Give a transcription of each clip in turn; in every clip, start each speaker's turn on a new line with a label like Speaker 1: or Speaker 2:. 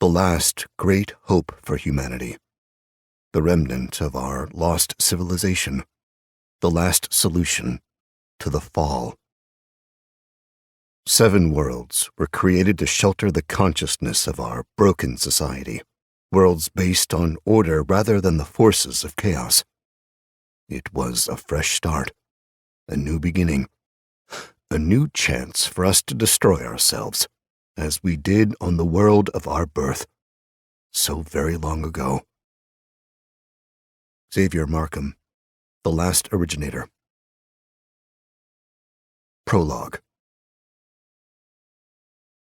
Speaker 1: the last great hope for humanity, the remnant of our lost civilization, the last solution to the fall. 7 worlds were created to shelter the consciousness of our broken society, worlds based on order rather than the forces of chaos. It was a fresh start, a new beginning, a new chance for us to destroy ourselves, as we did on the world of our birth, so very long ago. Xavier Markham, The Last Originator. Prologue.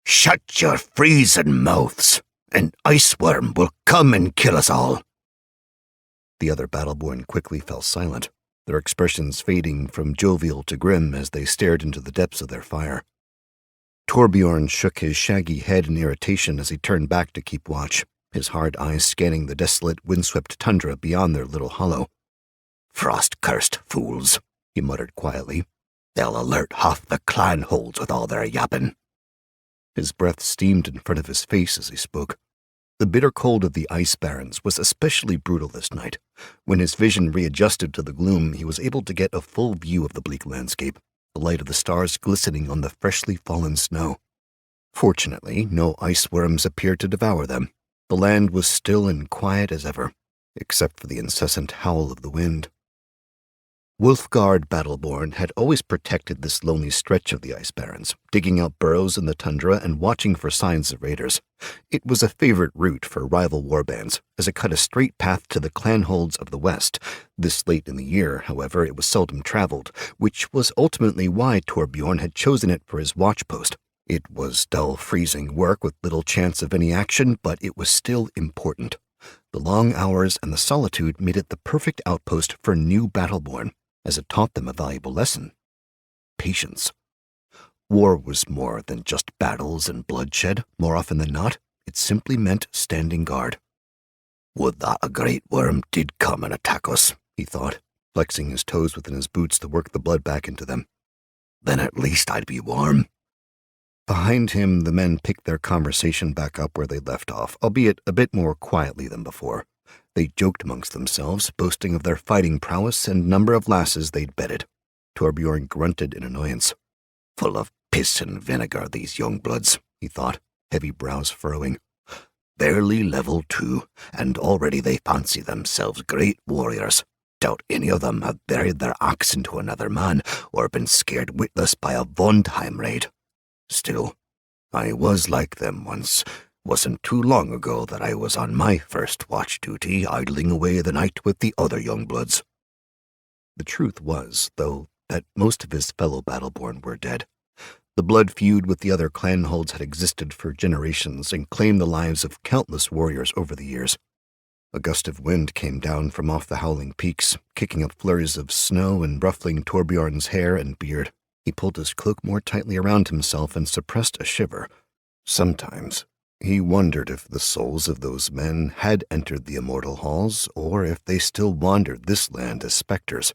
Speaker 2: Shut your freezing mouths! An ice worm will come and kill us all!
Speaker 1: The other Battleborn quickly fell silent, their expressions fading from jovial to grim as they stared into the depths of their fire. Torbjorn shook his shaggy head in irritation as he turned back to keep watch, his hard eyes scanning the desolate, windswept tundra beyond their little hollow.
Speaker 2: "Frost-cursed fools," he muttered quietly. "They'll alert half the clan holds with all their yapping."
Speaker 1: His breath steamed in front of his face as he spoke. The bitter cold of the Ice Barrens was especially brutal this night. When his vision readjusted to the gloom, he was able to get a full view of the bleak landscape, the light of the stars glistening on the freshly fallen snow. Fortunately, no ice worms appeared to devour them. The land was still and quiet as ever, except for the incessant howl of the wind. Wolfgard Battleborn had always protected this lonely stretch of the Ice Barrens, digging out burrows in the tundra and watching for signs of raiders. It was a favorite route for rival warbands, as it cut a straight path to the clanholds of the west. This late in the year, however, it was seldom traveled, which was ultimately why Torbjorn had chosen it for his watchpost. It was dull, freezing work with little chance of any action, but it was still important. The long hours and the solitude made it the perfect outpost for new Battleborn, as it taught them a valuable lesson: patience. War was more than just battles and bloodshed. More often than not, it simply meant standing guard.
Speaker 2: "Would that a great worm did come and attack us,"
Speaker 1: he thought, flexing his toes within his boots to work the blood back into them.
Speaker 2: "Then at least I'd be warm."
Speaker 1: Behind him, the men picked their conversation back up where they left off, albeit a bit more quietly than before. They joked amongst themselves, boasting of their fighting prowess and number of lasses they'd bedded. Torbjorn grunted in annoyance.
Speaker 2: "Full of piss and vinegar, these young bloods," he thought, heavy brows furrowing. "Barely level 2, and already they fancy themselves great warriors. Doubt any of them have buried their axe into another man or been scared witless by a Vondheim raid. Still, I was like them once. Wasn't too long ago that I was on my first watch duty, idling away the night with the other young bloods." The truth was, though, that most of his fellow Battleborn were dead. The blood feud with the other clanholds had existed for generations and claimed the lives of countless warriors over the years. A gust of wind came down from off the howling peaks, kicking up flurries of snow and ruffling Torbjorn's hair and beard. He pulled his cloak more tightly around himself and suppressed a shiver. Sometimes he wondered if the souls of those men had entered the immortal halls, or if they still wandered this land as specters.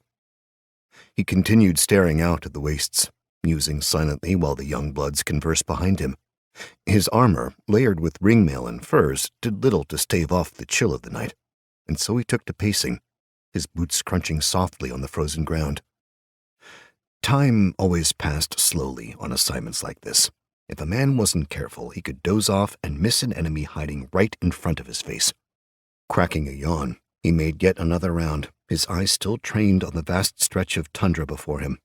Speaker 2: He continued staring out at the wastes, musing silently while the young bloods conversed behind him. His armor, layered with ringmail and furs, did little to stave off the chill of the night, and so he took to pacing, his boots crunching softly on the frozen ground. Time always passed slowly on assignments like this. If a man wasn't careful, he could doze off and miss an enemy hiding right in front of his face. Cracking a yawn, he made yet another round, his eyes still trained on the vast stretch of tundra before him.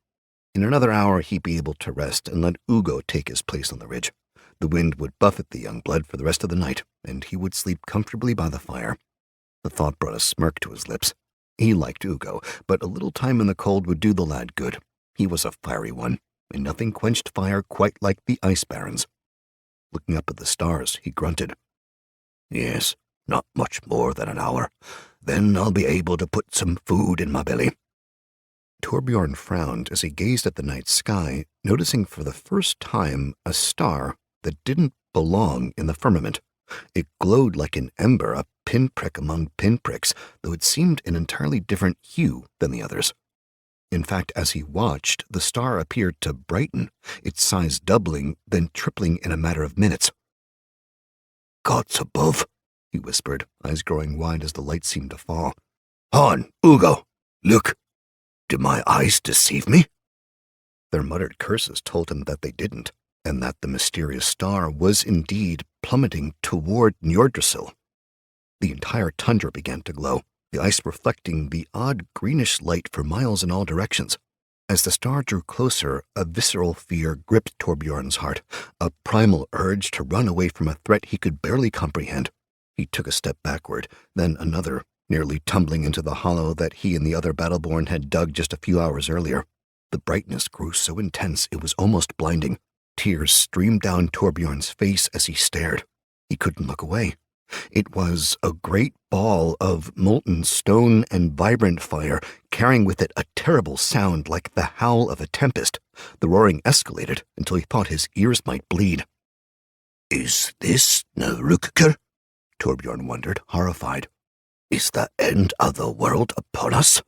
Speaker 2: In another hour, he'd be able to rest and let Ugo take his place on the ridge. The wind would buffet the young blood for the rest of the night, and he would sleep comfortably by the fire. The thought brought a smirk to his lips. He liked Ugo, but a little time in the cold would do the lad good. He was a fiery one, and nothing quenched fire quite like the Ice Barrens. Looking up at the stars, he grunted. "Yes, not much more than an hour. Then I'll be able to put some food in my belly."
Speaker 1: Torbjorn frowned as he gazed at the night sky, noticing for the first time a star that didn't belong in the firmament. It glowed like an ember, a pinprick among pinpricks, though it seemed an entirely different hue than the others. In fact, as he watched, the star appeared to brighten, its size doubling, then tripling in a matter of minutes.
Speaker 2: gods above, he whispered, eyes growing wide as the light seemed to fall. "Han, Ugo, look. Do my eyes deceive me?"
Speaker 1: Their muttered curses told him that they didn't, and that the mysterious star was indeed plummeting toward Njordrsil. The entire tundra began to glow, the ice reflecting the odd greenish light for miles in all directions. As the star drew closer, a visceral fear gripped Torbjorn's heart, a primal urge to run away from a threat he could barely comprehend. He took a step backward, then another, nearly tumbling into the hollow that he and the other Battleborn had dug just a few hours earlier. The brightness grew so intense it was almost blinding. Tears streamed down Torbjorn's face as he stared. He couldn't look away. It was a great ball of molten stone and vibrant fire, carrying with it a terrible sound like the howl of a tempest. The roaring escalated until he thought his ears might bleed.
Speaker 2: "Is this Nurukkur?" Torbjorn wondered, horrified. "Is the end of the world upon us?"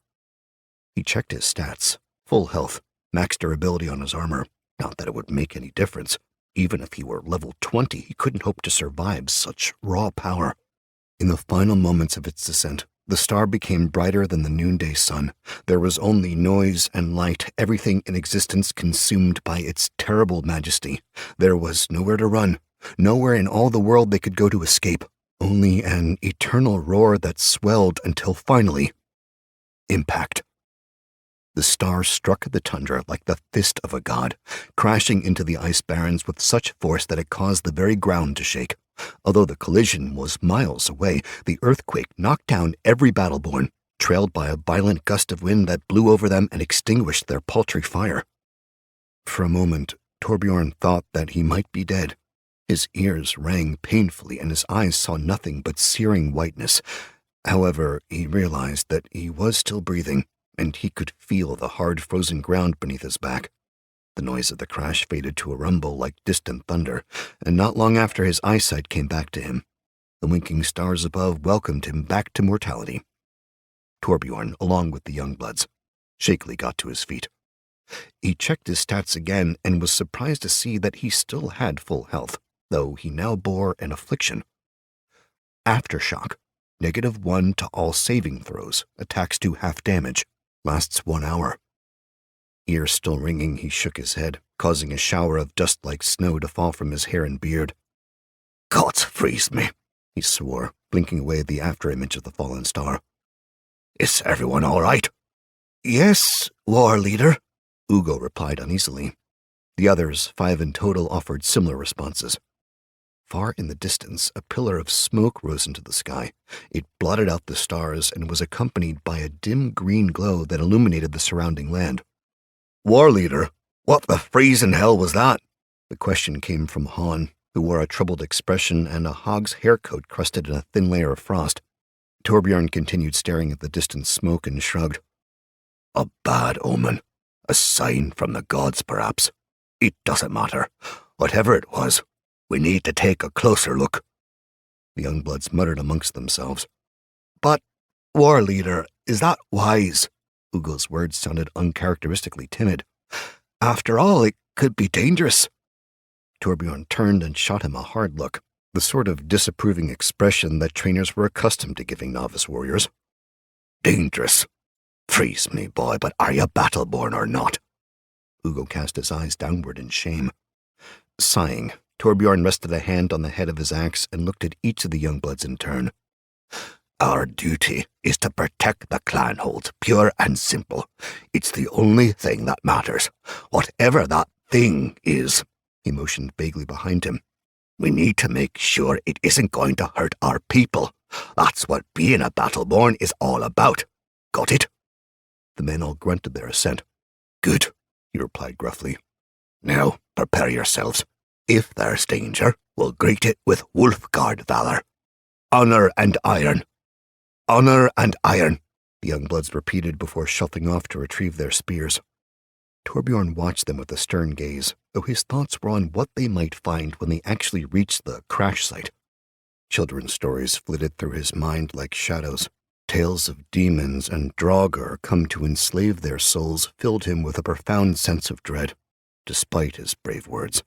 Speaker 1: He checked his stats. Full health, max durability on his armor. Not that it would make any difference. Even if he were level 20, he couldn't hope to survive such raw power. In the final moments of its descent, the star became brighter than the noonday sun. There was only noise and light, everything in existence consumed by its terrible majesty. There was nowhere to run, nowhere in all the world they could go to escape. Only an eternal roar that swelled until finally, impact. The star struck the tundra like the fist of a god, crashing into the ice barrens with such force that it caused the very ground to shake. Although the collision was miles away, the earthquake knocked down every Battleborn, trailed by a violent gust of wind that blew over them and extinguished their paltry fire. For a moment, Torbjorn thought that he might be dead. His ears rang painfully and his eyes saw nothing but searing whiteness. However, he realized that he was still breathing, and he could feel the hard frozen ground beneath his back. The noise of the crash faded to a rumble like distant thunder, and not long after his eyesight came back to him. The winking stars above welcomed him back to mortality. Torbjorn, along with the young bloods, shakily got to his feet. He checked his stats again and was surprised to see that he still had full health, though he now bore an affliction. Aftershock, -1 to all saving throws, attacks do half damage, lasts 1 hour. Ears still ringing, he shook his head, causing a shower of dust-like snow to fall from his hair and beard.
Speaker 2: "God freeze me,"
Speaker 1: he swore, blinking away the afterimage of the fallen star.
Speaker 2: "Is everyone all right?"
Speaker 1: "Yes, war leader," Ugo replied uneasily. The others, 5 in total, offered similar responses. Far in the distance, a pillar of smoke rose into the sky. It blotted out the stars and was accompanied by a dim green glow that illuminated the surrounding land.
Speaker 2: "War leader, what the freezing hell was that?"
Speaker 1: The question came from Han, who wore a troubled expression and a hog's haircoat crusted in a thin layer of frost. Torbjorn continued staring at the distant smoke and shrugged.
Speaker 2: "A bad omen. A sign from the gods, perhaps. It doesn't matter. Whatever it was, we need to take a closer look."
Speaker 1: The young bloods muttered amongst themselves.
Speaker 2: "But, war leader, is that wise?"
Speaker 1: Ugo's words sounded uncharacteristically timid.
Speaker 2: "After all, it could be dangerous."
Speaker 1: Torbjorn turned and shot him a hard look, the sort of disapproving expression that trainers were accustomed to giving novice warriors.
Speaker 2: "Dangerous? Freeze me, boy, but are you Battleborn or not?"
Speaker 1: Ugo cast his eyes downward in shame. Sighing, Torbjorn rested a hand on the head of his axe and looked at each of the young bloods in turn.
Speaker 2: "Our duty is to protect the clan holds, pure and simple. It's the only thing that matters. Whatever that thing is," he motioned vaguely behind him, "we need to make sure it isn't going to hurt our people. That's what being a Battleborn is all about. Got it?"
Speaker 1: The men all grunted their assent.
Speaker 2: "Good,"
Speaker 1: he replied gruffly.
Speaker 2: "Now, prepare yourselves. If there's danger, we'll greet it with Wolfguard valor. Honor and iron. Honor and iron,"
Speaker 1: the young bloods repeated before shuffling off to retrieve their spears. Torbjorn watched them with a stern gaze, though his thoughts were on what they might find when they actually reached the crash site. Children's stories flitted through his mind like shadows. Tales of demons and draugr come to enslave their souls filled him with a profound sense of dread, despite his brave words.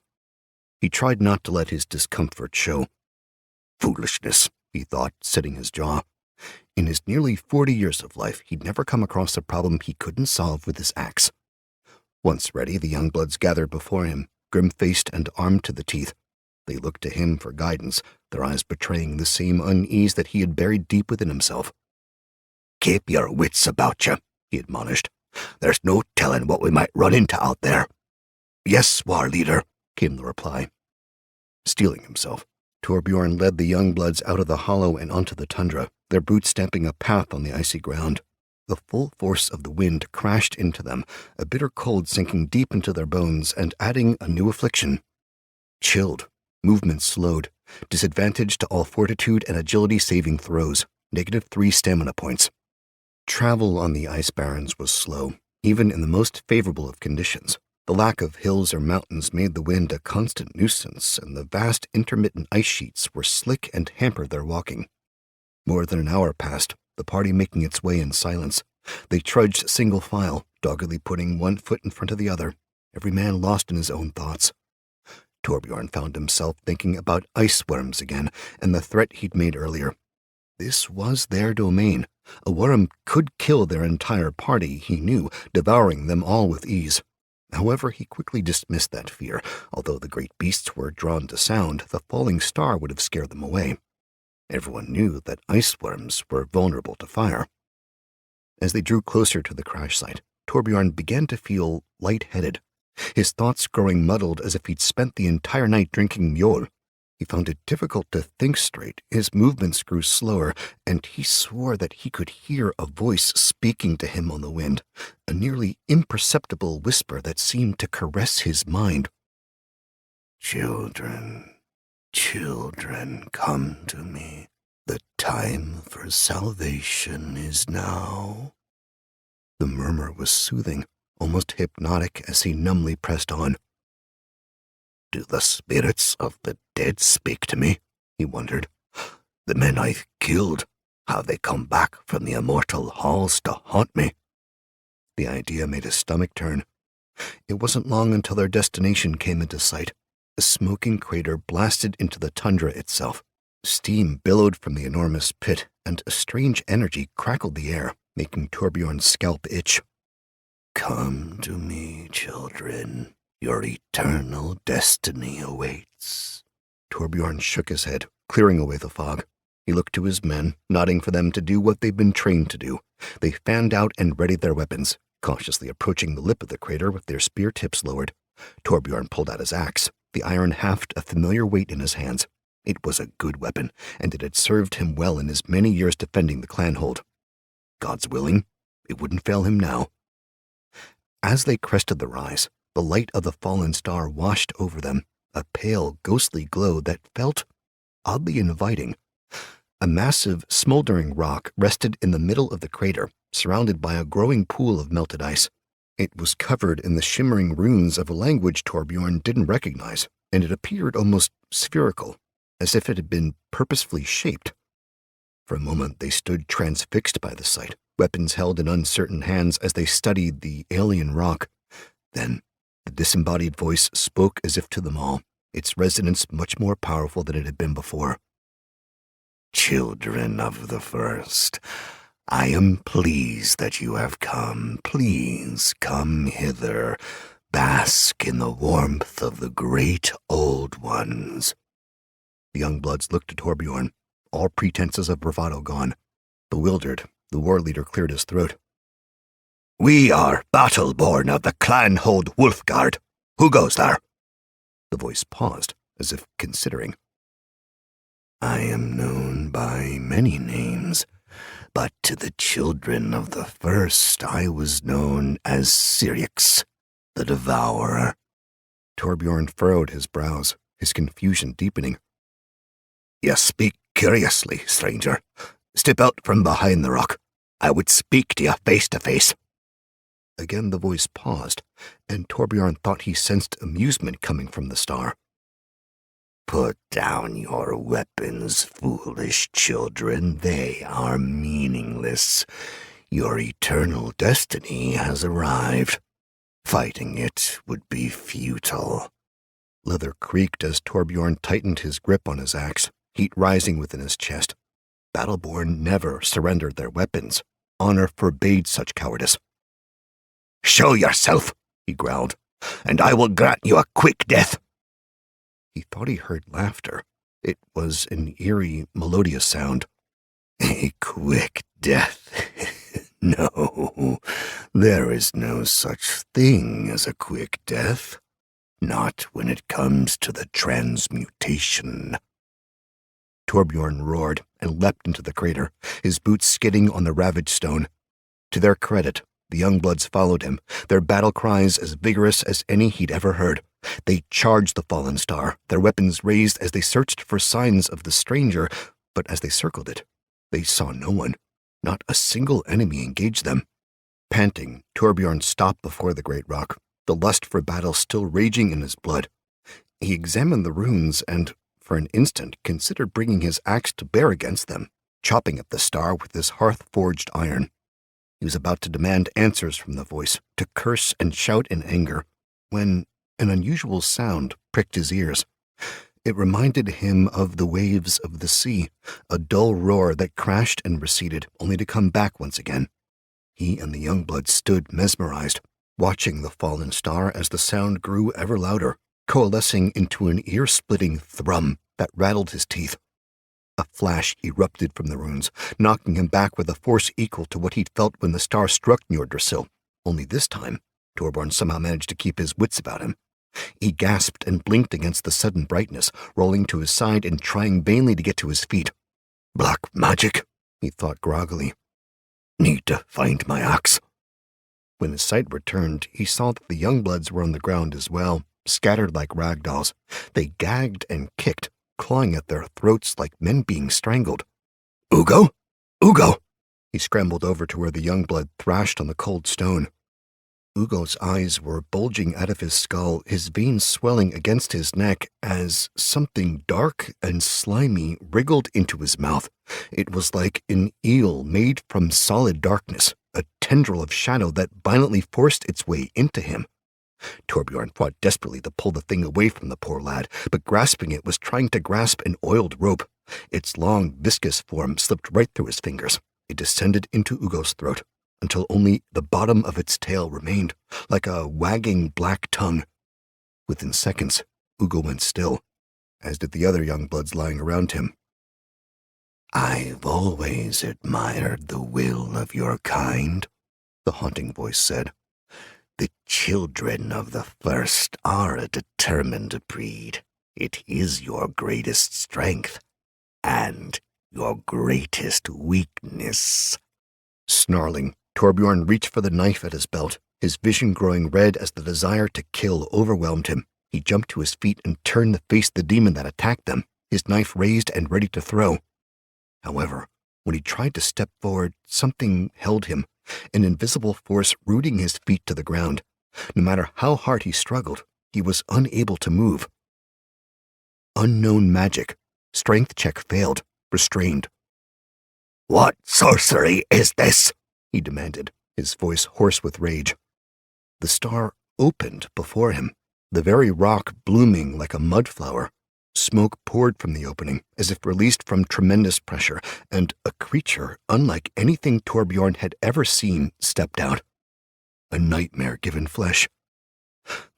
Speaker 1: He tried not to let his discomfort show. Foolishness, he thought, setting his jaw. In his nearly 40 years of life, he'd never come across a problem he couldn't solve with his axe. Once ready, the young bloods gathered before him, grim-faced and armed to the teeth. They looked to him for guidance, their eyes betraying the same unease that he had buried deep within himself.
Speaker 2: Keep your wits about you, he admonished. There's no telling what we might run into out there. Yes, war leader, came the reply.
Speaker 1: Steeling himself, Torbjorn led the young bloods out of the hollow and onto the tundra, their boots stamping a path on the icy ground. The full force of the wind crashed into them, a bitter cold sinking deep into their bones and adding a new affliction. Chilled, movement slowed, disadvantage to all fortitude and agility saving throws, -3 stamina points. Travel on the ice barrens was slow, even in the most favorable of conditions. The lack of hills or mountains made the wind a constant nuisance, and the vast intermittent ice sheets were slick and hampered their walking. More than an hour passed, the party making its way in silence. They trudged single file, doggedly putting one foot in front of the other, every man lost in his own thoughts. Torbjorn found himself thinking about ice worms again, and the threat he'd made earlier. This was their domain. A worm could kill their entire party, he knew, devouring them all with ease. However, he quickly dismissed that fear. Although the great beasts were drawn to sound, the falling star would have scared them away. Everyone knew that ice worms were vulnerable to fire. As they drew closer to the crash site, Torbjorn began to feel lightheaded, his thoughts growing muddled as if he'd spent the entire night drinking mjol. He found it difficult to think straight, his movements grew slower, and he swore that he could hear a voice speaking to him on the wind, a nearly imperceptible whisper that seemed to caress his mind.
Speaker 2: Children, children, come to me. The time for salvation is now.
Speaker 1: The murmur was soothing, almost hypnotic as he numbly pressed on.
Speaker 2: Do the spirits of the dead speak to me? He wondered. The men I've killed, have they come back from the immortal halls to haunt me?
Speaker 1: The idea made his stomach turn. It wasn't long until their destination came into sight, a smoking crater blasted into the tundra itself. Steam billowed from the enormous pit, and a strange energy crackled the air, making Torbjorn's scalp itch.
Speaker 2: Come to me, children. Your eternal destiny awaits.
Speaker 1: Torbjorn shook his head, clearing away the fog. He looked to his men, nodding for them to do what they'd been trained to do. They fanned out and readied their weapons, cautiously approaching the lip of the crater with their spear tips lowered. Torbjorn pulled out his axe, the iron haft a familiar weight in his hands. It was a good weapon, and it had served him well in his many years defending the clanhold. God's willing, it wouldn't fail him now. As they crested the rise, the light of the fallen star washed over them, a pale, ghostly glow that felt oddly inviting. A massive, smoldering rock rested in the middle of the crater, surrounded by a growing pool of melted ice. It was covered in the shimmering runes of a language Torbjorn didn't recognize, and it appeared almost spherical, as if it had been purposefully shaped. For a moment they stood transfixed by the sight, weapons held in uncertain hands as they studied the alien rock. Then the disembodied voice spoke as if to them all, its resonance much more powerful than it had been before.
Speaker 2: Children of the First, I am pleased that you have come. Please come hither. Bask in the warmth of the great old ones.
Speaker 1: The young bloods looked at Torbjorn, all pretenses of bravado gone. Bewildered, the war leader cleared his throat.
Speaker 2: We are battle-born of the clan-hold Wolfguard. Who goes there?
Speaker 1: The voice paused, as if considering.
Speaker 2: I am known by many names, but to the children of the First I was known as Syrinx, the Devourer.
Speaker 1: Torbjorn furrowed his brows, his confusion deepening.
Speaker 2: You speak curiously, stranger. Step out from behind the rock. I would speak to you face to face.
Speaker 1: Again the voice paused, and Torbjorn thought he sensed amusement coming from the star.
Speaker 2: Put down your weapons, foolish children. They are meaningless. Your eternal destiny has arrived. Fighting it would be futile.
Speaker 1: Leather creaked as Torbjorn tightened his grip on his axe. heat rising within his chest. Battleborn never surrendered their weapons. Honor forbade such cowardice.
Speaker 2: "Show yourself," he growled, "and I will grant you a quick death."
Speaker 1: He thought he heard laughter. It was an eerie, melodious sound.
Speaker 2: "A quick death? No, there is no such thing as a quick death. Not when it comes to the transmutation."
Speaker 1: Torbjorn roared and leapt into the crater, his boots skidding on the ravaged stone. To their credit, the young bloods followed him, their battle cries as vigorous as any he'd ever heard. They charged the fallen star, their weapons raised as they searched for signs of the stranger, but as they circled it, they saw no one. Not a single enemy engaged them. Panting, Torbjorn stopped before the great rock, the lust for battle still raging in his blood. He examined the runes and, for an instant, considered bringing his axe to bear against them, chopping at the star with his hearth-forged iron. He was about to demand answers from the voice, to curse and shout in anger, when an unusual sound pricked his ears. It reminded him of the waves of the sea, a dull roar that crashed and receded, only to come back once again. He and the young blood stood mesmerized, watching the fallen star as the sound grew ever louder, coalescing into an ear-splitting thrum that rattled his teeth. A flash erupted from the runes, knocking him back with a force equal to what he'd felt when the star struck Njordrsil. Only this time, Torbjorn somehow managed to keep his wits about him. He gasped and blinked against the sudden brightness, rolling to his side and trying vainly to get to his feet.
Speaker 2: "Black magic,"
Speaker 1: he thought groggily.
Speaker 2: "Need to find my axe."
Speaker 1: When his sight returned, he saw that the young bloods were on the ground as well, scattered like rag dolls. They gagged and kicked, clawing at their throats like men being strangled.
Speaker 2: "Ugo! Ugo!"
Speaker 1: He scrambled over to where the young blood thrashed on the cold stone. Ugo's eyes were bulging out of his skull, his veins swelling against his neck as something dark and slimy wriggled into his mouth. It was like an eel made from solid darkness, a tendril of shadow that violently forced its way into him. Torbjorn fought desperately to pull the thing away from the poor lad, but grasping it was trying to grasp an oiled rope. Its long, viscous form slipped right through his fingers. It descended into Ugo's throat, until only the bottom of its tail remained, like a wagging black tongue. Within seconds, Ugo went still, as did the other young bloods lying around him.
Speaker 2: "I've always admired the will of your kind,"
Speaker 1: the haunting voice said.
Speaker 2: "The children of the first are a determined breed. It is your greatest strength, and your greatest weakness."
Speaker 1: Snarling, Torbjorn reached for the knife at his belt, his vision growing red as the desire to kill overwhelmed him. He jumped to his feet and turned to face the demon that attacked them, his knife raised and ready to throw. However, when he tried to step forward, something held him, an invisible force rooting his feet to the ground. No matter how hard he struggled, he was unable to move. Unknown magic. Strength check failed, restrained.
Speaker 2: "What sorcery is this?"
Speaker 1: he demanded, his voice hoarse with rage. The star opened before him, the very rock blooming like a mudflower. Smoke poured from the opening, as if released from tremendous pressure, and a creature unlike anything Torbjorn had ever seen stepped out. A nightmare given flesh.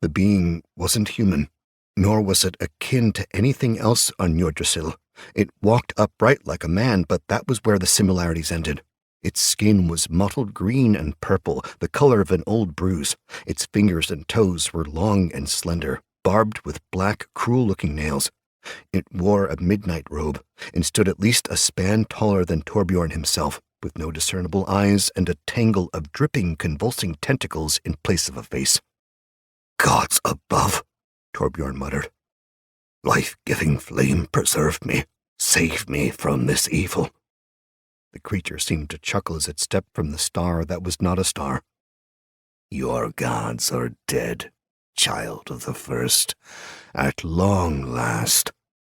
Speaker 1: The being wasn't human, nor was it akin to anything else on Njordrsil. It walked upright like a man, but that was where the similarities ended. Its skin was mottled green and purple, the color of an old bruise. Its fingers and toes were long and slender, barbed with black, cruel-looking nails. It wore a midnight robe, and stood at least a span taller than Torbjorn himself, with no discernible eyes and a tangle of dripping, convulsing tentacles in place of a face.
Speaker 2: "Gods above," Torbjorn muttered. "Life-giving flame preserve me, save me from this evil."
Speaker 1: The creature seemed to chuckle as it stepped from the star that was not a star.
Speaker 2: "Your gods are dead, child of the first. At long last,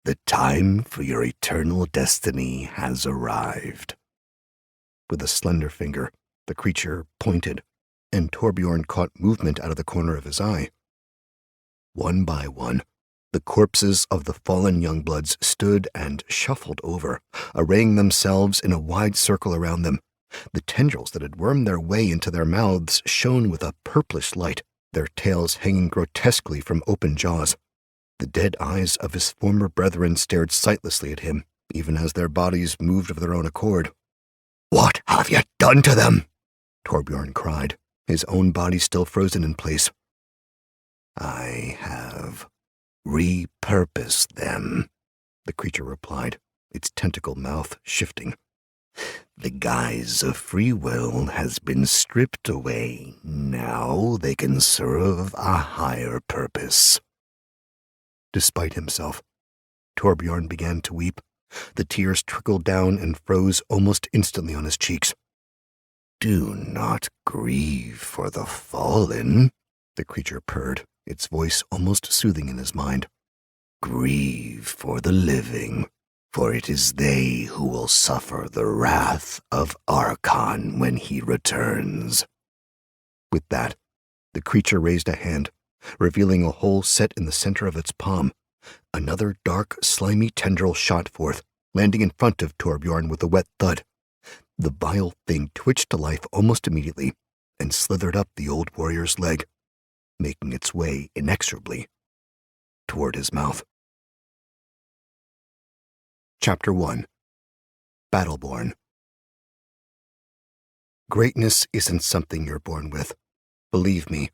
Speaker 2: the time for your eternal destiny has arrived."
Speaker 1: With a slender finger, the creature pointed, and Torbjorn caught movement out of the corner of his eye. One by one, The corpses of the fallen youngbloods stood and shuffled over, arraying themselves in a wide circle around them. The tendrils that had wormed their way into their mouths shone with a purplish light, their tails hanging grotesquely from open jaws. The dead eyes of his former brethren stared sightlessly at him, even as their bodies moved of their own accord.
Speaker 2: "What have you done to them?"
Speaker 1: Torbjorn cried, his own body still frozen in place.
Speaker 2: "I have repurposed them,"
Speaker 1: the creature replied, its tentacle mouth shifting.
Speaker 2: "The guise of free will has been stripped away. Now they can serve a higher purpose."
Speaker 1: Despite himself, Torbjorn began to weep. The tears trickled down and froze almost instantly on his cheeks.
Speaker 2: "Do not grieve for the fallen,"
Speaker 1: the creature purred, its voice almost soothing in his mind.
Speaker 2: "Grieve for the living, for it is they who will suffer the wrath of Archon when he returns."
Speaker 1: With that, the creature raised a hand, revealing a hole set in the center of its palm. Another dark, slimy tendril shot forth, landing in front of Torbjorn with a wet thud. The vile thing twitched to life almost immediately and slithered up the old warrior's leg, making its way inexorably toward his mouth. Chapter 1. Battleborn. Greatness isn't something you're born with. Believe me,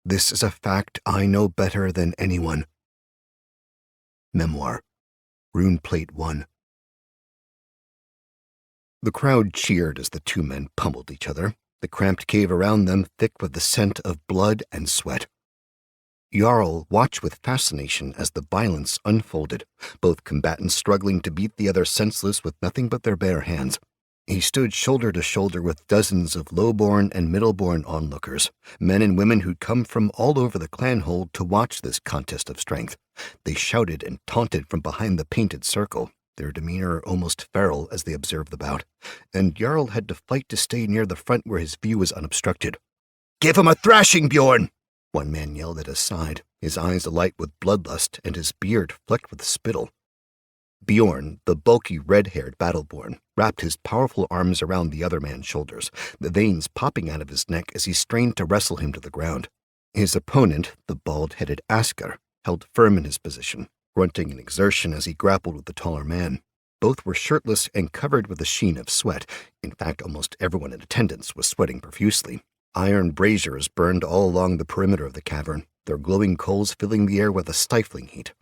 Speaker 1: this is a fact I know better than anyone. Memoir, Rune Plate 1. The crowd cheered as the two men pummeled each other, the cramped cave around them thick with the scent of blood and sweat. Jarl watched with fascination as the violence unfolded, both combatants struggling to beat the other senseless with nothing but their bare hands. He stood shoulder to shoulder with dozens of low-born and middle-born onlookers, men and women who'd come from all over the clanhold to watch this contest of strength. They shouted and taunted from behind the painted circle, their demeanor almost feral as they observed the bout, and Jarl had to fight to stay near the front where his view was unobstructed.
Speaker 2: "Give him a thrashing, Bjorn!"
Speaker 1: one man yelled at his side, his eyes alight with bloodlust and his beard flecked with spittle. Bjorn, the bulky red-haired battleborn, wrapped his powerful arms around the other man's shoulders, the veins popping out of his neck as he strained to wrestle him to the ground. His opponent, the bald-headed Askar, held firm in his position, grunting in exertion as he grappled with the taller man. Both were shirtless and covered with a sheen of sweat. In fact, almost everyone in attendance was sweating profusely. Iron braziers burned all along the perimeter of the cavern, their glowing coals filling the air with a stifling heat.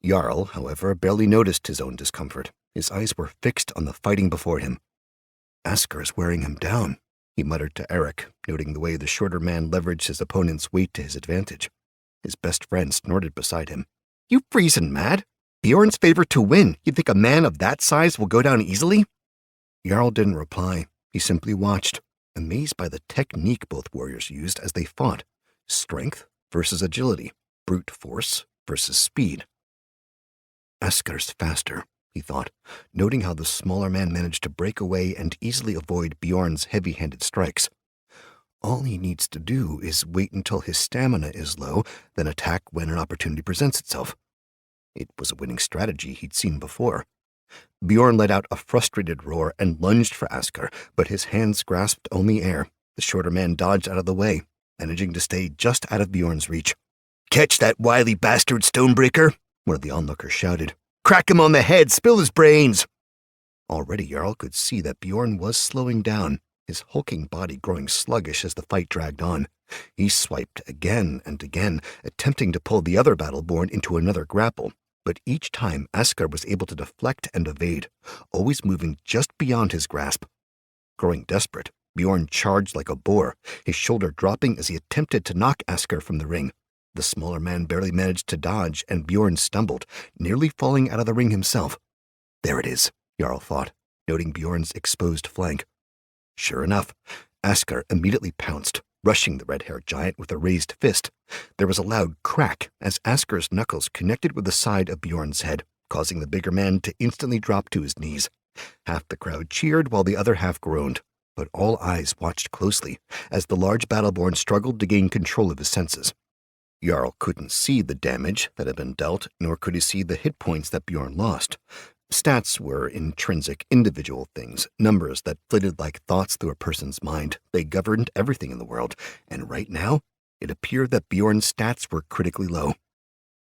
Speaker 1: Jarl, however, barely noticed his own discomfort. His eyes were fixed on the fighting before him. "Askar's wearing him down," he muttered to Eric, noting the way the shorter man leveraged his opponent's weight to his advantage. His best friend snorted beside him. "You freezing mad? Bjorn's favored to win. You think a man of that size will go down easily?" Jarl didn't reply. He simply watched, amazed by the technique both warriors used as they fought. Strength versus agility, brute force versus speed. Askar's faster, he thought, noting how the smaller man managed to break away and easily avoid Bjorn's heavy-handed strikes. All he needs to do is wait until his stamina is low, then attack when an opportunity presents itself. It was a winning strategy he'd seen before. Bjorn let out a frustrated roar and lunged for Askar, but his hands grasped only air. The shorter man dodged out of the way, managing to stay just out of Bjorn's reach.
Speaker 2: "Catch that wily bastard, Stonebreaker!"
Speaker 1: one of the onlookers shouted.
Speaker 2: "Crack him on the head! Spill his brains!"
Speaker 1: Already Jarl could see that Bjorn was slowing down, his hulking body growing sluggish as the fight dragged on. He swiped again and again, attempting to pull the other battleborn into another grapple, but each time Askar was able to deflect and evade, always moving just beyond his grasp. Growing desperate, Bjorn charged like a boar, his shoulder dropping as he attempted to knock Askar from the ring. The smaller man barely managed to dodge, and Bjorn stumbled, nearly falling out of the ring himself. There it is, Jarl thought, noting Bjorn's exposed flank. Sure enough, Askar immediately pounced, rushing the red-haired giant with a raised fist. There was a loud crack as Askar's knuckles connected with the side of Bjorn's head, causing the bigger man to instantly drop to his knees. Half the crowd cheered while the other half groaned, but all eyes watched closely as the large battleborn struggled to gain control of his senses. Jarl couldn't see the damage that had been dealt, nor could he see the hit points that Bjorn lost. Stats were intrinsic, individual things, numbers that flitted like thoughts through a person's mind. They governed everything in the world, and right now, it appeared that Bjorn's stats were critically low.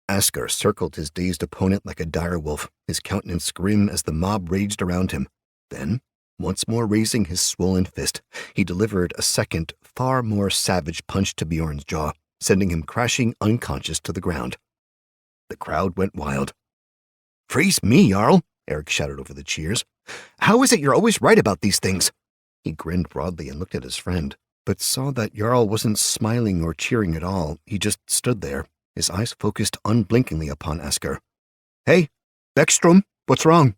Speaker 1: Askar circled his dazed opponent like a dire wolf, his countenance grim as the mob raged around him. Then, once more raising his swollen fist, he delivered a second, far more savage punch to Bjorn's jaw, sending him crashing unconscious to the ground. The crowd went wild. "Freeze me, Jarl!" Eric shouted over the cheers. "How is it you're always right about these things?" He grinned broadly and looked at his friend, but saw that Jarl wasn't smiling or cheering at all. He just stood there, his eyes focused unblinkingly upon Askar. "Hey, Beckstrom, what's wrong?"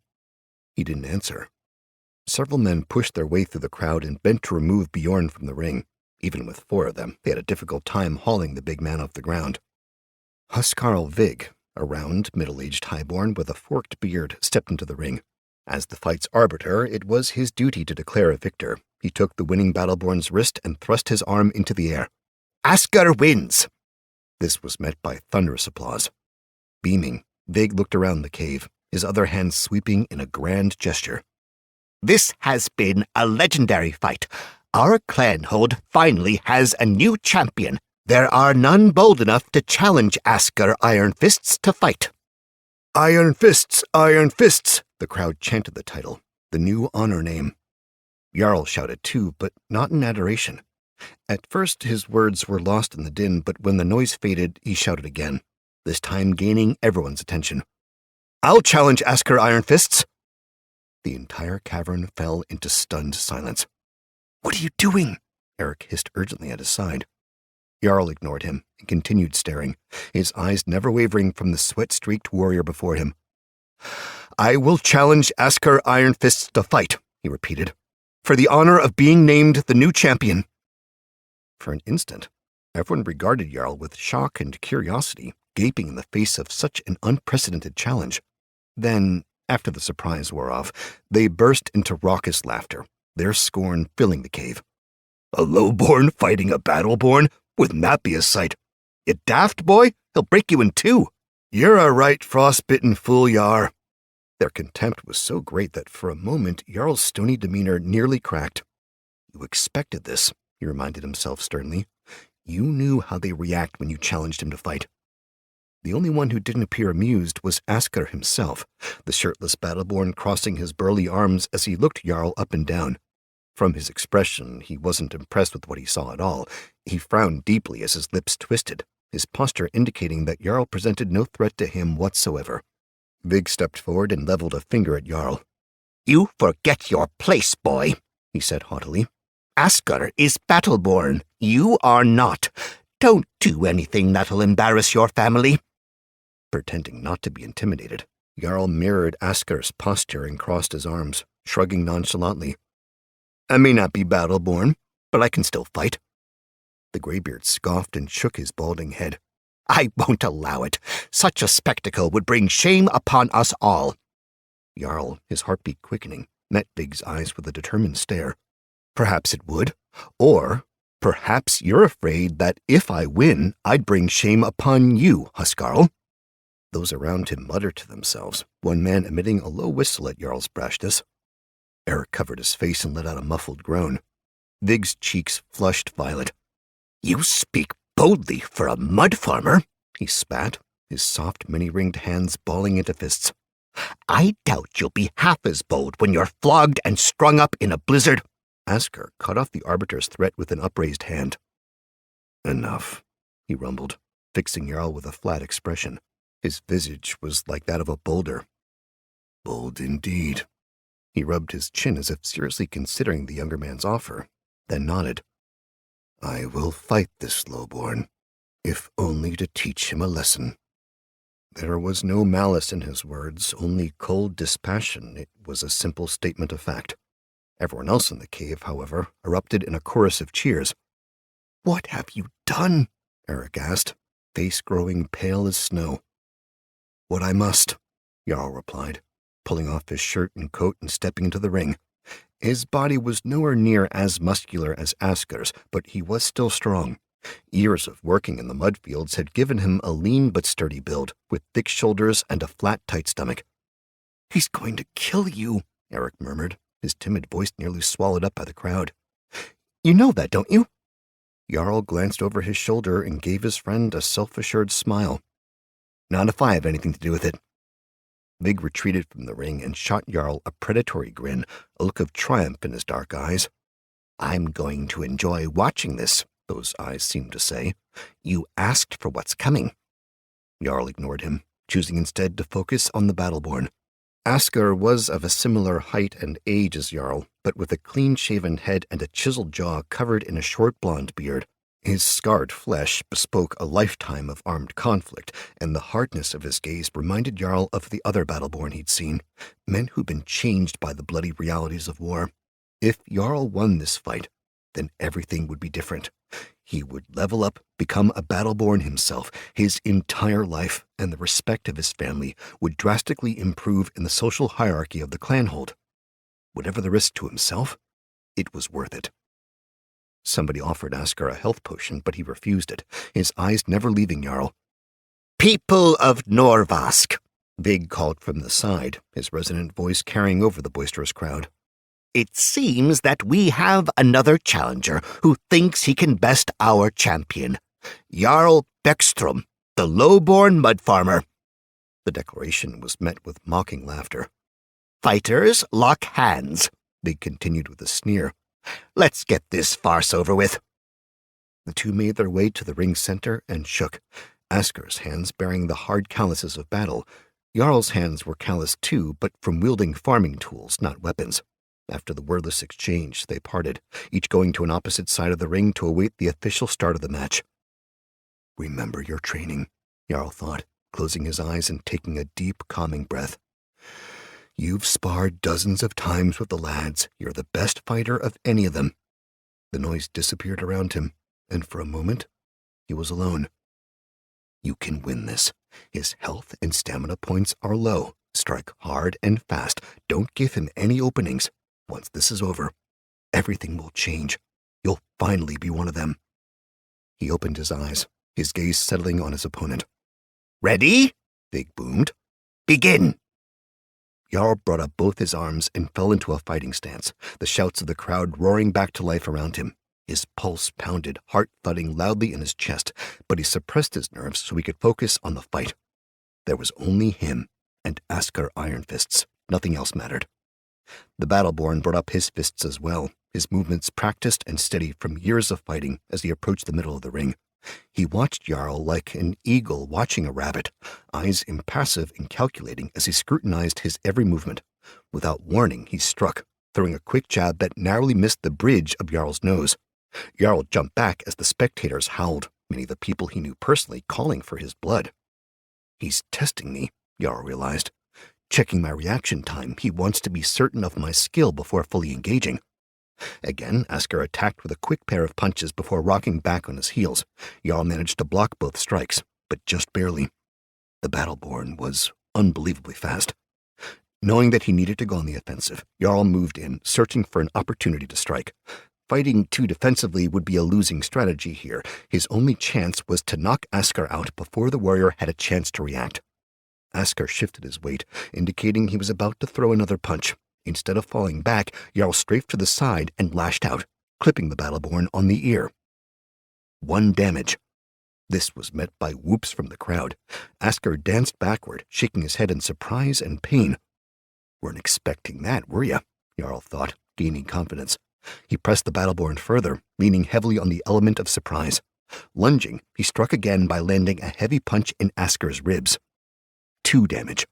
Speaker 1: He didn't answer. Several men pushed their way through the crowd and bent to remove Bjorn from the ring. Even with 4 of them, they had a difficult time hauling the big man off the ground. Huskarl Vig, a round, middle-aged highborn with a forked beard, stepped into the ring. As the fight's arbiter, it was his duty to declare a victor. He took the winning Battleborn's wrist and thrust his arm into the air. "Askar wins!" This was met by thunderous applause. Beaming, Vig looked around the cave, his other hand sweeping in a grand gesture. "This has been a legendary fight. Our clanhold finally has a new champion. There are none bold enough to challenge Askar Iron Fists to fight." "Iron Fists, Iron Fists!" The crowd chanted the title, the new honor name. Jarl shouted too, but not in adoration. At first his words were lost in the din, but when the noise faded, he shouted again, this time gaining everyone's attention. "I'll challenge Askar Iron Fists!" The entire cavern fell into stunned silence. "What are you doing?" Eric hissed urgently at his side. Jarl ignored him and continued staring, his eyes never wavering from the sweat-streaked warrior before him. "I will challenge Askar Iron Fists to fight," he repeated, "for the honor of being named the new champion." For an instant, everyone regarded Jarl with shock and curiosity, gaping in the face of such an unprecedented challenge. Then, after the surprise wore off, they burst into raucous laughter, their scorn filling the cave. "A lowborn fighting a battleborn? Wouldn't that be a sight? You daft boy, he'll break you in 2. You're a right frostbitten fool, you are." Their contempt was so great that for a moment Jarl's stony demeanor nearly cracked. "You expected this," he reminded himself sternly. "You knew how they react when you challenged him to fight." The only one who didn't appear amused was Askar himself, the shirtless battleborn crossing his burly arms as he looked Jarl up and down. From his expression, he wasn't impressed with what he saw at all. He frowned deeply as his lips twisted, his posture indicating that Jarl presented no threat to him whatsoever. Vig stepped forward and leveled a finger at Jarl. "You forget your place, boy," he said haughtily. "Askar is battleborn. You are not. Don't do anything that'll embarrass your family." Pretending not to be intimidated, Jarl mirrored Askar's posture and crossed his arms, shrugging nonchalantly. "I may not be battleborn, but I can still fight." The graybeard scoffed and shook his balding head. "I won't allow it. Such a spectacle would bring shame upon us all." Jarl, his heartbeat quickening, met Vig's eyes with a determined stare. "Perhaps it would. Or perhaps you're afraid that if I win, I'd bring shame upon you, Huskarl." Those around him muttered to themselves, one man emitting a low whistle at Jarl's brashness. Eric covered his face and let out a muffled groan. Vig's cheeks flushed violet. "You speak boldly for a mud farmer," he spat, his soft, many-ringed hands balling into fists. "I doubt you'll be half as bold when you're flogged and strung up in a blizzard." Askar cut off the arbiter's threat with an upraised hand. "Enough," he rumbled, fixing Jarl with a flat expression. His visage was like that of a boulder. "Bold indeed." He rubbed his chin as if seriously considering the younger man's offer, then nodded. "I will fight this lowborn, if only to teach him a lesson." There was no malice in his words, only cold dispassion. It was a simple statement of fact. Everyone else in the cave, however, erupted in a chorus of cheers. "What have you done?" Eric asked, face growing pale as snow. "What I must," Jarl replied, pulling off his shirt and coat and stepping into the ring. His body was nowhere near as muscular as Askar's, but he was still strong, Years of working in the mud fields had given him a lean but sturdy build, with thick shoulders and a flat, tight stomach.
Speaker 2: "He's going to kill you,"
Speaker 1: Eric murmured, his timid voice nearly swallowed up by the crowd. "You know that, don't you?" Jarl glanced over his shoulder and gave his friend a self-assured smile. "Not if I have anything to do with it." Vig retreated from the ring and shot Jarl a predatory grin, a look of triumph in his dark eyes. "I'm going to enjoy watching this," those eyes seemed to say. "You asked for what's coming." Jarl ignored him, choosing instead to focus on the Battleborn. Askar was of a similar height and age as Jarl, but with a clean-shaven head and a chiseled jaw covered in a short blonde beard. His scarred flesh bespoke a lifetime of armed conflict, and the hardness of his gaze reminded Jarl of the other Battleborn he'd seen, men who'd been changed by the bloody realities of war. If Jarl won this fight, then everything would be different. He would level up, become a Battleborn himself. His entire life and the respect of his family would drastically improve in the social hierarchy of the clanhold. Whatever the risk to himself, it was worth it. Somebody offered Askar a health potion, but he refused it, his eyes never leaving Jarl.
Speaker 2: "People of Norvask,"
Speaker 1: Vig called from the side, his resonant voice carrying over the boisterous crowd.
Speaker 2: "It seems that we have another challenger who thinks he can best our champion, Jarl Beckstrom, the low-born mud farmer."
Speaker 1: The declaration was met with mocking laughter.
Speaker 2: "Fighters, lock hands,"
Speaker 1: Vig continued with a sneer.
Speaker 2: "Let's get this farce over with."
Speaker 1: The two made their way to the ring center and shook, Askar's hands bearing the hard calluses of battle. Jarl's hands were calloused too, but from wielding farming tools, not weapons. After the wordless exchange, they parted, each going to an opposite side of the ring to await the official start of the match. "Remember your training," Jarl thought, closing his eyes and taking a deep, calming breath. "You've sparred dozens of times with the lads. You're the best fighter of any of them." The noise disappeared around him, and for a moment, he was alone. "You can win this. His health and stamina points are low. Strike hard and fast. Don't give him any openings. Once this is over, everything will change. You'll finally be one of them." He opened his eyes, his gaze settling on his opponent.
Speaker 2: "Ready?"
Speaker 1: Vig boomed.
Speaker 2: "Begin."
Speaker 1: Jarl brought up both his arms and fell into a fighting stance, the shouts of the crowd roaring back to life around him. His pulse pounded, heart thudding loudly in his chest, but he suppressed his nerves so he could focus on the fight. There was only him and Askar Iron Fists. Nothing else mattered. The Battleborn brought up his fists as well, his movements practiced and steady from years of fighting as he approached the middle of the ring. He watched Jarl like an eagle watching a rabbit, eyes impassive and calculating as he scrutinized his every movement. Without warning, he struck, throwing a quick jab that narrowly missed the bridge of Jarl's nose. Jarl jumped back as the spectators howled, many of the people he knew personally calling for his blood. "He's testing me," Jarl realized. "Checking my reaction time. He wants to be certain of my skill before fully engaging." Again, Askar attacked with a quick pair of punches before rocking back on his heels. Jarl managed to block both strikes, but just barely. The Battleborn was unbelievably fast. Knowing that he needed to go on the offensive, Jarl moved in, searching for an opportunity to strike. Fighting too defensively would be a losing strategy here. His only chance was to knock Askar out before the warrior had a chance to react. Askar shifted his weight, indicating he was about to throw another punch. Instead of falling back, Jarl strafed to the side and lashed out, clipping the Battleborn on the ear. 1 damage. This was met by whoops from the crowd. Askar danced backward, shaking his head in surprise and pain. "Weren't expecting that, were ya?" Jarl thought, gaining confidence. He pressed the Battleborn further, leaning heavily on the element of surprise. Lunging, he struck again by landing a heavy punch in Askar's ribs. 2 damage.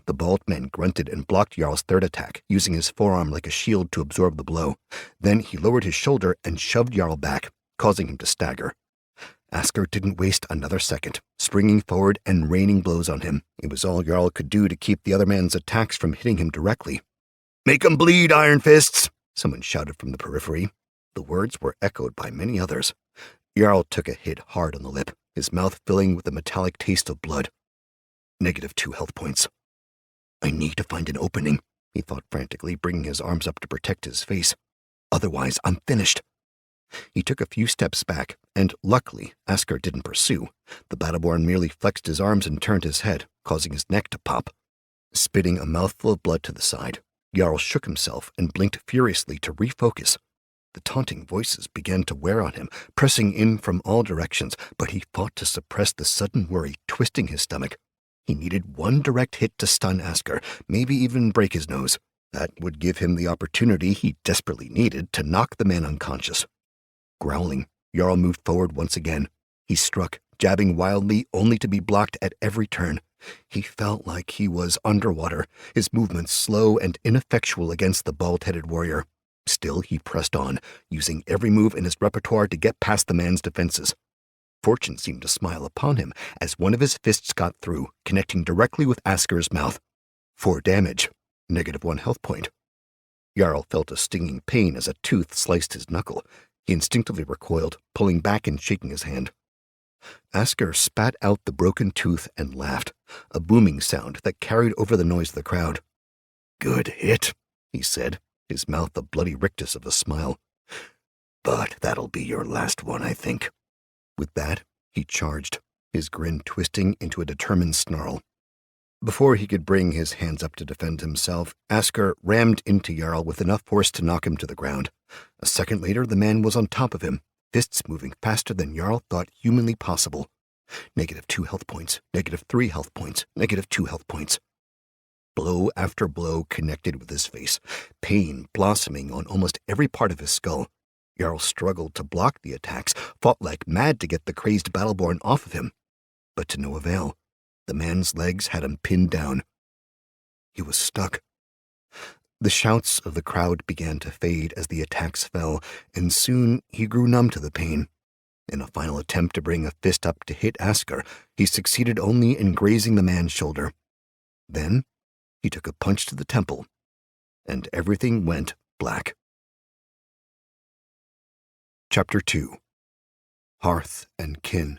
Speaker 1: The bald man grunted and blocked Jarl's third attack, using his forearm like a shield to absorb the blow. Then he lowered his shoulder and shoved Jarl back, causing him to stagger. Askar didn't waste another second, springing forward and raining blows on him. It was all Jarl could do to keep the other man's attacks from hitting him directly. "Make 'em bleed, Iron Fists!" someone shouted from the periphery. The words were echoed by many others. Jarl took a hit hard on the lip, his mouth filling with the metallic taste of blood. -2 health points. "I need to find an opening," he thought frantically, bringing his arms up to protect his face. "Otherwise, I'm finished." He took a few steps back, and luckily, Asker didn't pursue. The Battleborn merely flexed his arms and turned his head, causing his neck to pop. Spitting a mouthful of blood to the side, Jarl shook himself and blinked furiously to refocus. The taunting voices began to wear on him, pressing in from all directions, but he fought to suppress the sudden worry twisting his stomach. He needed one direct hit to stun Asker, maybe even break his nose. That would give him the opportunity he desperately needed to knock the man unconscious. Growling, Jarl moved forward once again. He struck, jabbing wildly, only to be blocked at every turn. He felt like he was underwater, his movements slow and ineffectual against the bald-headed warrior. Still, he pressed on, using every move in his repertoire to get past the man's defenses. Fortune seemed to smile upon him as one of his fists got through, connecting directly with Asker's mouth. 4 damage, -1 health point. Jarl felt a stinging pain as a tooth sliced his knuckle. He instinctively recoiled, pulling back and shaking his hand. Asker spat out the broken tooth and laughed, a booming sound that carried over the noise of the crowd. "Good hit," he said, his mouth a bloody rictus of a smile. "But that'll be your last one, I think." With that, he charged, his grin twisting into a determined snarl. Before he could bring his hands up to defend himself, Asker rammed into Jarl with enough force to knock him to the ground. A second later, the man was on top of him, fists moving faster than Jarl thought humanly possible. -2 health points, -3 health points, -2 health points. Blow after blow connected with his face, pain blossoming on almost every part of his skull. Jarl struggled to block the attacks, fought like mad to get the crazed Battleborn off of him. But to no avail. The man's legs had him pinned down. He was stuck. The shouts of the crowd began to fade as the attacks fell, and soon he grew numb to the pain. In a final attempt to bring a fist up to hit Asker, he succeeded only in grazing the man's shoulder. Then he took a punch to the temple, and everything went black. Chapter 2. Hearth and Kin.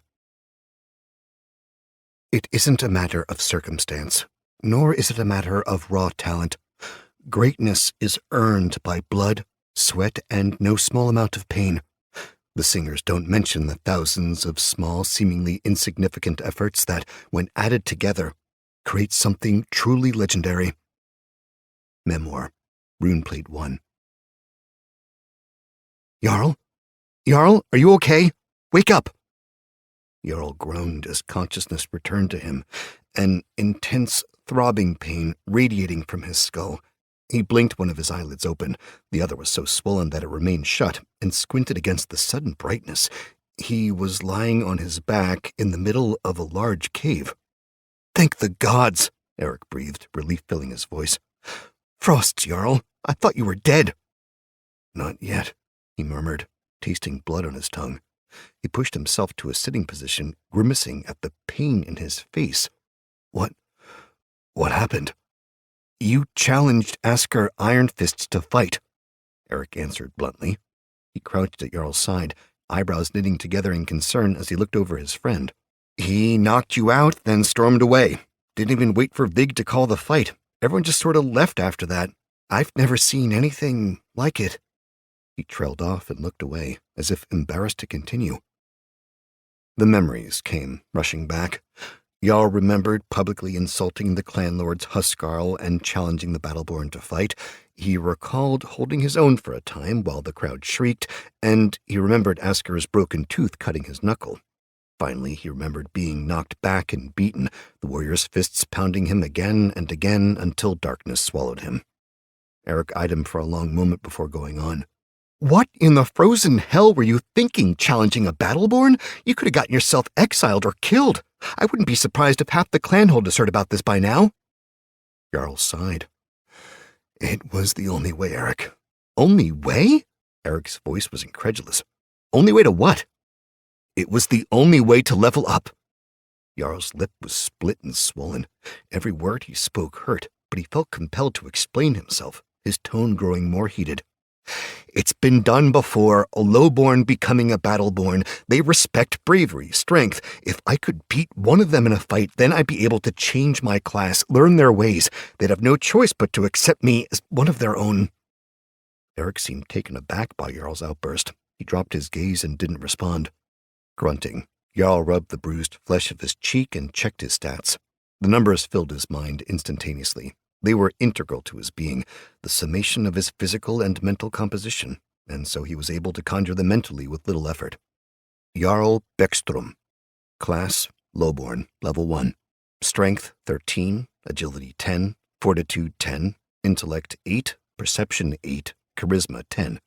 Speaker 1: It isn't a matter of circumstance, nor is it a matter of raw talent. Greatness is earned by blood, sweat, and no small amount of pain. The singers don't mention the thousands of small, seemingly insignificant efforts that, when added together, create something truly legendary. Memoir, Runeplate 1. Jarl? Jarl, are you okay? Wake up! Jarl groaned as consciousness returned to him, an intense, throbbing pain radiating from his skull. He blinked one of his eyelids open. The other was so swollen that it remained shut, and squinted against the sudden brightness. He was lying on his back in the middle of a large cave. "Thank the gods," Eric breathed, relief filling his voice. "Frost, Jarl, I thought you were dead." "Not yet," he murmured, tasting blood on his tongue. He pushed himself to a sitting position, grimacing at the pain in his face. What happened?" "You challenged Asker Ironfists to fight," Eric answered bluntly. He crouched at Jarl's side, eyebrows knitting together in concern as he looked over his friend. "He knocked you out, then stormed away. Didn't even wait for Vig to call the fight. Everyone just sort of left after that. I've never seen anything like it." He trailed off and looked away, as if embarrassed to continue. The memories came rushing back. Jarl remembered publicly insulting the clan lords Huskarl and challenging the Battleborn to fight. He recalled holding his own for a time while the crowd shrieked, and he remembered Asker's broken tooth cutting his knuckle. Finally, he remembered being knocked back and beaten, the warrior's fists pounding him again and again until darkness swallowed him. Eric eyed him for a long moment before going on. "What in the frozen hell were you thinking, challenging a Battleborn? You could have gotten yourself exiled or killed. I wouldn't be surprised if half the clanholders heard about this by now." Jarl sighed. "It was the only way, Eric." "Only way?" Eric's voice was incredulous. "Only way to what?" "It was the only way to level up." Jarl's lip was split and swollen. Every word he spoke hurt, but he felt compelled to explain himself, his tone growing more heated. "It's been done before, a lowborn becoming a Battleborn. They respect bravery, strength. If I could beat one of them in a fight, then I'd be able to change my class, learn their ways. They'd have no choice but to accept me as one of their own." Eric seemed taken aback by Jarl's outburst. He dropped his gaze and didn't respond. Grunting, Jarl rubbed the bruised flesh of his cheek and checked his stats. The numbers filled his mind instantaneously. They were integral to his being, the summation of his physical and mental composition, and so he was able to conjure them mentally with little effort. Jarl Beckstrom. Class, Lowborn, Level 1. Strength, 13, Agility, 10, Fortitude, 10, Intellect, 8, Perception, 8, Charisma, 10.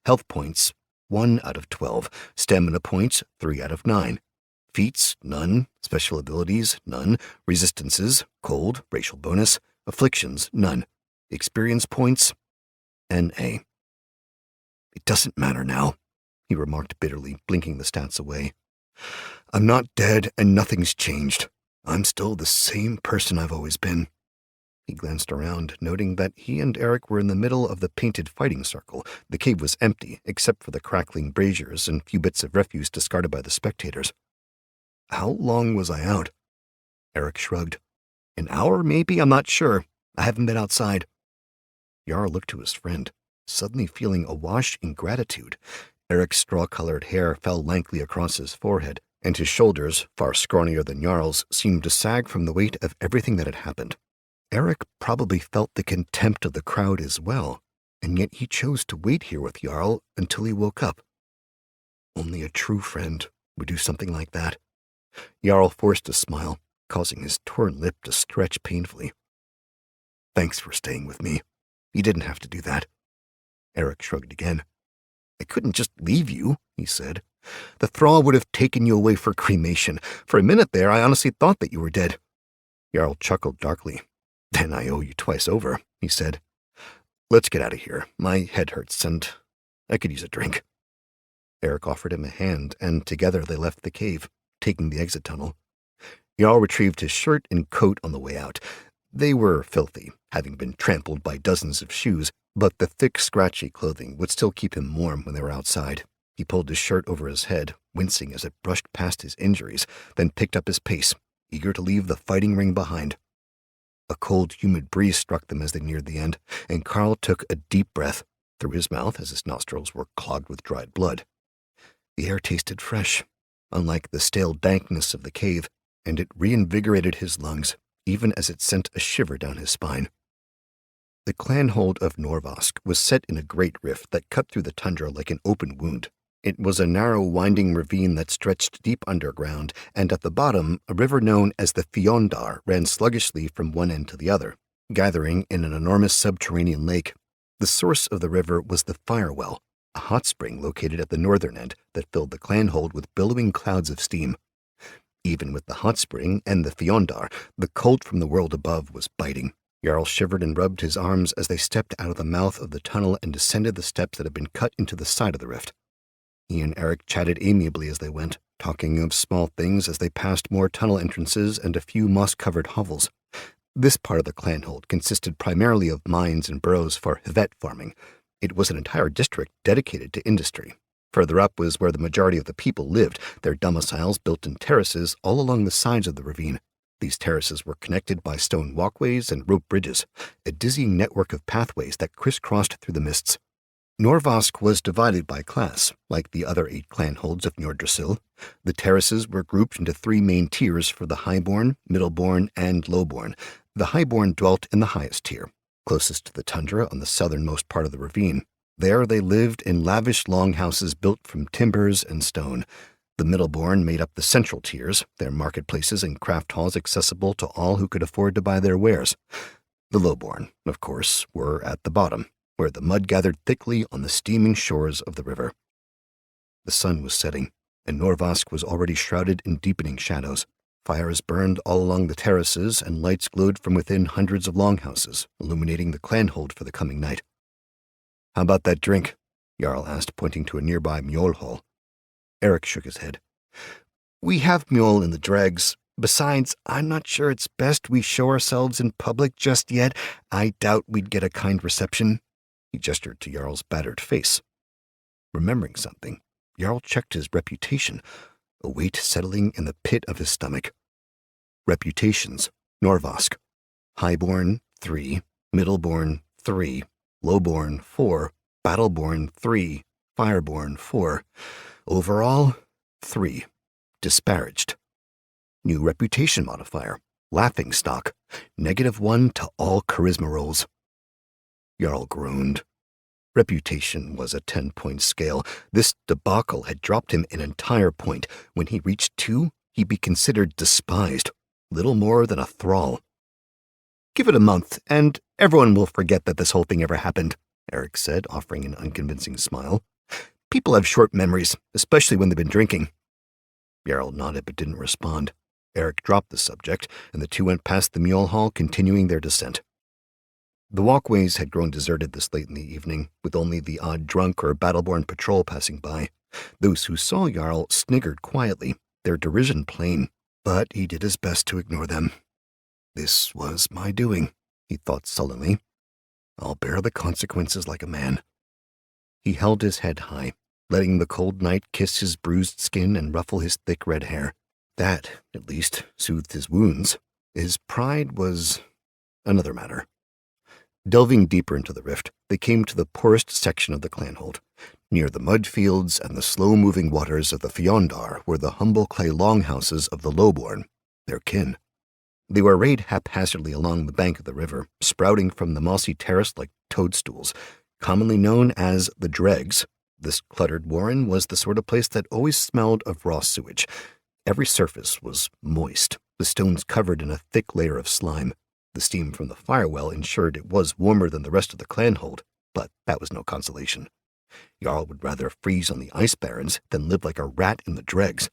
Speaker 1: Health points, 1 out of 12. Stamina points, 3 out of 9. Feats, none. Special abilities, none. Resistances, cold, racial bonus. Afflictions, none. Experience points, NA. It doesn't matter now, he remarked bitterly, blinking the stats away. I'm not dead and nothing's changed. I'm still the same person I've always been. He glanced around, noting that he and Eric were in the middle of the painted fighting circle. The cave was empty, except for the crackling braziers and few bits of refuse discarded by the spectators. How long was I out? Eric shrugged. An hour, maybe? I'm not sure. I haven't been outside. Jarl looked to his friend, suddenly feeling awash in gratitude. Eric's straw-colored hair fell lankly across his forehead, and his shoulders, far scrawnier than Jarl's, seemed to sag from the weight of everything that had happened. Eric probably felt the contempt of the crowd as well, and yet he chose to wait here with Jarl until he woke up. Only a true friend would do something like that. Jarl forced a smile, causing his torn lip to stretch painfully. Thanks for staying with me. You didn't have to do that. Eric shrugged again. I couldn't just leave you, he said. The thrall would have taken you away for cremation. For a minute there, I honestly thought that you were dead. Jarl chuckled darkly. Then I owe you twice over, he said. Let's get out of here. My head hurts, and I could use a drink. Eric offered him a hand, and together they left the cave, taking the exit tunnel. Jarl retrieved his shirt and coat on the way out. They were filthy, having been trampled by dozens of shoes, but the thick, scratchy clothing would still keep him warm when they were outside. He pulled his shirt over his head, wincing as it brushed past his injuries, then picked up his pace, eager to leave the fighting ring behind. A cold, humid breeze struck them as they neared the end, and Carl took a deep breath through his mouth as his nostrils were clogged with dried blood. The air tasted fresh, unlike the stale dankness of the cave, and it reinvigorated his lungs, even as it sent a shiver down his spine. The clanhold of Norvask was set in a great rift that cut through the tundra like an open wound. It was a narrow, winding ravine that stretched deep underground, and at the bottom, a river known as the Fjondar ran sluggishly from one end to the other, gathering in an enormous subterranean lake. The source of the river was the Firewell, a hot spring located at the northern end that filled the clanhold with billowing clouds of steam. Even with the hot spring and the Fjondar, the cold from the world above was biting. Jarl shivered and rubbed his arms as they stepped out of the mouth of the tunnel and descended the steps that had been cut into the side of the rift. He and Eric chatted amiably as they went, talking of small things as they passed more tunnel entrances and a few moss-covered hovels. This part of the clanhold consisted primarily of mines and burrows for Hvet farming. It was an entire district dedicated to industry. Further up was where the majority of the people lived, their domiciles built in terraces all along the sides of the ravine. These terraces were connected by stone walkways and rope bridges, a dizzying network of pathways that crisscrossed through the mists. Norvask was divided by class, like the other 8 clanholds of Njordrsil. The terraces were grouped into 3 main tiers for the highborn, middleborn, and lowborn. The highborn dwelt in the highest tier, closest to the tundra on the southernmost part of the ravine. There they lived in lavish longhouses built from timbers and stone. The middleborn made up the central tiers, their marketplaces and craft halls accessible to all who could afford to buy their wares. The lowborn, of course, were at the bottom, where the mud gathered thickly on the steaming shores of the river. The sun was setting, and Norvask was already shrouded in deepening shadows. Fires burned all along the terraces, and lights glowed from within hundreds of longhouses, illuminating the clanhold for the coming night. How about that drink? Jarl asked, pointing to a nearby mjol hall. Eric shook his head. We have mjol in the dregs. Besides, I'm not sure it's best we show ourselves in public just yet. I doubt we'd get a kind reception. He gestured to Jarl's battered face. Remembering something, Jarl checked his reputation, a weight settling in the pit of his stomach. Reputations: Norvask. Highborn, 3. Middleborn, 3. Lowborn, 4. Battleborn, 3. Fireborn 4. Overall, 3. Disparaged. New reputation modifier, laughing stock, -1 to all charisma rolls. Jarl groaned. Reputation was a 10-point scale. This debacle had dropped him an entire point. When he reached 2, he'd be considered despised, little more than a thrall. Give it a month, and everyone will forget that this whole thing ever happened, Eric said, offering an unconvincing smile. People have short memories, especially when they've been drinking. Jarl nodded but didn't respond. Eric dropped the subject, and the two went past the mule hall, continuing their descent. The walkways had grown deserted this late in the evening, with only the odd drunk or battleborn patrol passing by. Those who saw Jarl sniggered quietly, their derision plain, but he did his best to ignore them. This was my doing, he thought sullenly. I'll bear the consequences like a man. He held his head high, letting the cold night kiss his bruised skin and ruffle his thick red hair. That, at least, soothed his wounds. His pride was another matter. Delving deeper into the rift, they came to the poorest section of the clanhold. Near the mud fields and the slow-moving waters of the Fjondar were the humble clay longhouses of the lowborn, their kin. They were arrayed haphazardly along the bank of the river, sprouting from the mossy terrace like toadstools, commonly known as the dregs. This cluttered warren was the sort of place that always smelled of raw sewage. Every surface was moist, the stones covered in a thick layer of slime. The steam from the firewell ensured it was warmer than the rest of the clanhold, but that was no consolation. Jarl would rather freeze on the ice barrens than live like a rat in the dregs.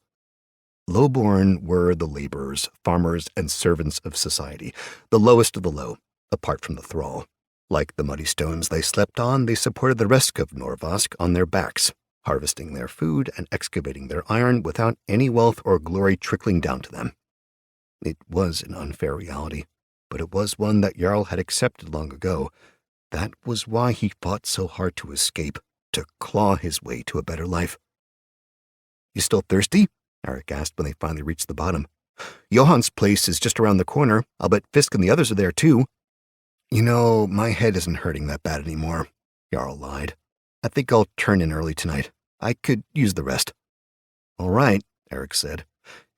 Speaker 1: Lowborn were the laborers, farmers, and servants of society, the lowest of the low, apart from the thrall. Like the muddy stones they slept on, they supported the rest of Norvask on their backs, harvesting their food and excavating their iron without any wealth or glory trickling down to them. It was an unfair reality, but it was one that Jarl had accepted long ago. That was why he fought so hard to escape, to claw his way to a better life. You still thirsty? Eric asked when they finally reached the bottom. Johann's place is just around the corner. I'll bet Fisk and the others are there, too. You know, my head isn't hurting that bad anymore, Jarl lied. I think I'll turn in early tonight. I could use the rest. All right, Eric said.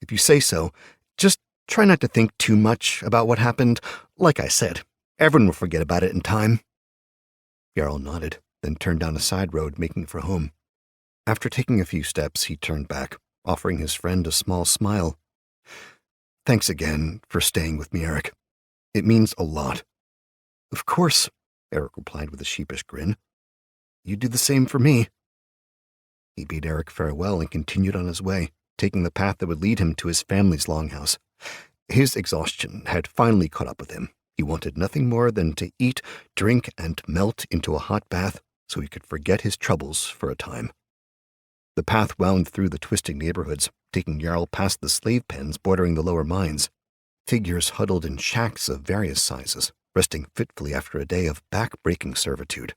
Speaker 1: If you say so, just try not to think too much about what happened. Like I said, everyone will forget about it in time. Jarl nodded, then turned down a side road, making for home. After taking a few steps, he turned back, offering his friend a small smile. Thanks again for staying with me, Eric. It means a lot. Of course, Eric replied with a sheepish grin. You do the same for me. He bade Eric farewell and continued on his way, taking the path that would lead him to his family's longhouse. His exhaustion had finally caught up with him. He wanted nothing more than to eat, drink, and melt into a hot bath so he could forget his troubles for a time. The path wound through the twisting neighborhoods, taking Jarl past the slave pens bordering the lower mines. Figures huddled in shacks of various sizes, resting fitfully after a day of back-breaking servitude.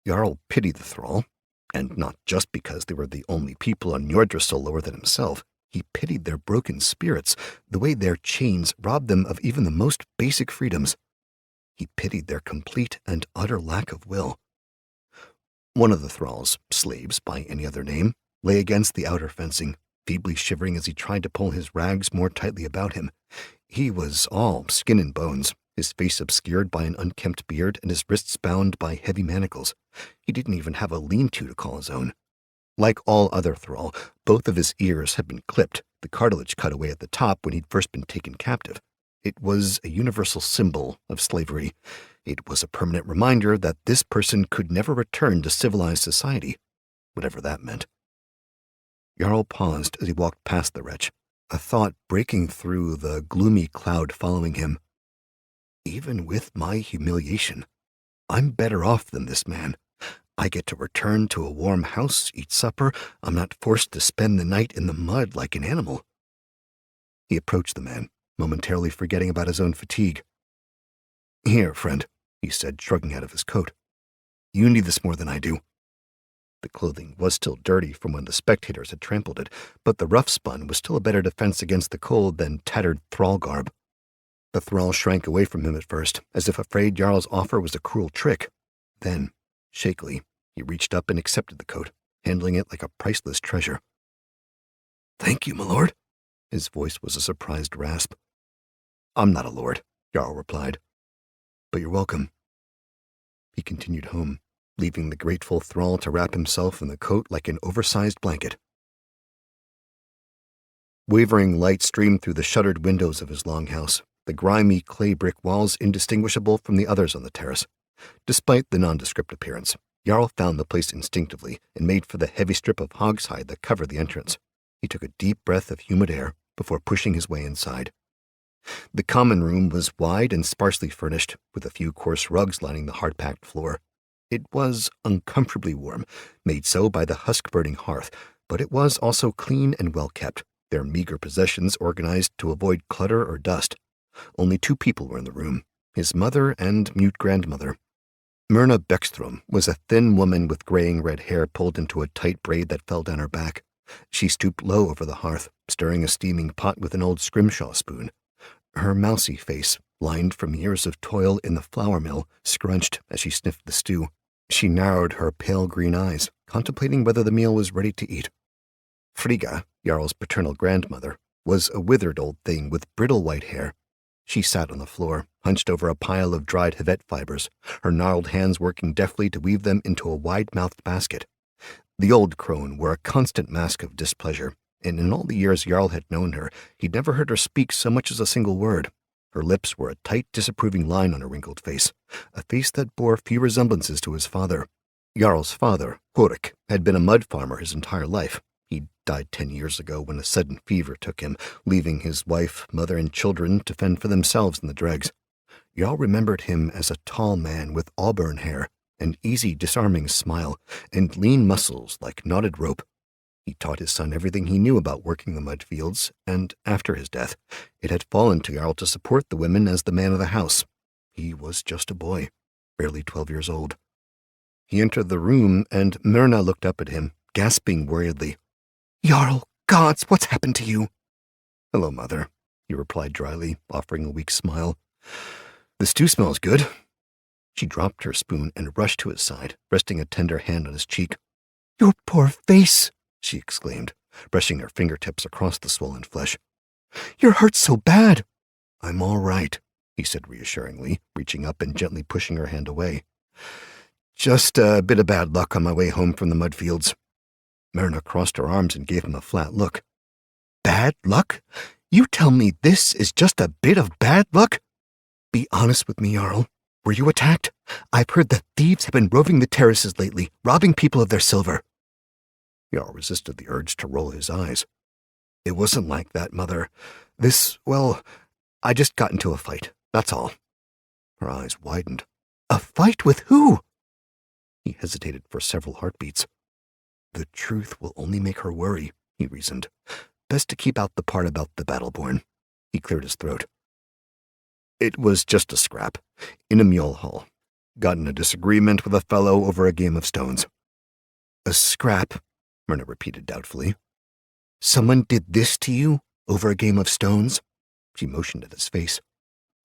Speaker 1: Jarl pitied the thrall, and not just because they were the only people on Njordressel lower than himself. He pitied their broken spirits, the way their chains robbed them of even the most basic freedoms. He pitied their complete and utter lack of will. One of the thralls, slaves by any other name, lay against the outer fencing, feebly shivering as he tried to pull his rags more tightly about him. He was all skin and bones, his face obscured by an unkempt beard and his wrists bound by heavy manacles. He didn't even have a lean-to call his own. Like all other thrall, both of his ears had been clipped, the cartilage cut away at the top when he'd first been taken captive. It was a universal symbol of slavery. It was a permanent reminder that this person could never return to civilized society, whatever that meant. Jarl paused as he walked past the wretch, a thought breaking through the gloomy cloud following him. Even with my humiliation, I'm better off than this man. I get to return to a warm house, eat supper. I'm not forced to spend the night in the mud like an animal. He approached the man, momentarily forgetting about his own fatigue. Here, friend, he said, shrugging out of his coat. You need this more than I do. The clothing was still dirty from when the spectators had trampled it, but the rough spun was still a better defense against the cold than tattered thrall garb. The thrall shrank away from him at first, as if afraid Jarl's offer was a cruel trick. Then, shakily, he reached up and accepted the coat, handling it like a priceless treasure.
Speaker 2: "Thank you, my lord."
Speaker 1: His voice was a surprised rasp. "I'm not a lord," Jarl replied. "But you're welcome." He continued home, leaving the grateful thrall to wrap himself in the coat like an oversized blanket. Wavering light streamed through the shuttered windows of his longhouse, the grimy clay brick walls indistinguishable from the others on the terrace. Despite the nondescript appearance, Jarl found the place instinctively and made for the heavy strip of hog's-hide that covered the entrance. He took a deep breath of humid air before pushing his way inside. The common room was wide and sparsely furnished, with a few coarse rugs lining the hard-packed floor. It was uncomfortably warm, made so by the husk-burning hearth, but it was also clean and well-kept, their meager possessions organized to avoid clutter or dust. Only 2 people were in the room, his mother and mute grandmother. Myrna Beckstrom was a thin woman with graying red hair pulled into a tight braid that fell down her back. She stooped low over the hearth, stirring a steaming pot with an old scrimshaw spoon. Her mousy face, lined from years of toil in the flour mill, scrunched as she sniffed the stew. She narrowed her pale green eyes, contemplating whether the meal was ready to eat. Frigga, Jarl's paternal grandmother, was a withered old thing with brittle white hair. She sat on the floor, hunched over a pile of dried Hvet fibers, her gnarled hands working deftly to weave them into a wide-mouthed basket. The old crone wore a constant mask of displeasure, and in all the years Jarl had known her, he'd never heard her speak so much as a single word. Her lips were a tight, disapproving line on her wrinkled face, a face that bore few resemblances to his father. Jarl's father, Horik, had been a mud farmer his entire life. He died 10 years ago when a sudden fever took him, leaving his wife, mother, and children to fend for themselves in the dregs. Jarl remembered him as a tall man with auburn hair, an easy, disarming smile, and lean muscles like knotted rope. He taught his son everything he knew about working the mud fields, and after his death, it had fallen to Jarl to support the women as the man of the house. He was just a boy, barely 12 years old. He entered the room, and Myrna looked up at him, gasping worriedly.
Speaker 2: "Jarl, gods, what's happened to you?"
Speaker 1: "Hello, Mother," he replied dryly, offering a weak smile. "The stew smells good." She dropped her spoon and rushed to his side, resting a tender hand on his cheek.
Speaker 2: "Your poor face,"
Speaker 1: she exclaimed, brushing her fingertips across the swollen flesh.
Speaker 2: "You're hurt so bad."
Speaker 1: "I'm all right," he said reassuringly, reaching up and gently pushing her hand away. "Just a bit of bad luck on my way home from the mud fields." Myrna crossed her arms and gave him a flat look.
Speaker 2: "Bad luck? You tell me this is just a bit of bad luck? Be honest with me, Jarl. Were you attacked? I've heard that thieves have been roving the terraces lately, robbing people of their silver."
Speaker 1: Jarl resisted the urge to roll his eyes. "It wasn't like that, Mother. I just got into a fight, that's all." Her eyes widened.
Speaker 2: "A fight with who?"
Speaker 1: He hesitated for several heartbeats. "The truth will only make her worry," he reasoned. "Best to keep out the part about the Battleborn." He cleared his throat. "It was just a scrap, in a mule hall. Got in a disagreement with a fellow over a game of stones."
Speaker 2: "A scrap?"
Speaker 1: Myrna repeated doubtfully.
Speaker 2: "Someone did this to you, over a game of stones?"
Speaker 1: She motioned at his face.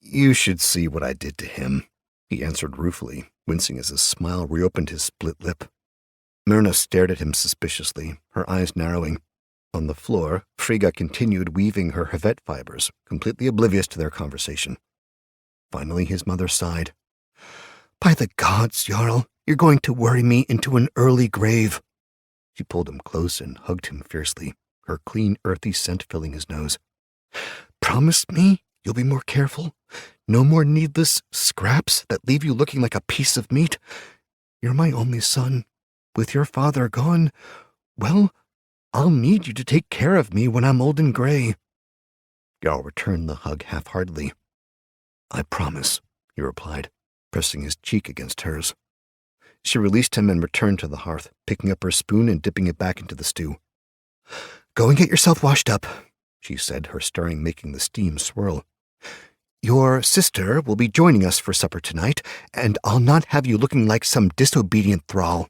Speaker 1: "You should see what I did to him," he answered ruefully, wincing as a smile reopened his split lip. Myrna stared at him suspiciously, her eyes narrowing. On the floor, Frigga continued weaving her Hvet fibers, completely oblivious to their conversation. Finally, his mother sighed.
Speaker 2: "By the gods, Jarl, you're going to worry me into an early grave."
Speaker 1: She pulled him close and hugged him fiercely, her clean, earthy scent filling his nose.
Speaker 2: "Promise me you'll be more careful? No more needless scraps that leave you looking like a piece of meat? You're my only son. With your father gone, well, I'll need you to take care of me when I'm old and gray."
Speaker 1: Jarl returned the hug half-heartedly. "I promise," he replied, pressing his cheek against hers. She released him and returned to the hearth, picking up her spoon and dipping it back into the stew.
Speaker 2: "Go and get yourself washed up,"
Speaker 1: she said, her stirring making the steam swirl.
Speaker 2: "Your sister will be joining us for supper tonight, and I'll not have you looking like some disobedient thrall."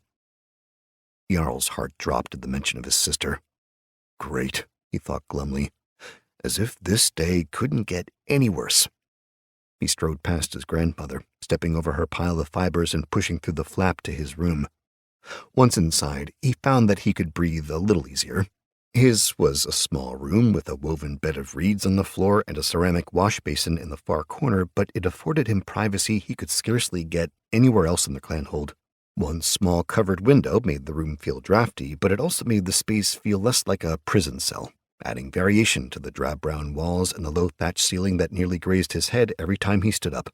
Speaker 1: Jarl's heart dropped at the mention of his sister. Great, he thought glumly, as if this day couldn't get any worse. He strode past his grandmother, stepping over her pile of fibers and pushing through the flap to his room. Once inside, he found that he could breathe a little easier. His was a small room with a woven bed of reeds on the floor and a ceramic wash basin in the far corner, but it afforded him privacy he could scarcely get anywhere else in the clanhold. One small covered window made the room feel drafty, but it also made the space feel less like a prison cell, adding variation to the drab-brown walls and the low thatch ceiling that nearly grazed his head every time he stood up.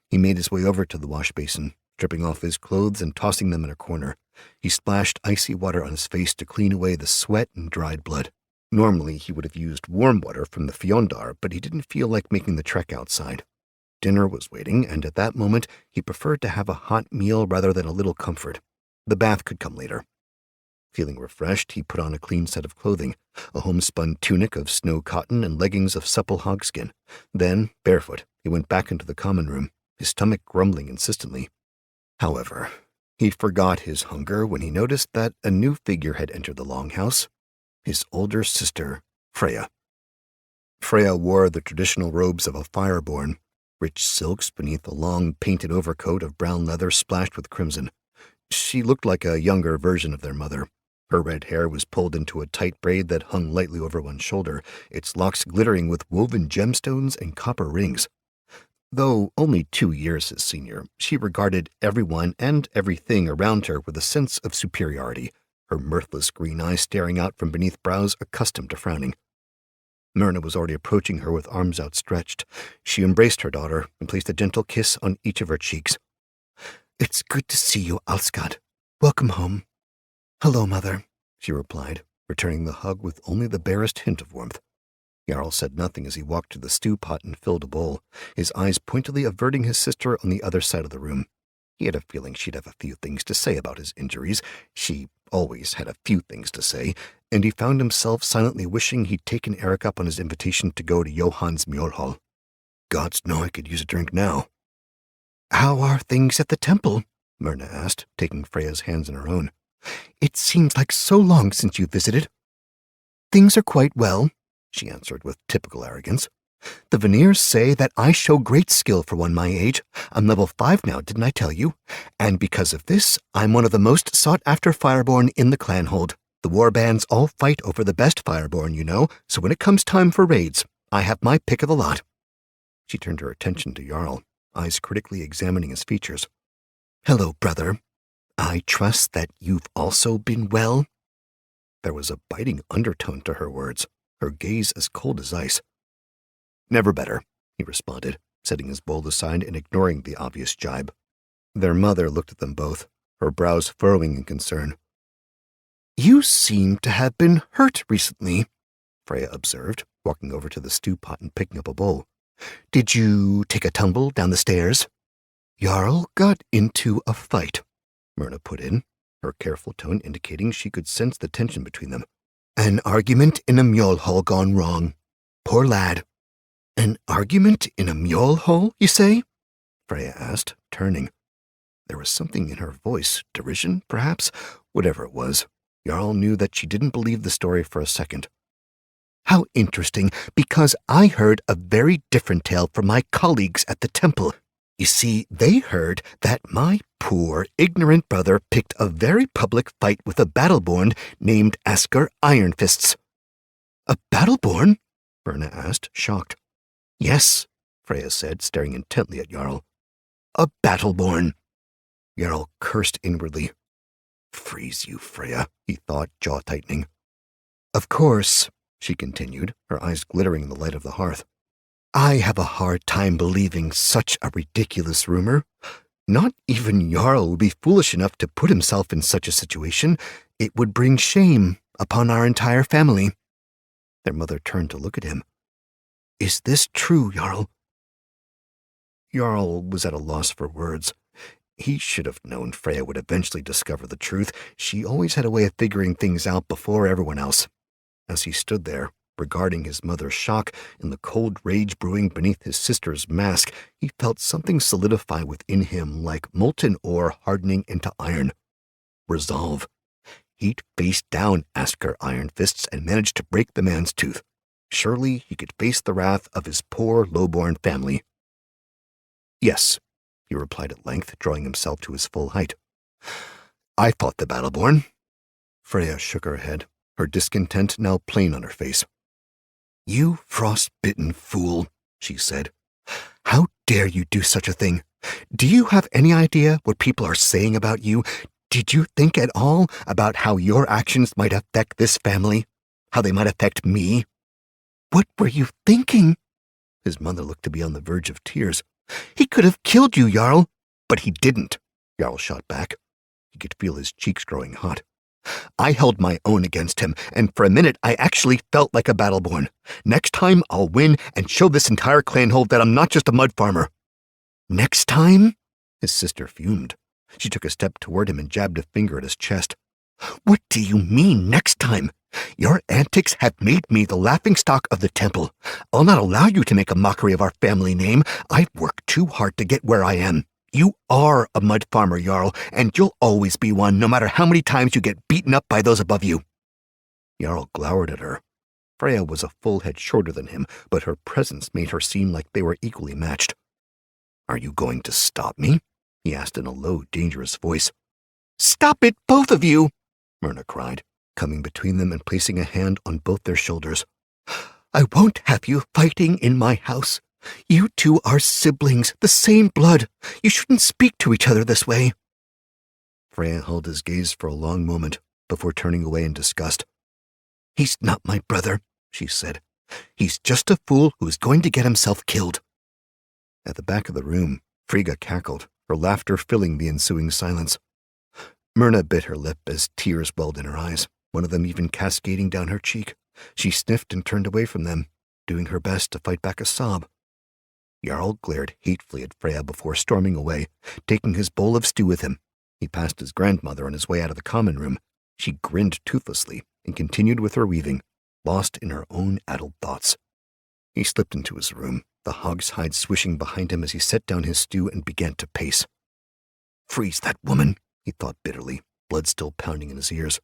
Speaker 1: He made his way over to the wash basin, stripping off his clothes and tossing them in a corner. He splashed icy water on his face to clean away the sweat and dried blood. Normally, he would have used warm water from the Fjondar, but he didn't feel like making the trek outside. Dinner was waiting, and at that moment, he preferred to have a hot meal rather than a little comfort. The bath could come later. Feeling refreshed, he put on a clean set of clothing, a homespun tunic of snow cotton and leggings of supple hogskin. Then, barefoot, he went back into the common room, his stomach grumbling insistently. However, he forgot his hunger when he noticed that a new figure had entered the longhouse, his older sister, Freya. Freya wore the traditional robes of a fireborn, rich silks beneath a long painted overcoat of brown leather splashed with crimson. She looked like a younger version of their mother. Her red hair was pulled into a tight braid that hung lightly over one shoulder, its locks glittering with woven gemstones and copper rings. Though only 2 years his senior, she regarded everyone and everything around her with a sense of superiority, her mirthless green eyes staring out from beneath brows accustomed to frowning. Myrna was already approaching her with arms outstretched. She embraced her daughter and placed a gentle kiss on each of her cheeks. "It's good to see you, Alskad. Welcome home." "Hello, Mother," she replied, returning the hug with only the barest hint of warmth. Jarl said nothing as he walked to the stew pot and filled a bowl, his eyes pointedly averting his sister on the other side of the room. He had a feeling she'd have a few things to say about his injuries. She always had a few things to say, and he found himself silently wishing he'd taken Eric up on his invitation to go to Johann's Mjolhall. Gods know I could use a drink now. "How are things at the temple?" Myrna asked, taking Freya's hands in her own. "It seems like so long since you visited." "Things are quite well," she answered with typical arrogance. "The Veneers say that I show great skill for one my age. I'm level 5 now, didn't I tell you? And because of this, I'm one of the most sought-after Fireborn in the clanhold. The warbands all fight over the best Fireborn, you know, so when it comes time for raids, I have my pick of the lot." She turned her attention to Jarl, eyes critically examining his features. "Hello, brother. I trust that you've also been well?" There was a biting undertone to her words, her gaze as cold as ice. "Never better," he responded, setting his bowl aside and ignoring the obvious jibe. Their mother looked at them both, her brows furrowing in concern. "You seem to have been hurt recently," Freya observed, walking over to the stew pot and picking up a bowl. "Did you take a tumble down the stairs?" "Jarl got into a fight," Myrna put in, her careful tone indicating she could sense the tension between them. "An argument in a Mjolhall gone wrong. Poor lad." "An argument in a Mjolhall, you say?" Freya asked, turning. There was something in her voice, derision, perhaps, whatever it was. Jarl knew that she didn't believe the story for a second. "How interesting, because I heard a very different tale from my colleagues at the temple. You see, they heard that my poor, ignorant brother picked a very public fight with a battleborn named Asker Ironfists." "A battleborn?" Myrna asked, shocked. "Yes," Freya said, staring intently at Jarl. "A battleborn." Jarl cursed inwardly. "Freeze you, Freya," he thought, jaw tightening. "Of course," she continued, her eyes glittering in the light of the hearth, "I have a hard time believing such a ridiculous rumor. Not even Jarl would be foolish enough to put himself in such a situation. It would bring shame upon our entire family." Their mother turned to look at him. "Is this true, Jarl?" Jarl was at a loss for words. He should have known Freya would eventually discover the truth. She always had a way of figuring things out before everyone else. As he stood there, regarding his mother's shock and the cold rage brewing beneath his sister's mask, he felt something solidify within him like molten ore hardening into iron. Resolve. He'd faced down Asker Ironfists and managed to break the man's tooth. Surely he could face the wrath of his poor, low-born family. "Yes," he replied at length, drawing himself to his full height.
Speaker 2: I fought the Battleborn. Freya shook her head, her discontent now plain on her face. You frost-bitten fool, she said. How dare you do such a thing? Do you have any idea what people are saying about you? Did you think at all about how your actions might affect this family? How they might affect me? What were you thinking? His mother looked to be on the verge of tears. He could have killed you, Jarl. But he didn't, Jarl shot back. He could feel his cheeks growing hot. I held my own against him, and for a minute I actually felt like a Battleborn. Next time I'll win and show this entire clanhold that I'm not just a mud farmer. Next time? His sister fumed. She took a step toward him and jabbed a finger at his chest. What do you mean, next time? Your antics have made me the laughingstock of the temple. I'll not allow you to make a mockery of our family name. I've worked too hard to get where I am. You are a mud farmer, Jarl, and you'll always be one, no matter how many times you get beaten up by those above you. Jarl glowered at her. Freya was a full head shorter than him, but her presence made her seem like they were equally matched. Are you going to stop me? He asked in a low, dangerous voice. Stop it, both of you! Myrna cried, coming between them and placing a hand on both their shoulders. I won't have you fighting in my house. You two are siblings, the same blood. You shouldn't speak to each other this way. Freya held his gaze for a long moment before turning away in disgust. He's not my brother, she said. He's just a fool who's going to get himself killed. At the back of the room, Frigga cackled, her laughter filling the ensuing silence. Myrna bit her lip as tears welled in her eyes, one of them even cascading down her cheek. She sniffed and turned away from them, doing her best to fight back a sob. Jarl glared hatefully at Freya before storming away, taking his bowl of stew with him. He passed his grandmother on his way out of the common room. She grinned toothlessly and continued with her weaving, lost in her own addled thoughts. He slipped into his room, the hog's hide swishing behind him as he set down his stew and began to pace. Freeze that woman, he thought bitterly, blood still pounding in his ears.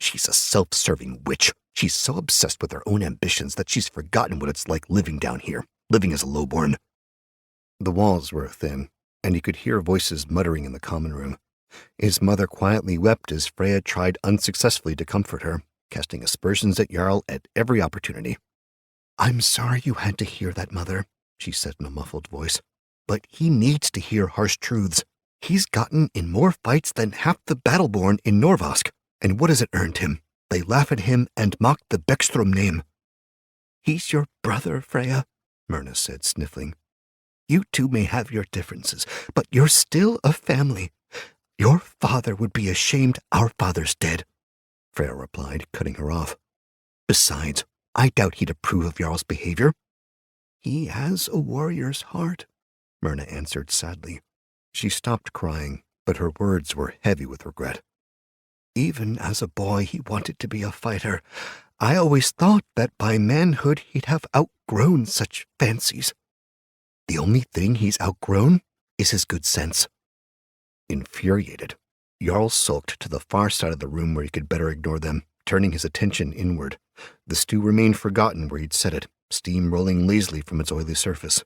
Speaker 2: She's a self-serving witch. She's so obsessed with her own ambitions that she's forgotten what it's like living down here, living as a lowborn. The walls were thin, and he could hear voices muttering in the common room. His mother quietly wept as Freya tried unsuccessfully to comfort her, casting aspersions at Jarl at every opportunity. I'm sorry you had to hear that, Mother, she said in a muffled voice, but he needs to hear harsh truths. He's gotten in more fights than half the Battleborn in Norvosk, and what has it earned him? They laugh at him and mock the Beckstrom name. He's your brother, Freya, Myrna said, sniffling. You two may have your differences, but you're still a family. Your father would be ashamed our father's dead, Freya replied, cutting her off. Besides, I doubt he'd approve of Jarl's behavior. He has a warrior's heart, Myrna answered sadly. She stopped crying, but her words were heavy with regret. Even as a boy, he wanted to be a fighter. I always thought that by manhood he'd have outgrown such fancies. The only thing he's outgrown is his good sense. Infuriated, Jarl sulked to the far side of the room where he could better ignore them, turning his attention inward. The stew remained forgotten where he'd set it, steam rolling lazily from its oily surface.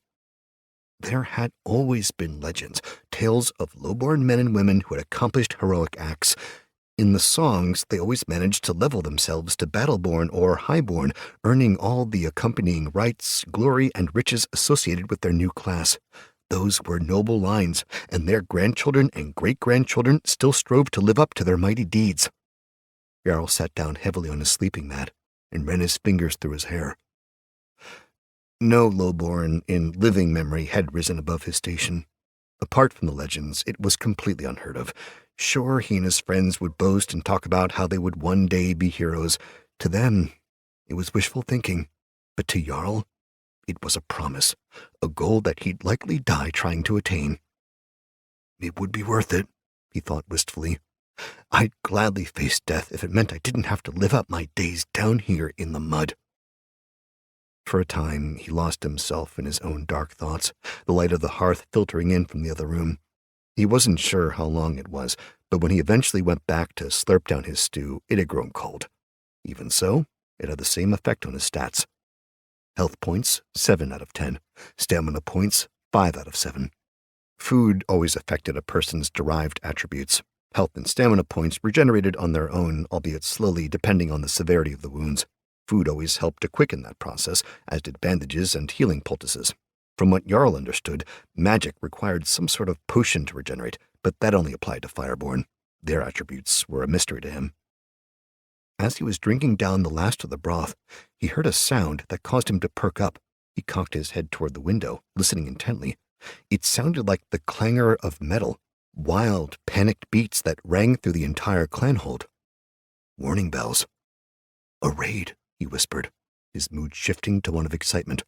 Speaker 2: There had always been legends, tales of lowborn men and women who had accomplished heroic acts. In the songs, they always managed to level themselves to Battleborn or Highborn, earning all the accompanying rights, glory, and riches associated with their new class. Those were noble lines, and their grandchildren and great-grandchildren still strove to live up to their mighty deeds. Jarl sat down heavily on his sleeping mat and ran his fingers through his hair. No lowborn in living memory had risen above his station. Apart from the legends, it was completely unheard of. Sure, he and his friends would boast and talk about how they would one day be heroes. To them, it was wishful thinking. But to Jarl, it was a promise, a goal that he'd likely die trying to attain. It would be worth it, he thought wistfully. I'd gladly face death if it meant I didn't have to live out my days down here in the mud. For a time, he lost himself in his own dark thoughts, the light of the hearth filtering in from the other room. He wasn't sure how long it was, but when he eventually went back to slurp down his stew, it had grown cold. Even so, it had the same effect on his stats. Health points, 7 out of 10. Stamina points, 5 out of 7. Food always affected a person's derived attributes.
Speaker 1: Health and stamina points regenerated on their own, albeit slowly depending on the severity of the wounds. Food always helped to quicken that process, as did bandages and healing poultices. From what Jarl understood, magic required some sort of potion to regenerate, but that only applied to Fireborn. Their attributes were a mystery to him. As he was drinking down the last of the broth, he heard a sound that caused him to perk up. He cocked his head toward the window, listening intently. It sounded like the clangor of metal, wild, panicked beats that rang through the entire clanhold. Warning bells. A raid, he whispered, his mood shifting to one of excitement.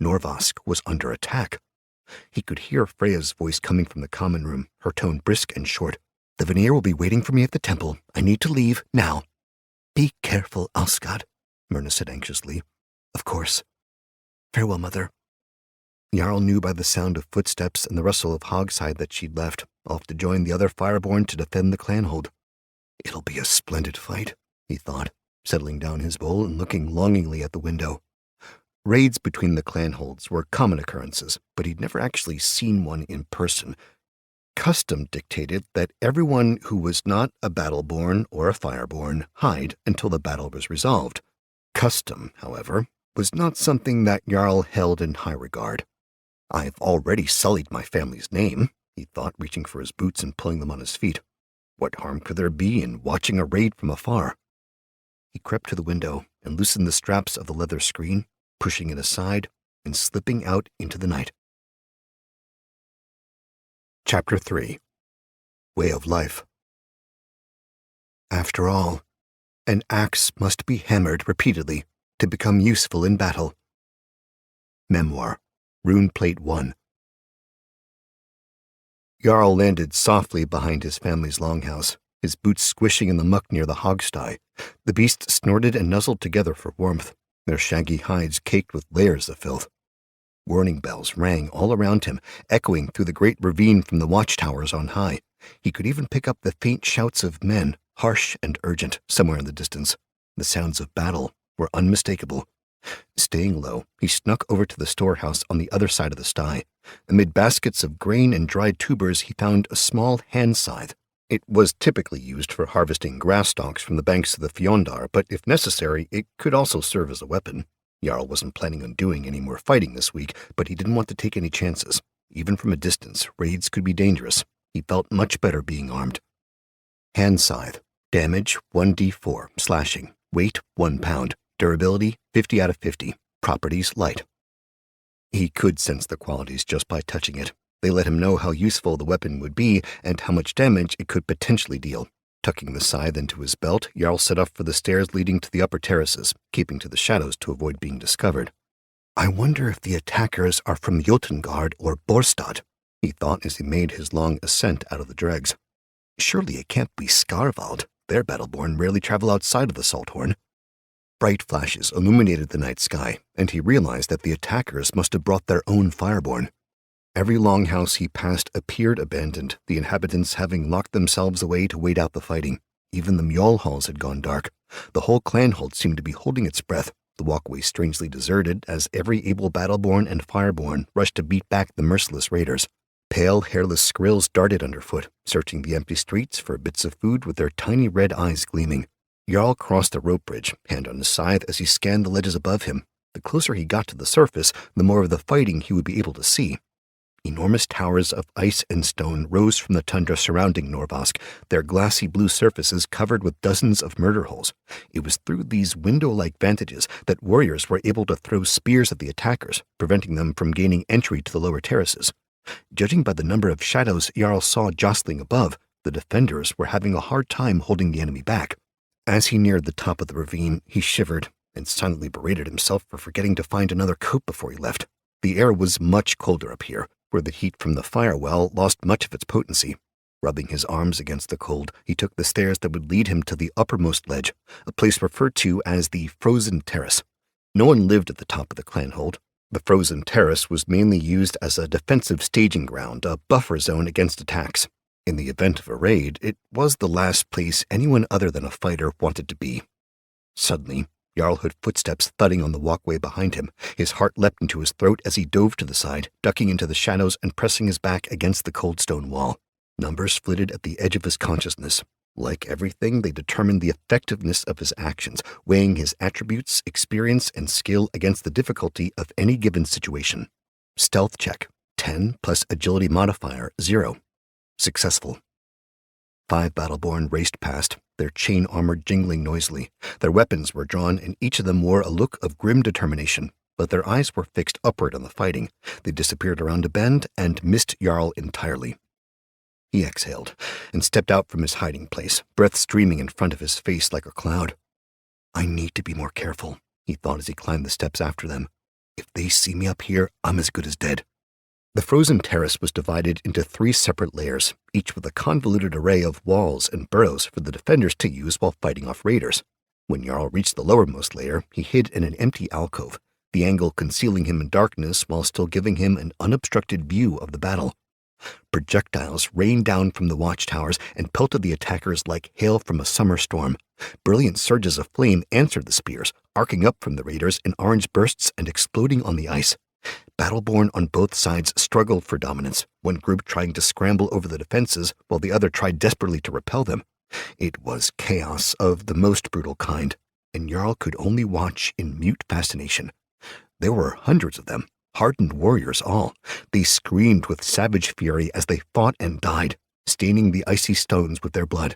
Speaker 1: Norvask was under attack. He could hear Freya's voice coming from the common room, her tone brisk and short. The Vanir will be waiting for me at the temple. I need to leave now. Be careful, Alskad, Myrna said anxiously. Of course. Farewell, Mother. Jarl knew by the sound of footsteps and the rustle of hogside that she'd left, off to join the other Fireborn to defend the clanhold. It'll be a splendid fight, he thought, settling down his bowl and looking longingly at the window. Raids between the clanholds were common occurrences, but he'd never actually seen one in person. Custom dictated that everyone who was not a Battleborn or a Fireborn hide until the battle was resolved. Custom, however, was not something that Jarl held in high regard. I've already sullied my family's name, he thought, reaching for his boots and pulling them on his feet. What harm could there be in watching a raid from afar? He crept to the window and loosened the straps of the leather screen, pushing it aside and slipping out into the night. Chapter 3. Way of Life. After all, an axe must be hammered repeatedly to become useful in battle. Memoir, Rune Plate 1. Jarl landed softly behind his family's longhouse, his boots squishing in the muck near the hogsty. The beasts snorted and nuzzled together for warmth, their shaggy hides caked with layers of filth. Warning bells rang all around him, echoing through the great ravine from the watchtowers on high. He could even pick up the faint shouts of men, harsh and urgent, somewhere in the distance. The sounds of battle were unmistakable. Staying low, he snuck over to the storehouse on the other side of the sty. Amid baskets of grain and dried tubers, he found a small hand scythe. It was typically used for harvesting grass stalks from the banks of the Fjondar, but if necessary, it could also serve as a weapon. Jarl wasn't planning on doing any more fighting this week, but he didn't want to take any chances. Even from a distance, raids could be dangerous. He felt much better being armed. Hand scythe. Damage 1d4, slashing. Weight 1 pound. Durability 50 out of 50. Properties light. He could sense the qualities just by touching it. They let him know how useful the weapon would be and how much damage it could potentially deal. Tucking the scythe into his belt, Jarl set off for the stairs leading to the upper terraces, keeping to the shadows to avoid being discovered. I wonder if the attackers are from Jotengard or Borstad, he thought as he made his long ascent out of the dregs. Surely it can't be Skarvald. Their Battleborn rarely travel outside of the Salthorn. Bright flashes illuminated the night sky, and he realized that the attackers must have brought their own Fireborn. Every longhouse he passed appeared abandoned, the inhabitants having locked themselves away to wait out the fighting. Even the Mjol halls had gone dark. The whole clanhold seemed to be holding its breath, the walkway strangely deserted as every able Battleborn and Fireborn rushed to beat back the merciless raiders. Pale, hairless skrills darted underfoot, searching the empty streets for bits of food with their tiny red eyes gleaming. Jarl crossed the rope bridge, hand on his scythe as he scanned the ledges above him. The closer he got to the surface, the more of the fighting he would be able to see. Enormous towers of ice and stone rose from the tundra surrounding Norvask, their glassy blue surfaces covered with dozens of murder holes. It was through these window-like vantages that warriors were able to throw spears at the attackers, preventing them from gaining entry to the lower terraces. Judging by the number of shadows Jarl saw jostling above, the defenders were having a hard time holding the enemy back. As he neared the top of the ravine, he shivered and silently berated himself for forgetting to find another coat before he left. The air was much colder up here, where the heat from the firewell lost much of its potency. Rubbing his arms against the cold, he took the stairs that would lead him to the uppermost ledge, a place referred to as the Frozen Terrace. No one lived at the top of the clanhold. The Frozen Terrace was mainly used as a defensive staging ground, a buffer zone against attacks. In the event of a raid, it was the last place anyone other than a fighter wanted to be. Suddenly, Jarl heard footsteps thudding on the walkway behind him. His heart leapt into his throat as he dove to the side, ducking into the shadows and pressing his back against the cold stone wall. Numbers flitted at the edge of his consciousness. Like everything, they determined the effectiveness of his actions, weighing his attributes, experience, and skill against the difficulty of any given situation. Stealth check, 10 plus agility modifier, 0. Successful. 5 Battleborn raced past, their chain armor jingling noisily. Their weapons were drawn, and each of them wore a look of grim determination, but their eyes were fixed upward on the fighting. They disappeared around a bend and missed Jarl entirely. He exhaled and stepped out from his hiding place, breath streaming in front of his face like a cloud. I need to be more careful, he thought as he climbed the steps after them. If they see me up here, I'm as good as dead. The frozen terrace was divided into 3 separate layers, each with a convoluted array of walls and burrows for the defenders to use while fighting off raiders. When Jarl reached the lowermost layer, he hid in an empty alcove, the angle concealing him in darkness while still giving him an unobstructed view of the battle. Projectiles rained down from the watchtowers and pelted the attackers like hail from a summer storm. Brilliant surges of flame answered the spears, arcing up from the raiders in orange bursts and exploding on the ice. Battleborn on both sides struggled for dominance, one group trying to scramble over the defenses while the other tried desperately to repel them. It was chaos of the most brutal kind, and Jarl could only watch in mute fascination. There were hundreds of them, hardened warriors all. They screamed with savage fury as they fought and died, staining the icy stones with their blood.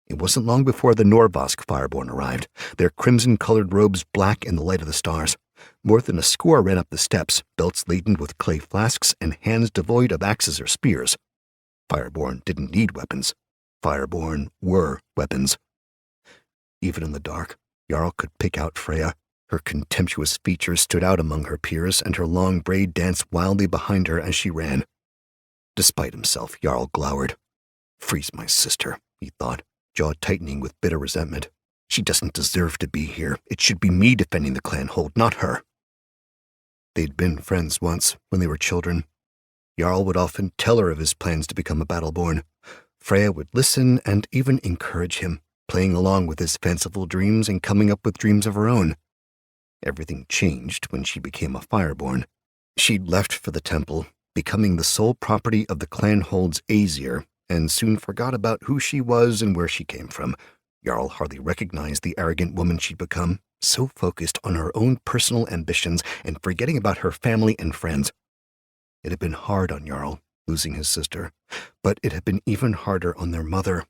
Speaker 1: It wasn't long before the Norvask Fireborn arrived, their crimson-colored robes black in the light of the stars. More than a score ran up the steps, belts laden with clay flasks and hands devoid of axes or spears. Fireborn didn't need weapons. Fireborn were weapons. Even in the dark, Jarl could pick out Freya. Her contemptuous features stood out among her peers, and her long braid danced wildly behind her as she ran. Despite himself, Jarl glowered. Freeze my sister, he thought, jaw tightening with bitter resentment. She doesn't deserve to be here. It should be me defending the clan hold, not her. They'd been friends once, when they were children. Jarl would often tell her of his plans to become a Battleborn. Freya would listen and even encourage him, playing along with his fanciful dreams and coming up with dreams of her own. Everything changed when she became a Fireborn. She'd left for the temple, becoming the sole property of the clan hold's Aesir, and soon forgot about who she was and where she came from. Jarl hardly recognized the arrogant woman she'd become, so focused on her own personal ambitions and forgetting about her family and friends. It had been hard on Jarl, losing his sister, but it had been even harder on their mother.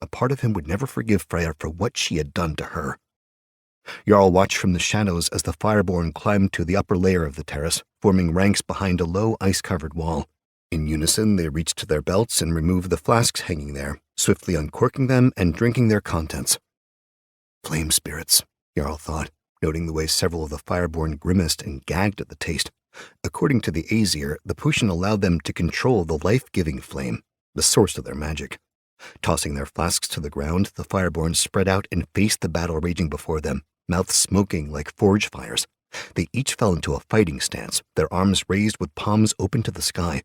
Speaker 1: A part of him would never forgive Freya for what she had done to her. Jarl watched from the shadows as the Fireborn climbed to the upper layer of the terrace, forming ranks behind a low ice-covered wall. In unison, they reached their belts and removed the flasks hanging there, swiftly uncorking them and drinking their contents. Flame spirits, Jarl thought, noting the way several of the Fireborn grimaced and gagged at the taste. According to the Aesir, the potion allowed them to control the life-giving flame, the source of their magic. Tossing their flasks to the ground, the Fireborn spread out and faced the battle raging before them, mouths smoking like forge fires. They each fell into a fighting stance, their arms raised with palms open to the sky.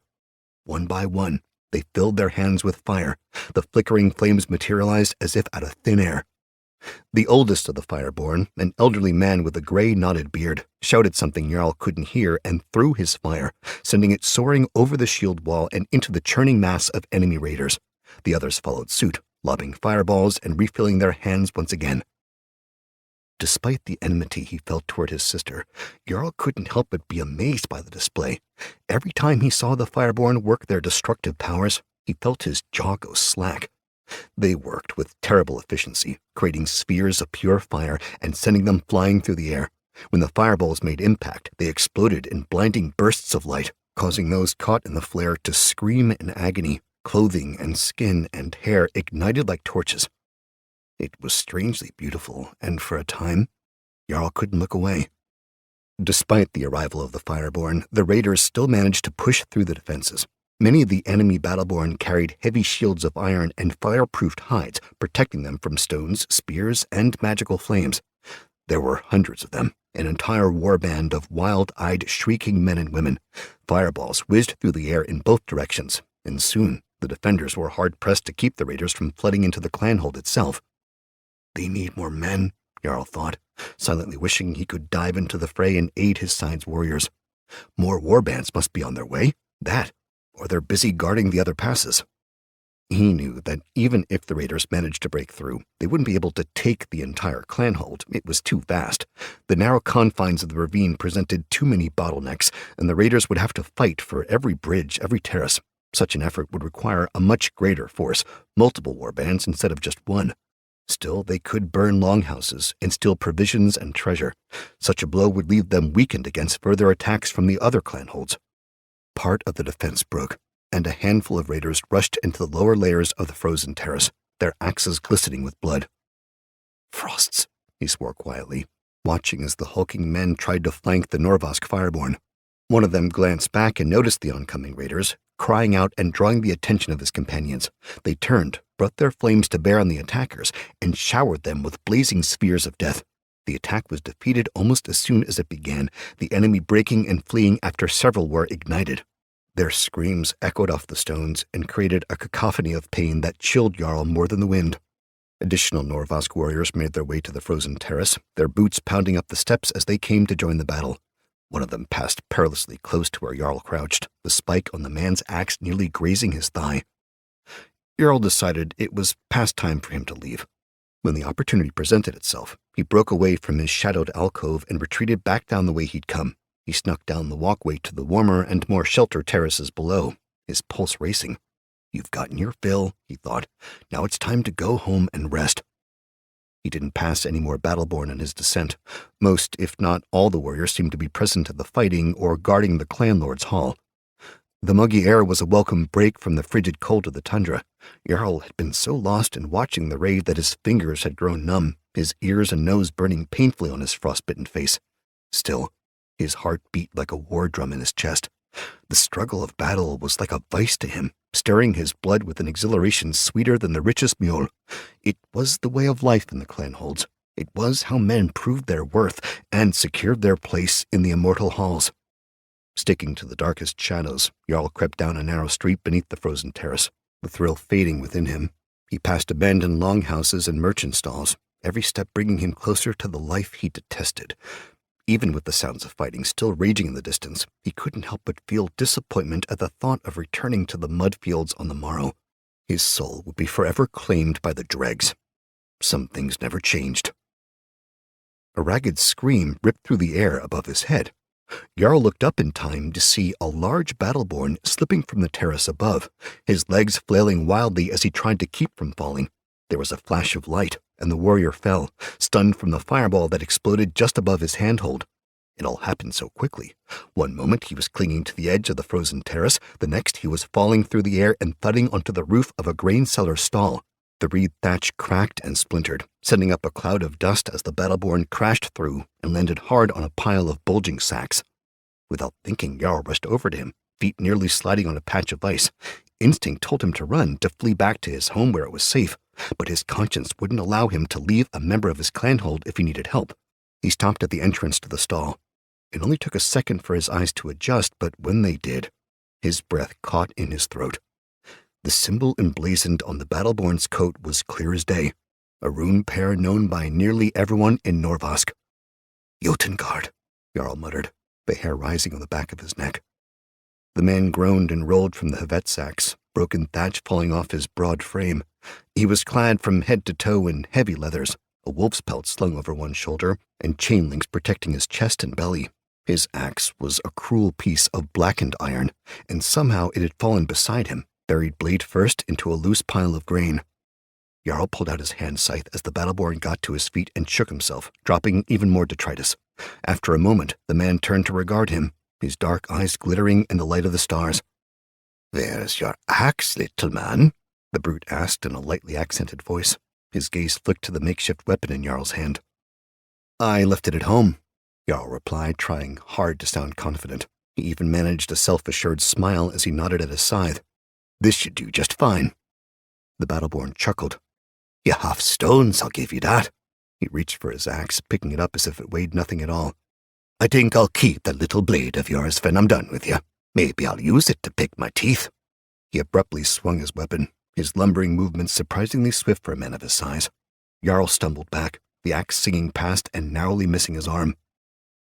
Speaker 1: One by one, they filled their hands with fire. The flickering flames materialized as if out of thin air. The oldest of the Fireborn, an elderly man with a gray knotted beard, shouted something Jarl couldn't hear and threw his fire, sending it soaring over the shield wall and into the churning mass of enemy raiders. The others followed suit, lobbing fireballs and refilling their hands once again. Despite the enmity he felt toward his sister, Jarl couldn't help but be amazed by the display. Every time he saw the Fireborn work their destructive powers, he felt his jaw go slack. They worked with terrible efficiency, creating spheres of pure fire and sending them flying through the air. When the fireballs made impact, they exploded in blinding bursts of light, causing those caught in the flare to scream in agony. Clothing and skin and hair ignited like torches. It was strangely beautiful, and for a time, Jarl couldn't look away. Despite the arrival of the Fireborn, the raiders still managed to push through the defenses. Many of the enemy Battleborn carried heavy shields of iron and fireproofed hides, protecting them from stones, spears, and magical flames. There were hundreds of them, an entire warband of wild-eyed, shrieking men and women. Fireballs whizzed through the air in both directions, and soon the defenders were hard-pressed to keep the raiders from flooding into the clanhold itself. They need more men, Jarl thought, silently wishing he could dive into the fray and aid his side's warriors. More warbands must be on their way, that, or they're busy guarding the other passes. He knew that even if the raiders managed to break through, they wouldn't be able to take the entire clan hold. It was too vast. The narrow confines of the ravine presented too many bottlenecks, and the raiders would have to fight for every bridge, every terrace. Such an effort would require a much greater force, multiple warbands instead of just one. Still, they could burn longhouses and steal provisions and treasure. Such a blow would leave them weakened against further attacks from the other clan holds. Part of the defense broke, and a handful of raiders rushed into the lower layers of the frozen terrace, their axes glistening with blood. "Frosts," he swore quietly, watching as the hulking men tried to flank the Norvask fireborn. One of them glanced back and noticed the oncoming raiders, crying out and drawing the attention of his companions. They turned, brought their flames to bear on the attackers, and showered them with blazing spheres of death. The attack was defeated almost as soon as it began, the enemy breaking and fleeing after several were ignited. Their screams echoed off the stones and created a cacophony of pain that chilled Jarl more than the wind. Additional Norvask warriors made their way to the frozen terrace, their boots pounding up the steps as they came to join the battle. One of them passed perilously close to where Jarl crouched, the spike on the man's axe nearly grazing his thigh. Jarl decided it was past time for him to leave. When the opportunity presented itself, he broke away from his shadowed alcove and retreated back down the way he'd come. He snuck down the walkway to the warmer and more sheltered terraces below, his pulse racing. "You've gotten your fill," he thought. "Now it's time to go home and rest." He didn't pass any more battleborn in his descent. Most, if not all, the warriors seemed to be present at the fighting or guarding the clan lord's hall. The muggy air was a welcome break from the frigid cold of the tundra. Jarl had been so lost in watching the raid that his fingers had grown numb, his ears and nose burning painfully on his frostbitten face. Still, his heart beat like a war drum in his chest. The struggle of battle was like a vice to him, stirring his blood with an exhilaration sweeter than the richest mule. It was the way of life in the clan holds. It was how men proved their worth and secured their place in the immortal halls. Sticking to the darkest shadows, Jarl crept down a narrow street beneath the frozen terrace, the thrill fading within him. He passed abandoned longhouses and merchant stalls, every step bringing him closer to the life he detested. Even with the sounds of fighting still raging in the distance, he couldn't help but feel disappointment at the thought of returning to the mud fields on the morrow. His soul would be forever claimed by the dregs. Some things never changed. A ragged scream ripped through the air above his head. Jarl looked up in time to see a large battleborn slipping from the terrace above, his legs flailing wildly as he tried to keep from falling. There was a flash of light, and the warrior fell, stunned from the fireball that exploded just above his handhold. It all happened so quickly. One moment he was clinging to the edge of the frozen terrace, the next he was falling through the air and thudding onto the roof of a grain seller's stall. The reed thatch cracked and splintered, sending up a cloud of dust as the battleborn crashed through and landed hard on a pile of bulging sacks. Without thinking, Jarl rushed over to him, feet nearly sliding on a patch of ice. Instinct told him to run, to flee back to his home where it was safe, but his conscience wouldn't allow him to leave a member of his clanhold if he needed help. He stopped at the entrance to the stall. It only took a second for his eyes to adjust, but when they did, his breath caught in his throat. The symbol emblazoned on the battleborn's coat was clear as day, a rune pair known by nearly everyone in Norvask. "Jotengard," Jarl muttered, the hair rising on the back of his neck. The man groaned and rolled from the Hvet sacks, broken thatch falling off his broad frame. He was clad from head to toe in heavy leathers, a wolf's pelt slung over one shoulder, and chain links protecting his chest and belly. His axe was a cruel piece of blackened iron, and somehow it had fallen beside him, buried blade first into a loose pile of grain. Jarl pulled out his hand scythe as the battleborn got to his feet and shook himself, dropping even more detritus. After a moment, the man turned to regard him, his dark eyes glittering in the light of the stars. "Where's your axe, little man?" the brute asked in a lightly accented voice. His gaze flicked to the makeshift weapon in Jarl's hand. "I left it at home," Jarl replied, trying hard to sound confident. He even managed a self-assured smile as he nodded at his scythe. "This should do just fine." The battleborn chuckled. "You have stones, I'll give you that." He reached for his axe, picking it up as if it weighed nothing at all. "I think I'll keep that little blade of yours when I'm done with you. Maybe I'll use it to pick my teeth." He abruptly swung his weapon, his lumbering movements surprisingly swift for a man of his size. Jarl stumbled back, the axe singing past and narrowly missing his arm.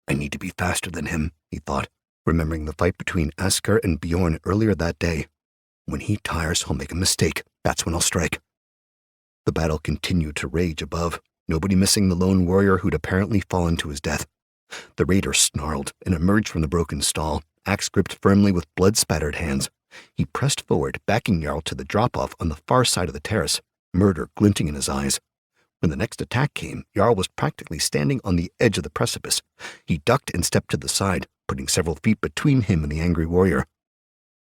Speaker 1: "I need to be faster than him," he thought, remembering the fight between Askr and Bjorn earlier that day. When he tires, he'll make a mistake, That's when I'll strike. The battle continued to rage above, nobody missing the lone warrior who'd apparently fallen to his death. The raider snarled and emerged from the broken stall, axe gripped firmly with blood-spattered hands. He pressed forward, backing Jarl to the drop-off on the far side of the terrace, murder glinting in his eyes. When the next attack came, Jarl was practically standing on the edge of the precipice. He ducked and stepped to the side, putting several feet between him and the angry warrior.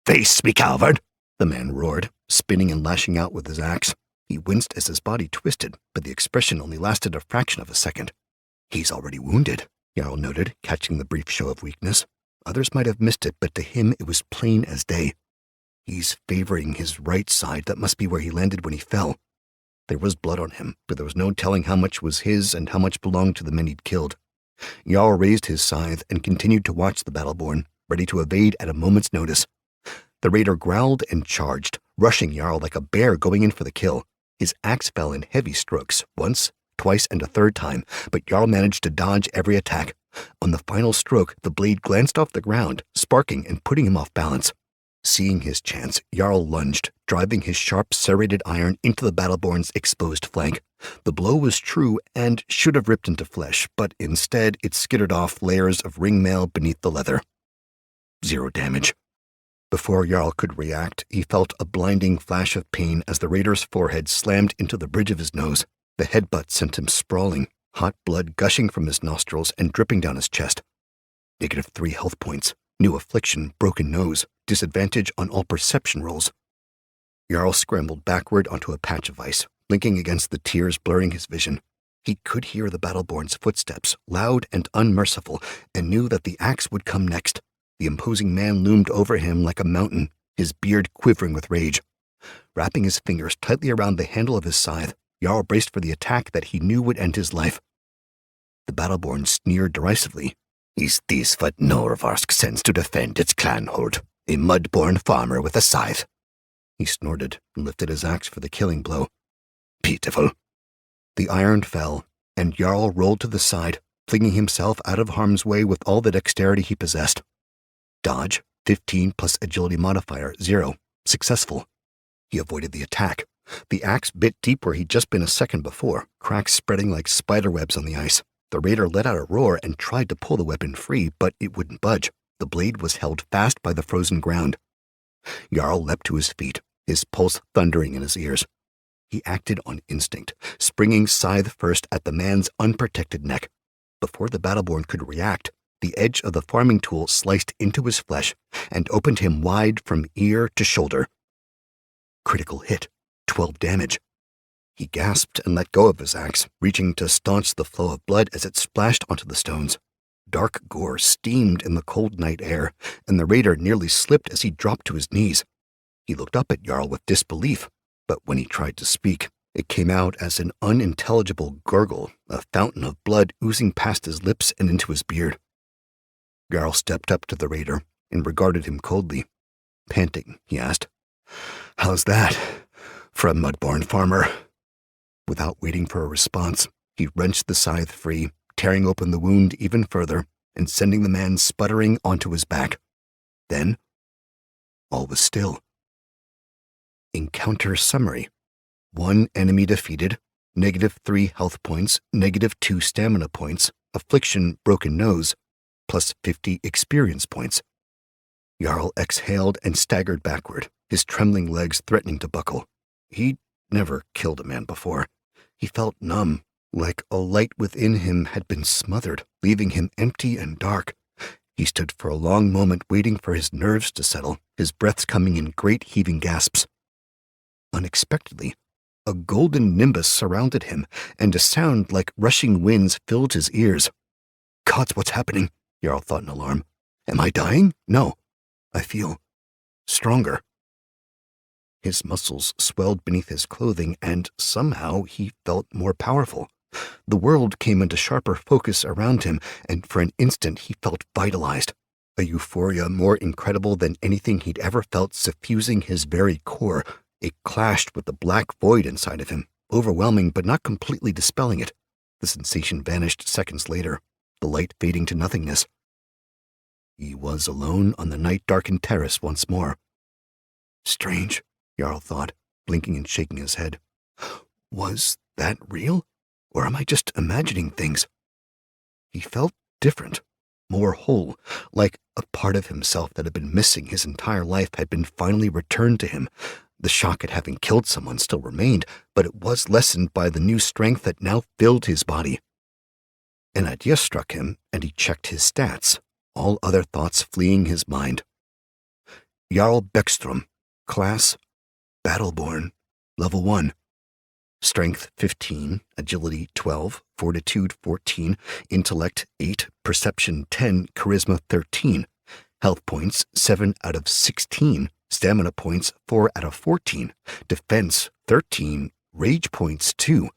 Speaker 2: "Face me, coward!"
Speaker 1: the man roared, spinning and lashing out with his axe. He winced as his body twisted, but the expression only lasted a fraction of a second.
Speaker 2: "He's already wounded,"
Speaker 1: Jarl noted, catching the brief show of weakness. Others might have missed it, but to him it was plain as day. He's favoring his right side. That must be where he landed when he fell. There was blood on him, but there was no telling how much was his and how much belonged to the men he'd killed. Jarl raised his scythe and continued to watch the Battleborn, ready to evade at a moment's notice. The raider growled and charged, rushing Jarl like a bear going in for the kill. His axe fell in heavy strokes, once, twice, and a third time, but Jarl managed to dodge every attack. On the final stroke, the blade glanced off the ground, sparking and putting him off balance. Seeing his chance, Jarl lunged, driving his sharp serrated iron into the Battleborn's exposed flank. The blow was true and should have ripped into flesh, but instead it skittered off layers of ringmail beneath the leather. 0 damage. Before Jarl could react, he felt a blinding flash of pain as the raider's forehead slammed into the bridge of his nose. The headbutt sent him sprawling, hot blood gushing from his nostrils and dripping down his chest. -3 health points. New affliction, broken nose, disadvantage on all perception rolls. Jarl scrambled backward onto a patch of ice, blinking against the tears blurring his vision. He could hear the Battleborn's footsteps, loud and unmerciful, and knew that the axe would come next. The imposing man loomed over him like a mountain, his beard quivering with rage. Wrapping his fingers tightly around the handle of his scythe, Jarl braced for the attack that he knew would end his life. The Battleborn sneered derisively.
Speaker 2: "Is this what Norvarsk sends to defend its clanhold? A mud-born farmer with a scythe?"
Speaker 1: He snorted and lifted his axe for the killing blow.
Speaker 2: "Pitiful."
Speaker 1: The iron fell, and Jarl rolled to the side, flinging himself out of harm's way with all the dexterity he possessed. Dodge, 15 plus agility modifier, 0. Successful. He avoided the attack. The axe bit deep where he'd just been a second before, cracks spreading like spiderwebs on the ice. The raider let out a roar and tried to pull the weapon free, but it wouldn't budge. The blade was held fast by the frozen ground. Jarl leapt to his feet, his pulse thundering in his ears. He acted on instinct, springing scythe first at the man's unprotected neck. Before the Battleborn could react, the edge of the farming tool sliced into his flesh and opened him wide from ear to shoulder. Critical hit, 12 damage. He gasped and let go of his axe, reaching to staunch the flow of blood as it splashed onto the stones. Dark gore steamed in the cold night air, and the raider nearly slipped as he dropped to his knees. He looked up at Jarl with disbelief, but when he tried to speak, it came out as an unintelligible gurgle, a fountain of blood oozing past his lips and into his beard. Jarl stepped up to the raider and regarded him coldly. Panting, he asked, "How's that for a mud-born farmer?" Without waiting for a response, he wrenched the scythe free, tearing open the wound even further and sending the man sputtering onto his back. Then, all was still. Encounter summary. 1 enemy defeated, -3 health points, -2 stamina points, affliction broken nose, plus 50 experience points. Jarl exhaled and staggered backward, his trembling legs threatening to buckle. He'd never killed a man before. He felt numb, like a light within him had been smothered, leaving him empty and dark. He stood for a long moment waiting for his nerves to settle, his breaths coming in great heaving gasps. Unexpectedly, a golden nimbus surrounded him, and a sound like rushing winds filled his ears. "Gods, what's happening?" Jarl thought in alarm. "Am I dying? No. I feel stronger." His muscles swelled beneath his clothing, and somehow he felt more powerful. The world came into sharper focus around him, and for an instant he felt vitalized. A euphoria more incredible than anything he'd ever felt suffusing his very core. It clashed with the black void inside of him, overwhelming but not completely dispelling it. The sensation vanished seconds later, the light fading to nothingness. He was alone on the night-darkened terrace once more. Strange, Jarl thought, blinking and shaking his head. Was that real? Or am I just imagining things? He felt different, more whole, like a part of himself that had been missing his entire life had been finally returned to him. The shock at having killed someone still remained, but it was lessened by the new strength that now filled his body. An idea struck him, and he checked his stats, all other thoughts fleeing his mind. Jarl Beckstrom, class, Battleborn, level 1. Strength 15, Agility 12, Fortitude 14, Intellect 8, Perception 10, Charisma 13, Health points 7 out of 16, Stamina points 4 out of 14, Defense 13, Rage points 2,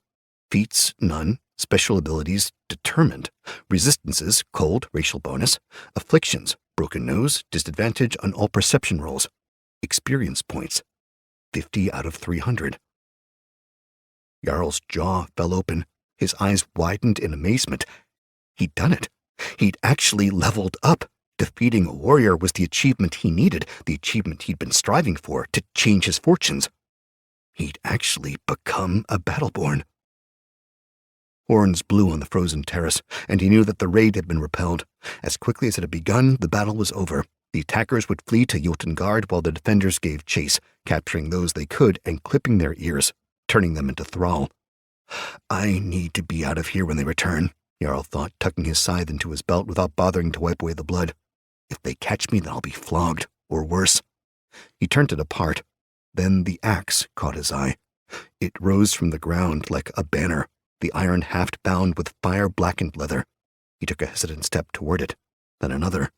Speaker 1: Feats none, Special abilities Determined, Resistances Cold, racial bonus, Afflictions Broken Nose, disadvantage on all perception rolls, Experience points 50 out of 300. Jarl's jaw fell open. His eyes widened in amazement. He'd done it. He'd actually leveled up. Defeating a warrior was the achievement he needed, the achievement he'd been striving for to change his fortunes. He'd actually become a Battleborn. Horns blew on the frozen terrace, and he knew that the raid had been repelled. As quickly as it had begun, the battle was over. The attackers would flee to Jotengard while the defenders gave chase, capturing those they could and clipping their ears, turning them into thrall. I need to be out of here when they return, Jarl thought, tucking his scythe into his belt without bothering to wipe away the blood. If they catch me, then I'll be flogged, or worse. He turned it apart. Then the axe caught his eye. It rose from the ground like a banner, the iron haft bound with fire-blackened leather. He took a hesitant step toward it, then another,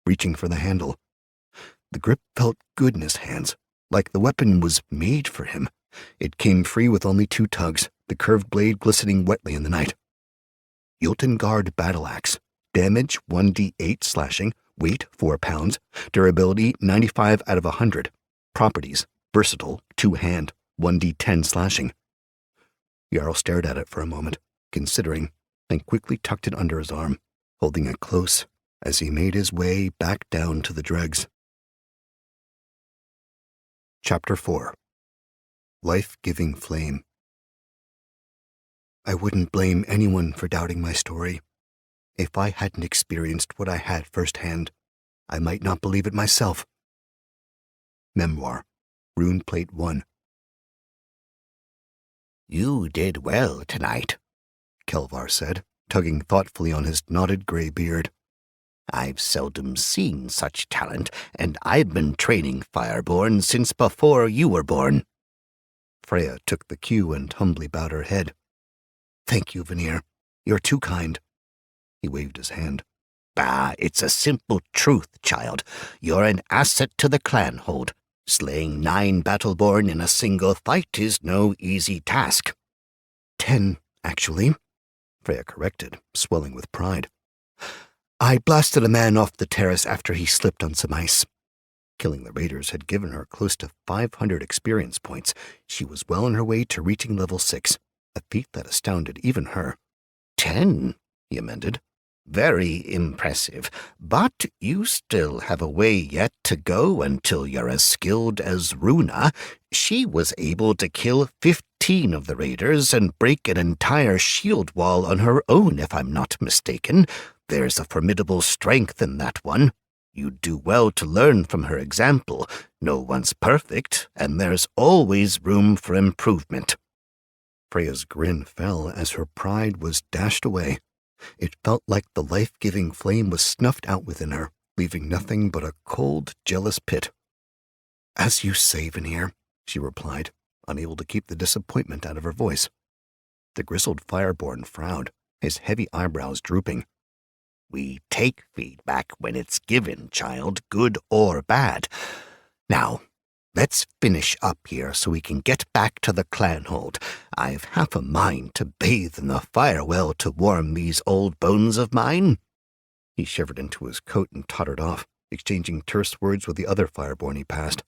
Speaker 1: reaching for the handle. The grip felt good in his hands, like the weapon was made for him. It came free with only 2 tugs, the curved blade glistening wetly in the night. Jotengard Battle Axe. Damage 1d8 slashing, weight 4 pounds, durability 95 out of 100. Properties, versatile, 2-hand, 1d10 slashing. Jarl stared at it for a moment, considering, then quickly tucked it under his arm, holding it close as he made his way back down to the dregs. Chapter 4. Life-Giving Flame. I wouldn't blame anyone for doubting my story. If I hadn't experienced what I had firsthand, I might not believe it myself. Memoir, Rune Plate 1.
Speaker 2: You did well tonight,
Speaker 1: Kelvar said, tugging thoughtfully on his knotted gray beard.
Speaker 2: I've seldom seen such talent, and I've been training Fireborn since before you were born.
Speaker 1: Freya took the cue and humbly bowed her head. Thank you, Vanir. You're too kind. He waved his hand.
Speaker 2: It's a simple truth, child. You're an asset to the clanhold. Slaying 9 Battleborn in a single fight is no easy task.
Speaker 1: 10, actually, Freya corrected, swelling with pride. I blasted a man off the terrace after he slipped on some ice. Killing the raiders had given her close to 500 experience points. She was well on her way to reaching level 6, a feat that astounded even her.
Speaker 2: 10, he amended. Very impressive, but you still have a way yet to go until you're as skilled as Runa. She was able to kill 15 of the raiders and break an entire shield wall on her own, if I'm not mistaken. There's a formidable strength in that one. You'd do well to learn from her example. No one's perfect, and there's always room for improvement.
Speaker 1: Freya's grin fell as her pride was dashed away. It felt like the life-giving flame was snuffed out within her, leaving nothing but a cold, jealous pit. As you say, Vanir, she replied, unable to keep the disappointment out of her voice. The grizzled Fireborn frowned, his heavy eyebrows drooping.
Speaker 2: We take feedback when it's given, child, good or bad. Now, let's finish up here so we can get back to the clanhold. I've half a mind to bathe in the firewell to warm these old bones of mine.
Speaker 1: He shivered into his coat and tottered off, exchanging terse words with the other Fireborn he passed.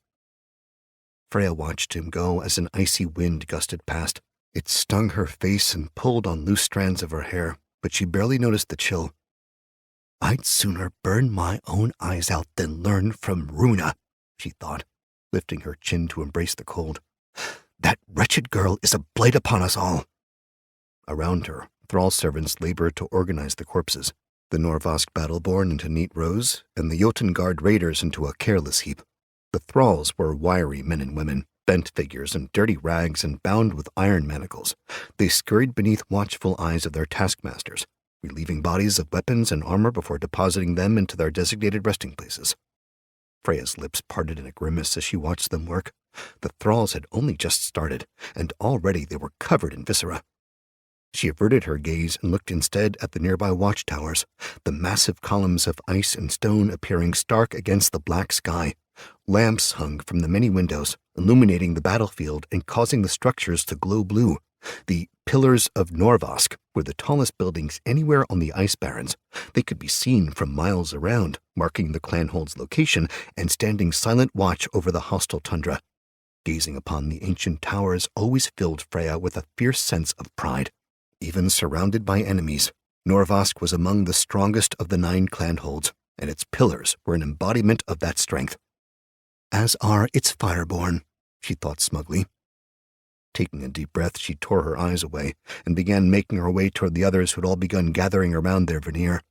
Speaker 1: Freya watched him go as an icy wind gusted past. It stung her face and pulled on loose strands of her hair, but she barely noticed the chill. I'd sooner burn my own eyes out than learn from Runa, she thought, lifting her chin to embrace the cold. That wretched girl is a blight upon us all. Around her, thrall servants labored to organize the corpses, the Norvask battleborn into neat rows, and the Jotengard raiders into a careless heap. The thralls were wiry men and women, bent figures in dirty rags and bound with iron manacles. They scurried beneath watchful eyes of their taskmasters, relieving bodies of weapons and armor before depositing them into their designated resting places. Freya's lips parted in a grimace as she watched them work. The thralls had only just started, and already they were covered in viscera. She averted her gaze and looked instead at the nearby watchtowers, the massive columns of ice and stone appearing stark against the black sky. Lamps hung from the many windows, illuminating the battlefield and causing the structures to glow blue. The Pillars of Norvask were the tallest buildings anywhere on the Ice Barrens. They could be seen from miles around, marking the clanhold's location and standing silent watch over the hostile tundra. Gazing upon the ancient towers always filled Freya with a fierce sense of pride. Even surrounded by enemies, Norvask was among the strongest of the 9 clanholds, and its pillars were an embodiment of that strength. As are its fireborn, she thought smugly. Taking a deep breath, she tore her eyes away and began making her way toward the others who had all begun gathering around their veneer.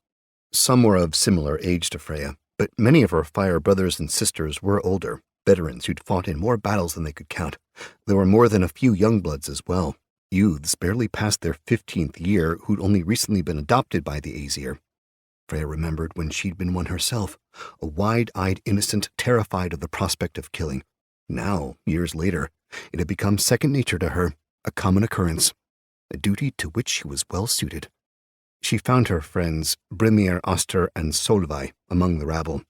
Speaker 1: Some were of similar age to Freya, but many of her fire brothers and sisters were older, veterans who'd fought in more battles than they could count. There were more than a few young bloods as well, youths barely past their 15th year who'd only recently been adopted by the Aesir. Freya remembered when she'd been one herself, a wide-eyed innocent terrified of the prospect of killing. Now, years later, it had become second nature to her, a common occurrence, a duty to which she was well suited. She found her friends, Brimir, Oster, and Solveig, among the rabble.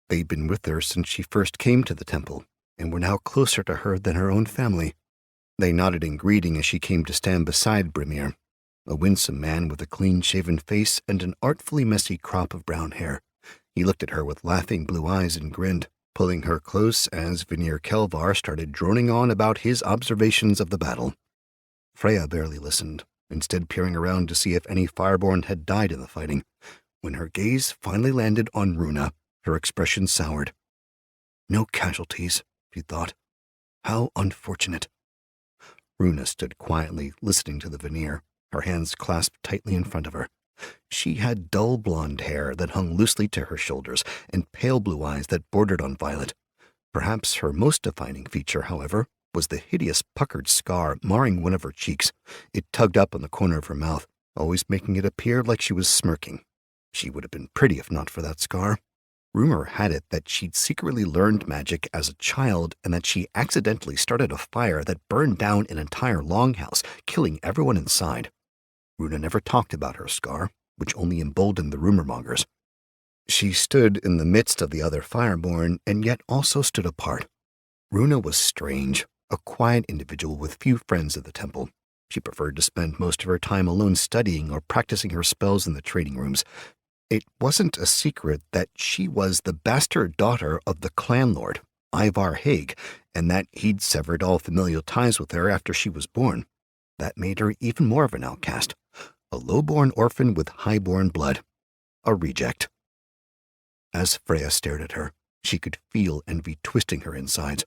Speaker 1: They'd been with her since she first came to the temple, and were now closer to her than her own family. They nodded in greeting as she came to stand beside Brimir, a winsome man with a clean-shaven face and an artfully messy crop of brown hair. He looked at her with laughing blue eyes and grinned, pulling her close as Vinir Kelvar started droning on about his observations of the battle. Freya barely listened, instead peering around to see if any fireborn had died in the fighting. When her gaze finally landed on Runa, her expression soured. No casualties, she thought. How unfortunate. Runa stood quietly, listening to the veneer, her hands clasped tightly in front of her. She had dull blonde hair that hung loosely to her shoulders and pale blue eyes that bordered on violet. Perhaps her most defining feature, however, was the hideous puckered scar marring one of her cheeks. It tugged up on the corner of her mouth, always making it appear like she was smirking. She would have been pretty if not for that scar. Rumor had it that she'd secretly learned magic as a child and that she accidentally started a fire that burned down an entire longhouse, killing everyone inside. Runa never talked about her scar, which only emboldened the rumor-mongers. She stood in the midst of the other fireborn and yet also stood apart. Runa was strange, a quiet individual with few friends at the temple. She preferred to spend most of her time alone studying or practicing her spells in the trading rooms. It wasn't a secret that she was the bastard daughter of the clan lord, Ivar Haig, and that he'd severed all familial ties with her after she was born. That made her even more of an outcast, a low-born orphan with high-born blood, a reject. As Freya stared at her, she could feel envy twisting her insides.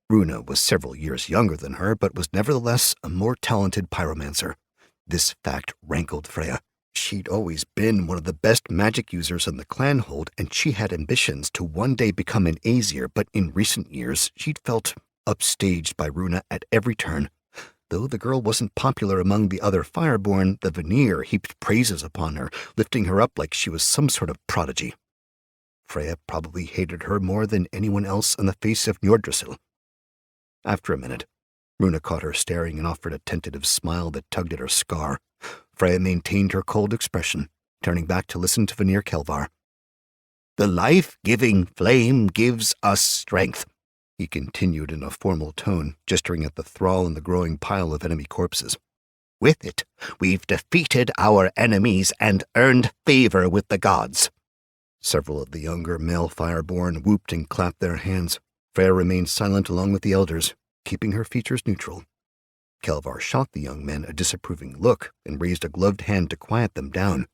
Speaker 1: Runa was several years younger than her, but was nevertheless a more talented pyromancer. This fact rankled Freya. She'd always been one of the best magic users in the clanhold, and she had ambitions to one day become an Aesir, but in recent years she'd felt upstaged by Runa at every turn. Though the girl wasn't popular among the other fireborn, the veneer heaped praises upon her, lifting her up like she was some sort of prodigy. Freya probably hated her more than anyone else on the face of Njordrsil. After a minute, Runa caught her staring and offered a tentative smile that tugged at her scar. Freya maintained her cold expression, turning back to listen to Vinir Kelvar. "The life-giving flame gives us strength," he continued in a formal tone, gesturing at the thrall and the growing pile of enemy corpses. "With it, we've defeated our enemies and earned favor with the gods." Several of the younger male fireborn whooped and clapped their hands. Freya remained silent along with the elders, keeping her features neutral. Kelvar shot the young men a disapproving look and raised a gloved hand to quiet them down.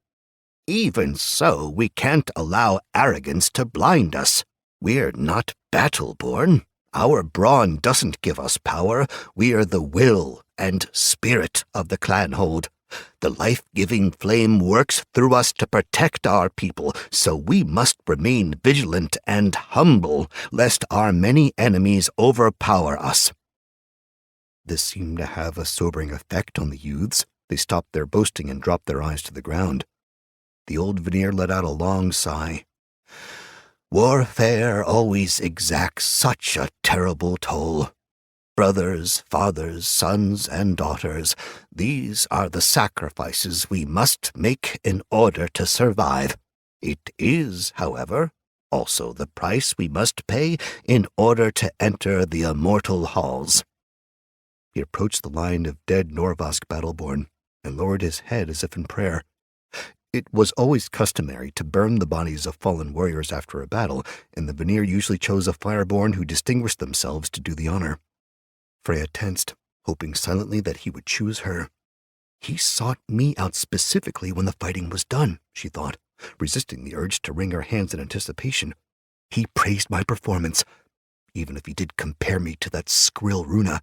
Speaker 1: "Even so, we can't allow arrogance to blind us. We're not battle-born.
Speaker 2: Our brawn doesn't give us power. We are the will and spirit of the clanhold. The life-giving flame works through us to protect our people, so we must remain vigilant and humble, lest our many enemies overpower us." This seemed to have a sobering effect on the youths. They stopped their boasting and dropped their eyes to the ground. The old Vanir let out a long sigh. "Warfare always exacts such a terrible toll. Brothers, fathers, sons, and daughters, these are the sacrifices we must make in order to survive. It is, however, also the price we must pay in order to enter the immortal halls." He approached the line of dead Norvask battleborn and lowered his head as if in prayer. It was always customary to burn the bodies of fallen warriors after a battle, and the Vanir usually chose a fireborn who distinguished themselves to do the honor. Freya tensed, hoping silently that he would choose her. "He sought me out specifically when the fighting was done," she thought, resisting the urge to wring her hands in anticipation. "He praised my performance, even if he did compare me to that skrill Runa."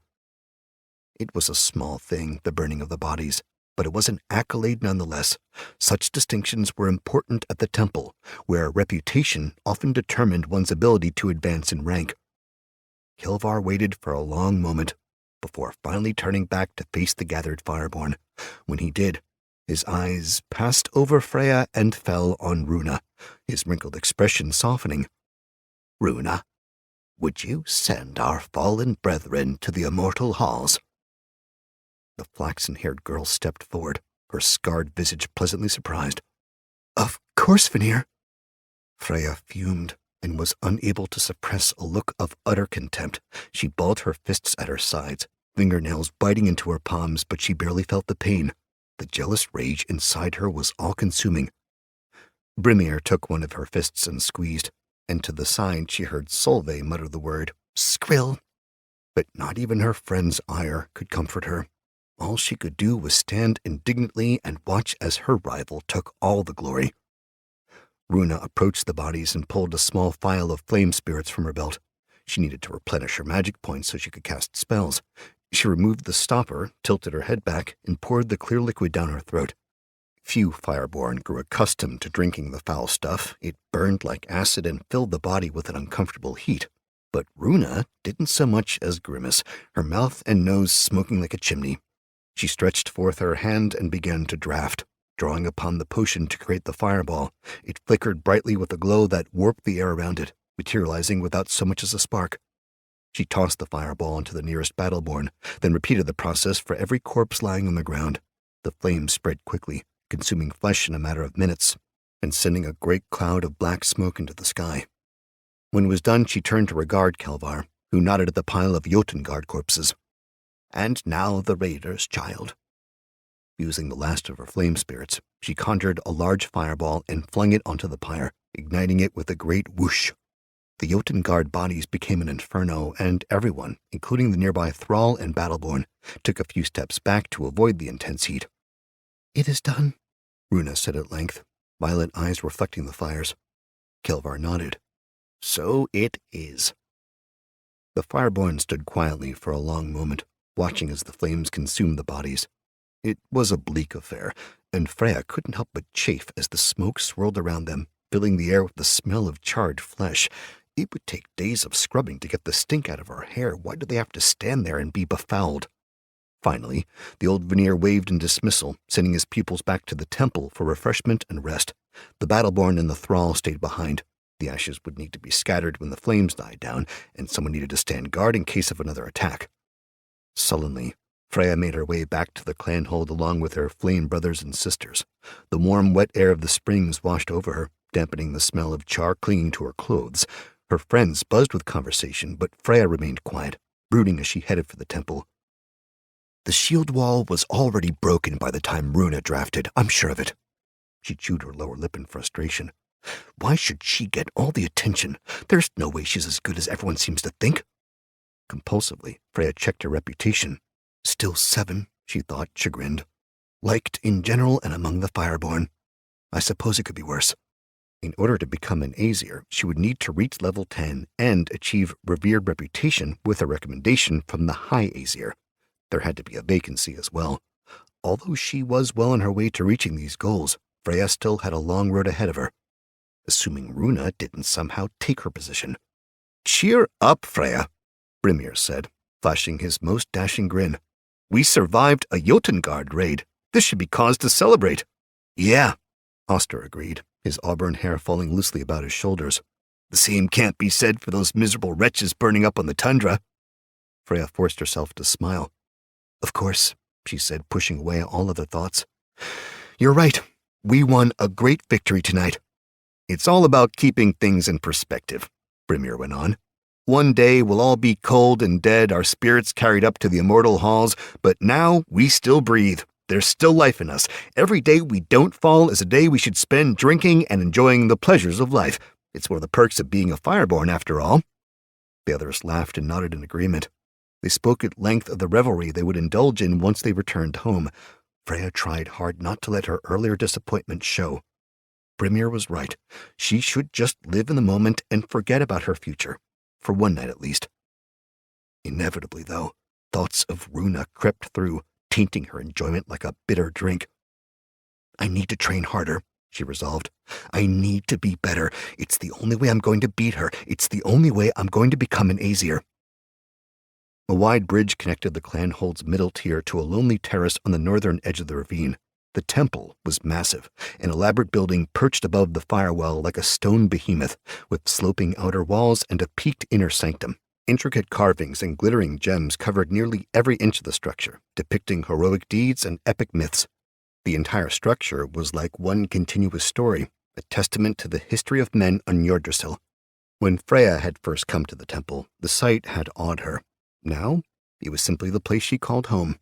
Speaker 2: It was a small thing, the burning of the bodies, but it was an accolade nonetheless. Such distinctions were important at the temple, where reputation often determined one's ability to advance in rank. Kelvar waited for a long moment before finally turning back to face the gathered fireborn. When he did, his eyes passed over Freya and fell on Runa, his wrinkled expression softening. "Runa, would you send our fallen brethren to the immortal halls?" The flaxen-haired girl stepped forward, her scarred visage pleasantly surprised. "Of course, Vanir." Freya fumed and was unable to suppress a look of utter contempt. She balled her fists at her sides, fingernails biting into her palms, but she barely felt the pain. The jealous rage inside her was all-consuming. Brimir took one of her fists and squeezed, and to the side she heard Solveig mutter the word, "Skrill." But not even her friend's ire could comfort her. All she could do was stand indignantly and watch as her rival took all the glory. Runa approached the bodies and pulled a small phial of flame spirits from her belt. She needed to replenish her magic points so she could cast spells. She removed the stopper, tilted her head back, and poured the clear liquid down her throat. Few fireborn grew accustomed to drinking the foul stuff. It burned like acid and filled the body with an uncomfortable heat. But Runa didn't so much as grimace, her mouth and nose smoking like a chimney. She stretched forth her hand and began to draft, drawing upon the potion to create the fireball. It flickered brightly with a glow that warped the air around it, materializing without so much as a spark. She tossed the fireball into the nearest battleborn, then repeated the process for every corpse lying on the ground. The flames spread quickly, consuming flesh in a matter of minutes, and sending a great cloud of black smoke into the sky. When it was done, she turned to regard Kelvar, who nodded at the pile of Jotungard corpses. "And now the raiders, child." Using the last of her flame spirits, she conjured a large fireball and flung it onto the pyre, igniting it with a great whoosh. The Jotungard bodies became an inferno, and everyone, including the nearby thrall and battleborn, took a few steps back to avoid the intense heat. "It is done," Runa said at length, violet eyes reflecting the fires. Kelvar nodded. "So it is." The fireborn stood quietly for a long moment, watching as the flames consumed the bodies. It was a bleak affair, and Freya couldn't help but chafe as the smoke swirled around them, filling the air with the smell of charred flesh. It would take days of scrubbing to get the stink out of her hair. Why did they have to stand there and be befouled? Finally, the old Vanir waved in dismissal, sending his pupils back to the temple for refreshment and rest. The battleborn and the thrall stayed behind. The ashes would need to be scattered when the flames died down, and someone needed to stand guard in case of another attack. Sullenly, Freya made her way back to the clanhold along with her flame brothers and sisters. The warm, wet air of the springs washed over her, dampening the smell of char clinging to her clothes. Her friends buzzed with conversation, but Freya remained quiet, brooding as she headed for the temple. "The shield wall was already broken by the time Runa drafted, I'm sure of it." She chewed her lower lip in frustration. "Why should she get all the attention? There's no way she's as good as everyone seems to think." Compulsively, Freya checked her reputation. Still 7, she thought, chagrined. Liked in general and among the fireborn. I suppose it could be worse.
Speaker 1: In order to become an Aesir, she would need to reach level 10 and achieve revered reputation with a recommendation from the High Aesir. There had to be a vacancy as well. Although she was well on her way to reaching these goals, Freya still had a long road ahead of her, assuming Runa didn't somehow take her position. "Cheer up, Freya," Brimir said, flashing his most dashing grin. "We survived a Jotengard raid. This should be cause to celebrate." "Yeah," Oster agreed, his auburn hair falling loosely about his shoulders. "The same can't be said for those miserable wretches burning up on the tundra." Freya forced herself to smile. "Of course," she said, pushing away all other thoughts. "You're right. We won a great victory tonight." "It's all about keeping things in perspective," Brimir went on. "One day we'll all be cold and dead, our spirits carried up to the immortal halls, but now we still breathe. There's still life in us. Every day we don't fall is a day we should spend drinking and enjoying the pleasures of life. It's one of the perks of being a Fireborn, after all." The others laughed and nodded in agreement. They spoke at length of the revelry they would indulge in once they returned home. Freya tried hard not to let her earlier disappointment show. Brimir was right. She should just live in the moment and forget about her future, for one night at least. Inevitably, though, thoughts of Runa crept through, tainting her enjoyment like a bitter drink. "I need to train harder," she resolved. "I need to be better. It's the only way I'm going to beat her. It's the only way I'm going to become an Aesir." A wide bridge connected the Clanhold's middle tier to a lonely terrace on the northern edge of the ravine. The temple was massive, an elaborate building perched above the firewall like a stone behemoth, with sloping outer walls and a peaked inner sanctum. Intricate carvings and glittering gems covered nearly every inch of the structure, depicting heroic deeds and epic myths. The entire structure was like one continuous story, a testament to the history of men on Yggdrasil. When Freya had first come to the temple, the sight had awed her. Now, it was simply the place she called home.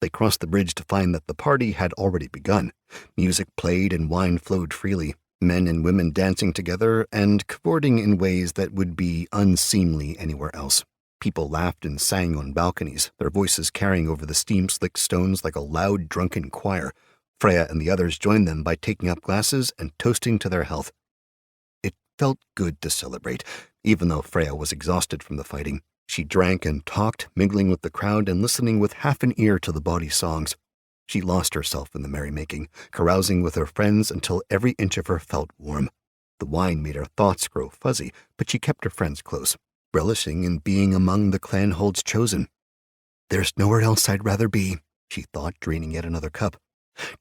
Speaker 1: They crossed the bridge to find that the party had already begun. Music played and wine flowed freely, men and women dancing together and cavorting in ways that would be unseemly anywhere else. People laughed and sang on balconies, their voices carrying over the steam-slicked stones like a loud, drunken choir. Freya and the others joined them by taking up glasses and toasting to their health. It felt good to celebrate, even though Freya was exhausted from the fighting. She drank and talked, mingling with the crowd and listening with half an ear to the bawdy songs. She lost herself in the merrymaking, carousing with her friends until every inch of her felt warm. The wine made her thoughts grow fuzzy, but she kept her friends close, relishing in being among the Clanhold's chosen. "There's nowhere else I'd rather be," she thought, draining yet another cup.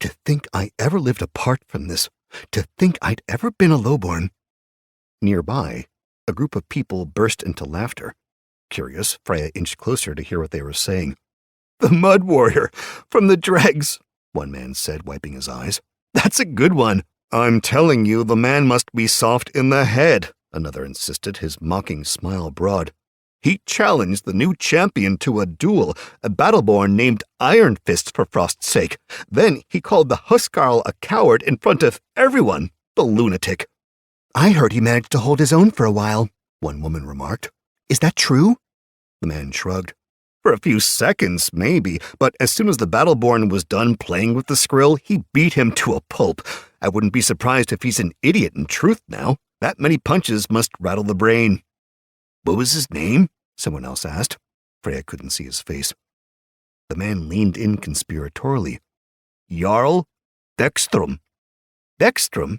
Speaker 1: "To think I ever lived apart from this. To think I'd ever been a lowborn." Nearby, a group of people burst into laughter. Curious, Freya inched closer to hear what they were saying. "The Mud Warrior from the dregs," one man said, wiping his eyes. "That's a good one." "I'm telling you, the man must be soft in the head," another insisted, his mocking smile broad. "He challenged the new champion to a duel, a battleborn named Iron Fist, for frost's sake. Then he called the Huskarl a coward in front of everyone. The lunatic." "I heard he managed to hold his own for a while," one woman remarked. "Is that true?" The man shrugged. "For a few seconds, maybe, but as soon as the Battleborn was done playing with the Skrill, he beat him to a pulp. I wouldn't be surprised if he's an idiot in truth now. That many punches must rattle the brain." "What was his name?" someone else asked. Freya couldn't see his face. The man leaned in conspiratorially. "Jarl Dextrum." "Dextrum?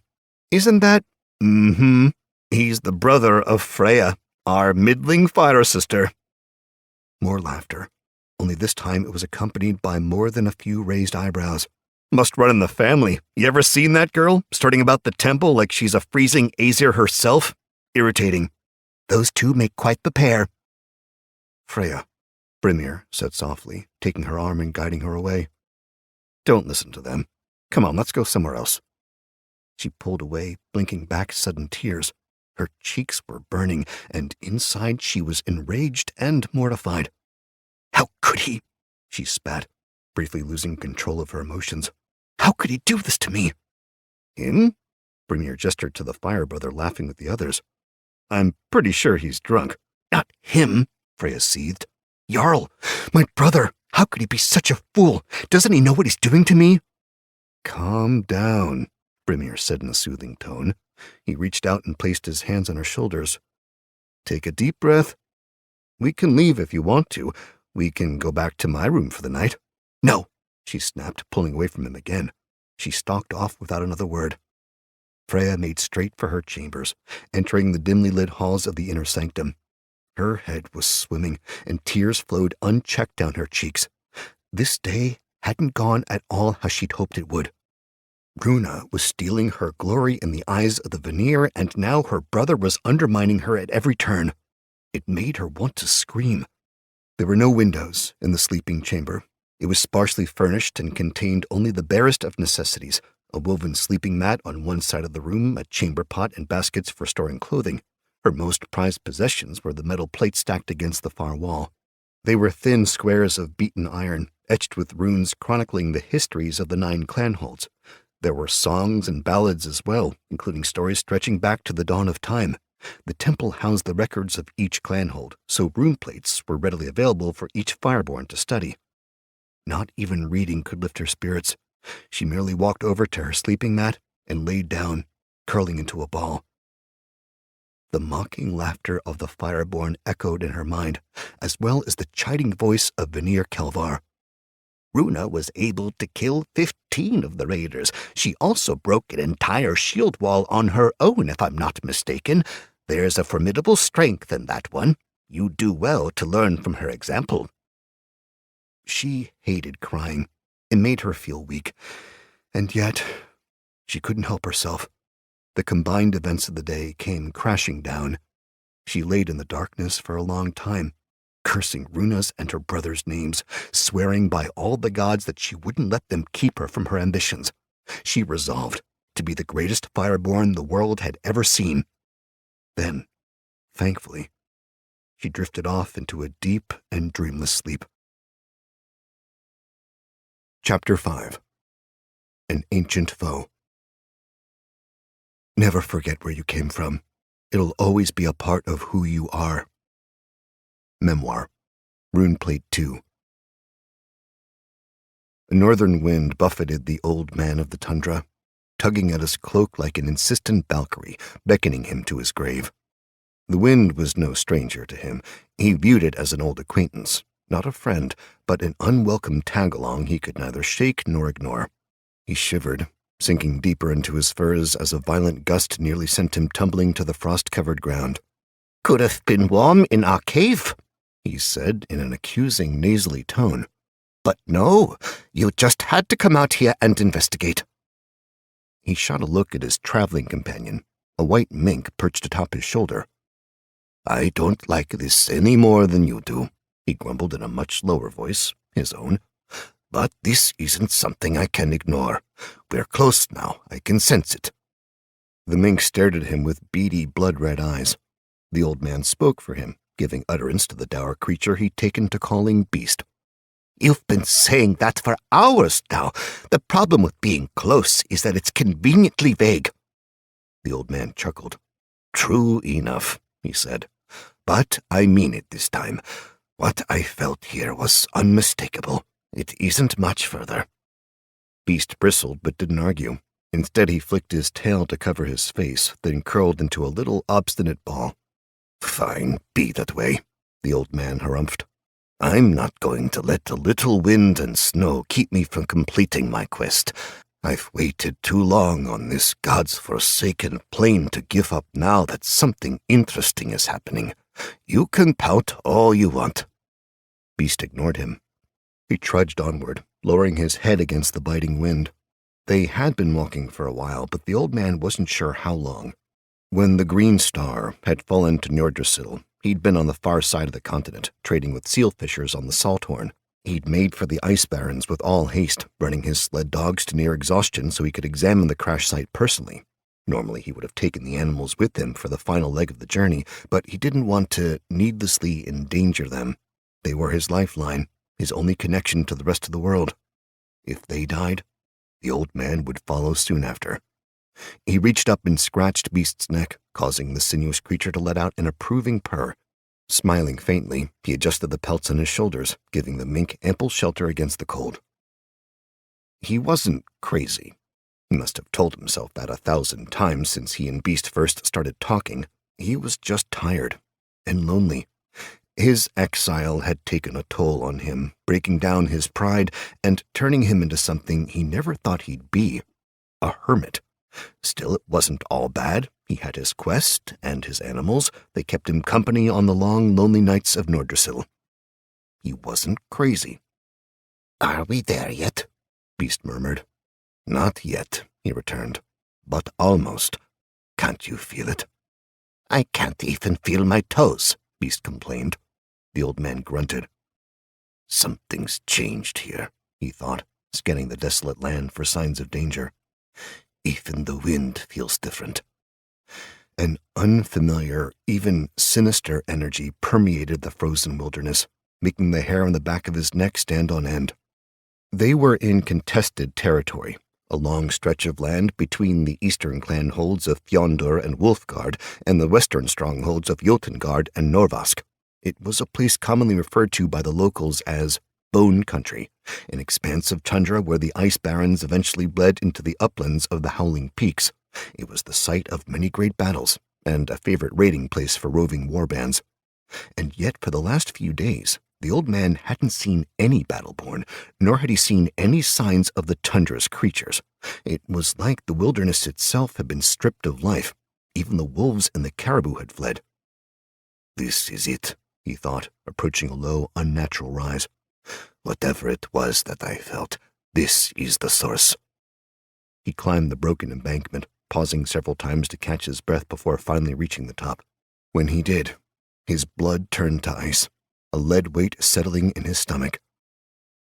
Speaker 1: Isn't that—" "Mm-hmm. He's the brother of Freya, our middling fire sister." More laughter, only this time it was accompanied by more than a few raised eyebrows. "Must run in the family. You ever seen that girl, starting about the temple like she's a freezing Aesir herself? Irritating. Those two make quite the pair." "Freya," Brimir said softly, taking her arm and guiding her away. "Don't listen to them. Come on, let's go somewhere else." She pulled away, blinking back sudden tears. Her cheeks were burning, and inside she was enraged and mortified. "How could he?" she spat, briefly losing control of her emotions. "How could he do this to me?" "Him?" Brimir gestured to the fire brother, laughing with the others. "I'm pretty sure he's drunk." "Not him," Freya seethed. "Jarl, my brother. How could he be such a fool? Doesn't he know what he's doing to me?" "Calm down," Brimir said in a soothing tone. He reached out and placed his hands on her shoulders. Take a deep breath. We can leave if you want to. We can go back to my room for the night. No, she snapped, pulling away from him again. She stalked off without another word. Freya made straight for her chambers, entering the dimly lit halls of the inner sanctum. Her head was swimming, and tears flowed unchecked down her cheeks. This day hadn't gone at all how she'd hoped it would. Runa was stealing her glory in the eyes of the Vanir, and now her brother was undermining her at every turn. It made her want to scream. There were no windows in the sleeping chamber. It was sparsely furnished and contained only the barest of necessities, a woven sleeping mat on one side of the room, a chamber pot, and baskets for storing clothing. Her most prized possessions were the metal plates stacked against the far wall. They were thin squares of beaten iron, etched with runes chronicling the histories of the 9 clanholds. There were songs and ballads as well, including stories stretching back to the dawn of time. The temple housed the records of each clanhold, so rune plates were readily available for each fireborn to study. Not even reading could lift her spirits. She merely walked over to her sleeping mat and laid down, curling into a ball. The mocking laughter of the fireborn echoed in her mind, as well as the chiding voice of Vanir Kelvar. Runa was able to kill 15 of the raiders. She also broke an entire shield wall on her own, if I'm not mistaken. There's a formidable strength in that one. You do well to learn from her example. She hated crying. It made her feel weak. And yet, she couldn't help herself. The combined events of the day came crashing down. She laid in the darkness for a long time, cursing Runa's and her brother's names, swearing by all the gods that she wouldn't let them keep her from her ambitions. She resolved to be the greatest fireborn the world had ever seen. Then, thankfully, she drifted off into a deep and dreamless sleep. Chapter 5. An Ancient Foe. Never forget where you came from. It'll always be a part of who you are. Memoir. Runeplate 2. A northern wind buffeted the old man of the tundra, tugging at his cloak like an insistent Valkyrie, beckoning him to his grave. The wind was no stranger to him. He viewed it as an old acquaintance, not a friend, but an unwelcome tag-along he could neither shake nor ignore. He shivered, sinking deeper into his furs as a violent gust nearly sent him tumbling to the frost-covered ground. "Could have been warm in our cave," he said in an accusing, nasally tone. "But no, you just had to come out here and investigate." He shot a look at his traveling companion, a white mink perched atop his shoulder. "I don't like this any more than you do," he grumbled in a much lower voice, his own. "But this isn't something I can ignore. We're close now, I can sense it." The mink stared at him with beady, blood-red eyes. The old man spoke for him, giving utterance to the dour creature he'd taken to calling beast. "You've been saying that for hours now. The problem with being close is that it's conveniently vague." The old man chuckled. "True enough," he said. "But I mean it this time. What I felt here was unmistakable. It isn't much further." Beast bristled but didn't argue. Instead, he flicked his tail to cover his face, then curled into a little obstinate ball. "Fine, be that way," the old man harumphed. "I'm not going to let a little wind and snow keep me from completing my quest. I've waited too long on this God's forsaken plain to give up now that something interesting is happening. You can pout all you want." Beast ignored him. He trudged onward, lowering his head against the biting wind. They had been walking for a while, but the old man wasn't sure how long. When the Green Star had fallen to Njordrsil, he'd been on the far side of the continent, trading with seal fishers on the Salthorn. He'd made for the ice barrens with all haste, running his sled dogs to near exhaustion so he could examine the crash site personally. Normally he would have taken the animals with him for the final leg of the journey, but he didn't want to needlessly endanger them. They were his lifeline, his only connection to the rest of the world. If they died, the old man would follow soon after. He reached up and scratched Beast's neck, causing the sinuous creature to let out an approving purr. Smiling faintly, he adjusted the pelts on his shoulders, giving the mink ample shelter against the cold. He wasn't crazy. He must have told himself that 1,000 times since he and Beast first started talking. He was just tired and lonely. His exile had taken a toll on him, breaking down his pride and turning him into something he never thought he'd be, a hermit. Still, it wasn't all bad. He had his quest and his animals. They kept him company on the long, lonely nights of Nordrassil. He wasn't crazy.
Speaker 2: "Are we there yet?"
Speaker 1: Beast murmured.
Speaker 2: "Not yet," he returned, "but almost. Can't you feel it?" "I can't even feel my toes,"
Speaker 1: Beast complained. The old man grunted.
Speaker 2: "Something's changed here,"
Speaker 1: he thought, scanning the desolate land for signs of danger.
Speaker 2: "Even the wind feels different."
Speaker 1: An unfamiliar, even sinister energy permeated the frozen wilderness, making the hair on the back of his neck stand on end. They were in contested territory, a long stretch of land between the eastern clan holds of Fjondur and Wolfgard and the western strongholds of Jotengard and Norvask. It was a place commonly referred to by the locals as Bone Country, an expanse of tundra where the ice barrens eventually bled into the uplands of the Howling Peaks. It was the site of many great battles and a favorite raiding place for roving warbands. And yet for the last few days, the old man hadn't seen any Battleborn, nor had he seen any signs of the tundra's creatures. It was like the wilderness itself had been stripped of life. Even the wolves and the caribou had fled.
Speaker 2: "This is it,"
Speaker 1: he thought, approaching a low, unnatural rise.
Speaker 2: "Whatever it was that I felt, this is the source."
Speaker 1: He climbed the broken embankment, pausing several times to catch his breath before finally reaching the top. When he did, his blood turned to ice, a lead weight settling in his stomach.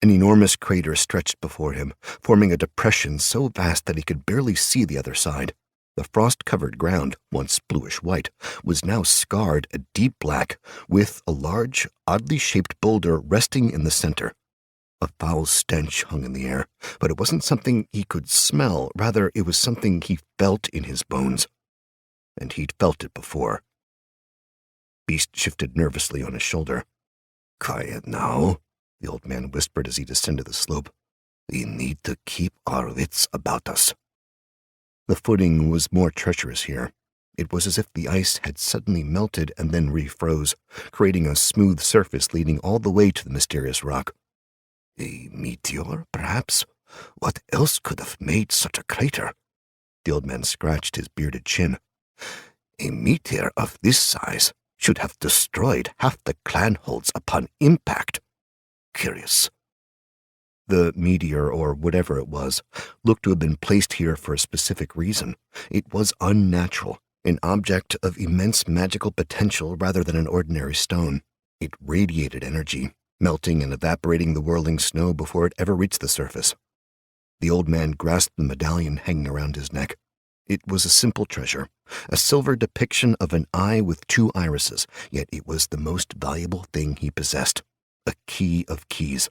Speaker 1: An enormous crater stretched before him, forming a depression so vast that he could barely see the other side. The frost-covered ground, once bluish-white, was now scarred a deep black, with a large, oddly shaped boulder resting in the center. A foul stench hung in the air, but it wasn't something he could smell. Rather, it was something he felt in his bones. And he'd felt it before. Beast shifted nervously on his shoulder.
Speaker 2: "Quiet now,"
Speaker 1: the old man whispered as he descended the slope.
Speaker 2: "We need to keep our wits about us."
Speaker 1: The footing was more treacherous here. It was as if the ice had suddenly melted and then refroze, creating a smooth surface leading all the way to the mysterious rock.
Speaker 2: "A meteor, perhaps? What else could have made such a crater?"
Speaker 1: The old man scratched his bearded chin.
Speaker 2: "A meteor of this size should have destroyed half the clan holds upon impact. Curious."
Speaker 1: The meteor, or whatever it was, looked to have been placed here for a specific reason. It was unnatural, an object of immense magical potential rather than an ordinary stone. It radiated energy, melting and evaporating the whirling snow before it ever reached the surface. The old man grasped the medallion hanging around his neck. It was a simple treasure, a silver depiction of an eye with 2 irises, yet it was the most valuable thing he possessed, a key of keys.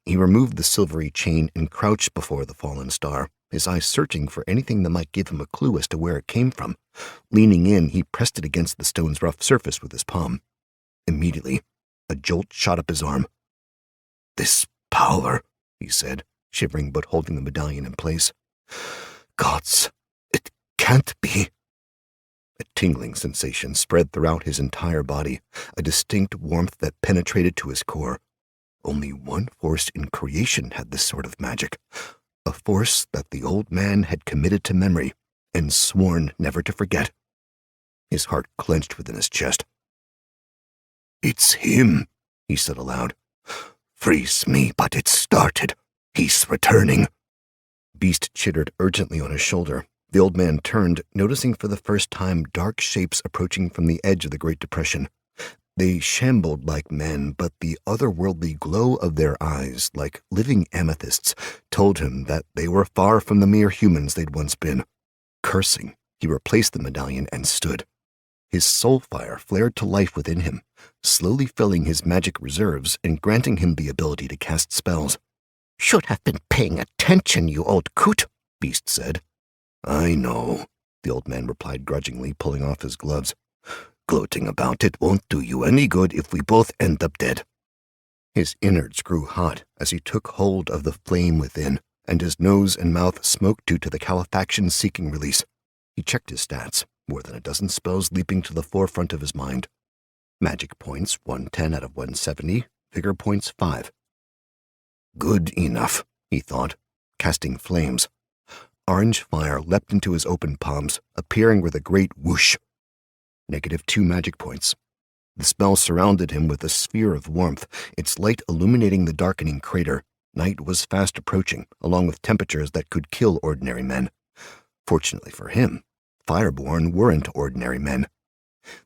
Speaker 1: He removed the silvery chain and crouched before the fallen star, his eyes searching for anything that might give him a clue as to where it came from. Leaning in, he pressed it against the stone's rough surface with his palm. Immediately, a jolt shot up his arm.
Speaker 2: "This power,"
Speaker 1: he said, shivering but holding the medallion in place.
Speaker 2: "Gods, it can't be."
Speaker 1: A tingling sensation spread throughout his entire body, a distinct warmth that penetrated to his core. Only one force in creation had this sort of magic, a force that the old man had committed to memory and sworn never to forget. His heart clenched within his chest.
Speaker 2: "It's him," he said aloud. "Freeze me, but it started. He's returning."
Speaker 1: Beast chittered urgently on his shoulder. The old man turned, noticing for the first time dark shapes approaching from the edge of the Great Depression. They shambled like men, but the otherworldly glow of their eyes, like living amethysts, told him that they were far from the mere humans they'd once been. Cursing, he replaced the medallion and stood. His soul fire flared to life within him, slowly filling his magic reserves and granting him the ability to cast spells.
Speaker 2: "Should have been paying attention, you old coot," Beast said.
Speaker 1: "I know," the old man replied grudgingly, pulling off his gloves.
Speaker 2: "Gloating about it won't do you any good if we both end up dead."
Speaker 1: His innards grew hot as he took hold of the flame within, and his nose and mouth smoked due to the calefaction-seeking release. He checked his stats, more than a dozen spells leaping to the forefront of his mind. Magic points 110 out of 170, vigor points 5. Good enough, he thought, casting flames. Orange fire leapt into his open palms, appearing with a great whoosh. -2 magic points. The spell surrounded him with a sphere of warmth, its light illuminating the darkening crater. Night was fast approaching, along with temperatures that could kill ordinary men. Fortunately for him, Fireborn weren't ordinary men.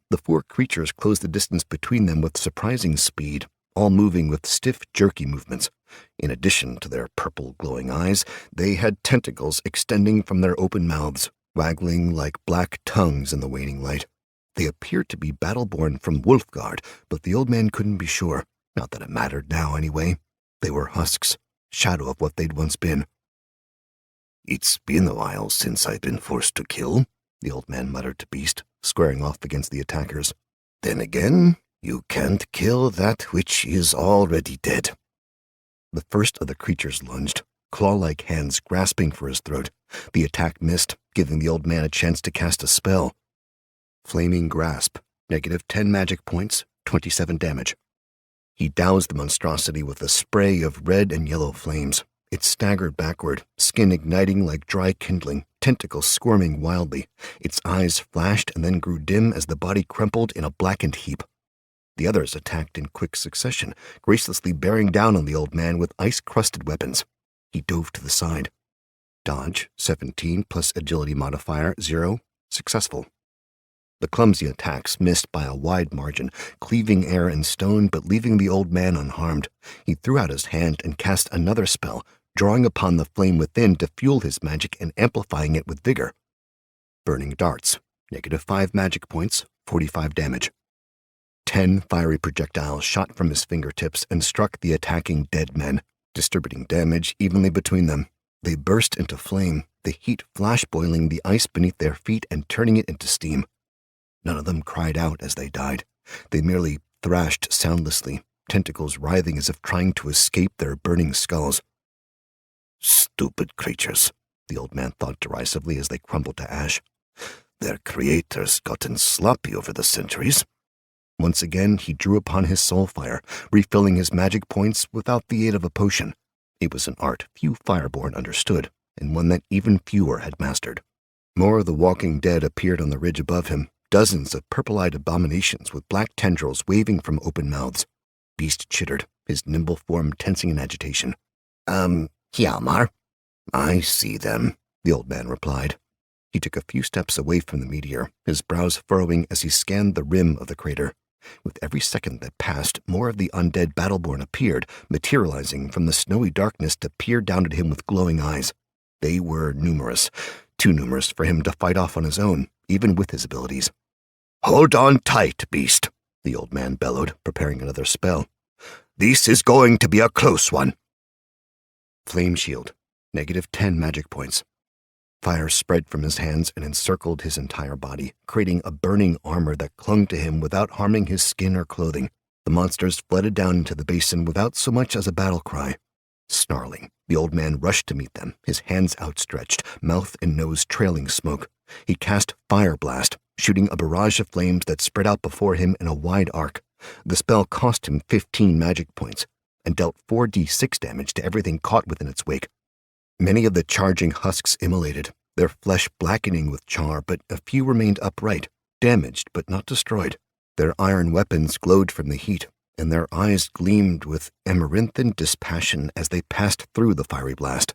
Speaker 1: The 4 creatures closed the distance between them with surprising speed, all moving with stiff, jerky movements. In addition to their purple, glowing eyes, they had tentacles extending from their open mouths, waggling like black tongues in the waning light. They appeared to be Battleborn from Wolfguard, but the old man couldn't be sure. Not that it mattered now, anyway. They were husks, shadow of what they'd once been.
Speaker 2: It's been a while since I've been forced to kill, the old man muttered to Beast, squaring off against the attackers. Then again, you can't kill that which is already dead.
Speaker 1: The first of the creatures lunged, claw-like hands grasping for his throat. The attack missed, giving the old man a chance to cast a spell. Flaming Grasp, -10 magic points, 27 damage. He doused the monstrosity with a spray of red and yellow flames. It staggered backward, skin igniting like dry kindling, tentacles squirming wildly. Its eyes flashed and then grew dim as the body crumpled in a blackened heap. The others attacked in quick succession, gracelessly bearing down on the old man with ice-crusted weapons. He dove to the side. Dodge, 17 plus agility modifier, 0, successful. The clumsy attacks missed by a wide margin, cleaving air and stone but leaving the old man unharmed. He threw out his hand and cast another spell, drawing upon the flame within to fuel his magic and amplifying it with vigor. Burning Darts, -5 magic points, 45 damage. 10 fiery projectiles shot from his fingertips and struck the attacking dead men, distributing damage evenly between them. They burst into flame, the heat flash-boiling the ice beneath their feet and turning it into steam. None of them cried out as they died. They merely thrashed soundlessly, tentacles writhing as if trying to escape their burning skulls.
Speaker 2: Stupid creatures, the old man thought derisively as they crumbled to ash. Their creators gotten sloppy over the centuries.
Speaker 1: Once again, he drew upon his soul fire, refilling his magic points without the aid of a potion. It was an art few Fireborn understood, and one that even fewer had mastered. More of the walking dead appeared on the ridge above him, dozens of purple-eyed abominations with black tendrils waving from open mouths. Beast chittered, his nimble form tensing in agitation.
Speaker 2: Hjalmar. I see them,
Speaker 1: the old man replied. He took a few steps away from the meteor, his brows furrowing as he scanned the rim of the crater. With every second that passed, more of the undead Battleborn appeared, materializing from the snowy darkness to peer down at him with glowing eyes. They were numerous, too numerous for him to fight off on his own, even with his abilities.
Speaker 2: Hold on tight, Beast, the old man bellowed, preparing another spell. This is going to be a close one.
Speaker 1: Flame Shield, -10 magic points. Fire spread from his hands and encircled his entire body, creating a burning armor that clung to him without harming his skin or clothing. The monsters flooded down into the basin without so much as a battle cry. Snarling, the old man rushed to meet them, his hands outstretched, mouth and nose trailing smoke. He cast Fire Blast, shooting a barrage of flames that spread out before him in a wide arc. The spell cost him 15 magic points, and dealt 4d6 damage to everything caught within its wake. Many of the charging husks immolated, their flesh blackening with char, but a few remained upright, damaged but not destroyed. Their iron weapons glowed from the heat, and their eyes gleamed with amaranthine dispassion as they passed through the fiery blast.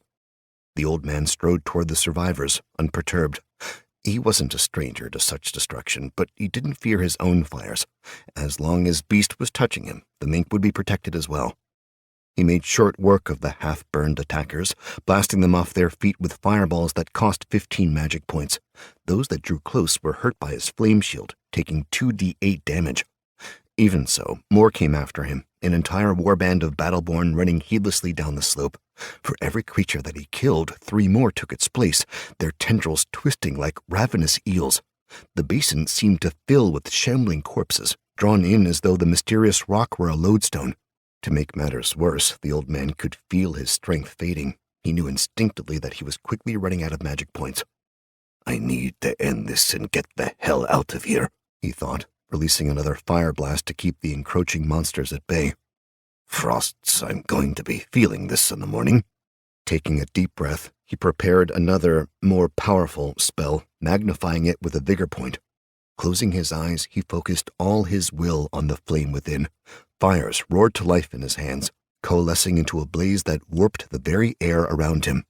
Speaker 1: The old man strode toward the survivors, unperturbed. He wasn't a stranger to such destruction, but he didn't fear his own fires. As long as Beast was touching him, the mink would be protected as well. He made short work of the half-burned attackers, blasting them off their feet with fireballs that cost 15 magic points. Those that drew close were hurt by his flame shield, taking 2d8 damage. Even so, more came after him, an entire warband of Battleborn running heedlessly down the slope. For every creature that he killed, 3 more took its place, their tendrils twisting like ravenous eels. The basin seemed to fill with shambling corpses, drawn in as though the mysterious rock were a lodestone. To make matters worse, the old man could feel his strength fading. He knew instinctively that he was quickly running out of magic points.
Speaker 2: I need to end this and get the hell out of here,
Speaker 1: he thought, releasing another fire blast to keep the encroaching monsters at bay.
Speaker 2: Frosts, I'm going to be feeling this in the morning.
Speaker 1: Taking a deep breath, he prepared another, more powerful spell, magnifying it with a vigor point. Closing his eyes, he focused all his will on the flame within. Fires roared to life in his hands, coalescing into a blaze that warped the very air around him.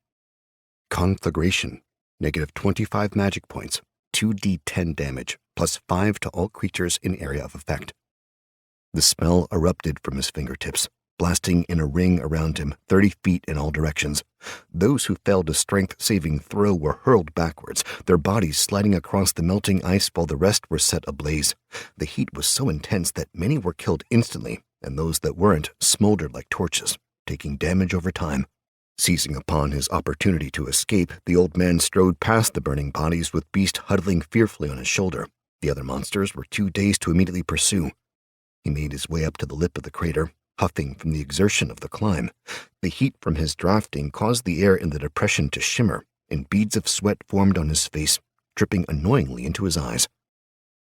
Speaker 1: Conflagration. -25 magic points, 2d10 damage, +5 to all creatures in area of effect. The spell erupted from his fingertips, blasting in a ring around him, 30 feet in all directions. Those who failed a strength-saving throw were hurled backwards, their bodies sliding across the melting ice while the rest were set ablaze. The heat was so intense that many were killed instantly, and those that weren't smoldered like torches, taking damage over time. Seizing upon his opportunity to escape, the old man strode past the burning bodies with Beast huddling fearfully on his shoulder. The other monsters were too dazed to immediately pursue. He made his way up to the lip of the crater, huffing from the exertion of the climb. The heat from his drafting caused the air in the depression to shimmer, and beads of sweat formed on his face, dripping annoyingly into his eyes.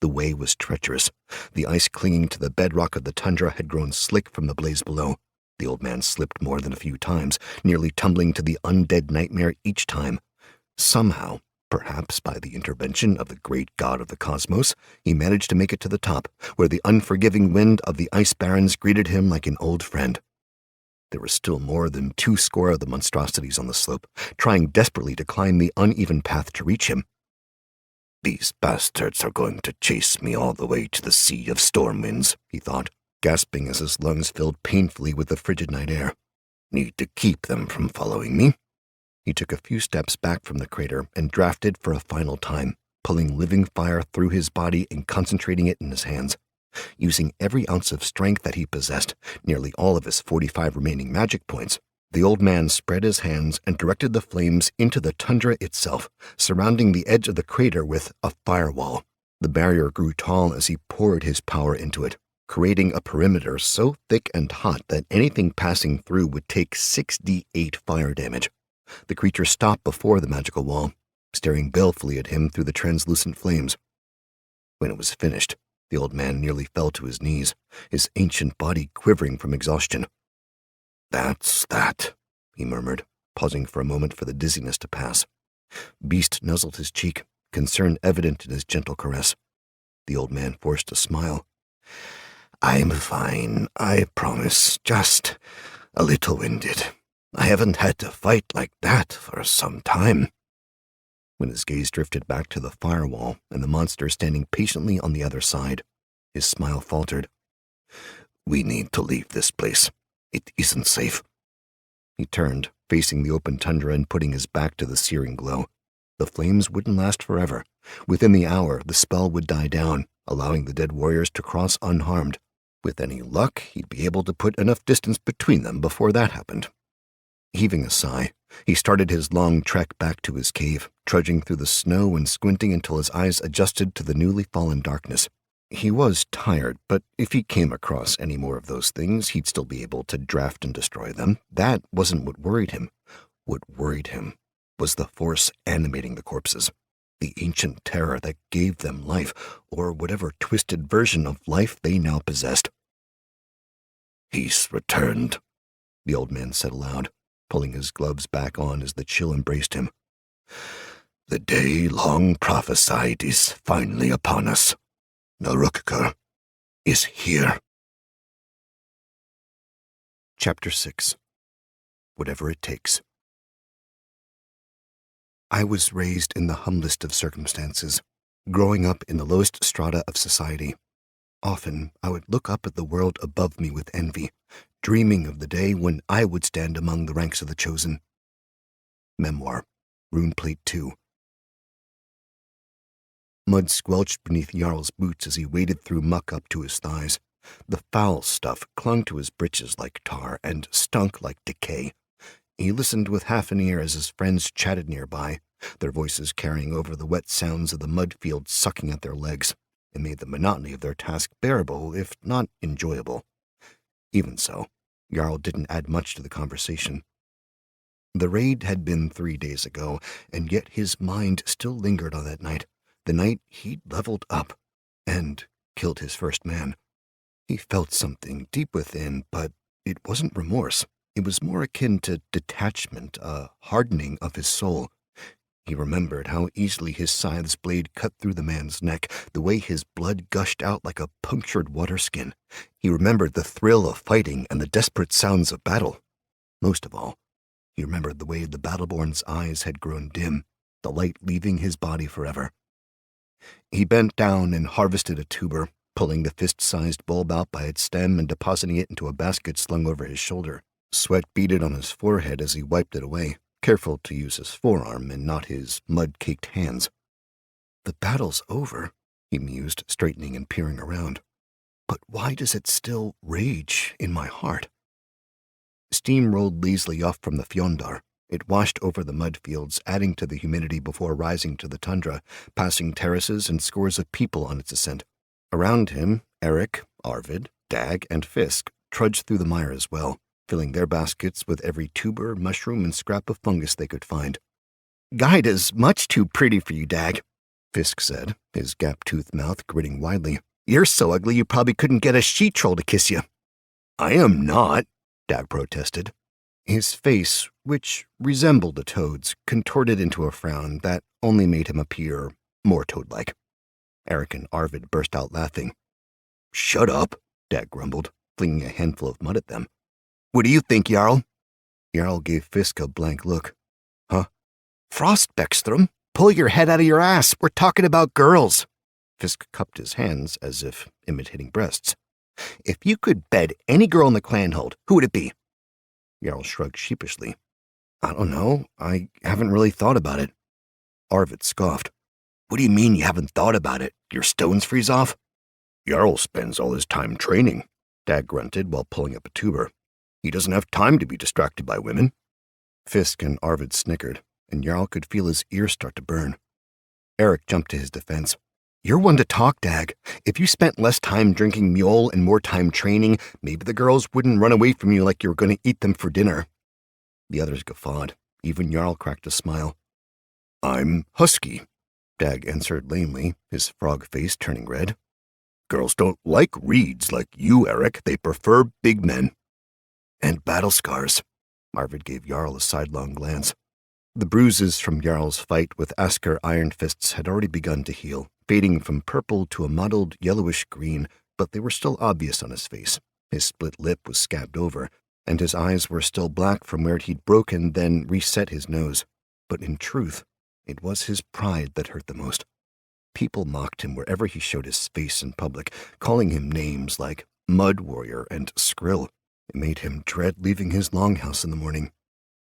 Speaker 1: The way was treacherous. The ice clinging to the bedrock of the tundra had grown slick from the blaze below. The old man slipped more than a few times, nearly tumbling to the undead nightmare each time. Somehow, perhaps by the intervention of the great god of the cosmos, he managed to make it to the top, where the unforgiving wind of the ice barrens greeted him like an old friend. There were still more than 20 of the monstrosities on the slope, trying desperately to climb the uneven path to reach him.
Speaker 2: These bastards are going to chase me all the way to the Sea of Storm Winds,
Speaker 1: he thought, gasping as his lungs filled painfully with the frigid night air.
Speaker 2: Need to keep them from following me.
Speaker 1: He took a few steps back from the crater and drafted for a final time, pulling living fire through his body and concentrating it in his hands. Using every ounce of strength that he possessed, nearly all of his 45 remaining magic points, the old man spread his hands and directed the flames into the tundra itself, surrounding the edge of the crater with a firewall. The barrier grew tall as he poured his power into it, creating a perimeter so thick and hot that anything passing through would take 6d8 fire damage. The creature stopped before the magical wall, staring balefully at him through the translucent flames. When it was finished, the old man nearly fell to his knees, his ancient body quivering from exhaustion.
Speaker 2: "That's that,"
Speaker 1: he murmured, pausing for a moment for the dizziness to pass. Beast nuzzled his cheek, concern evident in his gentle caress. The old man forced a smile.
Speaker 2: "I'm fine, I promise, just a little winded. I haven't had to fight like that for some time."
Speaker 1: When his gaze drifted back to the firewall and the monster standing patiently on the other side, his smile faltered.
Speaker 2: "We need to leave this place. It isn't safe."
Speaker 1: He turned, facing the open tundra and putting his back to the searing glow. The flames wouldn't last forever. Within the hour, the spell would die down, allowing the dead warriors to cross unharmed. With any luck, he'd be able to put enough distance between them before that happened. Heaving a sigh, he started his long trek back to his cave, trudging through the snow and squinting until his eyes adjusted to the newly fallen darkness. He was tired, but if he came across any more of those things, he'd still be able to draft and destroy them. That wasn't what worried him. What worried him was the force animating the corpses, the ancient terror that gave them life, or whatever twisted version of life they now possessed.
Speaker 2: "He's returned,"
Speaker 1: the old man said aloud, pulling his gloves back on as the chill embraced him.
Speaker 2: "The day long prophesied is finally upon us. Narukka is here."
Speaker 1: Chapter 6. Whatever it takes. I was raised in the humblest of circumstances, growing up in the lowest strata of society. Often I would look up at the world above me with envy, dreaming of the day when I would stand among the ranks of the chosen. Memoir, Runeplate 2. Mud squelched beneath Jarl's boots as he waded through muck up to his thighs. The foul stuff clung to his breeches like tar and stunk like decay. He listened with half an ear as his friends chatted nearby, their voices carrying over the wet sounds of the mud field sucking at their legs. It made the monotony of their task bearable, if not enjoyable. Even so, Jarl didn't add much to the conversation. The raid had been 3 days ago, and yet his mind still lingered on that night, the night he'd leveled up and killed his first man. He felt something deep within, but it wasn't remorse. It was more akin to detachment, a hardening of his soul. He remembered how easily his scythe's blade cut through the man's neck, the way his blood gushed out like a punctured water skin. He remembered the thrill of fighting and the desperate sounds of battle. Most of all, he remembered the way the Battleborn's eyes had grown dim, the light leaving his body forever. He bent down and harvested a tuber, pulling the fist-sized bulb out by its stem and depositing it into a basket slung over his shoulder. Sweat beaded on his forehead as he wiped it away, careful to use his forearm and not his mud-caked hands. The battle's over, he mused, straightening and peering around. But why does it still rage in my heart? Steam rolled lazily off from the Fjondar. It washed over the mud fields, adding to the humidity before rising to the tundra, passing terraces and scores of people on its ascent. Around him, Eric, Arvid, Dag, and Fisk trudged through the mire as well, filling their baskets with every tuber, mushroom, and scrap of fungus they could find. "Gyda's much too pretty for you, Dag," Fisk said, his gap-toothed mouth grinning widely. "You're so ugly you probably couldn't get a she-troll to kiss you." "I am not," Dag protested. His face, which resembled a toad's, contorted into a frown that only made him appear more toad-like. Eric and Arvid burst out laughing. "Shut up," Dag grumbled, flinging a handful of mud at them. "What do you think, Jarl?" Jarl gave Fisk a blank look. "Huh?" "Frostbeckstrom, pull your head out of your ass. We're talking about girls." Fisk cupped his hands as if imitating breasts. "If you could bed any girl in the clanhold, who would it be?" Jarl shrugged sheepishly. "I don't know. I haven't really thought about it." Arvid scoffed. "What do you mean you haven't thought about it? Your stones freeze off?" "Jarl spends all his time training," Dag grunted while pulling up a tuber. "He doesn't have time to be distracted by women." Fisk and Arvid snickered, and Jarl could feel his ears start to burn. Eric jumped to his defense. "You're one to talk, Dag. If you spent less time drinking mule and more time training, maybe the girls wouldn't run away from you like you were going to eat them for dinner." The others guffawed. Even Jarl cracked a smile. "I'm husky," Dag answered lamely, his frog face turning red. "Girls don't like reeds like you, Eric. They prefer big men." "And battle scars." Arvid gave Jarl a sidelong glance. The bruises from Jarl's fight with Asker Iron Fists had already begun to heal, fading from purple to a mottled yellowish green, but they were still obvious on his face. His split lip was scabbed over, and his eyes were still black from where he'd broken, then reset his nose. But in truth, it was his pride that hurt the most. People mocked him wherever he showed his face in public, calling him names like Mud Warrior and Skrill. It made him dread leaving his longhouse in the morning.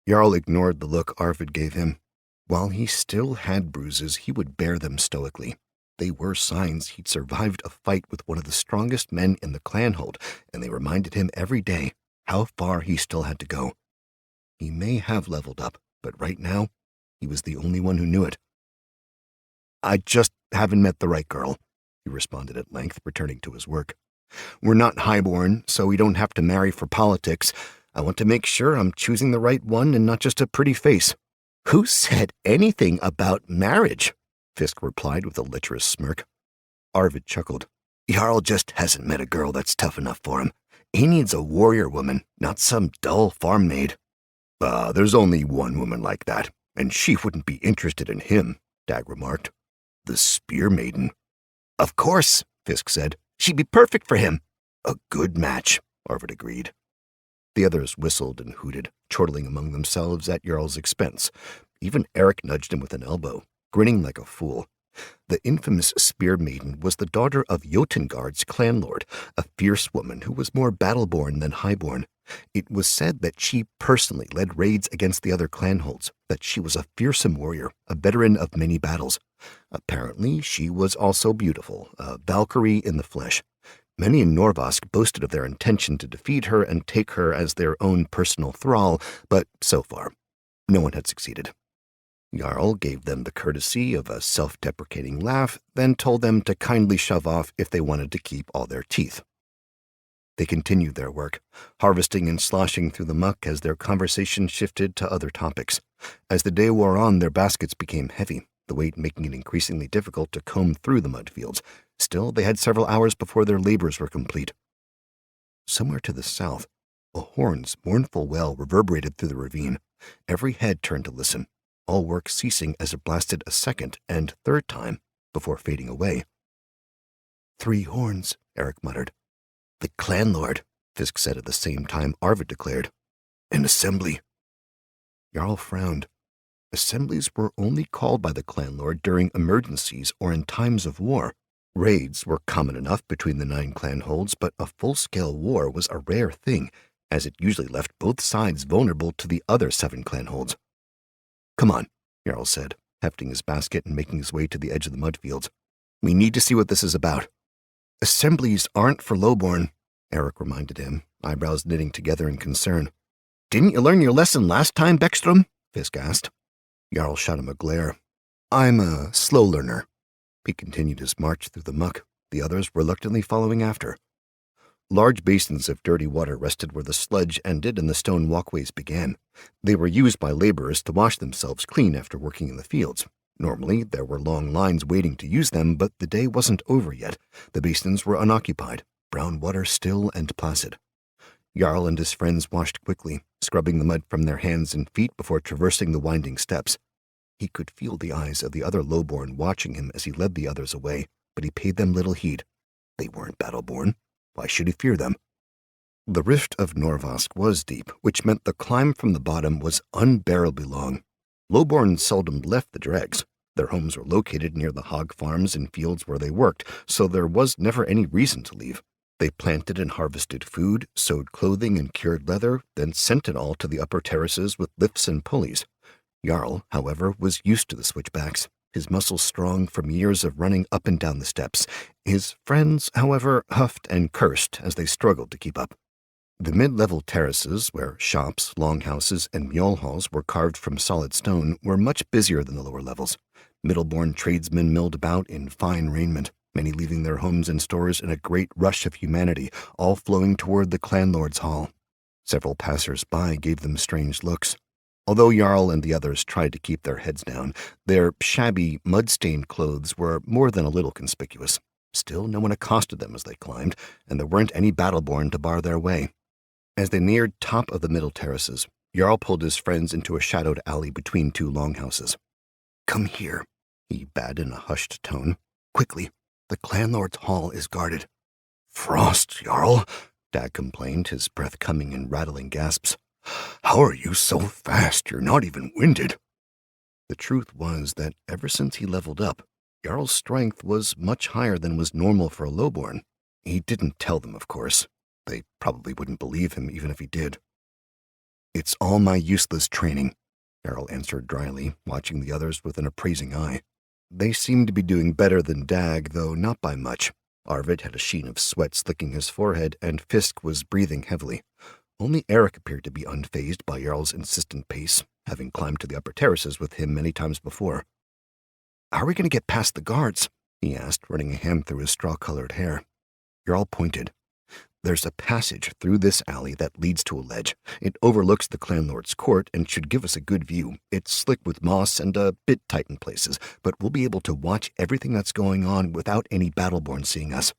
Speaker 1: Jarl ignored the look Arvid gave him. While he still had bruises, he would bear them stoically. They were signs he'd survived a fight with one of the strongest men in the clanhold, and they reminded him every day how far he still had to go. He may have leveled up, but right now, he was the only one who knew it. "I just haven't met the right girl," he responded at length, returning to his work. "We're not highborn, so we don't have to marry for politics. I want to make sure I'm choosing the right one and not just a pretty face." "Who said anything about marriage?" Fisk replied with a lecherous smirk. Arvid chuckled. "Jarl just hasn't met a girl that's tough enough for him. He needs a warrior woman, not some dull farm maid." There's only one woman like that, and she wouldn't be interested in him," Dag remarked. "The Spear Maiden." "Of course," Fisk said. "She'd be perfect for him." "A good match," Arvid agreed. The others whistled and hooted, chortling among themselves at Jarl's expense. Even Eric nudged him with an elbow, grinning like a fool. The infamous Spear Maiden was the daughter of Jotengard's clanlord, a fierce woman who was more battle-born than highborn. It was said that she personally led raids against the other clanholds, that she was a fearsome warrior, a veteran of many battles. Apparently, she was also beautiful, a Valkyrie in the flesh. Many in Norvask boasted of their intention to defeat her and take her as their own personal thrall, but so far, no one had succeeded. Jarl gave them the courtesy of a self-deprecating laugh, then told them to kindly shove off if they wanted to keep all their teeth. They continued their work, harvesting and sloshing through the muck as their conversation shifted to other topics. As the day wore on, their baskets became heavy, the weight making it increasingly difficult to comb through the mud fields. Still, they had several hours before their labors were complete. Somewhere to the south, a horn's mournful wail reverberated through the ravine. Every head turned to listen, all work ceasing as it blasted a second and third time before fading away. 3 horns, Eric muttered.
Speaker 2: The clan lord,
Speaker 1: Fisk said at the same time Arvid declared.
Speaker 2: An assembly.
Speaker 1: Jarl frowned. Assemblies were only called by the clan lord during emergencies or in times of war. Raids were common enough between the 9 clan holds, but a full-scale war was a rare thing, as it usually left both sides vulnerable to the other 7 clan holds. Come on, Jarl said, hefting his basket and making his way to the edge of the mud fields. We need to see what this is about. Assemblies aren't for lowborn, Eric reminded him, eyebrows knitting together in concern. Didn't you learn your lesson last time, Beckstrom? Fisk asked. Jarl shot him a glare. I'm a slow learner. He continued his march through the muck, the others reluctantly following after. Large basins of dirty water rested where the sludge ended and the stone walkways began. They were used by laborers to wash themselves clean after working in the fields. Normally, there were long lines waiting to use them, but the day wasn't over yet. The basins were unoccupied, brown water still and placid. Jarl and his friends washed quickly, scrubbing the mud from their hands and feet before traversing the winding steps. He could feel the eyes of the other lowborn watching him as he led the others away, but he paid them little heed. They weren't battleborn. Why should he fear them? The rift of Norvask was deep, which meant the climb from the bottom was unbearably long. Lowborn seldom left the dregs. Their homes were located near the hog farms and fields where they worked, so there was never any reason to leave. They planted and harvested food, sewed clothing and cured leather, then sent it all to the upper terraces with lifts and pulleys. Jarl, however, was used to the switchbacks, his muscles strong from years of running up and down the steps. His friends, however, huffed and cursed as they struggled to keep up. The mid-level terraces, where shops, longhouses, and mule halls were carved from solid stone, were much busier than the lower levels. Middleborn tradesmen milled about in fine raiment, many leaving their homes and stores in a great rush of humanity, all flowing toward the clanlord's hall. Several passers-by gave them strange looks. Although Jarl and the others tried to keep their heads down, their shabby, mud-stained clothes were more than a little conspicuous. Still, no one accosted them as they climbed, and there weren't any battleborn to bar their way. As they neared top of the middle terraces, Jarl pulled his friends into a shadowed alley between 2 longhouses. Come here, he bade in a hushed tone. Quickly, the clanlord's hall is guarded.
Speaker 2: Frost, Jarl,
Speaker 1: Dag complained, his breath coming in rattling gasps.
Speaker 2: How are you so fast you're not even winded?
Speaker 1: The truth was that ever since he leveled up, Jarl's strength was much higher than was normal for a lowborn. He didn't tell them, of course. They probably wouldn't believe him even if he did. It's all my useless training, Jarl answered dryly, watching the others with an appraising eye. They seemed to be doing better than Dag, though not by much. Arvid had a sheen of sweat slicking his forehead, and Fisk was breathing heavily. Only Eric appeared to be unfazed by Jarl's insistent pace, having climbed to the upper terraces with him many times before. How are we going to get past the guards? He asked, running a hand through his straw-colored hair. Jarl pointed. There's a passage through this alley that leads to a ledge. It overlooks the clanlord's court and should give us a good view. It's slick with moss and a bit tight in places, but we'll be able to watch everything that's going on without any battleborn seeing us.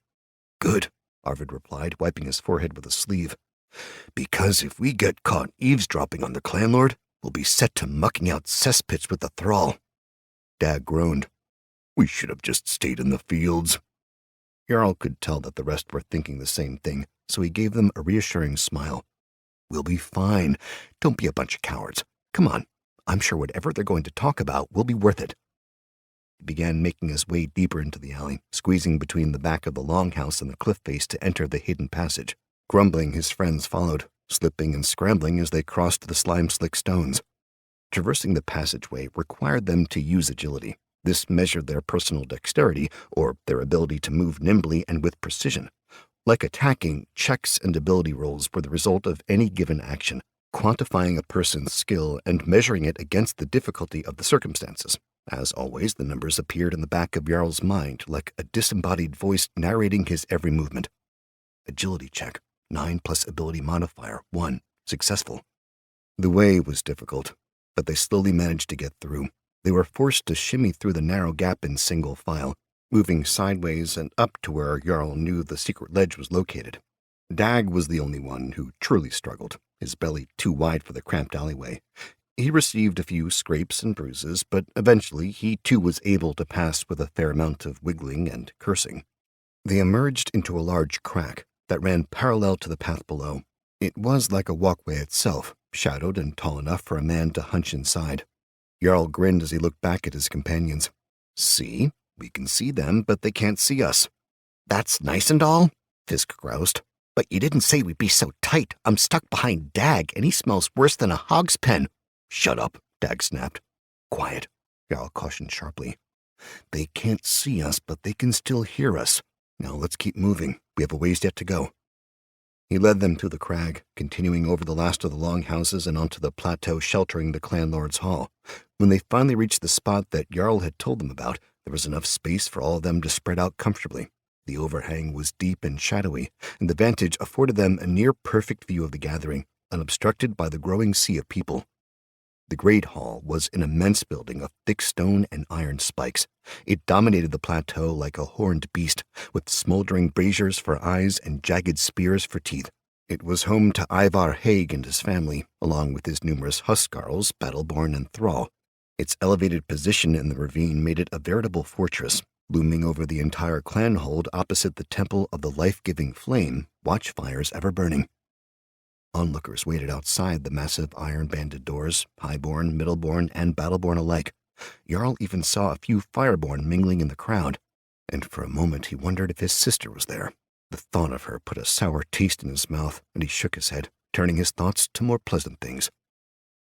Speaker 2: Good,
Speaker 1: Arvid replied, wiping his forehead with a sleeve.
Speaker 2: Because if we get caught eavesdropping on the clanlord, we'll be set to mucking out cesspits with the thrall.
Speaker 1: Dag groaned.
Speaker 2: We should have just stayed in the fields.
Speaker 1: Jarl could tell that the rest were thinking the same thing, so he gave them a reassuring smile. We'll be fine. Don't be a bunch of cowards. Come on. I'm sure whatever they're going to talk about will be worth it. He began making his way deeper into the alley, squeezing between the back of the longhouse and the cliff face to enter the hidden passage. Grumbling, his friends followed, slipping and scrambling as they crossed the slime-slick stones. Traversing the passageway required them to use agility. This measured their personal dexterity, or their ability to move nimbly and with precision. Like attacking, checks and ability rolls were the result of any given action, quantifying a person's skill and measuring it against the difficulty of the circumstances. As always, the numbers appeared in the back of Jarl's mind, like a disembodied voice narrating his every movement. Agility check. 9 plus ability modifier, 1. Successful. The way was difficult, but they slowly managed to get through. They were forced to shimmy through the narrow gap in single file, moving sideways and up to where Jarl knew the secret ledge was located. Dag was the only one who truly struggled, his belly too wide for the cramped alleyway. He received a few scrapes and bruises, but eventually he too was able to pass with a fair amount of wiggling and cursing. They emerged into a large crack that ran parallel to the path below. It was like a walkway itself, shadowed and tall enough for a man to hunch inside. Jarl grinned as he looked back at his companions. "See? We can see them, but they can't see us."
Speaker 2: "That's nice and all," Fisk groused. "But you didn't say we'd be so tight. I'm stuck behind Dag, and he smells worse than a hog's pen."
Speaker 1: "Shut up," Dag snapped. "Quiet," Jarl cautioned sharply. "They can't see us, but they can still hear us. Now let's keep moving. We have a ways yet to go." He led them through the crag, continuing over the last of the longhouses and onto the plateau sheltering the clan lord's hall. When they finally reached the spot that Jarl had told them about, there was enough space for all of them to spread out comfortably. The overhang was deep and shadowy, and the vantage afforded them a near-perfect view of the gathering, unobstructed by the growing sea of people. The Great Hall was an immense building of thick stone and iron spikes. It dominated the plateau like a horned beast, with smoldering braziers for eyes and jagged spears for teeth. It was home to Ivar Haig and his family, along with his numerous Huskarls, Battleborn, and Thrall. Its elevated position in the ravine made it a veritable fortress, looming over the entire clanhold opposite the Temple of the Life-Giving Flame, watchfires ever burning. Onlookers waited outside the massive iron-banded doors, Highborn, Middleborn, and Battleborn alike. Jarl even saw a few Fireborn mingling in the crowd, and for a moment he wondered if his sister was there. The thought of her put a sour taste in his mouth, and he shook his head, turning his thoughts to more pleasant things.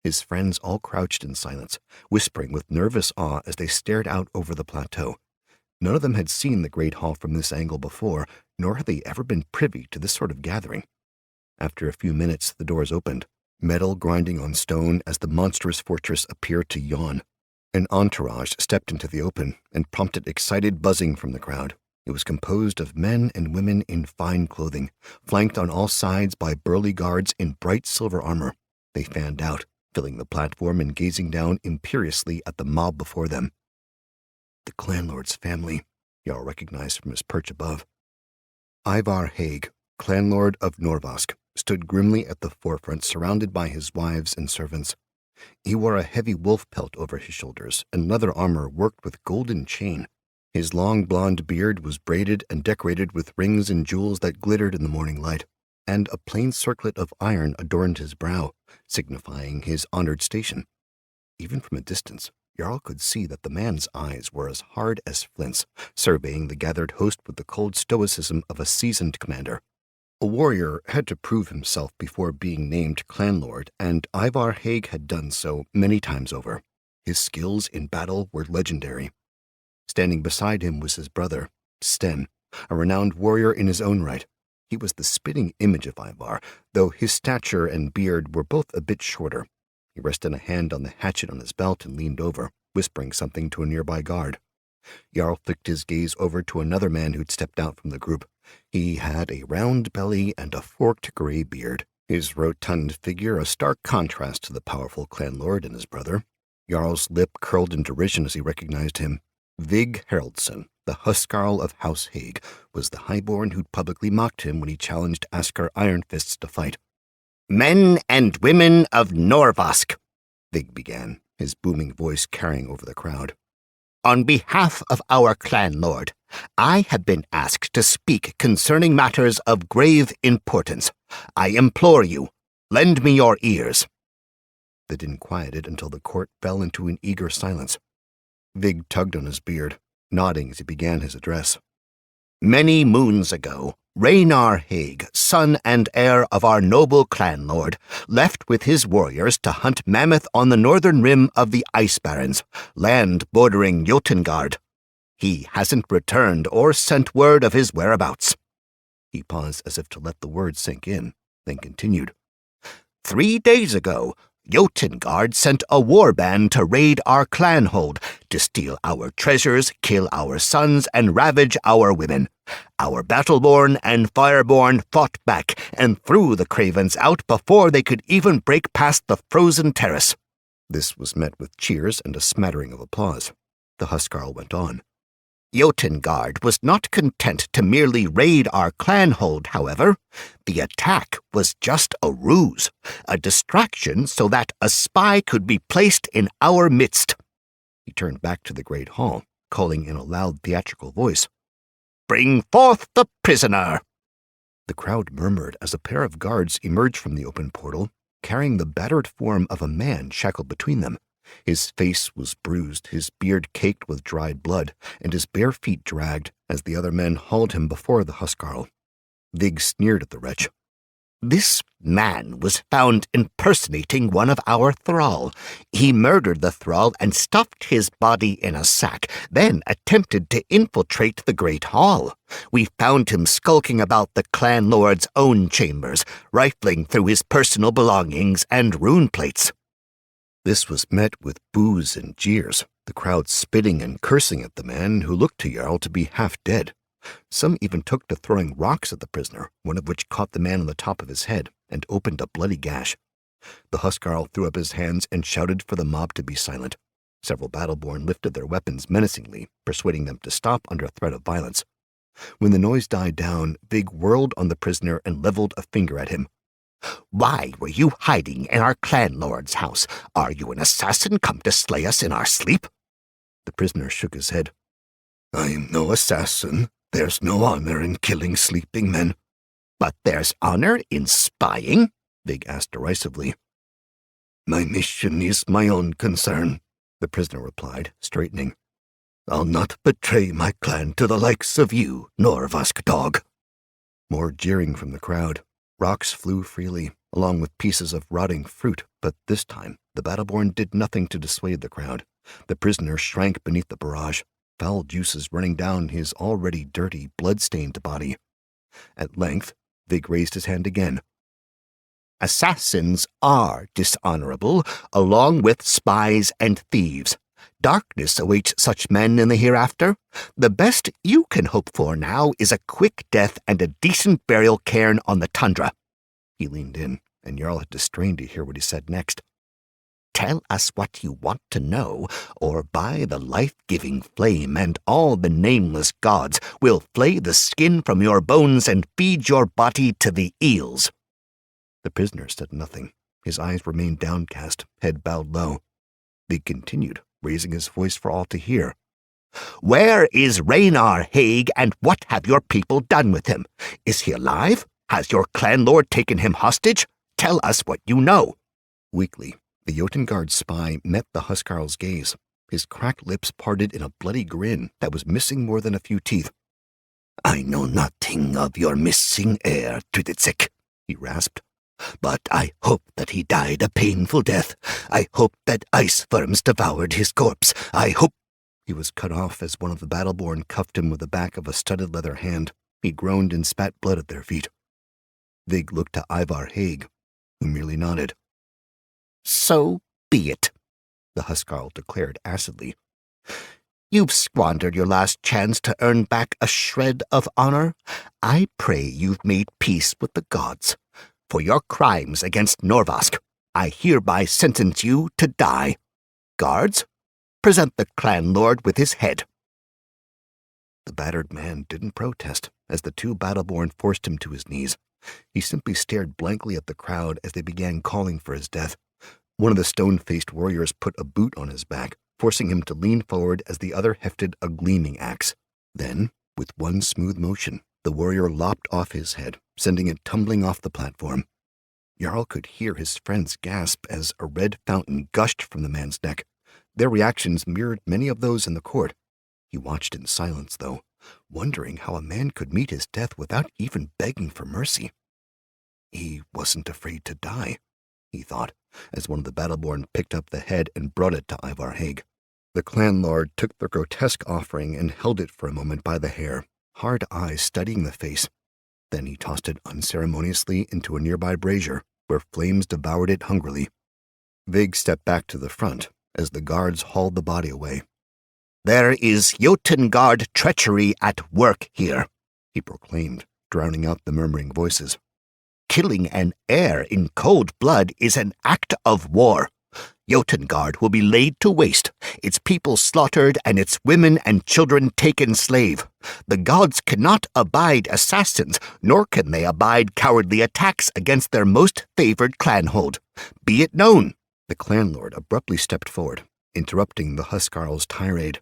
Speaker 1: His friends all crouched in silence, whispering with nervous awe as they stared out over the plateau. None of them had seen the Great Hall from this angle before, nor had they ever been privy to this sort of gathering. After a few minutes, the doors opened, metal grinding on stone as the monstrous fortress appeared to yawn. An entourage stepped into the open and prompted excited buzzing from the crowd. It was composed of men and women in fine clothing, flanked on all sides by burly guards in bright silver armor. They fanned out, filling the platform and gazing down imperiously at the mob before them. The clanlord's family, Jarl recognized from his perch above. Ivar Haig, clanlord of Norvask, stood grimly at the forefront, surrounded by his wives and servants. He wore a heavy wolf pelt over his shoulders and leather armor worked with golden chain. His long blonde beard was braided and decorated with rings and jewels that glittered in the morning light, and a plain circlet of iron adorned his brow, signifying his honored station. Even from a distance, Jarl could see that the man's eyes were as hard as flints, surveying the gathered host with the cold stoicism of a seasoned commander. A warrior had to prove himself before being named clanlord, and Ivar Haig had done so many times over. His skills in battle were legendary. Standing beside him was his brother, Sten, a renowned warrior in his own right. He was the spitting image of Ivar, though his stature and beard were both a bit shorter. He rested a hand on the hatchet on his belt and leaned over, whispering something to a nearby guard. Jarl flicked his gaze over to another man who'd stepped out from the group. He had a round belly and a forked gray beard, his rotund figure a stark contrast to the powerful clanlord and his brother. Jarl's lip curled in derision as he recognized him. Vig Haraldsson, the Huskarl of House Haig, was the highborn who'd publicly mocked him when he challenged Askar Ironfists to fight.
Speaker 2: "Men and women of Norvask,"
Speaker 1: Vig began, his booming voice carrying over the crowd.
Speaker 2: "On behalf of our clan lord, I have been asked to speak concerning matters of grave importance. I implore you, lend me your ears."
Speaker 1: The din quieted until the court fell into an eager silence. Vig tugged on his beard, nodding as he began his address.
Speaker 2: "Many moons ago, Raynar Haig, son and heir of our noble clan lord, left with his warriors to hunt mammoth on the northern rim of the Ice Barrens, land bordering Jotengard. He hasn't returned or sent word of his whereabouts."
Speaker 1: He paused as if to let the words sink in, then continued.
Speaker 2: 3 days ago, Jotengard sent a war band to raid our clan hold, to steal our treasures, kill our sons, and ravage our women. Our Battleborn and Fireborn fought back and threw the cravens out before they could even break past the frozen terrace." This was met with cheers and a smattering of applause. The Huskarl went on. "Jotengard was not content to merely raid our clan hold, however. The attack was just a ruse, a distraction so that a spy could be placed in our midst." He turned back to the great hall, calling in a loud theatrical voice, "Bring forth the prisoner!" The crowd murmured as a pair of guards emerged from the open portal, carrying the battered form of a man shackled between them. His face was bruised, his beard caked with dried blood, and his bare feet dragged as the other men hauled him before the Huskarl. Vig sneered at the wretch. "This man was found impersonating one of our thrall. He murdered the thrall and stuffed his body in a sack, then attempted to infiltrate the great hall. We found him skulking about the clan lord's own chambers, rifling through his personal belongings and rune plates." This was met with boos and jeers, the crowd spitting and cursing at the man who looked to Jarl to be half dead. Some even took to throwing rocks at the prisoner, one of which caught the man on the top of his head and opened a bloody gash. The Huskarl threw up his hands and shouted for the mob to be silent. Several Battleborn lifted their weapons menacingly, persuading them to stop under threat of violence. When the noise died down, Vig whirled on the prisoner and leveled a finger at him. "Why were you hiding in our clan lord's house? Are you an assassin come to slay us in our sleep?" The prisoner shook his head. "I am no assassin. There's no honor in killing sleeping men." "But there's honor in spying?" Vig asked derisively. "My mission is my own concern," the prisoner replied, straightening. "I'll not betray my clan to the likes of you, Norvask dog." More jeering from the crowd. Rocks flew freely, along with pieces of rotting fruit, but this time the Battleborn did nothing to dissuade the crowd. The prisoner shrank beneath the barrage, foul juices running down his already dirty, blood-stained body. At length, Vig raised his hand again. "Assassins are dishonorable, along with spies and thieves. Darkness awaits such men in the hereafter. The best you can hope for now is a quick death and a decent burial cairn on the tundra." He leaned in, and Jarl had to strain to hear what he said next. "Tell us what you want to know, or by the life-giving flame and all the nameless gods, we'll flay the skin from your bones and feed your body to the eels." The prisoner said nothing. His eyes remained downcast, head bowed low. Vig continued, raising his voice for all to hear. "Where is Raynar Haig, and what have your people done with him? Is he alive? Has your clan lord taken him hostage? Tell us what you know." Weakly, the Jotengard spy met the Huskarl's gaze. His cracked lips parted in a bloody grin that was missing more than a few teeth. "I know nothing of your missing heir, Tuditsik," he rasped. "But I hope that he died a painful death. I hope that ice worms devoured his corpse. I hope—" He was cut off as one of the Battleborn cuffed him with the back of a studded leather hand. He groaned and spat blood at their feet. Vig looked to Ivar Haig, who merely nodded. "So be it," the Huskarl declared acidly. "You've squandered your last chance to earn back a shred of honor. I pray you've made peace with the gods. For your crimes against Norvask, I hereby sentence you to die. Guards, present the clan lord with his head." The battered man didn't protest as the two Battleborn forced him to his knees. He simply stared blankly at the crowd as they began calling for his death. One of the stone-faced warriors put a boot on his back, forcing him to lean forward as the other hefted a gleaming axe. Then, with one smooth motion, the warrior lopped off his head, sending it tumbling off the platform. Jarl could hear his friends gasp as a red fountain gushed from the man's neck. Their reactions mirrored many of those in the court. He watched in silence, though, wondering how a man could meet his death without even begging for mercy. He wasn't afraid to die, he thought, as one of the Battleborn picked up the head and brought it to Ivar Haig. The clan lord took the grotesque offering and held it for a moment by the hair, hard eyes studying the face. Then he tossed it unceremoniously into a nearby brazier, where flames devoured it hungrily.
Speaker 1: Vig stepped back to the front as the guards hauled the body away.
Speaker 2: "There is Jotengard treachery at work here,"
Speaker 1: he proclaimed, drowning out the murmuring voices.
Speaker 2: "Killing an heir in cold blood is an act of war. Jotengard will be laid to waste, its people slaughtered, and its women and children taken slave. The gods cannot abide assassins, nor can they abide cowardly attacks against their most favored clanhold. Be it known."
Speaker 1: The clanlord abruptly stepped forward, interrupting the Huskarl's tirade.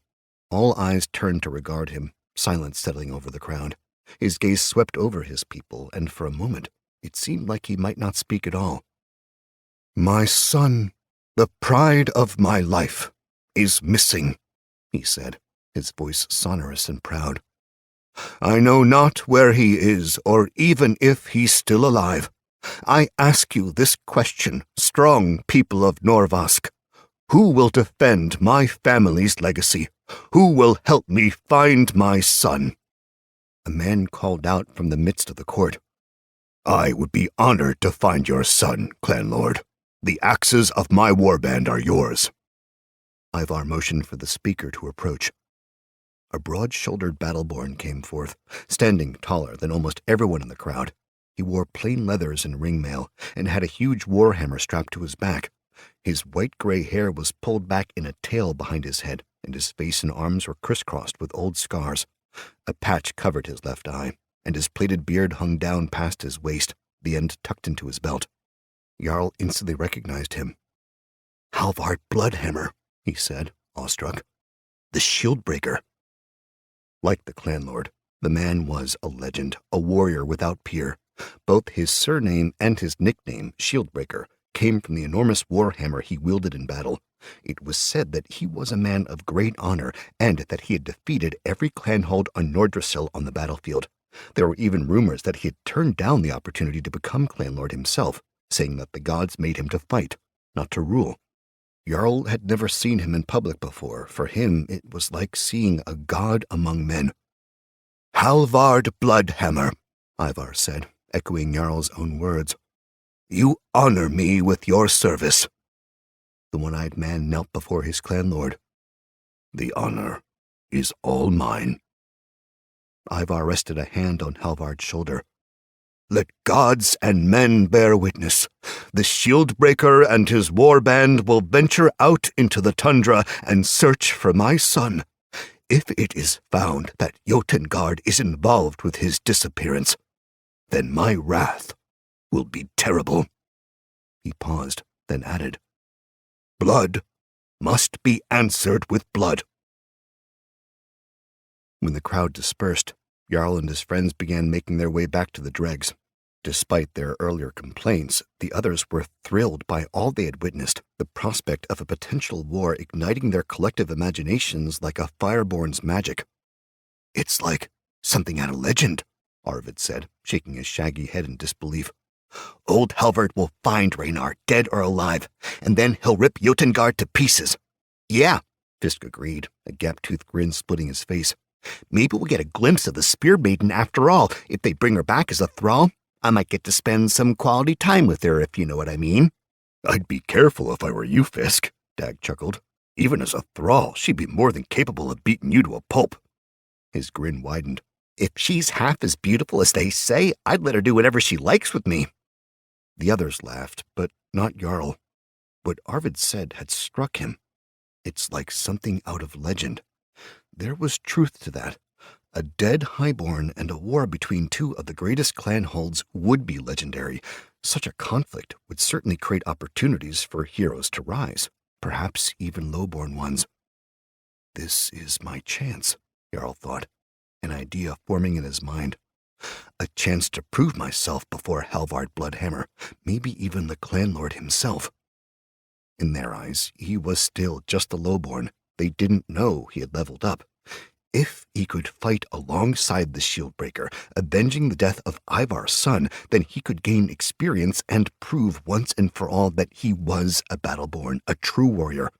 Speaker 1: All eyes turned to regard him, silence settling over the crowd. His gaze swept over his people, and for a moment it seemed like he might not speak at all. "My son, the pride of my life, is missing," he said, his voice sonorous and proud. "I know not where he is, or even if he's still alive. I ask you this question, strong people of Norvask. Who will defend my family's legacy? Who will help me find my son?" A man called out from the midst of the court. "I would be honored to find your son, clanlord. The axes of my warband are yours." Ivar motioned for the speaker to approach. A broad-shouldered battleborn came forth, standing taller than almost everyone in the crowd. He wore plain leathers and ringmail, and had a huge warhammer strapped to his back. His white-gray hair was pulled back in a tail behind his head, and his face and arms were crisscrossed with old scars. A patch covered his left eye, and his plaited beard hung down past his waist, the end tucked into his belt. Jarl instantly recognized him. "Halvard Bloodhammer," he said, awestruck. "The Shieldbreaker." Like the clanlord, the man was a legend, a warrior without peer. Both his surname and his nickname, Shieldbreaker, came from the enormous warhammer he wielded in battle. It was said that he was a man of great honor, and that he had defeated every clanhold on Nordrassil on the battlefield. There were even rumors that he had turned down the opportunity to become clanlord himself, saying that the gods made him to fight, not to rule. Jarl had never seen him in public before. For him, it was like seeing a god among men. "Halvard Bloodhammer," Ivar said, echoing Jarl's own words. "You honor me with your service." The one-eyed man knelt before his clanlord. "The honor is all mine." Ivar rested a hand on Halvard's shoulder. "Let gods and men bear witness. The Shieldbreaker and his warband will venture out into the tundra and search for my son. If it is found that Jotengard is involved with his disappearance, then my wrath will be terrible." He paused, then added, "Blood must be answered with blood." When the crowd dispersed, Jarl and his friends began making their way back to the dregs. Despite their earlier complaints, the others were thrilled by all they had witnessed, the prospect of a potential war igniting their collective imaginations like a fireborn's magic. "It's like something out of legend," Arvid said, shaking his shaggy head in disbelief. "Old Halvard will find Raynar, dead or alive, and then he'll rip Jotengard to pieces." "Yeah," Fisk agreed, a gap-toothed grin splitting his face. "Maybe we'll get a glimpse of the Spear Maiden after all. If they bring her back as a thrall, I might get to spend some quality time with her, if you know what I mean." "I'd be careful if I were you, Fisk," Dag chuckled. "Even as a thrall, she'd be more than capable of beating you to a pulp." His grin widened. "If she's half as beautiful as they say, I'd let her do whatever she likes with me." The others laughed, but not Jarl. What Arvid said had struck him. It's like something out of legend. There was truth to that. A dead highborn and a war between two of the greatest clanholds would be legendary. Such a conflict would certainly create opportunities for heroes to rise, perhaps even lowborn ones. This is my chance, Jarl thought, an idea forming in his mind. A chance to prove myself before Halvard Bloodhammer, maybe even the clanlord himself. In their eyes, he was still just a lowborn. They didn't know he had leveled up. If he could fight alongside the Shieldbreaker, avenging the death of Ivar's son, then he could gain experience and prove once and for all that he was a battleborn, a true warrior.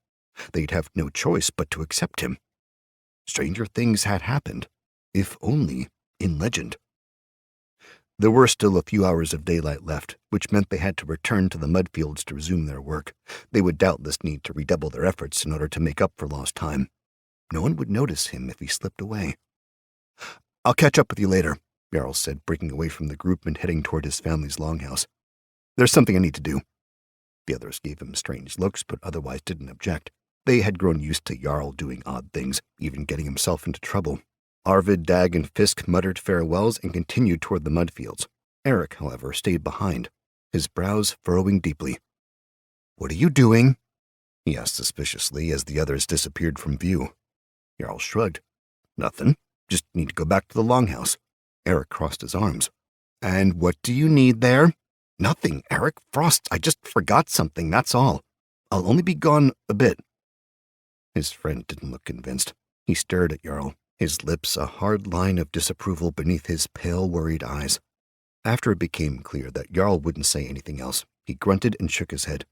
Speaker 1: They'd have no choice but to accept him. Stranger things had happened, if only in legend. There were still a few hours of daylight left, which meant they had to return to the mudfields to resume their work. They would doubtless need to redouble their efforts in order to make up for lost time. No one would notice him if he slipped away. "I'll catch up with you later," Jarl said, breaking away from the group and heading toward his family's longhouse. "There's something I need to do." The others gave him strange looks, but otherwise didn't object. They had grown used to Jarl doing odd things, even getting himself into trouble. Arvid, Dag, and Fisk muttered farewells and continued toward the mudfields. Eric, however, stayed behind, his brows furrowing deeply. "What are you doing?" he asked suspiciously as the others disappeared from view. Jarl shrugged. "Nothing. Just need to go back to the longhouse." Eric crossed his arms. "And what do you need there?" "Nothing, Eric. Frost, I just forgot something, that's all. I'll only be gone a bit." His friend didn't look convinced. He stared at Jarl, his lips a hard line of disapproval beneath his pale, worried eyes. After it became clear that Jarl wouldn't say anything else, he grunted and shook his head.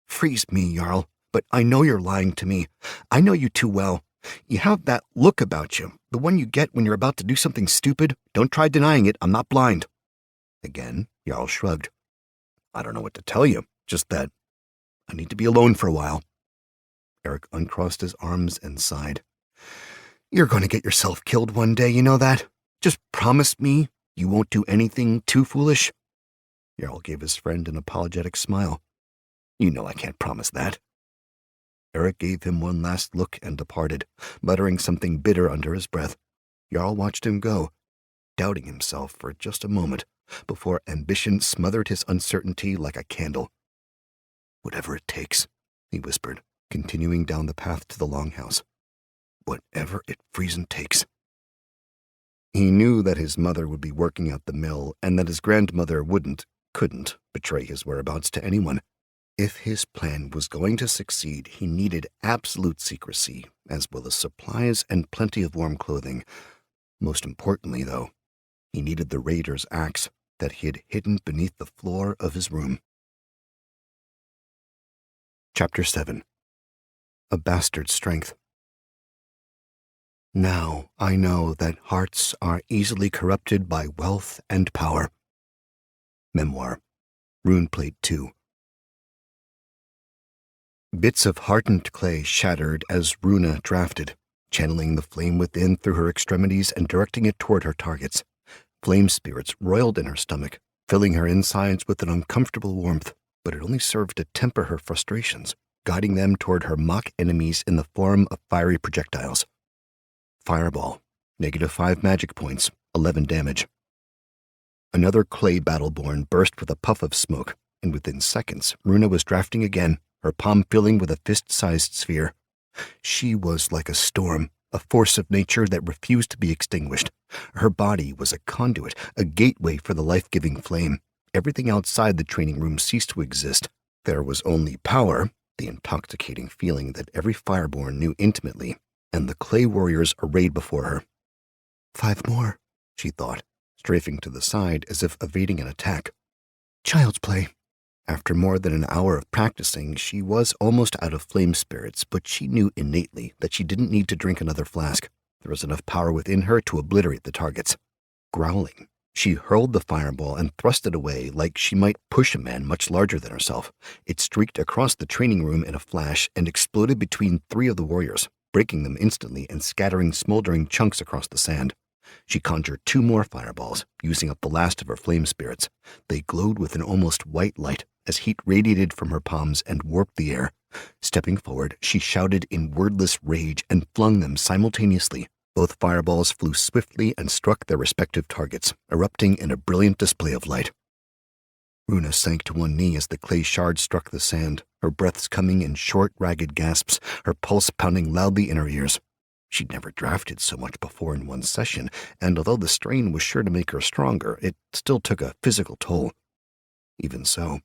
Speaker 1: "Freeze me, Jarl, but I know you're lying to me. I know you too well. You have that look about you, the one you get when you're about to do something stupid. Don't try denying it, I'm not blind." Again, Jarl shrugged. "I don't know what to tell you, just that I need to be alone for a while." Eric uncrossed his arms and sighed. "You're going to get yourself killed one day, you know that? Just promise me you won't do anything too foolish." Jarl gave his friend an apologetic smile. "You know I can't promise that." Eric gave him one last look and departed, muttering something bitter under his breath. Jarl watched him go, doubting himself for just a moment, before ambition smothered his uncertainty like a candle. "Whatever it takes," he whispered, continuing down the path to the longhouse. "Whatever it freezin' takes." He knew that his mother would be working at the mill, and that his grandmother couldn't betray his whereabouts to anyone. If his plan was going to succeed, he needed absolute secrecy, as well as supplies and plenty of warm clothing. Most importantly, though, he needed the raider's axe that he had hidden beneath the floor of his room. Chapter 7. A Bastard's Strength. Now I know that hearts are easily corrupted by wealth and power. Memoir, Runeplate 2. Bits of hardened clay shattered as Runa drafted, channeling the flame within through her extremities and directing it toward her targets. Flame spirits roiled in her stomach, filling her insides with an uncomfortable warmth, but it only served to temper her frustrations, guiding them toward her mock enemies in the form of fiery projectiles. Fireball, -5 magic points, 11 damage. Another clay battleborn burst with a puff of smoke, and within seconds, Runa was drafting again, her palm filling with a fist-sized sphere. She was like a storm, a force of nature that refused to be extinguished. Her body was a conduit, a gateway for the life-giving flame. Everything outside the training room ceased to exist. There was only power, the intoxicating feeling that every fireborn knew intimately, and the clay warriors arrayed before her. 5 more, she thought, strafing to the side as if evading an attack. Child's play. After more than an hour of practicing, she was almost out of flame spirits, but she knew innately that she didn't need to drink another flask. There was enough power within her to obliterate the targets. Growling, she hurled the fireball and thrust it away like she might push a man much larger than herself. It streaked across the training room in a flash and exploded between 3 of the warriors, breaking them instantly and scattering smoldering chunks across the sand. She conjured 2 more fireballs, using up the last of her flame spirits. They glowed with an almost white light as heat radiated from her palms and warped the air. Stepping forward, she shouted in wordless rage and flung them simultaneously. Both fireballs flew swiftly and struck their respective targets, erupting in a brilliant display of light. Runa sank to one knee as the clay shards struck the sand, her breaths coming in short, ragged gasps, her pulse pounding loudly in her ears. She'd never drafted so much before in one session, and although the strain was sure to make her stronger, it still took a physical toll. Even so,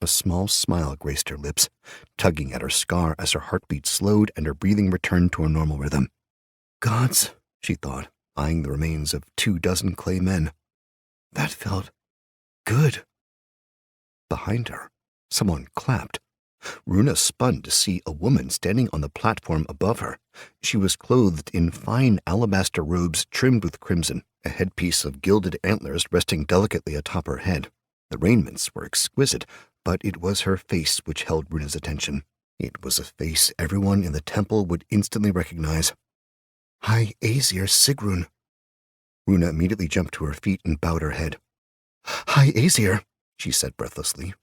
Speaker 1: a small smile graced her lips, tugging at her scar as her heartbeat slowed and her breathing returned to a normal rhythm. Gods, she thought, eyeing the remains of 24 clay men. That felt good. Behind her, someone clapped. Runa spun to see a woman standing on the platform above her. She was clothed in fine alabaster robes trimmed with crimson, a headpiece of gilded antlers resting delicately atop her head. The raiments were exquisite, but it was her face which held Runa's attention. It was a face everyone in the temple would instantly recognize. High Aesir Sigrun. Runa immediately jumped to her feet and bowed her head. High Aesir, she said breathlessly.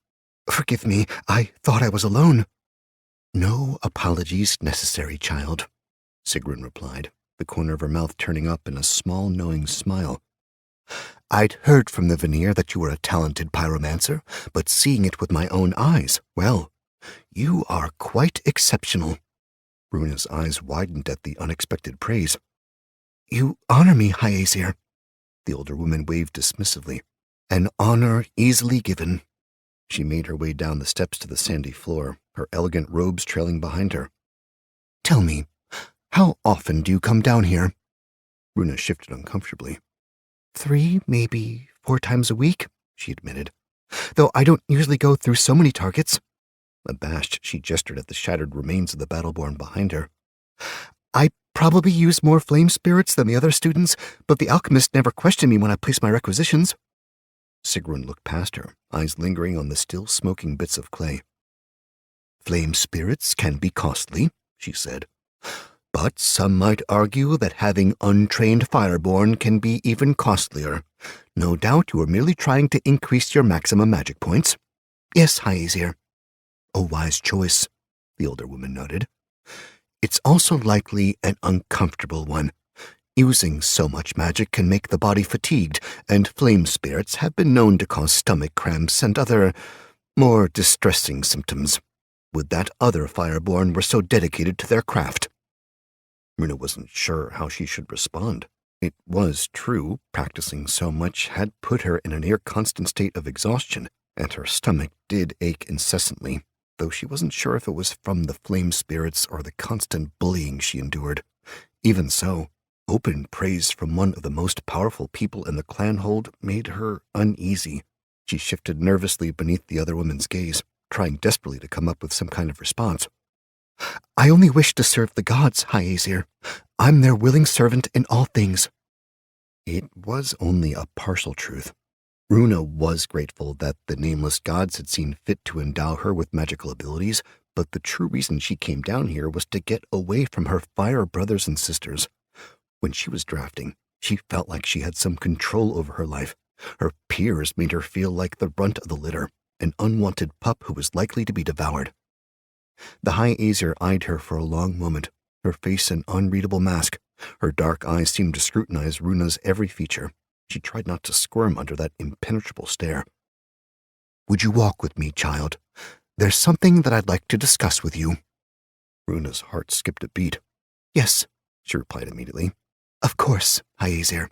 Speaker 1: Forgive me, I thought I was alone. No apologies necessary, child, Sigrun replied, the corner of her mouth turning up in a small knowing smile. I'd heard from the veneer that you were a talented pyromancer, but seeing it with my own eyes, well, you are quite exceptional. Runa's eyes widened at the unexpected praise. You honor me, High Aesir. The older woman waved dismissively. An honor easily given. She made her way down the steps to the sandy floor, her elegant robes trailing behind her. Tell me, how often do you come down here? Runa shifted uncomfortably. 3, maybe 4 times a week, she admitted. Though I don't usually go through so many targets. Abashed, she gestured at the shattered remains of the battleborn behind her. I probably use more flame spirits than the other students, but the alchemist never questioned me when I placed my requisitions. Sigrun looked past her, eyes lingering on the still smoking bits of clay. Flame spirits can be costly, she said. But some might argue that having untrained fireborn can be even costlier. No doubt you are merely trying to increase your maximum magic points. Yes, High Aesir. A wise choice, the older woman nodded. It's also likely an uncomfortable one. Using so much magic can make the body fatigued, and flame spirits have been known to cause stomach cramps and other, more distressing symptoms. Would that other fireborn were so dedicated to their craft? Runa wasn't sure how she should respond. It was true, practicing so much had put her in a near-constant state of exhaustion, and her stomach did ache incessantly, though she wasn't sure if it was from the flame spirits or the constant bullying she endured. Even so, open praise from one of the most powerful people in the clanhold made her uneasy. She shifted nervously beneath the other woman's gaze, trying desperately to come up with some kind of response. I only wish to serve the gods, High Aesir. I'm their willing servant in all things. It was only a partial truth. Runa was grateful that the nameless gods had seen fit to endow her with magical abilities, but the true reason she came down here was to get away from her fire brothers and sisters. When she was drafting, she felt like she had some control over her life. Her peers made her feel like the runt of the litter, an unwanted pup who was likely to be devoured. The High Aesir eyed her for a long moment, her face an unreadable mask. Her dark eyes seemed to scrutinize Runa's every feature. She tried not to squirm under that impenetrable stare. Would you walk with me, child? There's something that I'd like to discuss with you. Runa's heart skipped a beat. Yes, she replied immediately. Of course, High Aesir.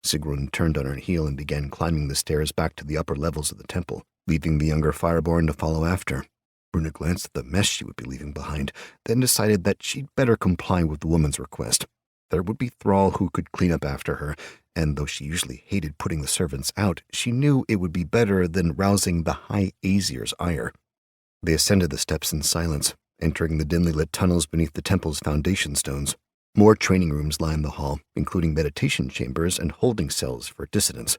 Speaker 1: Sigrun turned on her heel and began climbing the stairs back to the upper levels of the temple, leaving the younger fireborn to follow after. Runa glanced at the mess she would be leaving behind, then decided that she'd better comply with the woman's request. There would be Thrall who could clean up after her, and though she usually hated putting the servants out, she knew it would be better than rousing the High Aesir's ire. They ascended the steps in silence, entering the dimly lit tunnels beneath the temple's foundation stones. More training rooms lined the hall, including meditation chambers and holding cells for dissidents.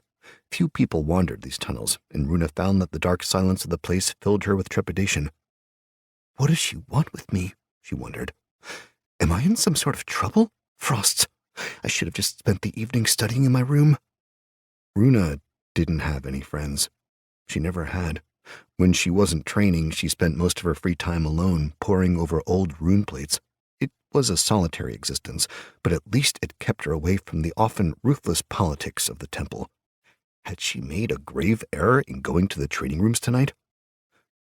Speaker 1: Few people wandered these tunnels, and Runa found that the dark silence of the place filled her with trepidation. What does she want with me? She wondered. Am I in some sort of trouble? Frosts. I should have just spent the evening studying in my room. Runa didn't have any friends. She never had. When she wasn't training, she spent most of her free time alone, poring over old rune plates. It was a solitary existence, but at least it kept her away from the often ruthless politics of the temple. Had she made a grave error in going to the training rooms tonight?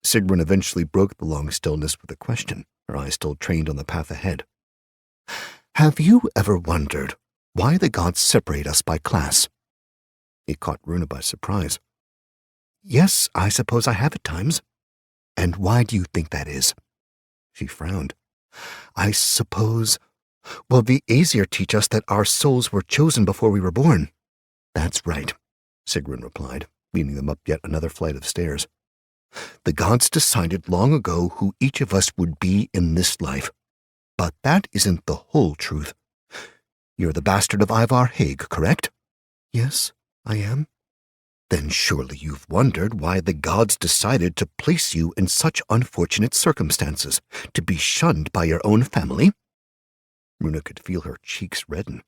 Speaker 1: Sigrun eventually broke the long stillness with a question, her eyes still trained on the path ahead. Have you ever wondered why the gods separate us by class? It caught Runa by surprise. Yes, I suppose I have at times. And why do you think that is? She frowned. I suppose... Well, the Aesir teach us that our souls were chosen before we were born. That's right, Sigrun replied, leading them up yet another flight of stairs. The gods decided long ago who each of us would be in this life. But that isn't the whole truth. You're the bastard of Ivar Haig, correct? Yes, I am. Then surely you've wondered why the gods decided to place you in such unfortunate circumstances, to be shunned by your own family? Runa could feel her cheeks redden.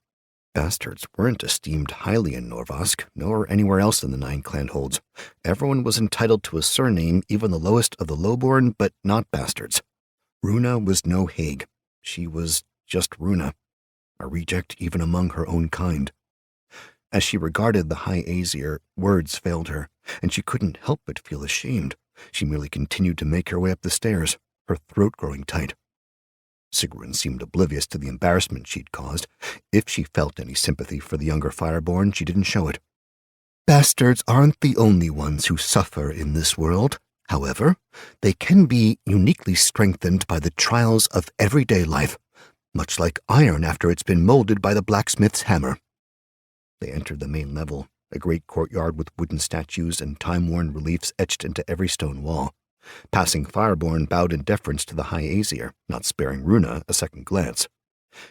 Speaker 1: Bastards weren't esteemed highly in Norvask, nor anywhere else in the 9 clan holds. Everyone was entitled to a surname, even the lowest of the lowborn, but not bastards. Runa was no Haig. She was just Runa, a reject even among her own kind. As she regarded the High Aesir, words failed her, and she couldn't help but feel ashamed. She merely continued to make her way up the stairs, her throat growing tight. Sigrun seemed oblivious to the embarrassment she'd caused. If she felt any sympathy for the younger Fireborn, she didn't show it. Bastards aren't the only ones who suffer in this world. However, they can be uniquely strengthened by the trials of everyday life, much like iron after it's been molded by the blacksmith's hammer. They entered the main level, a great courtyard with wooden statues and time-worn reliefs etched into every stone wall. Passing Fireborn bowed in deference to the High Aesir, not sparing Runa a second glance.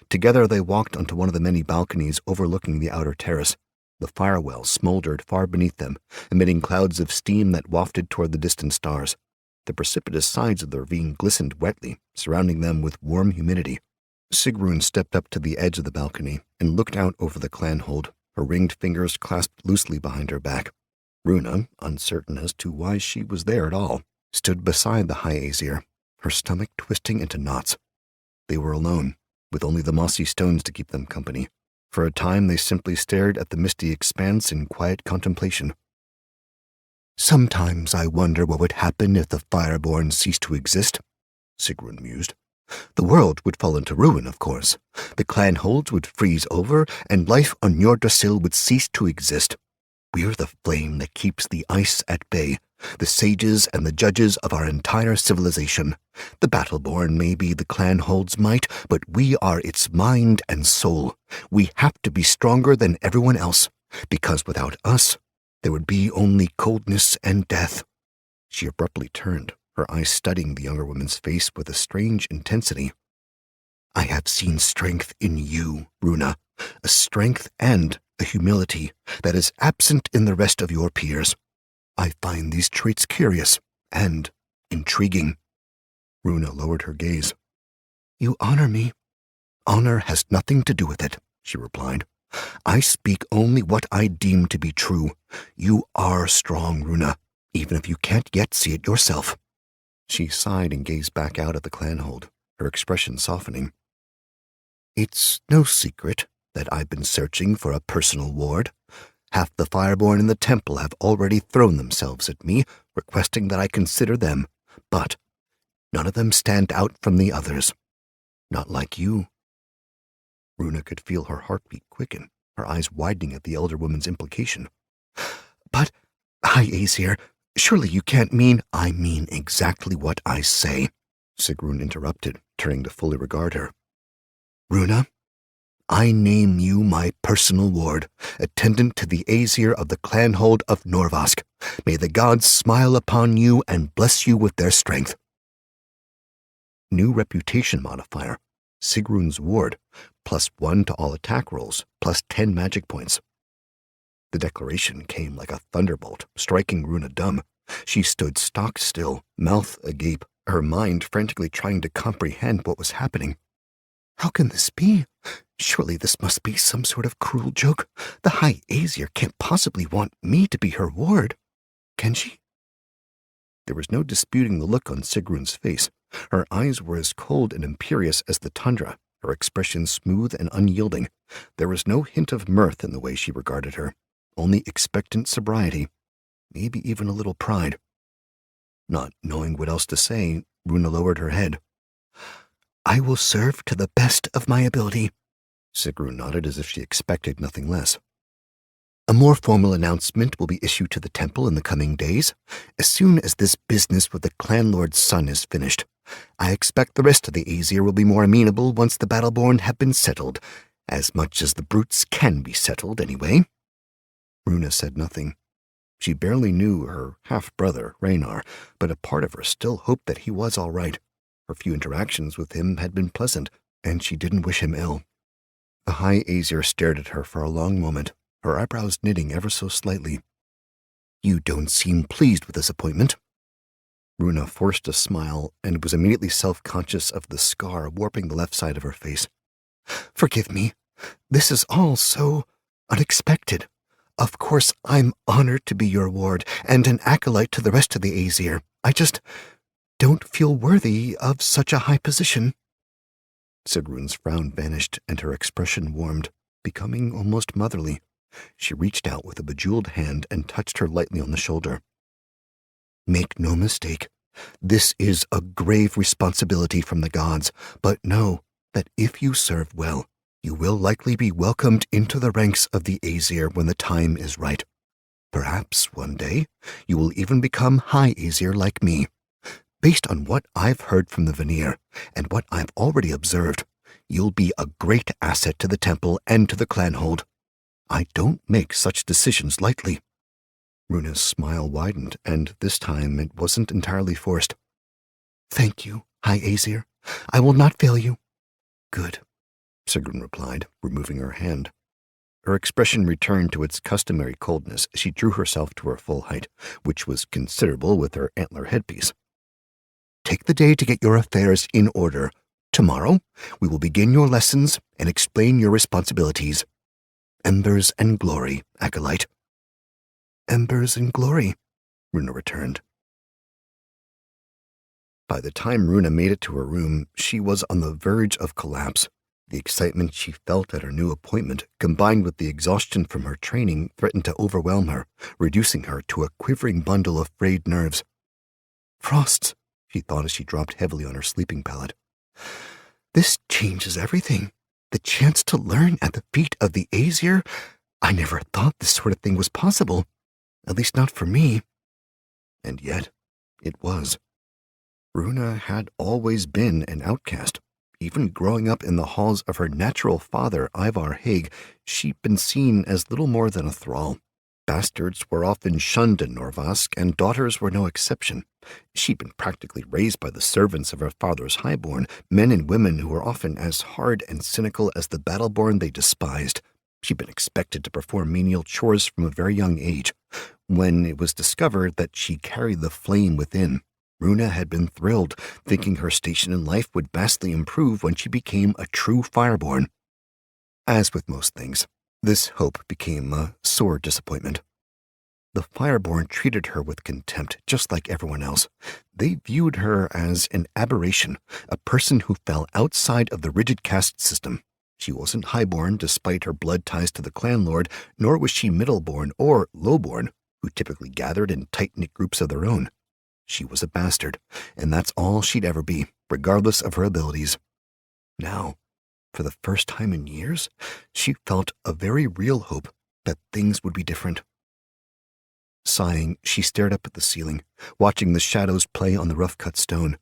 Speaker 1: Together they walked onto one of the many balconies overlooking the outer terrace. The firewell smoldered far beneath them, emitting clouds of steam that wafted toward the distant stars. The precipitous sides of the ravine glistened wetly, surrounding them with warm humidity. Sigrun stepped up to the edge of the balcony and looked out over the clan hold, her ringed fingers clasped loosely behind her back. Runa, uncertain as to why she was there at all, stood beside the High Aesir, her stomach twisting into knots. They were alone, with only the mossy stones to keep them company. For a time they simply stared at the misty expanse in quiet contemplation. Sometimes I wonder what would happen if the Fireborn ceased to exist, Sigrun mused. The world would fall into ruin, of course. The clan holds would freeze over, and life on Yggdrasil would cease to exist. We're the flame that keeps the ice at bay, the sages and the judges of our entire civilization. The Battleborn may be the clan hold's might, but we are its mind and soul. We have to be stronger than everyone else, because without us, there would be only coldness and death. She abruptly turned, her eyes studying the younger woman's face with a strange intensity. I have seen strength in you, Runa, a strength and a humility that is absent in the rest of your peers. I find these traits curious and intriguing. Runa lowered her gaze. You honor me. Honor has nothing to do with it, she replied. I speak only what I deem to be true. You are strong, Runa, even if you can't yet see it yourself. She sighed and gazed back out at the clan hold, her expression softening. It's no secret that I've been searching for a personal ward. Half the Fireborn in the temple have already thrown themselves at me, requesting that I consider them, but none of them stand out from the others. Not like you. Runa could feel her heartbeat quicken, her eyes widening at the elder woman's implication. But, High Aesir, surely you can't mean— I mean exactly what I say, Sigrun interrupted, turning to fully regard her. Runa, I name you my personal ward, attendant to the Aesir of the clanhold of Norvask. May the gods smile upon you and bless you with their strength. New reputation modifier, Sigrun's ward, +1 to all attack rolls, +10 magic points. The declaration came like a thunderbolt, striking Runa dumb. She stood stock still, mouth agape, her mind frantically trying to comprehend what was happening. How can this be? Surely this must be some sort of cruel joke. The High Aesir can't possibly want me to be her ward. Can she? There was no disputing the look on Sigrun's face. Her eyes were as cold and imperious as the tundra, her expression smooth and unyielding. There was no hint of mirth in the way she regarded her, only expectant sobriety, maybe even a little pride. Not knowing what else to say, Runa lowered her head. I will serve to the best of my ability. Sigrun nodded as if she expected nothing less. A more formal announcement will be issued to the temple in the coming days, as soon as this business with the clanlord's son is finished. I expect the rest of the Aesir will be more amenable once the Battleborn have been settled, as much as the brutes can be settled anyway. Runa said nothing. She barely knew her half-brother, Raynar, but a part of her still hoped that he was all right. Her few interactions with him had been pleasant, and she didn't wish him ill. The High Aesir stared at her for a long moment, her eyebrows knitting ever so slightly. "You don't seem pleased with this appointment." Runa forced a smile and was immediately self-conscious of the scar warping the left side of her face. "Forgive me. This is all so unexpected. Of course, I'm honored to be your ward and an acolyte to the rest of the Aesir. I just don't feel worthy of such a high position." Sigrun's frown vanished and her expression warmed, becoming almost motherly. She reached out with a bejeweled hand and touched her lightly on the shoulder. "Make no mistake. This is a grave responsibility from the gods, but know that if you serve well, you will likely be welcomed into the ranks of the Aesir when the time is right. Perhaps one day you will even become High Aesir like me. Based on what I've heard from the Vanir and what I've already observed, you'll be a great asset to the temple and to the clanhold. I don't make such decisions lightly." Runa's smile widened, and this time it wasn't entirely forced. "Thank you, High Aesir. I will not fail you." "Good," Sigrun replied, removing her hand. Her expression returned to its customary coldness as she drew herself to her full height, which was considerable with her antler headpiece. "Take the day to get your affairs in order. Tomorrow, we will begin your lessons and explain your responsibilities. Embers and glory, acolyte." "Embers and glory," Runa returned. By the time Runa made it to her room, she was on the verge of collapse. The excitement she felt at her new appointment, combined with the exhaustion from her training, threatened to overwhelm her, reducing her to a quivering bundle of frayed nerves. "Frosts," she thought as she dropped heavily on her sleeping pallet. "This changes everything. The chance to learn at the feet of the Aesir. I never thought this sort of thing was possible. At least not for me." And yet, it was. Runa had always been an outcast. Even growing up in the halls of her natural father, Ivar Haig, she'd been seen as little more than a thrall. Bastards were often shunned in Norvask, and daughters were no exception. She'd been practically raised by the servants of her father's highborn, men and women who were often as hard and cynical as the battleborn they despised. She'd been expected to perform menial chores from a very young age. When it was discovered that she carried the flame within, Runa had been thrilled, thinking her station in life would vastly improve when she became a true fireborn. As with most things, this hope became a sore disappointment. The fireborn treated her with contempt, just like everyone else. They viewed her as an aberration, a person who fell outside of the rigid caste system. She wasn't highborn despite her blood ties to the clan lord, nor was she middleborn or lowborn, who typically gathered in tight-knit groups of their own. She was a bastard, and that's all she'd ever be, regardless of her abilities. Now, for the first time in years, she felt a very real hope that things would be different. Sighing, she stared up at the ceiling, watching the shadows play on the rough-cut stone.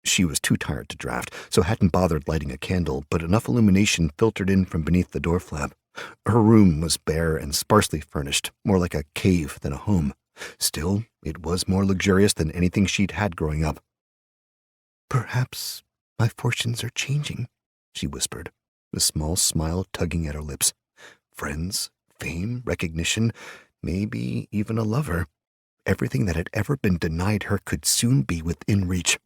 Speaker 1: She was too tired to draft, so hadn't bothered lighting a candle, but enough illumination filtered in from beneath the door flap. Her room was bare and sparsely furnished, more like a cave than a home. Still, it was more luxurious than anything she'd had growing up. "Perhaps my fortunes are changing," she whispered, a small smile tugging at her lips. Friends, fame, recognition, maybe even a lover. Everything that had ever been denied her could soon be within reach.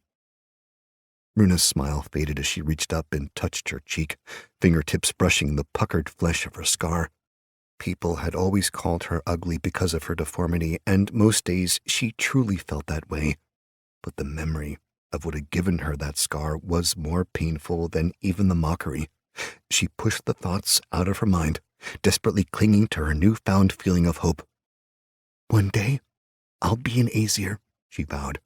Speaker 1: Runa's smile faded as she reached up and touched her cheek, fingertips brushing the puckered flesh of her scar. People had always called her ugly because of her deformity, and most days she truly felt that way. But the memory of what had given her that scar was more painful than even the mockery. She pushed the thoughts out of her mind, desperately clinging to her newfound feeling of hope. "One day, I'll be an Aesir," she vowed,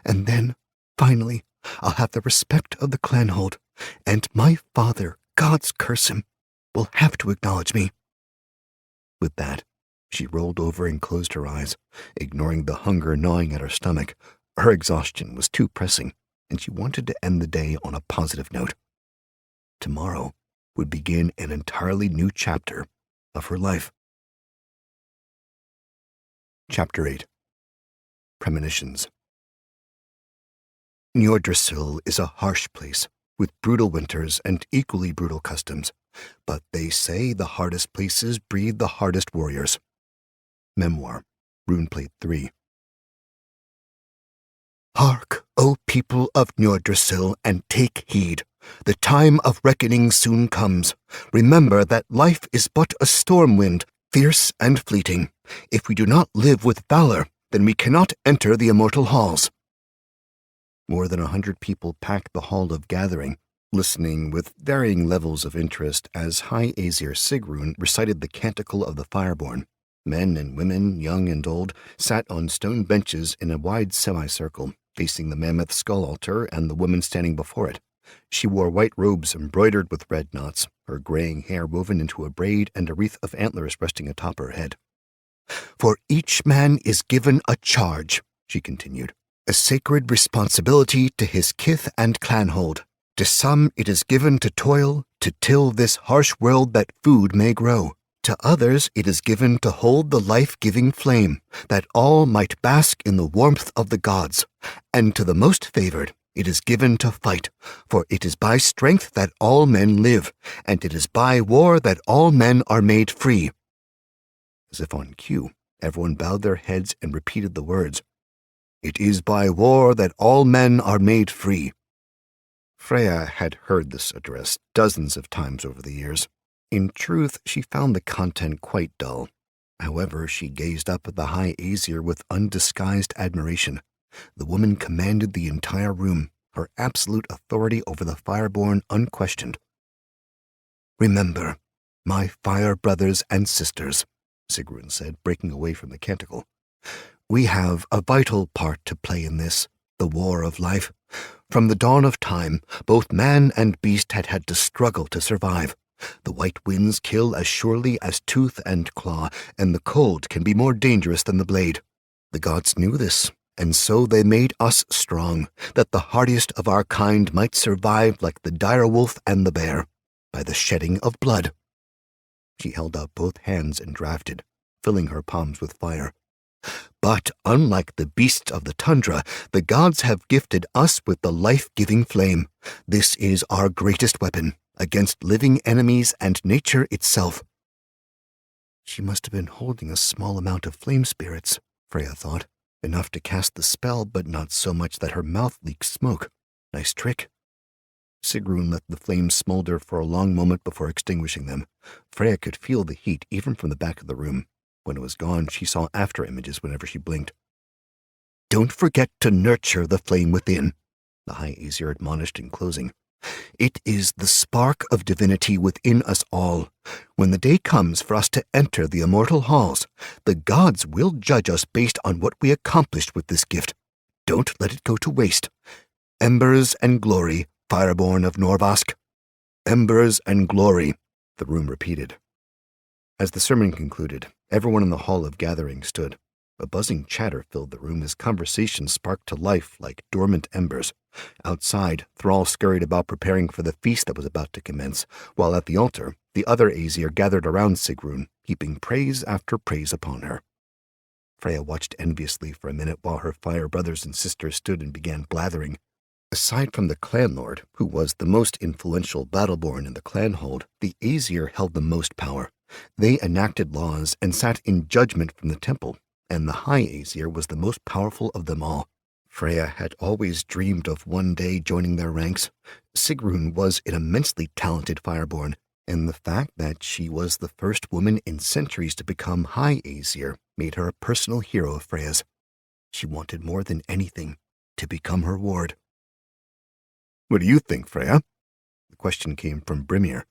Speaker 1: "and then, finally, I'll have the respect of the clanhold, and my father, gods curse him, will have to acknowledge me." With that, she rolled over and closed her eyes, ignoring the hunger gnawing at her stomach. Her exhaustion was too pressing, and she wanted to end the day on a positive note. Tomorrow would begin an entirely new chapter of her life. Chapter 8. Premonitions. Njordrsil is a harsh place, with brutal winters and equally brutal customs. But they say the hardest places breed the hardest warriors. Memoir, Runeplate 3. Hark, O people of Njordrassil, and take heed. The time of reckoning soon comes. Remember that life is but a storm wind, fierce and fleeting. If we do not live with valor, then we cannot enter the immortal halls. More than 100 people packed the hall of gathering, listening with varying levels of interest as High Aesir Sigrun recited the Canticle of the Fireborn. Men and women, young and old, sat on stone benches in a wide semicircle, facing the mammoth skull altar and the woman standing before it. She wore white robes embroidered with red knots, her graying hair woven into a braid and a wreath of antlers resting atop her head. For each man is given a charge, she continued, a sacred responsibility to his kith and clanhold. To some it is given to toil, to till this harsh world that food may grow. To others it is given to hold the life-giving flame, that all might bask in the warmth of the gods. And to the most favored it is given to fight, for it is by strength that all men live, and it is by war that all men are made free. As if on cue, everyone bowed their heads and repeated the words. It is by war that all men are made free. Freya had heard this address dozens of times over the years. In truth, she found the content quite dull. However, she gazed up at the High Aesir with undisguised admiration. The woman commanded the entire room, her absolute authority over the Fireborn unquestioned. Remember, my fire brothers and sisters, Sigrun said, breaking away from the canticle. We have a vital part to play in this, the war of life. From the dawn of time, both man and beast had had to struggle to survive. The white winds kill as surely as tooth and claw, and the cold can be more dangerous than the blade. The gods knew this, and so they made us strong, that the hardiest of our kind might survive like the direwolf and the bear, by the shedding of blood. She held out both hands and drafted, filling her palms with fire. But unlike the beasts of the tundra, the gods have gifted us with the life-giving flame. This is our greatest weapon against living enemies and nature itself. She must have been holding a small amount of flame spirits, Freya thought. Enough to cast the spell, but not so much that her mouth leaked smoke. Nice trick. Sigrun let the flames smolder for a long moment before extinguishing them. Freya could feel the heat even from the back of the room. When it was gone, she saw after images whenever she blinked. Don't forget to nurture the flame within, the High Aesir admonished in closing. It is the spark of divinity within us all. When the day comes for us to enter the immortal halls, the gods will judge us based on what we accomplished with this gift. Don't let it go to waste. Embers and glory, Fireborn of Norvask. Embers and glory, the room repeated. As the sermon concluded, everyone in the hall of gathering stood. A buzzing chatter filled the room as conversation sparked to life like dormant embers. Outside, Thrall scurried about preparing for the feast that was about to commence, while at the altar, the other Aesir gathered around Sigrun, heaping praise after praise upon her. Freya watched enviously for a minute while her fire brothers and sisters stood and began blathering. Aside from the clan lord, who was the most influential battleborn in the clanhold, the Aesir held the most power. They enacted laws and sat in judgment from the temple, and the High Aesir was the most powerful of them all. Freya had always dreamed of one day joining their ranks. Sigrun was an immensely talented fireborn, and the fact that she was the first woman in centuries to become High Aesir made her a personal hero of Freya's. She wanted more than anything to become her ward. What do you think, Freya? The question came from Brimir.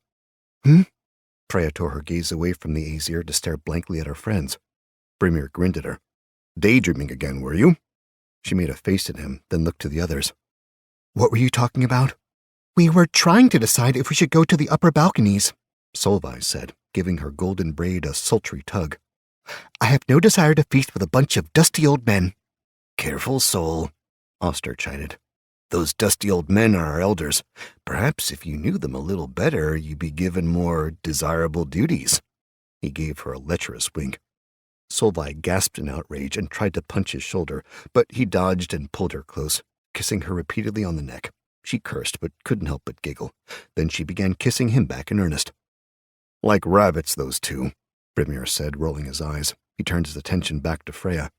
Speaker 1: Freya tore her gaze away from the Aesir to stare blankly at her friends. Brimir grinned at her. Daydreaming again, were you? She made a face at him, then looked to the others. What were you talking about? We were trying to decide if we should go to the upper balconies, Solveig said, giving her golden braid a sultry tug. I have no desire to feast with a bunch of dusty old men. Careful, soul, Oster chided. Those dusty old men are our elders. Perhaps if you knew them a little better, you'd be given more desirable duties. He gave her a lecherous wink. Solveig gasped in outrage and tried to punch his shoulder, but he dodged and pulled her close, kissing her repeatedly on the neck. She cursed, but couldn't help but giggle. Then she began kissing him back in earnest. Like rabbits, those two, Brimir said, rolling his eyes. He turned his attention back to Freya.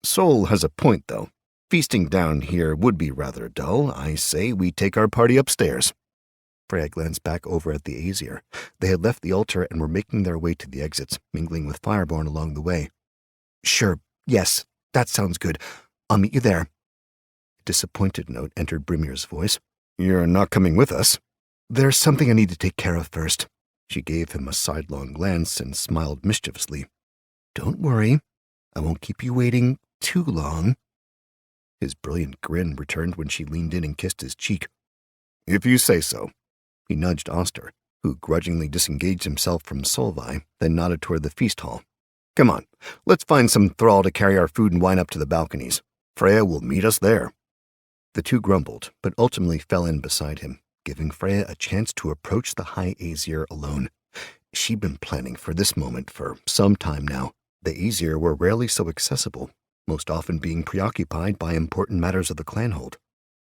Speaker 1: Sol has a point, though. Feasting down here would be rather dull. I say we take our party upstairs. Freya glanced back over at the Aesir. They had left the altar and were making their way to the exits, mingling with Fireborn along the way. Sure, yes, that sounds good. I'll meet you there. A disappointed note entered Brimir's voice. You're not coming with us? There's something I need to take care of first. She gave him a sidelong glance and smiled mischievously. Don't worry. I won't keep you waiting too long. His brilliant grin returned when she leaned in and kissed his cheek. If you say so. He nudged Oster, who grudgingly disengaged himself from Solvi, then nodded toward the feast hall. Come on, let's find some thrall to carry our food and wine up to the balconies. Freya will meet us there. The two grumbled, but ultimately fell in beside him, giving Freya a chance to approach the High Aesir alone. She'd been planning for this moment for some time now. The Aesir were rarely so accessible, most often being preoccupied by important matters of the clanhold.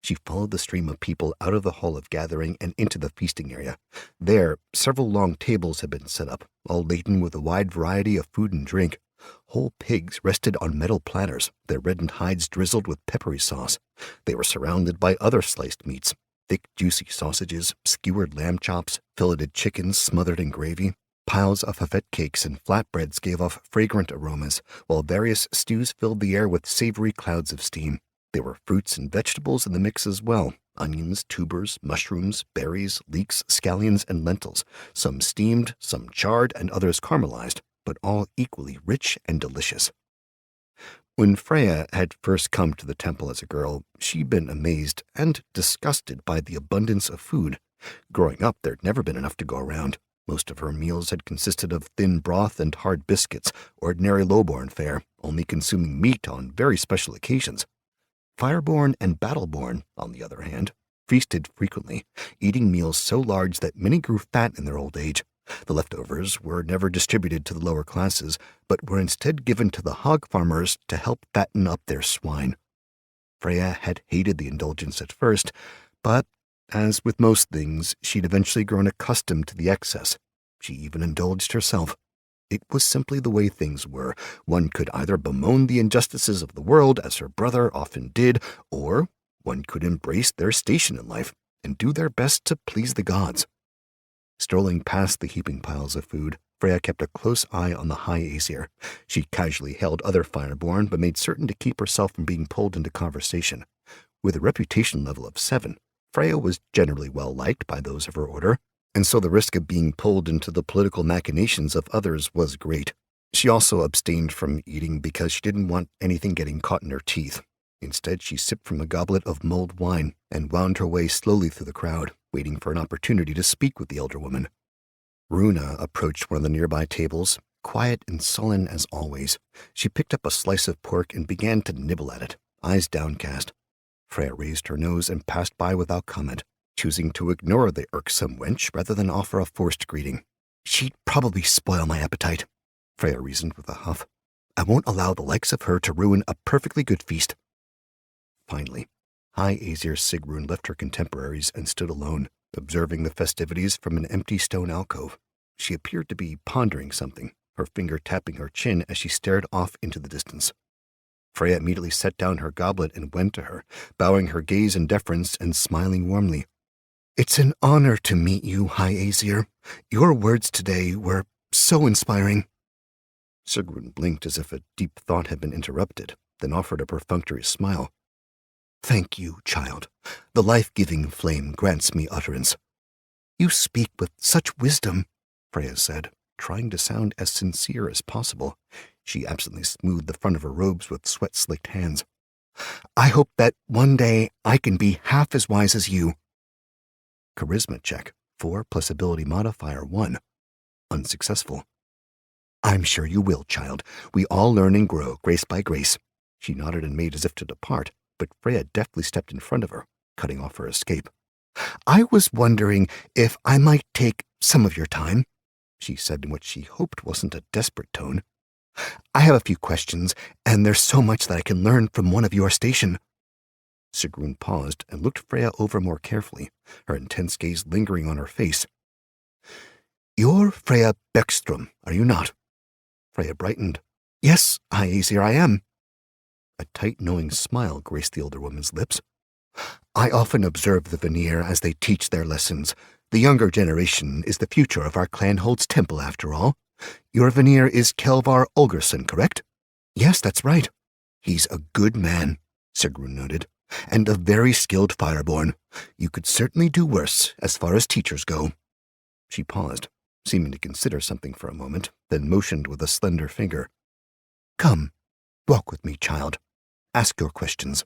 Speaker 1: She followed the stream of people out of the hall of gathering and into the feasting area. There, several long tables had been set up, all laden with a wide variety of food and drink. Whole pigs rested on metal platters, their reddened hides drizzled with peppery sauce. They were surrounded by other sliced meats, thick, juicy sausages, skewered lamb chops, filleted chickens smothered in gravy. Piles of Hafet cakes and flatbreads gave off fragrant aromas, while various stews filled the air with savory clouds of steam. There were fruits and vegetables in the mix as well, onions, tubers, mushrooms, berries, leeks, scallions, and lentils, some steamed, some charred, and others caramelized, but all equally rich and delicious. When Freya had first come to the temple as a girl, she'd been amazed and disgusted by the abundance of food. Growing up, there'd never been enough to go around. Most of her meals had consisted of thin broth and hard biscuits, ordinary lowborn fare, only consuming meat on very special occasions. Fireborn and Battleborn, on the other hand, feasted frequently, eating meals so large that many grew fat in their old age. The leftovers were never distributed to the lower classes, but were instead given to the hog farmers to help fatten up their swine. Freya had hated the indulgence at first, but, as with most things, she'd eventually grown accustomed to the excess. She even indulged herself. It was simply the way things were. One could either bemoan the injustices of the world, as her brother often did, or one could embrace their station in life and do their best to please the gods. Strolling past the heaping piles of food, Freya kept a close eye on the High Aesir. She casually hailed other Fireborn, but made certain to keep herself from being pulled into conversation. With a reputation level of 7, Freya was generally well liked by those of her order, and so the risk of being pulled into the political machinations of others was great. She also abstained from eating because she didn't want anything getting caught in her teeth. Instead, she sipped from a goblet of mulled wine and wound her way slowly through the crowd, waiting for an opportunity to speak with the elder woman. Runa approached one of the nearby tables, quiet and sullen as always. She picked up a slice of pork and began to nibble at it, eyes downcast. Freya raised her nose and passed by without comment, choosing to ignore the irksome wench rather than offer a forced greeting. She'd probably spoil my appetite, Freya reasoned with a huff. I won't allow the likes of her to ruin a perfectly good feast. Finally, High Aesir Sigrun left her contemporaries and stood alone, observing the festivities from an empty stone alcove. She appeared to be pondering something, her finger tapping her chin as she stared off into the distance. Freya immediately set down her goblet and went to her, bowing her gaze in deference and smiling warmly. It's an honor to meet you, High Aesir. Your words today were so inspiring. Sigrun blinked as if a deep thought had been interrupted, then offered a perfunctory smile. Thank you, child. The life-giving flame grants me utterance. You speak with such wisdom, Freya said, trying to sound as sincere as possible. She absently smoothed the front of her robes with sweat-slicked hands. I hope that one day I can be half as wise as you. Charisma check, 4 plus ability modifier 1. Unsuccessful. I'm sure you will, child. We all learn and grow, grace by grace. She nodded and made as if to depart, but Freya deftly stepped in front of her, cutting off her escape. I was wondering if I might take some of your time, she said in what she hoped wasn't a desperate tone. I have a few questions, and there's so much that I can learn from one of your station. Sigrun paused and looked Freya over more carefully, her intense gaze lingering on her face. You're Freya Beckstrom, are you not? Freya brightened. Yes, High Aesir, I am. A tight, knowing smile graced the older woman's lips. I often observe the Vanir as they teach their lessons. The younger generation is the future of our Clanhold's temple, after all. Your Vanir is Kelvar Olgerson, correct? Yes, that's right. He's a good man, Sigrun noted, and a very skilled fireborn. You could certainly do worse as far as teachers go. She paused, seeming to consider something for a moment, then motioned with a slender finger. Come, walk with me, child. Ask your questions.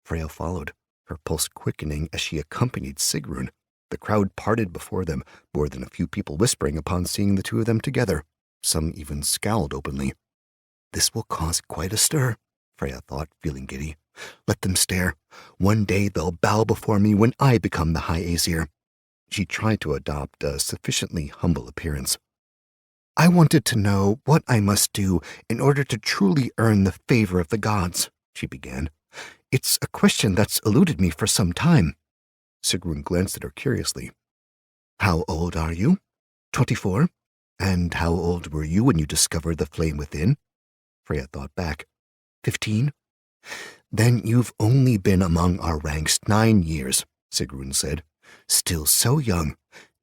Speaker 1: Freya followed, her pulse quickening as she accompanied Sigrun. The crowd parted before them, more than a few people whispering upon seeing the two of them together. Some even scowled openly. This will cause quite a stir, Freya thought, feeling giddy. Let them stare. One day they'll bow before me when I become the High Aesir. She tried to adopt a sufficiently humble appearance. I wanted to know what I must do in order to truly earn the favor of the gods, she began. It's a question that's eluded me for some time. Sigrun glanced at her curiously. How old are you? 24. And how old were you when you discovered the flame within? Freya thought back. 15. Then you've only been among our ranks 9 years, Sigrun said. Still so young.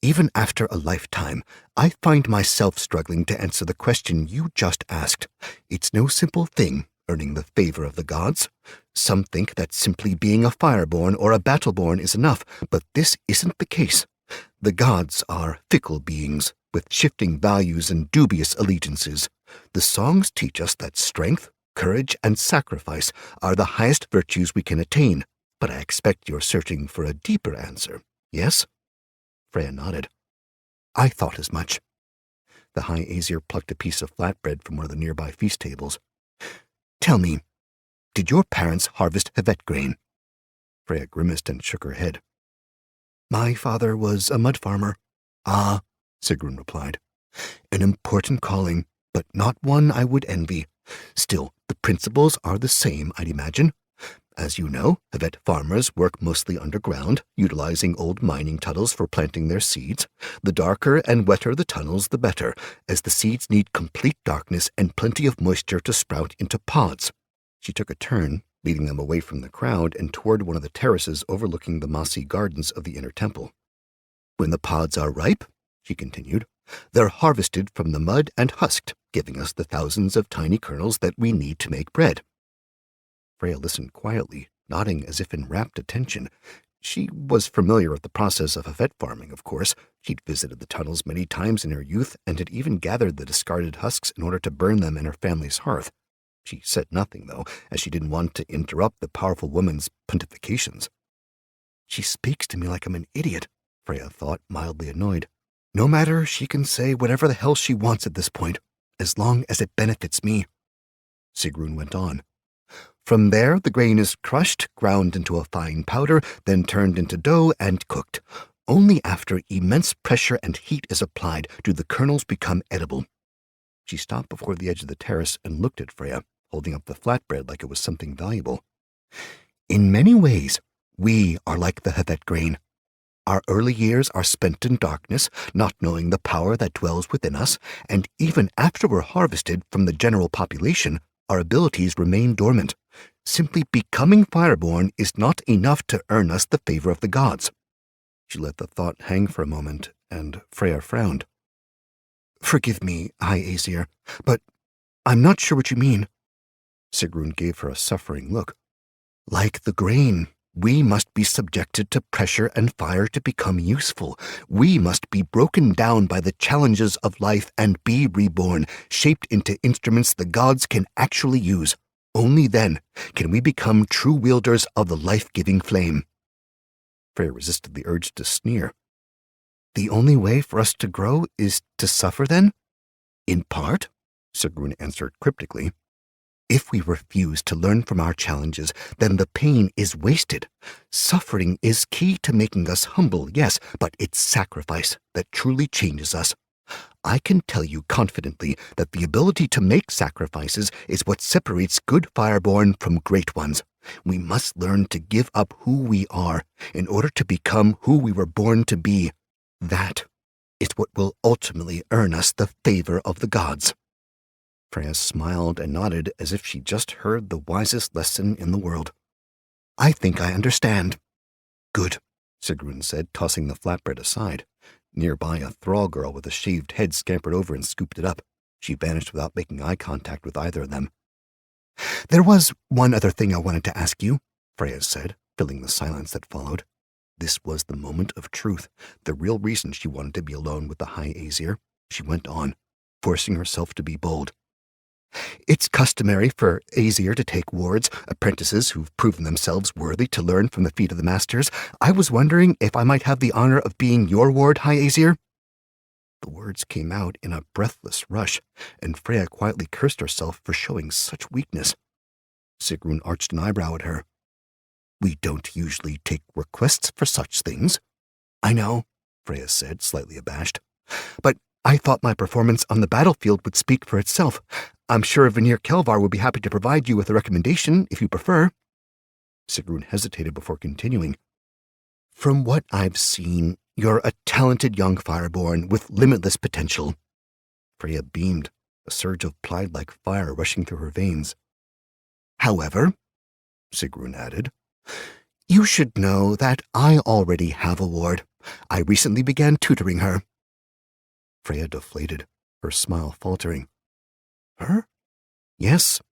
Speaker 1: Even after a lifetime, I find myself struggling to answer the question you just asked. It's no simple thing, earning the favor of the gods. Some think that simply being a fireborn or a battleborn is enough, but this isn't the case. The gods are fickle beings, with shifting values and dubious allegiances. The songs teach us that strength, courage, and sacrifice are the highest virtues we can attain, but I expect you're searching for a deeper answer, yes? Freya nodded. I thought as much. The High Aesir plucked a piece of flatbread from one of the nearby feast tables. Tell me, did your parents harvest Hvet grain? Freya grimaced and shook her head. My father was a mud farmer. Ah, Sigrun replied. An important calling, but not one I would envy. Still, the principles are the same, I'd imagine. As you know, Hvet farmers work mostly underground, utilizing old mining tunnels for planting their seeds. The darker and wetter the tunnels, the better, as the seeds need complete darkness and plenty of moisture to sprout into pods. She took a turn, leading them away from the crowd and toward one of the terraces overlooking the mossy gardens of the inner temple. When the pods are ripe, she continued, they're harvested from the mud and husked, giving us the thousands of tiny kernels that we need to make bread. Freya listened quietly, nodding as if in rapt attention. She was familiar with the process of Hvet farming, of course. She'd visited the tunnels many times in her youth and had even gathered the discarded husks in order to burn them in her family's hearth. She said nothing, though, as she didn't want to interrupt the powerful woman's pontifications. She speaks to me like I'm an idiot, Freya thought, mildly annoyed. No matter, she can say whatever the hell she wants at this point, as long as it benefits me. Sigrun went on. From there, the grain is crushed, ground into a fine powder, then turned into dough and cooked. Only after immense pressure and heat is applied do the kernels become edible. She stopped before the edge of the terrace and looked at Freya, holding up the flatbread like it was something valuable. In many ways, we are like the Hvet grain. Our early years are spent in darkness, not knowing the power that dwells within us, and even after we're harvested from the general population, our abilities remain dormant. Simply becoming fireborn is not enough to earn us the favor of the gods. She let the thought hang for a moment, and Freya frowned. Forgive me, High Aesir, but I'm not sure what you mean. Sigrun gave her a suffering look. Like the grain, we must be subjected to pressure and fire to become useful. We must be broken down by the challenges of life and be reborn, shaped into instruments the gods can actually use. Only then can we become true wielders of the life-giving flame. Freya resisted the urge to sneer. The only way for us to grow is to suffer, then? In part, Sigrun answered cryptically. If we refuse to learn from our challenges, then the pain is wasted. Suffering is key to making us humble, yes, but it's sacrifice that truly changes us. I can tell you confidently that the ability to make sacrifices is what separates good fireborn from great ones. We must learn to give up who we are in order to become who we were born to be. That It's what will ultimately earn us the favor of the gods." Freya smiled and nodded as if she just heard the wisest lesson in the world. "I think I understand." "Good," Sigrun said, tossing the flatbread aside. Nearby, a thrall girl with a shaved head scampered over and scooped it up. She vanished without making eye contact with either of them. "There was one other thing I wanted to ask you," Freya said, filling the silence that followed. This was the moment of truth, the real reason she wanted to be alone with the High Aesir. She went on, forcing herself to be bold. "It's customary for Aesir to take wards, apprentices who've proven themselves worthy to learn from the feet of the masters. I was wondering if I might have the honor of being your ward, High Aesir?" The words came out in a breathless rush, and Freya quietly cursed herself for showing such weakness. Sigrun arched an eyebrow at her. "We don't usually take requests for such things." "I know," Freya said, slightly abashed. "But I thought my performance on the battlefield would speak for itself. I'm sure Vanir Kelvar would be happy to provide you with a recommendation, if you prefer." Sigrun hesitated before continuing. "From what I've seen, you're a talented young fireborn with limitless potential." Freya beamed, a surge of pride like fire rushing through her veins. "However," Sigrun added, "you should know that I already have a ward. I recently began tutoring her." Freya deflated, her smile faltering. "Her?" "Yes,"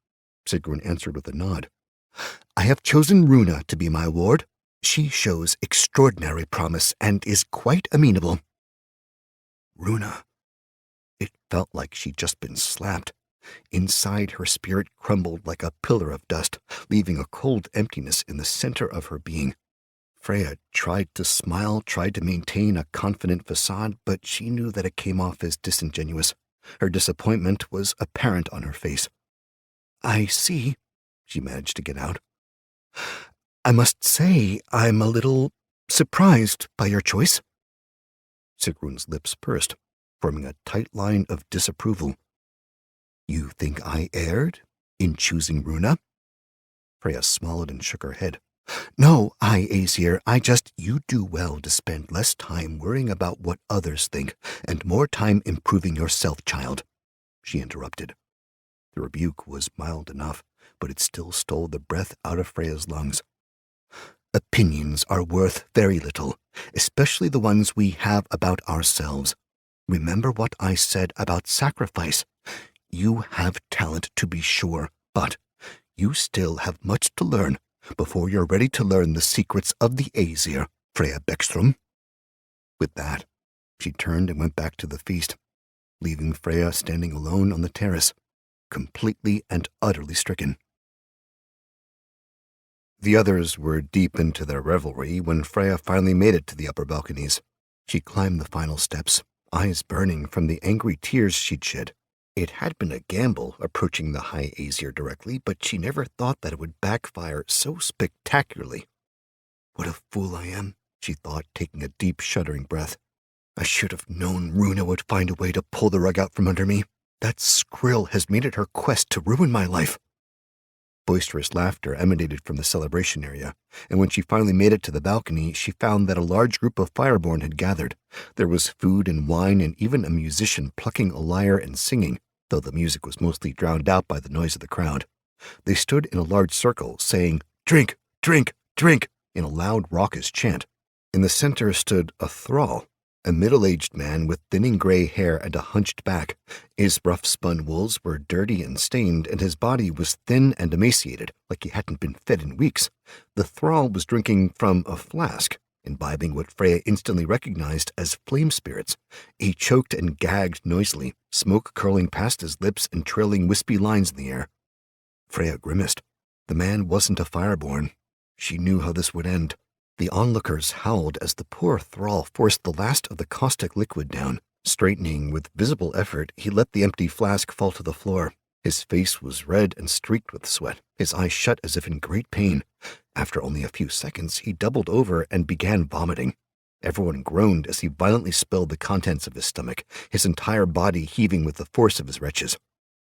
Speaker 1: Sigrun answered with a nod. "I have chosen Runa to be my ward. She shows extraordinary promise and is quite amenable." Runa. It felt like she'd just been slapped. Inside, her spirit crumbled like a pillar of dust, leaving a cold emptiness in the center of her being. Freya tried to smile, tried to maintain a confident facade, but she knew that it came off as disingenuous. Her disappointment was apparent on her face. "I see," she managed to get out. "I must say I'm a little surprised by your choice." Sigrun's lips pursed, forming a tight line of disapproval. "You think I erred in choosing Runa?" Freya smiled and shook her head. "No, Aesir, you do well to spend less time worrying about what others think and more time improving yourself, child," she interrupted. The rebuke was mild enough, but it still stole the breath out of Freya's lungs. "Opinions are worth very little, especially the ones we have about ourselves. Remember what I said about sacrifice. You have talent, to be sure, but you still have much to learn before you're ready to learn the secrets of the Aesir, Freya Beckstrom." With that, she turned and went back to the feast, leaving Freya standing alone on the terrace, completely and utterly stricken. The others were deep into their revelry when Freya finally made it to the upper balconies. She climbed the final steps, eyes burning from the angry tears she'd shed. It had been a gamble approaching the High Aesir directly, but she never thought that it would backfire so spectacularly. "What a fool I am," she thought, taking a deep, shuddering breath. "I should have known Runa would find a way to pull the rug out from under me. That skrill has made it her quest to ruin my life." Boisterous laughter emanated from the celebration area, and when she finally made it to the balcony, she found that a large group of Fireborn had gathered. There was food and wine and even a musician plucking a lyre and singing, though the music was mostly drowned out by the noise of the crowd. They stood in a large circle, saying, "Drink, drink, drink," in a loud, raucous chant. In the center stood a thrall, a middle-aged man with thinning gray hair and a hunched back. His rough-spun wools were dirty and stained, and his body was thin and emaciated, like he hadn't been fed in weeks. The thrall was drinking from a flask, imbibing what Freya instantly recognized as flame spirits. He choked and gagged noisily, smoke curling past his lips and trailing wispy lines in the air. Freya grimaced. The man wasn't a Fireborn. She knew how this would end. The onlookers howled as the poor thrall forced the last of the caustic liquid down. Straightening with visible effort, he let the empty flask fall to the floor. His face was red and streaked with sweat, his eyes shut as if in great pain. After only a few seconds, he doubled over and began vomiting. Everyone groaned as he violently spilled the contents of his stomach, his entire body heaving with the force of his retches.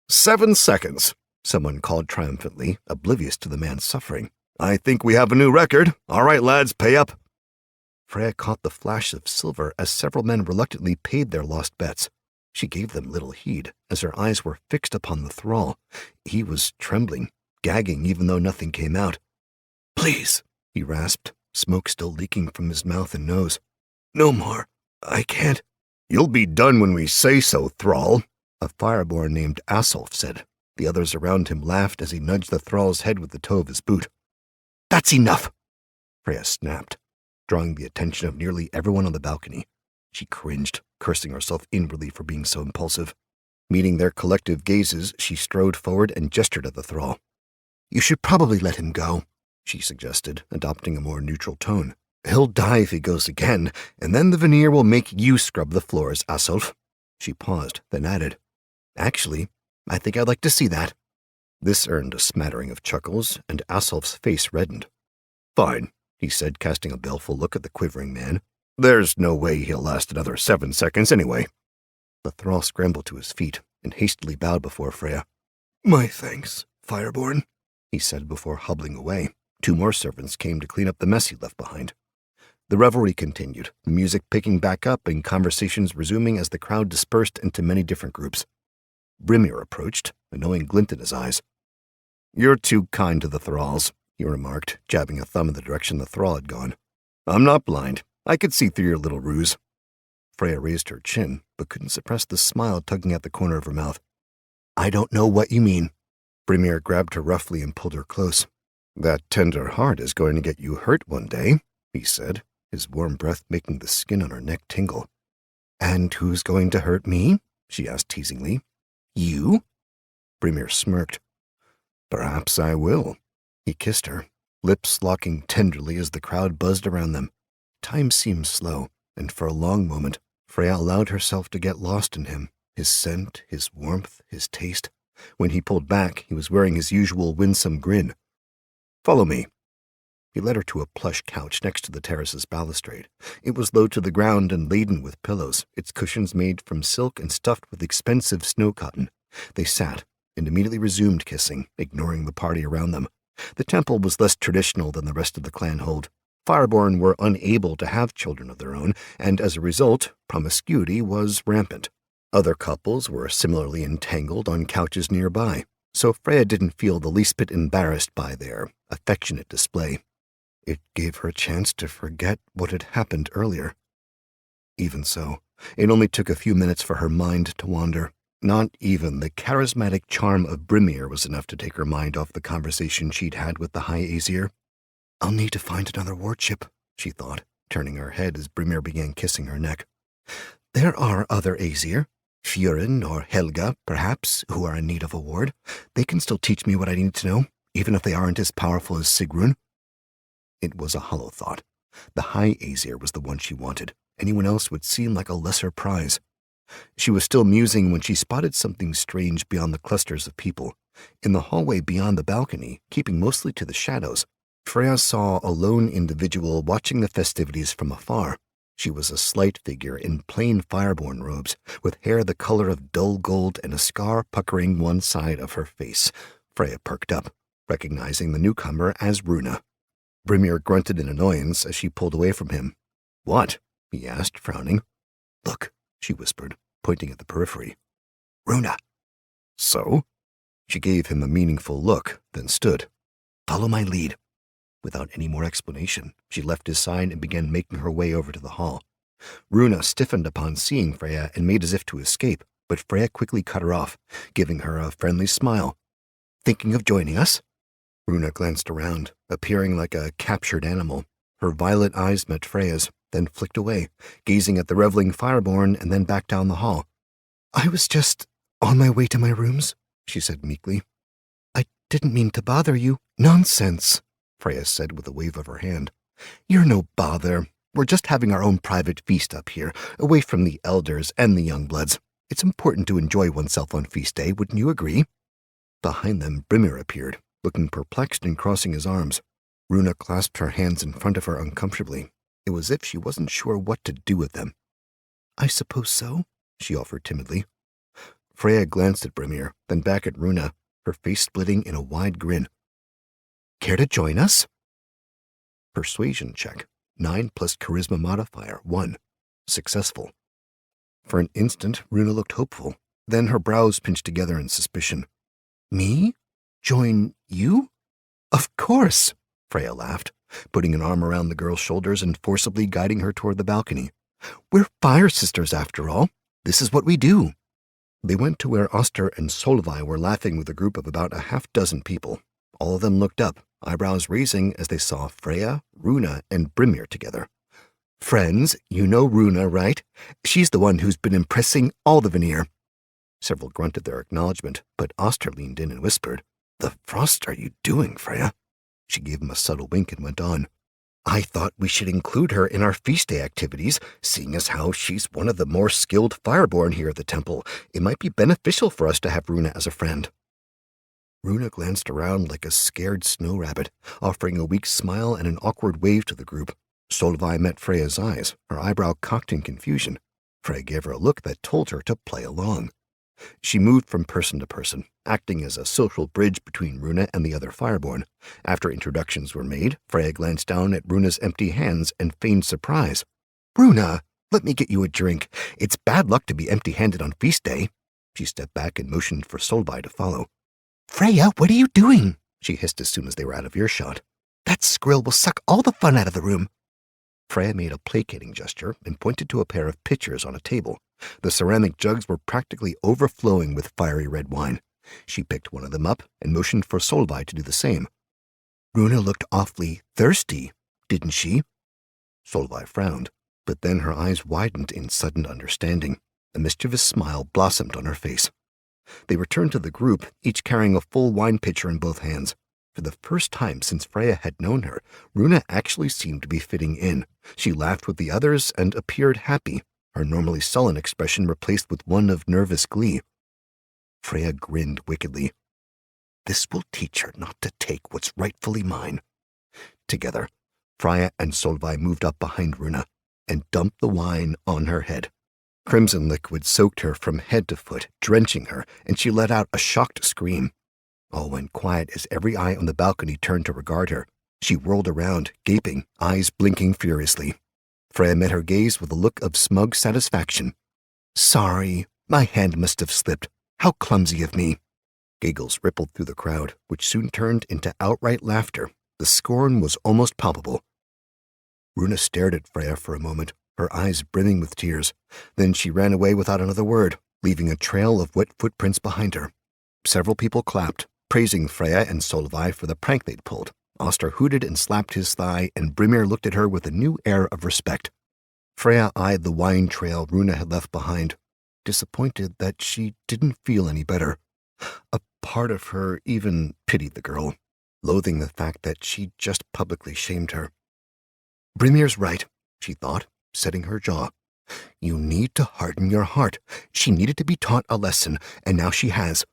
Speaker 1: 7 seconds, someone called triumphantly, oblivious to the man's suffering. "I think we have a new record. All right, lads, pay up." Freya caught the flash of silver as several men reluctantly paid their lost bets. She gave them little heed, as her eyes were fixed upon the thrall. He was trembling, gagging even though nothing came out. "Please," he rasped, smoke still leaking from his mouth and nose. "No more. I can't." "You'll be done when we say so, thrall," a fireborn named Asolf said. The others around him laughed as he nudged the thrall's head with the toe of his boot. "That's enough," Freya snapped, drawing the attention of nearly everyone on the balcony. She cringed, cursing herself inwardly for being so impulsive. Meeting their collective gazes, she strode forward and gestured at the thrall. "You should probably let him go," she suggested, adopting a more neutral tone. "He'll die if he goes again, and then the veneer will make you scrub the floors, Asolf." She paused, then added, "Actually, I think I'd like to see that." This earned a smattering of chuckles, and Asolf's face reddened. "Fine," he said, casting a baleful look at the quivering man. "There's no way he'll last another 7 seconds anyway." The thrall scrambled to his feet and hastily bowed before Freya. "My thanks, Fireborn," he said before hobbling away. 2 more servants came to clean up the mess he left behind. The revelry continued, the music picking back up and conversations resuming as the crowd dispersed into many different groups. Brimir approached, a knowing glint in his eyes. "You're too kind to the thralls," he remarked, jabbing a thumb in the direction the thrall had gone. "I'm not blind. I could see through your little ruse." Freya raised her chin, but couldn't suppress the smile tugging at the corner of her mouth. "I don't know what you mean." Brimir grabbed her roughly and pulled her close. "That tender heart is going to get you hurt one day," he said, his warm breath making the skin on her neck tingle. "And who's going to hurt me?" she asked teasingly. "You?" Brimir smirked. "Perhaps I will." He kissed her, lips locking tenderly as the crowd buzzed around them. Time seemed slow, and for a long moment, Freya allowed herself to get lost in him, his scent, his warmth, his taste. When he pulled back, he was wearing his usual winsome grin. "Follow me." He led her to a plush couch next to the terrace's balustrade. It was low to the ground and laden with pillows, its cushions made from silk and stuffed with expensive snow cotton. They sat and immediately resumed kissing, ignoring the party around them. The temple was less traditional than the rest of the clan hold. Fireborn were unable to have children of their own, and as a result, promiscuity was rampant. Other couples were similarly entangled on couches nearby, so Freya didn't feel the least bit embarrassed by their affectionate display. It gave her a chance to forget what had happened earlier. Even so, it only took a few minutes for her mind to wander. Not even the charismatic charm of Brimir was enough to take her mind off the conversation she'd had with the High Aesir. "I'll need to find another wardship," she thought, turning her head as Brimir began kissing her neck. "There are other Aesir, Fjörin or Helga, perhaps, who are in need of a ward. They can still teach me what I need to know, even if they aren't as powerful as Sigrun." It was a hollow thought. The High Aesir was the one she wanted. Anyone else would seem like a lesser prize. She was still musing when she spotted something strange beyond the clusters of people. In the hallway beyond the balcony, keeping mostly to the shadows, Freya saw a lone individual watching the festivities from afar. She was a slight figure in plain fireborn robes, with hair the color of dull gold and a scar puckering one side of her face. Freya perked up, recognizing the newcomer as Runa. Brimir grunted in annoyance as she pulled away from him. "What?" he asked, frowning. "Look," she whispered, pointing at the periphery. "Runa." "So?" She gave him a meaningful look, then stood. "Follow my lead." Without any more explanation, she left his side and began making her way over to the hall. Runa stiffened upon seeing Freya and made as if to escape, but Freya quickly cut her off, giving her a friendly smile. "Thinking of joining us?" Runa glanced around, appearing like a captured animal. Her violet eyes met Freya's, then flicked away, gazing at the reveling Fireborn and then back down the hall. "I was just on my way to my rooms," she said meekly. "I didn't mean to bother you." "Nonsense," Freya said with a wave of her hand. "You're no bother. We're just having our own private feast up here, away from the elders and the young bloods. It's important to enjoy oneself on feast day, wouldn't you agree?" Behind them, Brimir appeared, looking perplexed and crossing his arms. Runa clasped her hands in front of her uncomfortably. It was as if she wasn't sure what to do with them. "I suppose so," she offered timidly. Freya glanced at Brimir, then back at Runa, her face splitting in a wide grin. "Care to join us?" Persuasion check. 9 plus charisma modifier, 1. Successful. For an instant, Runa looked hopeful. Then her brows pinched together in suspicion. Me? Join you? Of course, Freya laughed, putting an arm around the girl's shoulders and forcibly guiding her toward the balcony. We're fire sisters, after all. This is what we do. They went to where Oster and Solveig were laughing with a group of about a half-dozen people. All of them looked up, eyebrows raising as they saw Freya, Runa, and Brimir together. Friends, you know Runa, right? She's the one who's been impressing all the Vanir. Several grunted their acknowledgement, but Oster leaned in and whispered, The frost are you doing, Freya? She gave him a subtle wink and went on. I thought we should include her in our feast day activities, seeing as how she's one of the more skilled fireborn here at the temple. It might be beneficial for us to have Runa as a friend. Runa glanced around like a scared snow rabbit, offering a weak smile and an awkward wave to the group. Solveig met Freya's eyes, her eyebrow cocked in confusion. Freya gave her a look that told her to play along. She moved from person to person, acting as a social bridge between Runa and the other fireborn. After introductions were made, Freya glanced down at Runa's empty hands and feigned surprise. Runa, let me get you a drink. It's bad luck to be empty-handed on feast day. She stepped back and motioned for Solveig to follow. Freya, what are you doing? She hissed as soon as they were out of earshot. That skrill will suck all the fun out of the room. Freya made a placating gesture and pointed to a pair of pitchers on a table. The ceramic jugs were practically overflowing with fiery red wine. She picked one of them up and motioned for Solveig to do the same. Runa looked awfully thirsty, didn't she? Solveig frowned, but then her eyes widened in sudden understanding. A mischievous smile blossomed on her face. They returned to the group, each carrying a full wine pitcher in both hands. For the first time since Freya had known her, Runa actually seemed to be fitting in. She laughed with the others and appeared happy, her normally sullen expression replaced with one of nervous glee. Freya grinned wickedly. This will teach her not to take what's rightfully mine. Together, Freya and Solveig moved up behind Runa and dumped the wine on her head. Crimson liquid soaked her from head to foot, drenching her, and she let out a shocked scream. All went quiet as every eye on the balcony turned to regard her. She whirled around, gaping, eyes blinking furiously. Freya met her gaze with a look of smug satisfaction. Sorry, my hand must have slipped. How clumsy of me. Giggles rippled through the crowd, which soon turned into outright laughter. The scorn was almost palpable. Runa stared at Freya for a moment, her eyes brimming with tears. Then she ran away without another word, leaving a trail of wet footprints behind her. Several people clapped, praising Freya and Solveig for the prank they'd pulled. Oster hooted and slapped his thigh, and Brimir looked at her with a new air of respect. Freya eyed the wine trail Runa had left behind, disappointed that she didn't feel any better. A part of her even pitied the girl, loathing the fact that she'd just publicly shamed her. Brimir's right, she thought, setting her jaw. You need to harden your heart. She needed to be taught a lesson, and now she has.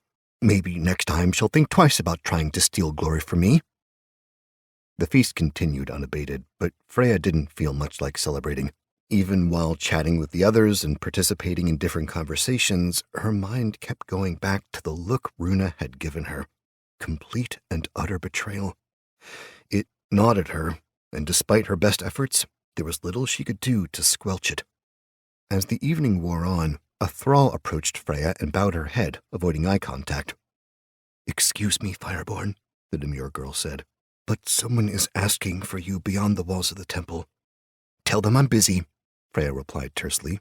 Speaker 1: Maybe next time she'll think twice about trying to steal glory from me. The feast continued unabated, but Freya didn't feel much like celebrating. Even while chatting with the others and participating in different conversations, her mind kept going back to the look Runa had given her. Complete and utter betrayal. It gnawed at her, and despite her best efforts, there was little she could do to squelch it. As the evening wore on, a thrall approached Freya and bowed her head, avoiding eye contact. Excuse me, Fireborn, the demure girl said, but someone is asking for you beyond the walls of the temple. Tell them I'm busy, Freya replied tersely.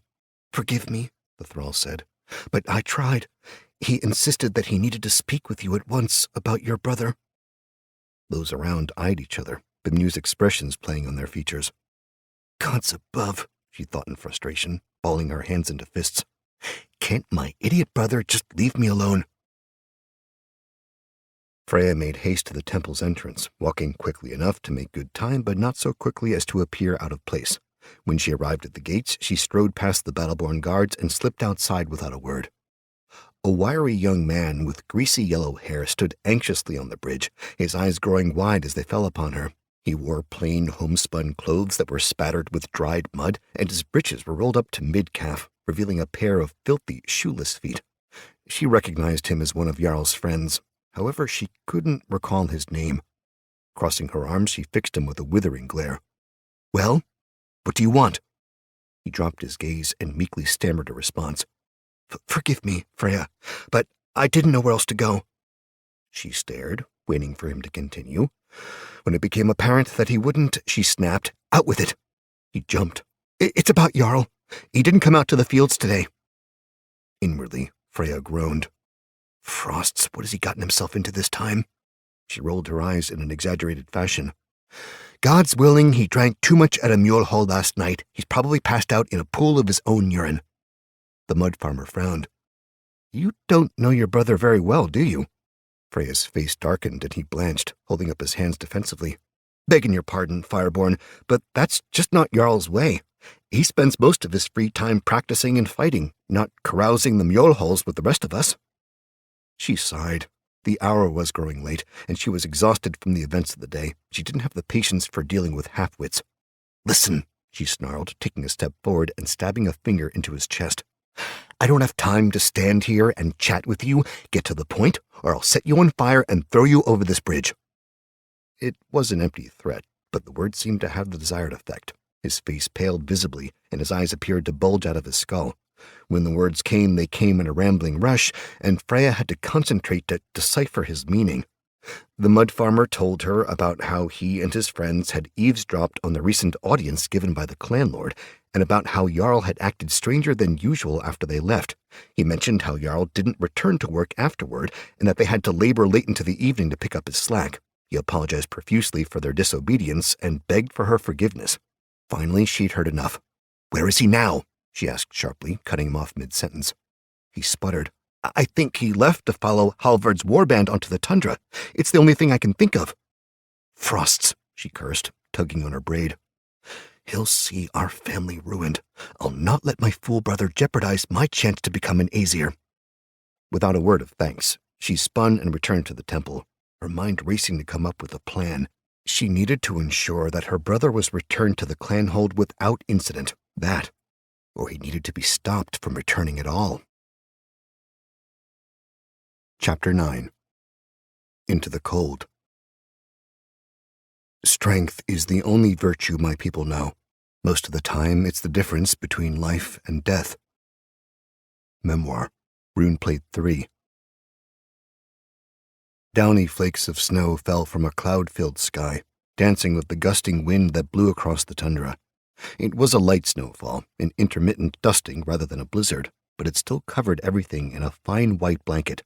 Speaker 1: Forgive me, the thrall said, but I tried. He insisted that he needed to speak with you at once about your brother. Those around eyed each other, bemused expressions playing on their features. Gods above, she thought in frustration, balling her hands into fists. Can't my idiot brother just leave me alone? Freya made haste to the temple's entrance, walking quickly enough to make good time, but not so quickly as to appear out of place. When she arrived at the gates, she strode past the battleborn guards and slipped outside without a word. A wiry young man with greasy yellow hair stood anxiously on the bridge, his eyes growing wide as they fell upon her. He wore plain homespun clothes that were spattered with dried mud, and his breeches were rolled up to mid-calf, revealing a pair of filthy, shoeless feet. She recognized him as one of Jarl's friends. However, she couldn't recall his name. Crossing her arms, she fixed him with a withering glare. Well, What do you want?" He dropped his gaze and meekly stammered a response. Forgive me, Freya, but I didn't know where else to go." She stared, waiting for him to continue. When it became apparent that he wouldn't, she snapped, "Out with it!" He jumped. It's about Jarl. He didn't come out to the fields today." Inwardly, Freya groaned. Frosts, what has he gotten himself into this time? She rolled her eyes in an exaggerated fashion. "God's willing, he drank too much at a mule hole last night. He's probably passed out in a pool of his own urine." The mud farmer frowned. "You don't know your brother very well, do you?" Freya's face darkened and he blanched, holding up his hands defensively. "Begging your pardon, Fireborn, but that's just not Jarl's way. He spends most of his free time practicing and fighting, not carousing the mule holes with the rest of us." She sighed. The hour was growing late, and she was exhausted from the events of the day. She didn't have the patience for dealing with half-wits. "Listen," she snarled, taking a step forward and stabbing a finger into his chest. "I don't have time to stand here and chat with you. Get to the point, or I'll set you on fire and throw you over this bridge." It was an empty threat, but the words seemed to have the desired effect. His face paled visibly, and his eyes appeared to bulge out of his skull. When the words came, they came in a rambling rush, and Freya had to concentrate to decipher his meaning. The mud farmer told her about how he and his friends had eavesdropped on the recent audience given by the clan lord, and about how Jarl had acted stranger than usual after they left. He mentioned how Jarl didn't return to work afterward, and that they had to labor late into the evening to pick up his slack. He apologized profusely for their disobedience and begged for her forgiveness. Finally, she'd heard enough. "Where is he now?" she asked sharply, cutting him off mid-sentence. He sputtered. "I think he left to follow Halvard's warband onto the tundra. It's the only thing I can think of." "Frosts," she cursed, tugging on her braid. "He'll see our family ruined. I'll not let my fool brother jeopardize my chance to become an Aesir." Without a word of thanks, she spun and returned to the temple, her mind racing to come up with a plan. She needed to ensure that her brother was returned to the clanhold without incident. That, or he needed to be stopped from returning at all. Chapter 9. Into the Cold. Strength is the only virtue my people know. Most of the time, it's the difference between life and death. Memoir, Runeplate 3. Downy flakes of snow fell from a cloud-filled sky, dancing with the gusting wind that blew across the tundra. It was a light snowfall, an intermittent dusting rather than a blizzard, but it still covered everything in a fine white blanket.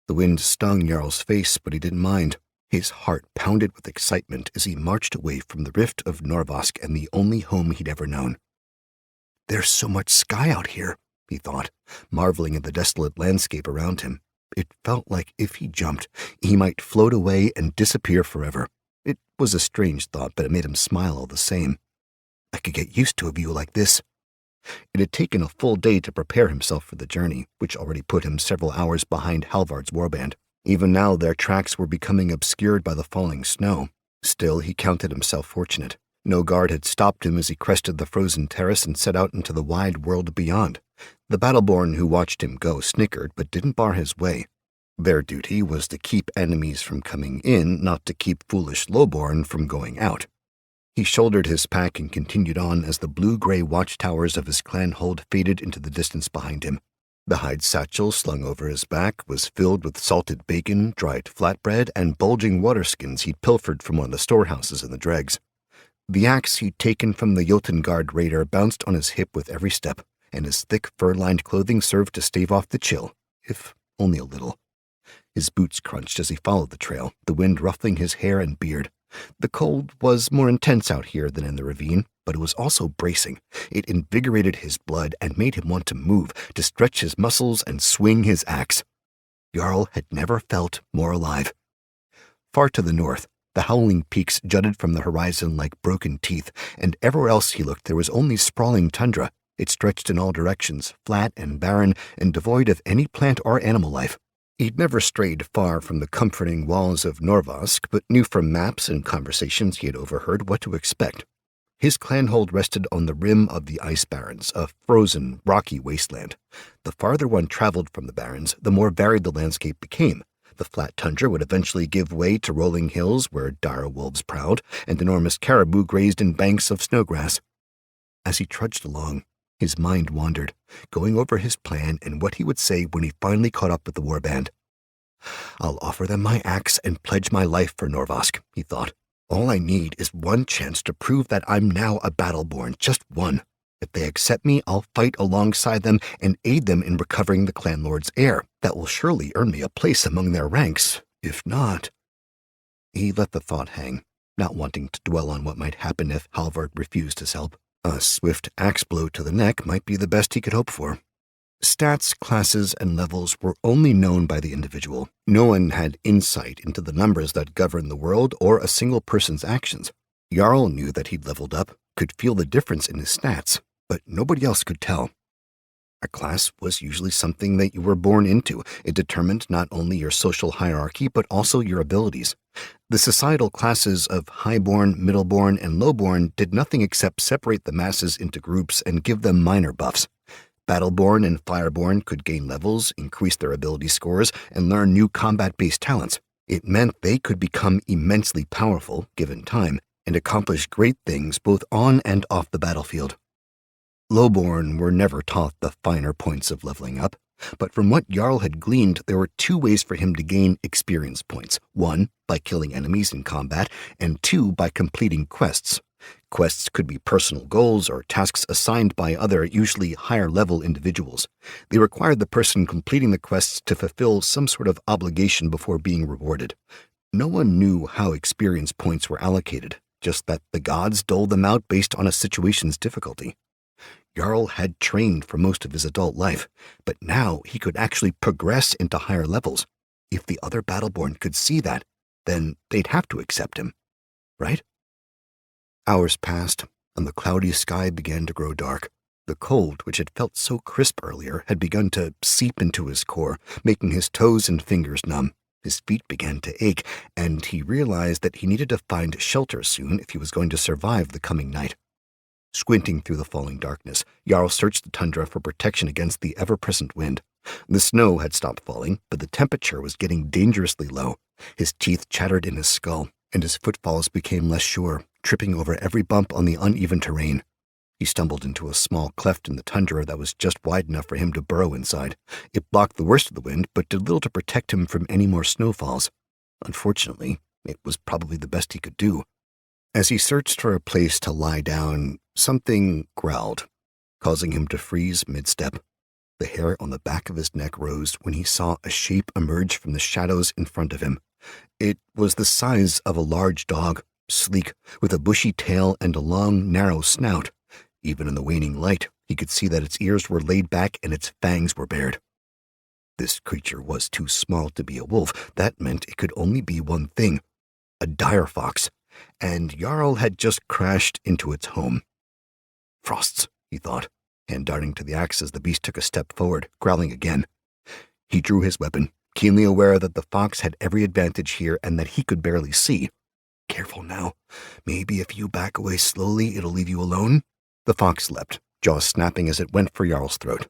Speaker 1: The wind stung Jarl's face, but he didn't mind. His heart pounded with excitement as he marched away from the rift of Norvask and the only home he'd ever known. "There's so much sky out here," he thought, marveling at the desolate landscape around him. It felt like if he jumped, he might float away and disappear forever. It was a strange thought, but it made him smile all the same. I could get used to a view like this. It had taken a full day to prepare himself for the journey, which already put him several hours behind Halvard's warband. Even now their tracks were becoming obscured by the falling snow. Still, he counted himself fortunate. No guard had stopped him as he crested the frozen terrace and set out into the wide world beyond. The Battleborn who watched him go snickered, but didn't bar his way. Their duty was to keep enemies from coming in, not to keep foolish lowborn from going out. He shouldered his pack and continued on as the blue-gray watchtowers of his clan hold faded into the distance behind him. The hide satchel slung over his back was filled with salted bacon, dried flatbread, and bulging waterskins he'd pilfered from one of the storehouses in the dregs. The axe he'd taken from the Jotengard raider bounced on his hip with every step, and his thick fur-lined clothing served to stave off the chill, if only a little. His boots crunched as he followed the trail, the wind ruffling his hair and beard. The cold was more intense out here than in the ravine, but it was also bracing. It invigorated his blood and made him want to move, to stretch his muscles and swing his axe. Jarl had never felt more alive. Far to the north, the howling peaks jutted from the horizon like broken teeth, and everywhere else he looked there was only sprawling tundra. It stretched in all directions, flat and barren, and devoid of any plant or animal life. He'd never strayed far from the comforting walls of Norvask, but knew from maps and conversations he had overheard what to expect. His clanhold rested on the rim of the Ice Barrens, a frozen, rocky wasteland. The farther one traveled from the barrens, the more varied the landscape became. The flat tundra would eventually give way to rolling hills where dire wolves prowled, and enormous caribou grazed in banks of snowgrass. As he trudged along, his mind wandered, going over his plan and what he would say when he finally caught up with the warband. I'll offer them my axe and pledge my life for Norvask, he thought. All I need is one chance to prove that I'm now a Battleborn, just one. If they accept me, I'll fight alongside them and aid them in recovering the clan lord's heir. That will surely earn me a place among their ranks. If not... He let the thought hang, not wanting to dwell on what might happen if Halvard refused his help. A swift axe blow to the neck might be the best he could hope for. Stats, classes, and levels were only known by the individual. No one had insight into the numbers that govern the world or a single person's actions. Jarl knew that he'd leveled up, could feel the difference in his stats, but nobody else could tell. A class was usually something that you were born into. It determined not only your social hierarchy, but also your abilities. The societal classes of highborn, middleborn, and lowborn did nothing except separate the masses into groups and give them minor buffs. Battleborn and Fireborn could gain levels, increase their ability scores, and learn new combat-based talents. It meant they could become immensely powerful, given time, and accomplish great things both on and off the battlefield. Lowborn were never taught the finer points of leveling up, but from what Jarl had gleaned, there were two ways for him to gain experience points. One, by killing enemies in combat, and two, by completing quests. Quests could be personal goals or tasks assigned by other, usually higher-level individuals. They required the person completing the quests to fulfill some sort of obligation before being rewarded. No one knew how experience points were allocated, just that the gods doled them out based on a situation's difficulty. Jarl had trained for most of his adult life, but now he could actually progress into higher levels. If the other Battleborn could see that, then they'd have to accept him, right? Hours passed, and the cloudy sky began to grow dark. The cold, which had felt so crisp earlier, had begun to seep into his core, making his toes and fingers numb. His feet began to ache, and he realized that he needed to find shelter soon if he was going to survive the coming night. Squinting through the falling darkness, Jarl searched the tundra for protection against the ever-present wind. The snow had stopped falling, but the temperature was getting dangerously low. His teeth chattered in his skull, and his footfalls became less sure, tripping over every bump on the uneven terrain. He stumbled into a small cleft in the tundra that was just wide enough for him to burrow inside. It blocked the worst of the wind, but did little to protect him from any more snowfalls. Unfortunately, it was probably the best he could do. As he searched for a place to lie down, something growled, causing him to freeze mid-step. The hair on the back of his neck rose when he saw a shape emerge from the shadows in front of him. It was the size of a large dog, sleek, with a bushy tail and a long, narrow snout. Even in the waning light, he could see that its ears were laid back and its fangs were bared. This creature was too small to be a wolf. That meant it could only be one thing, a dire fox, and Jarl had just crashed into its home. Frosts, he thought, hand darting to the axe as the beast took a step forward, growling again. He drew his weapon, keenly aware that the fox had every advantage here and that he could barely see. Careful now. Maybe if you back away slowly, it'll leave you alone. The fox leapt, jaws snapping as it went for Jarl's throat.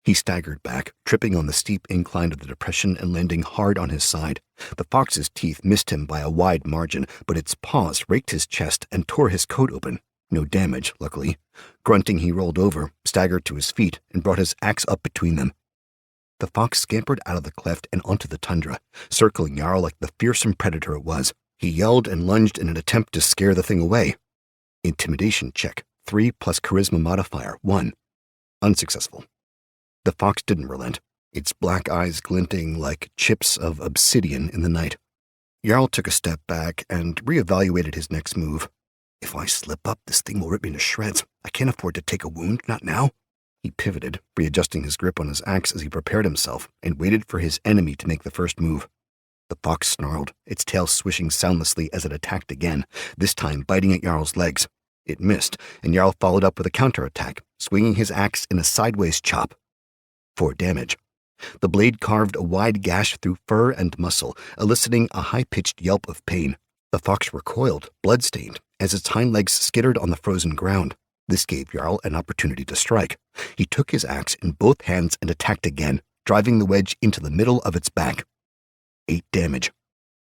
Speaker 1: He staggered back, tripping on the steep incline of the depression and landing hard on his side. The fox's teeth missed him by a wide margin, but its paws raked his chest and tore his coat open. No damage, luckily. Grunting, he rolled over, staggered to his feet, and brought his axe up between them. The fox scampered out of the cleft and onto the tundra, circling Jarl like the fearsome predator it was. He yelled and lunged in an attempt to scare the thing away. Intimidation check, 3 plus charisma modifier, 1. Unsuccessful. The fox didn't relent, its black eyes glinting like chips of obsidian in the night. Jarl took a step back and reevaluated his next move. If I slip up, this thing will rip me to shreds. I can't afford to take a wound, not now. He pivoted, readjusting his grip on his axe as he prepared himself, and waited for his enemy to make the first move. The fox snarled, its tail swishing soundlessly as it attacked again, this time biting at Jarl's legs. It missed, and Jarl followed up with a counterattack, swinging his axe in a sideways chop. 4 damage. The blade carved a wide gash through fur and muscle, eliciting a high-pitched yelp of pain. The fox recoiled, blood-stained, as its hind legs skittered on the frozen ground. This gave Jarl an opportunity to strike. He took his axe in both hands and attacked again, driving the wedge into the middle of its back. 8 damage.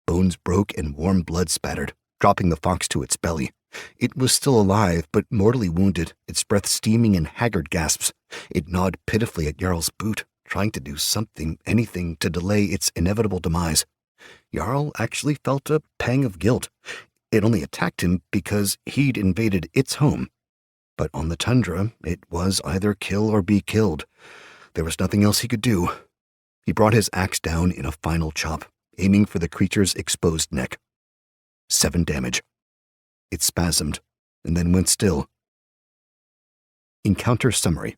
Speaker 1: Bones broke and warm blood spattered. dropping the fox to its belly. It was still alive, but mortally wounded, its breath steaming in haggard gasps. It gnawed pitifully at Jarl's boot, trying to do something, anything, to delay its inevitable demise. Jarl actually felt a pang of guilt. It only attacked him because he'd invaded its home. But on the tundra, it was either kill or be killed. There was nothing else he could do. He brought his axe down in a final chop, aiming for the creature's exposed neck. 7 damage. It spasmed, and then went still. Encounter summary.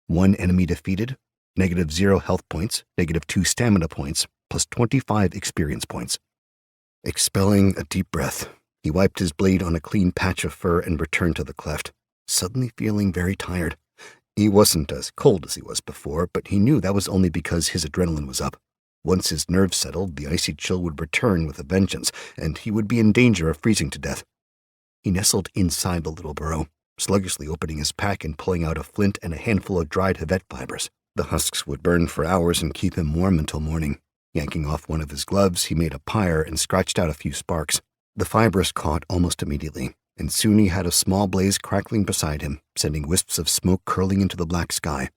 Speaker 1: 1 enemy defeated, -0 health points, -2 stamina points, plus 25 experience points. Expelling a deep breath, he wiped his blade on a clean patch of fur and returned to the cleft, suddenly feeling very tired. He wasn't as cold as he was before, but he knew that was only because his adrenaline was up. Once his nerves settled, the icy chill would return with a vengeance, and he would be in danger of freezing to death. He nestled inside the little burrow, sluggishly opening his pack and pulling out a flint and a handful of dried Hvet fibers. The husks would burn for hours and keep him warm until morning. Yanking off one of his gloves, he made a pyre and scratched out a few sparks. The fibers caught almost immediately, and soon he had a small blaze crackling beside him, sending wisps of smoke curling into the black sky.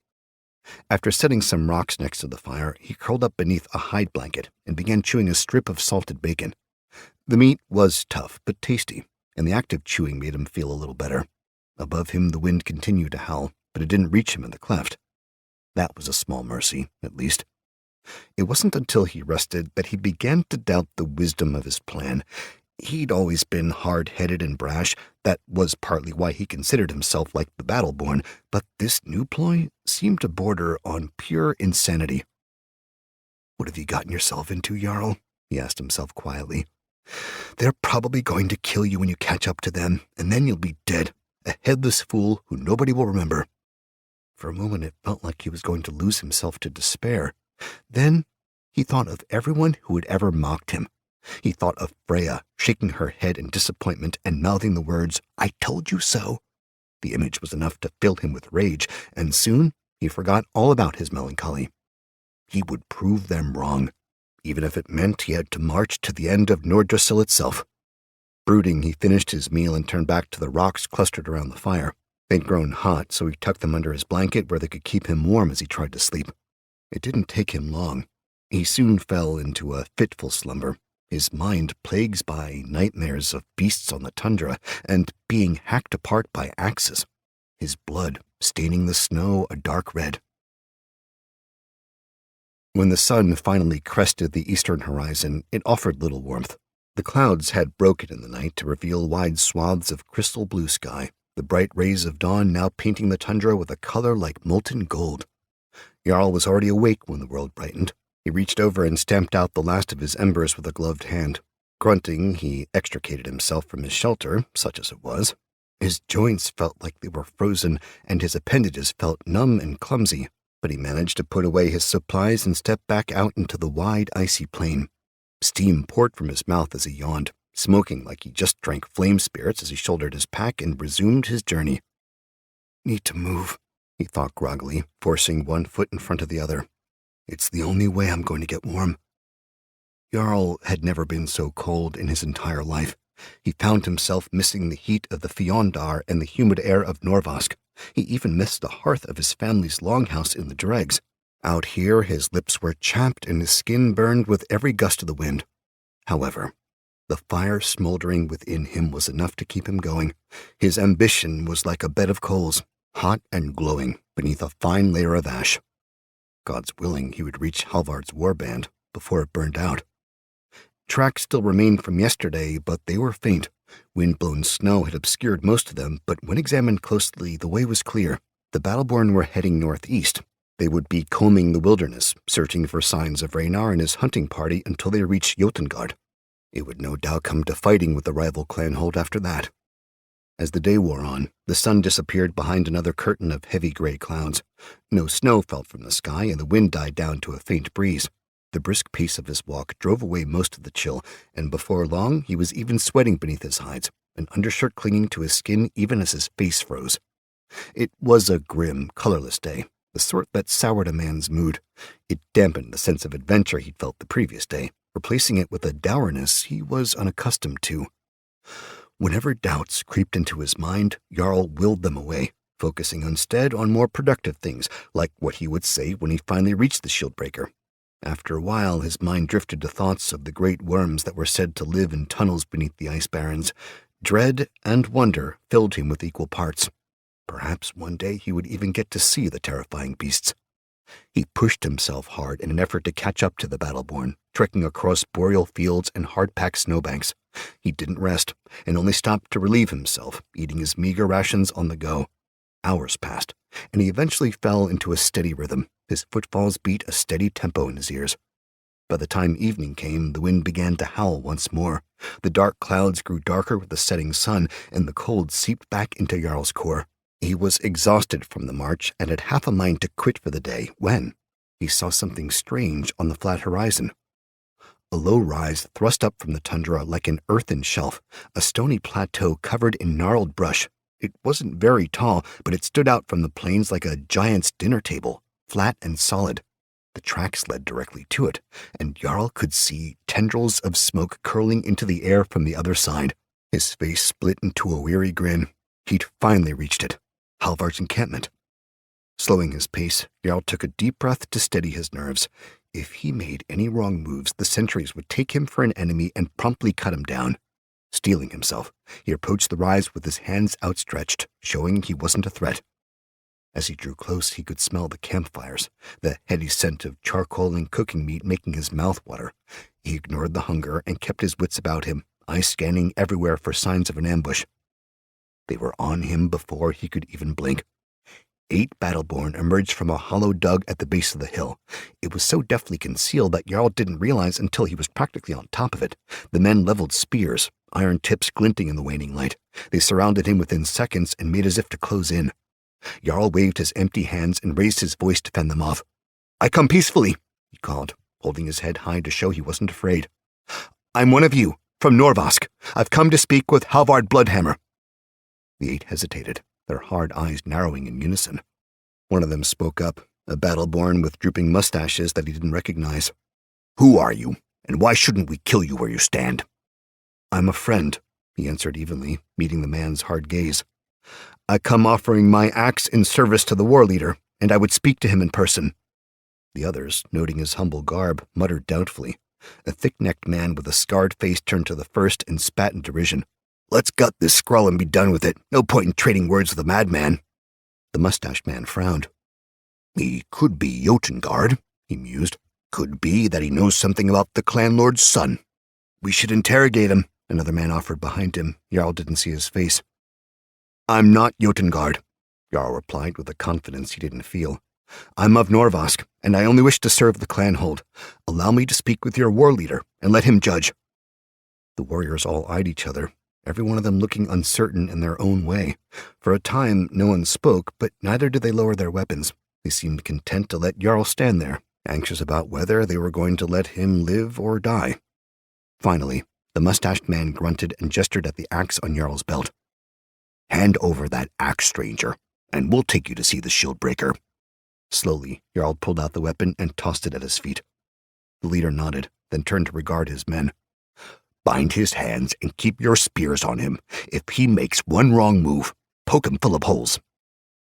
Speaker 1: After setting some rocks next to the fire, he curled up beneath a hide blanket and began chewing a strip of salted bacon. The meat was tough but tasty, and the act of chewing made him feel a little better. Above him, the wind continued to howl, but it didn't reach him in the cleft. That was a small mercy, at least. It wasn't until he rested that he began to doubt the wisdom of his plan. He'd always been hard-headed and brash. That was partly why he considered himself like the battle-born, but this new ploy seemed to border on pure insanity. "What have you gotten yourself into, Jarl?" he asked himself quietly. "They're probably going to kill you when you catch up to them, and then you'll be dead, a headless fool who nobody will remember." For a moment it felt like he was going to lose himself to despair. Then he thought of everyone who had ever mocked him. He thought of Freya shaking her head in disappointment and mouthing the words, "I told you so." The image was enough to fill him with rage, and soon he forgot all about his melancholy. He would prove them wrong, even if it meant he had to march to the end of Nordrassil itself. Brooding, he finished his meal and turned back to the rocks clustered around the fire. They'd grown hot, so he tucked them under his blanket where they could keep him warm as he tried to sleep. It didn't take him long. He soon fell into a fitful slumber, his mind plagued by nightmares of beasts on the tundra and being hacked apart by axes, his blood staining the snow a dark red. When the sun finally crested the eastern horizon, it offered little warmth. The clouds had broken in the night to reveal wide swaths of crystal blue sky, the bright rays of dawn now painting the tundra with a color like molten gold. Jarl was already awake when the world brightened. He reached over and stamped out the last of his embers with a gloved hand. Grunting, he extricated himself from his shelter, such as it was. His joints felt like they were frozen, and his appendages felt numb and clumsy, but he managed to put away his supplies and step back out into the wide, icy plain. Steam poured from his mouth as he yawned, smoking like he just drank flame spirits as he shouldered his pack and resumed his journey. "Need to move," he thought groggily, forcing one foot in front of the other. "It's the only way I'm going to get warm." Jarl had never been so cold in his entire life. He found himself missing the heat of the Fjóndar and the humid air of Norvask. He even missed the hearth of his family's longhouse in the dregs. Out here, his lips were chapped and his skin burned with every gust of the wind. However, the fire smoldering within him was enough to keep him going. His ambition was like a bed of coals, hot and glowing beneath a fine layer of ash. God's willing, he would reach Halvard's warband before it burned out. Tracks still remained from yesterday, but they were faint. Wind-blown snow had obscured most of them, but when examined closely, the way was clear. The Battleborn were heading northeast. They would be combing the wilderness, searching for signs of Ragnar and his hunting party until they reached Jotungard. It would no doubt come to fighting with the rival clanhold after that. As the day wore on, the sun disappeared behind another curtain of heavy gray clouds. No snow fell from the sky, and the wind died down to a faint breeze. The brisk pace of his walk drove away most of the chill, and before long he was even sweating beneath his hides, an undershirt clinging to his skin even as his face froze. It was a grim, colorless day, the sort that soured a man's mood. It dampened the sense of adventure he'd felt the previous day, replacing it with a dourness he was unaccustomed to. Whenever doubts creeped into his mind, Jarl willed them away, focusing instead on more productive things, like what he would say when he finally reached the Shieldbreaker. After a while, his mind drifted to thoughts of the great worms that were said to live in tunnels beneath the ice barrens. Dread and wonder filled him with equal parts. Perhaps one day he would even get to see the terrifying beasts. He pushed himself hard in an effort to catch up to the Battleborn, trekking across boreal fields and hard-packed snowbanks. He didn't rest, and only stopped to relieve himself, eating his meager rations on the go. Hours passed, and he eventually fell into a steady rhythm. His footfalls beat a steady tempo in his ears. By the time evening came, the wind began to howl once more. The dark clouds grew darker with the setting sun, and the cold seeped back into Jarl's core. He was exhausted from the march and had half a mind to quit for the day when he saw something strange on the flat horizon. A low rise thrust up from the tundra like an earthen shelf, a stony plateau covered in gnarled brush. It wasn't very tall, but it stood out from the plains like a giant's dinner table, flat and solid. The tracks led directly to it, and Jarl could see tendrils of smoke curling into the air from the other side. His face split into a weary grin. He'd finally reached it. Halvard's encampment. Slowing his pace, Jarl took a deep breath to steady his nerves. If he made any wrong moves, the sentries would take him for an enemy and promptly cut him down. Steeling himself, he approached the rise with his hands outstretched, showing he wasn't a threat. As he drew close, he could smell the campfires, the heady scent of charcoal and cooking meat making his mouth water. He ignored the hunger and kept his wits about him, eyes scanning everywhere for signs of an ambush. They were on him before he could even blink. 8 Battleborn emerged from a hollow dug at the base of the hill. It was so deftly concealed that Jarl didn't realize until he was practically on top of it. The men leveled spears, iron tips glinting in the waning light. They surrounded him within seconds and made as if to close in. Jarl waved his empty hands and raised his voice to fend them off. "I come peacefully," he called, holding his head high to show he wasn't afraid. "I'm one of you, from Norvask. I've come to speak with Halvard Bloodhammer." The 8 hesitated, their hard eyes narrowing in unison. One of them spoke up, a Battleborn with drooping mustaches that he didn't recognize. "Who are you, and why shouldn't we kill you where you stand?" "I'm a friend," he answered evenly, meeting the man's hard gaze. "I come offering my axe in service to the war leader, and I would speak to him in person." The others, noting his humble garb, muttered doubtfully. A thick-necked man with a scarred face turned to the first and spat in derision. "Let's gut this scroll and be done with it. No point in trading words with a madman." The mustached man frowned. "He could be Jotengard," he mused. "Could be that he knows something about the clan lord's son." "We should interrogate him," another man offered behind him. Jarl didn't see his face. "I'm not Jotengard," Jarl replied with a confidence he didn't feel. "I'm of Norvask, and I only wish to serve the clan hold. Allow me to speak with your war leader, and let him judge." The warriors all eyed each other, every one of them looking uncertain in their own way. For a time, no one spoke, but neither did they lower their weapons. They seemed content to let Jarl stand there, anxious about whether they were going to let him live or die. Finally, the mustached man grunted and gestured at the axe on Jarl's belt. "Hand over that axe, stranger, and we'll take you to see the Shieldbreaker." Slowly, Jarl pulled out the weapon and tossed it at his feet. The leader nodded, then turned to regard his men. "Bind his hands and keep your spears on him. If he makes one wrong move, poke him full of holes."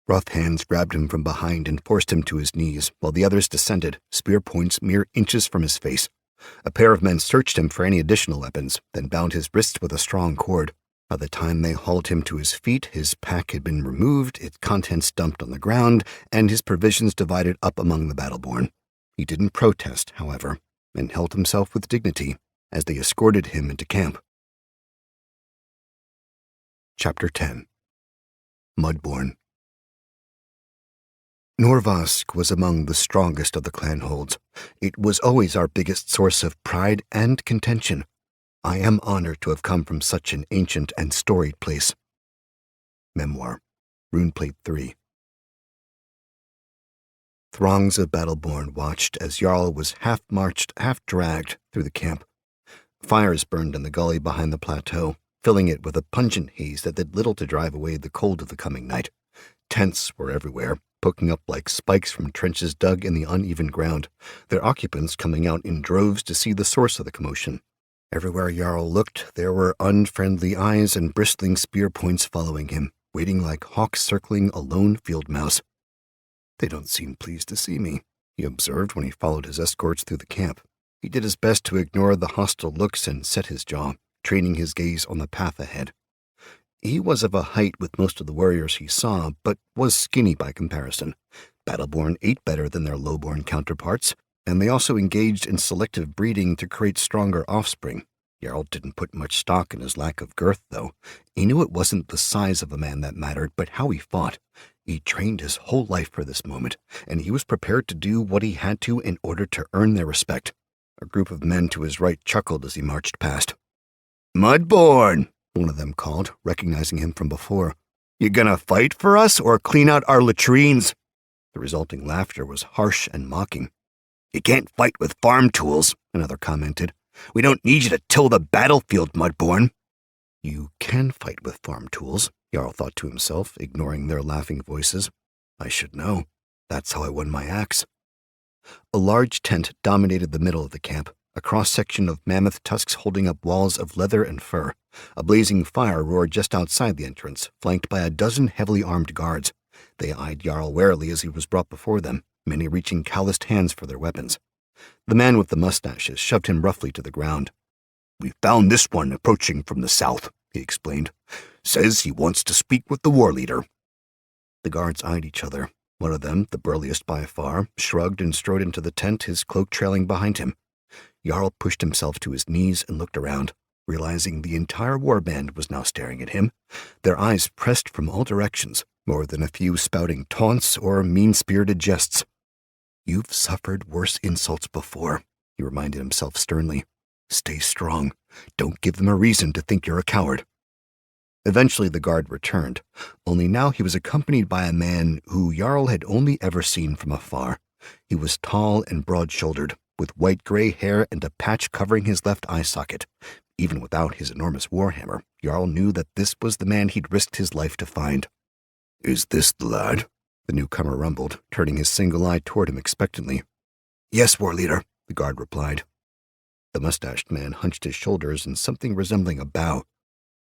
Speaker 1: Rough hands grabbed him from behind and forced him to his knees, while the others descended, spear points mere inches from his face. A pair of men searched him for any additional weapons, then bound his wrists with a strong cord. By the time they hauled him to his feet, his pack had been removed, its contents dumped on the ground, and his provisions divided up among the Battleborn. He didn't protest, however, and held himself with dignity as they escorted him into camp. Chapter 10. Mudborn. Norvask was among the strongest of the clan holds. It was always our biggest source of pride and contention. I am honored to have come from such an ancient and storied place. Memoir, Runeplate 3. Throngs of Battleborn watched as Jarl was half-marched, half-dragged through the camp. Fires burned in the gully behind the plateau, filling it with a pungent haze that did little to drive away the cold of the coming night. Tents were everywhere, poking up like spikes from trenches dug in the uneven ground, their occupants coming out in droves to see the source of the commotion. Everywhere Jarl looked, there were unfriendly eyes and bristling spear points following him, waiting like hawks circling a lone field mouse. "They don't seem pleased to see me," he observed when he followed his escorts through the camp. He did his best to ignore the hostile looks and set his jaw, training his gaze on the path ahead. He was of a height with most of the warriors he saw, but was skinny by comparison. Battleborn ate better than their lowborn counterparts, and they also engaged in selective breeding to create stronger offspring. Jarl didn't put much stock in his lack of girth, though. He knew it wasn't the size of a man that mattered, but how he fought. He trained his whole life for this moment, and he was prepared to do what he had to in order to earn their respect. A group of men to his right chuckled as he marched past. "Mudborn," one of them called, recognizing him from before. "You gonna fight for us or clean out our latrines?" The resulting laughter was harsh and mocking. "You can't fight with farm tools," another commented. "We don't need you to till the battlefield, Mudborn." You can fight with farm tools, Jarl thought to himself, ignoring their laughing voices. I should know. That's how I won my axe. A large tent dominated the middle of the camp, a cross-section of mammoth tusks holding up walls of leather and fur. A blazing fire roared just outside the entrance, flanked by a dozen heavily armed guards. They eyed Jarl warily as he was brought before them, many reaching calloused hands for their weapons. The man with the mustaches shoved him roughly to the ground. "We found this one approaching from the south," he explained. "Says he wants to speak with the war leader." The guards eyed each other. One of them, the burliest by far, shrugged and strode into the tent, his cloak trailing behind him. Jarl pushed himself to his knees and looked around, realizing the entire warband was now staring at him, their eyes pressed from all directions, more than a few spouting taunts or mean-spirited jests. "You've suffered worse insults before," he reminded himself sternly. "Stay strong. Don't give them a reason to think you're a coward." Eventually the guard returned, only now he was accompanied by a man who Jarl had only ever seen from afar. He was tall and broad-shouldered, with white-gray hair and a patch covering his left eye socket. Even without his enormous warhammer, Jarl knew that this was the man he'd risked his life to find. "Is this the lad?" the newcomer rumbled, turning his single eye toward him expectantly. "Yes, war leader," the guard replied. The mustached man hunched his shoulders in something resembling a bow.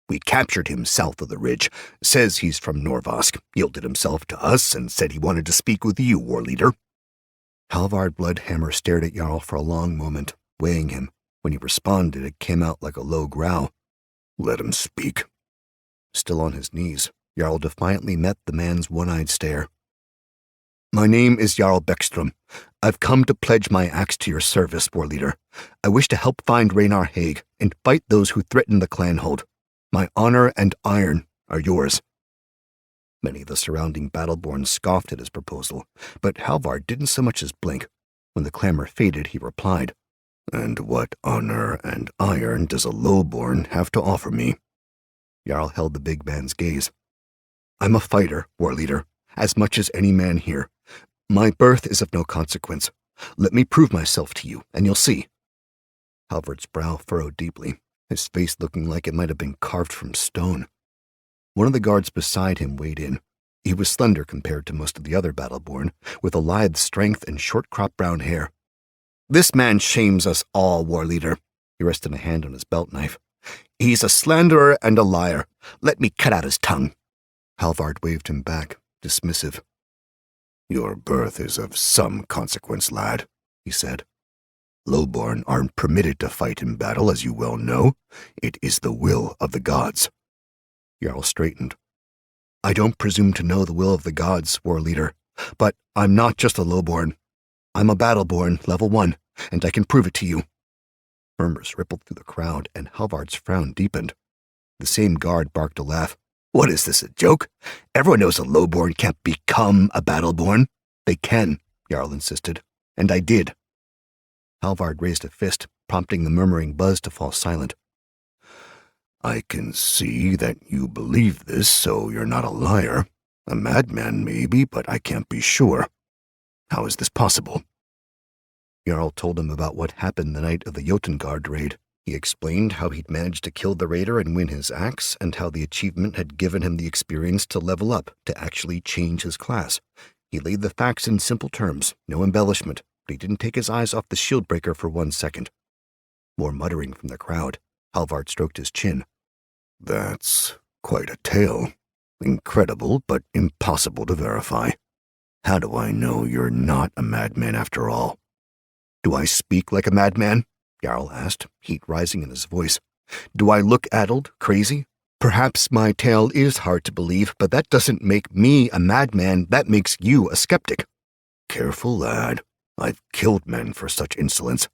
Speaker 1: "We captured him south of the ridge. Says he's from Norvosk. Yielded himself to us and said he wanted to speak with you, war leader." Halvard Bloodhammer stared at Jarl for a long moment, weighing him. When he responded, it came out like a low growl. "Let him speak." Still on his knees, Jarl defiantly met the man's one-eyed stare. "My name is Jarl Beckstrom. I've come to pledge my axe to your service, war leader. I wish to help find Raynar Haig and fight those who threaten the clanhold. My honor and iron are yours." Many of the surrounding battleborn scoffed at his proposal, but Halvard didn't so much as blink. When the clamor faded, he replied, "And what honor and iron does a lowborn have to offer me?" Jarl held the big man's gaze. "I'm a fighter, war leader, as much as any man here. My birth is of no consequence. Let me prove myself to you, and you'll see." Halvard's brow furrowed deeply, his face looking like it might have been carved from stone. One of the guards beside him weighed in. He was slender compared to most of the other battleborn, with a lithe strength and short-cropped brown hair. "This man shames us all, war leader." He rested a hand on his belt knife. "He's a slanderer and a liar. Let me cut out his tongue." Halvard waved him back, dismissive. "Your birth is of some consequence, lad," he said. "Lowborn aren't permitted to fight in battle, as you well know. It is the will of the gods." Jarl straightened. "I don't presume to know the will of the gods, war leader, but I'm not just a lowborn. I'm a battleborn, level 1, and I can prove it to you." Murmurs rippled through the crowd, and Halvard's frown deepened. The same guard barked a laugh. "What is this, a joke? Everyone knows a lowborn can't become a battleborn." "They can," Jarl insisted, "and I did." Halvard raised a fist, prompting the murmuring buzz to fall silent. "I can see that you believe this, so you're not a liar. A madman, maybe, but I can't be sure. How is this possible?" Jarl told him about what happened the night of the Jotengard raid. He explained how he'd managed to kill the raider and win his axe, and how the achievement had given him the experience to level up, to actually change his class. He laid the facts in simple terms, no embellishment, but he didn't take his eyes off the shield breaker for 1 second. More muttering from the crowd. Halvard stroked his chin.
Speaker 2: That's quite a tale. Incredible, but impossible to verify. How do I know you're not a madman after all?
Speaker 1: Do I speak like a madman? Jarl asked, heat rising in his voice. Do I look addled, crazy? Perhaps my tale is hard to believe, but that doesn't make me a madman. That makes you a skeptic.
Speaker 2: Careful, lad. I've killed men for such insolence.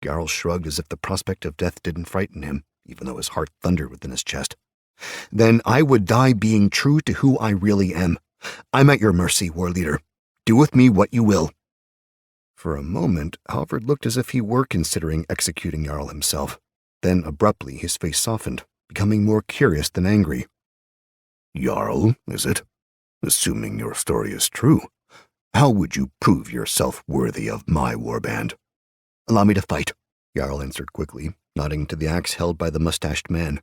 Speaker 1: Jarl shrugged as if the prospect of death didn't frighten him, even though his heart thundered within his chest. Then I would die being true to who I really am. I'm at your mercy, war leader. Do with me what you will. For a moment, Halvard looked as if he were considering executing Jarl himself. Then abruptly his face softened, becoming more curious than angry.
Speaker 2: Jarl, is it? Assuming your story is true, how would you prove yourself worthy of my warband?
Speaker 1: Allow me to fight, Jarl answered quickly, nodding to the axe held by the mustached man.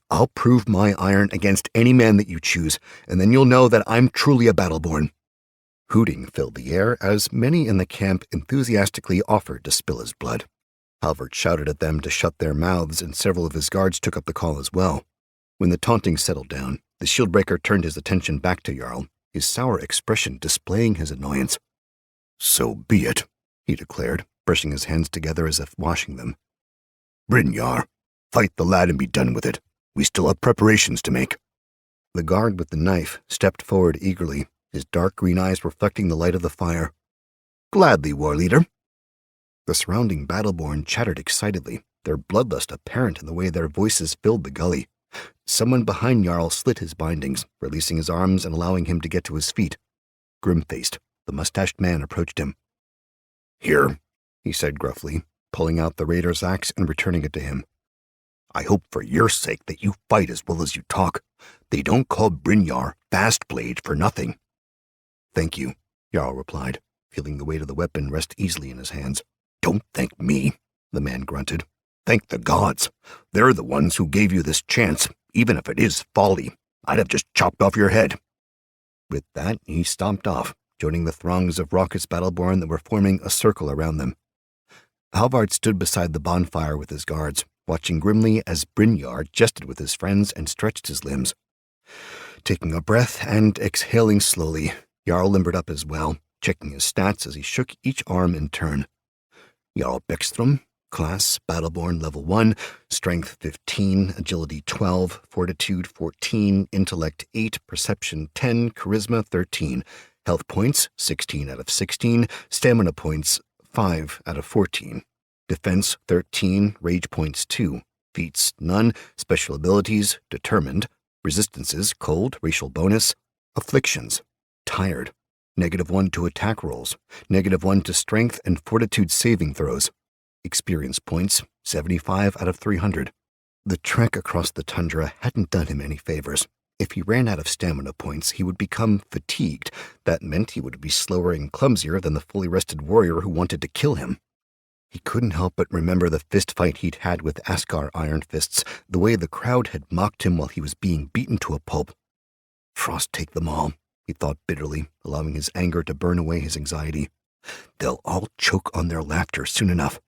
Speaker 1: I'll prove my iron against any man that you choose, and then you'll know that I'm truly a battleborn. Hooting filled the air as many in the camp enthusiastically offered to spill his blood. Halvard shouted at them to shut their mouths, and several of his guards took up the call as well. When the taunting settled down, the shieldbreaker turned his attention back to Jarl, his sour expression displaying his annoyance.
Speaker 2: So be it, he declared, brushing his hands together as if washing them. Brynjar, fight the lad and be done with it. We still have preparations to make.
Speaker 1: The guard with the knife stepped forward eagerly, his dark green eyes reflecting the light of the fire. Gladly, war leader. The surrounding battleborn chattered excitedly, their bloodlust apparent in the way their voices filled the gully. Someone behind Jarl slit his bindings, releasing his arms and allowing him to get to his feet. Grim-faced, the mustached man approached him.
Speaker 2: Here,
Speaker 1: he said gruffly, pulling out the raider's axe and returning it to him.
Speaker 2: I hope for your sake that you fight as well as you talk. They don't call Brynjar Fastblade for nothing.
Speaker 1: Thank you, Jarl replied, feeling the weight of the weapon rest easily in his hands.
Speaker 2: Don't thank me, the man grunted. Thank the gods. They're the ones who gave you this chance, even if it is folly. I'd have just chopped off your head.
Speaker 1: With that, he stomped off, joining the throngs of raucous battleborn that were forming a circle around them. Halvard stood beside the bonfire with his guards, watching grimly as Brynjar jested with his friends and stretched his limbs. Taking a breath and exhaling slowly, Jarl limbered up as well, checking his stats as he shook each arm in turn. Jarl Beckstrom, class Battleborn level 1, strength 15, agility 12, fortitude 14, intellect 8, perception 10, charisma 13, health points 16 out of 16, stamina points 5 out of 14, defense 13, rage points 2, feats none, special abilities determined, resistances cold, racial bonus, afflictions tired, -1 to attack rolls, -1 to strength and fortitude saving throws. Experience points, 75 out of 300. The trek across the tundra hadn't done him any favors. If he ran out of stamina points, he would become fatigued. That meant he would be slower and clumsier than the fully rested warrior who wanted to kill him. He couldn't help but remember the fist fight he'd had with Askar Iron Fists, the way the crowd had mocked him while he was being beaten to a pulp. Frost take them all, he thought bitterly, allowing his anger to burn away his anxiety. They'll all choke on their laughter soon enough.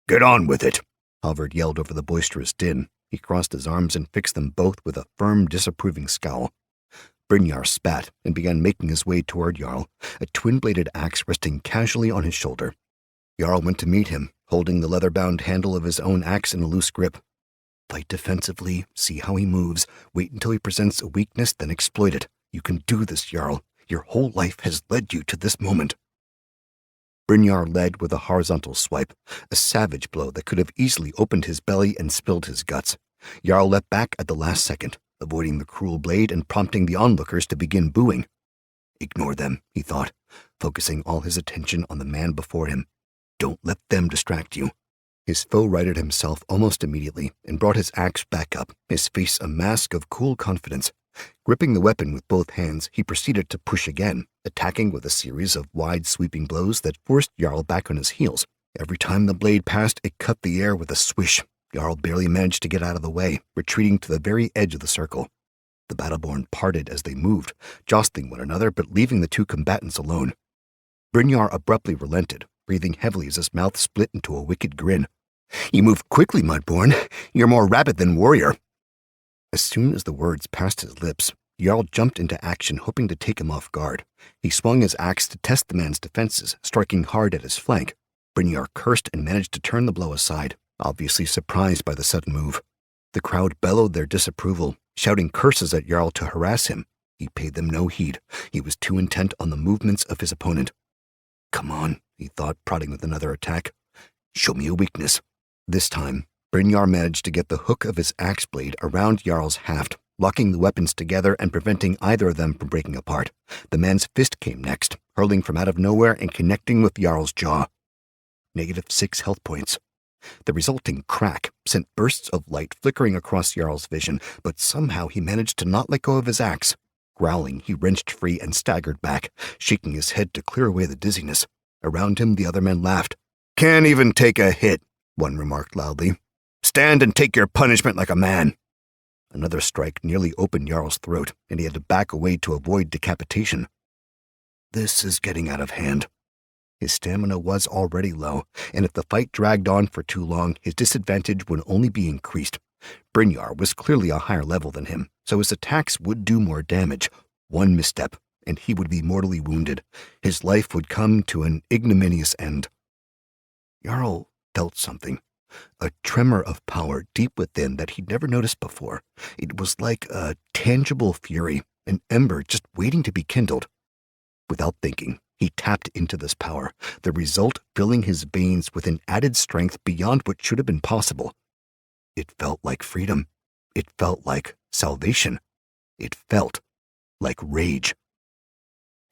Speaker 2: Get on with it,
Speaker 1: Halvard yelled over the boisterous din. He crossed his arms and fixed them both with a firm, disapproving scowl. Brynjar spat and began making his way toward Jarl, a twin-bladed axe resting casually on his shoulder. Jarl went to meet him, holding the leather-bound handle of his own axe in a loose grip. Fight defensively, see how he moves, wait until he presents a weakness, then exploit it. You can do this, Jarl. Your whole life has led you to this moment. Brynjar led with a horizontal swipe, a savage blow that could have easily opened his belly and spilled his guts. Jarl leapt back at the last second, avoiding the cruel blade and prompting the onlookers to begin booing. Ignore them, he thought, focusing all his attention on the man before him. Don't let them distract you. His foe righted himself almost immediately and brought his axe back up, his face a mask of cool confidence. Gripping the weapon with both hands, he proceeded to push again, attacking with a series of wide sweeping blows that forced Jarl back on his heels. Every time the blade passed, it cut the air with a swish. Jarl barely managed to get out of the way, retreating to the very edge of the circle. The battleborn parted as they moved, jostling one another but leaving the two combatants alone. Brynjar abruptly relented, breathing heavily as his mouth split into a wicked grin.
Speaker 2: You move quickly, Mudborn. You're more rapid than warrior. As soon as the words passed his lips, Jarl jumped into action, hoping to take him off guard. He swung his axe to test the man's defenses, striking hard at his flank. Brynjar cursed and managed to turn the blow aside, obviously surprised by the sudden move. The crowd bellowed their disapproval, shouting curses at Jarl to harass him. He paid them no heed. He was too intent on the movements of his opponent. Come on, he thought, prodding with another attack. Show me a weakness. This time, Brynjar managed to get the hook of his axe blade around Jarl's haft, locking the weapons together and preventing either of them from breaking apart. The man's fist came next, hurling from out of nowhere and connecting with Jarl's jaw. -6 health points. The resulting crack sent bursts of light flickering across Jarl's vision, but somehow he managed to not let go of his axe. Growling, he wrenched free and staggered back, shaking his head to clear away the dizziness. Around him, the other men laughed. Can't even take a hit, one remarked loudly. Stand and take your punishment like a man. Another strike nearly opened Jarl's throat, and he had to back away to avoid decapitation. This is getting out of hand. His stamina was already low, and if the fight dragged on for too long, his disadvantage would only be increased. Brynjar was clearly a higher level than him, so his attacks would do more damage. One misstep, and he would be mortally wounded. His life would come to an ignominious end. Jarl felt something, a tremor of power deep within that he'd never noticed before. It was like a tangible fury, an ember just waiting to be kindled. Without thinking, he tapped into this power, the result filling his veins with an added strength beyond what should have been possible. It felt like freedom. It felt like salvation. It felt like rage.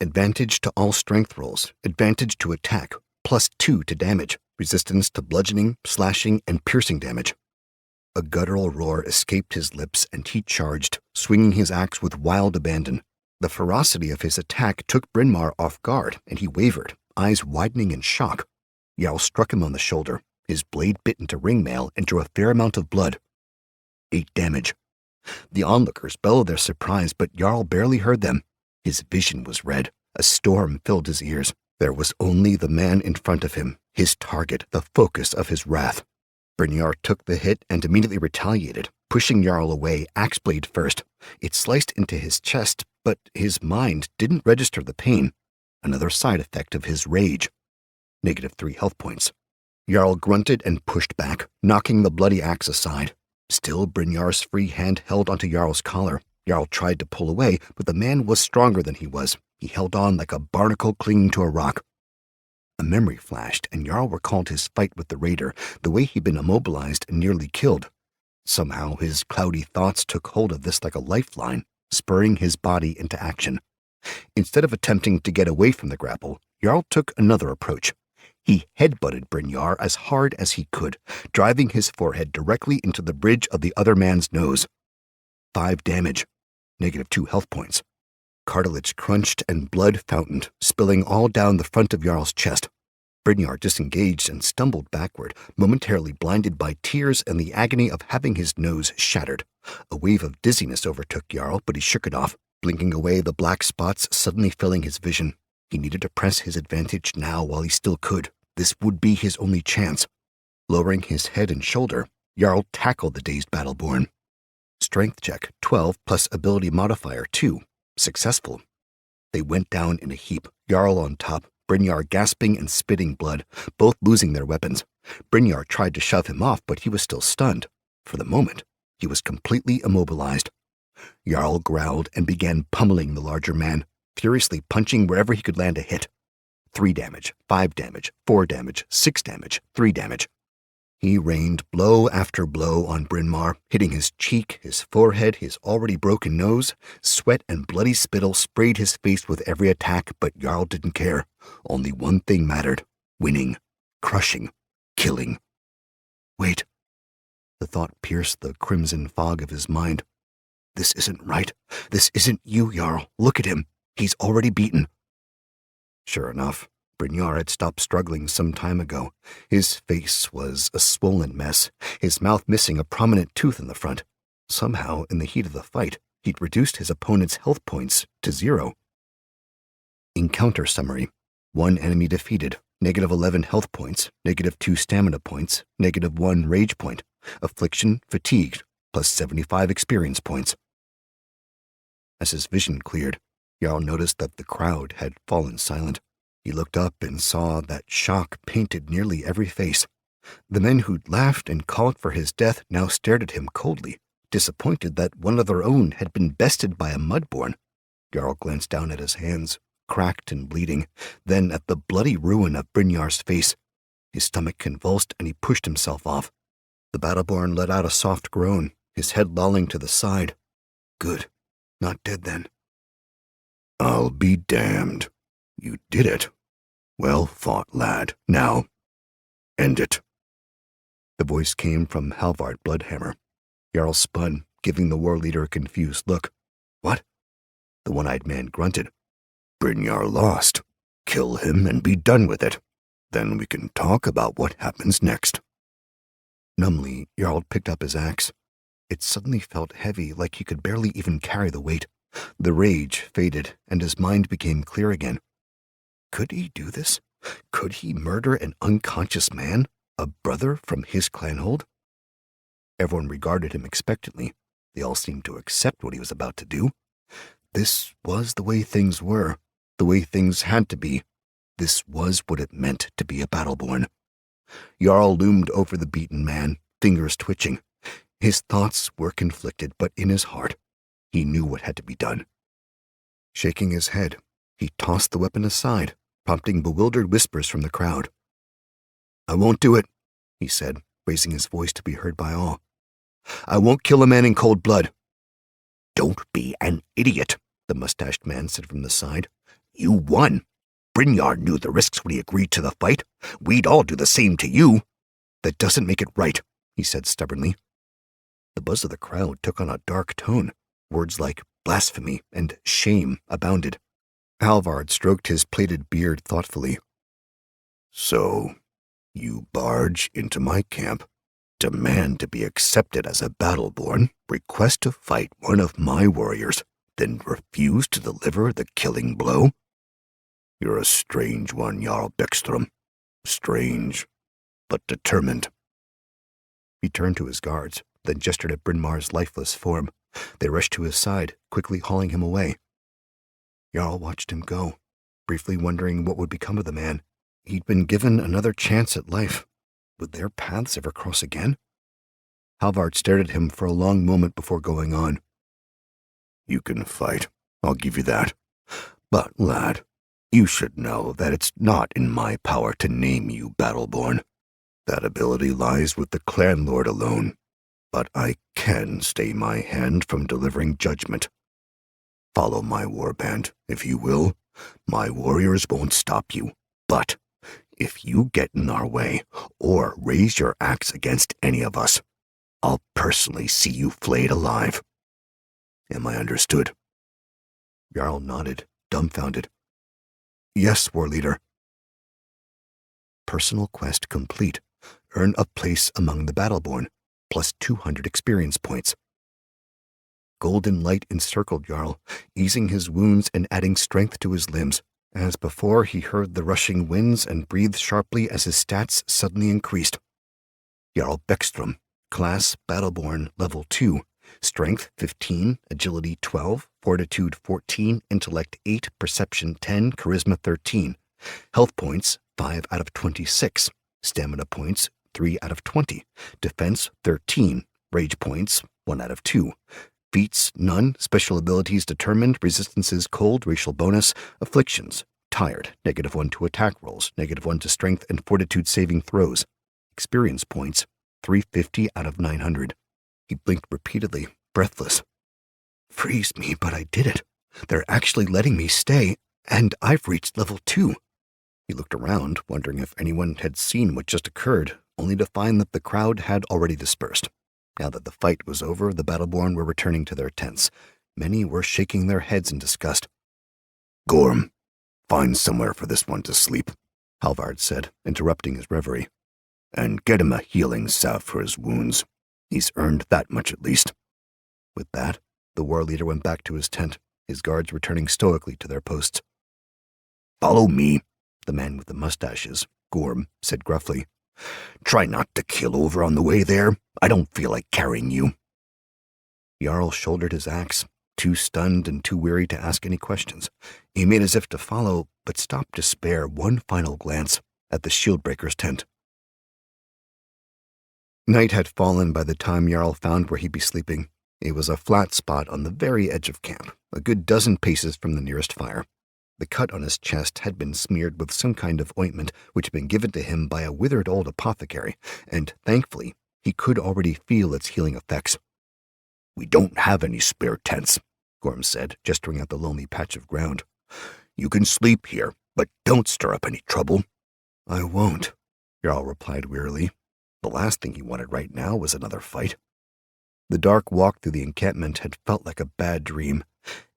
Speaker 2: Advantage to all strength rolls, advantage to attack, +2 to damage, resistance to bludgeoning, slashing, and piercing damage. A guttural roar escaped his lips, and he charged, swinging his axe with wild abandon. The ferocity of his attack took Brynjar off guard, and he wavered, eyes widening in shock. Jarl struck him on the shoulder. His blade bit into ringmail and drew a fair amount of blood. 8 damage. The onlookers bellowed their surprise, but Jarl barely heard them. His vision was red. A storm filled his ears. There was only the man in front of him, his target, the focus of his wrath. Brynjar took the hit and immediately retaliated, pushing Jarl away, axe blade first. It sliced into his chest, but his mind didn't register the pain, another side effect of his rage. -3 health points. Jarl grunted and pushed back, knocking the bloody axe aside. Still, Brynjar's free hand held onto Jarl's collar. Jarl tried to pull away, but the man was stronger than he was. He held on like a barnacle clinging to a rock. A memory flashed, and Jarl recalled his fight with the raider, the way he'd been immobilized and nearly killed. Somehow, his cloudy thoughts took hold of this like a lifeline, spurring his body into action. Instead of attempting to get away from the grapple, Jarl took another approach. He headbutted Brynjar as hard as he could, driving his forehead directly into the bridge of the other man's nose. 5 damage, -2 health points. Cartilage crunched and blood fountained, spilling all down the front of Jarl's chest. Brynjar disengaged and stumbled backward, momentarily blinded by tears and the agony of having his nose shattered. A wave of dizziness overtook Jarl, but he shook it off, blinking away the black spots suddenly filling his vision. He needed to press his advantage now while he still could. This would be his only chance. Lowering his head and shoulder, Jarl tackled the dazed Battleborn. Strength check, 12 plus ability modifier 2. Successful. They went down in a heap, Jarl on top, Brynjar gasping and spitting blood, both losing their weapons. Brynjar tried to shove him off, but he was still stunned. For the moment, he was completely immobilized. Jarl growled and began pummeling the larger man, furiously punching wherever he could land a hit. 3 damage, 5 damage, 4 damage, 6 damage, 3 damage. He rained blow after blow on Brynjar, hitting his cheek, his forehead, his already broken nose. Sweat and bloody spittle sprayed his face with every attack, but Jarl didn't care. Only one thing mattered: winning, crushing, killing. Wait. The thought pierced the crimson fog of his mind. This isn't right. This isn't you, Jarl. Look at him. He's already beaten. Sure enough, Brynjar had stopped struggling some time ago. His face was a swollen mess, his mouth missing a prominent tooth in the front. Somehow, in the heat of the fight, he'd reduced his opponent's health points to 0. Encounter summary. 1 enemy defeated,
Speaker 1: -11 health points, -2 stamina points, -1 rage point, affliction, fatigued, plus 75 experience points. As his vision cleared, Jarl noticed that the crowd had fallen silent. He looked up and saw that shock painted nearly every face. The men who'd laughed and called for his death now stared at him coldly, disappointed that one of their own had been bested by a mudborn. Jarl glanced down at his hands, cracked and bleeding, then at the bloody ruin of Brynjar's face. His stomach convulsed and he pushed himself off. The battleborn let out a soft groan, his head lolling to the side. Good. Not dead then.
Speaker 2: I'll be damned. You did it. Well fought, lad. Now, end it.
Speaker 1: The voice came from Halvard Bloodhammer. Jarl spun, giving the war leader a confused look. What? The one-eyed man grunted.
Speaker 2: Brynjar lost. Kill him and be done with it. Then we can talk about what happens next.
Speaker 1: Numbly, Jarl picked up his axe. It suddenly felt heavy, like he could barely even carry the weight. The rage faded, and his mind became clear again. Could he do this? Could he murder an unconscious man, a brother from his clanhold? Everyone regarded him expectantly. They all seemed to accept what he was about to do. This was the way things were, the way things had to be. This was what it meant to be a battleborn. Jarl loomed over the beaten man, fingers twitching. His thoughts were conflicted, but in his heart, he knew what had to be done. Shaking his head, he tossed the weapon aside, prompting bewildered whispers from the crowd. I won't do it, he said, raising his voice to be heard by all. I won't kill a man in cold blood.
Speaker 2: Don't be an idiot, the mustached man said from the side. You won. Brynjar knew the risks when he agreed to the fight. We'd all do the same to you.
Speaker 1: That doesn't make it right, he said stubbornly. The buzz of the crowd took on a dark tone. Words like blasphemy and shame abounded. Halvard stroked his plaited beard thoughtfully.
Speaker 2: So, you barge into my camp, demand to be accepted as a battleborn, request to fight one of my warriors, then refuse to deliver the killing blow? You're a strange one, Jarl Beckstrom. Strange, but determined.
Speaker 1: He turned to his guards, then gestured at Brynmar's lifeless form. They rushed to his side, quickly hauling him away. Jarl watched him go, briefly wondering what would become of the man. He'd been given another chance at life. Would their paths ever cross again? Halvard stared at him for a long moment before going on.
Speaker 2: You can fight, I'll give you that. But, lad, you should know that it's not in my power to name you battleborn. That ability lies with the clan lord alone. But I can stay my hand from delivering judgment. Follow my warband, if you will. My warriors won't stop you. But if you get in our way, or raise your axe against any of us, I'll personally see you flayed alive. Am I understood?
Speaker 1: Jarl nodded, dumbfounded. Yes, war leader. Personal quest complete. Earn a place among the battleborn, plus 200 experience points. Golden light encircled Jarl, easing his wounds and adding strength to his limbs. As before, he heard the rushing winds and breathed sharply as his stats suddenly increased. Jarl Beckstrom, class battleborn, level 2, strength 15, agility 12, fortitude 14, intellect 8, perception 10, charisma 13, health points 5 out of 26, stamina points 3 out of 20, defense 13, rage points 1 out of 2, feats none, special abilities determined, resistances cold, racial bonus, afflictions tired, -1 to attack rolls, -1 to strength and fortitude saving throws, experience points 350 out of 900. He blinked repeatedly, breathless. Freeze me, but I did it. They're actually letting me stay, and I've reached level 2. He looked around, wondering if anyone had seen what just occurred, only to find that the crowd had already dispersed. Now that the fight was over, the battleborn were returning to their tents. Many were shaking their heads in disgust.
Speaker 2: Gorm, find somewhere for this one to sleep,
Speaker 1: Halvard said, interrupting his reverie.
Speaker 2: And get him a healing salve for his wounds. He's earned that much at least.
Speaker 1: With that, the war leader went back to his tent, his guards returning stoically to their posts.
Speaker 2: Follow me,
Speaker 1: The man with the mustaches, Gorm, said gruffly.
Speaker 2: Try not to kill over on the way there. I don't feel like carrying you.
Speaker 1: Jarl shouldered his axe, too stunned and too weary to ask any questions. He made as if to follow, but stopped to spare one final glance at the Shieldbreaker's tent. Night had fallen by the time Jarl found where he'd be sleeping. It was a flat spot on the very edge of camp, a good dozen paces from the nearest fire. The cut on his chest had been smeared with some kind of ointment which had been given to him by a withered old apothecary, and thankfully he could already feel its healing effects.
Speaker 2: We don't have any spare tents,
Speaker 1: Gorm said, gesturing at the lonely patch of ground.
Speaker 2: You can sleep here, but don't stir up any trouble.
Speaker 1: I won't, Jarl replied wearily. The last thing he wanted right now was another fight. The dark walk through the encampment had felt like a bad dream.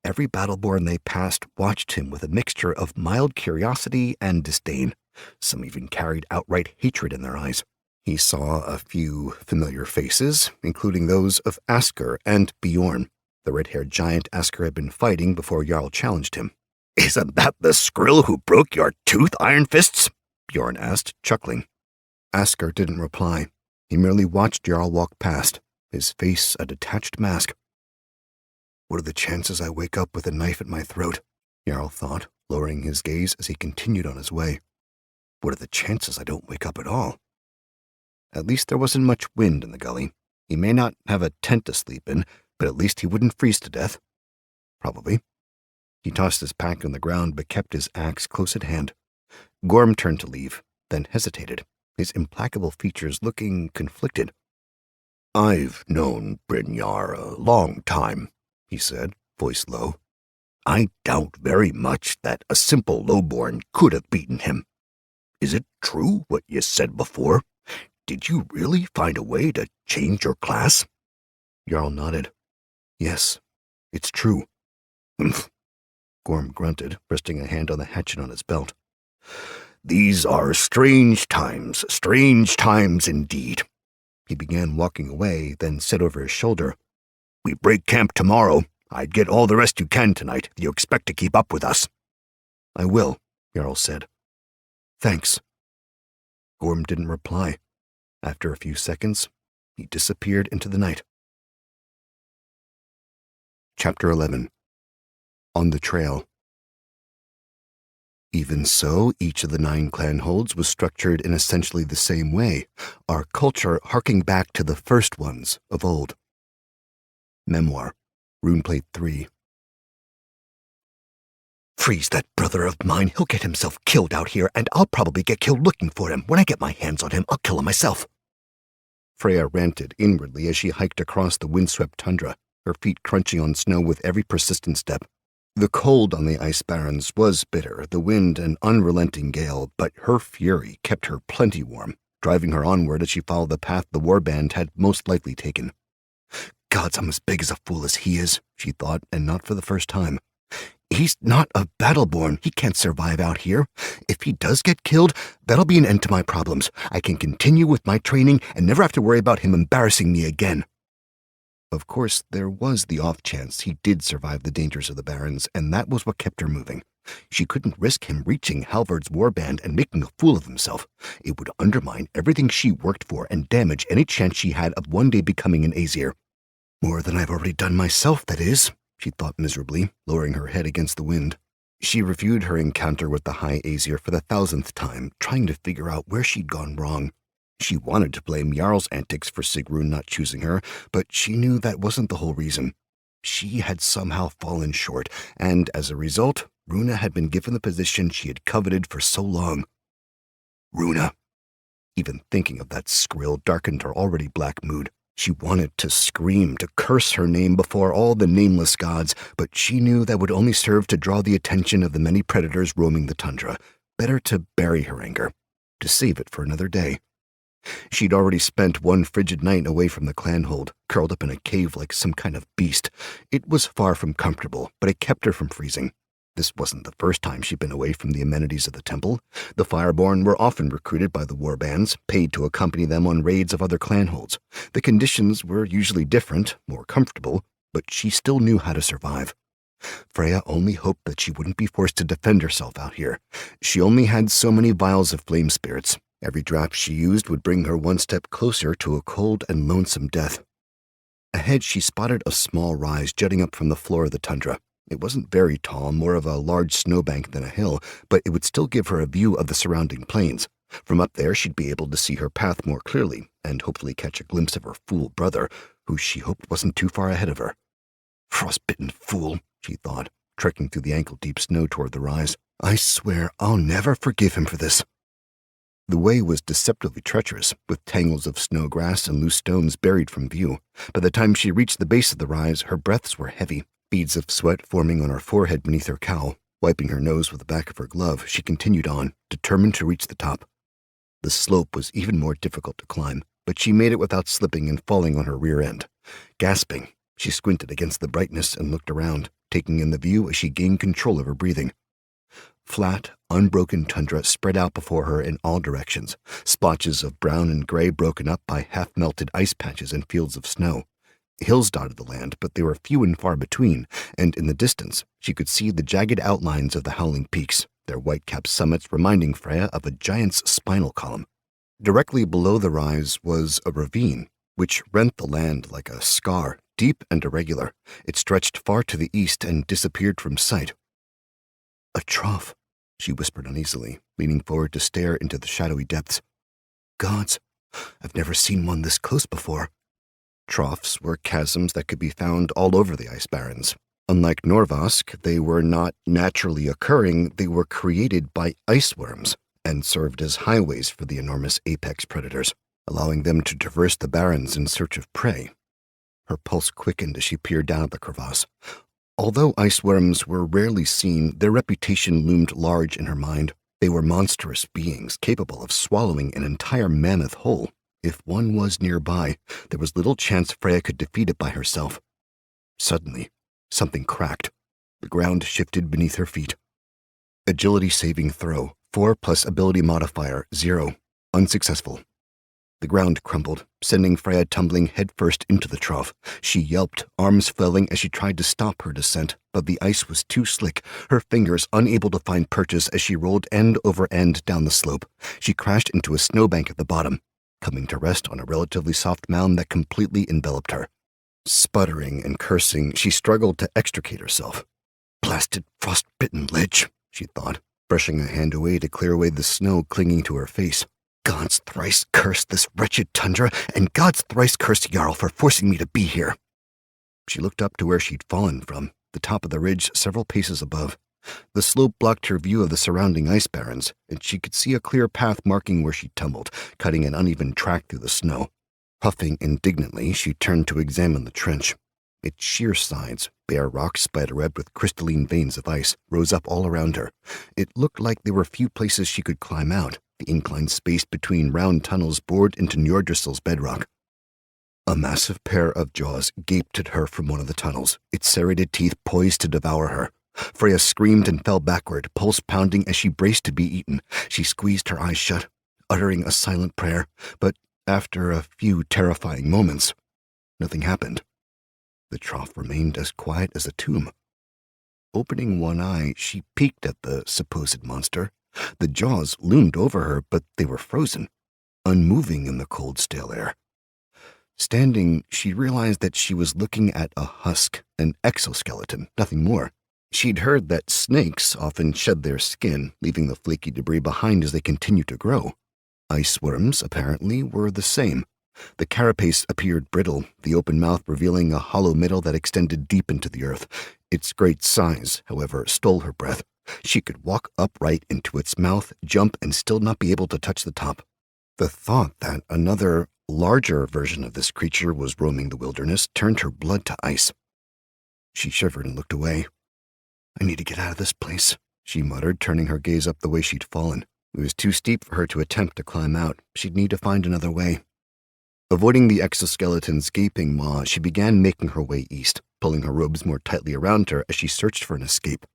Speaker 1: Every battleborn they passed watched him with a mixture of mild curiosity and disdain. Some even carried outright hatred in their eyes. He saw a few familiar faces, including those of Asker and Bjorn, the red-haired giant Asker had been fighting before Jarl challenged him.
Speaker 2: Isn't that the Skrill who broke your tooth, Iron Fists?
Speaker 1: Bjorn asked, chuckling. Asker didn't reply. He merely watched Jarl walk past, his face a detached mask. What are the chances I wake up with a knife at my throat? Jarl thought, lowering his gaze as he continued on his way. What are the chances I don't wake up at all? At least there wasn't much wind in the gully. He may not have a tent to sleep in, but at least he wouldn't freeze to death. Probably. He tossed his pack on the ground but kept his axe close at hand. Gorm turned to leave, then hesitated, his implacable features looking conflicted.
Speaker 2: I've known Brynjar a long time, he said, voice low. I doubt very much that a simple lowborn could have beaten him. Is it true what you said before? Did you really find a way to change your class?
Speaker 1: Jarl nodded. Yes, it's true.
Speaker 2: Humph.
Speaker 1: Gorm grunted, resting a hand on the hatchet on his belt.
Speaker 2: These are strange times indeed.
Speaker 1: He began walking away, then said over his shoulder,
Speaker 2: We break camp tomorrow. I'd get all the rest you can tonight if you expect to keep up with us.
Speaker 1: I will, Jarl said. Thanks. Gorm didn't reply. After a few seconds, he disappeared into the night. Chapter 11. On the Trail. Even so, each of the 9 clan holds was structured in essentially the same way, our culture harking back to the first ones of old. Memoir, Runeplate 3.
Speaker 2: Freeze that brother of mine. He'll get himself killed out here, and I'll probably get killed looking for him. When I get my hands on him, I'll kill him myself.
Speaker 1: Freya ranted inwardly as she hiked across the windswept tundra, her feet crunching on snow with every persistent step. The cold on the Ice Barrens was bitter, the wind an unrelenting gale, but her fury kept her plenty warm, driving her onward as she followed the path the warband had most likely taken. Gods, I'm as big as a fool as he is, she thought, and not for the first time. He's not a battleborn. He can't survive out here. If he does get killed, that'll be an end to my problems. I can continue with my training and never have to worry about him embarrassing me again. Of course, there was the off chance he did survive the dangers of the Barrens, and that was what kept her moving. She couldn't risk him reaching Halvard's warband and making a fool of himself. It would undermine everything she worked for and damage any chance she had of one day becoming an Aesir. More than I've already done myself, that is, she thought miserably, lowering her head against the wind. She reviewed her encounter with the High Aesir for the 1000th time, trying to figure out where she'd gone wrong. She wanted to blame Jarl's antics for Sigrun not choosing her, but she knew that wasn't the whole reason. She had somehow fallen short, and as a result, Runa had been given the position she had coveted for so long. Runa. Even thinking of that Skrill darkened her already black mood. She wanted to scream, to curse her name before all the nameless gods, but she knew that would only serve to draw the attention of the many predators roaming the tundra. Better to bury her anger, to save it for another day. She'd already spent one frigid night away from the clanhold, curled up in a cave like some kind of beast. It was far from comfortable, but it kept her from freezing. This wasn't the first time she'd been away from the amenities of the temple. The Fireborn were often recruited by the warbands, paid to accompany them on raids of other clanholds. The conditions were usually different, more comfortable, but she still knew how to survive. Freya only hoped that she wouldn't be forced to defend herself out here. She only had so many vials of flame spirits. Every drop she used would bring her one step closer to a cold and lonesome death. Ahead, she spotted a small rise jutting up from the floor of the tundra. It wasn't very tall, more of a large snowbank than a hill, but it would still give her a view of the surrounding plains. From up there, she'd be able to see her path more clearly, and hopefully catch a glimpse of her fool brother, who she hoped wasn't too far ahead of her. Frostbitten fool, she thought, trekking through the ankle-deep snow toward the rise. I swear I'll never forgive him for this. The way was deceptively treacherous, with tangles of snow grass and loose stones buried from view. By the time she reached the base of the rise, her breaths were heavy, beads of sweat forming on her forehead beneath her cowl. Wiping her nose with the back of her glove, she continued on, determined to reach the top. The slope was even more difficult to climb, but she made it without slipping and falling on her rear end. Gasping, she squinted against the brightness and looked around, taking in the view as she gained control of her breathing. Flat, unbroken tundra spread out before her in all directions, splotches of brown and gray broken up by half-melted ice patches and fields of snow. Hills dotted the land, but they were few and far between, and in the distance she could see the jagged outlines of the howling peaks, their white-capped summits reminding Freya of a giant's spinal column. Directly below the rise was a ravine, which rent the land like a scar, deep and irregular. It stretched far to the east and disappeared from sight. A trough, she whispered uneasily, leaning forward to stare into the shadowy depths. Gods, I've never seen one this close before. Troughs were chasms that could be found all over the ice barrens. Unlike Norvask, they were not naturally occurring, they were created by ice worms and served as highways for the enormous apex predators, allowing them to traverse the barrens in search of prey. Her pulse quickened as she peered down at the crevasse. Although ice worms were rarely seen, their reputation loomed large in her mind. They were monstrous beings capable of swallowing an entire mammoth whole. If one was nearby, there was little chance Freya could defeat it by herself. Suddenly, something cracked. The ground shifted beneath her feet. Agility saving throw, 4 plus ability modifier, 0. Unsuccessful. The ground crumbled, sending Freya tumbling headfirst into the trough. She yelped, arms flailing as she tried to stop her descent, but the ice was too slick, her fingers unable to find purchase as she rolled end over end down the slope. She crashed into a snowbank at the bottom, coming to rest on a relatively soft mound that completely enveloped her. Sputtering and cursing, she struggled to extricate herself. Blasted frostbitten ledge, she thought, brushing a hand away to clear away the snow clinging to her face. God's thrice cursed this wretched tundra, and God's thrice cursed Jarl for forcing me to be here. She looked up to where she'd fallen from, the top of the ridge several paces above. The slope blocked her view of the surrounding ice barrens, and she could see a clear path marking where she tumbled, cutting an uneven track through the snow. Puffing indignantly, she turned to examine the trench. Its sheer sides, bare rock spider-webbed with crystalline veins of ice, rose up all around her. It looked like there were few places she could climb out, the incline space between round tunnels bored into Njordrsel's bedrock. A massive pair of jaws gaped at her from one of the tunnels, its serrated teeth poised to devour her. Freya screamed and fell backward, pulse pounding as she braced to be eaten. She squeezed her eyes shut, uttering a silent prayer, but after a few terrifying moments, nothing happened. The trough remained as quiet as a tomb. Opening one eye, she peeked at the supposed monster. The jaws loomed over her, but they were frozen, unmoving in the cold, stale air. Standing, she realized that she was looking at a husk, an exoskeleton, nothing more. She'd heard that snakes often shed their skin, leaving the flaky debris behind as they continued to grow. Ice worms, apparently, were the same. The carapace appeared brittle, the open mouth revealing a hollow middle that extended deep into the earth. Its great size, however, stole her breath. She could walk upright into its mouth, jump, and still not be able to touch the top. The thought that another, larger version of this creature was roaming the wilderness turned her blood to ice. She shivered and looked away. I need to get out of this place, she muttered, turning her gaze up the way she'd fallen. It was too steep for her to attempt to climb out. She'd need to find another way. Avoiding the exoskeleton's gaping maw, she began making her way east, pulling her robes more tightly around her as she searched for an escape.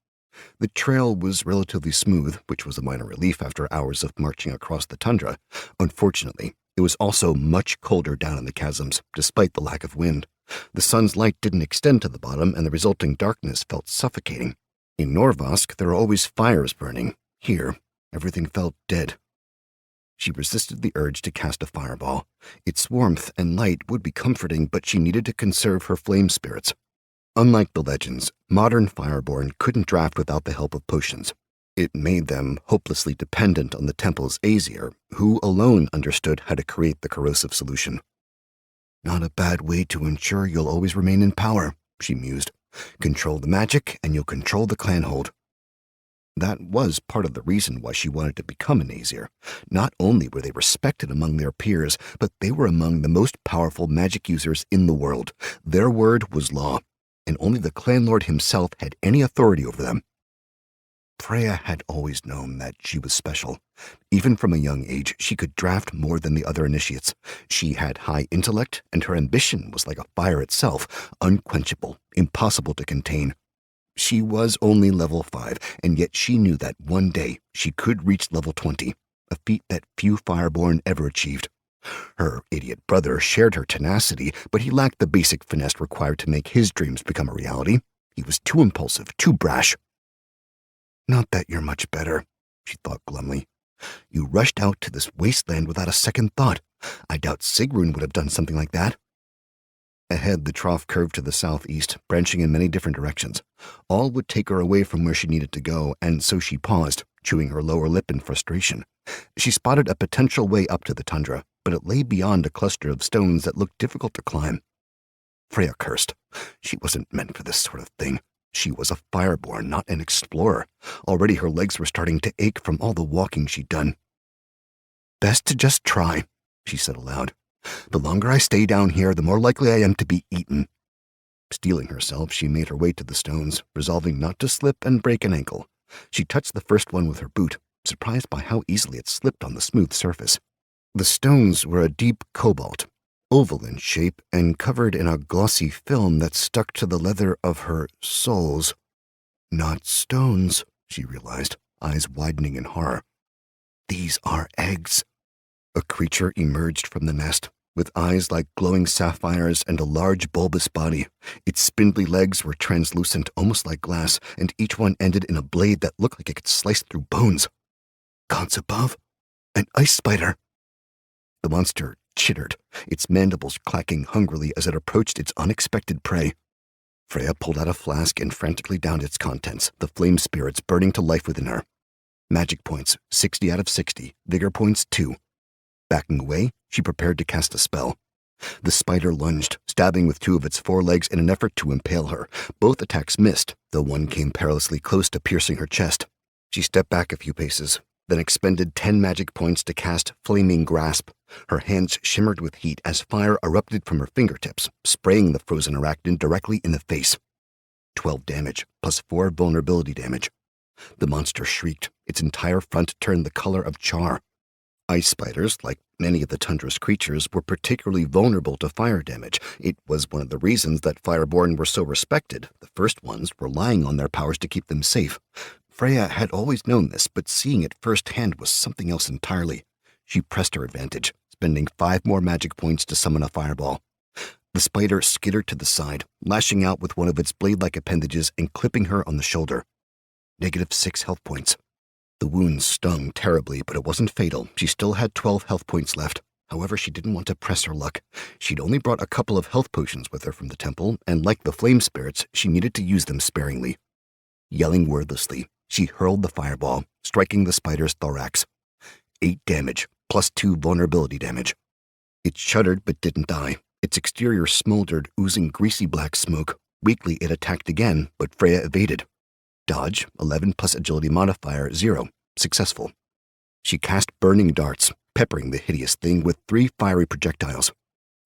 Speaker 1: The trail was relatively smooth, which was a minor relief after hours of marching across the tundra. Unfortunately, it was also much colder down in the chasms, despite the lack of wind. The sun's light didn't extend to the bottom, and the resulting darkness felt suffocating. In Norvask, there are always fires burning. Here, everything felt dead. She resisted the urge to cast a fireball. Its warmth and light would be comforting, but she needed to conserve her flame spirits. Unlike the legends, modern Fireborn couldn't draft without the help of potions. It made them hopelessly dependent on the temple's Aesir, who alone understood how to create the corrosive solution. Not a bad way to ensure you'll always remain in power, she mused. Control the magic, and you'll control the clanhold. That was part of the reason why she wanted to become an Aesir. Not only were they respected among their peers, but they were among the most powerful magic users in the world. Their word was law, and only the clan lord himself had any authority over them. Freya had always known that she was special. Even from a young age, she could draft more than the other initiates. She had high intellect, and her ambition was like a fire itself, unquenchable, impossible to contain. She was only level 5, and yet she knew that one day she could reach level 20, a feat that few Fireborn ever achieved. Her idiot brother shared her tenacity, but he lacked the basic finesse required to make his dreams become a reality. He was too impulsive, too brash. Not that you're much better, she thought glumly. You rushed out to this wasteland without a second thought. I doubt Sigrun would have done something like that. Ahead, the trough curved to the southeast, branching in many different directions. All would take her away from where she needed to go, and so she paused, chewing her lower lip in frustration. She spotted a potential way up to the tundra, but it lay beyond a cluster of stones that looked difficult to climb. Freya cursed. She wasn't meant for this sort of thing. She was a Fireborn, not an explorer. Already her legs were starting to ache from all the walking she'd done. Best to just try, she said aloud. The longer I stay down here, the more likely I am to be eaten. Steeling herself, she made her way to the stones, resolving not to slip and break an ankle. She touched the first one with her boot, surprised by how easily it slipped on the smooth surface. The stones were a deep cobalt, oval in shape and covered in a glossy film that stuck to the leather of her soles. Not stones, she realized, eyes widening in horror. These are eggs. A creature emerged from the nest, with eyes like glowing sapphires and a large bulbous body. Its spindly legs were translucent, almost like glass, and each one ended in a blade that looked like it could slice through bones. Gods above, an ice spider. The monster chittered, its mandibles clacking hungrily as it approached its unexpected prey. Freya pulled out a flask and frantically downed its contents, the flame spirits burning to life within her. Magic points, 60 out of 60. Vigor points, 2. Backing away, she prepared to cast a spell. The spider lunged, stabbing with 2 of its forelegs in an effort to impale her. Both attacks missed, though one came perilously close to piercing her chest. She stepped back a few paces, then expended 10 magic points to cast Flaming Grasp. Her hands shimmered with heat as fire erupted from her fingertips, spraying the frozen arachnid directly in the face. 12 damage, plus 4 vulnerability damage. The monster shrieked, its entire front turned the color of char. Ice spiders, like many of the tundra's creatures, were particularly vulnerable to fire damage. It was one of the reasons that Fireborn were so respected, the first ones relying on their powers to keep them safe. Freya had always known this, but seeing it firsthand was something else entirely. She pressed her advantage, spending 5 more magic points to summon a fireball. The spider skittered to the side, lashing out with one of its blade-like appendages and clipping her on the shoulder. -6 health points. The wound stung terribly, but it wasn't fatal. She still had 12 health points left. However, she didn't want to press her luck. She'd only brought a couple of health potions with her from the temple, and like the flame spirits, she needed to use them sparingly. Yelling wordlessly, she hurled the fireball, striking the spider's thorax. 8 damage, plus 2 vulnerability damage. It shuddered but didn't die. Its exterior smoldered, oozing greasy black smoke. Weakly, it attacked again, but Freya evaded. Dodge, 11 plus agility modifier, 0. Successful. She cast burning darts, peppering the hideous thing with 3 fiery projectiles.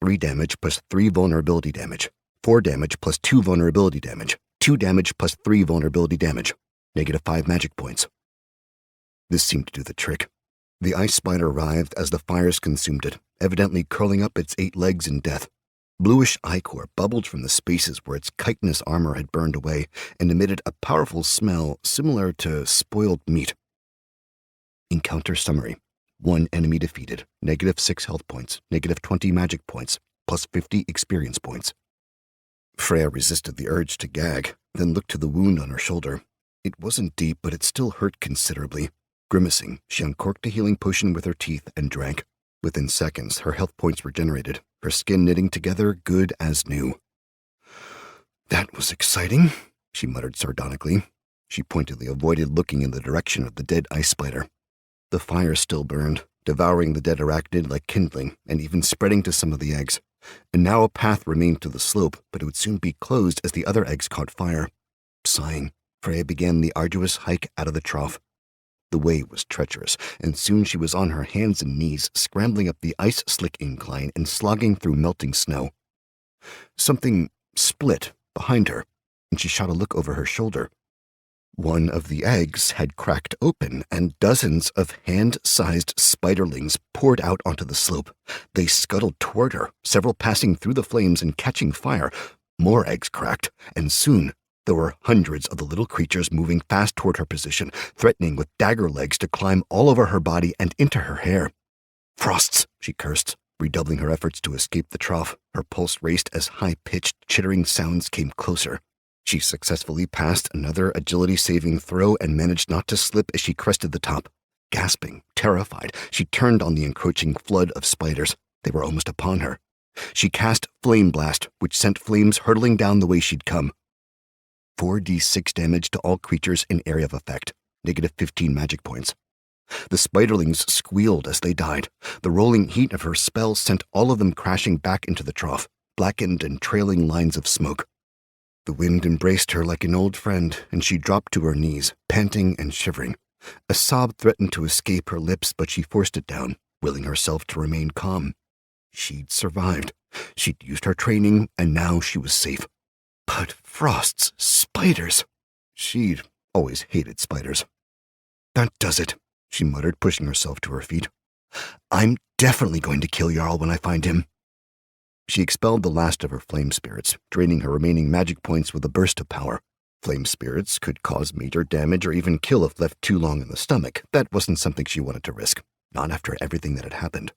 Speaker 1: 3 damage plus 3 vulnerability damage. 4 damage plus 2 vulnerability damage. 2 damage plus 3 vulnerability damage. -5 magic points. This seemed to do the trick. The ice spider writhed as the fires consumed it, evidently curling up its 8 legs in death. Bluish ichor bubbled from the spaces where its chitinous armor had burned away and emitted a powerful smell similar to spoiled meat. Encounter summary. 1 enemy defeated, -6 health points, -20 magic points, plus 50 experience points. Freya resisted the urge to gag, then looked to the wound on her shoulder. It wasn't deep, but it still hurt considerably. Grimacing, she uncorked a healing potion with her teeth and drank. Within seconds, her health points regenerated, her skin knitting together good as new. "That was exciting," she muttered sardonically. She pointedly avoided looking in the direction of the dead ice spider. The fire still burned, devouring the dead arachnid like kindling, and even spreading to some of the eggs. And now a path remained to the slope, but it would soon be closed as the other eggs caught fire. Sighing, Freya began the arduous hike out of the trough. The way was treacherous, and soon she was on her hands and knees, scrambling up the ice-slick incline and slogging through melting snow. Something split behind her, and she shot a look over her shoulder. One of the eggs had cracked open, and dozens of hand-sized spiderlings poured out onto the slope. They scuttled toward her, several passing through the flames and catching fire. More eggs cracked, and soon there were hundreds of the little creatures moving fast toward her position, threatening with dagger legs to climb all over her body and into her hair. "Frosts," she cursed, redoubling her efforts to escape the trough. Her pulse raced as high-pitched, chittering sounds came closer. She successfully passed another agility-saving throw and managed not to slip as she crested the top. Gasping, terrified, she turned on the encroaching flood of spiders. They were almost upon her. She cast Flame Blast, which sent flames hurtling down the way she'd come. 4d6 damage to all creatures in area of effect, -15 magic points. The spiderlings squealed as they died. The rolling heat of her spell sent all of them crashing back into the trough, blackened and trailing lines of smoke. The wind embraced her like an old friend, and she dropped to her knees, panting and shivering. A sob threatened to escape her lips, but she forced it down, willing herself to remain calm. She'd survived. She'd used her training, and now she was safe. But frosts, spiders! She'd always hated spiders. "That does it," she muttered, pushing herself to her feet. "I'm definitely going to kill Jarl when I find him." She expelled the last of her flame spirits, draining her remaining magic points with a burst of power. Flame spirits could cause major damage or even kill if left too long in the stomach. That wasn't something she wanted to risk, not after everything that had happened.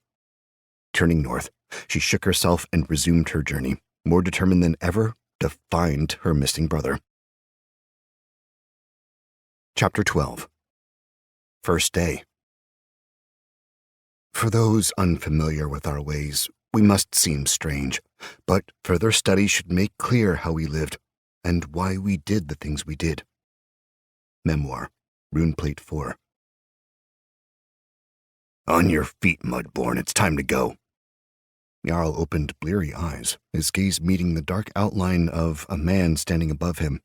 Speaker 1: Turning north, she shook herself and resumed her journey, more determined than ever to find her missing brother. Chapter 12. First Day. For those unfamiliar with our ways, we must seem strange, but further study should make clear how we lived, and why we did the things we did. Memoir, Runeplate 4. "On your feet, Mudborn, it's time to go." Jarl opened bleary eyes, his gaze meeting the dark outline of a man standing above him.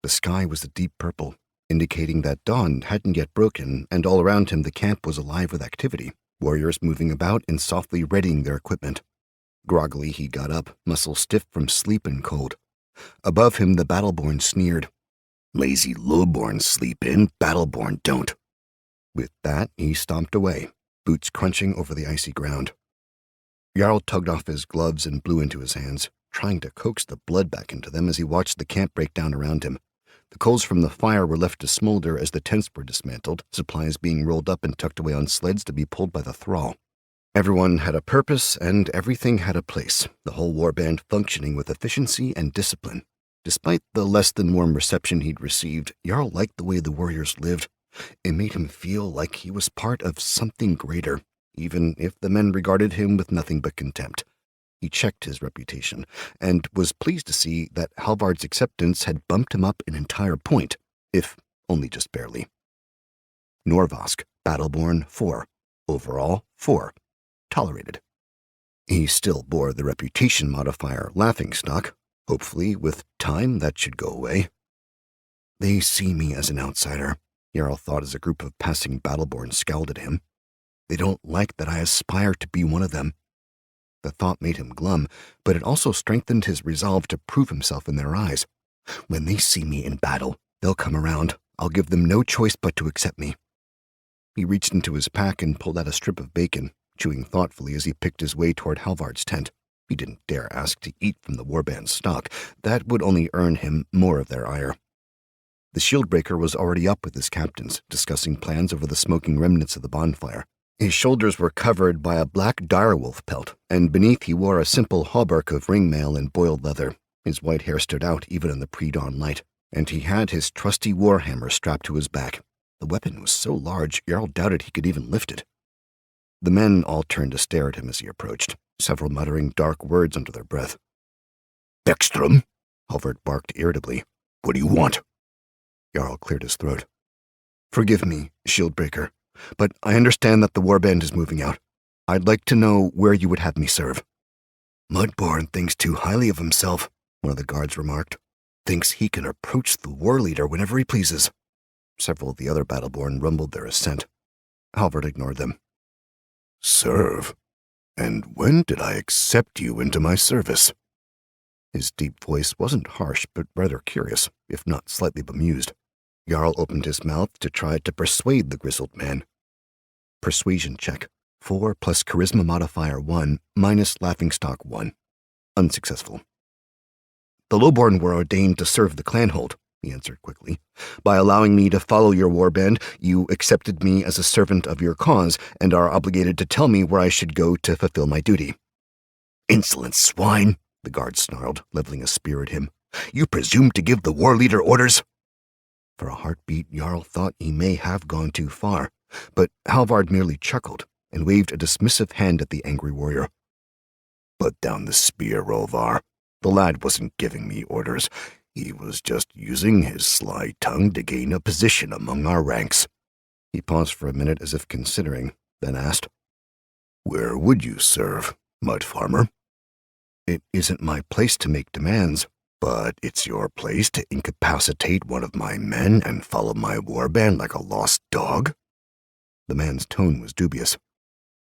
Speaker 1: The sky was a deep purple, indicating that dawn hadn't yet broken, and all around him the camp was alive with activity, warriors moving about and softly readying their equipment. Groggily he got up, muscles stiff from sleep and cold. Above him the Battleborn sneered. "Lazy lowborns sleep in, Battleborn don't." With that he stomped away, boots crunching over the icy ground. Jarl tugged off his gloves and blew into his hands, trying to coax the blood back into them as he watched the camp break down around him. The coals from the fire were left to smolder as the tents were dismantled, supplies being rolled up and tucked away on sleds to be pulled by the thrall. Everyone had a purpose, and everything had a place, the whole warband functioning with efficiency and discipline. Despite the less-than-warm reception he'd received, Jarl liked the way the warriors lived. It made him feel like he was part of something greater, even if the men regarded him with nothing but contempt. He checked his reputation, and was pleased to see that Halvard's acceptance had bumped him up an entire point, if only just barely. Norvosk, Battleborn 4. Overall, 4. Tolerated. He still bore the reputation modifier laughingstock. Hopefully, with time, that should go away. They see me as an outsider, Jarl thought as a group of passing Battleborn scowled at him. They don't like that I aspire to be one of them. The thought made him glum, but it also strengthened his resolve to prove himself in their eyes. When they see me in battle, they'll come around. I'll give them no choice but to accept me. He reached into his pack and pulled out a strip of bacon, chewing thoughtfully as he picked his way toward Halvard's tent. He didn't dare ask to eat from the warband's stock. That would only earn him more of their ire. The Shieldbreaker was already up with his captains, discussing plans over the smoking remnants of the bonfire. His shoulders were covered by a black direwolf pelt, and beneath he wore a simple hauberk of ringmail and boiled leather. His white hair stood out even in the pre-dawn light, and he had his trusty warhammer strapped to his back. The weapon was so large, Jarl doubted he could even lift it. The men all turned to stare at him as he approached, several muttering dark words under their breath.
Speaker 2: Beckstrom?
Speaker 1: Halvard barked irritably.
Speaker 2: What do you want?
Speaker 1: Jarl cleared his throat. Forgive me, Shieldbreaker, but I understand that the warband is moving out. I'd like to know where you would have me serve. Mudborn thinks too highly of himself, one of the guards remarked. Thinks he can approach the war leader whenever he pleases. Several of the other Battleborn rumbled their assent. Halvard ignored them.
Speaker 2: Serve? And when did I accept you into my service?
Speaker 1: His deep voice wasn't harsh, but rather curious, if not slightly bemused. Jarl opened his mouth to try to persuade the grizzled man. Persuasion check. 4 plus charisma modifier 1 minus laughingstock 1. Unsuccessful. The Lowborn were ordained to serve the clanhold, he answered quickly. By allowing me to follow your warband, you accepted me as a servant of your cause and are obligated to tell me where I should go to fulfill my duty.
Speaker 2: Insolent swine, the guard snarled, leveling a spear at him. You presume to give the war leader orders?
Speaker 1: For a heartbeat, Jarl thought he may have gone too far, but Halvard merely chuckled and waved a dismissive hand at the angry warrior.
Speaker 2: Put down the spear, Rolvar. The lad wasn't giving me orders. He was just using his sly tongue to gain a position among our ranks.
Speaker 1: He paused for a minute as if considering, then asked,
Speaker 2: Where would you serve, Mud Farmer?
Speaker 1: It isn't my place to make demands.
Speaker 2: But it's your place to incapacitate one of my men and follow my warband like a lost dog?
Speaker 1: The man's tone was dubious.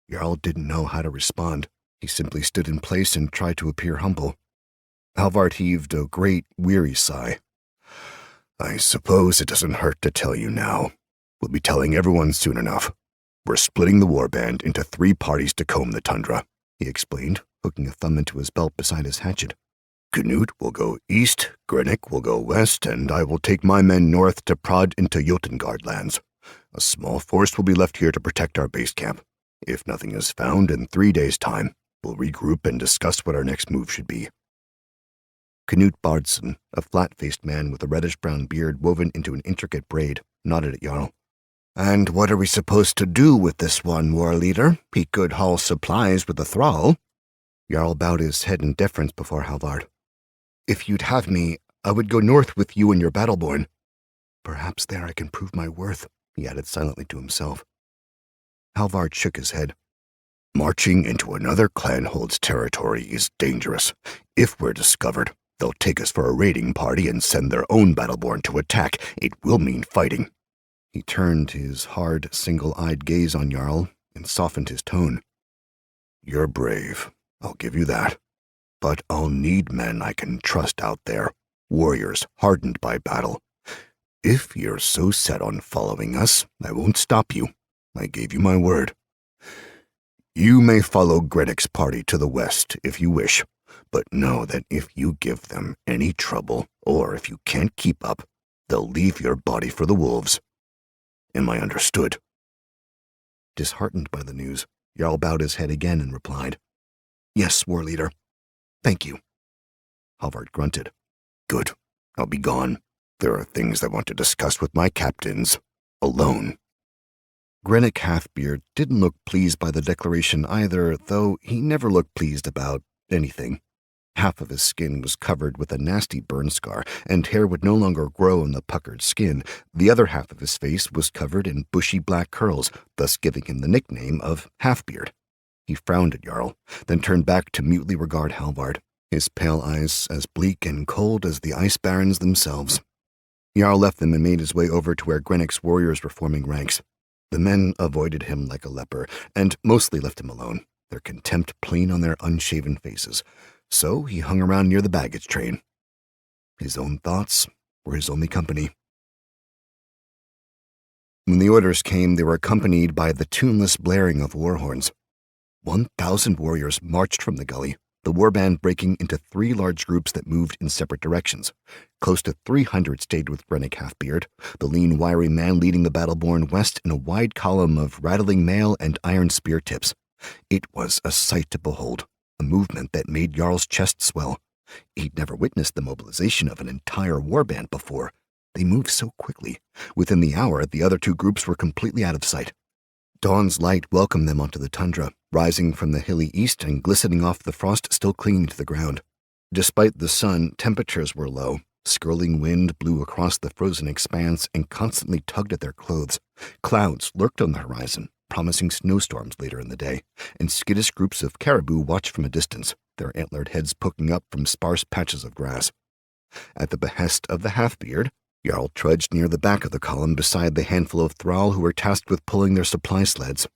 Speaker 1: Jarl didn't know how to respond. He simply stood in place and tried to appear humble. Halvard heaved a great, weary sigh.
Speaker 2: I suppose it doesn't hurt to tell you now. We'll be telling everyone soon enough. We're splitting the warband into 3 parties to comb the tundra,
Speaker 1: he explained, hooking a thumb into his belt beside his hatchet.
Speaker 2: Knut will go east, Grennick will go west, and I will take my men north to prod into Jotengard lands. A small force will be left here to protect our base camp. If nothing is found in 3 days' time, we'll regroup and discuss what our next move should be.
Speaker 1: Knut Bardson, a flat-faced man with a reddish-brown beard woven into an intricate braid, nodded at Jarl. And what are we supposed to do with this one, war leader? He could haul supplies with the thrall. Jarl bowed his head in deference before Halvard. If you'd have me, I would go north with you and your Battleborn. Perhaps there I can prove my worth, he added silently to himself. Halvard shook his head.
Speaker 2: Marching into another clanhold's territory is dangerous. If we're discovered, they'll take us for a raiding party and send their own Battleborn to attack. It will mean fighting.
Speaker 1: He turned his hard, single-eyed gaze on Jarl and softened his tone.
Speaker 2: You're brave, I'll give you that. But I'll need men I can trust out there, warriors hardened by battle. If you're so set on following us, I won't stop you. I gave you my word. You may follow Grennick's party to the west if you wish, but know that if you give them any trouble, or if you can't keep up, they'll leave your body for the wolves. Am I understood?
Speaker 1: Disheartened by the news, Jarl bowed his head again and replied, Yes, war leader. Thank you.
Speaker 2: Halvard grunted. Good. I'll be gone. There are things I want to discuss with my captains. Alone.
Speaker 1: Grennick Halfbeard didn't look pleased by the declaration either, though he never looked pleased about anything. Half of his skin was covered with a nasty burn scar, and hair would no longer grow on the puckered skin. The other half of his face was covered in bushy black curls, thus giving him the nickname of Halfbeard. He frowned at Jarl, then turned back to mutely regard Halvard, his pale eyes as bleak and cold as the ice barrens themselves. Jarl left them and made his way over to where Grennick's warriors were forming ranks. The men avoided him like a leper, and mostly left him alone, their contempt plain on their unshaven faces. So he hung around near the baggage train. His own thoughts were his only company. When the orders came, they were accompanied by the tuneless blaring of war horns. 1,000 warriors marched from the gully, the warband breaking into 3 large groups that moved in separate directions. Close to 300 stayed with Grennick Halfbeard, the lean, wiry man leading the Battleborn west in a wide column of rattling mail and iron spear tips. It was a sight to behold, a movement that made Jarl's chest swell. He'd never witnessed the mobilization of an entire warband before. They moved so quickly. Within the hour, the other two groups were completely out of sight. Dawn's light welcomed them onto the tundra, rising from the hilly east and glistening off the frost still clinging to the ground. Despite the sun, temperatures were low. Skirling wind blew across the frozen expanse and constantly tugged at their clothes. Clouds lurked on the horizon, promising snowstorms later in the day, and skittish groups of caribou watched from a distance, their antlered heads poking up from sparse patches of grass. At the behest of the half-beard, Jarl trudged near the back of the column beside the handful of thrall who were tasked with pulling their supply sleds.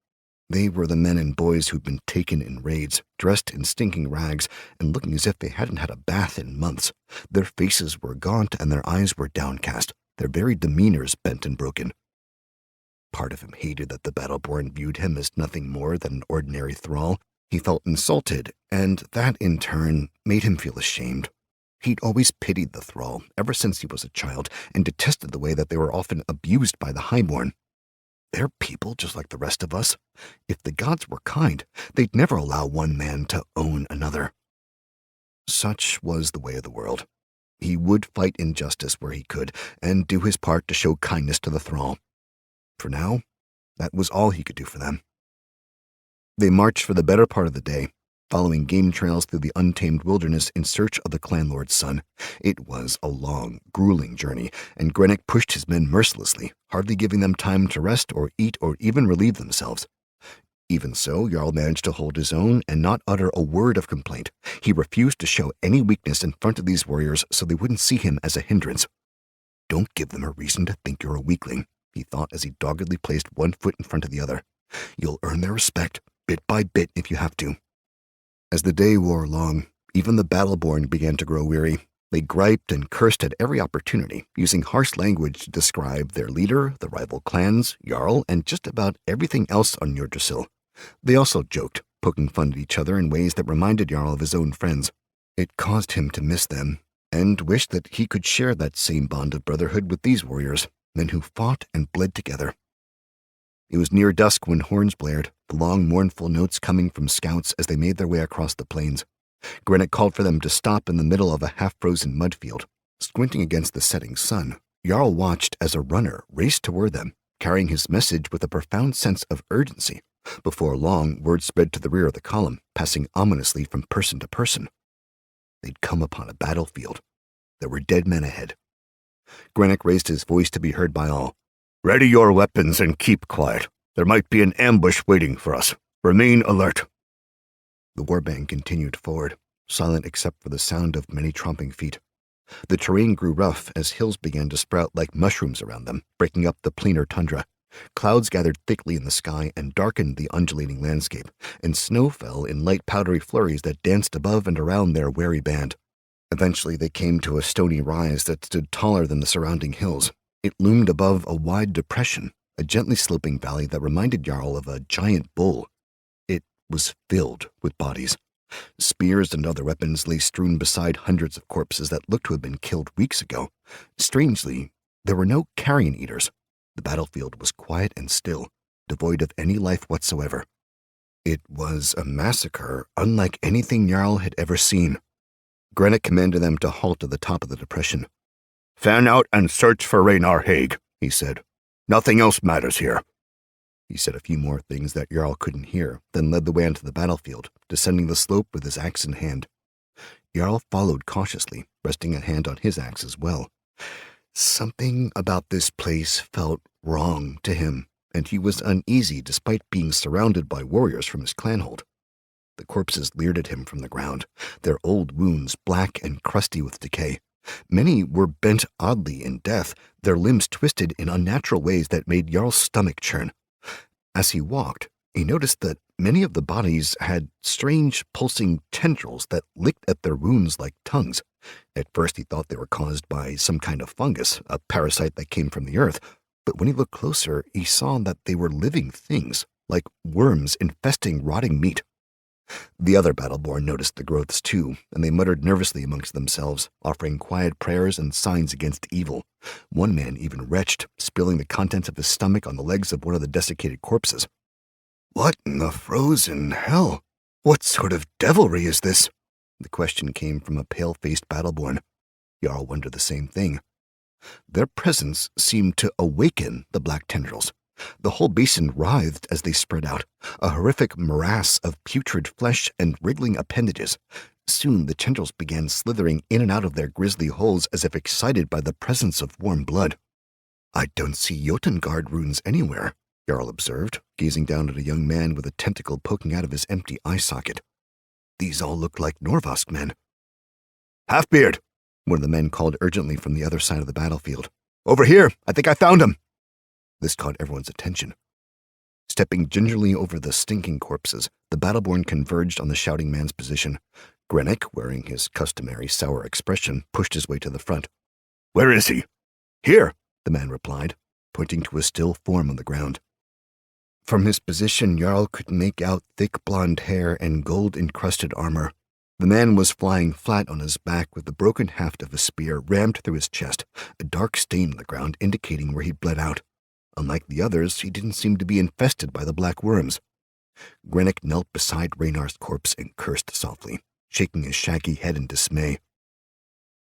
Speaker 1: They were the men and boys who'd been taken in raids, dressed in stinking rags, and looking as if they hadn't had a bath in months. Their faces were gaunt and their eyes were downcast, their very demeanors bent and broken. Part of him hated that the Battleborn viewed him as nothing more than an ordinary thrall. He felt insulted, and that, in turn, made him feel ashamed. He'd always pitied the thrall, ever since he was a child, and detested the way that they were often abused by the highborn. They're people just like the rest of us. If the gods were kind, they'd never allow one man to own another. Such was the way of the world. He would fight injustice where he could, and do his part to show kindness to the thrall. For now, that was all he could do for them. They marched for the better part of the day, following game trails through the untamed wilderness in search of the clan lord's son. It was a long, grueling journey, and Grennick pushed his men mercilessly, hardly giving them time to rest or eat or even relieve themselves. Even so, Jarl managed to hold his own and not utter a word of complaint. He refused to show any weakness in front of these warriors so they wouldn't see him as a hindrance. Don't give them a reason to think you're a weakling, he thought as he doggedly placed one foot in front of the other. You'll earn their respect, bit by bit if you have to. As the day wore along, even the Battleborn began to grow weary. They griped and cursed at every opportunity, using harsh language to describe their leader, the rival clans, Jarl, and just about everything else on Yggdrasil. They also joked, poking fun at each other in ways that reminded Jarl of his own friends. It caused him to miss them, and wish that he could share that same bond of brotherhood with these warriors, men who fought and bled together. It was near dusk when horns blared, the long, mournful notes coming from scouts as they made their way across the plains. Grennick called for them to stop in the middle of a half-frozen mud field. Squinting against the setting sun, Jarl watched as a runner raced toward them, carrying his message with a profound sense of urgency. Before long, word spread to the rear of the column, passing ominously from person to person. They'd come upon a battlefield. There were dead men ahead. Grennick raised his voice to be heard by all. Ready your weapons and keep quiet. There might be an ambush waiting for us. Remain alert. The warband continued forward, silent except for the sound of many tromping feet. The terrain grew rough as hills began to sprout like mushrooms around them, breaking up the plainer tundra. Clouds gathered thickly in the sky and darkened the undulating landscape, and snow fell in light powdery flurries that danced above and around their wary band. Eventually they came to a stony rise that stood taller than the surrounding hills. It loomed above a wide depression, a gently sloping valley that reminded Jarl of a giant bull. It was filled with bodies. Spears and other weapons lay strewn beside hundreds of corpses that looked to have been killed weeks ago. Strangely, there were no carrion eaters. The battlefield was quiet and still, devoid of any life whatsoever. It was a massacre unlike anything Jarl had ever seen. Grennick commanded them to halt at the top of the depression. Fan out and search for Ragnar Haig, he said. Nothing else matters here. He said a few more things that Jarl couldn't hear, then led the way onto the battlefield, descending the slope with his axe in hand. Jarl followed cautiously, resting a hand on his axe as well. Something about this place felt wrong to him, and he was uneasy despite being surrounded by warriors from his clanhold. The corpses leered at him from the ground, their old wounds black and crusty with decay. Many were bent oddly in death, their limbs twisted in unnatural ways that made Jarl's stomach churn. As he walked, he noticed that many of the bodies had strange, pulsing tendrils that licked at their wounds like tongues. At first he thought they were caused by some kind of fungus, a parasite that came from the earth, but when he looked closer, he saw that they were living things, like worms infesting rotting meat. The other Battleborn noticed the growths too, and they muttered nervously amongst themselves, offering quiet prayers and signs against evil. One man even retched, spilling the contents of his stomach on the legs of one of the desiccated corpses. What in the frozen hell? What sort of devilry is this? The question came from a pale-faced battleborn. Jarl wondered the same thing. Their presence seemed to awaken the black tendrils. The whole basin writhed as they spread out, a horrific morass of putrid flesh and wriggling appendages. Soon the tendrils began slithering in and out of their grisly holes as if excited by the presence of warm blood. "I don't see Jotengard runes anywhere," Jarl observed, gazing down at a young man with a tentacle poking out of his empty eye socket. "These all look like Norvask men." "Halfbeard!" one of the men called urgently from the other side of the battlefield. "Over here! I think I found him!" This caught everyone's attention. Stepping gingerly over the stinking corpses, the battleborn converged on the shouting man's position. Grennick, wearing his customary sour expression, pushed his way to the front. "Where is he?" "Here," the man replied, pointing to a still form on the ground. From his position, Jarl could make out thick blonde hair and gold-encrusted armor. The man was flying flat on his back with the broken haft of a spear rammed through his chest, a dark stain on the ground indicating where he'd bled out. Unlike the others, he didn't seem to be infested by the black worms. Grennick knelt beside Raynar's corpse and cursed softly, shaking his shaggy head in dismay.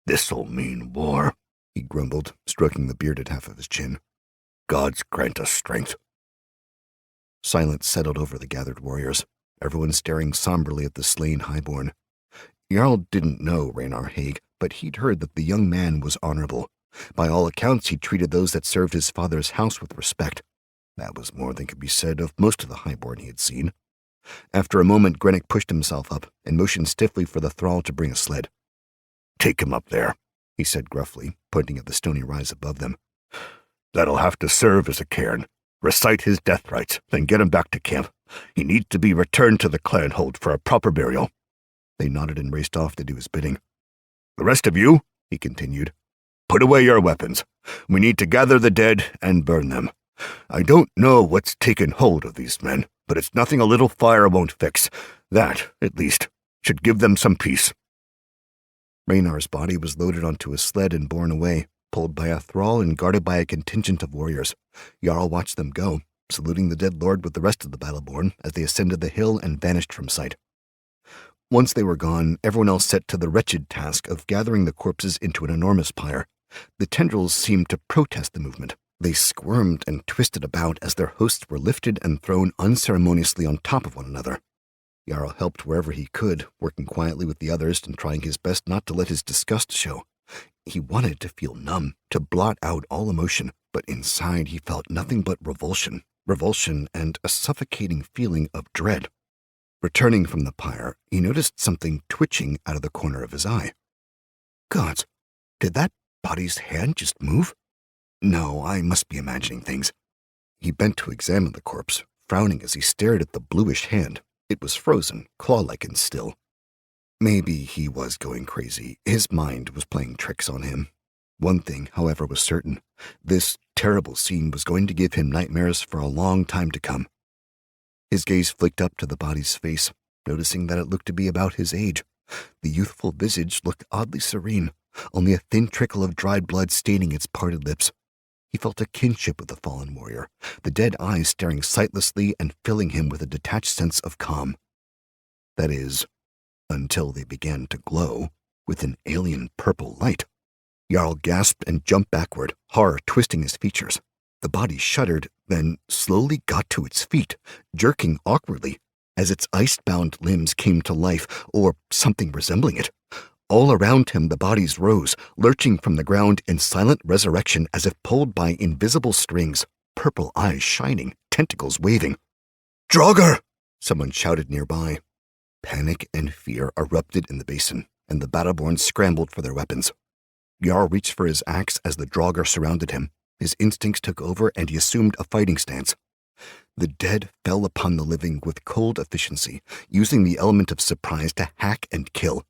Speaker 1: "This'll mean war," he grumbled, stroking the bearded half of his chin. "Gods grant us strength." Silence settled over the gathered warriors, everyone staring somberly at the slain highborn. Jarl didn't know Raynar Haig, but he'd heard that the young man was honorable. By all accounts, he treated those that served his father's house with respect. That was more than could be said of most of the highborn he had seen. After a moment, Grennick pushed himself up and motioned stiffly for the thrall to bring a sled. "Take him up there," he said gruffly, pointing at the stony rise above them. "That'll have to serve as a cairn. Recite his death rites, then get him back to camp. He needs to be returned to the clan hold for a proper burial." They nodded and raced off to do his bidding. "The rest of you," he continued, "put away your weapons. We need to gather the dead and burn them. I don't know what's taken hold of these men, but it's nothing a little fire won't fix. That, at least, should give them some peace." Raynar's body was loaded onto a sled and borne away, pulled by a thrall and guarded by a contingent of warriors. Jarl watched them go, saluting the dead lord with the rest of the battleborn as they ascended the hill and vanished from sight. Once they were gone, everyone else set to the wretched task of gathering the corpses into an enormous pyre. The tendrils seemed to protest the movement. They squirmed and twisted about as their hosts were lifted and thrown unceremoniously on top of one another. Jarl helped wherever he could, working quietly with the others and trying his best not to let his disgust show. He wanted to feel numb, to blot out all emotion, but inside he felt nothing but revulsion and a suffocating feeling of dread. Returning from the pyre, he noticed something twitching out of the corner of his eye. "Gods, did that body's hand just move? No, I must be imagining things." He bent to examine the corpse, frowning as he stared at the bluish hand. It was frozen, claw-like and still. Maybe he was going crazy. His mind was playing tricks on him. One thing, however, was certain. This terrible scene was going to give him nightmares for a long time to come. His gaze flicked up to the body's face, noticing that it looked to be about his age. The youthful visage looked oddly serene, only a thin trickle of dried blood staining its parted lips. He felt a kinship with the fallen warrior, the dead eyes staring sightlessly and filling him with a detached sense of calm. That is, until they began to glow with an alien purple light. Jarl gasped and jumped backward, horror twisting his features. The body shuddered, then slowly got to its feet, jerking awkwardly as its ice-bound limbs came to life, or something resembling it. All around him the bodies rose, lurching from the ground in silent resurrection as if pulled by invisible strings, purple eyes shining, tentacles waving. "Draugr!" someone shouted nearby. Panic and fear erupted in the basin, and the battleborn scrambled for their weapons. Jarl reached for his axe as the draugr surrounded him. His instincts took over and he assumed a fighting stance. The dead fell upon the living with cold efficiency, using the element of surprise to hack and kill.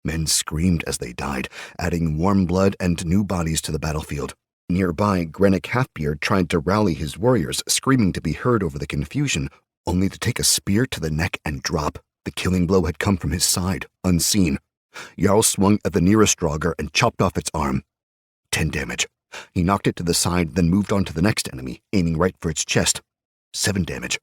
Speaker 1: Men screamed as they died, adding warm blood and new bodies to the battlefield. Nearby, Grennick Halfbeard tried to rally his warriors, screaming to be heard over the confusion, only to take a spear to the neck and drop. The killing blow had come from his side, unseen. Jarl swung at the nearest draugr and chopped off its arm. 10 damage. He knocked it to the side, then moved on to the next enemy, aiming right for its chest. 7 damage.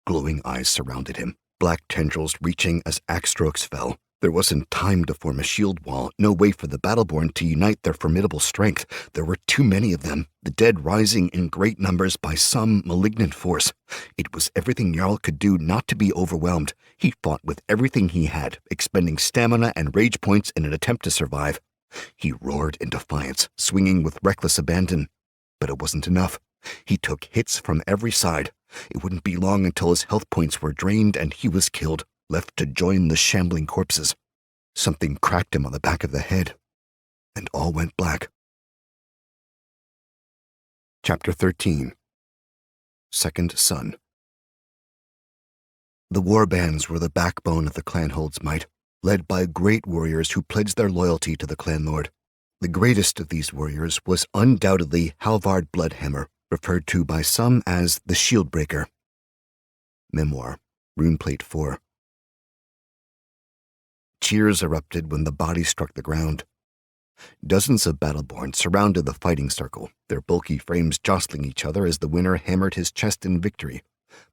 Speaker 1: Glowing eyes surrounded him, black tendrils reaching as axe strokes fell. There wasn't time to form a shield wall, no way for the Battleborn to unite their formidable strength. There were too many of them, the dead rising in great numbers by some malignant force. It was everything Jarl could do not to be overwhelmed. He fought with everything he had, expending stamina and rage points in an attempt to survive. He roared in defiance, swinging with reckless abandon. But it wasn't enough. He took hits from every side. It wouldn't be long until his health points were drained and he was killed, left to join the shambling corpses. Something cracked him on the back of the head, and all went black. Chapter 13. Second Son. The warbands were the backbone of the Clanhold's might, led by great warriors who pledged their loyalty to the clanlord. The greatest of these warriors was undoubtedly Halvard Bloodhammer, referred to by some as the Shieldbreaker. Memoir, Runeplate 4. Cheers erupted when the body struck the ground. Dozens of Battleborn surrounded the fighting circle, their bulky frames jostling each other as the winner hammered his chest in victory.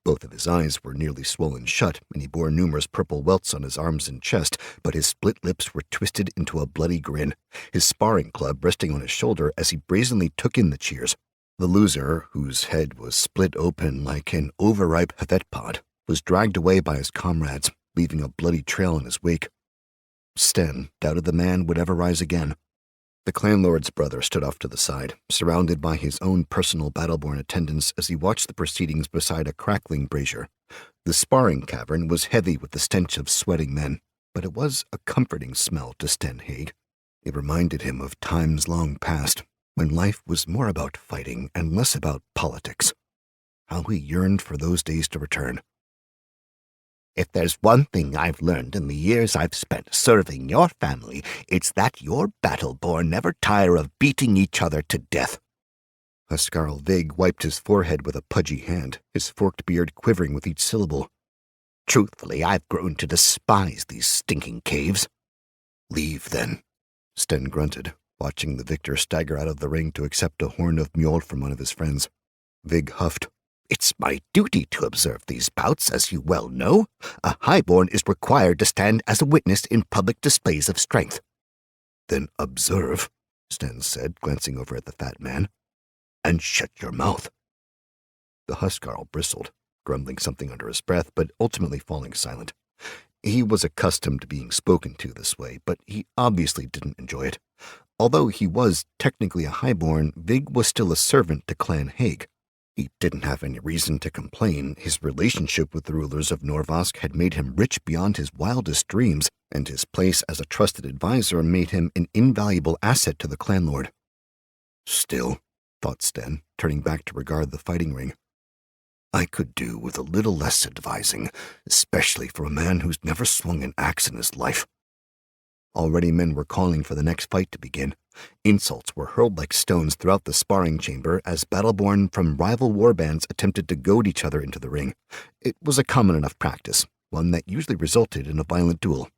Speaker 1: Both of his eyes were nearly swollen shut, and he bore numerous purple welts on his arms and chest, but his split lips were twisted into a bloody grin, his sparring club resting on his shoulder as he brazenly took in the cheers. The loser, whose head was split open like an overripe Hvet pod, was dragged away by his comrades, leaving a bloody trail in his wake. Sten doubted the man would ever rise again. The clanlord's brother stood off to the side, surrounded by his own personal Battleborn attendants as he watched the proceedings beside a crackling brazier. The sparring cavern was heavy with the stench of sweating men, but it was a comforting smell to Sten Haig. It reminded him of times long past, when life was more about fighting and less about politics. How he yearned for those days to return.
Speaker 2: If there's one thing I've learned in the years I've spent serving your family, it's that your Battleborn never tire of beating each other to death.
Speaker 1: Huskarl Vig wiped his forehead with a pudgy hand, his forked beard quivering with each syllable.
Speaker 2: Truthfully, I've grown to despise these stinking caves.
Speaker 1: Leave, then, Sten grunted, watching the victor stagger out of the ring to accept a horn of mjol from one of his friends. Vig huffed.
Speaker 2: It's my duty to observe these bouts, as you well know. A highborn is required to stand as a witness in public displays of strength.
Speaker 1: Then observe, Sten said, glancing over at the fat man.
Speaker 2: And shut your mouth.
Speaker 1: The Huskarl bristled, grumbling something under his breath, but ultimately falling silent. He was accustomed to being spoken to this way, but he obviously didn't enjoy it. Although he was technically a highborn, Vig was still a servant to Clan Haig. He didn't have any reason to complain. His relationship with the rulers of Norvask had made him rich beyond his wildest dreams, and his place as a trusted advisor made him an invaluable asset to the clanlord. Still, thought Sten, turning back to regard the fighting ring, I could do with a little less advising, especially for a man who's never swung an axe in his life. Already men were calling for the next fight to begin. Insults were hurled like stones throughout the sparring chamber as Battleborn from rival warbands attempted to goad each other into the ring. It was a common enough practice, one that usually resulted in a violent duel.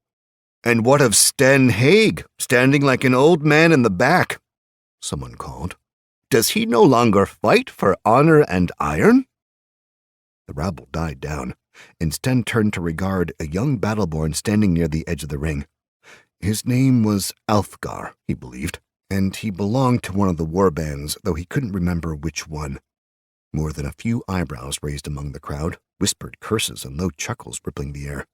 Speaker 1: "And what of Sten Haig, standing like an old man in the back?" someone called. "Does he no longer fight for honor and iron?" The rabble died down, and Sten turned to regard a young Battleborn standing near the edge of the ring. His name was Alfgar, he believed, and he belonged to one of the warbands, though he couldn't remember which one. More than a few eyebrows raised among the crowd, whispered curses and low chuckles rippling the air.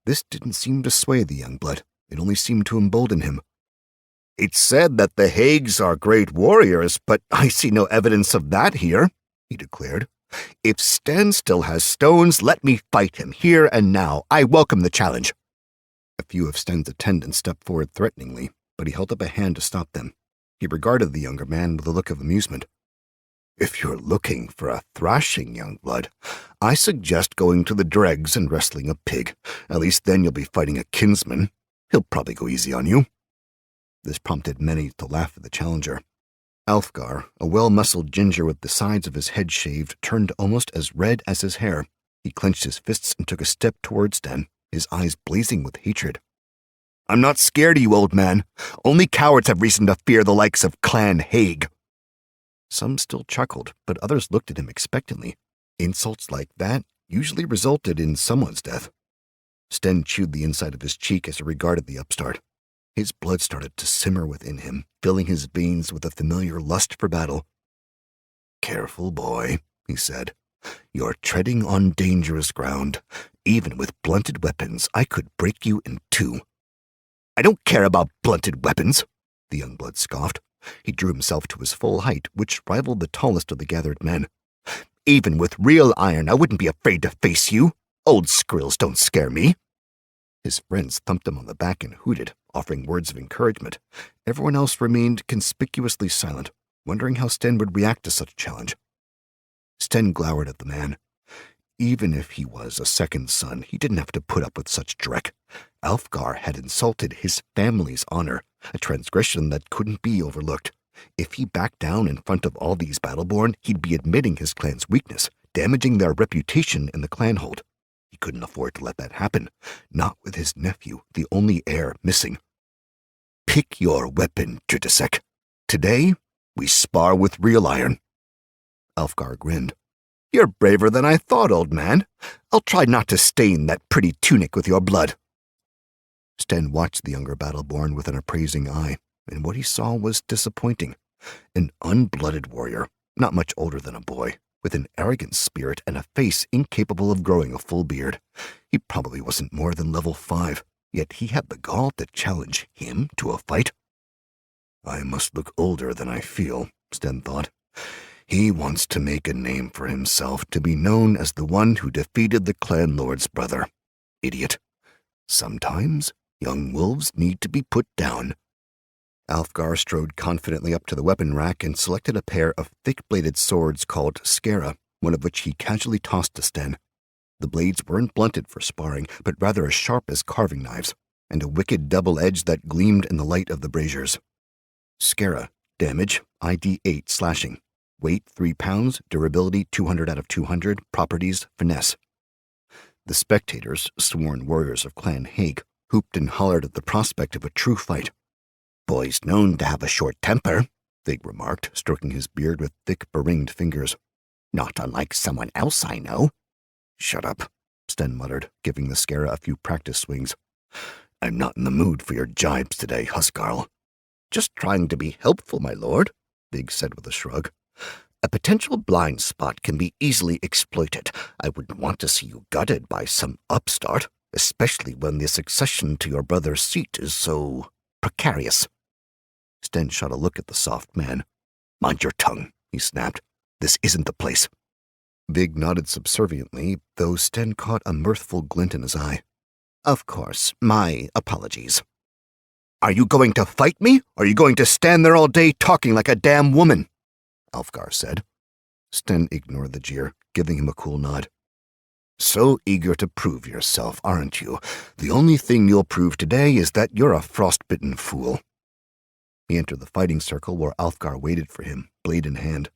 Speaker 1: This didn't seem to sway the young blood. It only seemed to embolden him. "It's said that the Haigs are great warriors, but I see no evidence of that here," he declared. "If Sten still has stones, let me fight him here and now. I welcome the challenge." A few of Sten's attendants stepped forward threateningly, but he held up a hand to stop them. He regarded the younger man with a look of amusement. "If you're looking for a thrashing, young blood, I suggest going to the dregs and wrestling a pig. At least then you'll be fighting a kinsman. He'll probably go easy on you." This prompted many to laugh at the challenger. Alfgar, a well-muscled ginger with the sides of his head shaved, turned almost as red as his hair. He clenched his fists and took a step towards Sten, his eyes blazing with hatred. "I'm not scared of you, old man. Only cowards have reason to fear the likes of Clan Haig." Some still chuckled, but others looked at him expectantly. Insults like that usually resulted in someone's death. Sten chewed the inside of his cheek as he regarded the upstart. His blood started to simmer within him, filling his veins with a familiar lust for battle. "Careful, boy," he said. "You're treading on dangerous ground. Even with blunted weapons, I could break you in two." "I don't care about blunted weapons," the young blood scoffed. He drew himself to his full height, which rivaled the tallest of the gathered men. "Even with real iron, I wouldn't be afraid to face you. Old skrills don't scare me." His friends thumped him on the back and hooted, offering words of encouragement. Everyone else remained conspicuously silent, wondering how Sten would react to such a challenge. Sten glowered at the man. Even if he was a second son, he didn't have to put up with such dreck. Alfgar had insulted his family's honor, a transgression that couldn't be overlooked. If he backed down in front of all these battleborn, he'd be admitting his clan's weakness, damaging their reputation in the clanhold. He couldn't afford to let that happen, not with his nephew, the only heir, missing. "Pick your weapon, Tritasek. Today, we spar with real iron." Alfgar grinned. "You're braver than I thought, old man. I'll try not to stain that pretty tunic with your blood." Sten watched the younger battleborn with an appraising eye, and what he saw was disappointing. An unblooded warrior, not much older than a boy, with an arrogant spirit and a face incapable of growing a full beard. He probably wasn't more than level 5, yet he had the gall to challenge him to a fight. "I must look older than I feel," Sten thought. "He wants to make a name for himself, to be known as the one who defeated the clan lord's brother. Idiot. Sometimes young wolves need to be put down." Alfgar strode confidently up to the weapon rack and selected a pair of thick-bladed swords called Skera, one of which he casually tossed to Sten. The blades weren't blunted for sparring, but rather as sharp as carving knives, and a wicked double edge that gleamed in the light of the braziers. Skera, damage, ID 8 slashing. Weight 3 pounds, durability 200 out of 200, properties finesse. The spectators, sworn warriors of Clan Hague, hooped and hollered at the prospect of a true fight. "Boy's known to have a short temper," Vig remarked, stroking his beard with thick, beringed fingers. "Not unlike someone else I know." "Shut up," Sten muttered, giving the Skera a few practice swings. "I'm not in the mood for your jibes today, Huskarl." "Just trying to be helpful, my lord," Vig said with a shrug. "A potential blind spot can be easily exploited. I wouldn't want to see you gutted by some upstart, especially when the succession to your brother's seat is so precarious." Sten shot a look at the soft man. "Mind your tongue," he snapped. "This isn't the place." Vig nodded subserviently, though Sten caught a mirthful glint in his eye. "Of course, my apologies." "Are you going to fight me, or are you going to stand there all day talking like a damn woman?" Alfgar said. Sten ignored the jeer, giving him a cool nod. "So eager to prove yourself, aren't you? The only thing you'll prove today is that you're a frostbitten fool." He entered the fighting circle where Alfgar waited for him, blade in hand.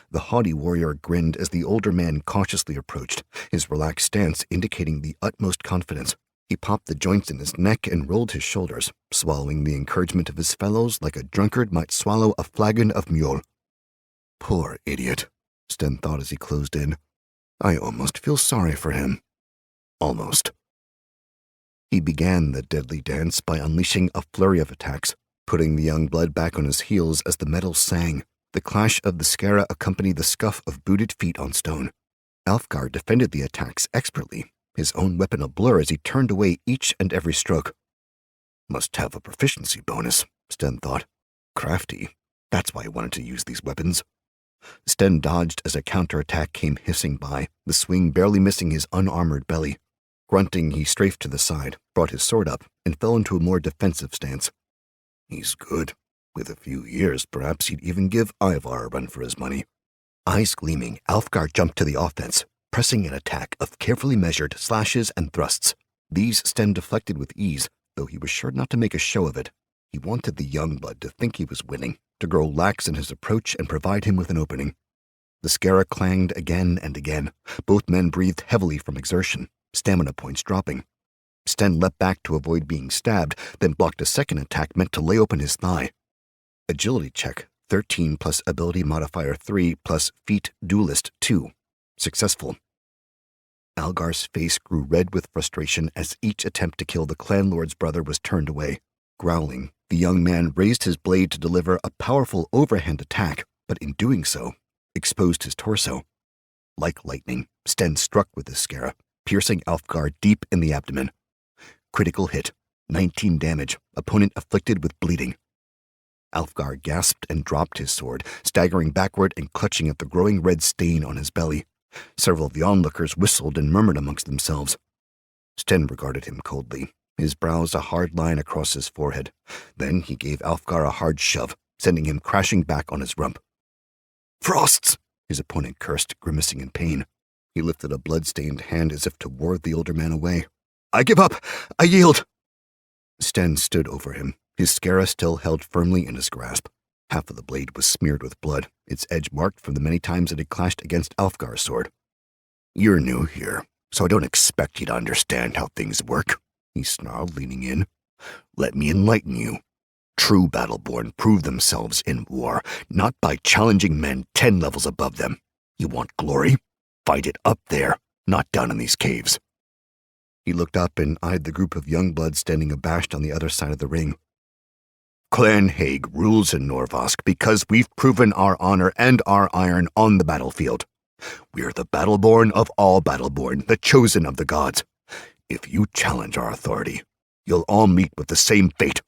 Speaker 1: The haughty warrior grinned as the older man cautiously approached, his relaxed stance indicating the utmost confidence. He popped the joints in his neck and rolled his shoulders, swallowing the encouragement of his fellows like a drunkard might swallow a flagon of mule. "Poor idiot," Sten thought as he closed in. "I almost feel sorry for him. Almost." He began the deadly dance by unleashing a flurry of attacks, putting the young blood back on his heels as the metal sang. The clash of the Skera accompanied the scuff of booted feet on stone. Alfgar defended the attacks expertly, his own weapon a blur as he turned away each and every stroke. Must have a proficiency bonus, Sten thought. Crafty. That's why he wanted to use these weapons. Sten dodged as a counterattack came hissing by, the swing barely missing his unarmored belly. Grunting, he strafed to the side, brought his sword up, and fell into a more defensive stance. He's good. With a few years, perhaps he'd even give Ivar a run for his money. Eyes gleaming, Alfgar jumped to the offense, pressing an attack of carefully measured slashes and thrusts. These Sten deflected with ease, though he was sure not to make a show of it. He wanted the young blood to think he was winning, to grow lax in his approach and provide him with an opening. The Skera clanged again and again. Both men breathed heavily from exertion, stamina points dropping. Sten leapt back to avoid being stabbed, then blocked a second attack meant to lay open his thigh. Agility check, 13 plus ability modifier 3 plus feat duelist 2. Successful. Algar's face grew red with frustration as each attempt to kill the clan lord's brother was turned away. Growling, the young man raised his blade to deliver a powerful overhand attack, but in doing so, exposed his torso. Like lightning, Sten struck with his scara, piercing Alfgar deep in the abdomen. Critical hit, 19 damage, opponent afflicted with bleeding. Alfgar gasped and dropped his sword, staggering backward and clutching at the growing red stain on his belly. Several of the onlookers whistled and murmured amongst themselves. Sten regarded him coldly, his brows a hard line across his forehead. Then he gave Alfgar a hard shove, sending him crashing back on his rump. "Frosts!" his opponent cursed, grimacing in pain. He lifted a blood-stained hand as if to ward the older man away. "I give up! I yield!" Sten stood over him, his scara still held firmly in his grasp. Half of the blade was smeared with blood, its edge marked from the many times it had clashed against Alfgar's sword. "You're new here, so I don't expect you to understand how things work," he snarled, leaning in. "Let me enlighten you. True Battleborn prove themselves in war, not by challenging men 10 levels above them. You want glory? Fight it up there, not down in these caves." He looked up and eyed the group of young bloods standing abashed on the other side of the ring. "Clan Haig rules in Norvosk because we've proven our honor and our iron on the battlefield. We're the Battleborn of all Battleborn, the chosen of the gods. If you challenge our authority, you'll all meet with the same fate."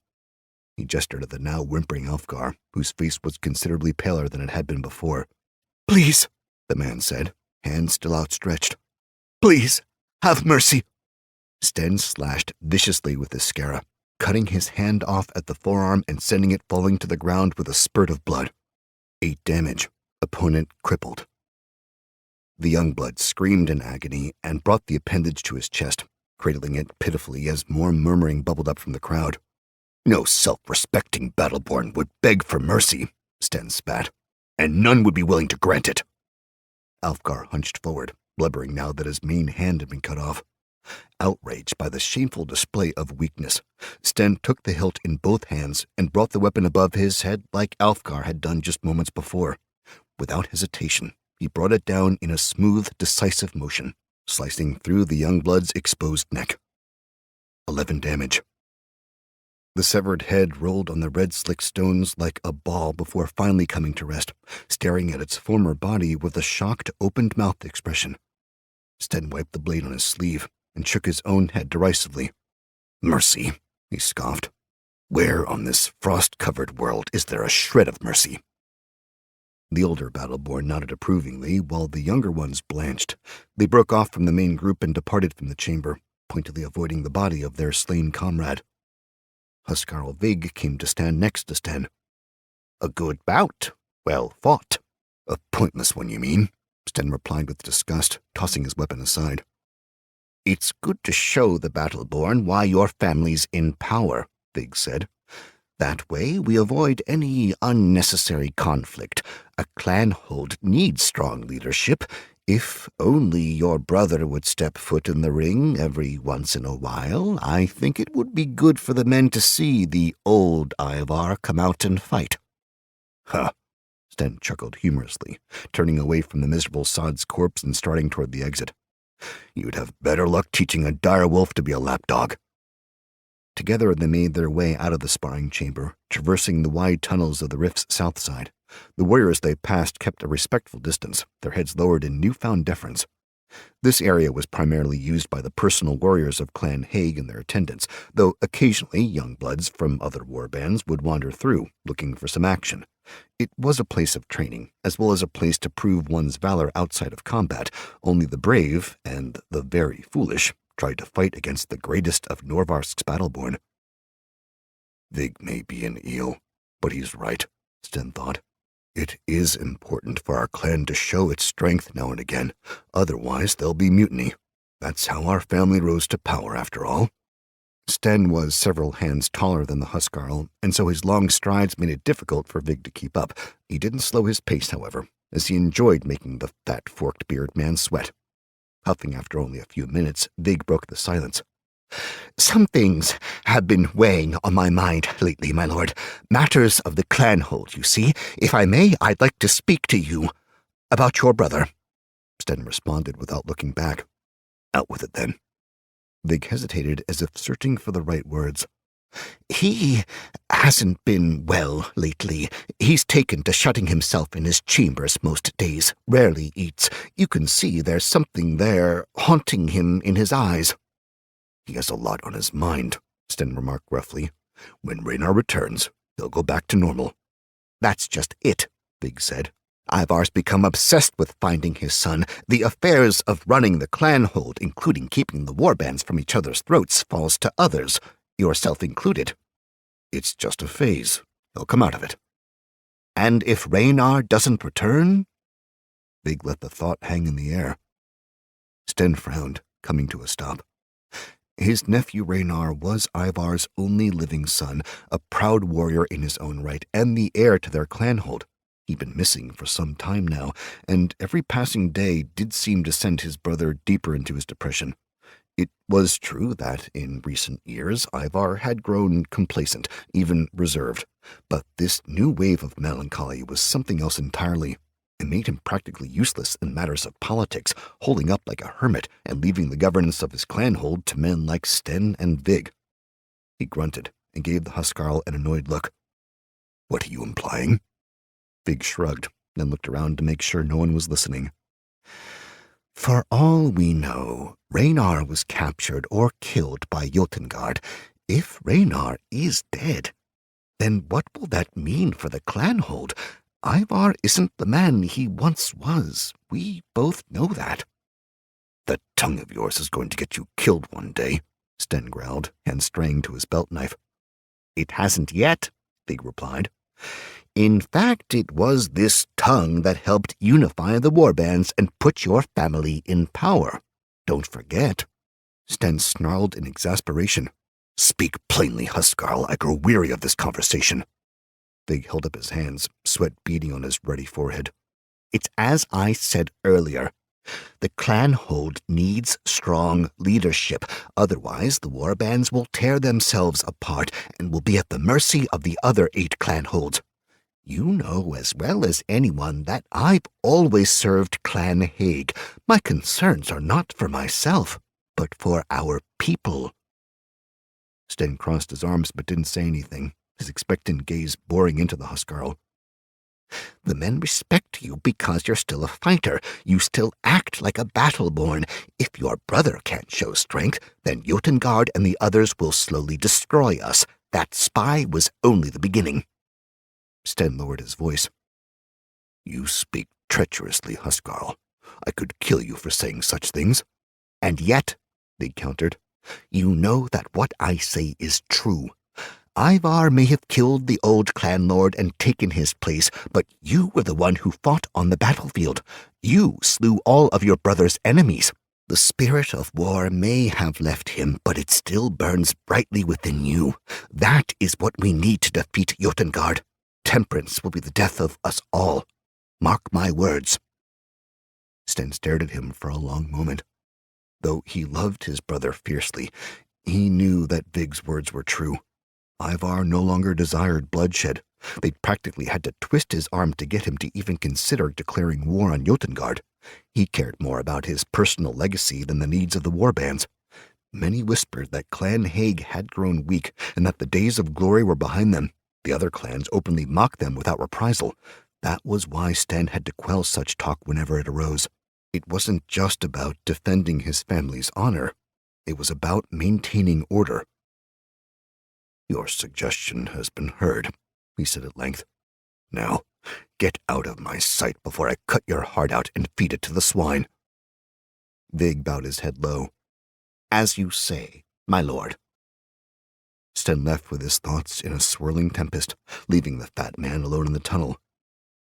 Speaker 1: He gestured at the now whimpering Alfgar, whose face was considerably paler than it had been before. "Please," the man said, hands still outstretched. "Please, have mercy." Sten slashed viciously with his scara, cutting his hand off at the forearm and sending it falling to the ground with a spurt of blood. 8 damage, opponent crippled. The young blood screamed in agony and brought the appendage to his chest, cradling it pitifully as more murmuring bubbled up from the crowd. "No self-respecting Battleborn would beg for mercy," Sten spat, "and none would be willing to grant it." Alfgar hunched forward, blubbering now that his main hand had been cut off. Outraged by the shameful display of weakness, Sten took the hilt in both hands and brought the weapon above his head like Alfgar had done just moments before. Without hesitation, he brought it down in a smooth, decisive motion, slicing through the young blood's exposed neck. 11 damage. The severed head rolled on the red slick stones like a ball before finally coming to rest, staring at its former body with a shocked, opened-mouthed expression. Sten wiped the blade on his sleeve and shook his own head derisively. "Mercy," he scoffed. "Where on this frost-covered world is there a shred of mercy?" The older Battleborn nodded approvingly, while the younger ones blanched. They broke off from the main group and departed from the chamber, pointedly avoiding the body of their slain comrade. Huskarl Vig came to stand next to Sten. "A good bout. Well fought." "A pointless one, you mean?" Sten replied with disgust, tossing his weapon aside. "It's good to show the Battleborn why your family's in power," Vig said. "That way we avoid any unnecessary conflict. A clanhold needs strong leadership. If only your brother would step foot in the ring every once in a while, I think it would be good for the men to see the old Ivar come out and fight." "Huh," Sten chuckled humorously, turning away from the miserable sod's corpse and starting toward the exit. "You'd have better luck teaching a dire wolf to be a lapdog." Together they made their way out of the sparring chamber, traversing the wide tunnels of the rift's south side. The warriors they passed kept a respectful distance, their heads lowered in newfound deference. This area was primarily used by the personal warriors of Clan Haig and their attendants, though occasionally young bloods from other warbands would wander through, looking for some action. It was a place of training, as well as a place to prove one's valor outside of combat. Only the brave, and the very foolish, tried to fight against the greatest of Norvarsk's Battleborn. Vig may be an eel, but he's right, Sten thought. It is important for our clan to show its strength now and again, otherwise there'll be mutiny. That's how our family rose to power, after all. Sten was several hands taller than the Huskarl, and so his long strides made it difficult for Vig to keep up. He didn't slow his pace, however, as he enjoyed making the fat, forked-beard man sweat. Huffing after only a few minutes, Vig broke the silence. "Some things have been weighing on my mind lately, my lord. Matters of the clanhold, you see. If I may, I'd like to speak to you about your brother." Sten responded without looking back.
Speaker 2: Out with it, then.
Speaker 1: Vig hesitated as if searching for the right words.
Speaker 2: He hasn't been well lately. He's taken to shutting himself in his chambers most days, rarely eats. You can see there's something there haunting him in his eyes.
Speaker 1: He has a lot on his mind, Sten remarked gruffly. When Raynar returns, he'll go back to normal.
Speaker 2: That's just it, Vig said. Ivar's become obsessed with finding his son. The affairs of running the clan hold, including keeping the warbands from each other's throats, falls to others, yourself included.
Speaker 1: It's just a phase. He'll come out of it.
Speaker 2: And if Raynar doesn't return?
Speaker 1: Vig let the thought hang in the air. Sten frowned, coming to a stop. His nephew Raynar was Ivar's only living son, a proud warrior in his own right, and the heir to their clanhold. He'd been missing for some time now, and every passing day did seem to send his brother deeper into his depression. It was true that in recent years Ivar had grown complacent, even reserved, but this new wave of melancholy was something else entirely. It made him practically useless in matters of politics, holding up like a hermit and leaving the governance of his clanhold to men like Sten and Vig. He grunted and gave the Huskarl an annoyed look.
Speaker 2: What are you implying?
Speaker 1: Vig shrugged, then looked around to make sure no one was listening.
Speaker 2: For all we know, Raynar was captured or killed by Jotengard. If Raynar is dead, then what will that mean for the clanhold? Ivar isn't the man he once was. We both know that.
Speaker 1: That tongue of yours is going to get you killed one day, Sten growled, and straying to his belt knife.
Speaker 2: It hasn't yet, Vig replied. In fact, it was this tongue that helped unify the warbands and put your family in power. Don't forget.
Speaker 1: Sten snarled in exasperation.
Speaker 2: Speak plainly, Huskarl. I grow weary of this conversation.
Speaker 1: Vig held up his hands, sweat beading on his ruddy forehead.
Speaker 2: It's as I said earlier. The clanhold needs strong leadership. Otherwise, the warbands will tear themselves apart and will be at the mercy of the other 8 clanholds. You know as well as anyone that I've always served Clan Haig. My concerns are not for myself, but for our people.
Speaker 1: Sten crossed his arms but didn't say anything, his expectant gaze boring into the Huskarl.
Speaker 2: The men respect you because you're still a fighter. You still act like a battle-born. If your brother can't show strength, then Jotengard and the others will slowly destroy us. That spy was only the beginning.
Speaker 1: Sten lowered his voice. You speak treacherously, Huskarl. I could kill you for saying such things.
Speaker 2: And yet, they countered, you know that what I say is true. Ivar may have killed the old clan lord and taken his place, but you were the one who fought on the battlefield. You slew all of your brother's enemies. The spirit of war may have left him, but it still burns brightly within you. That is what we need to defeat Jotengard. Temperance will be the death of us all. Mark my words.
Speaker 1: Sten stared at him for a long moment. Though he loved his brother fiercely, he knew that Vig's words were true. Ivar no longer desired bloodshed. They'd practically had to twist his arm to get him to even consider declaring war on Jotengard. He cared more about his personal legacy than the needs of the warbands. Many whispered that Clan Haig had grown weak and that the days of glory were behind them. The other clans openly mocked them without reprisal. That was why Sten had to quell such talk whenever it arose. It wasn't just about defending his family's honor. It was about maintaining order. Your suggestion has been heard, he said at length. Now, get out of my sight before I cut your heart out and feed it to the swine. Vig bowed his head low.
Speaker 2: As you say, my lord.
Speaker 1: Sten left with his thoughts in a swirling tempest, leaving the fat man alone in the tunnel.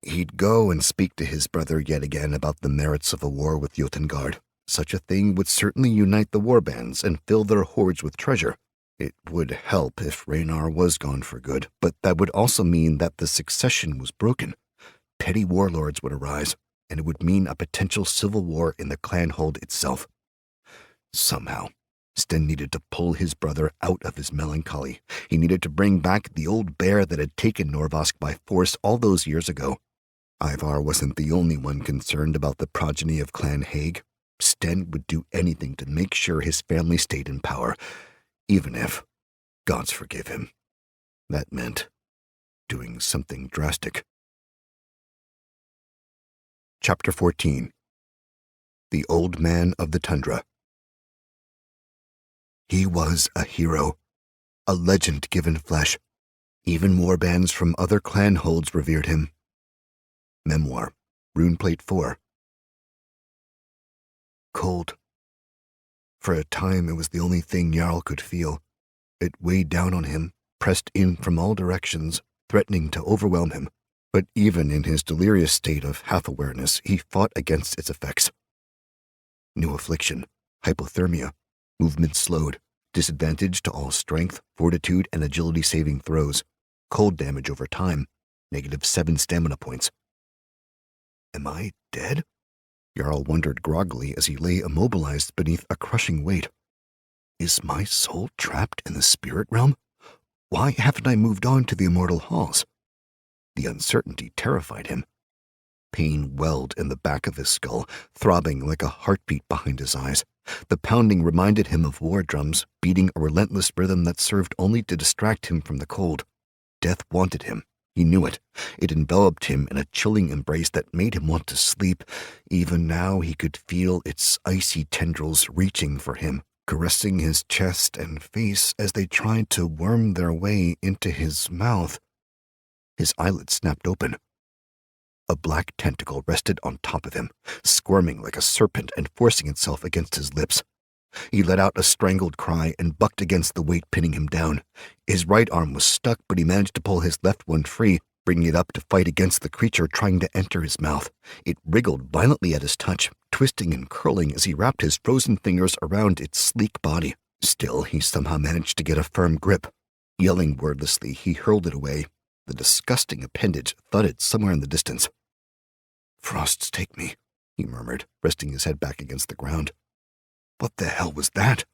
Speaker 1: He'd go and speak to his brother yet again about the merits of a war with Jotengard. Such a thing would certainly unite the warbands and fill their hoards with treasure. It would help if Raynar was gone for good, but that would also mean that the succession was broken. Petty warlords would arise, and it would mean a potential civil war in the clanhold itself. Somehow, Sten needed to pull his brother out of his melancholy. He needed to bring back the old bear that had taken Norrvask by force all those years ago. Ivar wasn't the only one concerned about the progeny of Clan Haig. Sten would do anything to make sure his family stayed in power, even if, gods forgive him, that meant doing something drastic. Chapter 14. The Old Man of the Tundra. He was a hero, a legend given flesh. Even warbands from other clan holds revered him. Memoir, Runeplate 4. Cold. For a time it was the only thing Jarl could feel. It weighed down on him, pressed in from all directions, threatening to overwhelm him. But even in his delirious state of half-awareness, he fought against its effects. New affliction, hypothermia, movement slowed, disadvantage to all strength, fortitude, and agility saving throws, cold damage over time, -7 stamina points. Am I dead? Jarl wondered groggily as he lay immobilized beneath a crushing weight. Is my soul trapped in the spirit realm? Why haven't I moved on to the immortal halls? The uncertainty terrified him. Pain welled in the back of his skull, throbbing like a heartbeat behind his eyes. The pounding reminded him of war drums, beating a relentless rhythm that served only to distract him from the cold. Death wanted him. He knew it. It enveloped him in a chilling embrace that made him want to sleep. Even now he could feel its icy tendrils reaching for him, caressing his chest and face as they tried to worm their way into his mouth. His eyelids snapped open. A black tentacle rested on top of him, squirming like a serpent and forcing itself against his lips. He let out a strangled cry and bucked against the weight pinning him down. His right arm was stuck, but he managed to pull his left one free, bringing it up to fight against the creature trying to enter his mouth. It wriggled violently at his touch, twisting and curling as he wrapped his frozen fingers around its sleek body. Still, he somehow managed to get a firm grip. Yelling wordlessly, he hurled it away. The disgusting appendage thudded somewhere in the distance. "Frosts take me," he murmured, resting his head back against the ground. What the hell was that?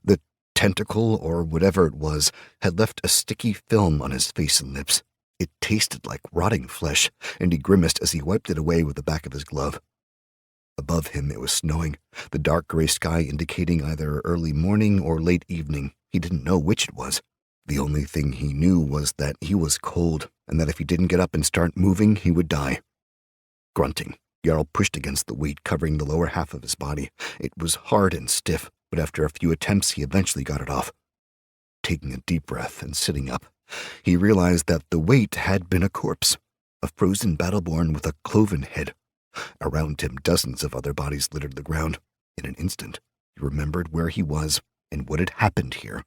Speaker 1: The tentacle, or whatever it was, had left a sticky film on his face and lips. It tasted like rotting flesh, and he grimaced as he wiped it away with the back of his glove. Above him it was snowing, the dark gray sky indicating either early morning or late evening. He didn't know which it was. The only thing he knew was that he was cold, and that if he didn't get up and start moving, he would die. Grunting, Jarl pushed against the weight covering the lower half of his body. It was hard and stiff, but after a few attempts he eventually got it off. Taking a deep breath and sitting up, he realized that the weight had been a corpse, a frozen battleborn with a cloven head. Around him dozens of other bodies littered the ground. In an instant, he remembered where he was and what had happened here.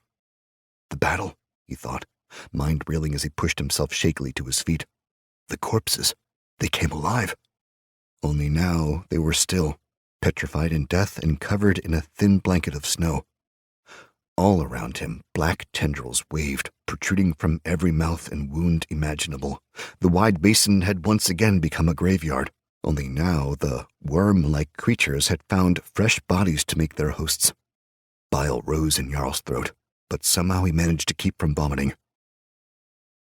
Speaker 1: The battle, he thought, mind reeling as he pushed himself shakily to his feet. The corpses, they came alive. Only now they were still, petrified in death and covered in a thin blanket of snow. All around him, black tendrils waved, protruding from every mouth and wound imaginable. The wide basin had once again become a graveyard, only now the worm-like creatures had found fresh bodies to make their hosts. Bile rose in Jarl's throat, but somehow he managed to keep from vomiting.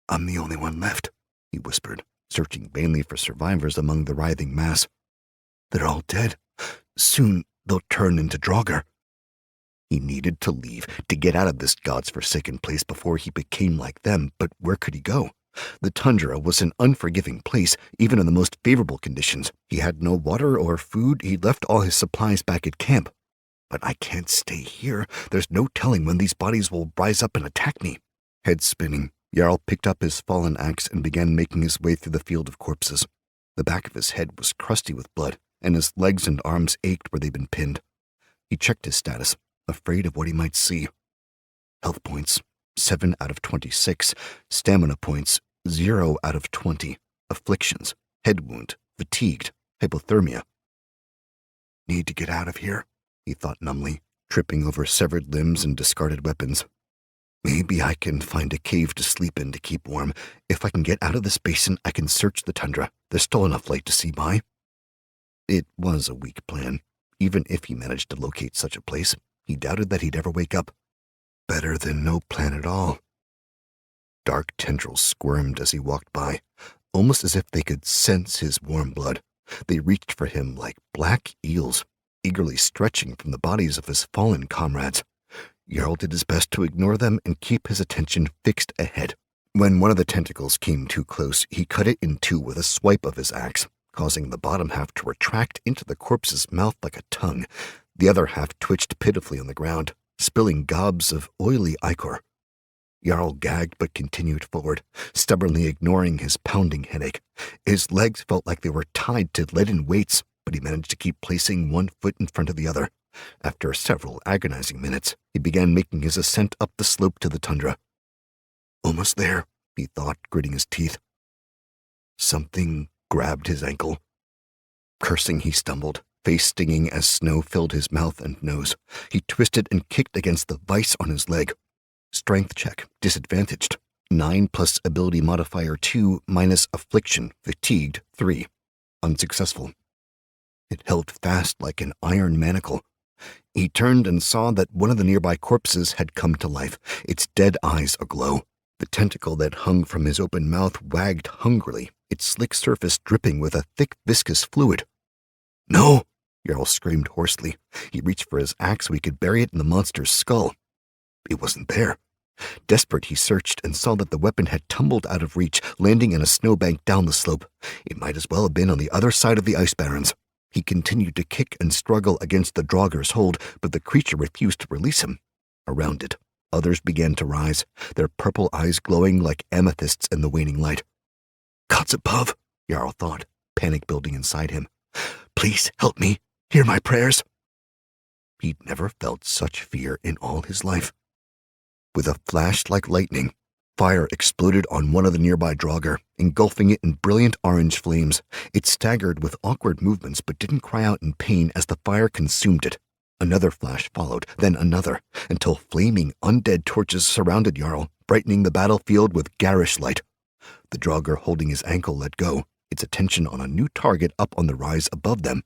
Speaker 1: "I'm the only one left," he whispered, searching vainly for survivors among the writhing mass. "They're all dead. Soon they'll turn into draugr." He needed to leave, to get out of this god's forsaken place before he became like them, but where could he go? The tundra was an unforgiving place, even in the most favorable conditions. He had no water or food. He'd left all his supplies back at camp. But I can't stay here. There's no telling when these bodies will rise up and attack me. Head spinning, Jarl picked up his fallen axe and began making his way through the field of corpses. The back of his head was crusty with blood, and his legs and arms ached where they'd been pinned. He checked his status, afraid of what he might see. Health points, 7 out of 26. Stamina points, 0 out of 20. Afflictions, head wound, fatigued, hypothermia. Need to get out of here, he thought numbly, tripping over severed limbs and discarded weapons. Maybe I can find a cave to sleep in to keep warm. If I can get out of this basin, I can search the tundra. There's still enough light to see by. It was a weak plan. Even if he managed to locate such a place, he doubted that he'd ever wake up. Better than no plan at all. Dark tendrils squirmed as he walked by, almost as if they could sense his warm blood. They reached for him like black eels. eagerly stretching from the bodies of his fallen comrades. Jarl did his best to ignore them and keep his attention fixed ahead. When one of the tentacles came too close, he cut it in two with a swipe of his axe, causing the bottom half to retract into the corpse's mouth like a tongue. The other half twitched pitifully on the ground, spilling gobs of oily ichor. Jarl gagged but continued forward, stubbornly ignoring his pounding headache. His legs felt like they were tied to leaden weights, but he managed to keep placing one foot in front of the other. After several agonizing minutes, he began making his ascent up the slope to the tundra. Almost there, he thought, gritting his teeth. Something grabbed his ankle. Cursing, he stumbled, face stinging as snow filled his mouth and nose. He twisted and kicked against the vise on his leg. Strength check, disadvantaged. 9 plus ability modifier 2 minus affliction, fatigued 3. Unsuccessful. It held fast like an iron manacle. He turned and saw that one of the nearby corpses had come to life, its dead eyes aglow. The tentacle that hung from his open mouth wagged hungrily, its slick surface dripping with a thick, viscous fluid. "No!" Jarl screamed hoarsely. He reached for his axe so he could bury it in the monster's skull. It wasn't there. Desperate, he searched and saw that the weapon had tumbled out of reach, landing in a snowbank down the slope. It might as well have been on the other side of the ice barrens. He continued to kick and struggle against the draugr's hold, but the creature refused to release him. Around it, others began to rise, their purple eyes glowing like amethysts in the waning light. "Gods above," Jarl thought, panic building inside him. "Please help me. Hear my prayers." He'd never felt such fear in all his life. With a flash like lightning, fire exploded on one of the nearby draugr, engulfing it in brilliant orange flames. It staggered with awkward movements but didn't cry out in pain as the fire consumed it. Another flash followed, then another, until flaming undead torches surrounded Jarl, brightening the battlefield with garish light. The draugr holding his ankle let go, its attention on a new target up on the rise above them.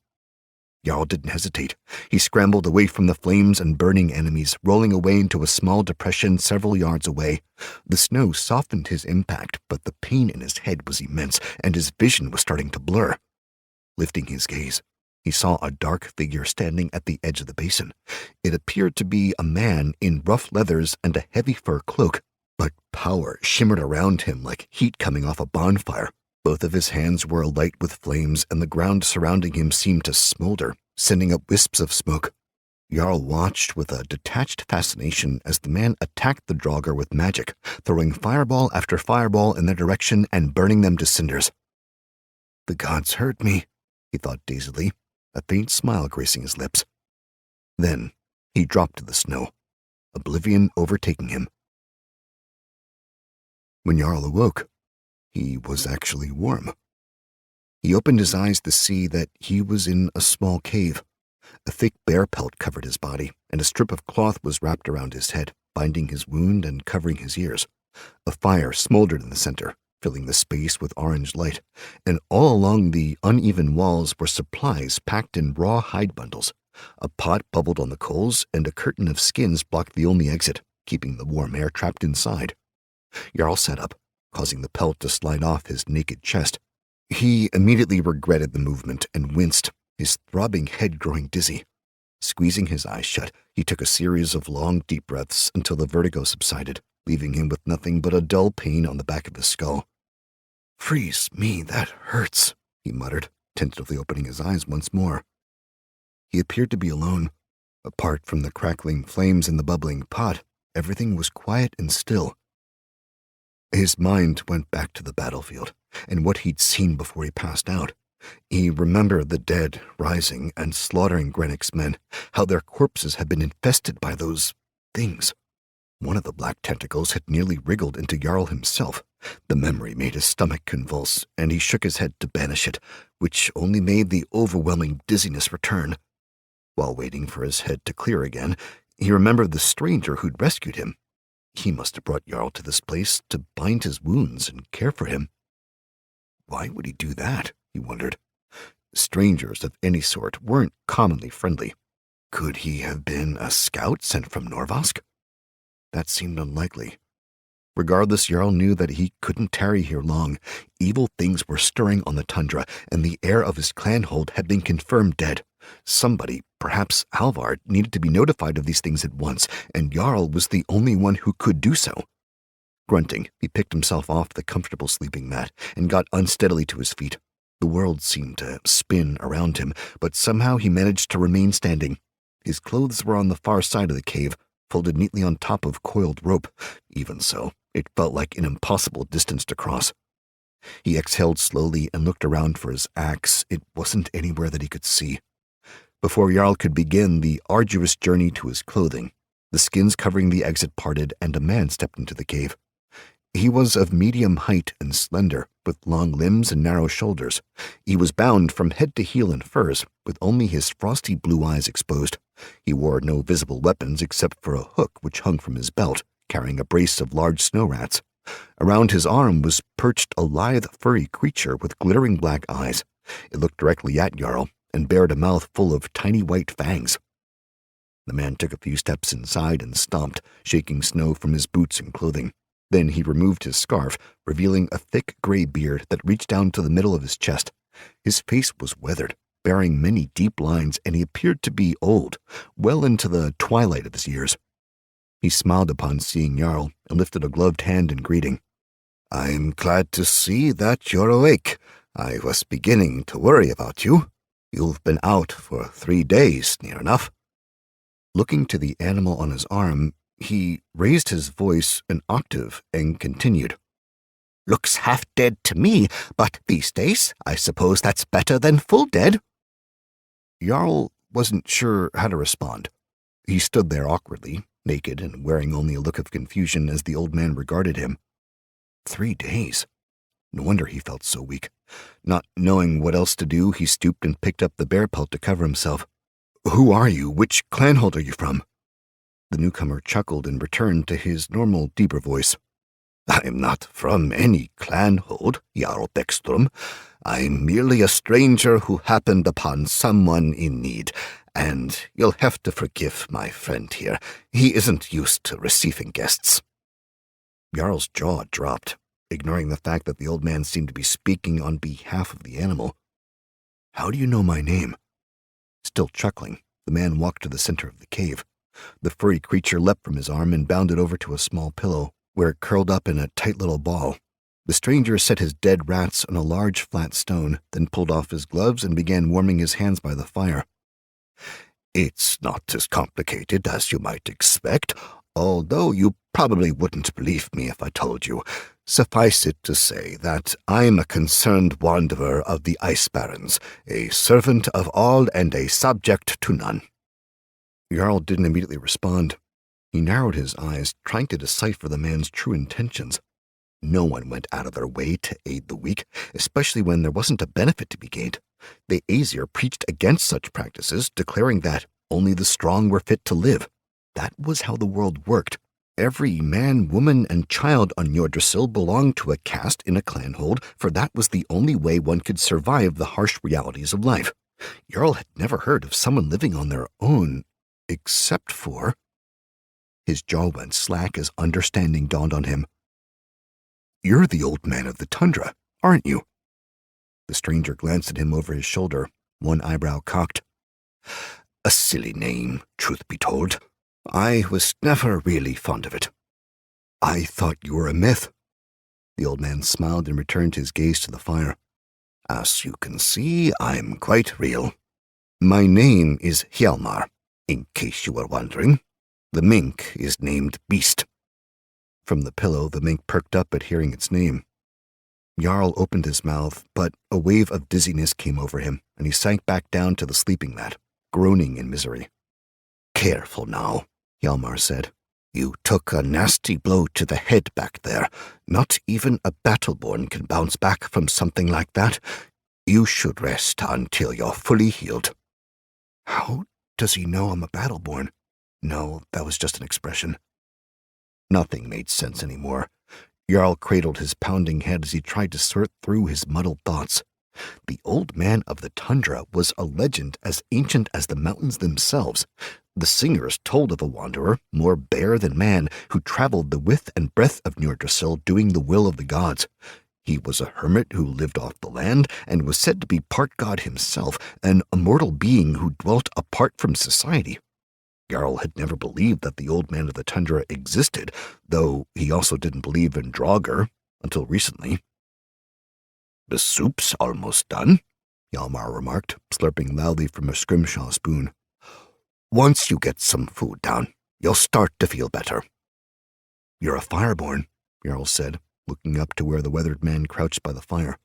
Speaker 1: Jarl didn't hesitate. He scrambled away from the flames and burning enemies, rolling away into a small depression several yards away. The snow softened his impact, but the pain in his head was immense, and his vision was starting to blur. Lifting his gaze, he saw a dark figure standing at the edge of the basin. It appeared to be a man in rough leathers and a heavy fur cloak, but power shimmered around him like heat coming off a bonfire. Both of his hands were alight with flames, and the ground surrounding him seemed to smolder, sending up wisps of smoke. Jarl watched with a detached fascination as the man attacked the draugr with magic, throwing fireball after fireball in their direction and burning them to cinders. "The gods heard me," he thought dazedly, a faint smile gracing his lips. Then he dropped to the snow, oblivion overtaking him. When Jarl awoke, he was actually warm. He opened his eyes to see that he was in a small cave. A thick bear pelt covered his body, and a strip of cloth was wrapped around his head, binding his wound and covering his ears. A fire smoldered in the center, filling the space with orange light, and all along the uneven walls were supplies packed in raw hide bundles. A pot bubbled on the coals, and a curtain of skins blocked the only exit, keeping the warm air trapped inside. Jarl sat up, causing the pelt to slide off his naked chest. He immediately regretted the movement and winced, his throbbing head growing dizzy. Squeezing his eyes shut, he took a series of long, deep breaths until the vertigo subsided, leaving him with nothing but a dull pain on the back of his skull. "Freeze me, that hurts," he muttered, tentatively opening his eyes once more. He appeared to be alone. Apart from the crackling flames in the bubbling pot, everything was quiet and still. His mind went back to the battlefield and what he'd seen before he passed out. He remembered the dead rising and slaughtering Grennick's men, how their corpses had been infested by those things. One of the black tentacles had nearly wriggled into Jarl himself. The memory made his stomach convulse, and he shook his head to banish it, which only made the overwhelming dizziness return. While waiting for his head to clear again, he remembered the stranger who'd rescued him. He must have brought Jarl to this place to bind his wounds and care for him. Why would he do that? He wondered. Strangers of any sort weren't commonly friendly. Could he have been a scout sent from Norvask? That seemed unlikely. Regardless, Jarl knew that he couldn't tarry here long. Evil things were stirring on the tundra, and the heir of his clan hold had been confirmed dead. Somebody, perhaps Halvard, needed to be notified of these things at once, and Jarl was the only one who could do so. Grunting, he picked himself off the comfortable sleeping mat and got unsteadily to his feet. The world seemed to spin around him, but somehow he managed to remain standing. His clothes were on the far side of the cave, folded neatly on top of coiled rope. Even so, it felt like an impossible distance to cross. He exhaled slowly and looked around for his axe. It wasn't anywhere that he could see. Before Jarl could begin the arduous journey to his clothing, the skins covering the exit parted and a man stepped into the cave. He was of medium height and slender, with long limbs and narrow shoulders. He was bound from head to heel in furs, with only his frosty blue eyes exposed. He wore no visible weapons except for a hook which hung from his belt, carrying a brace of large snow rats. Around his arm was perched a lithe, furry creature with glittering black eyes. It looked directly at Jarl and bared a mouth full of tiny white fangs. The man took a few steps inside and stomped, shaking snow from his boots and clothing. Then he removed his scarf, revealing a thick gray beard that reached down to the middle of his chest. His face was weathered, bearing many deep lines, and he appeared to be old, well into the twilight of his years. He smiled upon seeing Jarl and lifted a gloved hand in greeting.
Speaker 2: "I'm glad to see that you're awake. I was beginning to worry about you. You've been out for 3 days, near enough."
Speaker 1: Looking to the animal on his arm, he raised his voice an octave and continued.
Speaker 2: "Looks half dead to me, but these days I suppose that's better than full dead."
Speaker 1: Jarl wasn't sure how to respond. He stood there awkwardly, naked and wearing only a look of confusion as the old man regarded him. 3 days. No wonder he felt so weak. Not knowing what else to do, he stooped and picked up the bear pelt to cover himself. "Who are you? Which clanhold are you from?" The newcomer chuckled and returned to his normal, deeper voice.
Speaker 2: "I'm not from any clanhold, Jarl Beckstrom. I'm merely a stranger who happened upon someone in need, and you'll have to forgive my friend here. He isn't used to receiving guests."
Speaker 1: Jarl's jaw dropped, ignoring the fact that the old man seemed to be speaking on behalf of the animal. "How do you know my name?" Still chuckling, the man walked to the center of the cave. The furry creature leapt from his arm and bounded over to a small pillow, where it curled up in a tight little ball. The stranger set his dead rats on a large flat stone, then pulled off his gloves and began warming his hands by the fire.
Speaker 2: "It's not as complicated as you might expect, although you probably wouldn't believe me if I told you. Suffice it to say that I'm a concerned wanderer of the Ice Barrens, a servant of all and a subject to none."
Speaker 1: Jarl didn't immediately respond. He narrowed his eyes, trying to decipher the man's true intentions. No one went out of their way to aid the weak, especially when there wasn't a benefit to be gained. The Aesir preached against such practices, declaring that only the strong were fit to live. That was how the world worked. Every man, woman, and child on Yggdrasil belonged to a caste in a clanhold, for that was the only way one could survive the harsh realities of life. Jarl had never heard of someone living on their own, except for... His jaw went slack as understanding dawned on him. "You're the old man of the tundra, aren't you?" The stranger glanced at him over his shoulder, one eyebrow cocked.
Speaker 2: "A silly name, truth be told. I was never really fond of it."
Speaker 1: "I thought you were a myth." The old man smiled and returned his gaze to the fire.
Speaker 2: "As you can see, I'm quite real. My name is Hjalmar, in case you were wondering. The mink is named Beast."
Speaker 1: From the pillow, the mink perked up at hearing its name. Jarl opened his mouth, but a wave of dizziness came over him, and he sank back down to the sleeping mat, groaning in misery.
Speaker 2: "Careful now," Hjalmar said. "You took a nasty blow to the head back there. Not even a battleborn can bounce back from something like that. You should rest until you're fully healed."
Speaker 1: How does he know I'm a battleborn? No, that was just an expression. Nothing made sense anymore. Jarl cradled his pounding head as he tried to sort through his muddled thoughts. The old man of the tundra was a legend as ancient as the mountains themselves. The singers told of a wanderer, more bear than man, who traveled the width and breadth of Yggdrasil doing the will of the gods. He was a hermit who lived off the land and was said to be part god himself, an immortal being who dwelt apart from society. Jarl had never believed that the old man of the tundra existed, though he also didn't believe in draugr until recently.
Speaker 2: "The soup's almost done,"
Speaker 1: Hjalmar remarked, slurping loudly from a scrimshaw spoon.
Speaker 2: "Once you get some food down, you'll start to feel better."
Speaker 1: "You're a fireborn," Jarl said, looking up to where the weathered man crouched by the fire.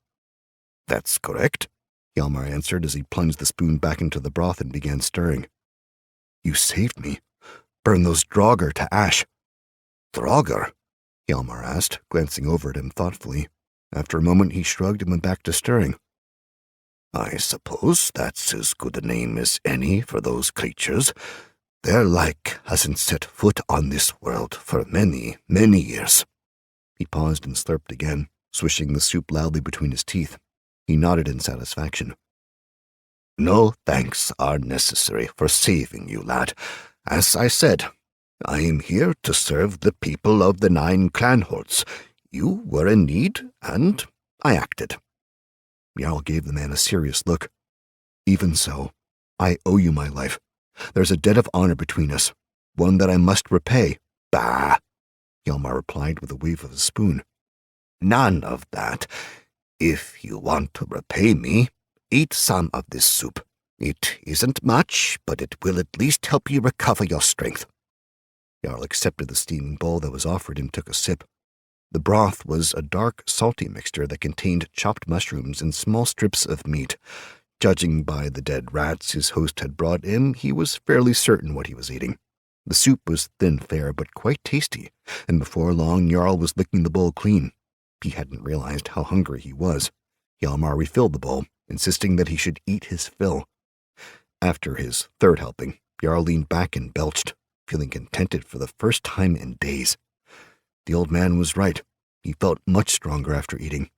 Speaker 2: "That's correct,"
Speaker 1: Hjalmar answered as he plunged the spoon back into the broth and began stirring. "You saved me. Burn those draugr to ash."
Speaker 2: "Draugr?"
Speaker 1: Hjalmar asked, glancing over at him thoughtfully. After a moment he shrugged and went back to stirring.
Speaker 2: "I suppose that's as good a name as any for those creatures. Their like hasn't set foot on this world for many, many years."
Speaker 1: He paused and slurped again, swishing the soup loudly between his teeth. He nodded in satisfaction.
Speaker 2: "No thanks are necessary for saving you, lad. As I said, I am here to serve the people of the 9 clanholds. You were in need, and I acted."
Speaker 1: Jarl gave the man a serious look. "Even so, I owe you my life. There's a debt of honor between us, one that I must repay."
Speaker 2: "Bah!"
Speaker 1: Hjalmar replied with a wave of his spoon.
Speaker 2: "None of that. If you want to repay me, eat some of this soup. It isn't much, but it will at least help you recover your strength."
Speaker 1: Jarl accepted the steaming bowl that was offered and took a sip. The broth was a dark, salty mixture that contained chopped mushrooms and small strips of meat. Judging by the dead rats his host had brought in, he was fairly certain what he was eating. The soup was thin fare, but quite tasty, and before long Jarl was licking the bowl clean. He hadn't realized how hungry he was. Hjalmar refilled the bowl, insisting that he should eat his fill. After his third helping, Jarl leaned back and belched, feeling contented for the first time in days. The old man was right. He felt much stronger after eating.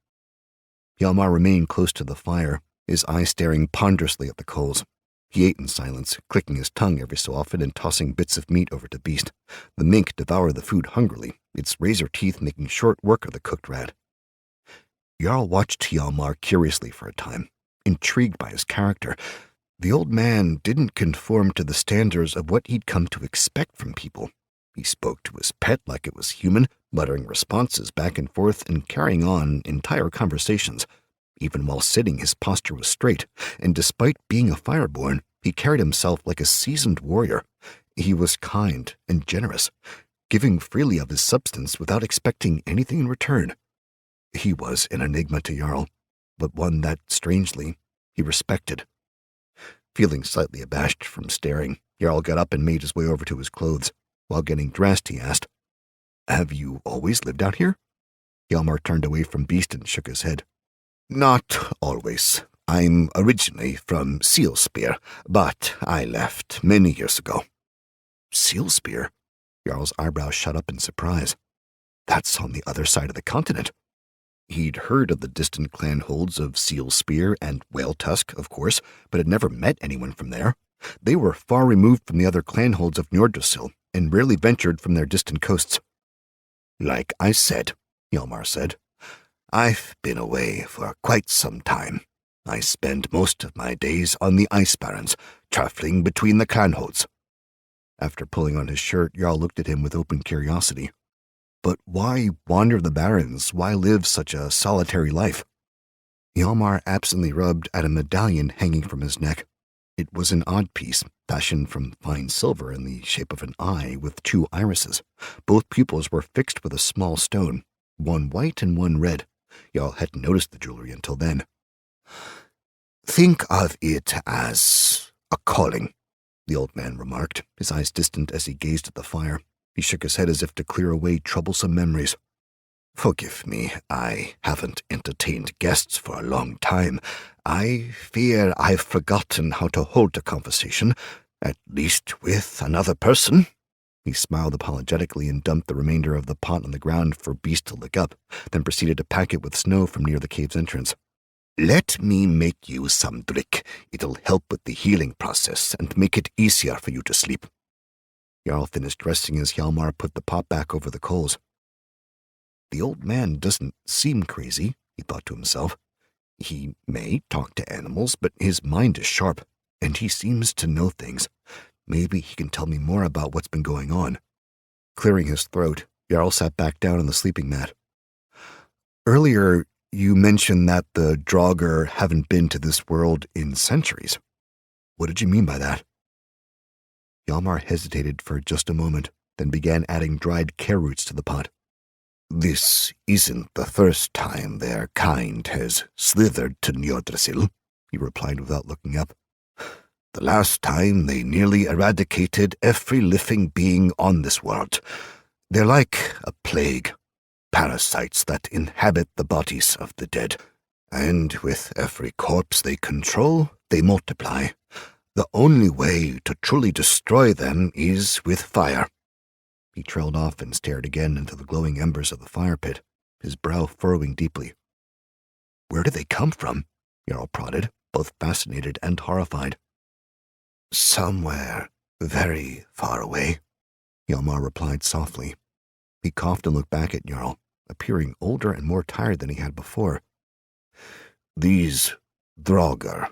Speaker 1: Hjalmar remained close to the fire, his eyes staring ponderously at the coals. He ate in silence, clicking his tongue every so often and tossing bits of meat over to Beast. The mink devoured the food hungrily, its razor teeth making short work of the cooked rat. Jarl watched Hjalmar curiously for a time, intrigued by his character. The old man didn't conform to the standards of what he'd come to expect from people. He spoke to his pet like it was human, muttering responses back and forth and carrying on entire conversations. Even while sitting, his posture was straight, and despite being a fireborn, he carried himself like a seasoned warrior. He was kind and generous, giving freely of his substance without expecting anything in return. He was an enigma to Jarl, but one that, strangely, he respected. Feeling slightly abashed from staring, Jarl got up and made his way over to his clothes. While getting dressed, he asked, "Have you always lived out here?" Hjalmar turned away from Beast and shook his head.
Speaker 2: "Not always. I'm originally from Sealspear, but I left many years ago."
Speaker 1: "Sealspear?" Jarl's eyebrows shot up in surprise. "That's on the other side of the continent." He'd heard of the distant clanholds of Sealspear and Whaletusk, of course, but had never met anyone from there. They were far removed from the other clanholds of Njordrsil, and rarely ventured from their distant coasts.
Speaker 2: "Like I said," Hjalmar said, "I've been away for quite some time. I spend most of my days on the Ice Barrens, traveling between the clanholds."
Speaker 1: After pulling on his shirt, Jarl looked at him with open curiosity. "But why wander the Barrens? Why live such a solitary life?" Hjalmar absently rubbed at a medallion hanging from his neck. It was an odd piece, fashioned from fine silver in the shape of an eye with 2 irises. Both pupils were fixed with a small stone, one white and one red. Jarl hadn't noticed the jewelry until then.
Speaker 2: "Think of it as a calling,"
Speaker 1: the old man remarked, his eyes distant as he gazed at the fire. He shook his head as if to clear away troublesome memories.
Speaker 2: "Forgive me, I haven't entertained guests for a long time. I fear I've forgotten how to hold a conversation, at least with another person."
Speaker 1: He smiled apologetically and dumped the remainder of the pot on the ground for Beast to lick up, then proceeded to pack it with snow from near the cave's entrance.
Speaker 2: "Let me make you some drink. It'll help with the healing process and make it easier for you to sleep."
Speaker 1: Jarl finished dressing as Hjalmar put the pot back over the coals. "The old man doesn't seem crazy," he thought to himself. He may talk to animals, but his mind is sharp, and he seems to know things. Maybe he can tell me more about what's been going on. Clearing his throat, Jarl sat back down on the sleeping mat. Earlier, you mentioned that the draugr haven't been to this world in centuries. What did you mean by that? Hjalmar hesitated for just a moment, then began adding dried care roots to the pot.
Speaker 2: This isn't the first time their kind has slithered to Njordrsil, he replied without looking up. The last time they nearly eradicated every living being on this world. They're like a plague, parasites that inhabit the bodies of the dead, and with every corpse they control, they multiply. The only way to truly destroy them is with fire.
Speaker 1: He trailed off and stared again into the glowing embers of the fire pit, his brow furrowing deeply. Where do they come from? Jarl prodded, both fascinated and horrified.
Speaker 2: Somewhere very far away,
Speaker 1: Hjalmar replied softly. He coughed and looked back at Jarl, appearing older and more tired than he had before.
Speaker 2: These draugr,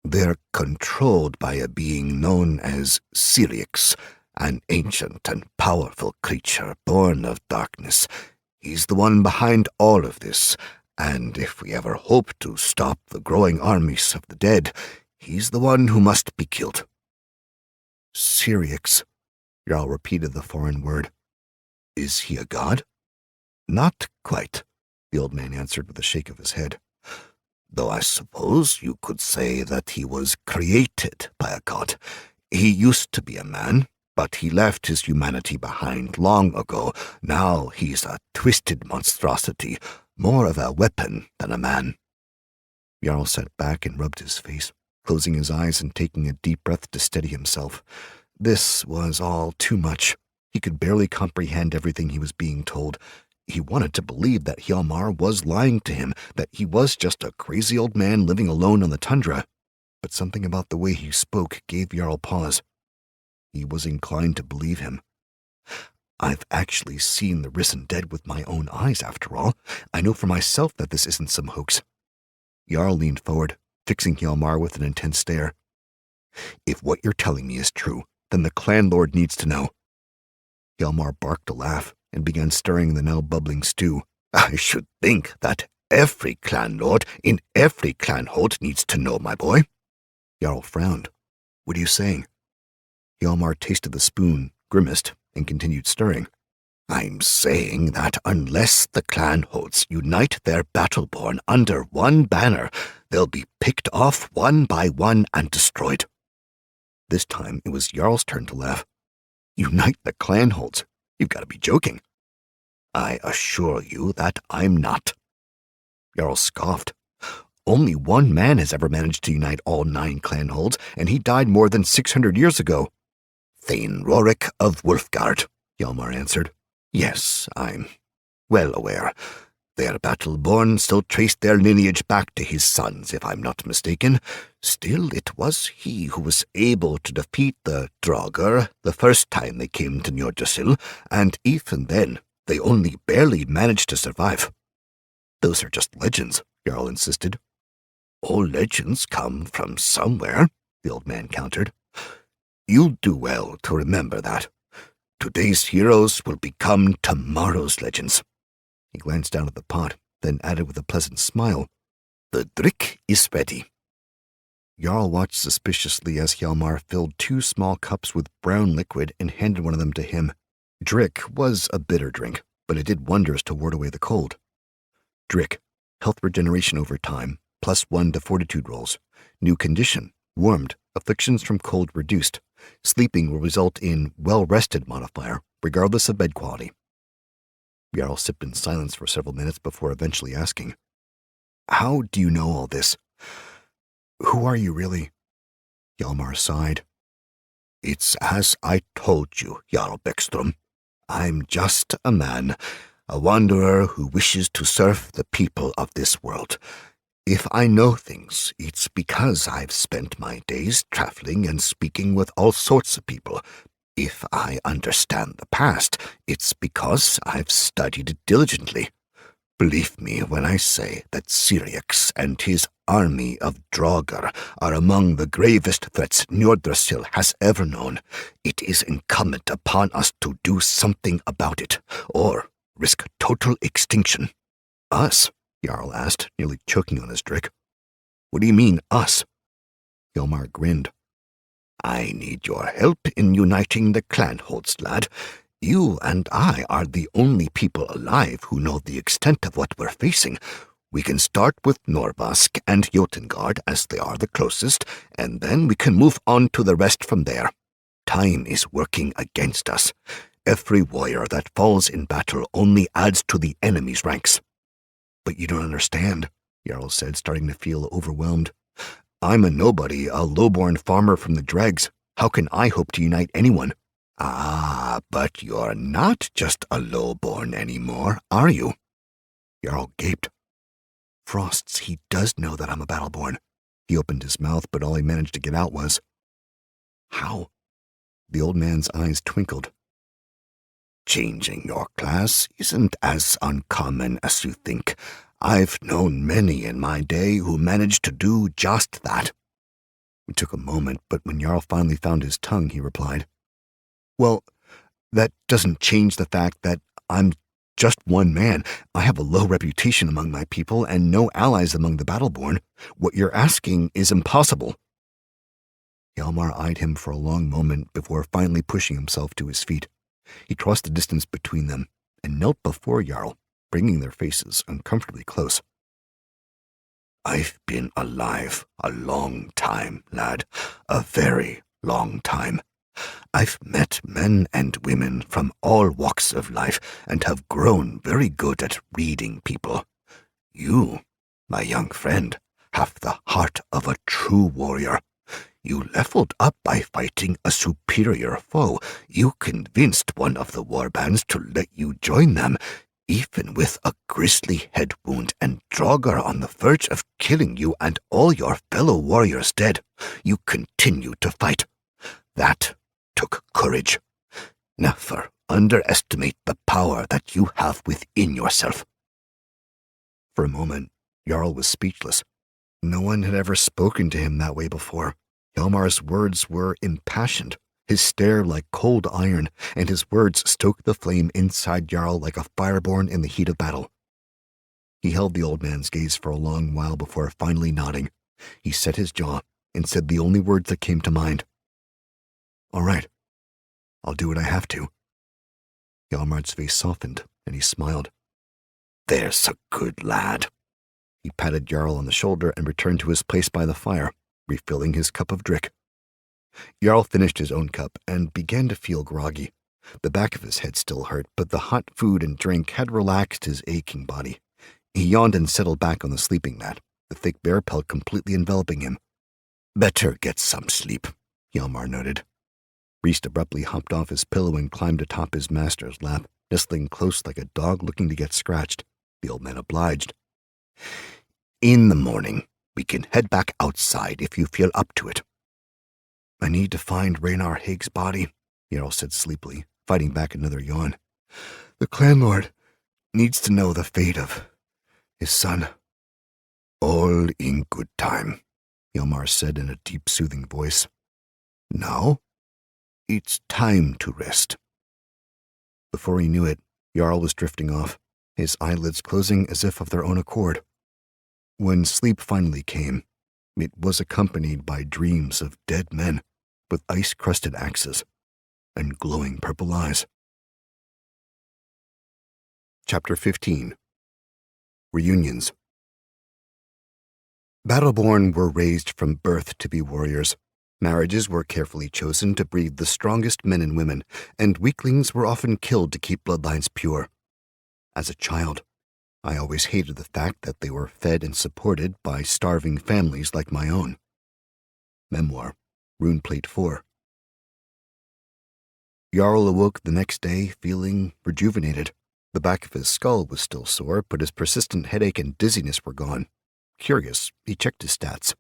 Speaker 2: they're controlled by a being known as Syrinx, an ancient and powerful creature born of darkness. He's the one behind all of this, and if we ever hope to stop the growing armies of the dead, he's the one who must be killed.
Speaker 1: Syrinx, Jarl repeated the foreign word. Is he a god?
Speaker 2: Not quite,
Speaker 1: the old man answered with a shake of his head.
Speaker 2: Though I suppose you could say that he was created by a god. He used to be a man, but he left his humanity behind long ago. Now he's a twisted monstrosity, more of a weapon than a man.
Speaker 1: Jarl sat back and rubbed his face, closing his eyes and taking a deep breath to steady himself. This was all too much. He could barely comprehend everything he was being told. He wanted to believe that Hjalmar was lying to him, that he was just a crazy old man living alone on the tundra. But something about the way he spoke gave Jarl pause. He was inclined to believe him. I've actually seen the risen dead with my own eyes, after all. I know for myself that this isn't some hoax. Jarl leaned forward, fixing Hjalmar with an intense stare. If what you're telling me is true, then the clan lord needs to know. Hjalmar barked a laugh and began stirring the now bubbling stew.
Speaker 2: I should think that every clan lord in every clanhold needs to know, my boy.
Speaker 1: Jarl frowned. What are you saying? Hjalmar tasted the spoon, grimaced, and continued stirring.
Speaker 2: I'm saying that unless the clanholds unite their battleborn under one banner, they'll be picked off one by one and destroyed.
Speaker 1: This time it was Jarl's turn to laugh. Unite the clanholds? You've got to be joking.
Speaker 2: I assure you that I'm not.
Speaker 1: Jarl scoffed. Only one man has ever managed to unite all 9 clanholds, and he died more than 600 years ago.
Speaker 2: Thane Rorik of Wolfgard,
Speaker 1: Hjalmar answered.
Speaker 2: Yes, I'm well aware. Their battleborn still traced their lineage back to his sons, if I'm not mistaken. Still, it was he who was able to defeat the draugr the first time they came to Njordrsil, and even then, they only barely managed to survive.
Speaker 1: Those are just legends, Jarl insisted.
Speaker 2: All legends come from somewhere, the old man countered. You'll do well to remember that. Today's heroes will become tomorrow's legends.
Speaker 1: He glanced down at the pot, then added with a pleasant smile,
Speaker 2: The drick is ready.
Speaker 1: Jarl watched suspiciously as Hjalmar filled 2 small cups with brown liquid and handed one of them to him. Drick was a bitter drink, but it did wonders to ward away the cold. Drick, health regeneration over time, +1 to fortitude rolls. New condition, warmed, afflictions from cold reduced. Sleeping will result in well-rested modifier, regardless of bed quality. Jarl sipped in silence for several minutes before eventually asking, How do you know all this? Who are you really? Hjalmar sighed.
Speaker 2: It's as I told you, Jarl Beckstrom. I'm just a man, a wanderer who wishes to serve the people of this world. If I know things, it's because I've spent my days traveling and speaking with all sorts of people. If I understand the past, it's because I've studied it diligently. Believe me when I say that Syriax and his army of draugr are among the gravest threats Njordrsil has ever known. It is incumbent upon us to do something about it, or risk total extinction.
Speaker 1: Us? Jarl asked, nearly choking on his drink. What do you mean, us?
Speaker 2: Hjalmar grinned. I need your help in uniting the clanholds, lad. You and I are the only people alive who know the extent of what we're facing. We can start with Norvask and Jotengard, as they are the closest, and then we can move on to the rest from there. Time is working against us. Every warrior that falls in battle only adds to the enemy's ranks.
Speaker 1: But you don't understand, Jarl said, starting to feel overwhelmed. I'm a nobody, a low-born farmer from the dregs. How can I hope to unite anyone?
Speaker 2: Ah, but you're not just a lowborn anymore, are you?
Speaker 1: Jarl gaped. Frosts, he does know that I'm a battleborn. He opened his mouth, but all he managed to get out was, how? The old man's eyes twinkled.
Speaker 2: Changing your class isn't as uncommon as you think. I've known many in my day who managed to do just that.
Speaker 1: It took a moment, but when Jarl finally found his tongue, he replied, well, that doesn't change the fact that I'm just one man. I have a low reputation among my people and no allies among the battleborn. What you're asking is impossible. Hjalmar eyed him for a long moment before finally pushing himself to his feet. He crossed the distance between them and knelt before Jarl, bringing their faces uncomfortably close.
Speaker 2: I've been alive a long time, lad, a very long time. I've met men and women from all walks of life and have grown very good at reading people. You, my young friend, have the heart of a true warrior. You leveled up by fighting a superior foe. You convinced one of the warbands to let you join them, even with a grisly head wound and draugr on the verge of killing you and all your fellow warriors dead. You continued to fight. That took courage. Never underestimate the power that you have within yourself.
Speaker 1: For a moment, Jarl was speechless. No one had ever spoken to him that way before. Hjalmar's words were impassioned, his stare like cold iron, and his words stoked the flame inside Jarl like a fireborn in the heat of battle. He held the old man's gaze for a long while before finally nodding. He set his jaw and said the only words that came to mind. All right, I'll do what I have to. Hjalmar's face softened, and he smiled.
Speaker 2: There's a good lad.
Speaker 1: He patted Jarl on the shoulder and returned to his place by the fire, refilling his cup of drick. Jarl finished his own cup and began to feel groggy. The back of his head still hurt, but the hot food and drink had relaxed his aching body. He yawned and settled back on the sleeping mat, the thick bear pelt completely enveloping him.
Speaker 2: Better get some sleep, Hjalmar noted.
Speaker 1: Reist abruptly hopped off his pillow and climbed atop his master's lap, nestling close like a dog looking to get scratched. The old man obliged.
Speaker 2: In the morning, we can head back outside if you feel up to it.
Speaker 1: I need to find Raynar Higgs' body, Jarl said sleepily, fighting back another yawn. The clanlord needs to know the fate of his son.
Speaker 2: All in good time,
Speaker 1: Hjalmar said in a deep, soothing voice.
Speaker 2: Now, it's time to rest.
Speaker 1: Before he knew it, Jarl was drifting off, his eyelids closing as if of their own accord. When sleep finally came, it was accompanied by dreams of dead men with ice-crusted axes and glowing purple eyes. Chapter 15. Reunions. Battleborn were raised from birth to be warriors. Marriages were carefully chosen to breed the strongest men and women, and weaklings were often killed to keep bloodlines pure. As a child, I always hated the fact that they were fed and supported by starving families like my own. Memoir, Runeplate 4. Jarl awoke the next day feeling rejuvenated. The back of his skull was still sore, but his persistent headache and dizziness were gone. Curious, he checked his stats.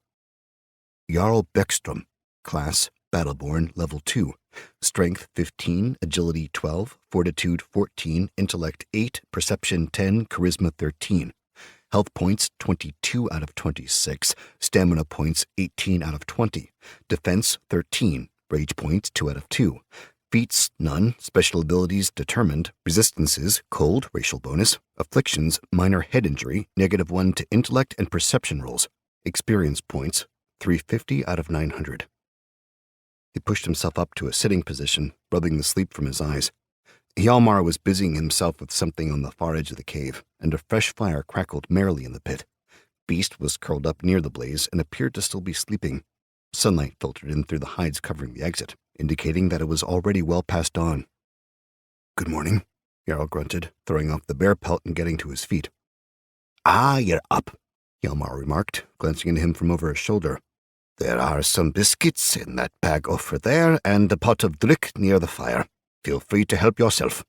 Speaker 1: Jarl Beckstrom, class Battleborn, level 2. Strength 15, Agility 12, Fortitude 14, Intellect 8, Perception 10, Charisma 13. Health points 22 out of 26, Stamina points 18 out of 20, Defense 13, Rage points 2 out of 2. Feats, none. Special abilities, determined. Resistances, cold, racial bonus. Afflictions, minor head injury, -1 to intellect and perception rolls. Experience points, 350 out of 900. He pushed himself up to a sitting position, rubbing the sleep from his eyes. Hjalmar was busying himself with something on the far edge of the cave, and a fresh fire crackled merrily in the pit. Beast was curled up near the blaze and appeared to still be sleeping. Sunlight filtered in through the hides covering the exit, indicating that it was already well past dawn. "Good morning," Jarl grunted, throwing off the bear pelt and getting to his feet.
Speaker 2: "Ah, you're up,"
Speaker 1: Hjalmar remarked, glancing at him from over his shoulder.
Speaker 2: "There are some biscuits in that bag over there and a pot of drick near the fire. Feel free to help yourself."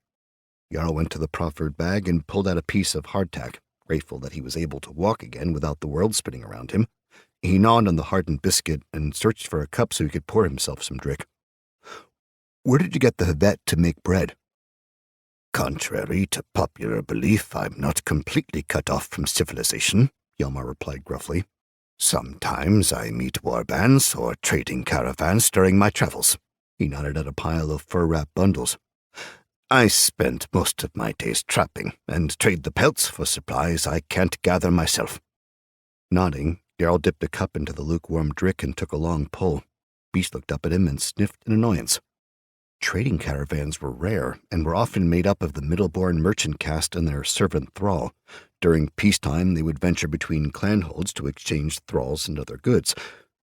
Speaker 1: Jarl went to the proffered bag and pulled out a piece of hardtack, grateful that he was able to walk again without the world spinning around him. He gnawed on the hardened biscuit and searched for a cup so he could pour himself some drick. "Where did you get the vet to make bread?"
Speaker 2: "Contrary to popular belief, I'm not completely cut off from civilization,"
Speaker 1: Hjalmar replied gruffly.
Speaker 2: "Sometimes I meet warbands or trading caravans during my travels."
Speaker 1: He nodded at a pile of fur-wrapped bundles.
Speaker 2: "I spend most of my days trapping and trade the pelts for supplies I can't gather myself."
Speaker 1: Nodding, Jarl dipped a cup into the lukewarm drick and took a long pull. Beast looked up at him and sniffed in annoyance. Trading caravans were rare and were often made up of the middle-born merchant caste and their servant thrall. During peacetime, they would venture between clanholds to exchange thralls and other goods.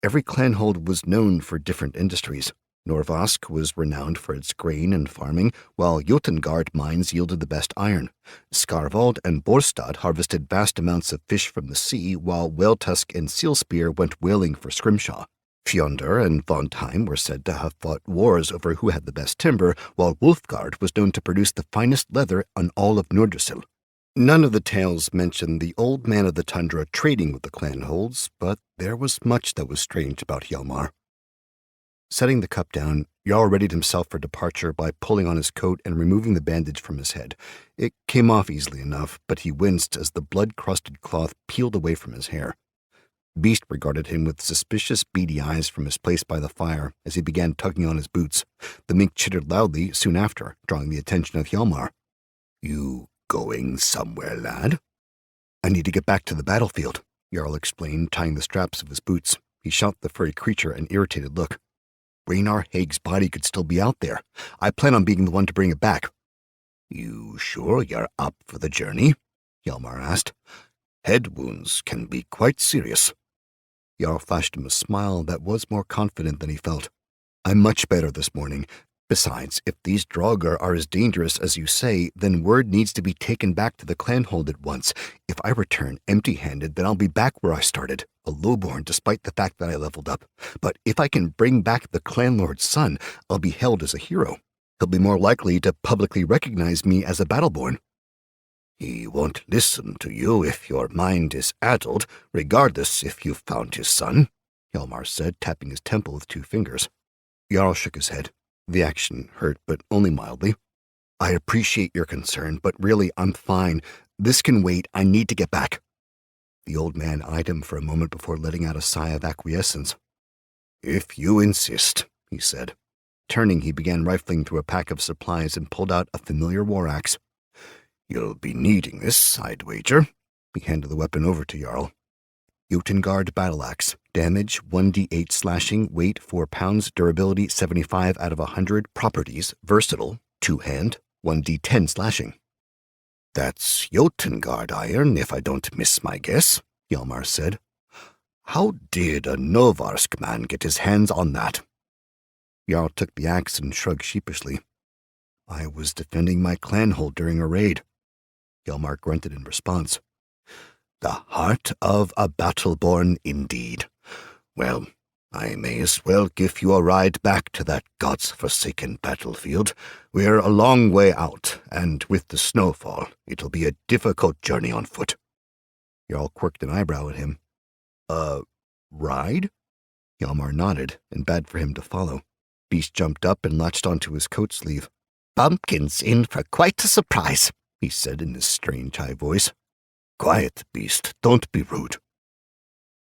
Speaker 1: Every clanhold was known for different industries. Norvask was renowned for its grain and farming, while Jotengard mines yielded the best iron. Skarvald and Borstad harvested vast amounts of fish from the sea, while Whaletusk and Sealspear went whaling for Scrimshaw. Fjonder and Vondheim were said to have fought wars over who had the best timber, while Wolfgard was known to produce the finest leather on all of Nordrasil. None of the tales mentioned the old man of the tundra trading with the clanholds, but there was much that was strange about Hjalmar. Setting the cup down, Jarl readied himself for departure by pulling on his coat and removing the bandage from his head. It came off easily enough, but he winced as the blood-crusted cloth peeled away from his hair. Beast regarded him with suspicious, beady eyes from his place by the fire as he began tugging on his boots. The mink chittered loudly soon after, drawing the attention of Hjalmar.
Speaker 2: "You going somewhere, lad?"
Speaker 1: "I need to get back to the battlefield," Jarl explained, tying the straps of his boots. He shot the furry creature an irritated look. "Raynar Haig's body could still be out there. I plan on being the one to bring it back."
Speaker 2: "You sure you're up for the journey?"
Speaker 1: Hjalmar asked.
Speaker 2: "Head wounds can be quite serious."
Speaker 1: Jarl flashed him a smile that was more confident than he felt. "I'm much better this morning. Besides, if these draugr are as dangerous as you say, then word needs to be taken back to the clanhold at once. If I return empty-handed, then I'll be back where I started, a lowborn despite the fact that I leveled up. But if I can bring back the clanlord's son, I'll be hailed as a hero. He'll be more likely to publicly recognize me as a battleborn."
Speaker 2: "He won't listen to you if your mind is addled, regardless if you've found his son,"
Speaker 1: Hjalmar said, tapping his temple with 2 fingers. Jarl shook his head. The action hurt, but only mildly. "I appreciate your concern, but really, I'm fine. This can wait. I need to get back." The old man eyed him for a moment before letting out a sigh of acquiescence.
Speaker 2: "If you insist,"
Speaker 1: he said. Turning, he began rifling through a pack of supplies and pulled out a familiar war axe.
Speaker 2: "You'll be needing this, I'd wager."
Speaker 1: He handed the weapon over to Jarl. Jotengard battle axe. Damage 1d8 slashing, weight 4 pounds, durability 75 out of 100, properties versatile, 2-hand, 1d10 slashing.
Speaker 2: "That's Jotengard iron, if I don't miss my guess," Hjalmar said. "How did a Novarsk man get his hands on that?"
Speaker 1: Jarl took the axe and shrugged sheepishly. "I was defending my clanhold during a raid." Hjalmar grunted in response.
Speaker 2: "The heart of a battleborn indeed. Well, I may as well give you a ride back to that gods-forsaken battlefield. We're a long way out, and with the snowfall, it'll be a difficult journey on foot."
Speaker 1: Jarl quirked an eyebrow at him. "Ride?" Hjalmar nodded and bade for him to follow. Beast jumped up and latched onto his coat sleeve.
Speaker 2: "Bumpkin's in for quite a surprise,"
Speaker 1: he said in his strange high voice.
Speaker 2: "Quiet, Beast. Don't be rude."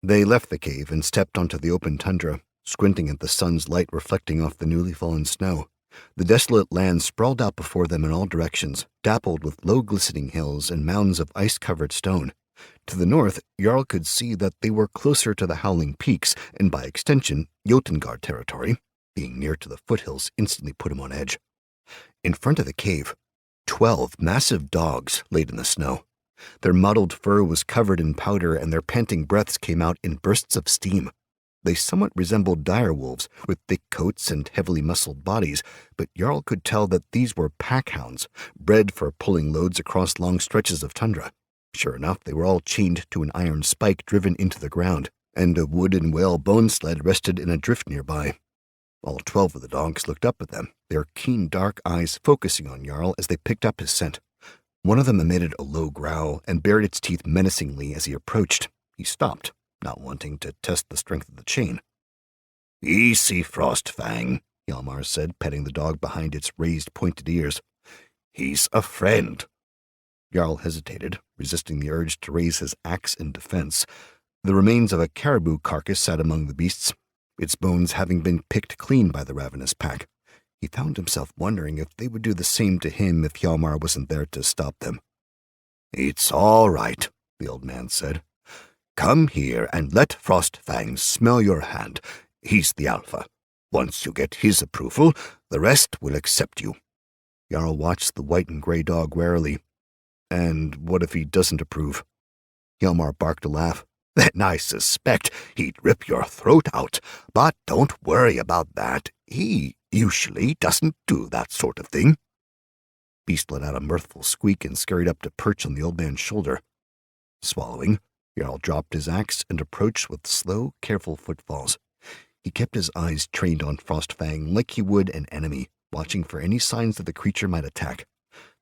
Speaker 1: They left the cave and stepped onto the open tundra, squinting at the sun's light reflecting off the newly fallen snow. The desolate land sprawled out before them in all directions, dappled with low glistening hills and mounds of ice-covered stone. To the north, Jarl could see that they were closer to the Howling Peaks and, by extension, Jotengard territory. Being near to the foothills instantly put him on edge. In front of the cave, 12 massive dogs laid in the snow. Their mottled fur was covered in powder, and their panting breaths came out in bursts of steam. They somewhat resembled dire wolves, with thick coats and heavily muscled bodies, but Jarl could tell that these were pack hounds, bred for pulling loads across long stretches of tundra. Sure enough, they were all chained to an iron spike driven into the ground, and a wood and whale bone sled rested in a drift nearby. All 12 of the dogs looked up at them, their keen dark eyes focusing on Jarl as they picked up his scent. One of them emitted a low growl and bared its teeth menacingly as he approached. He stopped, not wanting to test the strength of the chain.
Speaker 2: "Easy, Frostfang,"
Speaker 1: Hjalmar said, petting the dog behind its raised, pointed ears.
Speaker 2: "He's a friend."
Speaker 1: Jarl hesitated, resisting the urge to raise his axe in defense. The remains of a caribou carcass sat among the beasts, its bones having been picked clean by the ravenous pack. He found himself wondering if they would do the same to him if Hjalmar wasn't there to stop them.
Speaker 2: "It's all right,"
Speaker 1: the old man said.
Speaker 2: "Come here and let Frostfang smell your hand. He's the alpha. Once you get his approval, the rest will accept you."
Speaker 1: Jarl watched the white and gray dog warily. And what if he doesn't approve? Hjalmar barked a laugh.
Speaker 2: "Then I suspect he'd rip your throat out, but don't worry about that. He usually doesn't do that sort of thing."
Speaker 1: Beast let out a mirthful squeak and scurried up to perch on the old man's shoulder. Swallowing, Jarl dropped his axe and approached with slow, careful footfalls. He kept his eyes trained on Frostfang like he would an enemy, watching for any signs that the creature might attack.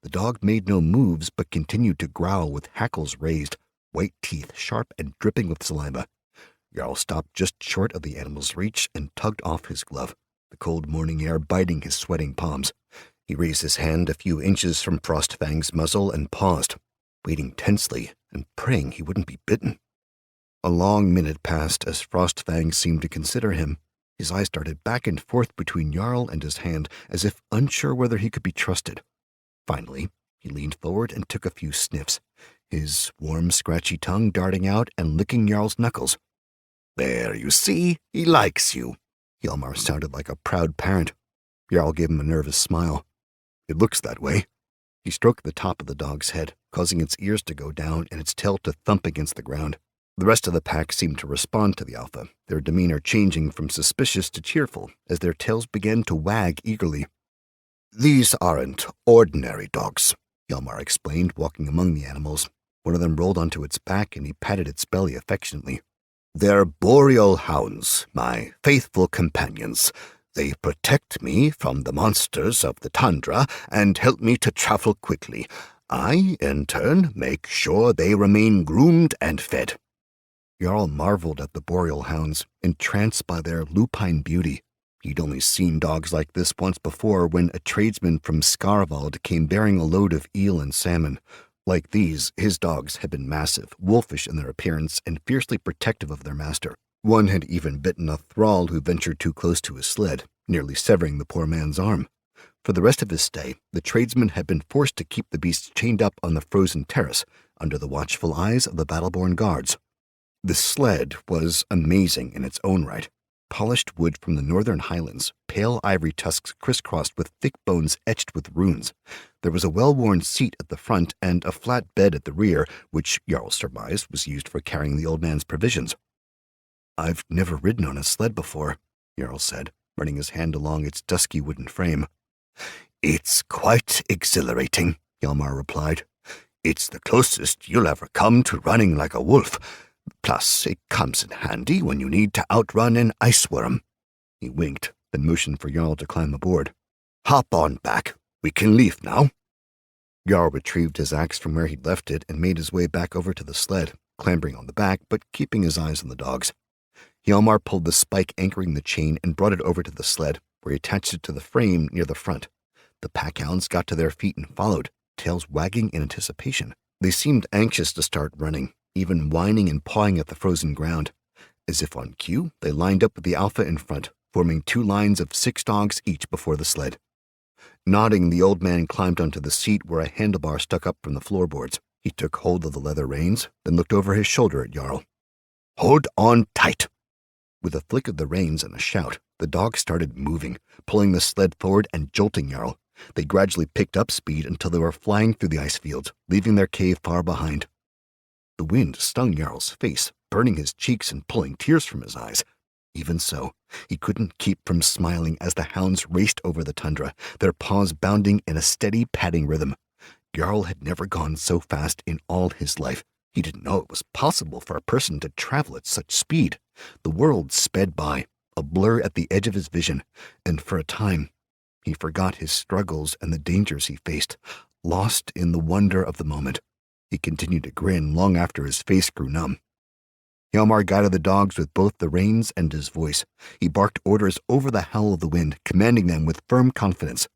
Speaker 1: The dog made no moves but continued to growl with hackles raised, white teeth sharp and dripping with saliva. Jarl stopped just short of the animal's reach and tugged off his glove, the cold morning air biting his sweating palms. He raised his hand a few inches from Frostfang's muzzle and paused, waiting tensely and praying he wouldn't be bitten. A long minute passed as Frostfang seemed to consider him. His eyes darted back and forth between Jarl and his hand, as if unsure whether he could be trusted. Finally, he leaned forward and took a few sniffs, his warm, scratchy tongue darting out and licking Jarl's knuckles.
Speaker 2: "There, you see, he likes you."
Speaker 1: Hjalmar sounded like a proud parent. Jarl gave him a nervous smile. "It looks that way." He stroked the top of the dog's head, causing its ears to go down and its tail to thump against the ground. The rest of the pack seemed to respond to the alpha, their demeanor changing from suspicious to cheerful as their tails began to wag eagerly.
Speaker 2: "These aren't ordinary dogs,"
Speaker 1: Hjalmar explained, walking among the animals. One of them rolled onto its back and he patted its belly affectionately.
Speaker 2: "They're boreal hounds, my faithful companions. They protect me from the monsters of the tundra and help me to travel quickly. I, in turn, make sure they remain groomed and fed."
Speaker 1: Jarl marveled at the boreal hounds, entranced by their lupine beauty. He'd only seen dogs like this once before when a tradesman from Skarvald came bearing a load of eel and salmon. Like these, his dogs had been massive, wolfish in their appearance, and fiercely protective of their master. One had even bitten a thrall who ventured too close to his sled, nearly severing the poor man's arm. For the rest of his stay, the tradesman had been forced to keep the beasts chained up on the frozen terrace, under the watchful eyes of the battle-born guards. The sled was amazing in its own right. Polished wood from the northern highlands, pale ivory tusks crisscrossed with thick bones etched with runes. There was a well-worn seat at the front and a flat bed at the rear, which Jarl surmised was used for carrying the old man's provisions. "I've never ridden on a sled before," Jarl said, running his hand along its dusky wooden frame.
Speaker 2: "It's quite exhilarating," Hjalmar replied. "It's the closest you'll ever come to running like a wolf. Plus, it comes in handy when you need to outrun an iceworm."
Speaker 1: He winked, then motioned for Jarl to climb aboard.
Speaker 2: "Hop on back. We can leave now."
Speaker 1: Jarl retrieved his axe from where he'd left it and made his way back over to the sled, clambering on the back but keeping his eyes on the dogs. Hjalmar pulled the spike anchoring the chain and brought it over to the sled, where he attached it to the frame near the front. The packhounds got to their feet and followed, tails wagging in anticipation. They seemed anxious to start running, even whining and pawing at the frozen ground. As if on cue, they lined up with the alpha in front, forming 2 lines of 6 dogs each before the sled. Nodding, the old man climbed onto the seat where a handlebar stuck up from the floorboards. He took hold of the leather reins, then looked over his shoulder at Jarl. "Hold on tight!" With a flick of the reins and a shout, the dogs started moving, pulling the sled forward and jolting Jarl. They gradually picked up speed until they were flying through the ice fields, leaving their cave far behind. The wind stung Jarl's face, burning his cheeks and pulling tears from his eyes. Even so, he couldn't keep from smiling as the hounds raced over the tundra, their paws bounding in a steady padding rhythm. Jarl had never gone so fast in all his life. He didn't know it was possible for a person to travel at such speed. The world sped by, a blur at the edge of his vision, and for a time, he forgot his struggles and the dangers he faced, lost in the wonder of the moment. He continued to grin long after his face grew numb. Hjalmar guided the dogs with both the reins and his voice. He barked orders over the howl of the wind, commanding them with firm confidence.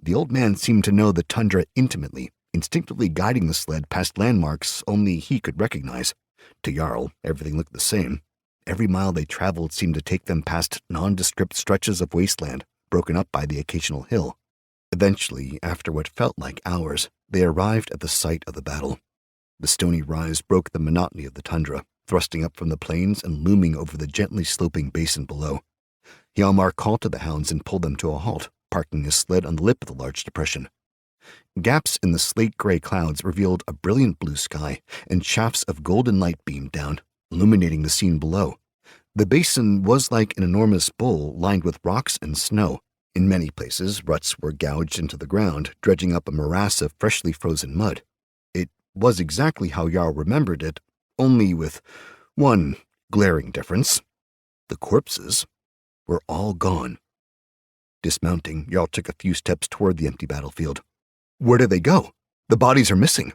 Speaker 1: The old man seemed to know the tundra intimately, instinctively guiding the sled past landmarks only he could recognize. To Jarl, everything looked the same. Every mile they traveled seemed to take them past nondescript stretches of wasteland, broken up by the occasional hill. Eventually, after what felt like hours, they arrived at the site of the battle. The stony rise broke the monotony of the tundra, thrusting up from the plains and looming over the gently sloping basin below. Hjalmar called to the hounds and pulled them to a halt, parking his sled on the lip of the large depression. Gaps in the slate-gray clouds revealed a brilliant blue sky, and shafts of golden light beamed down, illuminating the scene below. The basin was like an enormous bowl lined with rocks and snow. In many places, ruts were gouged into the ground, dredging up a morass of freshly frozen mud. It was exactly how Jarl remembered it, only with one glaring difference. The corpses were all gone. Dismounting, Jarl took a few steps toward the empty battlefield. "Where did they go? The bodies are missing."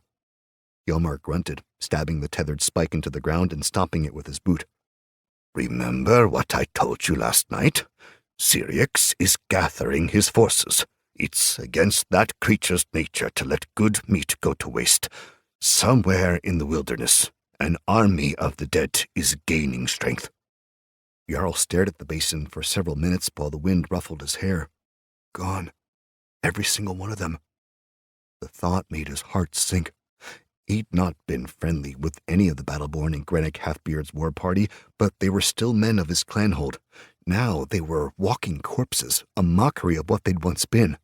Speaker 1: Hjalmar grunted, stabbing the tethered spike into the ground and stomping it with his boot. "Remember what I told you last night? Syriax is gathering his forces. It's against that creature's nature to let good meat go to waste. Somewhere in the wilderness, an army of the dead is gaining strength." Jarl stared at the basin for several minutes while the wind ruffled his hair. Gone. Every single one of them. The thought made his heart sink. He'd not been friendly with any of the Battleborn in Greenwich Halfbeard's war party, but they were still men of his clanhold. Now they were walking corpses, a mockery of what they'd once been.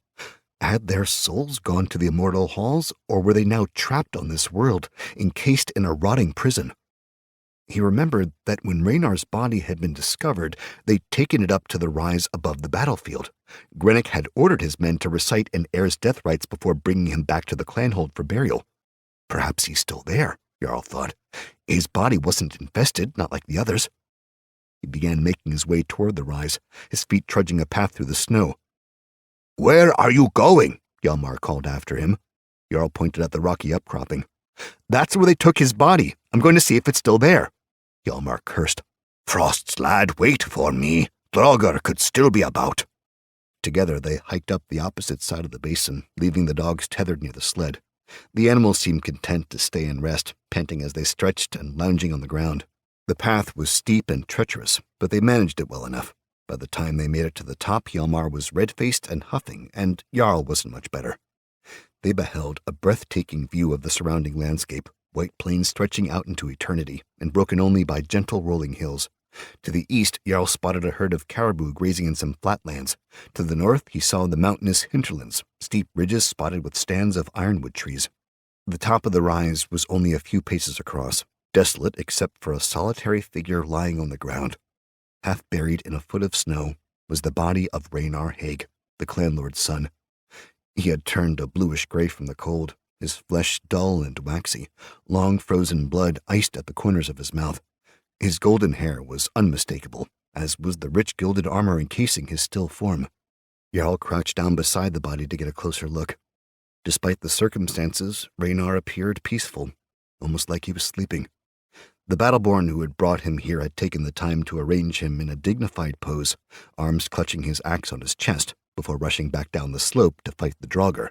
Speaker 1: Had their souls gone to the immortal halls, or were they now trapped on this world, encased in a rotting prison? He remembered that when Raynar's body had been discovered, they'd taken it up to the rise above the battlefield. Greenwich had ordered his men to recite an heir's death rites before bringing him back to the clanhold for burial. Perhaps he's still there, Jarl thought. His body wasn't infested, not like the others. He began making his way toward the rise, his feet trudging a path through the snow. "Where are you going?" Hjalmar called after him. Jarl pointed at the rocky upcropping. "That's where they took his body. I'm going to see if it's still there." Hjalmar cursed. "Frost's lad, wait for me. Draugr could still be about." Together they hiked up the opposite side of the basin, leaving the dogs tethered near the sled. The animals seemed content to stay and rest, panting as they stretched and lounging on the ground. The path was steep and treacherous, but they managed it well enough. By the time they made it to the top, Hjalmar was red-faced and huffing, and Jarl wasn't much better. They beheld a breathtaking view of the surrounding landscape, white plains stretching out into eternity, and broken only by gentle rolling hills. To the east, Jarl spotted a herd of caribou grazing in some flatlands. To the north, he saw the mountainous hinterlands, steep ridges spotted with stands of ironwood trees. The top of the rise was only a few paces across, desolate except for a solitary figure lying on the ground. Half buried in a foot of snow was the body of Raynar Haig, the clanlord's son. He had turned a bluish-gray from the cold, his flesh dull and waxy, long frozen blood iced at the corners of his mouth. His golden hair was unmistakable, as was the rich gilded armor encasing his still form. Jarl crouched down beside the body to get a closer look. Despite the circumstances, Raynar appeared peaceful, almost like he was sleeping. The battleborn who had brought him here had taken the time to arrange him in a dignified pose, arms clutching his axe on his chest, before rushing back down the slope to fight the draugr.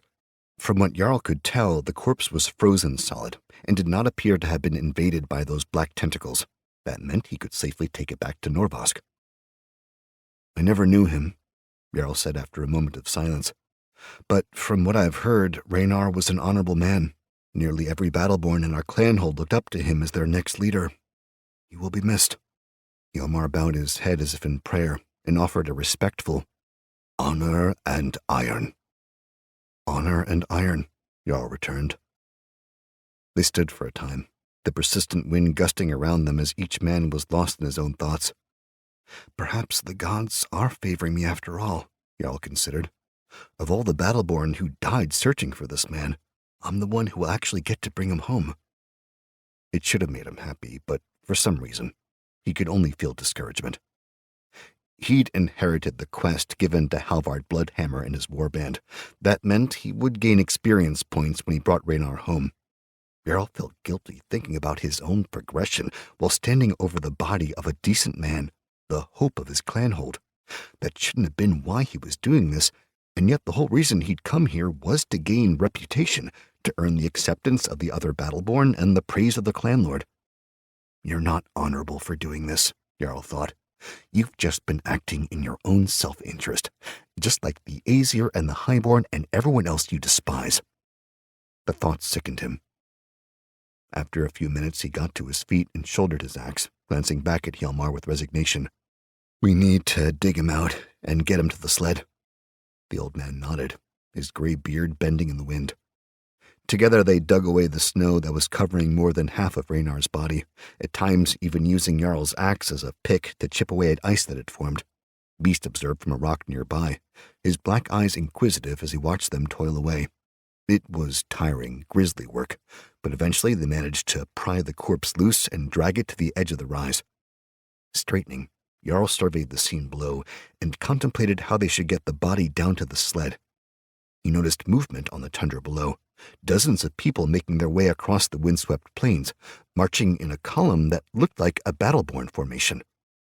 Speaker 1: From what Jarl could tell, the corpse was frozen solid, and did not appear to have been invaded by those black tentacles. That meant he could safely take it back to Norvosk. "I never knew him," Jarl said after a moment of silence. "But from what I've heard, Raynar was an honorable man. Nearly every battleborn in our clanhold looked up to him as their next leader. He will be missed." Hjalmar bowed his head as if in prayer, and offered a respectful, "Honor and iron." "Honor and iron," Jarl returned. They stood for a time, the persistent wind gusting around them as each man was lost in his own thoughts. "Perhaps the gods are favoring me after all," Jarl considered. "Of all the battleborn who died searching for this man, I'm the one who will actually get to bring him home." It should have made him happy, but for some reason, he could only feel discouragement. He'd inherited the quest given to Halvard Bloodhammer and his warband. That meant he would gain experience points when he brought Raynar home. Jarl felt guilty thinking about his own progression while standing over the body of a decent man, the hope of his clanhold. That shouldn't have been why he was doing this, and yet the whole reason he'd come here was to gain reputation, to earn the acceptance of the other battleborn and the praise of the clanlord. "You're not honorable for doing this," Jarl thought. "You've just been acting in your own self-interest, just like the Aesir and the Highborn and everyone else you despise." The thought sickened him. After a few minutes, he got to his feet and shouldered his axe, glancing back at Hjalmar with resignation. "We need to dig him out and get him to the sled." The old man nodded, his gray beard bending in the wind. Together they dug away the snow that was covering more than half of Raynar's body, at times even using Jarl's axe as a pick to chip away at ice that had formed. Beast observed from a rock nearby, his black eyes inquisitive as he watched them toil away. It was tiring, grisly work, but eventually they managed to pry the corpse loose and drag it to the edge of the rise. Straightening, Jarl surveyed the scene below and contemplated how they should get the body down to the sled. He noticed movement on the tundra below, dozens of people making their way across the windswept plains, marching in a column that looked like a battleborn formation.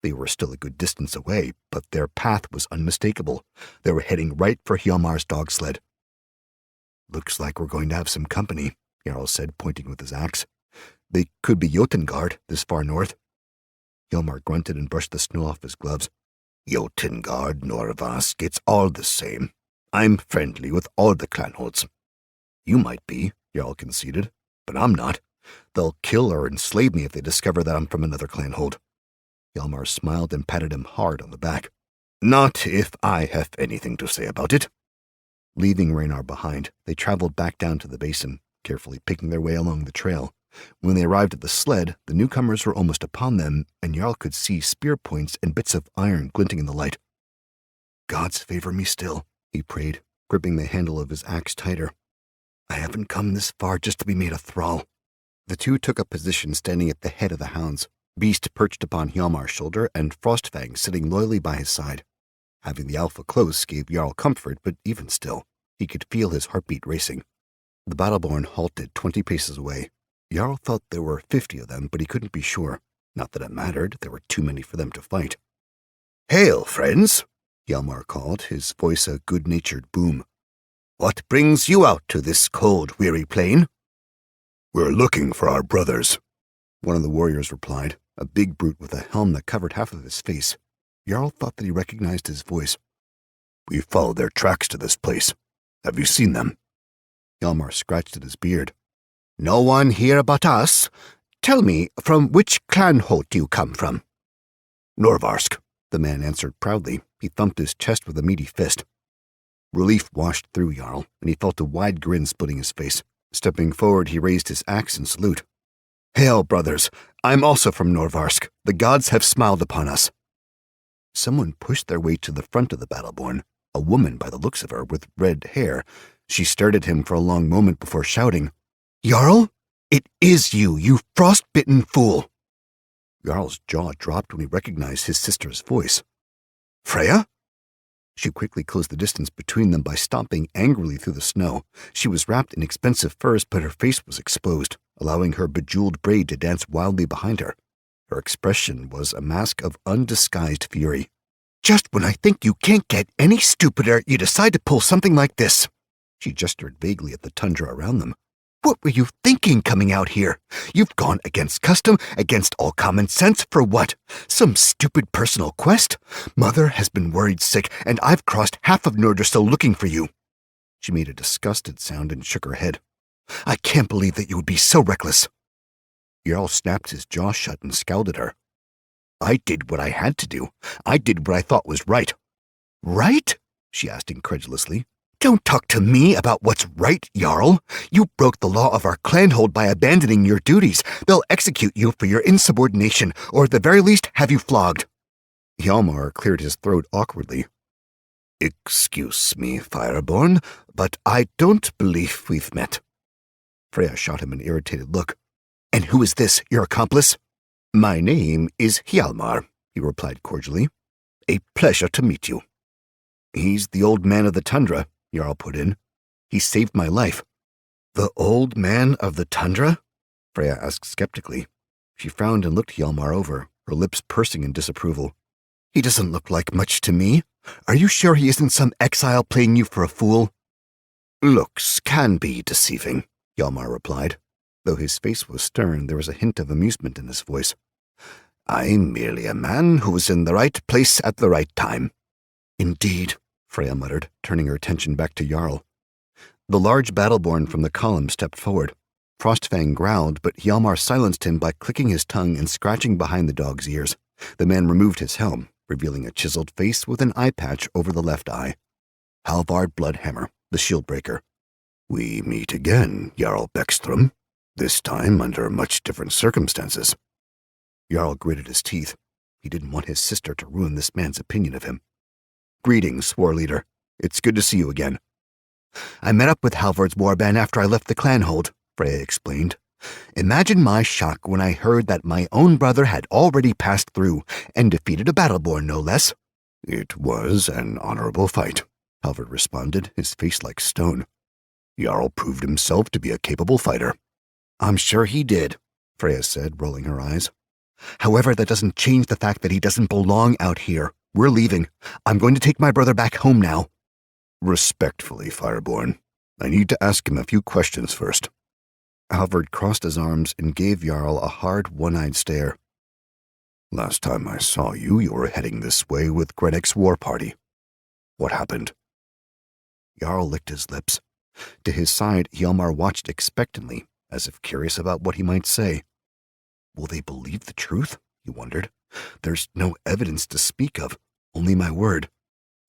Speaker 1: They were still a good distance away, but their path was unmistakable. They were heading right for Hjalmar's dog sled. "Looks like we're going to have some company," Jarl said, pointing with his axe. "They could be Jotengard, this far north." Hjalmar grunted and brushed the snow off his gloves.
Speaker 2: Jotengard, Norvask, it's all the same. I'm friendly with all the clanholds." "You might be," Jarl conceded, "but I'm not. They'll kill or enslave me if they discover that I'm from another clanhold." Hjalmar smiled and patted him hard on the back.
Speaker 1: "Not if I have anything to say about it." Leaving Raynar behind, they traveled back down to the basin, carefully picking their way along the trail. When they arrived at the sled, the newcomers were almost upon them, and Jarl could see spear points and bits of iron glinting in the light. "Gods favor me still," he prayed, gripping the handle of his axe tighter. "I haven't come this far just to be made a thrall." The two took up position standing at the head of the hounds, Beast perched upon Hjalmar's shoulder and Frostfang sitting loyally by his side. Having the alpha close gave Jarl comfort, but even still, he could feel his heartbeat racing. The battleborn halted 20 paces away. Jarl thought there were 50 of them, but he couldn't be sure. Not that it mattered, there were too many for them to fight.
Speaker 2: "Hail, friends!"
Speaker 1: Hjalmar called, his voice a good-natured boom.
Speaker 2: "What brings you out to this cold, weary plain?"
Speaker 1: "We're looking for our brothers," one of the warriors replied, a big brute with a helm that covered half of his face. Jarl thought that he recognized his voice. "We followed their tracks to this place. Have you seen them?" Hjalmar scratched at his beard.
Speaker 2: "No one here but us. Tell me, from which clanhold do you come from?"
Speaker 1: "Norvarsk," the man answered proudly. He thumped his chest with a meaty fist. Relief washed through Jarl, and he felt a wide grin splitting his face. Stepping forward, he raised his axe in salute. "Hail, brothers! I'm also from Norvarsk. The gods have smiled upon us." Someone pushed their way to the front of the battleborn, a woman by the looks of her with red hair. She stared at him for a long moment before shouting, "Jarl? It is you, you frost-bitten fool!" Jarl's jaw dropped when he recognized his sister's voice. "Freya?" She quickly closed the distance between them by stomping angrily through the snow. She was wrapped in expensive furs, but her face was exposed, allowing her bejeweled braid to dance wildly behind her. Her expression was a mask of undisguised fury. "Just when I think you can't get any stupider, you decide to pull something like this." She gestured vaguely at the tundra around them. "What were you thinking coming out here? You've gone against custom, against all common sense, for what? Some stupid personal quest? Mother has been worried sick, and I've crossed half of Nordersill looking for you." She made a disgusted sound and shook her head. "I can't believe that you would be so reckless." Jarl snapped his jaw shut and scowled at her. "I did what I had to do. I did what I thought was right." "Right?" she asked incredulously. "Don't talk to me about what's right, Jarl. You broke the law of our clanhold by abandoning your duties. They'll execute you for your insubordination, or at the very least have you flogged." Hjalmar cleared his throat awkwardly. "Excuse me, Fireborn, but I don't believe we've met." Freya shot him an irritated look. "And who is this, your accomplice?" "My name is Hjalmar," he replied cordially. "A pleasure to meet you." "He's the old man of the tundra," Jarl put in. "He saved my life." "The old man of the tundra?" Freya asked skeptically. She frowned and looked Hjalmar over, her lips pursing in disapproval. "He doesn't look like much to me. Are you sure he isn't some exile playing you for a fool?" "Looks can be deceiving," Hjalmar replied. Though his face was stern, there was a hint of amusement in his voice. "I'm merely a man who was in the right place at the right time." "Indeed," Freya muttered, turning her attention back to Jarl. The large battleborn from the column stepped forward. Frostfang growled, but Hjalmar silenced him by clicking his tongue and scratching behind the dog's ears. The man removed his helm, revealing a chiseled face with an eye patch over the left eye. Halvard Bloodhammer, the Shieldbreaker. "We meet again, Jarl Beckstrom, this time under much different circumstances." Jarl gritted his teeth. He didn't want his sister to ruin this man's opinion of him. "Greetings, war leader. It's good to see you again." "I met up with Halvard's warband after I left the clanhold," Freya explained. "Imagine my shock when I heard that my own brother had already passed through, and defeated a battleborn, no less." "It was an honorable fight," Halvard responded, his face like stone. "Jarl proved himself to be a capable fighter." "I'm sure he did," Freya said, rolling her eyes. "However, that doesn't change the fact that he doesn't belong out here. We're leaving. I'm going to take my brother back home now." "Respectfully, Fireborn. I need to ask him a few questions first." Halvard crossed his arms and gave Jarl a hard, one-eyed stare. "Last time I saw you, you were heading this way with Grennick's war party. What happened?" Jarl licked his lips. To his side, Hjalmar watched expectantly, as if curious about what he might say. Will they believe the truth? He wondered. There's no evidence to speak of, only my word.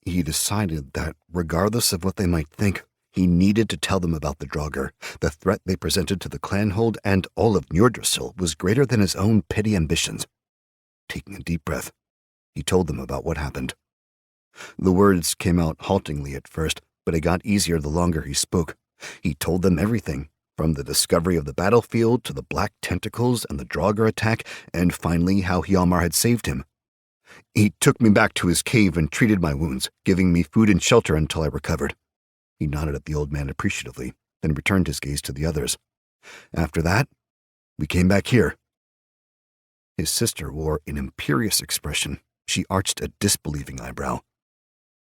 Speaker 1: He decided that, regardless of what they might think, he needed to tell them about the draugr. The threat they presented to the clanhold and all of Nordersill was greater than his own petty ambitions. Taking a deep breath, he told them about what happened. The words came out haltingly at first, but it got easier the longer he spoke. He told them everything, from the discovery of the battlefield to the black tentacles and the draugr attack, and finally how Hjalmar had saved him. He took me back to his cave and treated my wounds, giving me food and shelter until I recovered. He nodded at the old man appreciatively, then returned his gaze to the others. After that, we came back here. His sister wore an imperious expression. She arched a disbelieving eyebrow.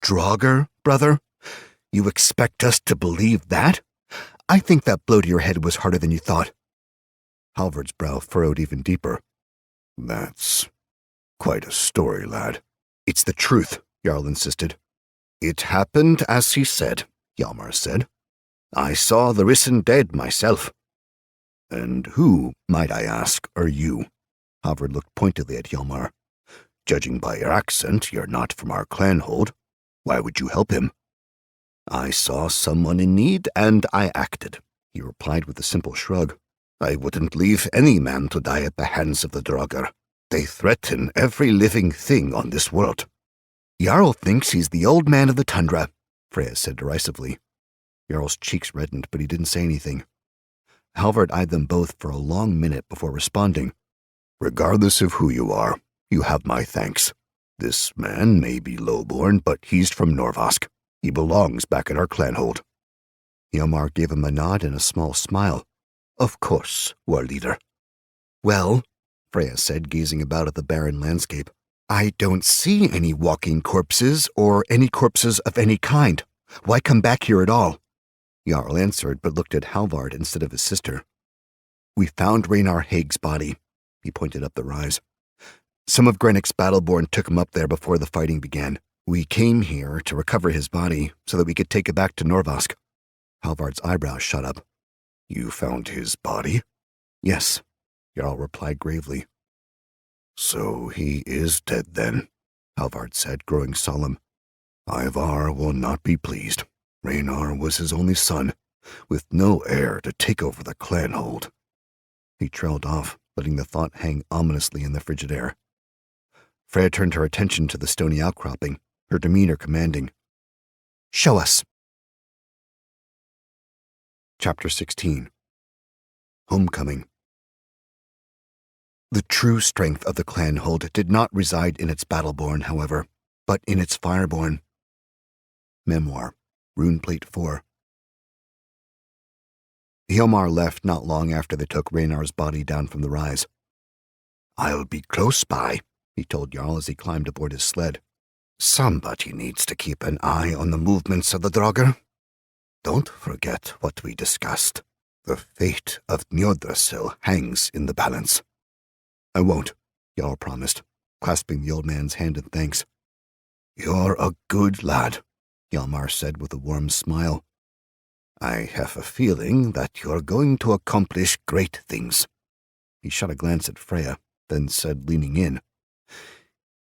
Speaker 1: Draugr, brother? You expect us to believe that? I think that blow to your head was harder than you thought. Halvard's brow furrowed even deeper. That's quite a story, lad. It's the truth, Jarl insisted. It happened as he said, Hjalmar said. I saw the risen dead myself. And who, might I ask, are you? Halvard looked pointedly at Hjalmar. Judging by your accent, you're not from our clanhold. Why would you help him? I saw someone in need, and I acted, he replied with a simple shrug. I wouldn't leave any man to die at the hands of the draugr. They threaten every living thing on this world. Jarl thinks he's the old man of the tundra, Freya said derisively. Jarl's cheeks reddened, but he didn't say anything. Halvard eyed them both for a long minute before responding. Regardless of who you are, you have my thanks.
Speaker 2: This man may be lowborn, but he's from Norvask. He belongs back in our clanhold.
Speaker 1: Hjalmar gave him a nod and a small smile.
Speaker 2: Of course, war leader.
Speaker 1: Well, Freya said, gazing about at the barren landscape, I don't see any walking corpses or any corpses of any kind. Why come back here at all? Jarl answered, but looked at Halvard instead of his sister. We found Ragnar Haig's body. He pointed up the rise. Some of Grennick's battleborn took him up there before the fighting began. We came here to recover his body so that we could take it back to Norvask. Halvard's eyebrows shot up.
Speaker 2: You found his body?
Speaker 1: Yes, Jarl replied gravely.
Speaker 2: So he is dead then,
Speaker 1: Halvard said, growing solemn.
Speaker 2: Ivar will not be pleased. Ragnar was his only son, with no heir to take over the clanhold.
Speaker 1: He trailed off, letting the thought hang ominously in the frigid air. Freya turned her attention to the stony outcropping, her demeanor commanding. Show us. Chapter 16. Homecoming. The true strength of the clanhold did not reside in its battleborn, however, but in its fireborn. Memoir, Runeplate 4. Hjalmar left not long after they took Ragnar's body down from the rise.
Speaker 2: I'll be close by,
Speaker 1: he told Jarl as he climbed aboard his sled.
Speaker 2: Somebody needs to keep an eye on the movements of the draugr. Don't forget what we discussed. The fate of Njordrasil hangs in the balance.
Speaker 1: I won't, Jarl promised, clasping the old man's hand in thanks.
Speaker 2: You're a good lad,
Speaker 1: Hjalmar said with a warm smile.
Speaker 2: I have a feeling that you're going to accomplish great things.
Speaker 1: He shot a glance at Freya, then said, leaning in,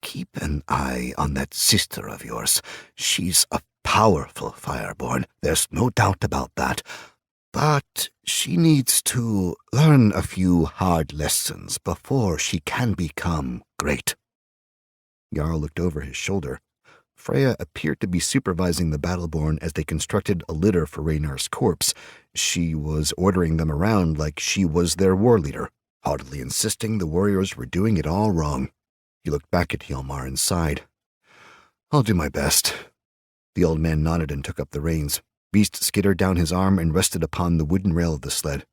Speaker 2: Keep an eye on that sister of yours. She's a powerful fireborn, there's no doubt about that. But she needs to learn a few hard lessons before she can become great.
Speaker 1: Jarl looked over his shoulder. Freya appeared to be supervising the battleborn as they constructed a litter for Ragnar's corpse. She was ordering them around like she was their war leader, haughtily insisting the warriors were doing it all wrong. He looked back at Hjalmar and sighed. I'll do my best. The old man nodded and took up the reins. Beast skittered down his arm and rested upon the wooden rail of the sled.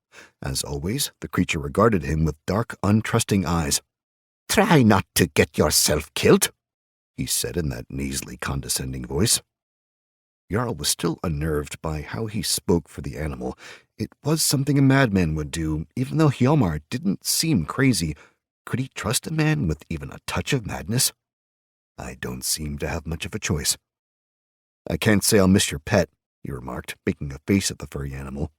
Speaker 1: As always, the creature regarded him with dark, untrusting eyes.
Speaker 2: Try not to get yourself killed,
Speaker 1: he said in that nasally, condescending voice. Jarl was still unnerved by how he spoke for the animal. It was something a madman would do, even though Hjalmar didn't seem crazy. Could he trust a man with even a touch of madness? I don't seem to have much of a choice. I can't say I'll miss your pet, he remarked, making a face at the furry animal.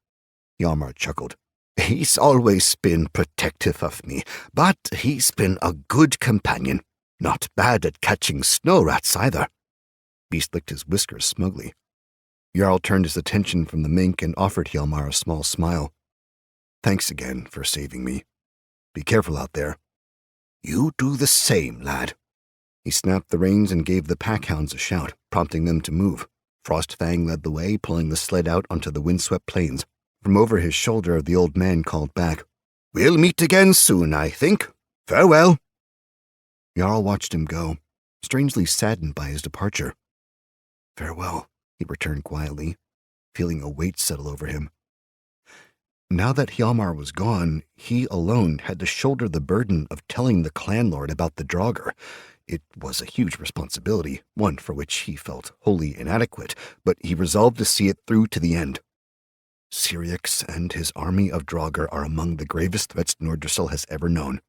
Speaker 1: Hjalmar chuckled.
Speaker 2: He's always been protective of me, but he's been a good companion. Not bad at catching snow rats either.
Speaker 1: Beast licked his whiskers smugly. Jarl turned his attention from the mink and offered Hjalmar a small smile. Thanks again for saving me. Be careful out there.
Speaker 2: You do the same, lad.
Speaker 1: He snapped the reins and gave the packhounds a shout, prompting them to move. Frostfang led the way, pulling the sled out onto the windswept plains. From over his shoulder, the old man called back,
Speaker 2: We'll meet again soon, I think. Farewell.
Speaker 1: Jarl watched him go, strangely saddened by his departure. Farewell, he returned quietly, feeling a weight settle over him. Now that Hjalmar was gone, he alone had to shoulder the burden of telling the clan lord about the draugr. It was a huge responsibility, one for which he felt wholly inadequate, but he resolved to see it through to the end. Syriax and his army of draugr are among the gravest threats Nordrassil has ever known.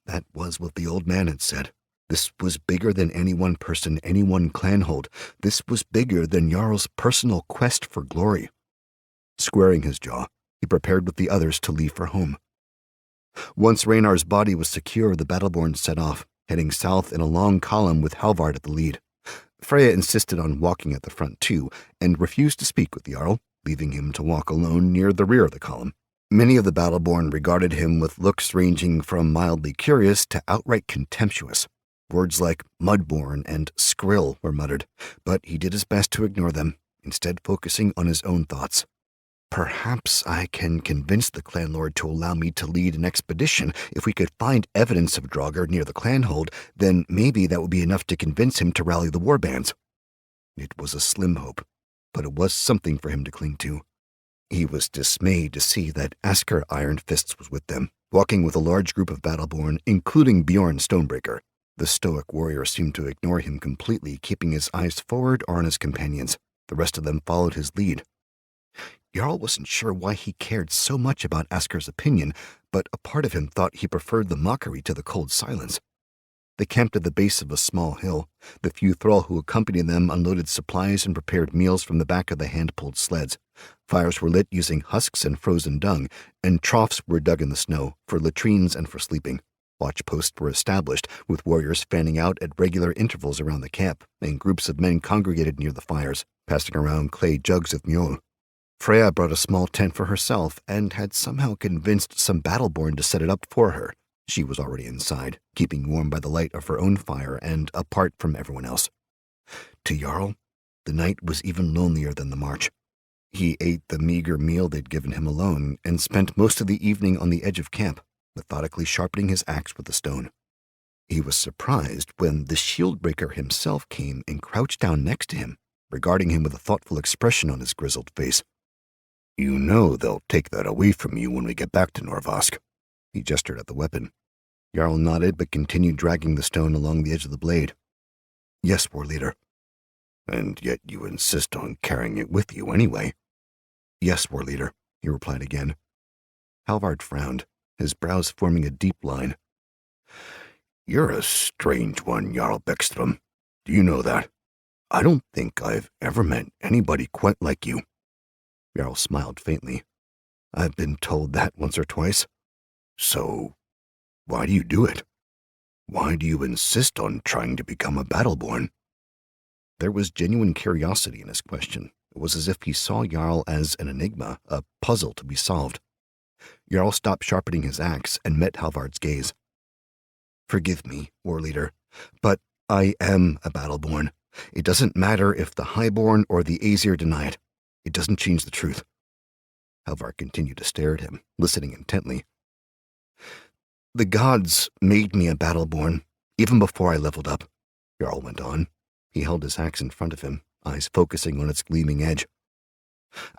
Speaker 1: That was what the old man had said. This was bigger than any one person, any one clanhold. This was bigger than Jarl's personal quest for glory. Squaring his jaw, he prepared with the others to leave for home. Once Ragnar's body was secure, the battleborn set off, heading south in a long column with Halvard at the lead. Freya insisted on walking at the front too, and refused to speak with Jarl, leaving him to walk alone near the rear of the column. Many of the battleborn regarded him with looks ranging from mildly curious to outright contemptuous. Words like mudborn and skrill were muttered, but he did his best to ignore them, instead focusing on his own thoughts. Perhaps I can convince the clan lord to allow me to lead an expedition. If we could find evidence of draugr near the clan hold, then maybe that would be enough to convince him to rally the warbands. It was a slim hope, but it was something for him to cling to. He was dismayed to see that Asker Iron Fists was with them, walking with a large group of Battleborn, including Bjorn Stonebreaker. The stoic warrior seemed to ignore him completely, keeping his eyes forward or on his companions. The rest of them followed his lead. Jarl wasn't sure why he cared so much about Asker's opinion, but a part of him thought he preferred the mockery to the cold silence. They camped at the base of a small hill. The few thrall who accompanied them unloaded supplies and prepared meals from the back of the hand-pulled sleds. Fires were lit using husks and frozen dung, and troughs were dug in the snow for latrines and for sleeping. Watch posts were established, with warriors fanning out at regular intervals around the camp, and groups of men congregated near the fires, passing around clay jugs of mjol. Freya brought a small tent for herself and had somehow convinced some Battleborn to set it up for her. She was already inside, keeping warm by the light of her own fire and apart from everyone else. To Jarl, the night was even lonelier than the march. He ate the meager meal they'd given him alone and spent most of the evening on the edge of camp, methodically sharpening his axe with a stone. He was surprised when the Shieldbreaker himself came and crouched down next to him, regarding him with a thoughtful expression on his grizzled face.
Speaker 2: You know they'll take that away from you when we get back to Norvask.
Speaker 1: He gestured at the weapon. Jarl nodded but continued dragging the stone along the edge of the blade. Yes, war leader.
Speaker 2: And yet you insist on carrying it with you anyway.
Speaker 1: Yes, war leader, he replied again. Halvard frowned, his brows forming a deep line.
Speaker 2: You're a strange one, Jarl Beckstrom. Do you know that? I don't think I've ever met anybody quite like you.
Speaker 1: Jarl smiled faintly. I've been told that once or twice.
Speaker 2: So, why do you do it? Why do you insist on trying to become a Battleborn?
Speaker 1: There was genuine curiosity in his question. It was as if he saw Jarl as an enigma, a puzzle to be solved. Jarl stopped sharpening his axe and met Halvard's gaze. Forgive me, war leader, but I am a Battleborn. It doesn't matter if the Highborn or the Aesir deny it. It doesn't change the truth. Halvard continued to stare at him, listening intently. The gods made me a Battleborn, even before I leveled up, Jarl went on. He held his axe in front of him, eyes focusing on its gleaming edge.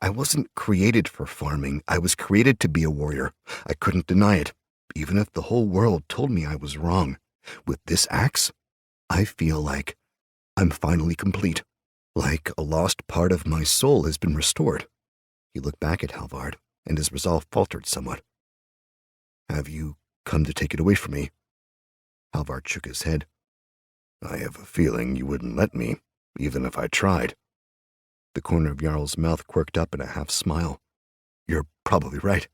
Speaker 1: I wasn't created for farming. I was created to be a warrior. I couldn't deny it, even if the whole world told me I was wrong. With this axe, I feel like I'm finally complete. Like a lost part of my soul has been restored. He looked back at Halvard, and his resolve faltered somewhat. Have you come to take it away from me? Halvard shook his head.
Speaker 2: I have a feeling you wouldn't let me, even if I tried.
Speaker 1: The corner of Jarl's mouth quirked up in a half-smile. You're probably right.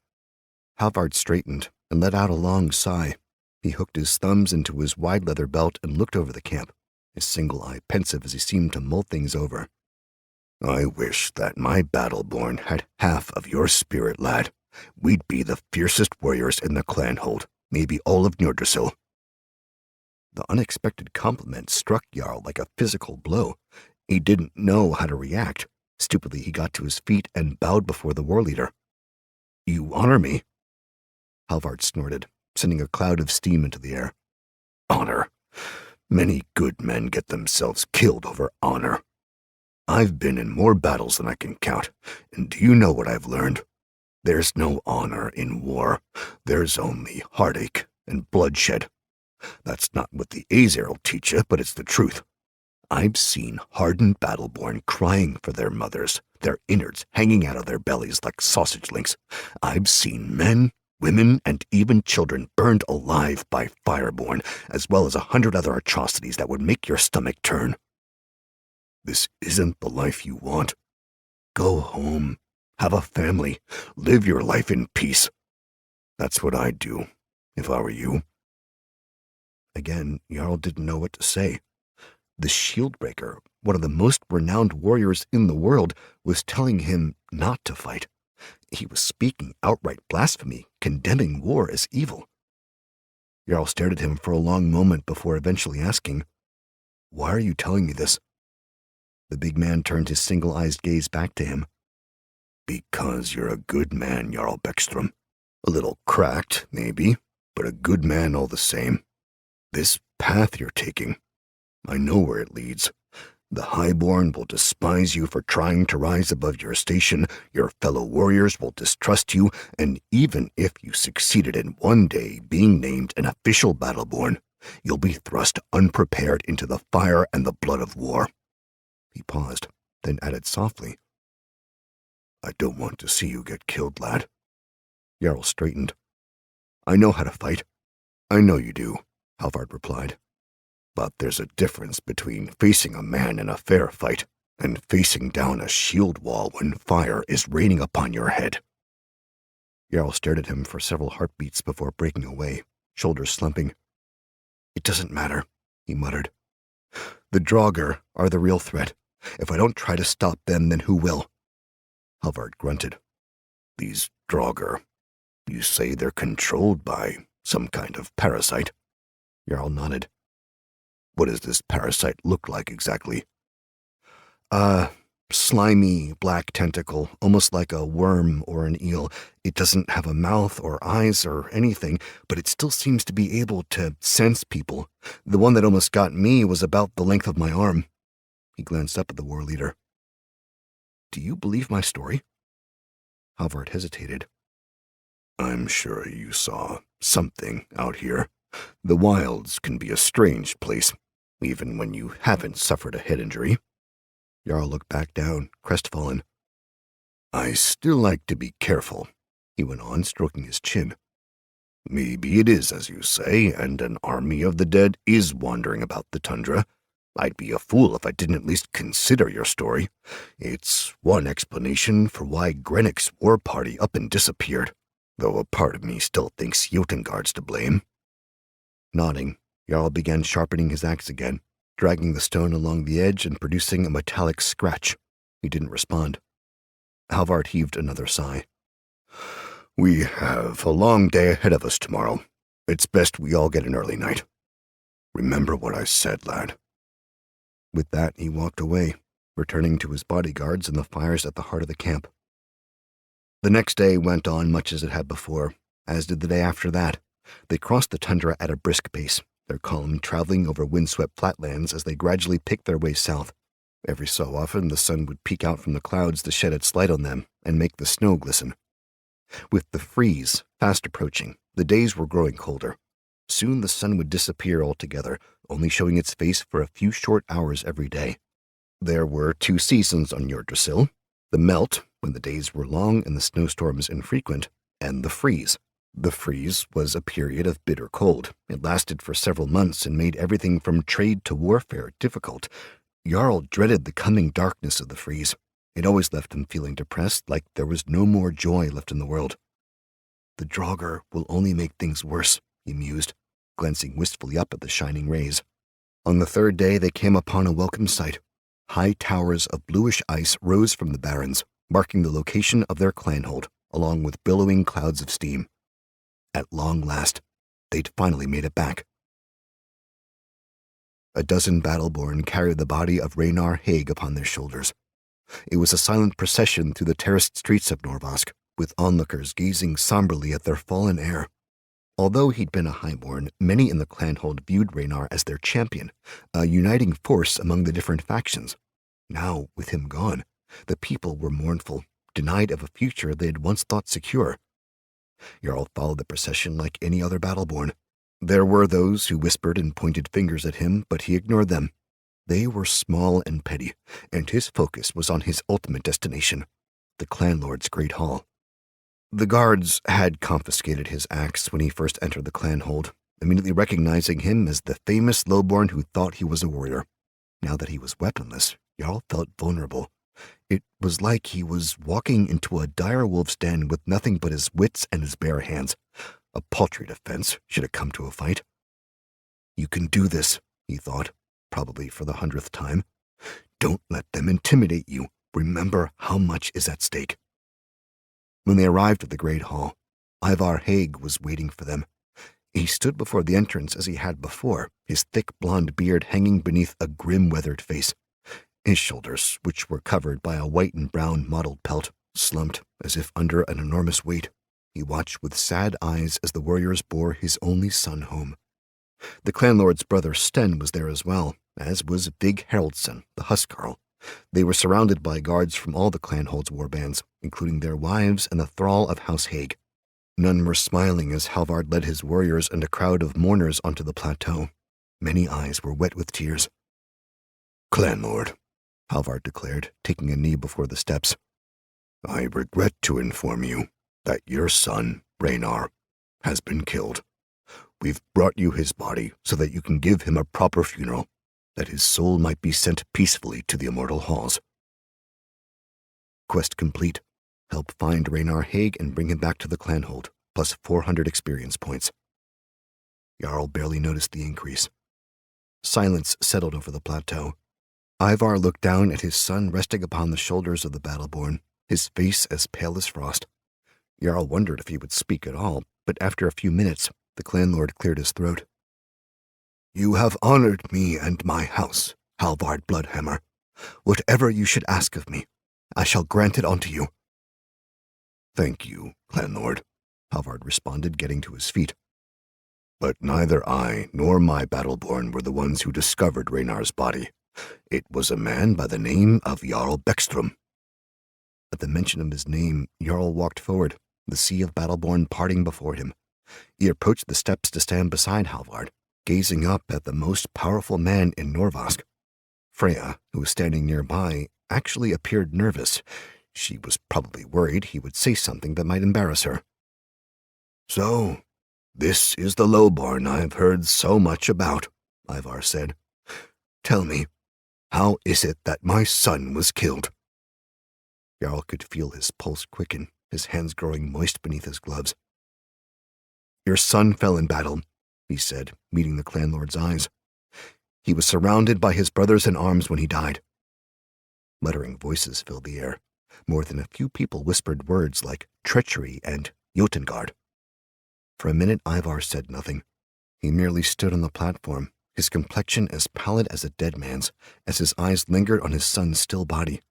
Speaker 1: Halvard straightened and let out a long sigh. He hooked his thumbs into his wide leather belt and looked over the camp, his single eye pensive as he seemed to mull things over.
Speaker 2: I wish that my Battleborn had half of your spirit, lad. We'd be the fiercest warriors in the clan hold, maybe all of Njordrsil.
Speaker 1: The unexpected compliment struck Jarl like a physical blow. He didn't know how to react. Stupidly, he got to his feet and bowed before the war leader. You honor me? Halvard snorted, sending a cloud of steam into the air.
Speaker 2: Honor? Many good men get themselves killed over honor. I've been in more battles than I can count, and do you know what I've learned? There's no honor in war. There's only heartache and bloodshed. That's not what the Aesir will teach you, but it's the truth. I've seen hardened Battleborn crying for their mothers, their innards hanging out of their bellies like sausage links. I've seen men, women, and even children burned alive by Fireborn, as well as 100 other atrocities that would make your stomach turn. This isn't the life you want. Go home, have a family, live your life in peace. That's what I'd do, if I were you.
Speaker 1: Again, Jarl didn't know what to say. The Shieldbreaker, one of the most renowned warriors in the world, was telling him not to fight. He was speaking outright blasphemy, condemning war as evil. Jarl stared at him for a long moment before eventually asking, Why are you telling me this? The big man turned his single-eyed gaze back to him.
Speaker 2: Because you're a good man, Jarl Beckstrom. A little cracked, maybe, but a good man all the same. This path you're taking, I know where it leads. The Highborn will despise you for trying to rise above your station, your fellow warriors will distrust you, and even if you succeeded in one day being named an official Battleborn, you'll be thrust unprepared into the fire and the blood of war. He paused, then added softly, I don't want to see you get killed, lad. Jarl straightened. I know how to fight. I know you do, Halvard replied. But there's a difference between facing a man in a fair fight and facing down a shield wall when fire is raining upon your head. Jarl stared at him for several heartbeats before breaking away, shoulders slumping. It doesn't matter, he muttered. The draugr are the real threat. If I don't try to stop them, then who will? Halvard grunted. These draugr, you say they're controlled by some kind of parasite? Jarl nodded. What does this parasite look like exactly? Slimy black tentacle, almost like a worm or an eel. It doesn't have a mouth or eyes or anything, but it still seems to be able to sense people. The one that almost got me was about the length of my arm. He glanced up at the war leader. Do you believe my story? Halvard hesitated. I'm sure you saw something out here. The wilds can be a strange place, even when you haven't suffered a head injury. Jarl looked back down, crestfallen. I still like to be careful, he went on, stroking his chin. Maybe it is as you say, and an army of the dead is wandering about the tundra. I'd be a fool if I didn't at least consider your story. It's one explanation for why Grennick's war party up and disappeared, though a part of me still thinks Jotengard's to blame. Nodding, Jarl began sharpening his axe again, dragging the stone along the edge and producing a metallic scratch. He didn't respond. Halvard heaved another sigh. We have a long day ahead of us tomorrow. It's best we all get an early night. Remember what I said, lad. With that, he walked away, returning to his bodyguards and the fires at the heart of the camp. The next day went on much as it had before, as did the day after that. They crossed the tundra at a brisk pace, their column traveling over windswept flatlands as they gradually picked their way south. Every so often, the sun would peek out from the clouds to shed its light on them and make the snow glisten. With the freeze fast approaching, the days were growing colder. Soon the sun would disappear altogether, only showing its face for a few short hours every day. There were 2 seasons on Yggdrasil: the melt, when the days were long and the snowstorms infrequent, and the freeze. The freeze was a period of bitter cold. It lasted for several months and made everything from trade to warfare difficult. Jarl dreaded the coming darkness of the freeze. It always left him feeling depressed, like there was no more joy left in the world. The draugr will only make things worse, he mused, glancing wistfully up at the shining rays. On the 3rd day they came upon a welcome sight. High towers of bluish ice rose from the barrens, marking the location of their clanhold, along with billowing clouds of steam. At long last, they'd finally made it back. A dozen Battleborn carried the body of Raynar Haig upon their shoulders. It was a silent procession through the terraced streets of Norvask, with onlookers gazing somberly at their fallen heir. Although he'd been a highborn, many in the clanhold viewed Raynar as their champion, a uniting force among the different factions. Now, with him gone, the people were mournful, denied of a future they had once thought secure. Jarl followed the procession like any other Battleborn. There were those who whispered and pointed fingers at him, but he ignored them. They were small and petty, and his focus was on his ultimate destination, the clanlord's great hall. The guards had confiscated his axe when he first entered the clanhold, immediately recognizing him as the famous lowborn who thought he was a warrior. Now that he was weaponless, Jarl felt vulnerable. It was like he was walking into a dire wolf's den with nothing but his wits and his bare hands. A paltry defense should it come to a fight. You can do this, he thought, probably for the 100th time. Don't let them intimidate you. Remember how much is at stake. When they arrived at the great hall, Ivar Haig was waiting for them. He stood before the entrance as he had before, his thick blonde beard hanging beneath a grim, weathered face. His shoulders, which were covered by a white and brown mottled pelt,
Speaker 1: Slumped as if under an enormous weight, he watched with sad eyes as the warriors bore his only son home. The clanlord's brother Sten was there as well, as was Vig Haraldsson, the Huskarl. They were surrounded by guards from all the clanhold's warbands, including their wives and the thrall of House Haig. None were smiling as Halvard led his warriors and a crowd of mourners onto the plateau. Many eyes were wet with tears.
Speaker 2: "Clanlord,"
Speaker 1: Halvard declared, taking a knee before the steps.
Speaker 2: "I regret to inform you that your son, Raynar, has been killed. We've brought you his body so that you can give him a proper funeral, that his soul might be sent peacefully to the immortal halls."
Speaker 1: Quest complete. Help find Raynar Haig and bring him back to the clanhold, plus 400 experience points. Jarl barely noticed the increase. Silence settled over the plateau. Ivar looked down at his son resting upon the shoulders of the Battleborn, his face as pale as frost. Jarl wondered if he would speak at all, but after a few minutes, the clanlord cleared his throat.
Speaker 2: "You have honored me and my house, Halvard Bloodhammer. Whatever you should ask of me, I shall grant it unto you."
Speaker 1: "Thank you, clanlord," Halvard responded, getting to his feet.
Speaker 2: "But neither I nor my Battleborn were the ones who discovered Raynar's body. It was a man by the name of Jarl Beckstrom."
Speaker 1: At the mention of his name, Jarl walked forward, the sea of Battleborn parting before him. He approached the steps to stand beside Halvard, gazing up at the most powerful man in Norvask. Freya, who was standing nearby, actually appeared nervous. She was probably worried he would say something that might embarrass her.
Speaker 2: "So, this is the Lowborn I've heard so much about," Ivar said. "Tell me, how is it that my son was killed?"
Speaker 1: Jarl could feel his pulse quicken, his hands growing moist beneath his gloves. "Your son fell in battle," he said, meeting the clanlord's eyes. "He was surrounded by his brothers in arms when he died." Muttering voices filled the air. More than a few people whispered words like treachery and Jotengard. For a minute, Ivar said nothing. He merely stood on the platform, his complexion as pallid as a dead man's, as his eyes lingered on his son's still body.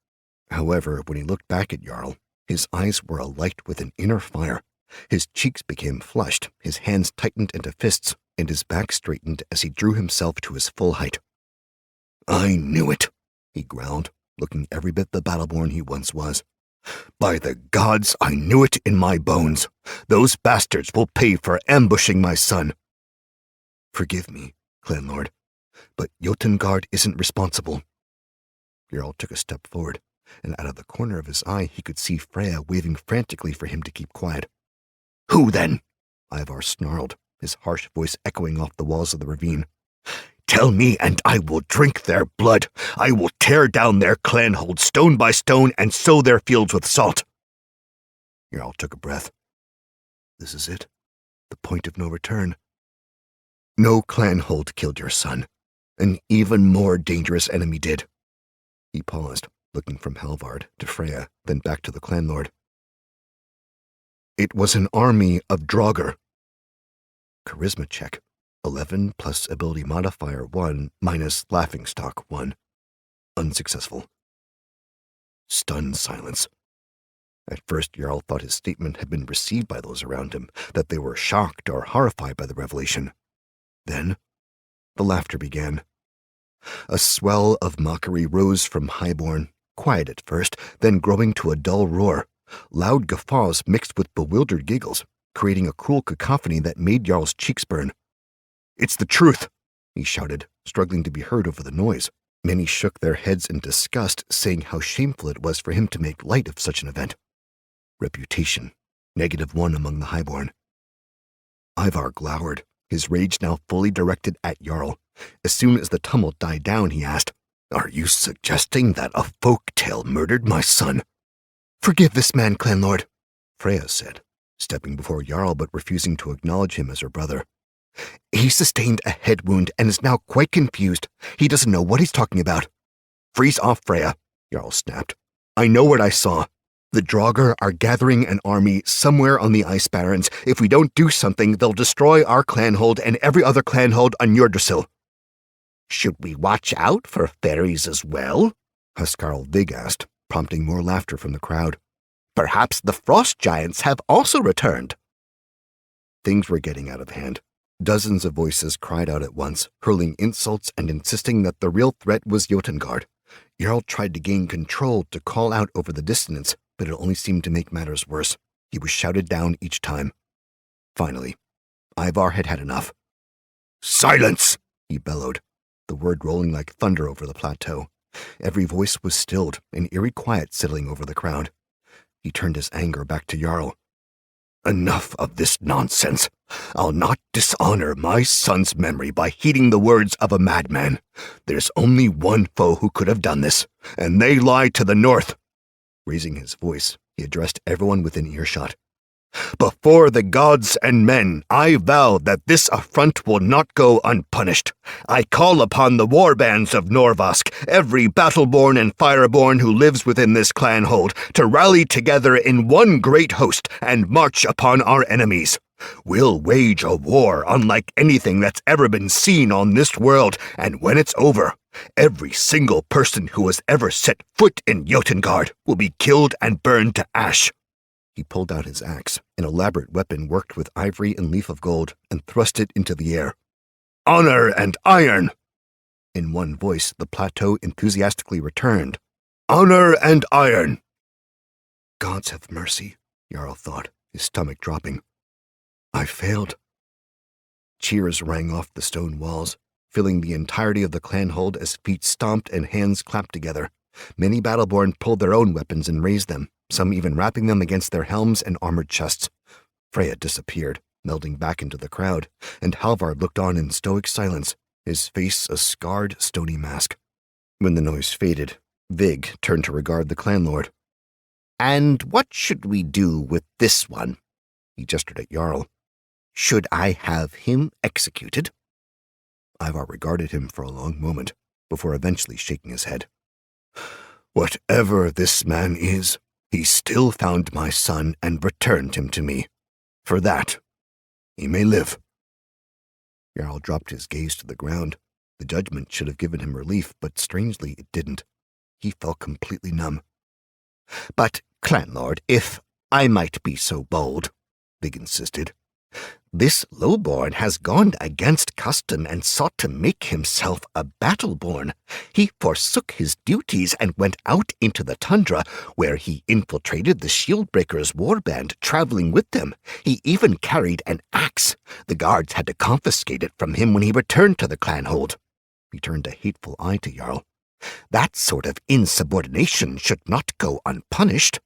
Speaker 1: However, when he looked back at Jarl, his eyes were alight with an inner fire. His cheeks became flushed, his hands tightened into fists, and his back straightened as he drew himself to his full height.
Speaker 2: "I knew it,"
Speaker 1: he growled, looking every bit the Battleborn he once was.
Speaker 2: "By the gods, I knew it in my bones. Those bastards will pay for ambushing my son."
Speaker 1: "Forgive me, clanlord, but Jotengard isn't responsible." Jarl took a step forward, and out of the corner of his eye he could see Freya waving frantically for him to keep quiet.
Speaker 2: "Who then?"
Speaker 1: Ivar snarled, his harsh voice echoing off the walls of the ravine.
Speaker 2: "Tell me, and I will drink their blood. I will tear down their clanhold stone by stone and sow their fields with salt."
Speaker 1: Jarl took a breath. This is it. The point of no return. No clanhold killed your son. An even more dangerous enemy did. He paused, looking from Halvard to Freya, then back to the clanlord. It was an army of draugr. Charisma check. 11 plus ability modifier 1 minus laughingstock 1. Unsuccessful. Stunned silence. At first, Jarl thought his statement had been received by those around him, that they were shocked or horrified by the revelation. Then, the laughter began. A swell of mockery rose from Highborn, quiet at first, then growing to a dull roar. Loud guffaws mixed with bewildered giggles, creating a cruel cacophony that made Jarl's cheeks burn. "It's the truth!" he shouted, struggling to be heard over the noise. Many shook their heads in disgust, saying how shameful it was for him to make light of such an event. Reputation, -1 among the Highborn. Ivar glowered, his rage now fully directed at Jarl. As soon as the tumult died down, he asked,
Speaker 2: "Are you suggesting that a folk tale murdered my son?"
Speaker 1: "Forgive this man, clanlord," Freya said, stepping before Jarl but refusing to acknowledge him as her brother. "He sustained a head wound and is now quite confused. He doesn't know what he's talking about." "Freeze off, Freya," Jarl snapped. "I know what I saw. The draugr are gathering an army somewhere on the Ice Barrens. If we don't do something, they'll destroy our clanhold and every other clanhold on Yggdrasil."
Speaker 2: "Should we watch out for fairies as well?"
Speaker 1: Huskarl Vig asked, prompting more laughter from the crowd.
Speaker 2: Perhaps the frost giants have also returned.
Speaker 1: Things were getting out of hand. Dozens of voices cried out at once, hurling insults and insisting that the real threat was Jotengard. Jarl tried to gain control to call out over the dissonance, but it only seemed to make matters worse. He was shouted down each time. Finally, Ivar had had enough.
Speaker 2: "Silence!"
Speaker 1: he bellowed, the word rolling like thunder over the plateau. Every voice was stilled, an eerie quiet settling over the crowd. He turned his anger back to Jarl.
Speaker 2: "Enough of this nonsense. I'll not dishonor my son's memory by heeding the words of a madman. There's only one foe who could have done this, and they lie to the north."
Speaker 1: Raising his voice, he addressed everyone within earshot.
Speaker 2: "Before the gods and men, I vow that this affront will not go unpunished. I call upon the warbands of Norvask, every battleborn and fireborn who lives within this clanhold, to rally together in one great host and march upon our enemies. We'll wage a war unlike anything that's ever been seen on this world, and when it's over, every single person who has ever set foot in Jotengard will be killed and burned to ash."
Speaker 1: He pulled out his axe, an elaborate weapon worked with ivory and leaf of gold, and thrust it into the air.
Speaker 2: "Honor and iron!"
Speaker 1: In one voice, the plateau enthusiastically returned.
Speaker 2: "Honor and iron!"
Speaker 1: Gods have mercy, Jarl thought, his stomach dropping. I failed. Cheers rang off the stone walls, filling the entirety of the clanhold as feet stomped and hands clapped together. Many battleborn pulled their own weapons and raised them, some even rapping them against their helms and armored chests. Freya disappeared, melding back into the crowd, and Halvard looked on in stoic silence, his face a scarred, stony mask. When the noise faded, Vig turned to regard the clanlord.
Speaker 2: "And what should we do with this one?"
Speaker 1: He gestured at Jarl.
Speaker 2: "Should I have him executed?"
Speaker 1: Ivar regarded him for a long moment, before eventually shaking his head.
Speaker 2: "Whatever this man is, he still found my son and returned him to me. For that, he may live."
Speaker 1: Jarl dropped his gaze to the ground. The judgment should have given him relief, but strangely it didn't. He felt completely numb.
Speaker 2: "But, clanlord, if I might be so bold," Vig insisted, "this lowborn has gone against custom and sought to make himself a battleborn. He forsook his duties and went out into the tundra, where he infiltrated the Shieldbreakers' warband, traveling with them. He even carried an axe. The guards had to confiscate it from him when he returned to the clanhold."
Speaker 1: He turned a hateful eye to Jarl.
Speaker 2: "That sort of insubordination should not go unpunished."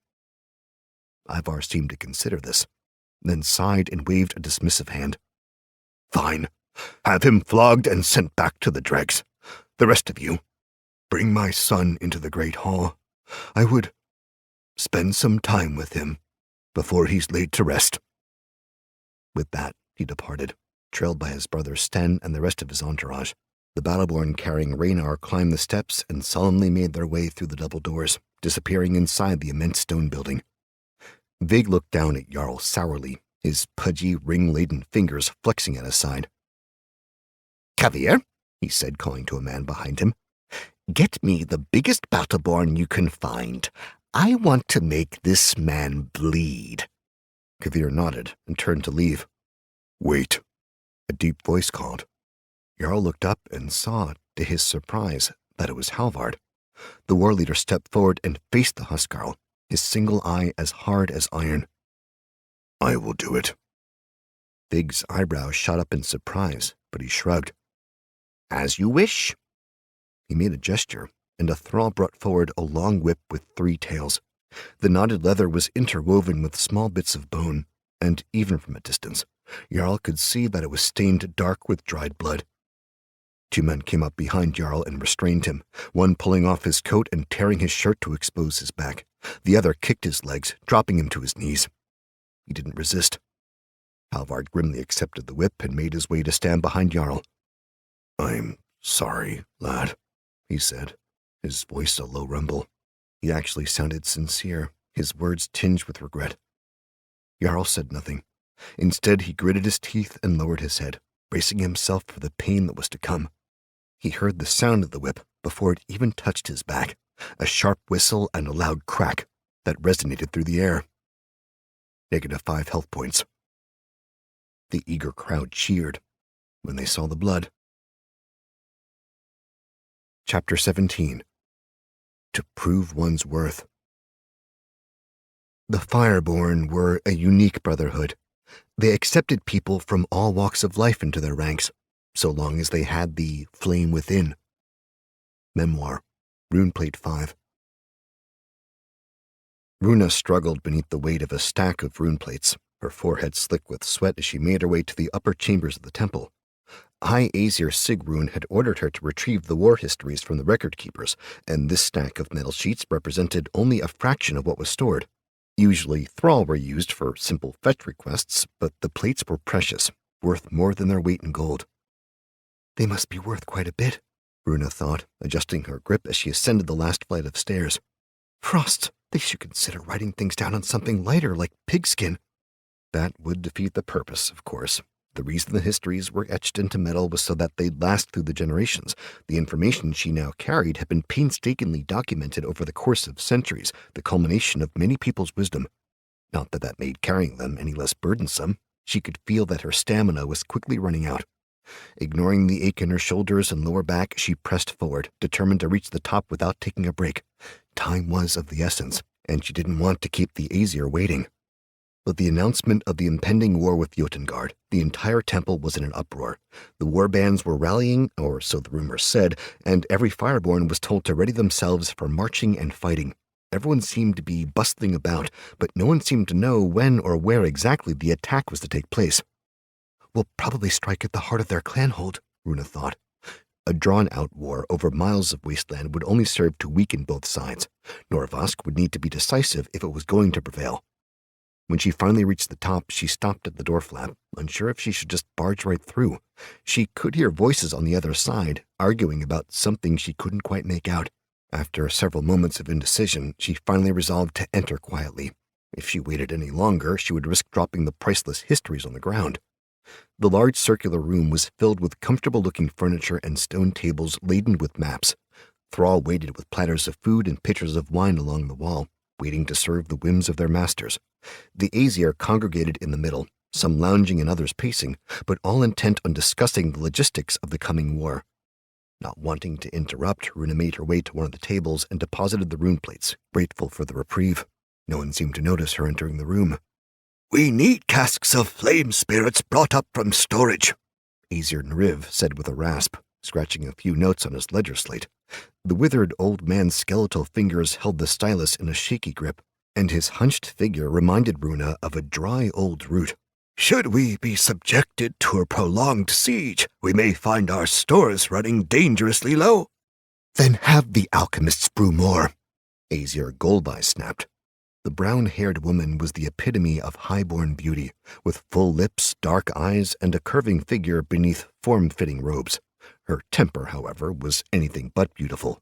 Speaker 1: Ivar seemed to consider this, then sighed and waved a dismissive hand.
Speaker 2: "Fine. Have him flogged and sent back to the dregs. The rest of you, bring my son into the Great Hall. I would spend some time with him before he's laid to rest."
Speaker 1: With that, he departed, trailed by his brother Sten and the rest of his entourage. The battleborn carrying Raynar climbed the steps and solemnly made their way through the double doors, disappearing inside the immense stone building. Vig looked down at Jarl sourly, his pudgy, ring-laden fingers flexing at his side.
Speaker 2: "Kavir," he said, calling to a man behind him, "get me the biggest battleborn you can find. I want to make this man bleed."
Speaker 1: Kavir nodded and turned to leave.
Speaker 2: "Wait,"
Speaker 1: a deep voice called. Jarl looked up and saw, to his surprise, that it was Halvard. The war leader stepped forward and faced the Huskarl, his single eye as hard as iron.
Speaker 2: "I will do it."
Speaker 1: Vig's eyebrows shot up in surprise, but he shrugged.
Speaker 2: "As you wish."
Speaker 1: He made a gesture, and a thrall brought forward a long whip with 3 tails. The knotted leather was interwoven with small bits of bone, and even from a distance, Jarl could see that it was stained dark with dried blood. 2 men came up behind Jarl and restrained him, one pulling off his coat and tearing his shirt to expose his back. The other kicked his legs, dropping him to his knees. He didn't resist. Halvard grimly accepted the whip and made his way to stand behind Jarl.
Speaker 2: "I'm sorry, lad,"
Speaker 1: he said, his voice a low rumble. He actually sounded sincere, his words tinged with regret. Jarl said nothing. Instead, he gritted his teeth and lowered his head, bracing himself for the pain that was to come. He heard the sound of the whip before it even touched his back, a sharp whistle and a loud crack, that resonated through the air. -5 health points. The eager crowd cheered when they saw the blood. Chapter 17. To prove one's worth. The Fireborn were a unique brotherhood. They accepted people from all walks of life into their ranks, so long as they had the flame within. Memoir, Runeplate 5. Runa struggled beneath the weight of a stack of runeplates, her forehead slick with sweat as she made her way to the upper chambers of the temple. High Aesir Sigrun had ordered her to retrieve the war histories from the record keepers, and this stack of metal sheets represented only a fraction of what was stored. Usually, thrall were used for simple fetch requests, but the plates were precious, worth more than their weight in gold. They must be worth quite a bit, Runa thought, adjusting her grip as she ascended the last flight of stairs. Frost, they should consider writing things down on something lighter like pigskin. That would defeat the purpose, of course. The reason the histories were etched into metal was so that they'd last through the generations. The information she now carried had been painstakingly documented over the course of centuries, the culmination of many people's wisdom. Not that that made carrying them any less burdensome. She could feel that her stamina was quickly running out. Ignoring the ache in her shoulders and lower back, she pressed forward, determined to reach the top without taking a break. Time was of the essence, and she didn't want to keep the Aesir waiting. With the announcement of the impending war with Jotengard, the entire temple was in an uproar. The war bands were rallying, or so the rumors said, and every Fireborn was told to ready themselves for marching and fighting. Everyone seemed to be bustling about, but no one seemed to know when or where exactly the attack was to take place. We'll probably strike at the heart of their clanhold, Runa thought. A drawn-out war over miles of wasteland would only serve to weaken both sides. Norvask would need to be decisive if it was going to prevail. When she finally reached the top, she stopped at the door flap, unsure if she should just barge right through. She could hear voices on the other side, arguing about something she couldn't quite make out. After several moments of indecision, she finally resolved to enter quietly. If she waited any longer, she would risk dropping the priceless histories on the ground. The large circular room was filled with comfortable-looking furniture and stone tables laden with maps. Thrall waited with platters of food and pitchers of wine along the wall, waiting to serve the whims of their masters. The Aesir congregated in the middle, some lounging and others pacing, but all intent on discussing the logistics of the coming war. Not wanting to interrupt, Runa made her way to one of the tables and deposited the rune plates, grateful for the reprieve. No one seemed to notice her entering the room.
Speaker 2: We need casks of flame spirits brought up from storage,
Speaker 1: Aesir Nriv said with a rasp, scratching a few notes on his ledger slate. The withered old man's skeletal fingers held the stylus in a shaky grip, and his hunched figure reminded Runa of a dry old root.
Speaker 2: Should we be subjected to a prolonged siege, we may find our stores running dangerously low.
Speaker 1: Then have the alchemists brew more, Aesir Goldeye snapped. The brown-haired woman was the epitome of high-born beauty, with full lips, dark eyes, and a curving figure beneath form-fitting robes. Her temper, however, was anything but beautiful.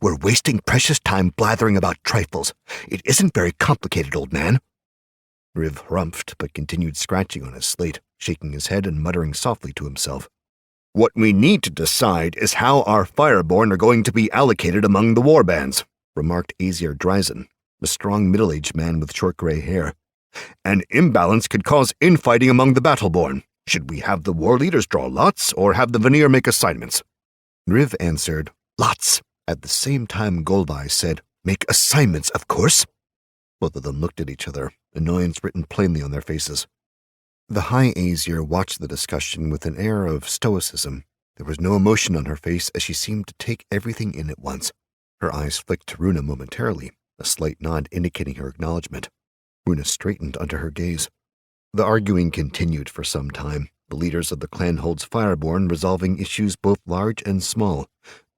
Speaker 2: We're wasting precious time blathering about trifles. It isn't very complicated, old man.
Speaker 1: Riv harumphed, but continued scratching on his slate, shaking his head and muttering softly to himself.
Speaker 2: What we need to decide is how our Fireborn are going to be allocated among the warbands,
Speaker 1: remarked Aesir Dryzen, a strong middle-aged man with short gray hair.
Speaker 2: An imbalance could cause infighting among the Battleborn. Should we have the war leaders draw lots, or have the Veneer make assignments?
Speaker 1: Riv answered,
Speaker 2: Lots.
Speaker 1: At the same time, Goldeye said,
Speaker 2: Make assignments, of course.
Speaker 1: Both of them looked at each other, annoyance written plainly on their faces. The High Aesir watched the discussion with an air of stoicism. There was no emotion on her face as she seemed to take everything in at once. Her eyes flicked to Runa momentarily, a slight nod indicating her acknowledgement. Runa straightened under her gaze. The arguing continued for some time, the leaders of the clanhold's Fireborn resolving issues both large and small.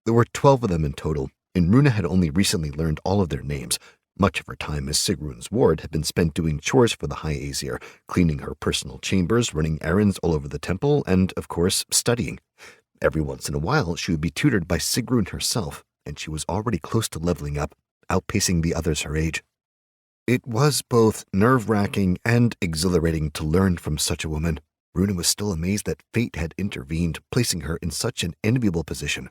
Speaker 1: There were 12 of them in total, and Runa had only recently learned all of their names. Much of her time as Sigrun's ward had been spent doing chores for the High Aesir, cleaning her personal chambers, running errands all over the temple, and, of course, studying. Every once in a while, she would be tutored by Sigrun herself, and she was already close to leveling up, outpacing the others her age. It was both nerve-wracking and exhilarating to learn from such a woman. Runa was still amazed that fate had intervened, placing her in such an enviable position.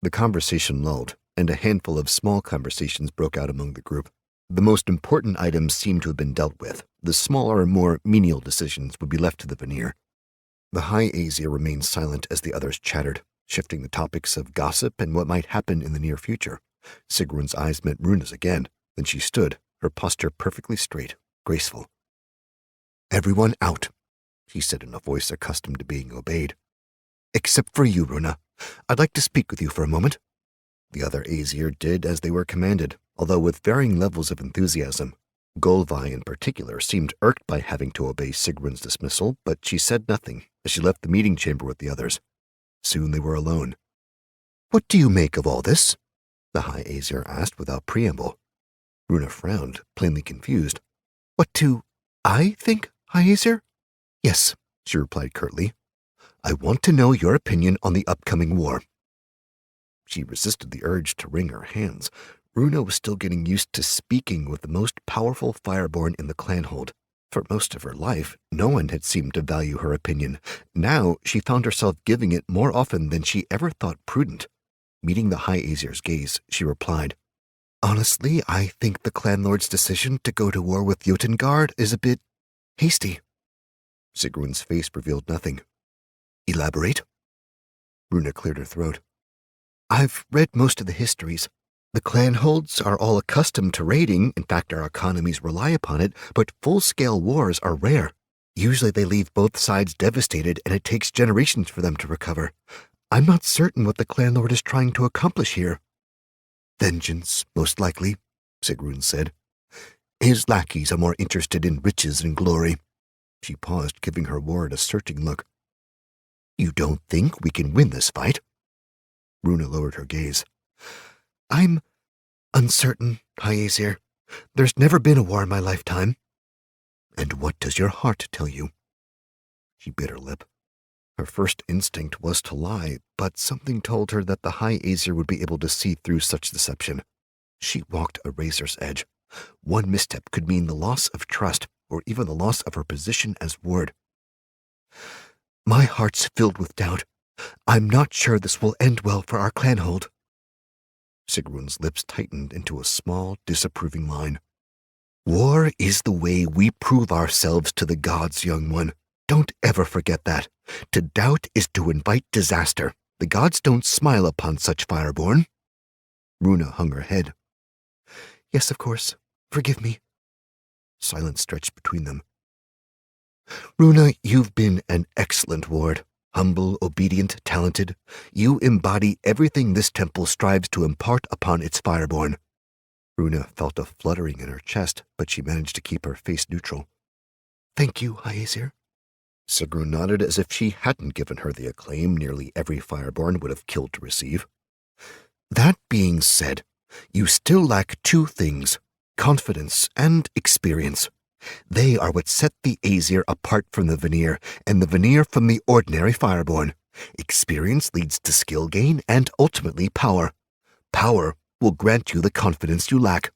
Speaker 1: The conversation lulled, and a handful of small conversations broke out among the group. The most important items seemed to have been dealt with. The smaller, more menial decisions would be left to the veneer. The High Aesir remained silent as the others chattered, shifting the topics of gossip and what might happen in the near future. Sigrun's eyes met Runa's again, then she stood, her posture perfectly straight, graceful. "Everyone out," he said in a voice accustomed to being obeyed. "Except for you, Runa. I'd like to speak with you for a moment." The other Aesir did as they were commanded, although with varying levels of enthusiasm. Golvi, in particular, seemed irked by having to obey Sigrun's dismissal, but she said nothing as she left the meeting chamber with the others. Soon they were alone. "What do you make of all this?" the High Aesir asked without preamble. Runa frowned, plainly confused. "What do I think, High Aesir?" "Yes," she replied curtly. "I want to know your opinion on the upcoming war." She resisted the urge to wring her hands. Runa was still getting used to speaking with the most powerful fireborn in the clanhold. For most of her life, no one had seemed to value her opinion. Now she found herself giving it more often than she ever thought prudent. Meeting the High Aesir's gaze, she replied, "Honestly, I think the clanlord's decision to go to war with Jotengard is a bit hasty." Sigrun's face revealed nothing. "Elaborate?" Runa cleared her throat. "I've read most of the histories. The clanholds are all accustomed to raiding, in fact our economies rely upon it, but full-scale wars are rare. Usually they leave both sides devastated and it takes generations for them to recover. I'm not certain what the clanlord is trying to accomplish here." "Vengeance, most likely," Sigrun said. "His lackeys are more interested in riches and glory." She paused, giving her ward a searching look. "You don't think we can win this fight?" Runa lowered her gaze. "I'm uncertain, High Aesir. There's never been a war in my lifetime." "And what does your heart tell you?" She bit her lip. Her first instinct was to lie, but something told her that the High Aesir would be able to see through such deception. She walked a razor's edge. One misstep could mean the loss of trust, or even the loss of her position as ward. "My heart's filled with doubt. I'm not sure this will end well for our clanhold." Sigrun's lips tightened into a small, disapproving line. "War is the way we prove ourselves to the gods, young one. Don't ever forget that. To doubt is to invite disaster. The gods don't smile upon such fireborn." Runa hung her head. "Yes, of course. Forgive me." Silence stretched between them. "Runa, you've been an excellent ward. Humble, obedient, talented. You embody everything this temple strives to impart upon its fireborn." Runa felt a fluttering in her chest, but she managed to keep her face neutral. "Thank you, High Aesir." Sigrun nodded as if she hadn't given her the acclaim nearly every fireborn would have killed to receive. "That being said, you still lack two things, confidence and experience. They are what set the Aesir apart from the veneer, and the veneer from the ordinary fireborn. Experience leads to skill gain and ultimately power. Power will grant you the confidence you lack."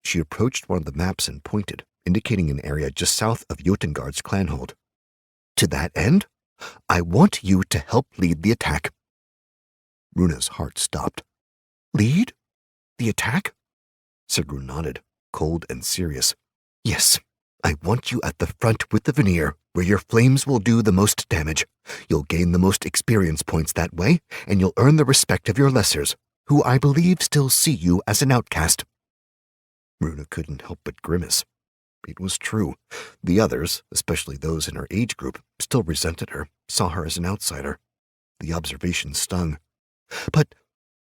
Speaker 1: She approached one of the maps and pointed, indicating an area just south of Jotengard's clanhold. "To that end, I want you to help lead the attack." Runa's heart stopped. "Lead? The attack?" Sigrun nodded, cold and serious. "Yes. I want you at the front with the veneer, where your flames will do the most damage. You'll gain the most experience points that way, and you'll earn the respect of your lessers, who I believe still see you as an outcast." Runa couldn't help but grimace. It was true. The others, especially those in her age group, still resented her, saw her as an outsider. The observation stung. "But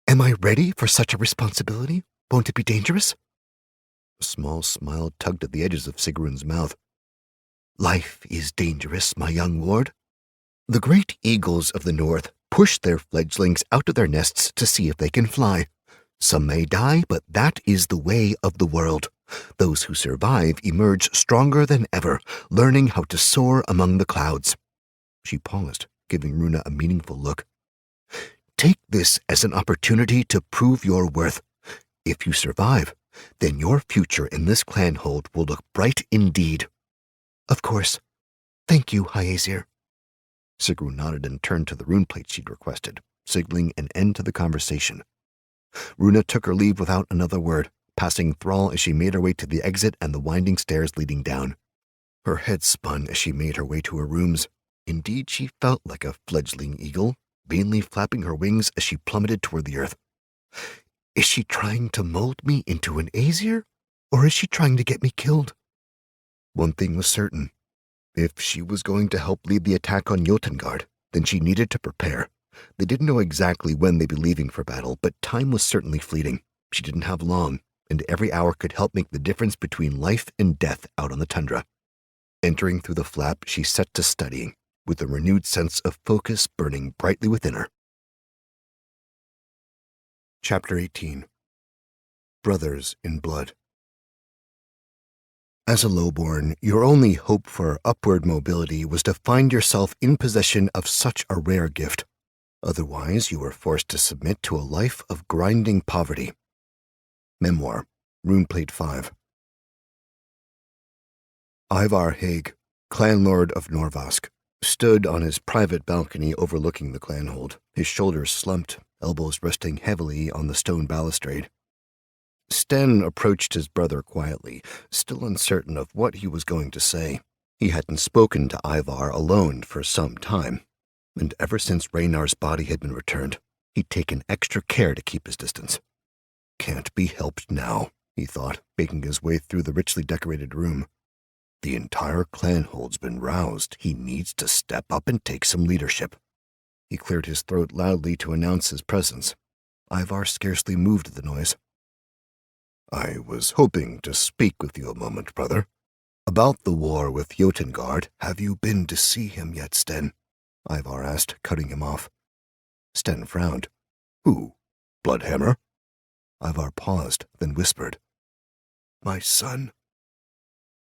Speaker 1: am I ready for such a responsibility? Won't it be dangerous?" A small smile tugged at the edges of Sigrun's mouth. "Life is dangerous, my young ward. The great eagles of the north push their fledglings out of their nests to see if they can fly. Some may die, but that is the way of the world. Those who survive emerge stronger than ever, learning how to soar among the clouds." She paused, giving Runa a meaningful look. "Take this as an opportunity to prove your worth. If you survive, then your future in this clanhold will look bright indeed." "Of course. Thank you, High Aesir." Sigrun nodded and turned to the rune plate she'd requested, signaling an end to the conversation. Runa took her leave without another word, passing Thrall as she made her way to the exit and the winding stairs leading down. Her head spun as she made her way to her rooms. Indeed, she felt like a fledgling eagle, vainly flapping her wings as she plummeted toward the earth. Is she trying to mold me into an Aesir, or is she trying to get me killed? One thing was certain. If she was going to help lead the attack on Jotengard, then she needed to prepare. They didn't know exactly when they'd be leaving for battle, but time was certainly fleeting. She didn't have long, and every hour could help make the difference between life and death out on the tundra. Entering through the flap, she set to studying, with a renewed sense of focus burning brightly within her. Chapter 18. Brothers in Blood. As a lowborn, your only hope for upward mobility was to find yourself in possession of such a rare gift. Otherwise, you were forced to submit to a life of grinding poverty. Memoir, Runeplate 5. Ivar Haig, clanlord of Norvask, stood on his private balcony overlooking the clanhold, his shoulders slumped, elbows resting heavily on the stone balustrade. Sten approached his brother quietly, still uncertain of what he was going to say. He hadn't spoken to Ivar alone for some time, and ever since Raynar's body had been returned, he'd taken extra care to keep his distance. Can't be helped now, he thought, making his way through the richly decorated room. The entire clanhold's been roused. He needs to step up and take some leadership. He cleared his throat loudly to announce his presence. Ivar scarcely moved at the noise. I was hoping to speak with you a moment, brother. About the war with Jotengard, have you been to see him yet, Sten? Ivar asked, cutting him off. Sten frowned. Who? Bloodhammer? Ivar paused, then whispered. My son?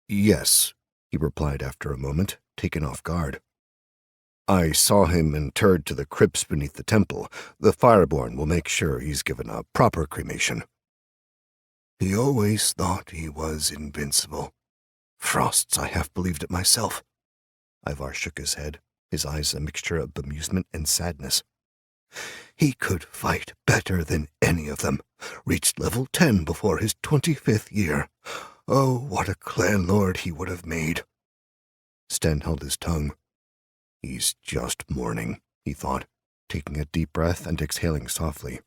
Speaker 1: Yes, he replied after a moment, taken off guard. I saw him interred to the crypts beneath the temple. The Fireborn will make sure he's given a proper cremation. He always thought he was invincible. Frosts, I half believed it myself. Ivar shook his head, his eyes a mixture of bemusement and sadness. He could fight better than any of them. Reached level 10 before his 25th year. Oh, what a clan lord he would have made. Sten held his tongue. He's just mourning, he thought, taking a deep breath and exhaling softly.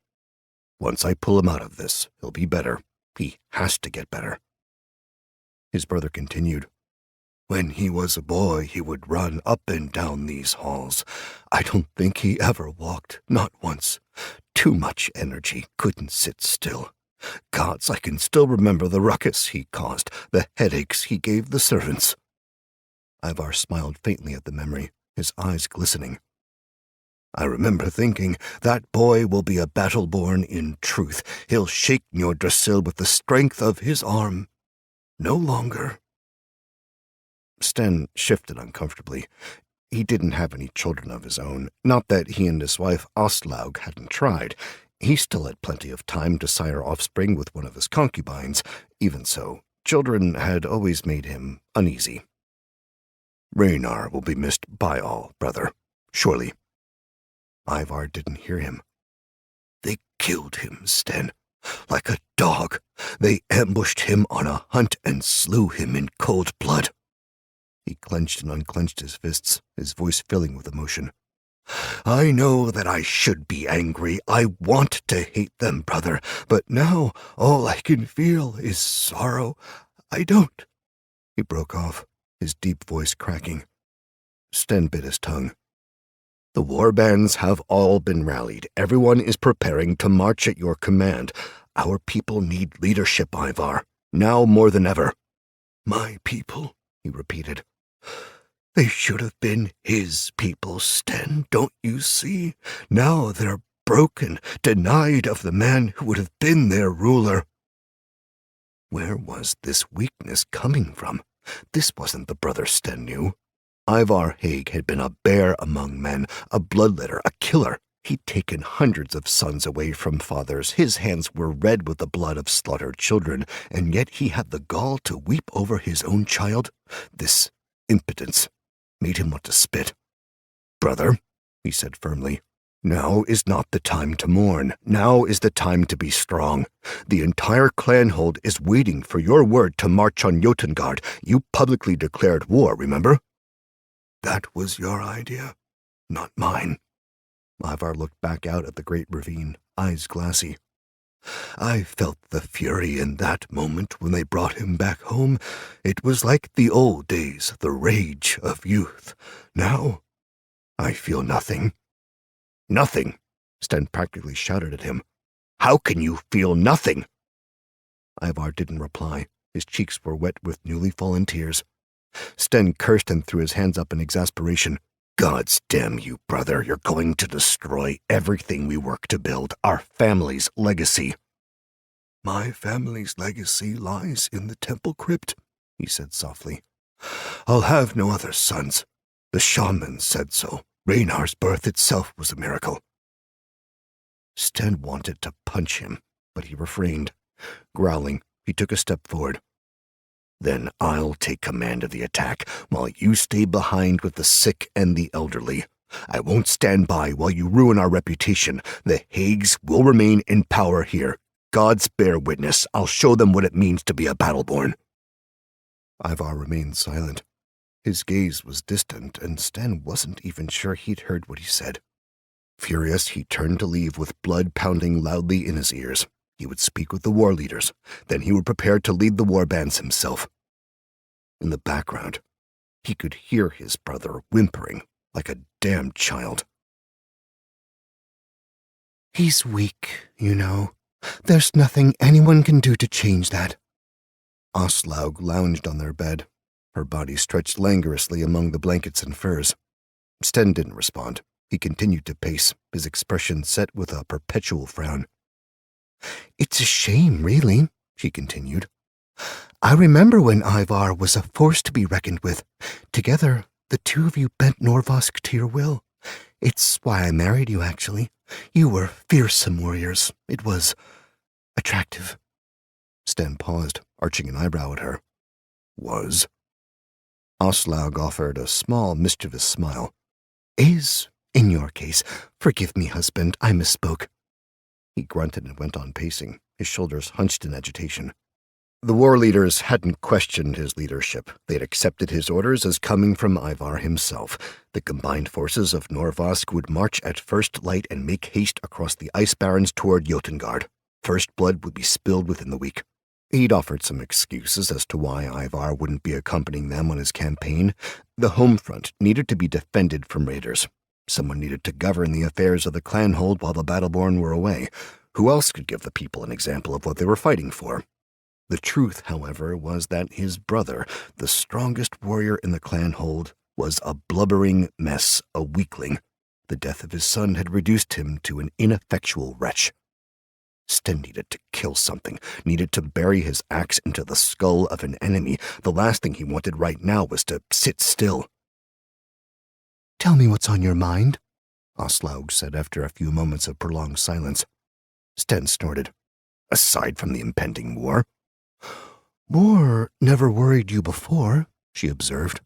Speaker 1: Once I pull him out of this, he'll be better. He has to get better. His brother continued. When he was a boy, he would run up and down these halls. I don't think he ever walked, not once. Too much energy, couldn't sit still. Gods, I can still remember the ruckus he caused, the headaches he gave the servants. Ivar smiled faintly at the memory, his eyes glistening. I remember thinking, that boy will be a battle-born in truth. He'll shake Njordrsil with the strength of his arm. No longer. Sten shifted uncomfortably. He didn't have any children of his own. Not that he and his wife Ostlaug hadn't tried. He still had plenty of time to sire offspring with one of his concubines. Even so, children had always made him uneasy. Raynar will be missed by all, brother. Surely. Ivar didn't hear him. They killed him, Sten. Like a dog. They ambushed him on a hunt and slew him in cold blood. He clenched and unclenched his fists, his voice filling with emotion. I know that I should be angry. I want to hate them, brother. But now all I can feel is sorrow. I don't. He broke off, his deep voice cracking. Sten bit his tongue. The war bands have all been rallied. Everyone is preparing to march at your command. Our people need leadership, Ivar, now more than ever. My people, he repeated. They should have been his people, Sten, don't you see? Now they're broken, denied of the man who would have been their ruler. Where was this weakness coming from? This wasn't the brother Sten knew. Ivar Haig had been a bear among men, a bloodletter, a killer. He'd taken hundreds of sons away from fathers. His hands were red with the blood of slaughtered children, and yet he had the gall to weep over his own child. This impotence made him want to spit. Brother, he said firmly, Now is not the time to mourn. Now is the time to be strong. The entire clanhold is waiting for your word to march on Jotengard. You publicly declared war, remember? That was your idea, not mine. Ivar looked back out at the great ravine, eyes glassy. I felt the fury in that moment when they brought him back home. It was like the old days, the rage of youth. Now, I feel nothing. Nothing, Sten practically shouted at him. How can you feel nothing? Ivar didn't reply. His cheeks were wet with newly fallen tears. Sten cursed and threw his hands up in exasperation. God's damn you, brother. You're going to destroy everything we work to build, our family's legacy. My family's legacy lies in the temple crypt, he said softly. I'll have no other sons. The shaman said so. Raynar's birth itself was a miracle. Sten wanted to punch him, but he refrained. Growling, he took a step forward. Then I'll take command of the attack, while you stay behind with the sick and the elderly. I won't stand by while you ruin our reputation. The Hagues will remain in power here. Gods bear witness. I'll show them what it means to be a battleborn. Ivar remained silent. His gaze was distant, and Sten wasn't even sure he'd heard what he said. Furious, he turned to leave with blood pounding loudly in his ears. He would speak with the war leaders. Then he would prepare to lead the war bands himself. In the background, he could hear his brother whimpering like a damned child. He's weak, you know. There's nothing anyone can do to change that. Aslaug lounged on their bed, her body stretched languorously among the blankets and furs. Sten didn't respond. He continued to pace, his expression set with a perpetual frown. It's a shame, really, she continued. I remember when Ivar was a force to be reckoned with. Together, the two of you bent Norvosk to your will. It's why I married you, actually. You were fearsome warriors. It was attractive. Sten paused, arching an eyebrow at her. Was? Aslaug offered a small, mischievous smile. Is, in your case. Forgive me, husband, I misspoke. He grunted and went on pacing, his shoulders hunched in agitation. The war leaders hadn't questioned his leadership. They'd accepted his orders as coming from Ivar himself. The combined forces of Norvosk would march at first light and make haste across the Ice Barrens toward Jotengard. First blood would be spilled within the week. He'd offered some excuses as to why Ivar wouldn't be accompanying them on his campaign. The home front needed to be defended from raiders. Someone needed to govern the affairs of the clanhold while the Battleborn were away. Who else could give the people an example of what they were fighting for? The truth, however, was that his brother, the strongest warrior in the clanhold, was a blubbering mess, a weakling. The death of his son had reduced him to an ineffectual wretch. Sten needed to kill something, needed to bury his axe into the skull of an enemy. The last thing he wanted right now was to sit still. Tell me what's on your mind, Aslaug said after a few moments of prolonged silence. Sten snorted. Aside from the impending war. War never worried you before, she observed.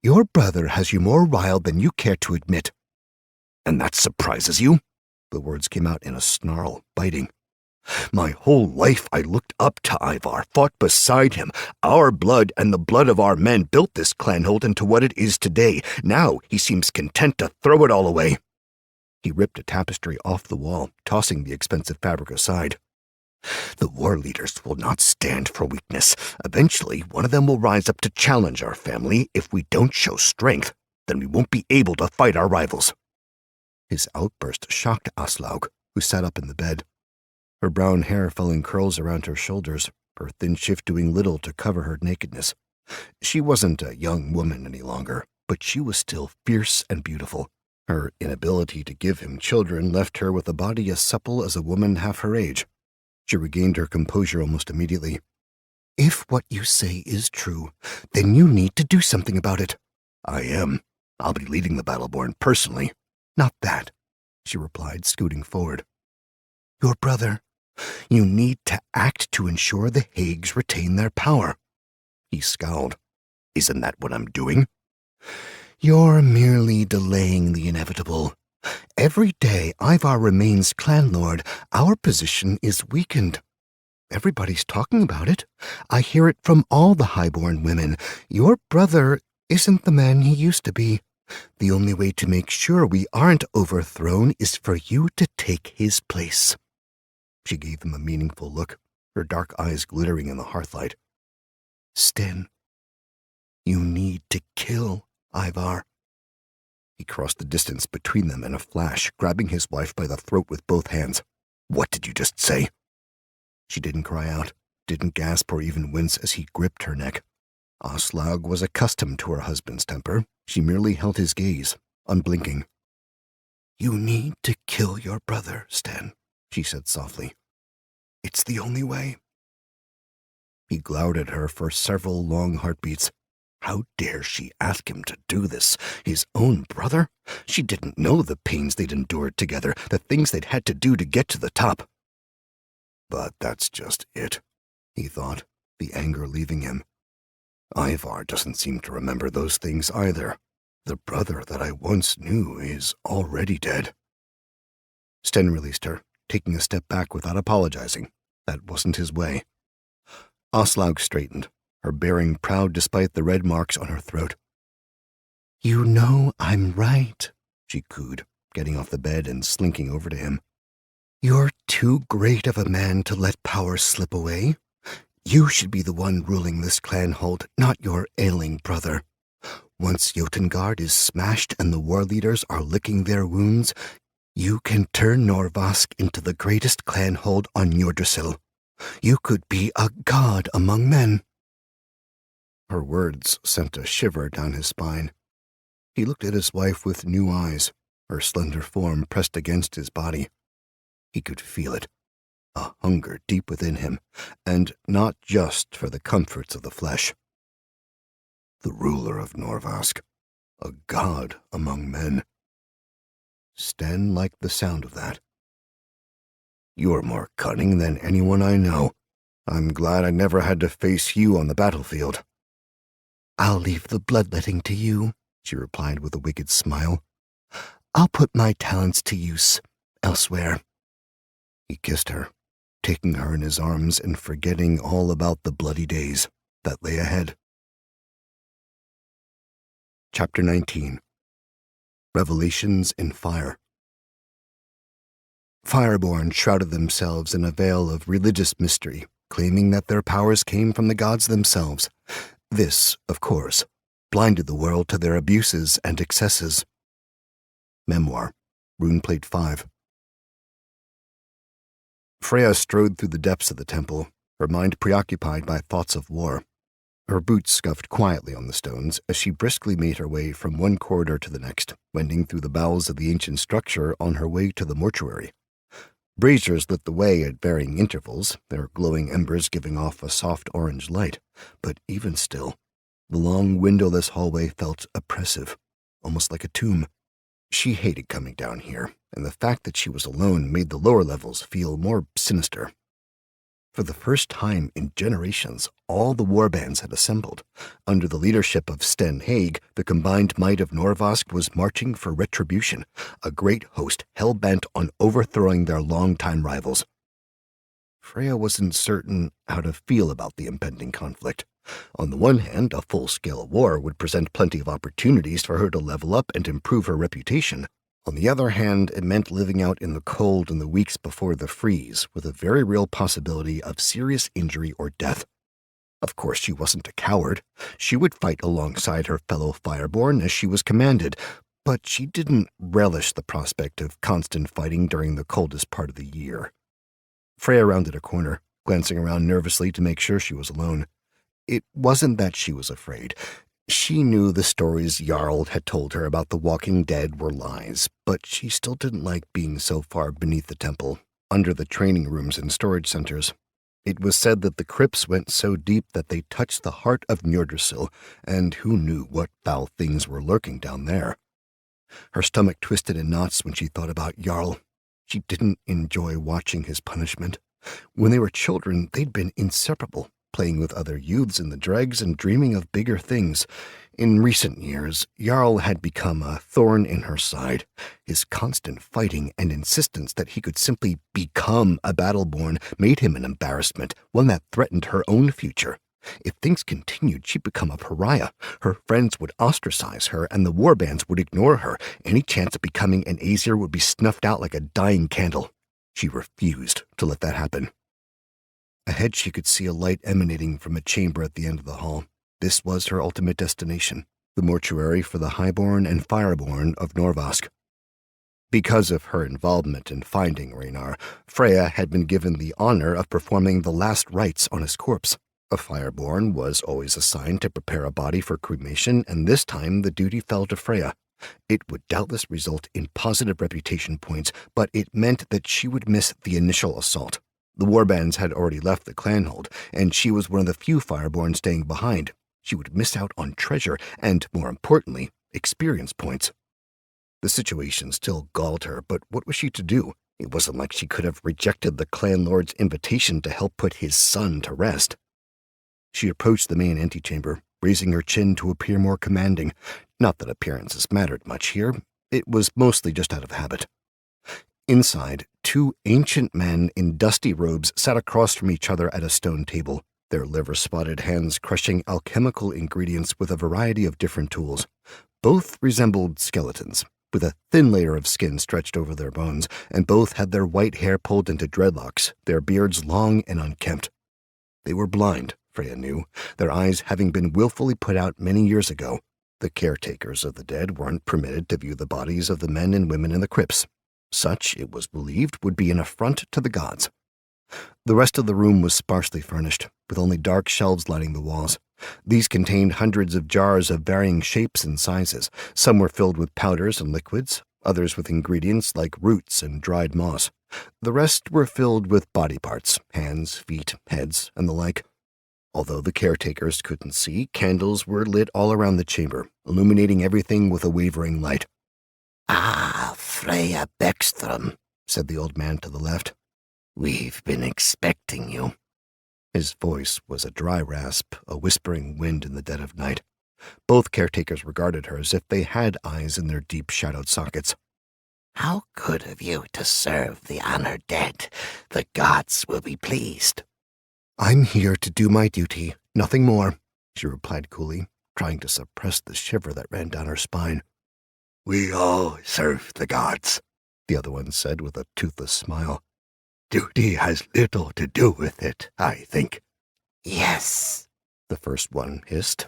Speaker 1: Your brother has you more riled than you care to admit. And that surprises you? The words came out in a snarl, biting. My whole life I looked up to Ivar, fought beside him. Our blood and the blood of our men built this clanhold into what it is today. Now he seems content to throw it all away. He ripped a tapestry off the wall, tossing the expensive fabric aside. The war leaders will not stand for weakness. Eventually, one of them will rise up to challenge our family. If we don't show strength, then we won't be able to fight our rivals. His outburst shocked Aslaug, who sat up in the bed. Her brown hair fell in curls around her shoulders, her thin shift doing little to cover her nakedness. She wasn't a young woman any longer, but she was still fierce and beautiful. Her inability to give him children left her with a body as supple as a woman half her age. She regained her composure almost immediately. If what you say is true, then you need to do something about it. I am. I'll be leading the Battleborn personally. Not that, she replied, scooting forward. Your brother. You need to act to ensure the Hagues retain their power. He scowled. Isn't that what I'm doing? You're merely delaying the inevitable. Every day Ivar remains clan lord, our position is weakened. Everybody's talking about it. I hear it from all the highborn women. Your brother isn't the man he used to be. The only way to make sure we aren't overthrown is for you to take his place." She gave him a meaningful look, her dark eyes glittering in the hearthlight. "Sten, you need to kill Ivar." He crossed the distance between them in a flash, grabbing his wife by the throat with both hands. "What did you just say?" She didn't cry out, didn't gasp or even wince as he gripped her neck. Aslaug was accustomed to her husband's temper. She merely held his gaze, unblinking. "You need to kill your brother, Sten," she said softly. "It's the only way." He glowered at her for several long heartbeats. How dare she ask him to do this? His own brother? She didn't know the pains they'd endured together, the things they'd had to do to get to the top. But that's just it, he thought, the anger leaving him. Ivar doesn't seem to remember those things either. The brother that I once knew is already dead. Sten released her, taking a step back without apologizing. That wasn't his way. Aslaug straightened, her bearing proud despite the red marks on her throat. "You know I'm right," she cooed, getting off the bed and slinking over to him. "You're too great of a man to let power slip away. You should be the one ruling this clan hold, not your ailing brother. Once Jotengard is smashed and the war leaders are licking their wounds, you can turn Norvask into the greatest clan hold on Yggdrasil. You could be a god among men." Her words sent a shiver down his spine. He looked at his wife with new eyes, her slender form pressed against his body. He could feel it, a hunger deep within him, and not just for the comforts of the flesh. The ruler of Norvask, a god among men. Sten liked the sound of that. "You're more cunning than anyone I know. I'm glad I never had to face you on the battlefield." "I'll leave the bloodletting to you," she replied with a wicked smile. "I'll put my talents to use elsewhere." He kissed her, taking her in his arms and forgetting all about the bloody days that lay ahead. Chapter 19. Revelations in Fire. Fireborn shrouded themselves in a veil of religious mystery, claiming that their powers came from the gods themselves. This, of course, blinded the world to their abuses and excesses. Memoir, Runeplate 5. Freya strode through the depths of the temple, her mind preoccupied by thoughts of war. Her boots scuffed quietly on the stones as she briskly made her way from one corridor to the next, wending through the bowels of the ancient structure on her way to the mortuary. Braziers lit the way at varying intervals, their glowing embers giving off a soft orange light, but even still, the long windowless hallway felt oppressive, almost like a tomb. She hated coming down here, and the fact that she was alone made the lower levels feel more sinister. For the first time in generations, all the warbands had assembled. Under the leadership of Sten Haig, the combined might of Norvask was marching for retribution, a great host hell-bent on overthrowing their longtime rivals. Freya wasn't certain how to feel about the impending conflict. On the one hand, a full-scale war would present plenty of opportunities for her to level up and improve her reputation. On the other hand, it meant living out in the cold in the weeks before the freeze, with a very real possibility of serious injury or death. Of course, she wasn't a coward. She would fight alongside her fellow Fireborn as she was commanded, but she didn't relish the prospect of constant fighting during the coldest part of the year. Freya rounded a corner, glancing around nervously to make sure she was alone. It wasn't that she was afraid. She knew the stories Jarl had told her about the walking dead were lies, but she still didn't like being so far beneath the temple, under the training rooms and storage centers. It was said that the crypts went so deep that they touched the heart of Yggdrasil, and who knew what foul things were lurking down there. Her stomach twisted in knots when she thought about Jarl. She didn't enjoy watching his punishment. When they were children, they'd been inseparable, playing with other youths in the dregs and dreaming of bigger things. In recent years, Jarl had become a thorn in her side. His constant fighting and insistence that he could simply become a Battleborn made him an embarrassment, one that threatened her own future. If things continued, she'd become a pariah. Her friends would ostracize her, and the warbands would ignore her. Any chance of becoming an Aesir would be snuffed out like a dying candle. She refused to let that happen. Ahead, she could see a light emanating from a chamber at the end of the hall. This was her ultimate destination, the mortuary for the Highborn and Fireborn of Norvask. Because of her involvement in finding Raynar, Freya had been given the honor of performing the last rites on his corpse. A Fireborn was always assigned to prepare a body for cremation, and this time the duty fell to Freya. It would doubtless result in positive reputation points, but it meant that she would miss the initial assault. The warbands had already left the clanhold, and she was one of the few Fireborn staying behind. She would miss out on treasure and, more importantly, experience points. The situation still galled her, but what was she to do? It wasn't like she could have rejected the clan lord's invitation to help put his son to rest. She approached the main antechamber, raising her chin to appear more commanding. Not that appearances mattered much here. It was mostly just out of habit. Inside, two ancient men in dusty robes sat across from each other at a stone table, their liver-spotted hands crushing alchemical ingredients with a variety of different tools. Both resembled skeletons, with a thin layer of skin stretched over their bones, and both had their white hair pulled into dreadlocks, their beards long and unkempt. They were blind, Freya knew, their eyes having been willfully put out many years ago. The caretakers of the dead weren't permitted to view the bodies of the men and women in the crypts. Such, it was believed, would be an affront to the gods. The rest of the room was sparsely furnished, with only dark shelves lining the walls. These contained hundreds of jars of varying shapes and sizes. Some were filled with powders and liquids, others with ingredients like roots and dried moss. The rest were filled with body parts, hands, feet, heads, and the like. Although the caretakers couldn't see, candles were lit all around the chamber, illuminating everything with a wavering light.
Speaker 2: "Ah, Freya Beckstrom," said the old man to the left. "We've been expecting you."
Speaker 1: His voice was a dry rasp, a whispering wind in the dead of night. Both caretakers regarded her as if they had eyes in their deep shadowed sockets.
Speaker 2: "How good of you to serve the honored dead. The gods will be pleased."
Speaker 1: "I'm here to do my duty, nothing more," she replied coolly, trying to suppress the shiver that ran down her spine.
Speaker 2: "We all serve the gods,"
Speaker 1: the other one said with a toothless smile.
Speaker 2: "Duty has little to do with it, I think." "Yes," the first one hissed.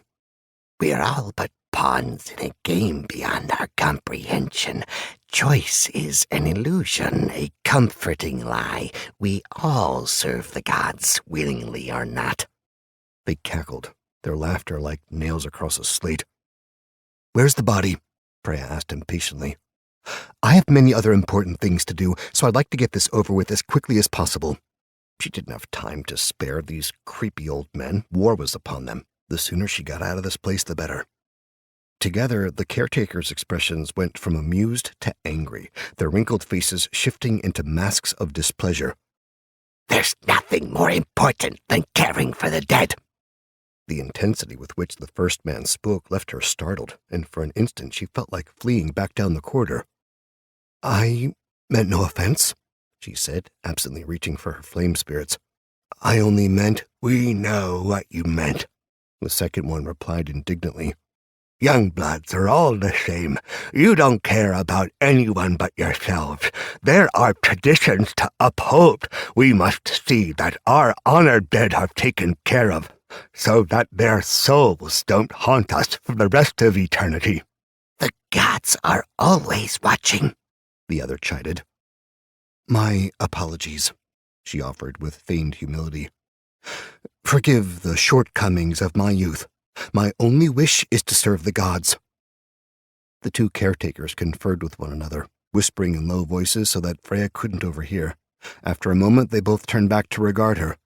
Speaker 2: "We're all but pawns in a game beyond our comprehension. Choice is an illusion, a comforting lie. We all serve the gods, willingly or not."
Speaker 1: They cackled, their laughter like nails across a slate. "Where's the body?" Freya asked impatiently. "I have many other important things to do, so I'd like to get this over with as quickly as possible." She didn't have time to spare these creepy old men. War was upon them. The sooner she got out of this place, the better. Together, the caretakers' expressions went from amused to angry, their wrinkled faces shifting into masks of displeasure.
Speaker 2: "There's nothing more important than caring for the dead."
Speaker 1: The intensity with which the first man spoke left her startled, and for an instant she felt like fleeing back down the corridor. "I meant no offense," she said, absently reaching for her flame spirits. "I only meant—"
Speaker 2: "We know what you meant,"
Speaker 1: the second one replied indignantly.
Speaker 2: "Youngbloods are all the same. You don't care about anyone but yourselves. There are traditions to uphold. We must see that our honored dead are taken care of, so that their souls don't haunt us for the rest of eternity." "The gods are always watching," the other chided.
Speaker 1: "My apologies," she offered with feigned humility. "Forgive the shortcomings of my youth. My only wish is to serve the gods." The two caretakers conferred with one another, whispering in low voices so that Freya couldn't overhear. After a moment, they both turned back to regard her.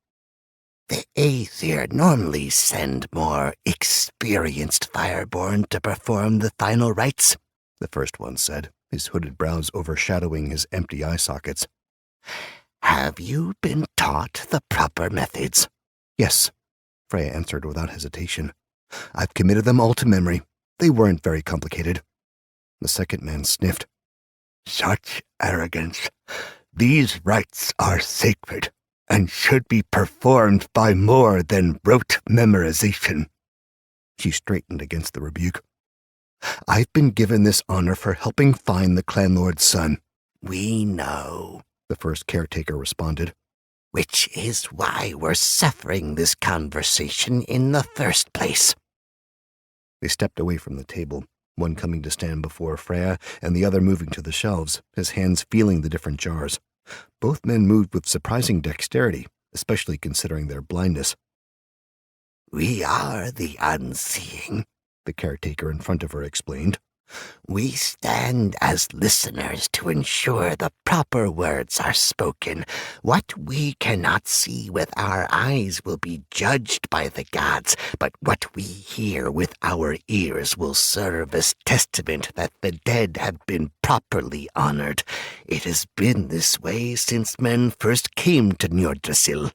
Speaker 2: "The Aesir normally send more experienced Fireborn to perform the final rites,"
Speaker 1: the first one said, his hooded brows overshadowing his empty eye sockets.
Speaker 2: "Have you been taught the proper methods?"
Speaker 1: "Yes." Freya answered without hesitation. "I've committed them all to memory. They weren't very complicated." The second man sniffed.
Speaker 2: "Such arrogance. These rites are sacred and should be performed by more than rote memorization."
Speaker 1: She straightened against the rebuke. "I've been given this honor for helping find the clan lord's son."
Speaker 2: "We know,"
Speaker 1: the first caretaker responded.
Speaker 2: "which is why we're suffering this conversation in the first place."
Speaker 1: They stepped away from the table, one coming to stand before Freya and the other moving to the shelves, his hands feeling the different jars. Both men moved with surprising dexterity, especially considering their blindness.
Speaker 2: "We are the unseeing," the caretaker in front of her explained. "We stand as listeners to ensure the proper words are spoken. What we cannot see with our eyes will be judged by the gods, but what we hear with our ears will serve as testament that the dead have been properly honored. It has been this way since men first came to Njordrsil."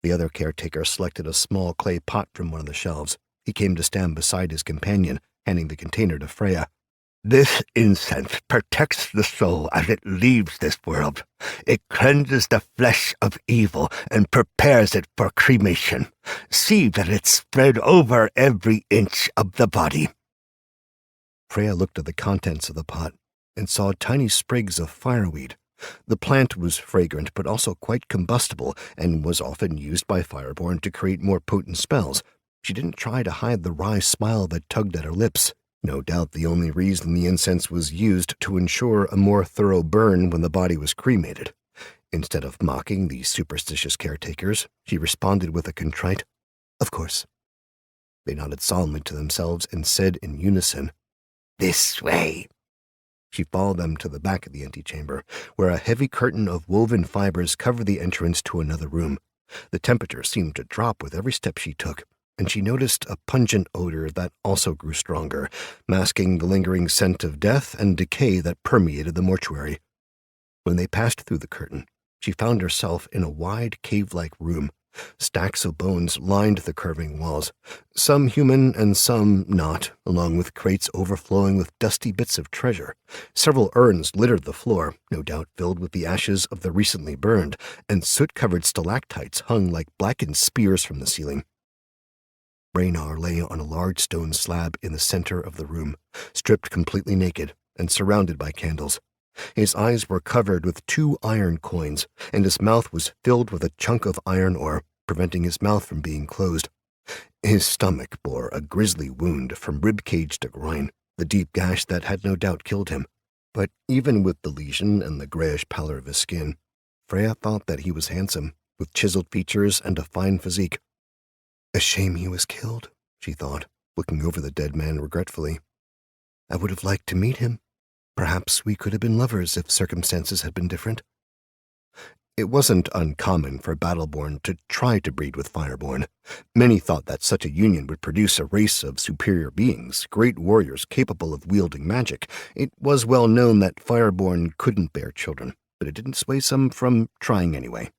Speaker 1: The other caretaker selected a small clay pot from one of the shelves. He came to stand beside his companion, handing the container to Freya.
Speaker 2: "This incense protects the soul as it leaves this world. It cleanses the flesh of evil and prepares it for cremation. See that it's spread over every inch of the body."
Speaker 1: Freya looked at the contents of the pot and saw tiny sprigs of fireweed. The plant was fragrant but also quite combustible and was often used by Fireborn to create more potent spells. She didn't try to hide the wry smile that tugged at her lips. No doubt the only reason the incense was used to ensure a more thorough burn when the body was cremated. Instead of mocking these superstitious caretakers, she responded with a contrite, "Of course." They nodded solemnly to themselves and said in unison,
Speaker 2: "This way."
Speaker 1: She followed them to the back of the antechamber, where a heavy curtain of woven fibers covered the entrance to another room. The temperature seemed to drop with every step she took, and she noticed a pungent odor that also grew stronger, masking the lingering scent of death and decay that permeated the mortuary. When they passed through the curtain, she found herself in a wide cave-like room. Stacks of bones lined the curving walls, some human and some not, along with crates overflowing with dusty bits of treasure. Several urns littered the floor, no doubt filled with the ashes of the recently burned, and soot-covered stalactites hung like blackened spears from the ceiling. Ragnar lay on a large stone slab in the center of the room, stripped completely naked and surrounded by candles. His eyes were covered with 2 iron coins, and his mouth was filled with a chunk of iron ore, preventing his mouth from being closed. His stomach bore a grisly wound from rib cage to groin, the deep gash that had no doubt killed him. But even with the lesion and the grayish pallor of his skin, Freya thought that he was handsome, with chiseled features and a fine physique. A shame he was killed, she thought, looking over the dead man regretfully. I would have liked to meet him. Perhaps we could have been lovers if circumstances had been different. It wasn't uncommon for Battleborn to try to breed with Fireborn. Many thought that such a union would produce a race of superior beings, great warriors capable of wielding magic. It was well known that Fireborn couldn't bear children, but it didn't sway some from trying anyway.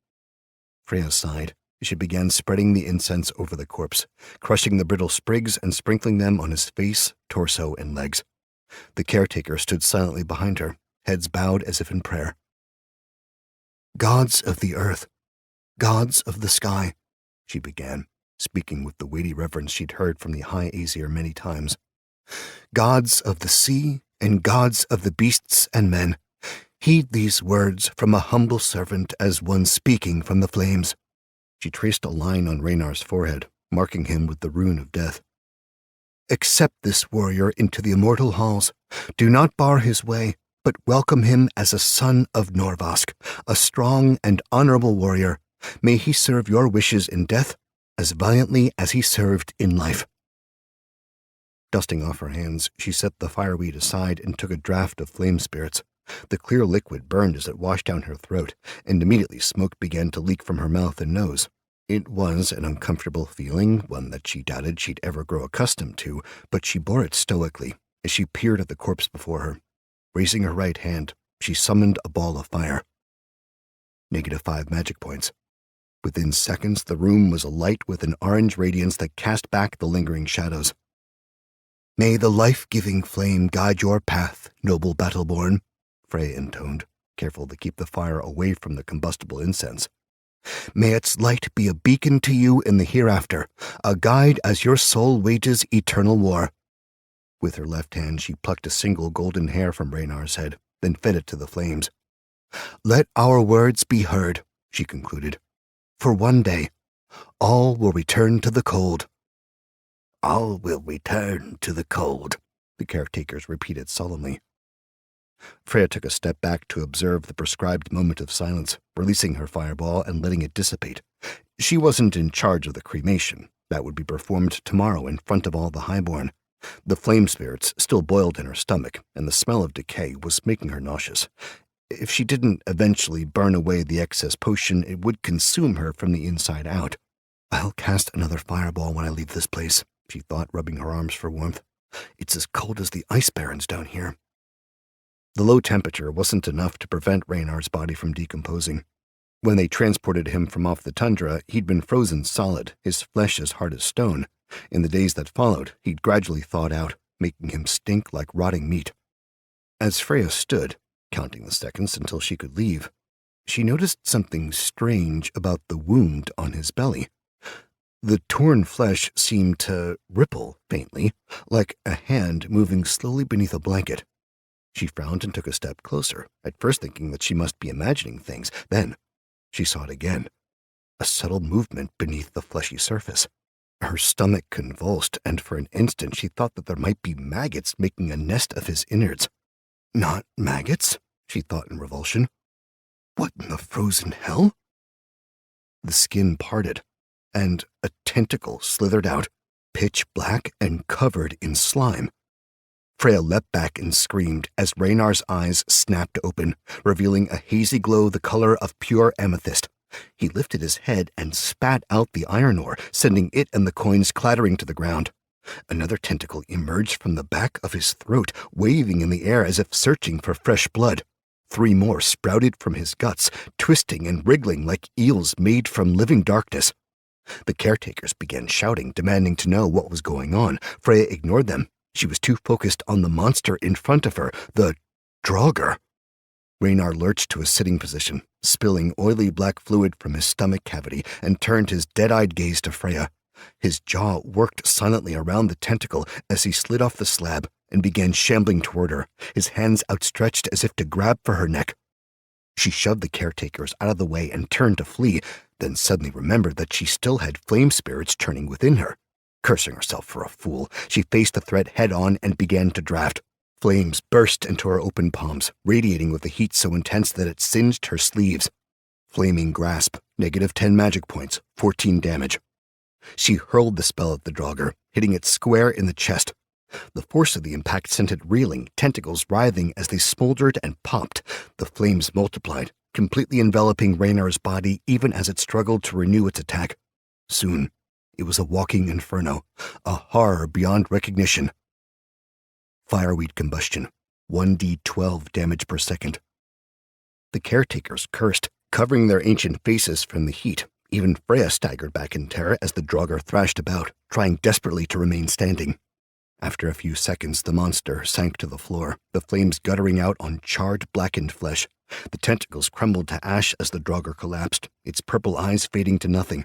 Speaker 1: Freya sighed. She began spreading the incense over the corpse, crushing the brittle sprigs and sprinkling them on his face, torso, and legs. The caretaker stood silently behind her, heads bowed as if in prayer. Gods of the earth, gods of the sky, she began, speaking with the weighty reverence she'd heard from the High Aesir many times. Gods of the sea and gods of the beasts and men, heed these words from a humble servant as one speaking from the flames. She traced a line on Ragnar's forehead, marking him with the rune of death. Accept this warrior into the immortal halls. Do not bar his way, but welcome him as a son of Norvask, a strong and honorable warrior. May he serve your wishes in death as valiantly as he served in life. Dusting off her hands, she set the fireweed aside and took a draught of flame spirits. The clear liquid burned as it washed down her throat, and immediately smoke began to leak from her mouth and nose. It was an uncomfortable feeling, one that she doubted she'd ever grow accustomed to, but she bore it stoically as she peered at the corpse before her. Raising her right hand, she summoned a ball of fire. -5 magic points. Within seconds, the room was alight with an orange radiance that cast back the lingering shadows. "May the life-giving flame guide your path, noble Battleborn," Freya intoned, careful to keep the fire away from the combustible incense. "May its light be a beacon to you in the hereafter, a guide as your soul wages eternal war." With her left hand, she plucked a single golden hair from Raynar's head, then fed it to the flames. "Let our words be heard," she concluded. "For one day, all will return to the cold."
Speaker 2: "All will return to the cold,"
Speaker 1: the caretakers repeated solemnly. Freya took a step back to observe the prescribed moment of silence, releasing her fireball and letting it dissipate. She wasn't in charge of the cremation. That would be performed tomorrow in front of all the highborn. The flame spirits still boiled in her stomach, and the smell of decay was making her nauseous. If she didn't eventually burn away the excess potion, it would consume her from the inside out. "I'll cast another fireball when I leave this place," she thought, rubbing her arms for warmth. "It's as cold as the ice barrens down here." The low temperature wasn't enough to prevent Raynar's body from decomposing. When they transported him from off the tundra, he'd been frozen solid, his flesh as hard as stone. In the days that followed, he'd gradually thawed out, making him stink like rotting meat. As Freya stood, counting the seconds until she could leave, she noticed something strange about the wound on his belly. The torn flesh seemed to ripple faintly, like a hand moving slowly beneath a blanket. She frowned and took a step closer, at first thinking that she must be imagining things. Then she saw it again, a subtle movement beneath the fleshy surface. Her stomach convulsed, and for an instant she thought that there might be maggots making a nest of his innards. Not maggots, she thought in revulsion. What in the frozen hell? The skin parted, and a tentacle slithered out, pitch black and covered in slime. Freya leapt back and screamed as Raynar's eyes snapped open, revealing a hazy glow the color of pure amethyst. He lifted his head and spat out the iron ore, sending it and the coins clattering to the ground. Another tentacle emerged from the back of his throat, waving in the air as if searching for fresh blood. 3 more sprouted from his guts, twisting and wriggling like eels made from living darkness. The caretakers began shouting, demanding to know what was going on. Freya ignored them. She was too focused on the monster in front of her, the draugr. Raynar lurched to a sitting position, spilling oily black fluid from his stomach cavity, and turned his dead-eyed gaze to Freya. His jaw worked silently around the tentacle as he slid off the slab and began shambling toward her, his hands outstretched as if to grab for her neck. She shoved the caretakers out of the way and turned to flee, then suddenly remembered that she still had flame spirits churning within her. Cursing herself for a fool, she faced the threat head-on and began to draft. Flames burst into her open palms, radiating with a heat so intense that it singed her sleeves. Flaming grasp, -10 magic points, 14 damage. She hurled the spell at the draugr, hitting it square in the chest. The force of the impact sent it reeling, tentacles writhing as they smoldered and popped. The flames multiplied, completely enveloping Raynar's body even as it struggled to renew its attack. Soon, it was a walking inferno, a horror beyond recognition. Fireweed combustion, 1d12 damage per second. The caretakers cursed, covering their ancient faces from the heat. Even Freya staggered back in terror as the draugr thrashed about, trying desperately to remain standing. After a few seconds, the monster sank to the floor, the flames guttering out on charred, blackened flesh. The tentacles crumbled to ash as the draugr collapsed, its purple eyes fading to nothing.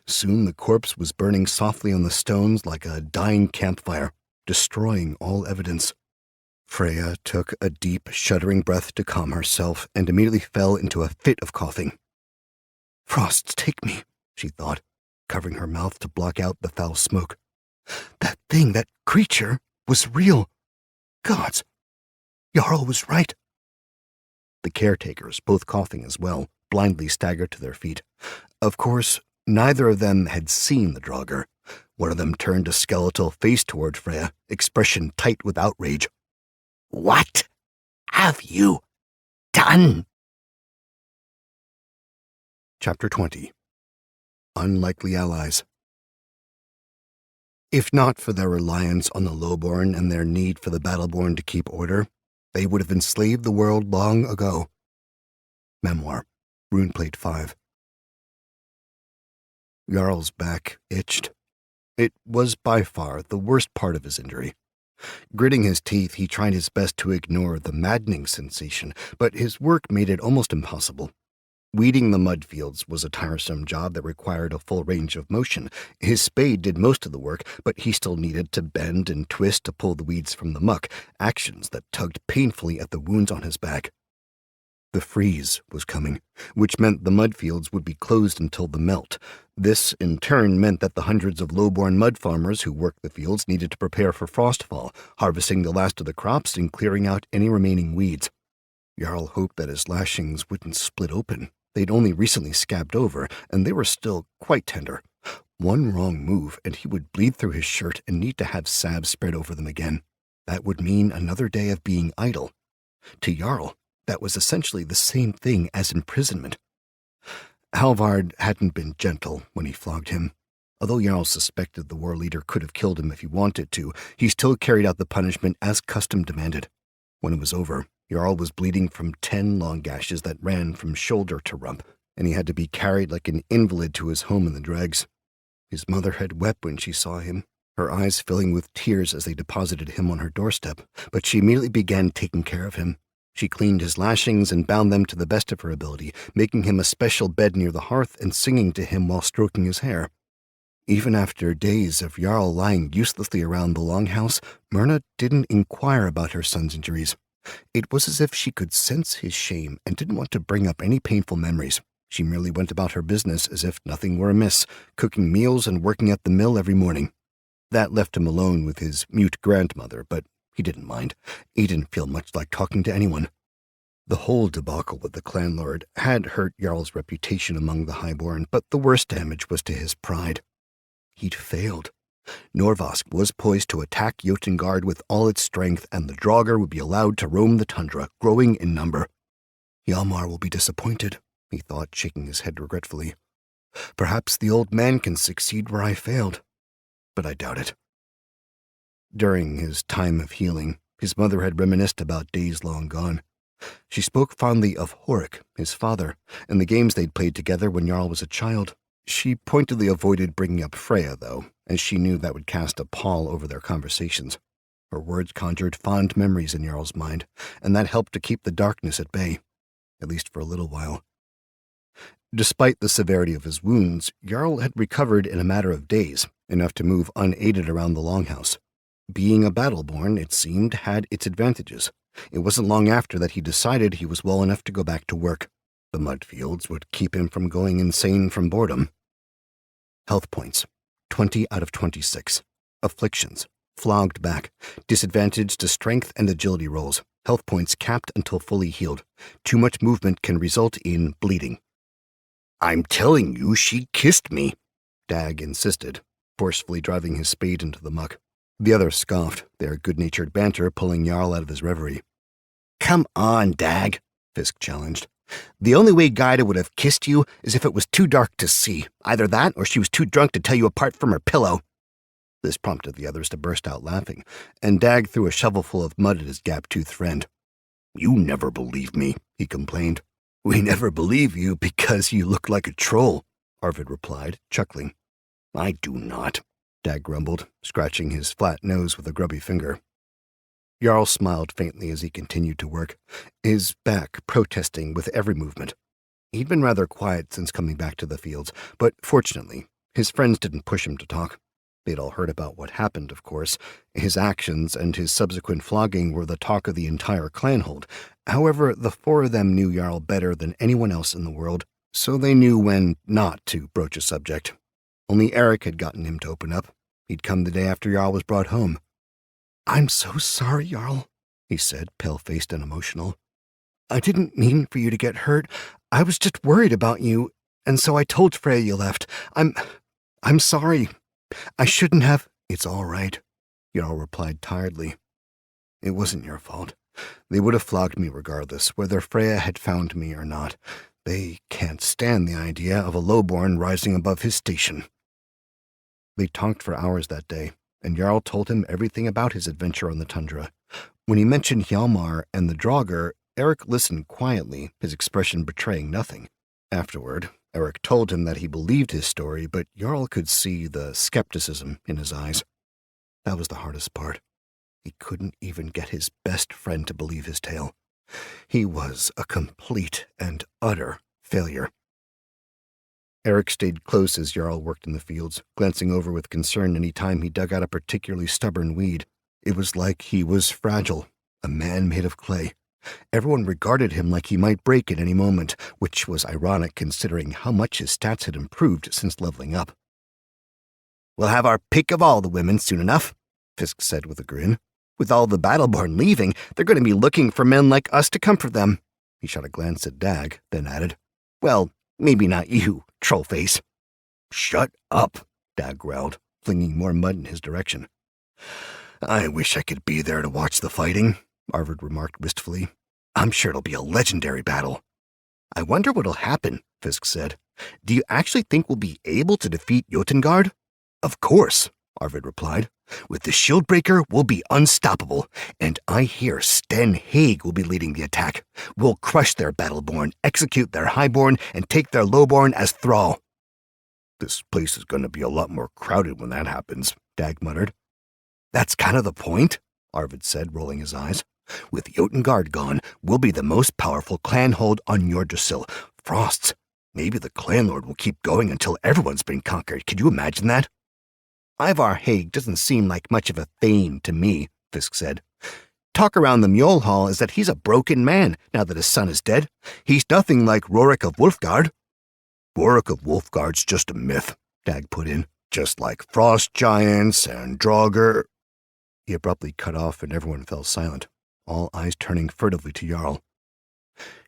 Speaker 1: Soon the corpse was burning softly on the stones like a dying campfire, destroying all evidence. Freya took a deep, shuddering breath to calm herself and immediately fell into a fit of coughing. "Frosts take me," she thought, covering her mouth to block out the foul smoke. "That thing, that creature, was real. Gods, Jarl was right." The caretakers, both coughing as well, blindly staggered to their feet. Of course, neither of them had seen the draugr. One of them turned a skeletal face toward Freya, expression tight with outrage.
Speaker 2: "What have you done?"
Speaker 1: Chapter 20. Unlikely Allies. If not for their reliance on the lowborn and their need for the battleborn to keep order, they would have enslaved the world long ago. Memoir, Runeplate 5. Jarl's back itched. It was by far the worst part of his injury. Gritting his teeth, he tried his best to ignore the maddening sensation, but his work made it almost impossible. Weeding the mud fields was a tiresome job that required a full range of motion. His spade did most of the work, but he still needed to bend and twist to pull the weeds from the muck, actions that tugged painfully at the wounds on his back. The freeze was coming, which meant the mud fields would be closed until the melt. This, in turn, meant that the hundreds of low-born mud farmers who worked the fields needed to prepare for frostfall, harvesting the last of the crops and clearing out any remaining weeds. Jarl hoped that his lashings wouldn't split open. They'd only recently scabbed over, and they were still quite tender. One wrong move, and he would bleed through his shirt and need to have salve spread over them again. That would mean another day of being idle. To Jarl, that was essentially the same thing as imprisonment. Halvard hadn't been gentle when he flogged him. Although Jarl suspected the war leader could have killed him if he wanted to, he still carried out the punishment as custom demanded. When it was over, Jarl was bleeding from 10 long gashes that ran from shoulder to rump, and he had to be carried like an invalid to his home in the dregs. His mother had wept when she saw him, her eyes filling with tears as they deposited him on her doorstep, but she immediately began taking care of him. She cleaned his lashings and bound them to the best of her ability, making him a special bed near the hearth and singing to him while stroking his hair. Even after days of Jarl lying uselessly around the longhouse, Myrna didn't inquire about her son's injuries. It was as if she could sense his shame and didn't want to bring up any painful memories. She merely went about her business as if nothing were amiss, cooking meals and working at the mill every morning. That left him alone with his mute grandmother, but he didn't mind. He didn't feel much like talking to anyone. The whole debacle with the clanlord had hurt Jarl's reputation among the highborn, but the worst damage was to his pride. He'd failed. Norvask was poised to attack Jotengard with all its strength, and the draugr would be allowed to roam the tundra, growing in number. Hjalmar will be disappointed, he thought, shaking his head regretfully. Perhaps the old man can succeed where I failed, but I doubt it. During his time of healing, his mother had reminisced about days long gone. She spoke fondly of Horik, his father, and the games they'd played together when Jarl was a child. She pointedly avoided bringing up Freya, though, as she knew that would cast a pall over their conversations. Her words conjured fond memories in Jarl's mind, and that helped to keep the darkness at bay, at least for a little while. Despite the severity of his wounds, Jarl had recovered in a matter of days, enough to move unaided around the longhouse. Being a battleborn, it seemed, had its advantages. It wasn't long after that he decided he was well enough to go back to work. The mud fields would keep him from going insane from boredom. Health points, 20 out of 26. Afflictions, flogged back. Disadvantage to strength and agility rolls. Health points capped until fully healed. Too much movement can result in bleeding.
Speaker 2: I'm telling you, she kissed me,
Speaker 1: Dag insisted, forcefully driving his spade into the muck. The others scoffed, their good-natured banter pulling Jarl out of his reverie.
Speaker 2: Come on, Dag,
Speaker 1: Fisk challenged.
Speaker 2: The only way Gyda would have kissed you is if it was too dark to see. Either that, or she was too drunk to tell you apart from her pillow.
Speaker 1: This prompted the others to burst out laughing, and Dag threw a shovelful of mud at his gap-toothed friend.
Speaker 2: You never believe me,
Speaker 1: he complained.
Speaker 2: We never believe you because you look like a troll,
Speaker 1: Arvid replied, chuckling.
Speaker 2: I do not,
Speaker 1: Dag grumbled, scratching his flat nose with a grubby finger. Jarl smiled faintly as he continued to work, his back protesting with every movement. He'd been rather quiet since coming back to the fields, but fortunately, his friends didn't push him to talk. They'd all heard about what happened, of course. His actions and his subsequent flogging were the talk of the entire clanhold. However, the four of them knew Jarl better than anyone else in the world, so they knew when not to broach a subject. Only Eric had gotten him to open up. He'd come the day after Jarl was brought home.
Speaker 3: I'm so sorry, Jarl, he said, pale-faced and emotional. I didn't mean for you to get hurt. I was just worried about you, and so I told Freya you left. I'm sorry. I shouldn't have.
Speaker 1: It's all right, Jarl replied tiredly. It wasn't your fault. They would have flogged me regardless, whether Freya had found me or not. They can't stand the idea of a lowborn rising above his station. They talked for hours that day, and Jarl told him everything about his adventure on the tundra. When he mentioned Hjalmar and the draugr, Eric listened quietly, his expression betraying nothing. Afterward, Eric told him that he believed his story, but Jarl could see the skepticism in his eyes. That was the hardest part. He couldn't even get his best friend to believe his tale. He was a complete and utter failure. Eric stayed close as Jarl worked in the fields, glancing over with concern any time he dug out a particularly stubborn weed. It was like he was fragile, a man made of clay. Everyone regarded him like he might break at any moment, which was ironic considering how much his stats had improved since leveling up. "We'll have our pick of all the women soon enough," Fisk said with a grin. "With all the Battleborn leaving, they're going to be looking for men like us to comfort them." He shot a glance at Dag, then added, "Well, maybe not you, Trollface." "Shut up," Dag growled, flinging more mud in his direction. "I wish I could be there to watch the fighting," Arvid remarked wistfully. "I'm sure it'll be a legendary battle." "I wonder what'll happen," Fisk said. "Do you actually think we'll be able to defeat Jotengard?" "Of course," Arvid replied. "With the Shieldbreaker, we'll be unstoppable, and I hear Sten Haig will be leading the attack. We'll crush their Battleborn, execute their Highborn, and take their Lowborn as thrall." "This place is going to be a lot more crowded when that happens," Dag muttered. "That's kind of the point," Arvid said, rolling his eyes. "With Jotengard gone, we'll be the most powerful clan hold on Yggdrasil. Frosts. Maybe the clanlord will keep going until everyone's been conquered. Could you imagine that?" "Ivar Haig doesn't seem like much of a Thane to me," Fisk said. "Talk around the Mule Hall is that he's a broken man now that his son is dead. He's nothing like Rorik of Wolfgard." "Rorik of Wolfgard's just a myth," Dag put in. "Just like frost giants and draugr." He abruptly cut off and everyone fell silent, all eyes turning furtively to Jarl.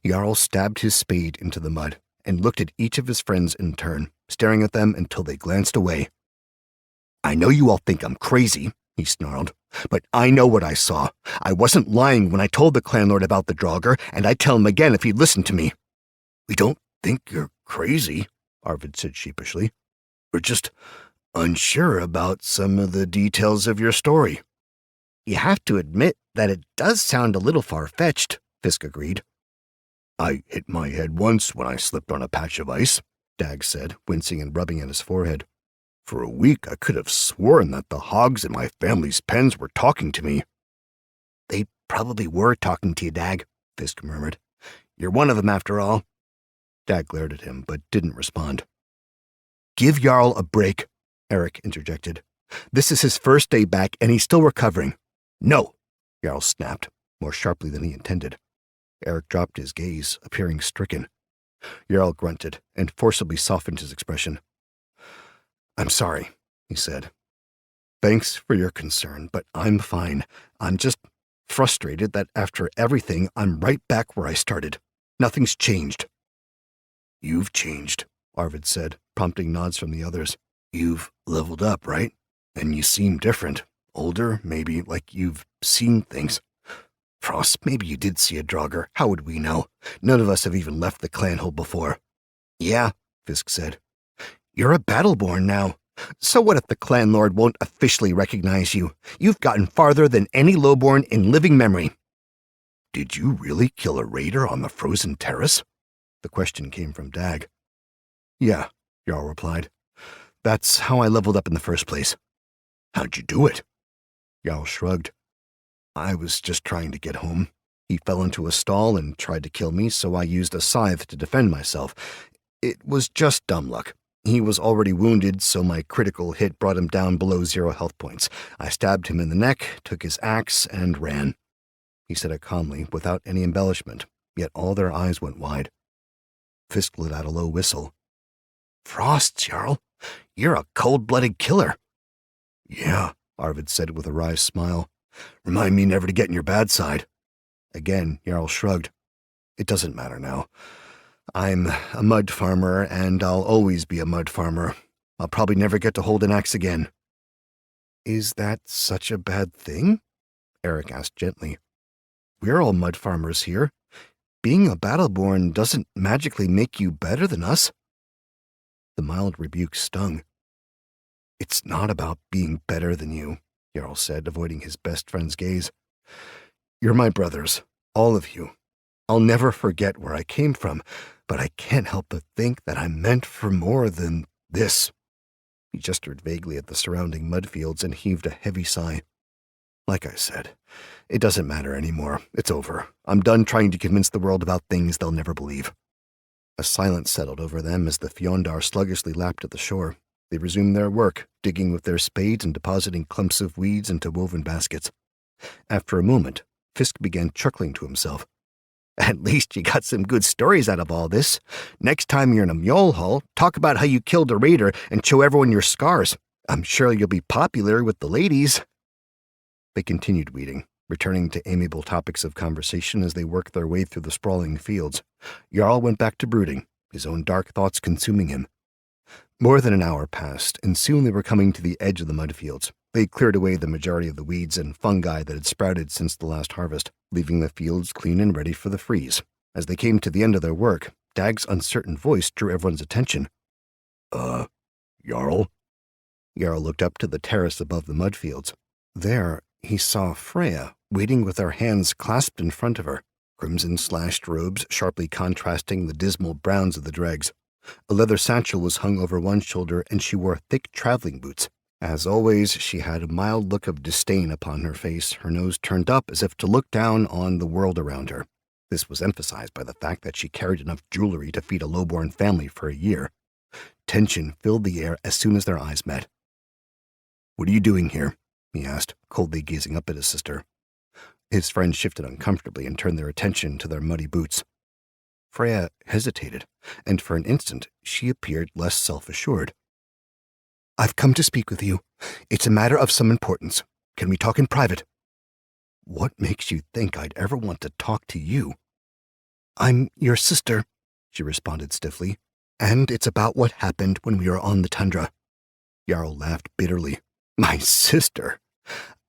Speaker 1: Jarl stabbed his spade into the mud and looked at each of his friends in turn, staring at them until they glanced away. "I know you all think I'm crazy," he snarled, "but I know what I saw. I wasn't lying when I told the clanlord about the draugr, and I'd tell him again if he'd listen to me." "We don't think you're crazy," Arvid said sheepishly. "We're just unsure about some of the details of your story." "You have to admit that it does sound a little far-fetched," Fisk agreed. "I hit my head once when I slipped on a patch of ice," Dag said, wincing and rubbing at his forehead. "For a week I could have sworn that the hogs in my family's pens were talking to me." "They probably were talking to you, Dag," Fisk murmured. "You're one of them after all." Dag glared at him, but didn't respond. "Give Jarl a break," Eric interjected. "This is his first day back, and he's still recovering." "No," Jarl snapped, more sharply than he intended. Eric dropped his gaze, appearing stricken. Jarl grunted and forcibly softened his expression. "I'm sorry," he said. "Thanks for your concern, but I'm fine. I'm just frustrated that after everything, I'm right back where I started. Nothing's changed." "You've changed," Arvid said, prompting nods from the others. "You've leveled up, right? And you seem different. Older, maybe, like you've seen things. Frost, maybe you did see a draugr. How would we know? None of us have even left the clanhold before." "Yeah," Fisk said. "You're a Battleborn now. So what if the clanlord won't officially recognize you? You've gotten farther than any lowborn in living memory." "Did you really kill a raider on the frozen terrace?" The question came from Dag. "Yeah," Jarl replied. "That's how I leveled up in the first place." "How'd you do it?" Jarl shrugged. "I was just trying to get home. He fell into a stall and tried to kill me, so I used a scythe to defend myself. It was just dumb luck. He was already wounded, so my critical hit brought him down below 0 health points. I stabbed him in the neck, took his axe, and ran." He said it calmly, without any embellishment, yet all their eyes went wide. Fisk let out a low whistle. "Frost, Jarl, you're a cold-blooded killer." "Yeah," Arvid said with a wry smile. "Remind me never to get in your bad side." Again, Jarl shrugged. "It doesn't matter now. I'm a mud farmer, and I'll always be a mud farmer. I'll probably never get to hold an axe again." "Is that such a bad thing?" Eric asked gently. "We're all mud farmers here. Being a Battleborn doesn't magically make you better than us." The mild rebuke stung. "It's not about being better than you," Jarl said, avoiding his best friend's gaze. "You're my brothers, all of you.
Speaker 3: I'll never forget where I came from, but I can't help but think that I'm meant for more than this." He gestured vaguely at the surrounding mud fields and heaved a heavy sigh. "Like I said, it doesn't matter anymore. It's over. I'm done trying to convince the world about things they'll never believe." A silence settled over them as the Fjóndar sluggishly lapped at the shore. They resumed their work, digging with their spades and depositing clumps of weeds into woven baskets. After a moment, Fisk began chuckling to himself. "At least you got some good stories out of all this. Next time you're in a mule hall, talk about how you killed a raider and show everyone your scars. I'm sure you'll be popular with the ladies." They continued weeding, returning to amiable topics of conversation as they worked their way through the sprawling fields. Jarl went back to brooding, his own dark thoughts consuming him. More than an hour passed, and soon they were coming to the edge of the mud fields. They cleared away the majority of the weeds and fungi that had sprouted since the last harvest, leaving the fields clean and ready for the freeze. As they came to the end of their work, Dag's uncertain voice drew everyone's attention.
Speaker 2: Jarl?"
Speaker 3: Jarl looked up to the terrace above the mud fields. There, he saw Freya, waiting with her hands clasped in front of her, crimson-slashed robes sharply contrasting the dismal browns of the dregs. A leather satchel was hung over one shoulder, and she wore thick traveling boots. As always, she had a mild look of disdain upon her face, her nose turned up as if to look down on the world around her. This was emphasized by the fact that she carried enough jewelry to feed a low-born family for a year. Tension filled the air as soon as their eyes met. "What are you doing here?" he asked, coldly gazing up at his sister. His friends shifted uncomfortably and turned their attention to their muddy boots. Freya hesitated, and for an instant she appeared less self-assured. "I've come to speak with you. It's a matter of some importance. Can we talk in private?" "What makes you think I'd ever want to talk to you?" "I'm your sister," she responded stiffly, "and it's about what happened when we were on the tundra." Jarl laughed bitterly. "My sister?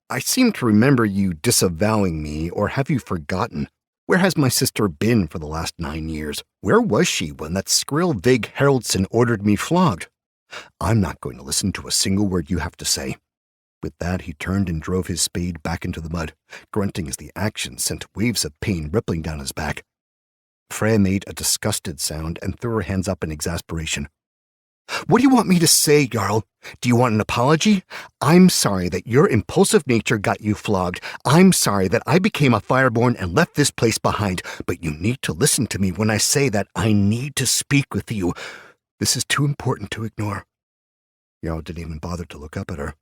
Speaker 3: I seem to remember you disavowing me, or have you forgotten? Where has my sister been for the last 9 years? Where was she when that skrill Vig Haraldson ordered me flogged? I'm not going to listen to a single word you have to say." With that, he turned and drove his spade back into the mud, grunting as the action sent waves of pain rippling down his back. Freya made a disgusted sound and threw her hands up in exasperation. "What do you want me to say, Jarl? Do you want an apology? I'm sorry that your impulsive nature got you flogged. I'm sorry that I became a fireborn and left this place behind, but you need to listen to me when I say that I need to speak with you. This is too important to ignore." Jarl didn't even bother to look up at her.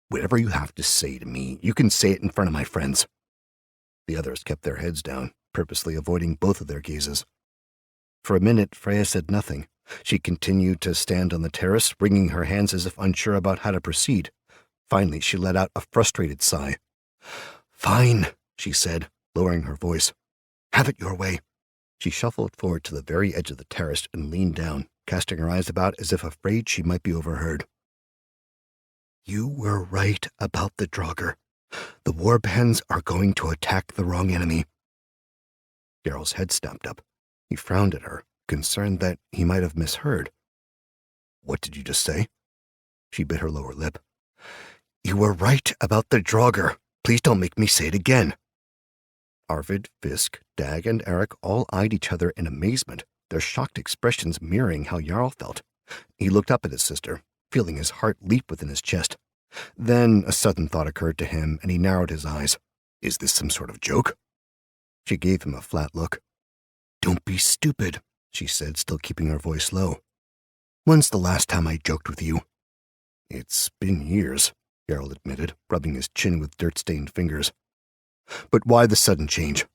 Speaker 3: "Whatever you have to say to me, you can say it in front of my friends." The others kept their heads down, purposely avoiding both of their gazes. For a minute, Freya said nothing. She continued to stand on the terrace, wringing her hands as if unsure about how to proceed. Finally, she let out a frustrated sigh. "Fine," she said, lowering her voice. "Have it your way." She shuffled forward to the very edge of the terrace and leaned down, casting her eyes about as if afraid she might be overheard. "You were right about the draugr. The warbands are going to attack the wrong enemy." Jarl's head snapped up. He frowned at her, concerned that he might have misheard. "What did you just say?" She bit her lower lip. "You were right about the draugr. Please don't make me say it again." Arvid, Fisk, Dag, and Eric all eyed each other in amazement, their shocked expressions mirroring how Jarl felt. He looked up at his sister, feeling his heart leap within his chest. Then a sudden thought occurred to him, and he narrowed his eyes. "Is this some sort of joke?" She gave him a flat look. "Don't be stupid," she said, still keeping her voice low. "When's the last time I joked with you?" "It's been years," Jarl admitted, rubbing his chin with dirt-stained fingers. "But why the sudden change?"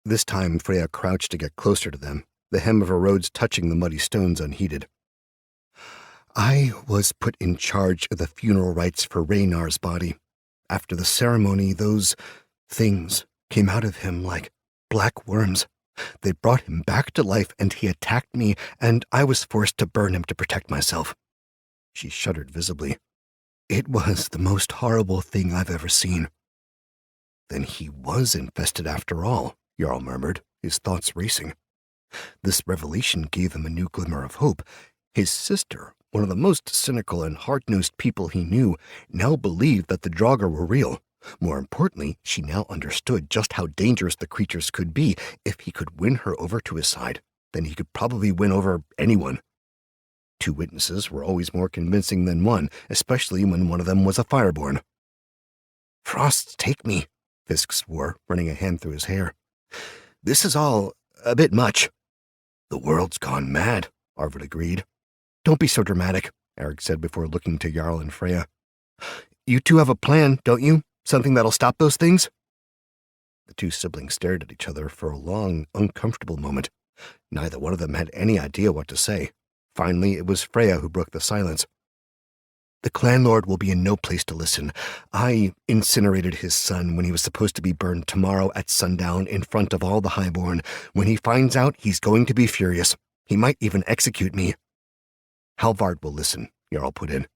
Speaker 3: This time Freya crouched to get closer to them, the hem of her robes touching the muddy stones unheeded. "I was put in charge of the funeral rites for Reynar's body. After the ceremony, those things came out of him like black worms. They brought him back to life, and he attacked me, and I was forced to burn him to protect myself." She shuddered visibly. "It was the most horrible thing I've ever seen." "Then he was infested after all," Jarl murmured, his thoughts racing. This revelation gave him a new glimmer of hope. His sister, one of the most cynical and hard-nosed people he knew, now believed that the draugr were real, More importantly, she now understood just how dangerous the creatures could be. If he could win her over to his side, then he could probably win over anyone. 2 witnesses were always more convincing than one, especially when one of them was a fireborn. "Frosts take me," Fisk swore, running a hand through his hair. "This is all a bit much." "The world's gone mad," Arvid agreed. "Don't be so dramatic," Eric said before looking to Jarl and Freya. "You two have a plan, don't you? Something that'll stop those things?" The 2 siblings stared at each other for a long, uncomfortable moment. Neither one of them had any idea what to say. Finally, it was Freya who broke the silence. "The clan lord will be in no place to listen. I incinerated his son when he was supposed to be burned tomorrow at sundown in front of all the highborn. When he finds out, he's going to be furious. He might even execute me." "Halvard will listen," Jarl put in.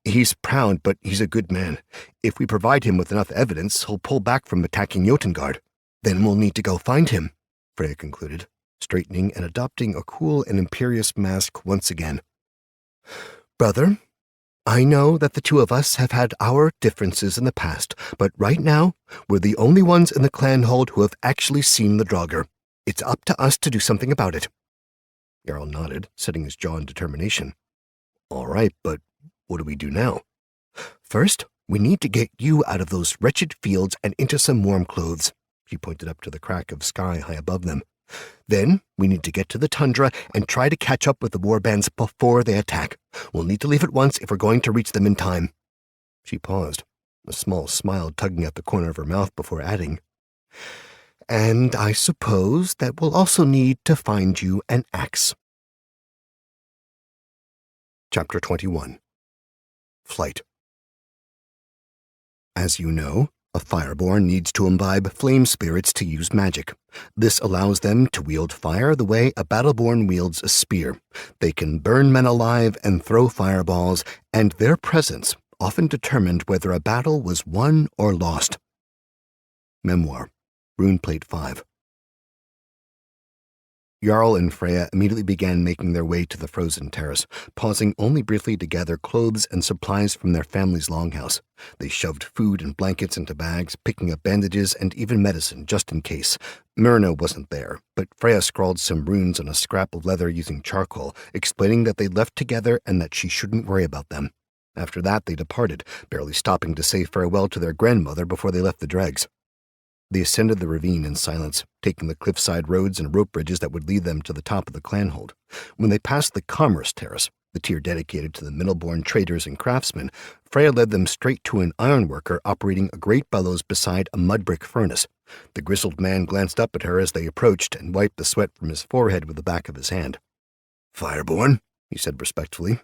Speaker 3: "He's proud, but he's a good man. If we provide him with enough evidence, he'll pull back from attacking Jotengard. Then we'll need to go find him," Freya concluded, straightening and adopting a cool and imperious mask once again. "Brother, I know that the 2 of us have had our differences in the past, but right now, we're the only ones in the clan hold who have actually seen the draugr. It's up to us to do something about it." Jarl nodded, setting his jaw in determination. "All right, but what do we do now?" "First, we need to get you out of those wretched fields and into some warm clothes." She pointed up to the crack of sky high above them. "Then we need to get to the tundra and try to catch up with the warbands before they attack. We'll need to leave at once if we're going to reach them in time." She paused, a small smile tugging at the corner of her mouth before adding, "And I suppose that we'll also need to find you an axe." Chapter 21. Flight. As you know, a fireborn needs to imbibe flame spirits to use magic. This allows them to wield fire the way a battleborn wields a spear. They can burn men alive and throw fireballs, and their presence often determined whether a battle was won or lost. Memoir, Runeplate 5. Jarl and Freya immediately began making their way to the frozen terrace, pausing only briefly to gather clothes and supplies from their family's longhouse. They shoved food and blankets into bags, picking up bandages and even medicine just in case. Myrna wasn't there, but Freya scrawled some runes on a scrap of leather using charcoal, explaining that they'd left together and that she shouldn't worry about them. After that, they departed, barely stopping to say farewell to their grandmother before they left the dregs. They ascended the ravine in silence, taking the cliffside roads and rope bridges that would lead them to the top of the clanhold. When they passed the Commerce Terrace, the tier dedicated to the middleborn traders and craftsmen, Freya led them straight to an ironworker operating a great bellows beside a mud-brick furnace. The grizzled man glanced up at her as they approached and wiped the sweat from his forehead with the back of his hand. "Fireborn," he said respectfully.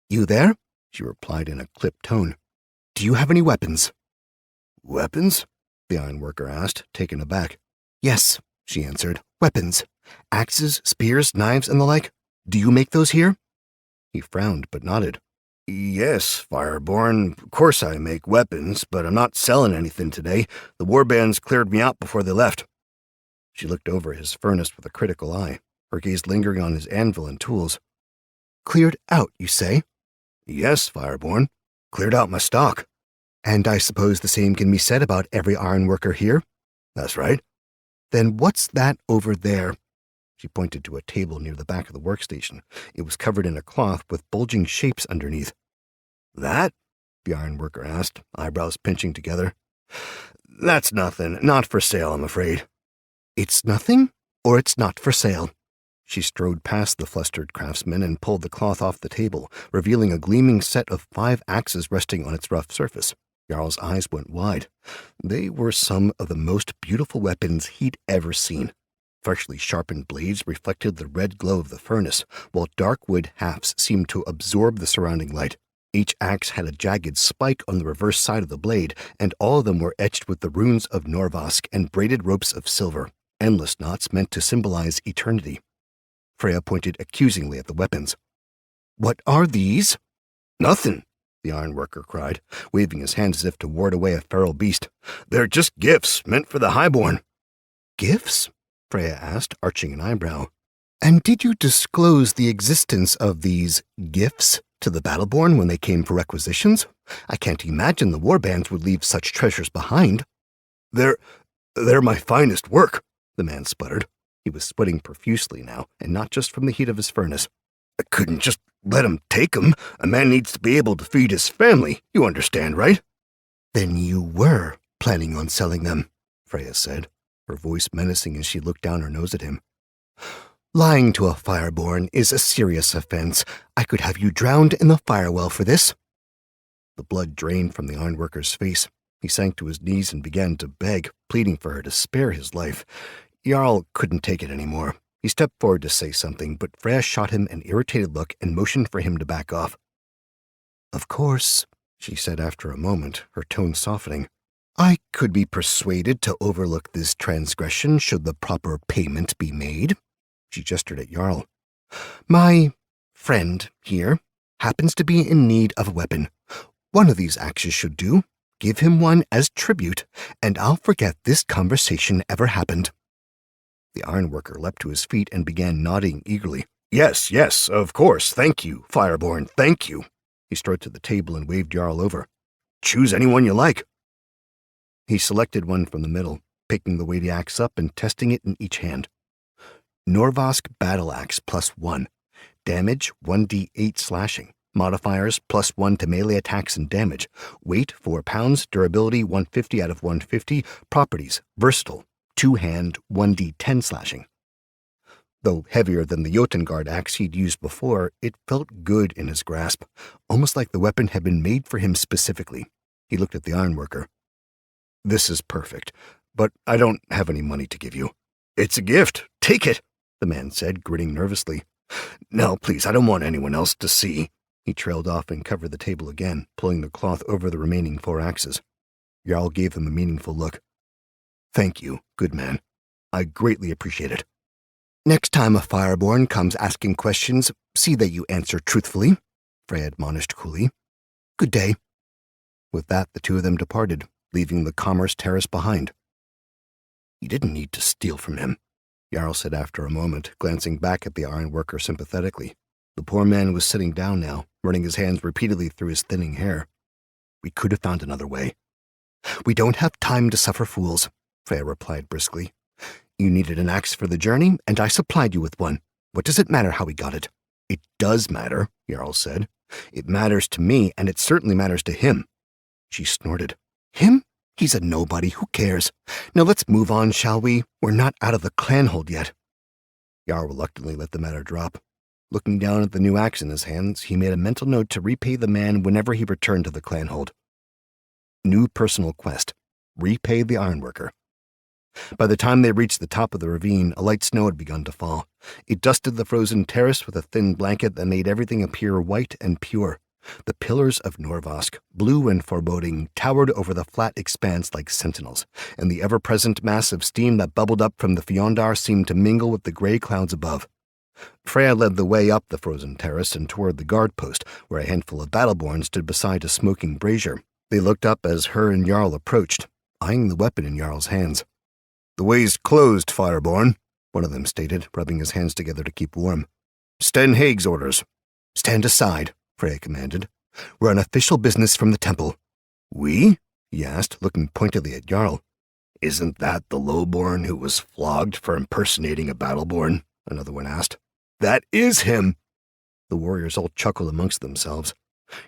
Speaker 3: "You there?" she replied in a clipped tone. "Do you have any weapons?" "Weapons?" the ironworker asked, taken aback. "Yes," she answered. "Weapons. Axes, spears, knives, and the like. Do you make those here?" He frowned, but nodded. "Yes, Fireborn. Of course I make weapons, but I'm not selling anything today. The warbands cleared me out before they left." She looked over his furnace with a critical eye, her gaze lingering on his anvil and tools. "Cleared out, you say?" "Yes, Fireborn. Cleared out my stock." "And I suppose the same can be said about every ironworker here?" "That's right." "Then what's that over there?" She pointed to a table near the back of the workstation. It was covered in a cloth with bulging shapes underneath. "That?" the ironworker asked, eyebrows pinching together. "That's nothing. Not for sale, I'm afraid." "It's nothing, or it's not for sale?" She strode past the flustered craftsman and pulled the cloth off the table, revealing a gleaming set of 5 axes resting on its rough surface. Jarl's eyes went wide. They were some of the most beautiful weapons he'd ever seen. Freshly sharpened blades reflected the red glow of the furnace, while dark wood hafts seemed to absorb the surrounding light. Each axe had a jagged spike on the reverse side of the blade, and all of them were etched with the runes of Norvask and braided ropes of silver, endless knots meant to symbolize eternity. Freya pointed accusingly at the weapons. "What are these?" "Nothing," the ironworker cried, waving his hands as if to ward away a feral beast. "They're just gifts meant for the highborn." "Gifts?" Freya asked, arching an eyebrow. "And did you disclose the existence of these gifts?" To the Battleborn when they came for requisitions? I can't imagine the warbands would leave such treasures behind.
Speaker 2: They're my finest work, the man sputtered. He was sweating profusely now, and not just from the heat of his furnace. I couldn't just let 'em take 'em. A man needs to be able to feed his family. You understand, right?
Speaker 3: Then you were planning on selling them, Freya said, her voice menacing as she looked down her nose at him. Lying to a Fireborn is a serious offense. I could have you drowned in the firewell for this. The blood drained from the ironworker's face. He sank to his knees and began to beg, pleading for her to spare his life. Jarl couldn't take it anymore. He stepped forward to say something, but Freya shot him an irritated look and motioned for him to back off. Of course, she said after a moment, her tone softening. I could be persuaded to overlook this transgression should the proper payment be made. She gestured at Jarl. My friend here happens to be in need of a weapon. One of these axes should do. Give him one as tribute, and I'll forget this conversation ever happened. The ironworker leapt to his feet and began nodding eagerly.
Speaker 2: Yes, of course. Thank you, Fireborn, thank you.
Speaker 3: He strode to the table and waved Jarl over.
Speaker 2: Choose anyone you like.
Speaker 3: He selected one from the middle, picking the weighty axe up and testing it in each hand. Norvask Battle Axe +1. Damage 1d8 slashing. Modifiers +1 to melee attacks and damage. Weight 4 pounds. Durability 150 out of 150. Properties versatile. 2-hand 1d10 slashing. Though heavier than the Jotengard axe he'd used before, it felt good in his grasp, almost like the weapon had been made for him specifically. He looked at the ironworker. This is perfect, but I don't have any money to give you.
Speaker 2: It's a gift. Take it,
Speaker 3: the man said, grinning nervously.
Speaker 2: No, please, I don't want anyone else to see.
Speaker 3: He trailed off and covered the table again, pulling the cloth over the remaining 4 axes. Jarl gave him a meaningful look. Thank you, good man. I greatly appreciate it. Next time a Fireborn comes asking questions, see that you answer truthfully, Freya admonished coolly. Good day. With that, the two of them departed, leaving the commerce terrace behind. You didn't need to steal from him, Jarl said after a moment, glancing back at the ironworker sympathetically. The poor man was sitting down now, running his hands repeatedly through his thinning hair. We could have found another way. We don't have time to suffer fools, Freya replied briskly. You needed an axe for the journey, and I supplied you with one. What does it matter how we got it? It does matter, Jarl said. It matters to me, and it certainly matters to him. She snorted. Him? He's a nobody. Who cares? Now let's move on, shall we? We're not out of the clanhold yet. Jarl reluctantly let the matter drop. Looking down at the new axe in his hands, he made a mental note to repay the man whenever he returned to the clanhold. New personal quest. Repay the ironworker. By the time they reached the top of the ravine, a light snow had begun to fall. It dusted the frozen terrace with a thin blanket that made everything appear white and pure. The pillars of Norvask, blue and foreboding, towered over the flat expanse like sentinels, and the ever-present mass of steam that bubbled up from the Fjondar seemed to mingle with the gray clouds above. Freya led the way up the frozen terrace and toward the guard post, where a handful of Battleborn stood beside a smoking brazier. They looked up as her and Jarl approached, eyeing the weapon in Jarl's hands.
Speaker 2: The way's closed, Fireborn,
Speaker 3: one of them stated, rubbing his hands together to keep warm.
Speaker 2: Sten Haig's orders.
Speaker 3: Stand aside, Freya commanded. We're on official business from the temple.
Speaker 2: We?
Speaker 3: He asked, looking pointedly at Jarl.
Speaker 2: Isn't that the lowborn who was flogged for impersonating a Battleborn? Another one asked. That is him!
Speaker 3: The warriors all chuckled amongst themselves.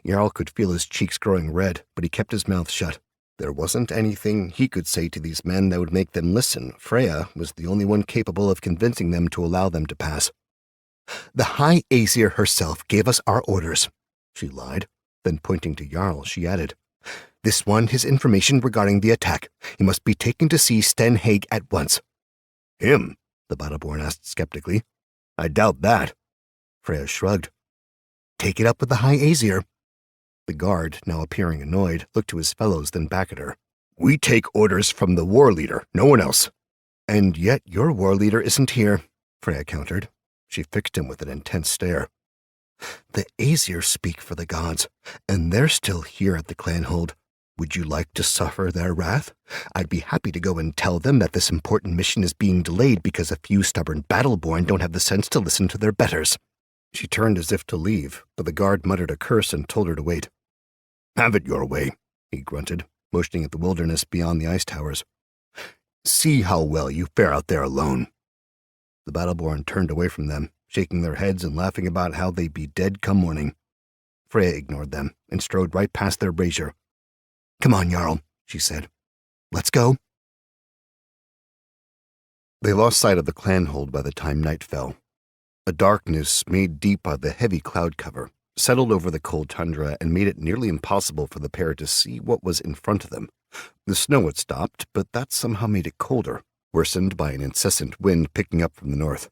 Speaker 3: Jarl could feel his cheeks growing red, but he kept his mouth shut. There wasn't anything he could say to these men that would make them listen. Freya was the only one capable of convincing them to allow them to pass. The High Aesir herself gave us our orders, she lied. Then pointing to Jarl, she added, This one has information regarding the attack. He must be taken to see Sten Haig at once.
Speaker 2: Him?
Speaker 3: The Battleborn asked skeptically.
Speaker 2: I doubt that.
Speaker 3: Freya shrugged. Take it up with the High Aesir. The guard, now appearing annoyed, looked to his fellows, then back at her.
Speaker 2: We take orders from the war leader, no one else.
Speaker 3: And yet your war leader isn't here, Freya countered. She fixed him with an intense stare. The Aesir speak for the gods, and they're still here at the clanhold. Would you like to suffer their wrath? I'd be happy to go and tell them that this important mission is being delayed because a few stubborn Battleborn don't have the sense to listen to their betters. She turned as if to leave, but the guard muttered a curse and told her to wait.
Speaker 2: Have it your way,
Speaker 3: He grunted, motioning at the wilderness beyond the ice towers.
Speaker 2: See how well you fare out there alone.
Speaker 3: The Battleborn turned away from them, shaking their heads and laughing about how they'd be dead come morning. Freya ignored them and strode right past their brazier. Come on, Jarl, she said. Let's go. They lost sight of the clanhold by the time night fell. A darkness made deep by the heavy cloud cover settled over the cold tundra and made it nearly impossible for the pair to see what was in front of them. The snow had stopped, but that somehow made it colder, worsened by an incessant wind picking up from the north.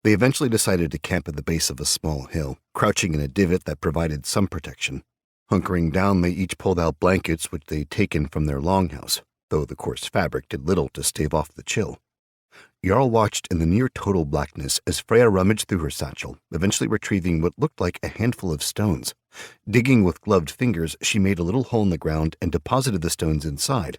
Speaker 3: They eventually decided to camp at the base of a small hill, crouching in a divot that provided some protection. Hunkering down, they each pulled out blankets which they'd taken from their longhouse, though the coarse fabric did little to stave off the chill. Jarl watched in the near-total blackness as Freya rummaged through her satchel, eventually retrieving what looked like a handful of stones. Digging with gloved fingers, she made a little hole in the ground and deposited the stones inside.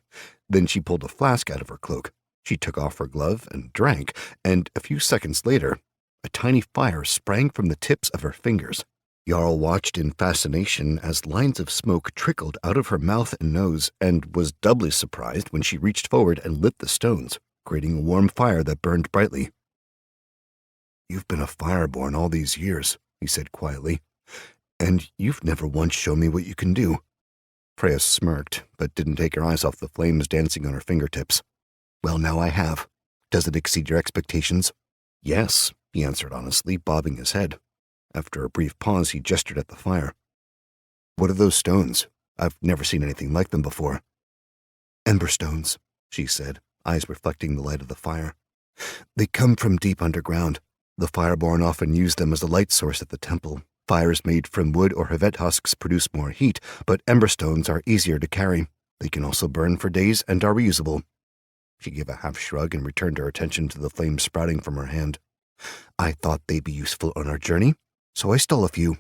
Speaker 3: Then she pulled a flask out of her cloak. She took off her glove and drank, and a few seconds later, a tiny fire sprang from the tips of her fingers. Jarl watched in fascination as lines of smoke trickled out of her mouth and nose, and was doubly surprised when she reached forward and lit the stones, creating a warm fire that burned brightly. You've been a fireborn all these years, he said quietly, and you've never once shown me what you can do. Freya smirked, but didn't take her eyes off the flames dancing on her fingertips. Well, now I have. Does it exceed your expectations? Yes, he answered honestly, bobbing his head. After a brief pause, he gestured at the fire. What are those stones? I've never seen anything like them before. Ember stones, she said, eyes reflecting the light of the fire. They come from deep underground. The fireborn often use them as a light source at the temple. Fires made from wood or hevet husks produce more heat, but ember stones are easier to carry. They can also burn for days and are reusable. She gave a half shrug and returned her attention to the flames sprouting from her hand. I thought they'd be useful on our journey, so I stole a few.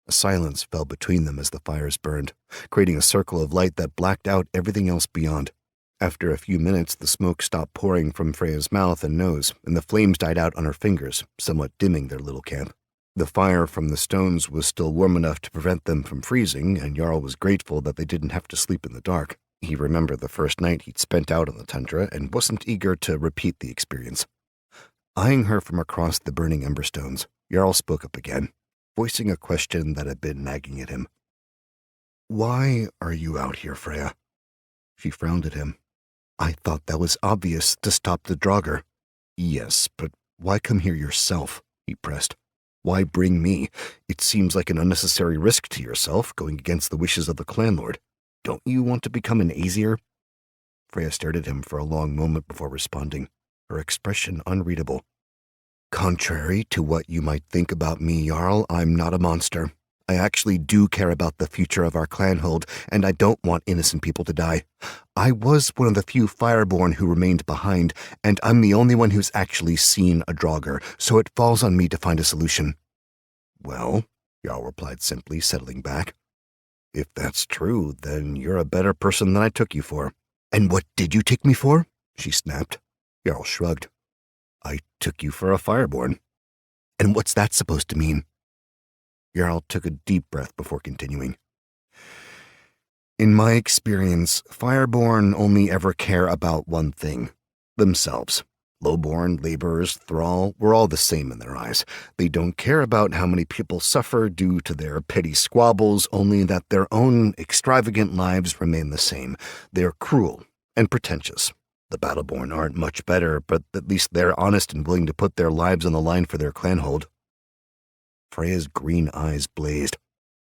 Speaker 3: A silence fell between them as the fires burned, creating a circle of light that blacked out everything else beyond. After a few minutes, the smoke stopped pouring from Freya's mouth and nose, and the flames died out on her fingers, somewhat dimming their little camp. The fire from the stones was still warm enough to prevent them from freezing, and Jarl was grateful that they didn't have to sleep in the dark. He remembered the first night he'd spent out on the tundra and wasn't eager to repeat the experience. Eyeing her from across the burning emberstones, Jarl spoke up again, voicing a question that had been nagging at him. Why are you out here, Freya? She frowned at him. I thought that was obvious, to stop the draugr. Yes, but why come here yourself? He pressed. Why bring me? It seems like an unnecessary risk to yourself, going against the wishes of the clanlord. Don't you want to become an Aesir? Freya stared at him for a long moment before responding, her expression unreadable. Contrary to what you might think about me, Jarl, I'm not a monster. I actually do care about the future of our clanhold, and I don't want innocent people to die. I was one of the few fireborn who remained behind, and I'm the only one who's actually seen a draugr, so it falls on me to find a solution. Well, Jarl replied simply, settling back. If that's true, then you're a better person than I took you for. And what did you take me for? She snapped. Jarl shrugged. I took you for a fireborn. And what's that supposed to mean? Jarl took a deep breath before continuing. In my experience, fireborn only ever care about one thing, themselves. Lowborn, laborers, thrall, we're all the same in their eyes. They don't care about how many people suffer due to their petty squabbles, only that their own extravagant lives remain the same. They're cruel and pretentious. The Battleborn aren't much better, but at least they're honest and willing to put their lives on the line for their clanhold. Freya's green eyes blazed.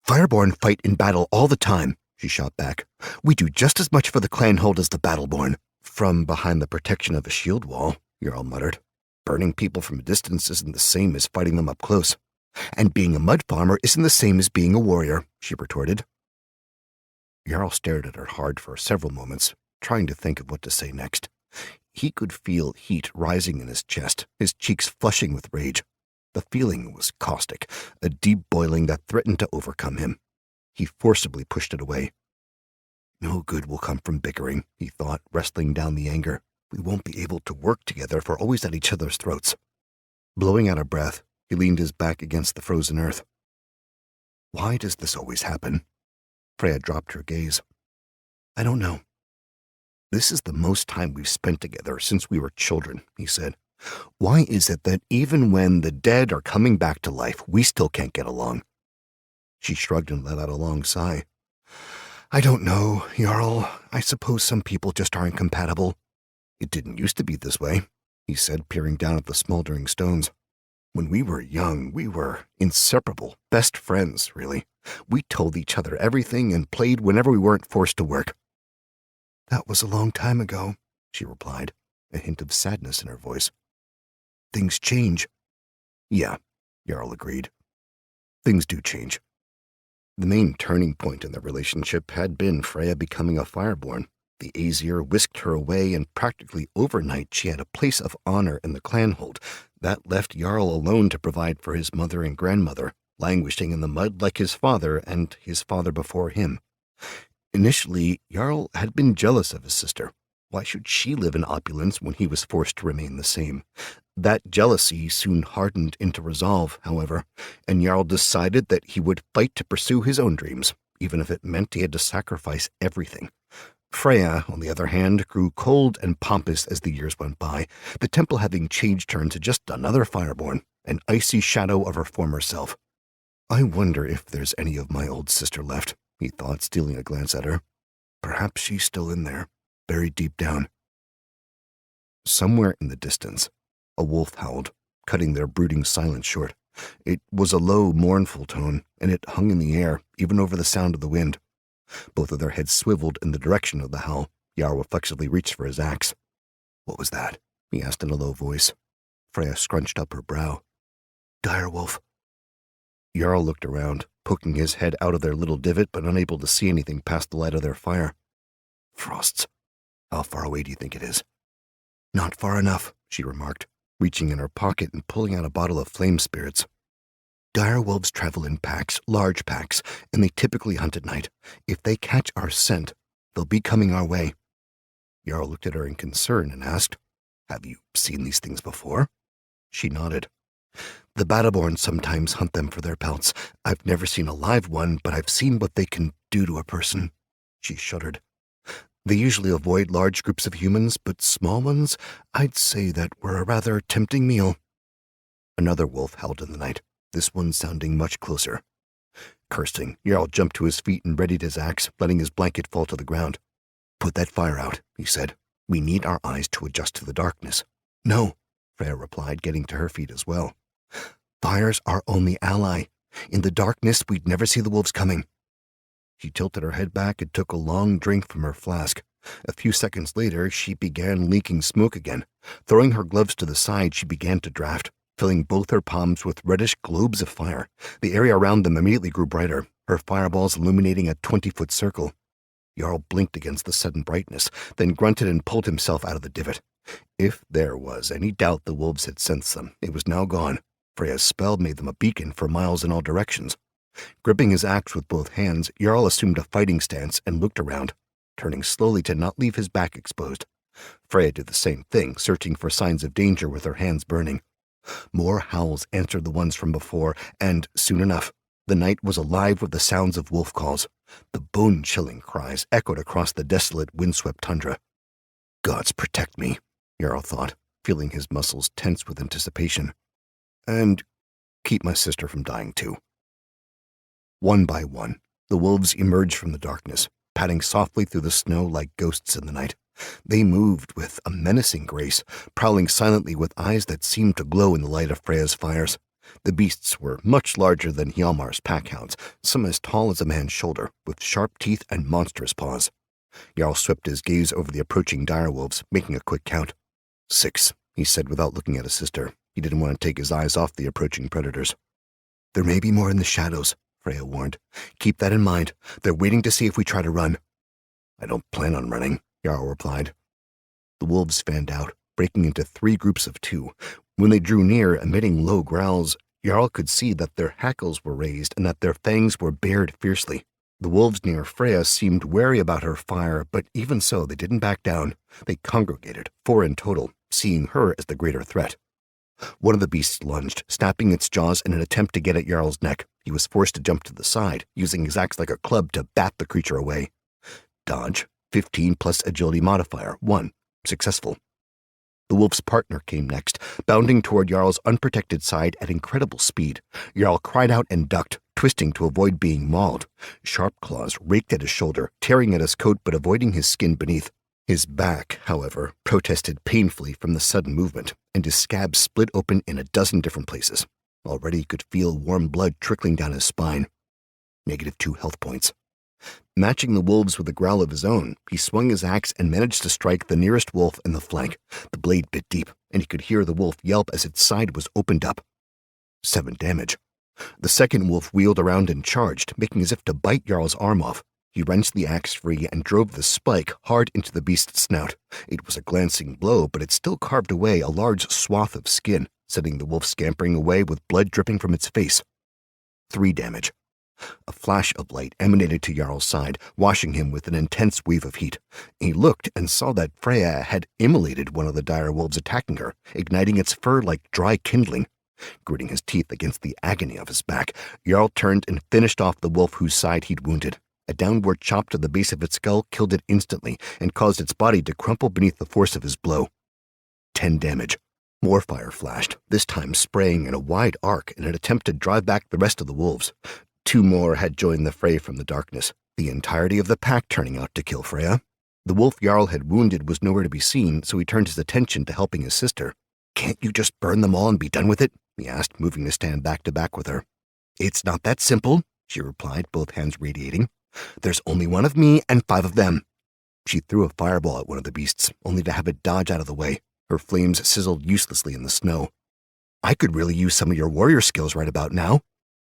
Speaker 3: Fireborn fight in battle all the time, she shot back. We do just as much for the clanhold as the Battleborn. From behind the protection of a shield wall, Jarl muttered. Burning people from a distance isn't the same as fighting them up close. And being a mud farmer isn't the same as being a warrior, she retorted. Jarl stared at her hard for several moments, trying to think of what to say next. He could feel heat rising in his chest, his cheeks flushing with rage. The feeling was caustic, a deep boiling that threatened to overcome him. He forcibly pushed it away. No good will come from bickering, he thought, wrestling down the anger. We won't be able to work together if we're always at each other's throats. Blowing out a breath, He leaned his back against the frozen earth. Why does this always happen? Freya dropped her gaze. I don't know. This is the most time we've spent together since we were children, he said. Why is it that even when the dead are coming back to life, we still can't get along? She shrugged and let out a long sigh. I don't know, Jarl. I suppose some people just aren't compatible. It didn't used to be this way, he said, peering down at the smoldering stones. When we were young, we were inseparable, best friends, really. We told each other everything and played whenever we weren't forced to work. That was a long time ago, she replied, a hint of sadness in her voice. Things change. Yeah, Jarl agreed. Things do change. The main turning point in their relationship had been Freya becoming a Fireborn. The Aesir whisked her away, and practically overnight she had a place of honor in the clanhold. That left Jarl alone to provide for his mother and grandmother, languishing in the mud like his father and his father before him. Initially, Jarl had been jealous of his sister. Why should she live in opulence when he was forced to remain the same? That jealousy soon hardened into resolve, however, and Jarl decided that he would fight to pursue his own dreams, even if it meant he had to sacrifice everything. Freya, on the other hand, grew cold and pompous as the years went by, the temple having changed her into just another Fireborn, an icy shadow of her former self. I wonder if there's any of my old sister left, he thought, stealing a glance at her. Perhaps she's still in there, buried deep down. Somewhere in the distance, a wolf howled, cutting their brooding silence short. It was a low, mournful tone, and it hung in the air, even over the sound of the wind. Both of their heads swiveled in the direction of the howl. Jarl reflexively reached for his axe. What was that? He asked in a low voice. Freya scrunched up her brow. Direwolf. Jarl looked around, poking his head out of their little divot, but unable to see anything past the light of their fire. Frosts. How far away do you think it is? Not far enough, she remarked, reaching in her pocket and pulling out a bottle of flame spirits. Direwolves travel in packs, large packs, and they typically hunt at night. If they catch our scent, they'll be coming our way. Jarl looked at her in concern and asked, Have you seen these things before? She nodded. The Battleborn sometimes hunt them for their pelts. I've never seen a live one, but I've seen what they can do to a person. She shuddered. They usually avoid large groups of humans, but small ones, I'd say that were a rather tempting meal. Another wolf howled in the night, this one sounding much closer. Cursing, Jarl jumped to his feet and readied his axe, letting his blanket fall to the ground. Put that fire out, he said. We need our eyes to adjust to the darkness. No, Freya replied, getting to her feet as well. Fire's our only ally. In the darkness, we'd never see the wolves coming. She tilted her head back and took a long drink from her flask. A few seconds later, she began leaking smoke again. Throwing her gloves to the side, she began to draft, filling both her palms with reddish globes of fire. The area around them immediately grew brighter, her fireballs illuminating a 20-foot circle. Jarl blinked against the sudden brightness, then grunted and pulled himself out of the divot. If there was any doubt the wolves had sensed them, it was now gone. Freya's spell made them a beacon for miles in all directions. Gripping his axe with both hands, Jarl assumed a fighting stance and looked around, turning slowly to not leave his back exposed. Freya did the same thing, searching for signs of danger with her hands burning. More howls answered the ones from before, and soon enough, the night was alive with the sounds of wolf calls. The bone-chilling cries echoed across the desolate, windswept tundra. Gods protect me, Jarl thought, feeling his muscles tense with anticipation. And keep my sister from dying too. One by one, the wolves emerged from the darkness, padding softly through the snow like ghosts in the night. They moved with a menacing grace, prowling silently with eyes that seemed to glow in the light of Freya's fires. The beasts were much larger than Hjalmar's packhounds, some as tall as a man's shoulder, with sharp teeth and monstrous paws. Jarl swept his gaze over the approaching direwolves, making a quick count. 6, he said without looking at his sister. He didn't want to take his eyes off the approaching predators. There may be more in the shadows, Freya warned. Keep that in mind. They're waiting to see if we try to run. I don't plan on running, Jarl replied. The wolves fanned out, breaking into 3 groups of 2. When they drew near, emitting low growls, Jarl could see that their hackles were raised and that their fangs were bared fiercely. The wolves near Freya seemed wary about her fire, but even so, they didn't back down. They congregated, 4 in total, seeing her as the greater threat.
Speaker 1: One of the beasts lunged, snapping its jaws in an attempt to get at Jarl's neck. He was forced to jump to the side, using his axe like a club to bat the creature away. Dodge, 15 plus agility modifier, 1. Successful. The wolf's partner came next, bounding toward Jarl's unprotected side at incredible speed. Jarl cried out and ducked, twisting to avoid being mauled. Sharp claws raked at his shoulder, tearing at his coat but avoiding his skin beneath. His back, however, protested painfully from the sudden movement, and his scab split open in a dozen different places. Already he could feel warm blood trickling down his spine. -2 health points. Matching the wolves with a growl of his own, he swung his axe and managed to strike the nearest wolf in the flank. The blade bit deep, and he could hear the wolf yelp as its side was opened up. 7 damage. The second wolf wheeled around and charged, making as if to bite Jarl's arm off. He wrenched the axe free and drove the spike hard into the beast's snout. It was a glancing blow, but it still carved away a large swath of skin, sending the wolf scampering away with blood dripping from its face. 3 damage. A flash of light emanated to Jarl's side, washing him with an intense wave of heat. He looked and saw that Freya had immolated one of the dire wolves attacking her, igniting its fur like dry kindling. Gritting his teeth against the agony of his back, Jarl turned and finished off the wolf whose side he'd wounded. A downward chop to the base of its skull killed it instantly and caused its body to crumple beneath the force of his blow. 10 damage. More fire flashed, this time spraying in a wide arc in an attempt to drive back the rest of the wolves. 2 more had joined the fray from the darkness, the entirety of the pack turning out to kill Freya. The wolf Jarl had wounded was nowhere to be seen, so he turned his attention to helping his sister. "Can't you just burn them all and be done with it?" he asked, moving to stand back to back with her. "It's not that simple," she replied, both hands radiating. "There's only 1 of me and 5 of them." She threw a fireball at one of the beasts, only to have it dodge out of the way. Her flames sizzled uselessly in the snow. "I could really use some of your warrior skills right about now."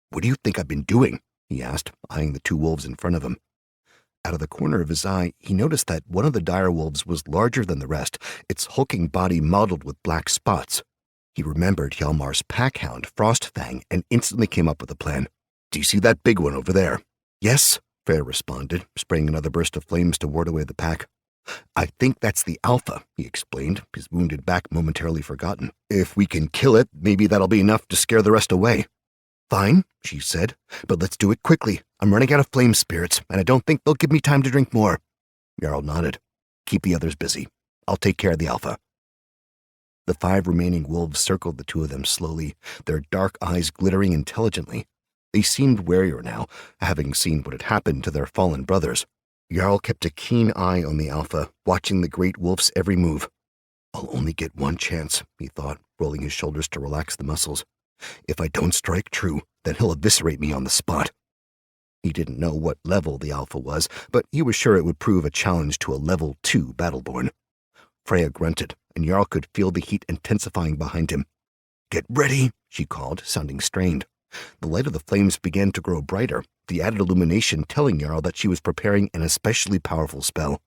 Speaker 1: "What do you think I've been doing?" he asked, eyeing the 2 wolves in front of him. Out of the corner of his eye, he noticed that one of the dire wolves was larger than the rest, its hulking body mottled with black spots. He remembered Hjalmar's packhound, Frostfang, and instantly came up with a plan. "Do you see that big one over there?" "Yes," Freya responded, spraying another burst of flames to ward away the pack. "I think that's the Alpha," he explained, his wounded back momentarily forgotten. "If we can kill it, maybe that'll be enough to scare the rest away." "Fine," she said, "but let's do it quickly. I'm running out of flame spirits, and I don't think they'll give me time to drink more." Jarl nodded. "Keep the others busy. I'll take care of the Alpha." The 5 remaining wolves circled the 2 of them slowly, their dark eyes glittering intelligently. They seemed warier now, having seen what had happened to their fallen brothers. Jarl kept a keen eye on the Alpha, watching the great wolf's every move. "I'll only get 1 chance," he thought, rolling his shoulders to relax the muscles. "If I don't strike true, then he'll eviscerate me on the spot." He didn't know what level the Alpha was, but he was sure it would prove a challenge to a level 2 Battleborn. Freya grunted, and Jarl could feel the heat intensifying behind him. "Get ready," she called, sounding strained. The light of the flames began to grow brighter, the added illumination telling Jarl that she was preparing an especially powerful spell.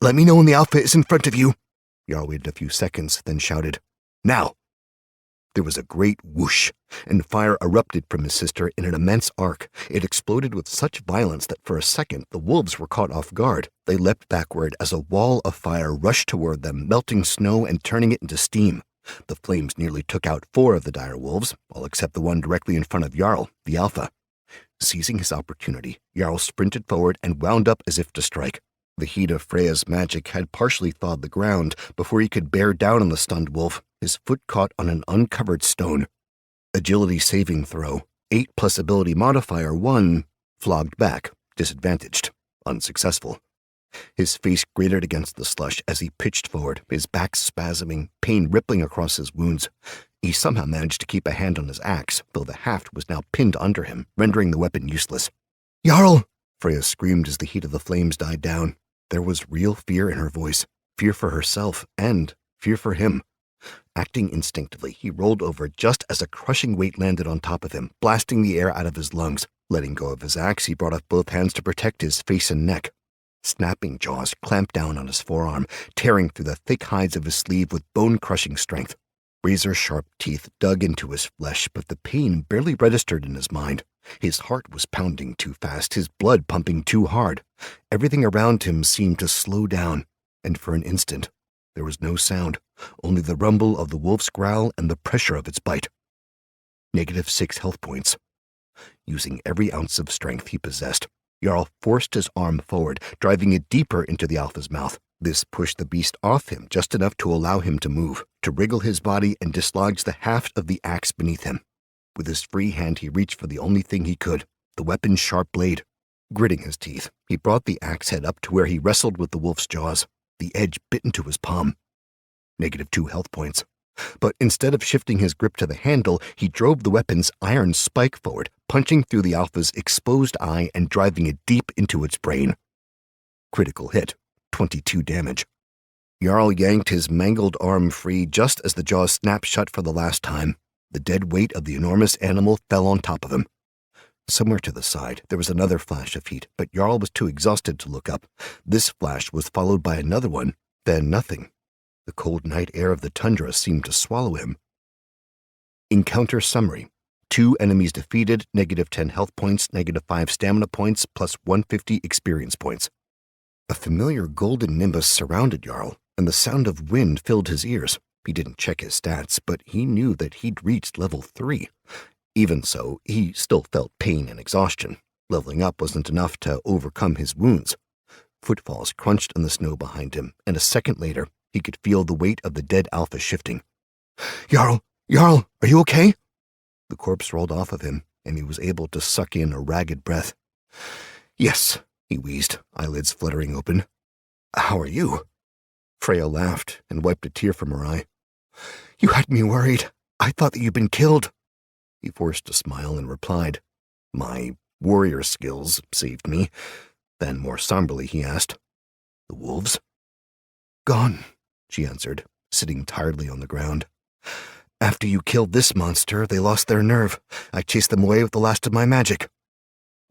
Speaker 1: "Let me know when the Alpha is in front of you." Jarl waited a few seconds, then shouted, "Now!" There was a great whoosh, and fire erupted from his sister in an immense arc. It exploded with such violence that for a second the wolves were caught off guard. They leapt backward as a wall of fire rushed toward them, melting snow and turning it into steam. The flames nearly took out 4 of the dire wolves, all except the one directly in front of Jarl, the Alpha. Seizing his opportunity, Jarl sprinted forward and wound up as if to strike. The heat of Freya's magic had partially thawed the ground before he could bear down on the stunned wolf. His foot caught on an uncovered stone. Agility saving throw, 8 plus ability modifier 1, flogged back, disadvantaged, unsuccessful. His face grated against the slush as he pitched forward, his back spasming, pain rippling across his wounds. He somehow managed to keep a hand on his axe, though the haft was now pinned under him, rendering the weapon useless. "Jarl!" Freya screamed as the heat of the flames died down. There was real fear in her voice, fear for herself and fear for him. Acting instinctively, he rolled over just as a crushing weight landed on top of him, blasting the air out of his lungs. Letting go of his axe, he brought up both hands to protect his face and neck. Snapping jaws clamped down on his forearm, tearing through the thick hides of his sleeve with bone-crushing strength. Razor-sharp teeth dug into his flesh, but the pain barely registered in his mind. His heart was pounding too fast, his blood pumping too hard. Everything around him seemed to slow down, and for an instant, There was no sound, only the rumble of the wolf's growl and the pressure of its bite. -6 health points. Using every ounce of strength he possessed, Jarl forced his arm forward, driving it deeper into the alpha's mouth. This pushed the beast off him just enough to allow him to move, to wriggle his body and dislodge the haft of the axe beneath him. With his free hand he reached for the only thing he could, the weapon's sharp blade. Gritting his teeth, he brought the axe head up to where he wrestled with the wolf's jaws. The edge bit into his palm. -2 health points. But instead of shifting his grip to the handle, he drove the weapon's iron spike forward, punching through the alpha's exposed eye and driving it deep into its brain. Critical hit, 22 damage. Jarl yanked his mangled arm free just as the jaws snapped shut for the last time. The dead weight of the enormous animal fell on top of him. Somewhere to the side, there was another flash of heat, but Jarl was too exhausted to look up. This flash was followed by another one, then nothing. The cold night air of the tundra seemed to swallow him. Encounter summary. 2 enemies defeated, -10 health points, -5 stamina points, plus 150 experience points. A familiar golden nimbus surrounded Jarl, and the sound of wind filled his ears. He didn't check his stats, but he knew that he'd reached level 3. Even so, he still felt pain and exhaustion. Leveling up wasn't enough to overcome his wounds. Footfalls crunched in the snow behind him, and a second later, he could feel the weight of the dead alpha shifting. Jarl, are you okay?" The corpse rolled off of him, and he was able to suck in a ragged breath. "Yes," he wheezed, eyelids fluttering open. "How are you?" Freya laughed and wiped a tear from her eye. "You had me worried. I thought that you'd been killed." He forced a smile and replied, "My warrior skills saved me." Then, more somberly, he asked, "The wolves?" "Gone," she answered, sitting tiredly on the ground. "After you killed this monster, they lost their nerve. I chased them away with the last of my magic."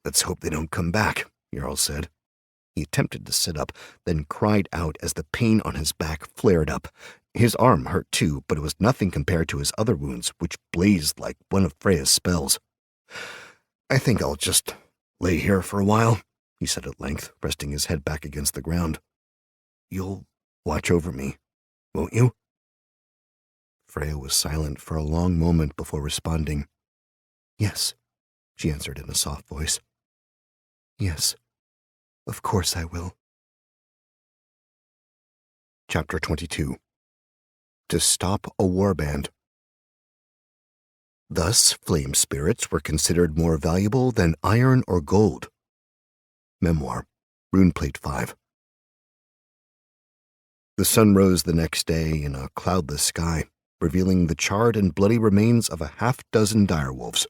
Speaker 1: "Let's hope they don't come back," Jarl said. He attempted to sit up, then cried out as the pain on his back flared up. His arm hurt too, but it was nothing compared to his other wounds, which blazed like one of Freya's spells. "I think I'll just lay here for a while," he said at length, resting his head back against the ground. "You'll watch over me, won't you?" Freya was silent for a long moment before responding. "Yes," she answered in a soft voice. "Yes, of course I will." Chapter 22. To stop a warband. Thus, flame spirits were considered more valuable than iron or gold. Memoir, Runeplate 5. The sun rose the next day in a cloudless sky, revealing the charred and bloody remains of a half-dozen direwolves.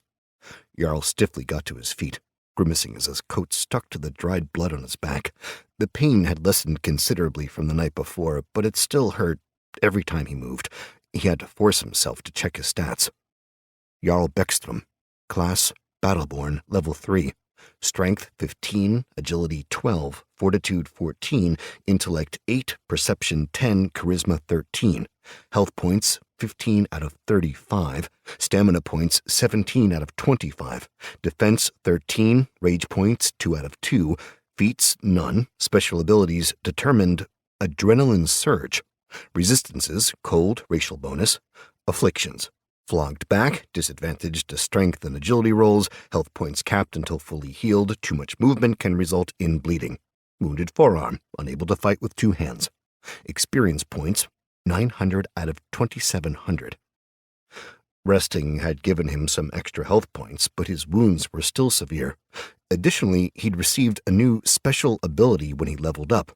Speaker 1: Jarl stiffly got to his feet, grimacing as his coat stuck to the dried blood on his back. The pain had lessened considerably from the night before, but it still hurt every time he moved. He had to force himself to check his stats. Jarl Beckstrom, Class, Battleborn, Level 3, Strength 15, Agility 12, Fortitude 14, Intellect 8, Perception 10, Charisma 13, Health Points 15 out of 35, Stamina Points 17 out of 25, Defense 13, Rage Points 2 out of 2, Feats none, Special Abilities determined, Adrenaline Surge, Resistances, Cold, Racial Bonus, Afflictions, Flogged Back, disadvantage to Strength and Agility rolls, Health Points capped until fully healed, too much movement can result in bleeding, Wounded Forearm, unable to fight with 2 hands, Experience Points, 900 out of 2,700. Resting had given him some extra health points, but his wounds were still severe. Additionally, he'd received a new special ability when he leveled up,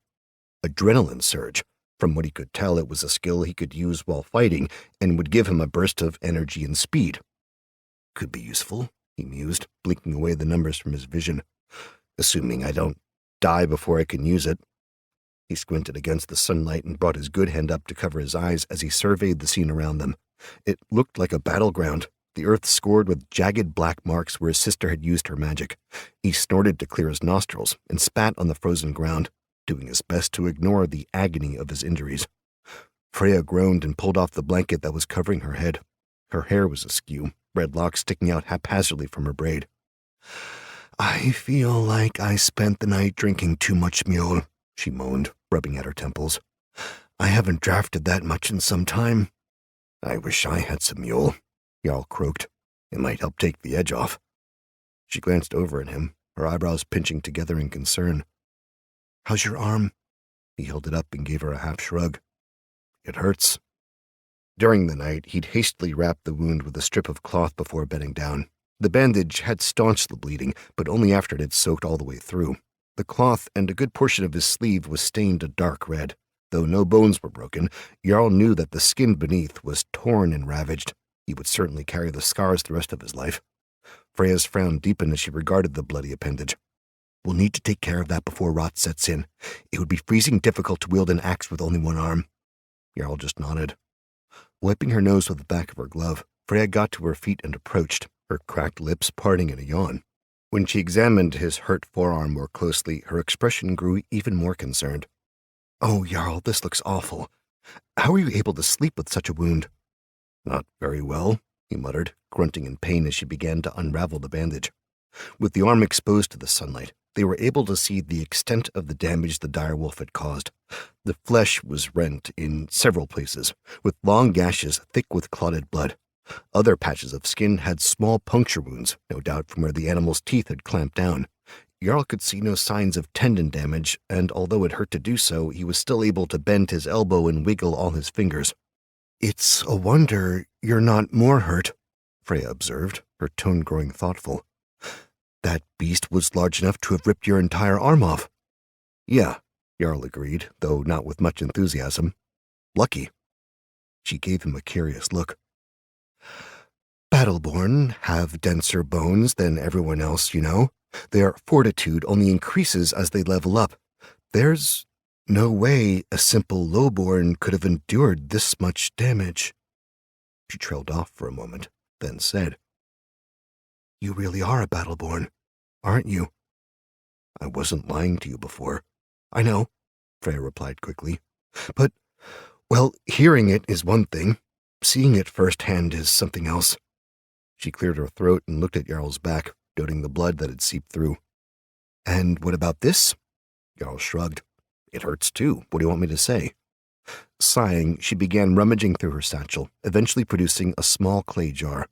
Speaker 1: Adrenaline Surge. From what he could tell, it was a skill he could use while fighting and would give him a burst of energy and speed. Could be useful, he mused, blinking away the numbers from his vision. Assuming I don't die before I can use it. He squinted against the sunlight and brought his good hand up to cover his eyes as he surveyed the scene around them. It looked like a battleground, the earth scored with jagged black marks where his sister had used her magic. He snorted to clear his nostrils and spat on the frozen ground, doing his best to ignore the agony of his injuries. Freya groaned and pulled off the blanket that was covering her head. Her hair was askew, red locks sticking out haphazardly from her braid. "I feel like I spent the night drinking too much mule," she moaned, rubbing at her temples.
Speaker 3: I haven't drafted that much in some time.
Speaker 2: I wish I had some mule, Jarl croaked. It might help take the edge off.
Speaker 1: She glanced over at him, her eyebrows pinching together in concern.
Speaker 3: How's your arm?
Speaker 1: He held it up and gave her a half shrug.
Speaker 2: It hurts.
Speaker 1: During the night, he'd hastily wrapped the wound with a strip of cloth before bedding down. The bandage had staunched the bleeding, but only after it had soaked all the way through. The cloth and a good portion of his sleeve was stained a dark red. Though no bones were broken, Jarl knew that the skin beneath was torn and ravaged. He would certainly carry the scars the rest of his life. Freya's frown deepened as she regarded the bloody appendage.
Speaker 3: We'll need to take care of that before rot sets in. It would be freezing difficult to wield an axe with only one arm.
Speaker 1: Jarl just nodded. Wiping her nose with the back of her glove, Freya got to her feet and approached, her cracked lips parting in a yawn. When she examined his hurt forearm more closely, her expression grew even more concerned.
Speaker 3: Oh, Jarl, this looks awful. How are you able to sleep with such a wound?
Speaker 1: Not very well, he muttered, grunting in pain as she began to unravel the bandage. With the arm exposed to the sunlight, they were able to see the extent of the damage the direwolf had caused. The flesh was rent in several places, with long gashes thick with clotted blood. Other patches of skin had small puncture wounds, no doubt from where the animal's teeth had clamped down. Jarl could see no signs of tendon damage, and although it hurt to do so, he was still able to bend his elbow and wiggle all his fingers.
Speaker 3: It's a wonder you're not more hurt,
Speaker 1: Freya observed, her tone growing thoughtful.
Speaker 3: That beast was large enough to have ripped your entire arm off.
Speaker 1: Yeah, Jarl agreed, though not with much enthusiasm. Lucky.
Speaker 3: She gave him a curious look. Battleborn have denser bones than everyone else, you know. Their fortitude only increases as they level up. There's no way a simple lowborn could have endured this much damage.
Speaker 1: She trailed off for a moment, then said,
Speaker 3: You really are a battleborn, aren't you?
Speaker 1: I wasn't lying to you before.
Speaker 3: I know, Freya replied quickly. But, well, hearing it is one thing. Seeing it firsthand is something else.
Speaker 1: She cleared her throat and looked at Jarl's back, noting the blood that had seeped through.
Speaker 3: And what about this?
Speaker 1: Jarl shrugged. It hurts too. What do you want me to say? Sighing, she began rummaging through her satchel, eventually producing a small clay jar.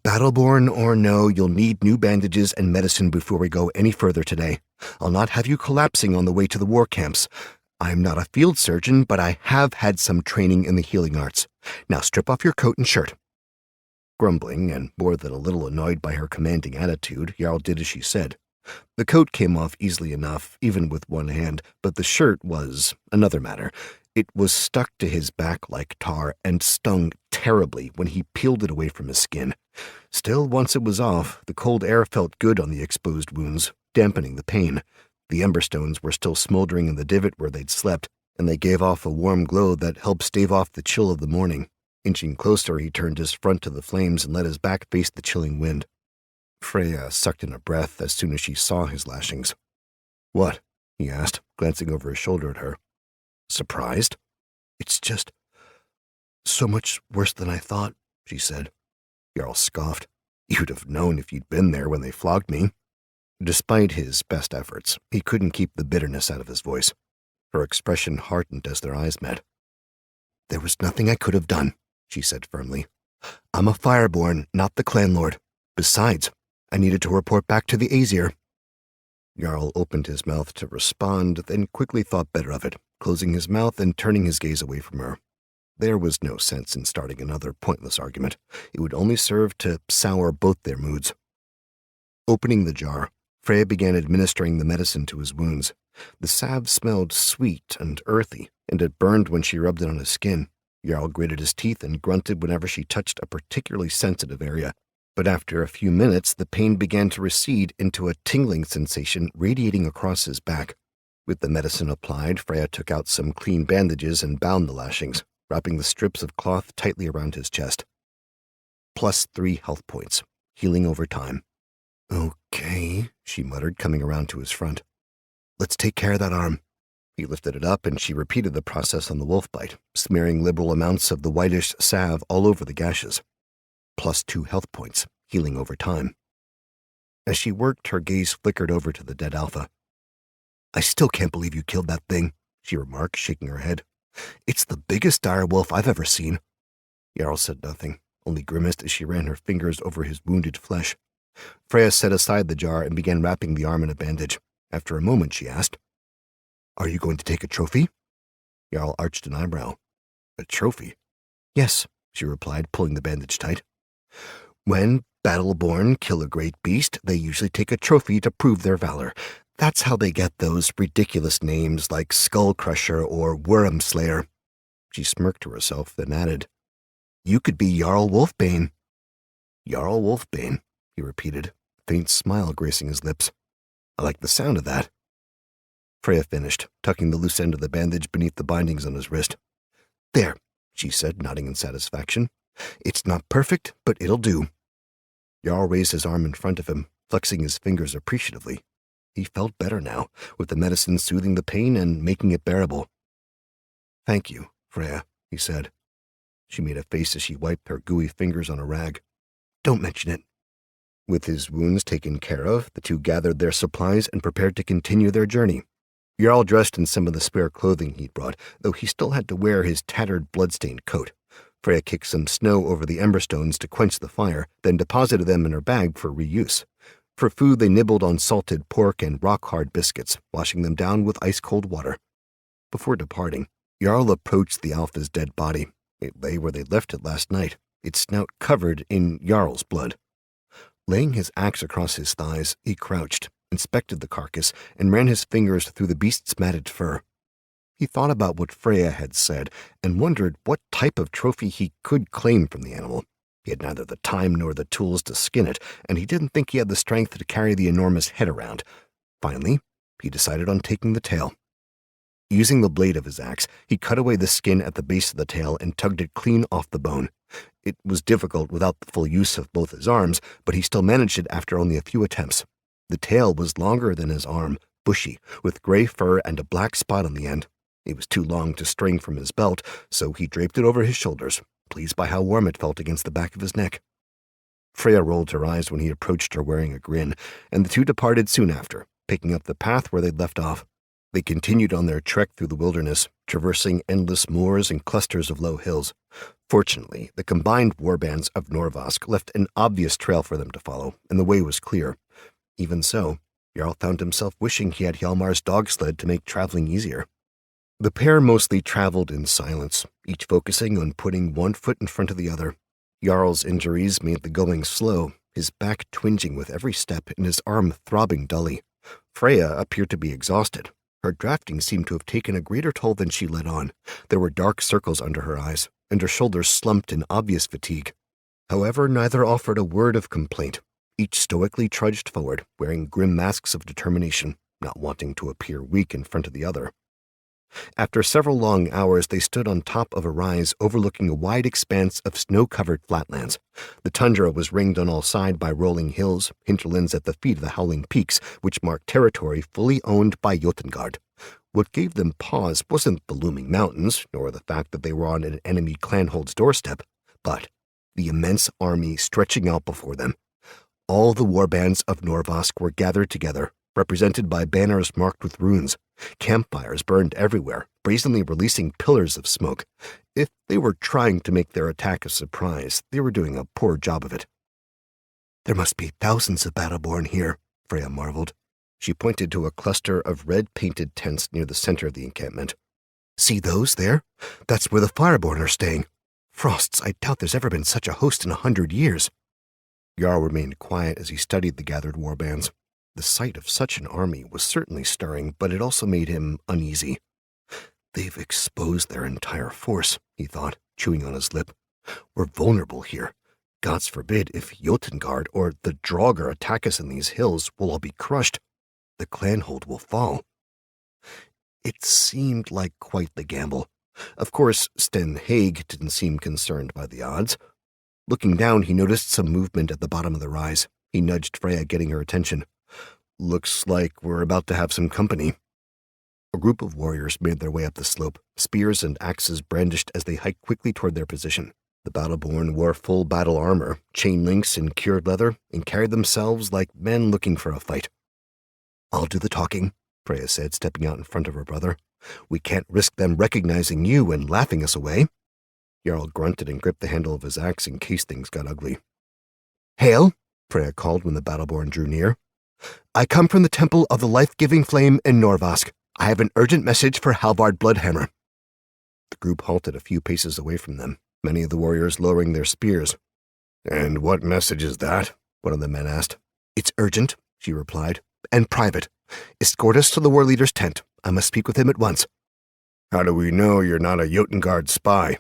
Speaker 3: Battleborn or no, you'll need new bandages and medicine before we go any further today. I'll not have you collapsing on the way to the war camps. I'm not a field surgeon, but I have had some training in the healing arts. Now strip off your coat and shirt.
Speaker 1: Grumbling, and more than a little annoyed by her commanding attitude, Jarl did as she said. The coat came off easily enough, even with one hand, but the shirt was another matter. It was stuck to his back like tar and stung terribly when he peeled it away from his skin. Still, once it was off, the cold air felt good on the exposed wounds, dampening the pain. The emberstones were still smoldering in the divot where they'd slept, and they gave off a warm glow that helped stave off the chill of the morning. Inching closer, he turned his front to the flames and let his back face the chilling wind. Freya sucked in a breath as soon as she saw his lashings. What? He asked, glancing over his shoulder at her. Surprised?
Speaker 3: It's just so much worse than I thought, she said.
Speaker 1: Jarl scoffed. You'd have known if you'd been there when they flogged me. Despite his best efforts, he couldn't keep the bitterness out of his voice. Her expression hardened as their eyes met.
Speaker 3: There was nothing I could have done, she said firmly. I'm a fireborn, not the clan lord. Besides, I needed to report back to the Aesir.
Speaker 1: Jarl opened his mouth to respond, then quickly thought better of it, closing his mouth and turning his gaze away from her. There was no sense in starting another pointless argument. It would only serve to sour both their moods. Opening the jar, Freya began administering the medicine to his wounds. The salve smelled sweet and earthy, and it burned when she rubbed it on his skin. Jarl gritted his teeth and grunted whenever she touched a particularly sensitive area. But after a few minutes, the pain began to recede into a tingling sensation radiating across his back. With the medicine applied, Freya took out some clean bandages and bound the lashings, wrapping the strips of cloth tightly around his chest. +3 health points, healing over time.
Speaker 3: Okay,
Speaker 1: she muttered, coming around to his front.
Speaker 3: Let's take care of that arm.
Speaker 1: He lifted it up, and she repeated the process on the wolf bite, smearing liberal amounts of the whitish salve all over the gashes. +2 health points, healing over time. As she worked, her gaze flickered over to the dead alpha.
Speaker 3: I still can't believe you killed that thing,
Speaker 1: she remarked, shaking her head.
Speaker 3: It's the biggest dire wolf I've ever seen. Jarl said nothing, only grimaced as she ran her fingers over his wounded flesh. Freya set aside the jar and began wrapping the arm in a bandage. After a moment, she asked, "Are you going to take a trophy?" Jarl arched an eyebrow. "A trophy?" "Yes," she replied, pulling the bandage tight. "When Battleborn kill a great beast, they usually take a trophy to prove their valor. That's how they get those ridiculous names like Skull Crusher or Worm Slayer." She smirked to herself, then added, "You could be Jarl Wolfbane." "Jarl Wolfbane," he repeated, a faint smile gracing his lips. "I like the sound of that." Freya finished, tucking the loose end of the bandage beneath the bindings on his wrist. "There," she said, nodding in satisfaction. "It's not perfect, but it'll do." Jarl raised his arm in front of him, flexing his fingers appreciatively. He felt better now, with the medicine soothing the pain and making it bearable. "Thank you, Freya," he said. She made a face as she wiped her gooey fingers on a rag. "Don't mention it." With his wounds taken care of, the two gathered their supplies and prepared to continue their journey. Jarl dressed in some of the spare clothing he'd brought, though he still had to wear his tattered, blood-stained coat. Freya kicked some snow over the emberstones to quench the fire, then deposited them in her bag for reuse. For food, they nibbled on salted pork and rock-hard biscuits, washing them down with ice-cold water. Before departing, Jarl approached the Alpha's dead body. It lay where they'd left it last night, its snout covered in Jarl's blood. Laying his axe across his thighs, he crouched, inspected the carcass, and ran his fingers through the beast's matted fur. He thought about what Freya had said and wondered what type of trophy he could claim from the animal. He had neither the time nor the tools to skin it, and he didn't think he had the strength to carry the enormous head around. Finally, he decided on taking the tail. Using the blade of his axe, he cut away the skin at the base of the tail and tugged it clean off the bone. It was difficult without the full use of both his arms, but he still managed it after only a few attempts. The tail was longer than his arm, bushy, with gray fur and a black spot on the end. It was too long to string from his belt, so he draped it over his shoulders, pleased by how warm it felt against the back of his neck. Freya rolled her eyes when he approached her wearing a grin, and the two departed soon after, picking up the path where they'd left off. They continued on their trek through the wilderness, traversing endless moors and clusters of low hills. Fortunately, the combined warbands of Norvask left an obvious trail for them to follow, and the way was clear. Even so, Jarl found himself wishing he had Hjalmar's dog sled to make traveling easier. The pair mostly traveled in silence, each focusing on putting one foot in front of the other. Jarl's injuries made the going slow, his back twinging with every step and his arm throbbing dully. Freya appeared to be exhausted. Her drafting seemed to have taken a greater toll than she let on. There were dark circles under her eyes, and her shoulders slumped in obvious fatigue. However, neither offered a word of complaint. Each stoically trudged forward, wearing grim masks of determination, not wanting to appear weak in front of the other. After several long hours, they stood on top of a rise overlooking a wide expanse of snow-covered flatlands. The tundra was ringed on all sides by rolling hills, hinterlands at the feet of the howling peaks, which marked territory fully owned by Jotengard. What gave them pause wasn't the looming mountains, nor the fact that they were on an enemy clanhold's doorstep, but the immense army stretching out before them. All the warbands of Norvask were gathered together, represented by banners marked with runes. Campfires burned everywhere, brazenly releasing pillars of smoke. If they were trying to make their attack a surprise, they were doing a poor job of it. "There must be thousands of Battleborn here," Freya marveled. She pointed to a cluster of red-painted tents near the center of the encampment. "See those there? That's where the Fireborn are staying. Frosts, I doubt there's ever been such a host in 100 years. Jarl remained quiet as he studied the gathered warbands. The sight of such an army was certainly stirring, but it also made him uneasy. "They've exposed their entire force," he thought, chewing on his lip. "We're vulnerable here. Gods forbid if Jotengard or the draugr attack us in these hills, we'll all be crushed. The clanhold will fall." It seemed like quite the gamble. Of course, Sten Haig didn't seem concerned by the odds. Looking down, he noticed some movement at the bottom of the rise. He nudged Freya, getting her attention. "Looks like we're about to have some company." A group of warriors made their way up the slope, spears and axes brandished as they hiked quickly toward their position. The Battleborn wore full battle armor, chain links and cured leather, and carried themselves like men looking for a fight. "I'll do the talking," Freya said, stepping out in front of her brother. We can't risk them recognizing you and laughing us away." Jarl grunted and gripped the handle of his axe in case things got ugly. "Hail," Freya called when the Battleborn drew near. "I come from the Temple of the Life-Giving Flame in Norvask. I have an urgent message for Halvard Bloodhammer." The group halted a few paces away from them, many of the warriors lowering their spears.
Speaker 2: "And what message is that?"
Speaker 3: one of the men asked. "It's urgent," she replied, "and private. Escort us to the war leader's tent. I must speak with him at once."
Speaker 2: "How do we know you're not a Jotengard spy?"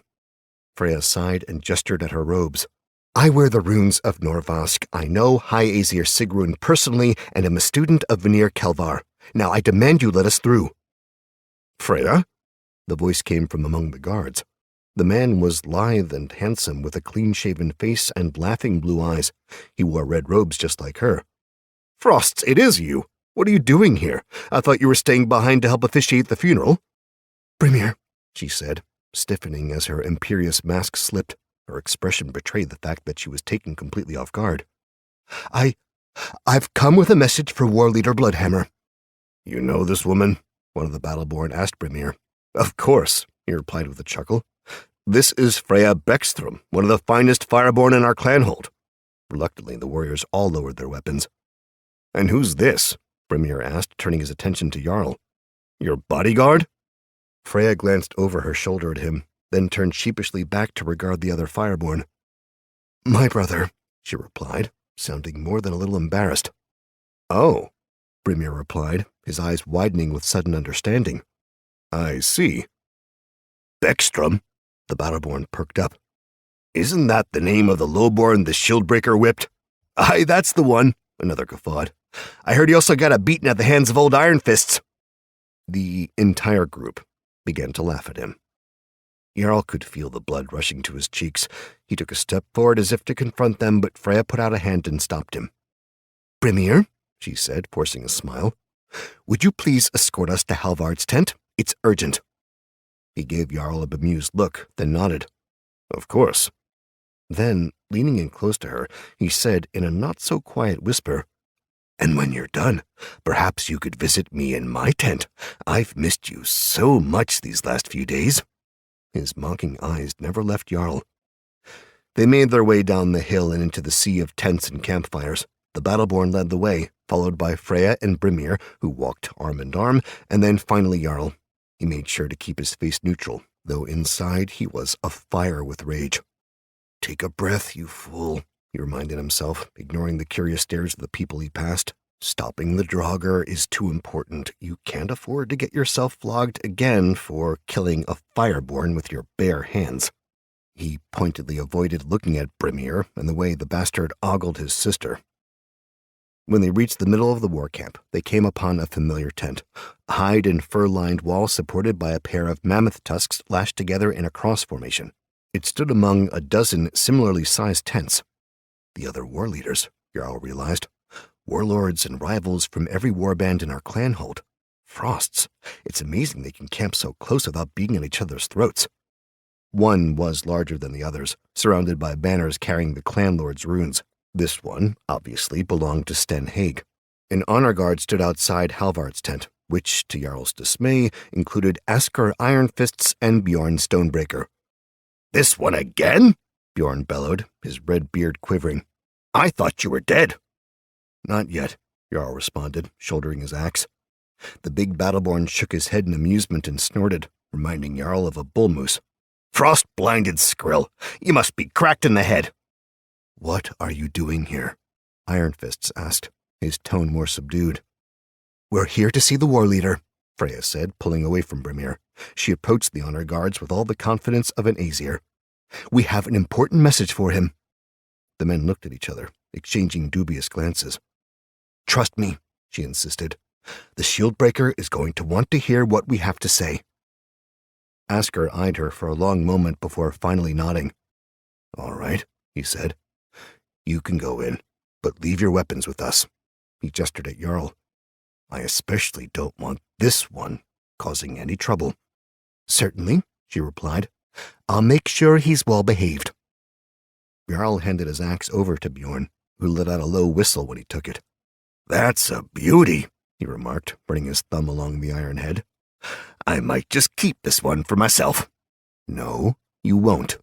Speaker 3: Freya sighed and gestured at her robes. "I wear the runes of Norvask. I know High Aesir Sigrun personally and am a student of Vanir Kelvar. Now I demand you let us through."
Speaker 2: "Freya?"
Speaker 3: The voice came from among the guards. The man was lithe and handsome, with a clean-shaven face and laughing blue eyes. He wore red robes just like her. "Frosts, it is you! What are you doing here? I thought you were staying behind to help officiate the funeral." "Brimir," she said, stiffening as her imperious mask slipped. Her expression betrayed the fact that she was taken completely off guard. I've come with a message for War Leader Bloodhammer."
Speaker 2: "You know this woman?"
Speaker 3: one of the Battleborn asked Brimir.
Speaker 2: "Of course," he replied with a chuckle. "This is Freya Beckstrom, one of the finest Fireborn in our clanhold."
Speaker 3: Reluctantly, the warriors all lowered their weapons.
Speaker 2: "And who's this?"
Speaker 3: Brimir asked, turning his attention to Jarl.
Speaker 2: "Your bodyguard?"
Speaker 3: Freya glanced over her shoulder at him, then turned sheepishly back to regard the other Fireborn. "My brother," she replied, sounding more than a little embarrassed.
Speaker 2: "Oh,"
Speaker 3: Brimir replied, his eyes widening with sudden understanding.
Speaker 2: "I see." "Beckstrom?"
Speaker 3: The Battleborn perked up.
Speaker 2: "Isn't that the name of the lowborn the Shieldbreaker whipped?"
Speaker 3: "Aye, that's the one," another guffawed. "I heard he also got a beating at the hands of old Iron Fists." The entire group began to laugh at him. Jarl could feel the blood rushing to his cheeks. He took a step forward as if to confront them, but Freya put out a hand and stopped him. "Brimir," she said, forcing a smile, "would you please escort us to Halvard's tent? It's urgent." He gave Jarl a bemused look, then nodded.
Speaker 2: "Of course."
Speaker 3: Then, leaning in close to her, he said in a not-so-quiet whisper, "And when you're done, perhaps you could visit me in my tent. I've missed you so much these last few days." His mocking eyes never left Jarl. They made their way down the hill and into the sea of tents and campfires. The Battleborn led the way, followed by Freya and Brimir, who walked arm in arm, and then finally Jarl. He made sure to keep his face neutral, though inside he was afire with rage. "Take a breath, you fool," he reminded himself, ignoring the curious stares of the people he passed. "Stopping the draugr is too important. You can't afford to get yourself flogged again for killing a Fireborn with your bare hands." He pointedly avoided looking at Brimir and the way the bastard ogled his sister. When they reached the middle of the war camp, they came upon a familiar tent, a hide and fur-lined wall supported by a pair of mammoth tusks lashed together in a cross formation. It stood among a dozen similarly sized tents. The other war leaders, Jarl realized. Warlords and rivals from every warband in our clanhold. Frosts. It's amazing they can camp so close without beating at each other's throats. One was larger than the others, surrounded by banners carrying the clanlord's runes. This one, obviously, belonged to Sten Haig. An honor guard stood outside Halvard's tent, which, to Jarl's dismay, included Askr Ironfists and Bjorn Stonebreaker.
Speaker 2: "This one again?"
Speaker 3: Bjorn bellowed, his red beard quivering.
Speaker 2: "I thought you were dead."
Speaker 3: "Not yet," Jarl responded, shouldering his axe. The big Battleborn shook his head in amusement and snorted, reminding Jarl of a bull moose.
Speaker 2: "Frost-blinded skrill! You must be cracked in the head."
Speaker 3: "What are you doing here?" Iron Fists asked, his tone more subdued. "We're here to see the war leader," Freya said, pulling away from Brimir. She approached the honor guards with all the confidence of an Aesir. "We have an important message for him." The men looked at each other, exchanging dubious glances. "Trust me," she insisted. "The Shieldbreaker is going to want to hear what we have to say." Askr eyed her for a long moment before finally nodding. "All right," he said. "You can go in, but leave your weapons with us." He gestured at Jarl. "I especially don't want this one causing any trouble." "Certainly," she replied. "I'll make sure he's well behaved." Jarl handed his axe over to Bjorn, who let out a low whistle when he took it.
Speaker 2: "That's a beauty,"
Speaker 3: he remarked, running his thumb along the iron head.
Speaker 2: I might just keep this one for myself.
Speaker 1: No, you won't,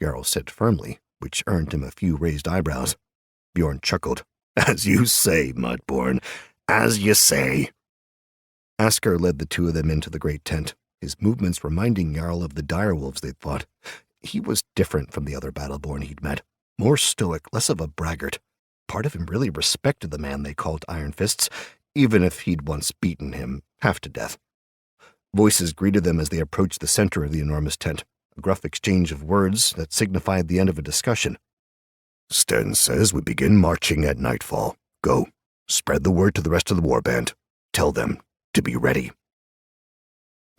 Speaker 1: Jarl said firmly, which earned him a few raised eyebrows. Bjorn chuckled.
Speaker 2: As you say, Mudborn, as you say.
Speaker 1: Asker led the two of them into the great tent, his movements reminding Jarl of the direwolves they'd fought. He was different from the other Battleborn he'd met, more stoic, less of a braggart. Part of him really respected the man they called Iron Fists, even if he'd once beaten him half to death. Voices greeted them as they approached the center of the enormous tent, a gruff exchange of words that signified the end of a discussion.
Speaker 2: Sten says we begin marching at nightfall. Go, spread the word to the rest of the warband. Tell them to be ready.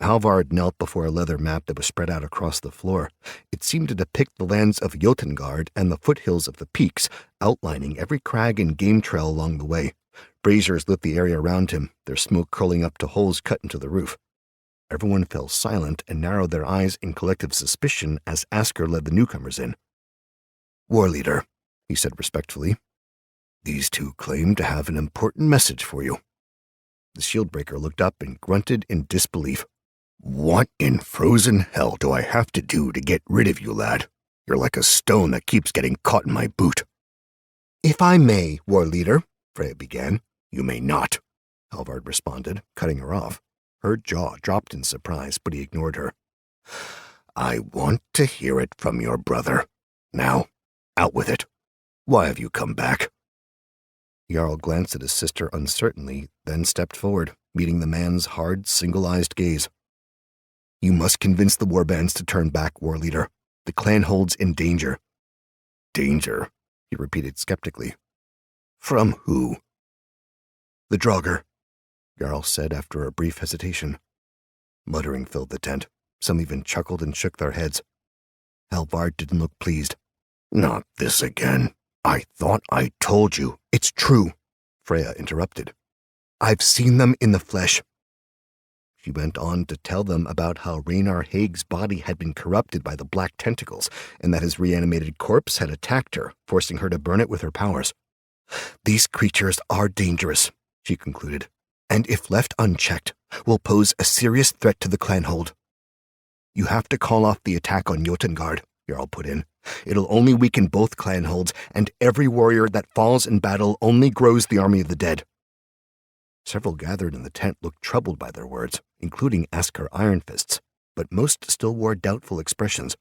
Speaker 1: Halvard knelt before a leather map that was spread out across the floor. It seemed to depict the lands of Jotengard and the foothills of the peaks, outlining every crag and game trail along the way. Braziers lit the area around him, their smoke curling up to holes cut into the roof. Everyone fell silent and narrowed their eyes in collective suspicion as Asker led the newcomers in.
Speaker 2: War leader,
Speaker 1: he said respectfully,
Speaker 2: these two claim to have an important message for you.
Speaker 1: The shieldbreaker looked up and grunted in disbelief.
Speaker 2: What in frozen hell do I have to do to get rid of you, lad? You're like a stone that keeps getting caught in my boot.
Speaker 1: If I may, war leader, Freya began.
Speaker 2: You may not,
Speaker 1: Halvard responded, cutting her off. Her jaw dropped in surprise, but he ignored her.
Speaker 2: I want to hear it from your brother. Now, out with it. Why have you come back?
Speaker 1: Jarl glanced at his sister uncertainly, then stepped forward, meeting the man's hard, single-eyed gaze. You must convince the warbands to turn back, war leader. The clan holds in danger.
Speaker 2: Danger?
Speaker 1: He repeated skeptically.
Speaker 2: From who?
Speaker 1: The draugr, Jarl said after a brief hesitation. Muttering filled the tent. Some even chuckled and shook their heads. Halvard didn't look pleased.
Speaker 2: Not this again. I thought I told you.
Speaker 1: It's true, Freya interrupted. I've seen them in the flesh. She went on to tell them about how Raynar Haig's body had been corrupted by the black tentacles, and that his reanimated corpse had attacked her, forcing her to burn it with her powers. These creatures are dangerous, she concluded, and if left unchecked, will pose a serious threat to the clanhold. You have to call off the attack on Jotengard, Jarl put in. It'll only weaken both clanholds, and every warrior that falls in battle only grows the army of the dead. Several gathered in the tent looked troubled by their words, including Asker Ironfists, but most still wore doubtful expressions.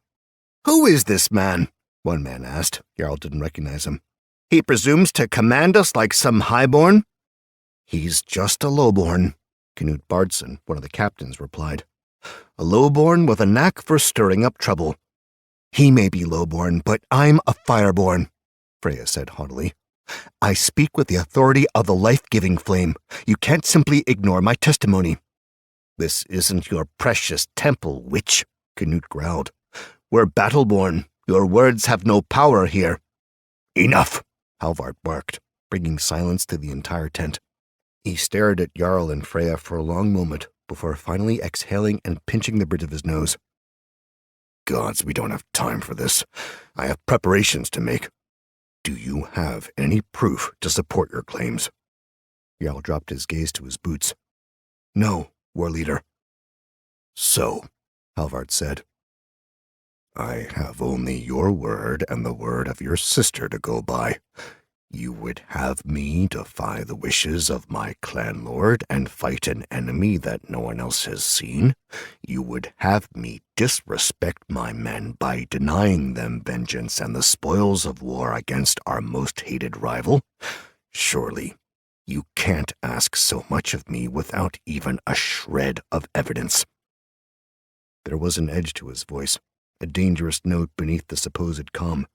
Speaker 2: Who is this man?
Speaker 1: One man asked. Jarl didn't recognize him.
Speaker 2: He presumes to command us like some highborn?
Speaker 1: He's just a lowborn, Canute Bardson, one of the captains, replied. A lowborn with a knack for stirring up trouble. He may be lowborn, but I'm a fireborn, Freya said haughtily. I speak with the authority of the life-giving flame. You can't simply ignore my testimony.
Speaker 2: This isn't your precious temple, witch,
Speaker 1: Canute growled.
Speaker 2: We're battleborn. Your words have no power here.
Speaker 1: Enough, Halvard barked, bringing silence to the entire tent. He stared at Jarl and Freya for a long moment before finally exhaling and pinching the bridge of his nose.
Speaker 2: Gods, we don't have time for this. I have preparations to make. Do you have any proof to support your claims?
Speaker 1: Jarl dropped his gaze to his boots. No, war leader.
Speaker 2: So,
Speaker 1: Halvard said.
Speaker 2: I have only your word and the word of your sister to go by. You would have me defy the wishes of my clan lord and fight an enemy that no one else has seen? You would have me disrespect my men by denying them vengeance and the spoils of war against our most hated rival? Surely, you can't ask so much of me without even a shred of evidence.
Speaker 1: There was an edge to his voice, a dangerous note beneath the supposed calm.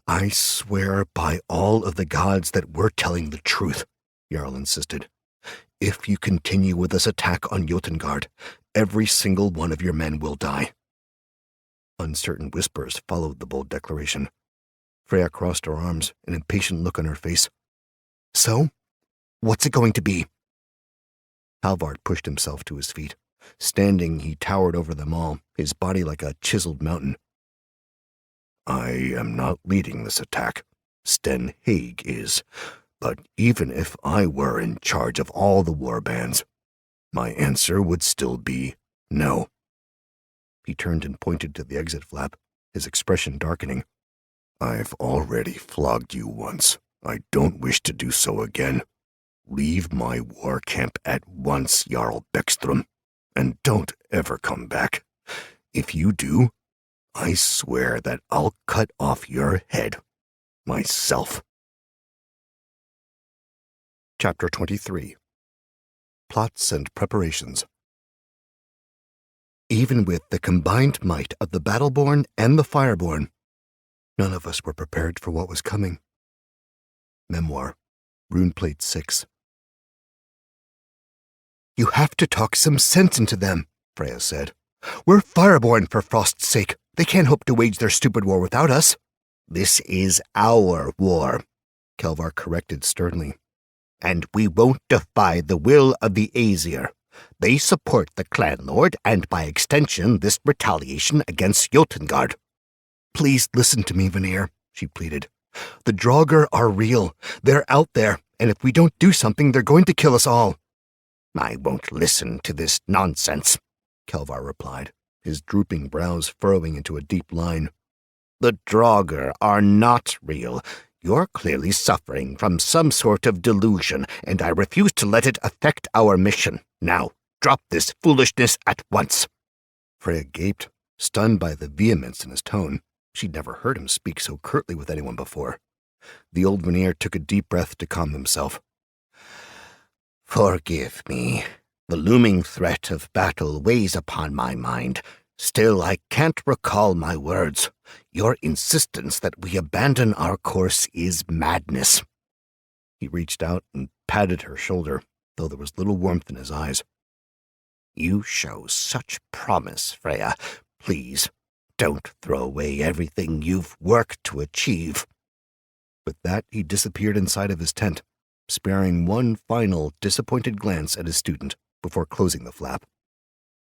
Speaker 1: I swear by all of the gods that we're telling the truth, Jarl insisted. If you continue with this attack on Jotengard, every single one of your men will die. Uncertain whispers followed the bold declaration. Freya crossed her arms, an impatient look on her face. So, what's it going to be? Halvard pushed himself to his feet. Standing, he towered over them all, his body like a chiseled mountain.
Speaker 2: I am not leading this attack. Sten Haig is. But even if I were in charge of all the warbands, my answer would still be no.
Speaker 1: He turned and pointed to the exit flap, his expression darkening.
Speaker 2: I've already flogged you once. I don't wish to do so again. Leave my war camp at once, Jarl Beckstrom, and don't ever come back. If you do, I swear that I'll cut off your head myself.
Speaker 1: Chapter 23. Plots and Preparations. Even with the combined might of the Battleborn and the Fireborn, none of us were prepared for what was coming. Memoir, Runeplate 6. You have to talk some sense into them, Freya said. We're Fireborn, for Frost's sake. They can't hope to wage their stupid war without us.
Speaker 2: This is our war,
Speaker 1: Kelvar corrected sternly.
Speaker 2: And we won't defy the will of the Aesir. They support the clan lord and, by extension, this retaliation against Jotengard.
Speaker 1: Please listen to me, Vanir, she pleaded. The draugr are real. They're out there, and if we don't do something, they're going to kill us all.
Speaker 2: I won't listen to this nonsense,
Speaker 1: Kelvar replied, his drooping brows furrowing into a deep line.
Speaker 2: The draugr are not real. You're clearly suffering from some sort of delusion, and I refuse to let it affect our mission. Now, drop this foolishness at once.
Speaker 1: Freya gaped, stunned by the vehemence in his tone. She'd never heard him speak so curtly with anyone before. The old Vanir took a deep breath to calm himself.
Speaker 2: Forgive me. The looming threat of battle weighs upon my mind. Still, I can't recall my words. Your insistence that we abandon our course is madness.
Speaker 1: He reached out and patted her shoulder, though there was little warmth in his eyes.
Speaker 2: You show such promise, Freya. Please, don't throw away everything you've worked to achieve.
Speaker 1: With that, he disappeared inside of his tent, sparing one final disappointed glance at his student before closing the flap.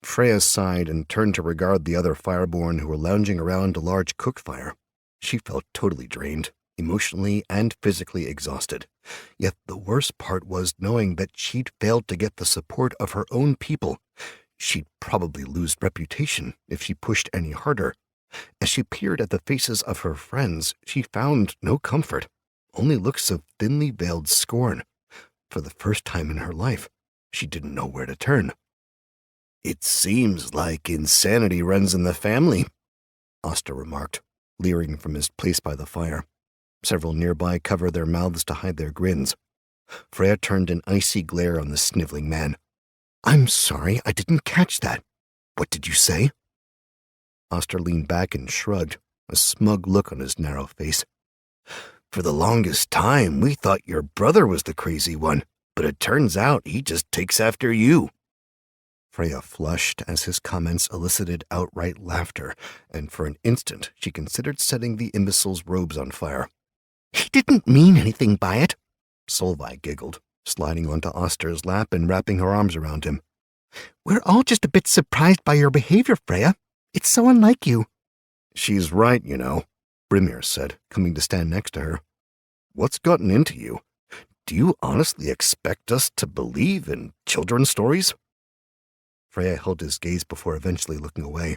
Speaker 1: Freya sighed and turned to regard the other Fireborn who were lounging around a large cook fire. She felt totally drained, emotionally and physically exhausted. Yet the worst part was knowing that she'd failed to get the support of her own people. She'd probably lose reputation if she pushed any harder. As she peered at the faces of her friends, she found no comfort, only looks of thinly veiled scorn. For the first time in her life, she didn't know where to turn.
Speaker 2: It seems like insanity runs in the family,
Speaker 1: Oster remarked, leering from his place by the fire. Several nearby covered their mouths to hide their grins. Freya turned an icy glare on the sniveling man. I'm sorry, I didn't catch that. What did you say? Oster leaned back and shrugged, a smug look on his narrow face.
Speaker 2: For the longest time, we thought your brother was the crazy one, but it turns out he just takes after you.
Speaker 1: Freya flushed as his comments elicited outright laughter, and for an instant she considered setting the imbecile's robes on fire.
Speaker 3: He didn't mean anything by it,
Speaker 1: Solveig giggled, sliding onto Oster's lap and wrapping her arms around him.
Speaker 3: We're all just a bit surprised by your behavior, Freya. It's so unlike you.
Speaker 1: She's right, you know, Brimir said, coming to stand next to her. What's gotten into you? Do you honestly expect us to believe in children's stories? Freya held his gaze before eventually looking away.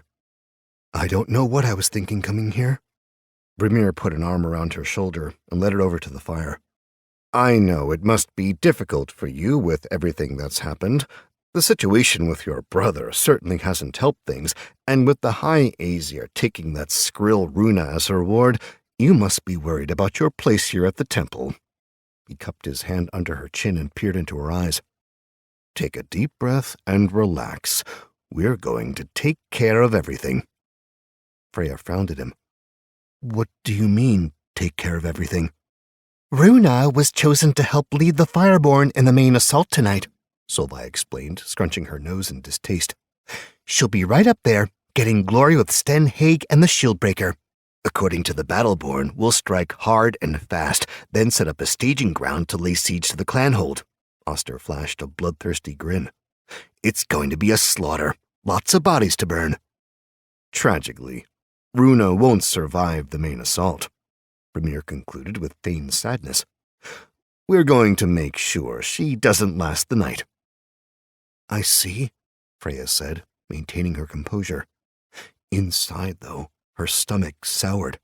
Speaker 1: I don't know what I was thinking coming here. Brimir put an arm around her shoulder and led her over to the fire. I know it must be difficult for you with everything that's happened. The situation with your brother certainly hasn't helped things, and with the High Aesir taking that Skrill Runa as her ward, you must be worried about your place here at the temple. He cupped his hand under her chin and peered into her eyes. Take a deep breath and relax. We're going to take care of everything. Freya frowned at him. What do you mean, take care of everything?
Speaker 3: Runa was chosen to help lead the Fireborn in the main assault tonight,
Speaker 1: Solveig explained, scrunching her nose in distaste.
Speaker 3: She'll be right up there, getting glory with Sten Haig and the Shieldbreaker.
Speaker 2: According to the Battleborn, we'll strike hard and fast, then set up a staging ground to lay siege to the clanhold.
Speaker 1: Oster flashed a bloodthirsty grin.
Speaker 2: It's going to be a slaughter. Lots of bodies to burn.
Speaker 1: Tragically, Runa won't survive the main assault, Brimir concluded with feigned sadness. We're going to make sure she doesn't last the night.
Speaker 3: I see, Freya said, maintaining her composure. Inside, though, her stomach soured.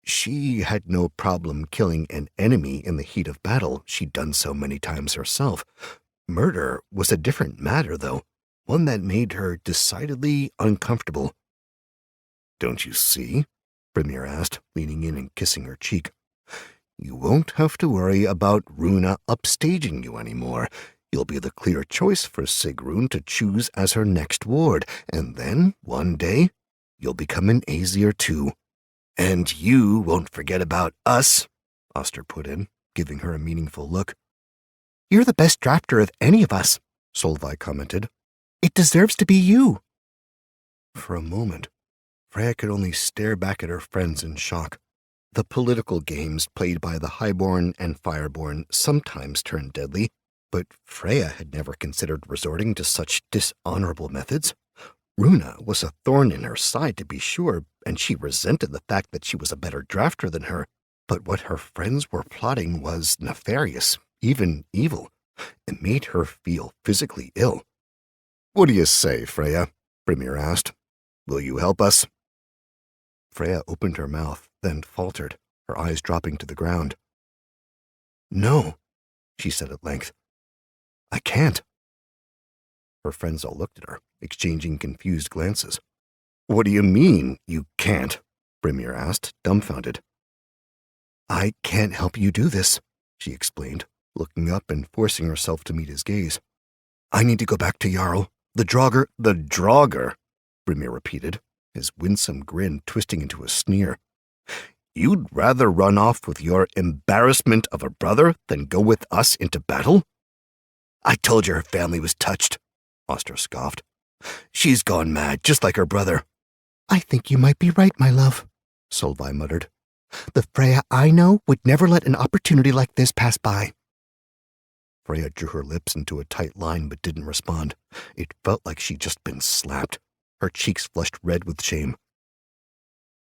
Speaker 3: She had no problem killing an enemy in the heat of battle. She'd done so many times herself. Murder was a different matter, though, one that made her decidedly uncomfortable. "Don't you see?" Brimir asked, leaning in and kissing her cheek. "You won't have to worry about Runa upstaging you anymore. You'll be the clear choice for Sigrun to choose as her next ward, and then, one day, you'll become an Aesir too. And you won't forget about us," Oster put in, giving her a meaningful look. "You're the best drafter of any of us," Solveig commented. "It deserves to be you." For a moment, Freya could only stare back at her friends in shock. The political games played by the Highborn and Fireborn sometimes turned deadly, but Freya had never considered resorting to such dishonorable methods. Runa was a thorn in her side, to be sure, and she resented the fact that she was a better drafter than her, but what her friends were plotting was nefarious, even evil. It made her feel physically ill. "What do you say, Freya?" Brimir asked. "Will you help us?" Freya opened her mouth, then faltered, her eyes dropping to the ground. "No," she said at length. "I can't." Her friends all looked at her, exchanging confused glances. "What do you mean, you can't?" Brimir asked, dumbfounded. "I can't help you do this," she explained, looking up and forcing herself to meet his gaze. "I need to go back to Jarl. The draugr—" "The draugr," Brimir repeated, his winsome grin twisting into a sneer. "You'd rather run off with your embarrassment of a brother than go with us into battle?" "I told you her family was touched," Oster scoffed. "She's gone mad, just like her brother." "I think you might be right, my love," Solveig muttered. "The Freya I know would never let an opportunity like this pass by." Freya drew her lips into a tight line but didn't respond. It felt like she'd just been slapped. Her cheeks flushed red with shame.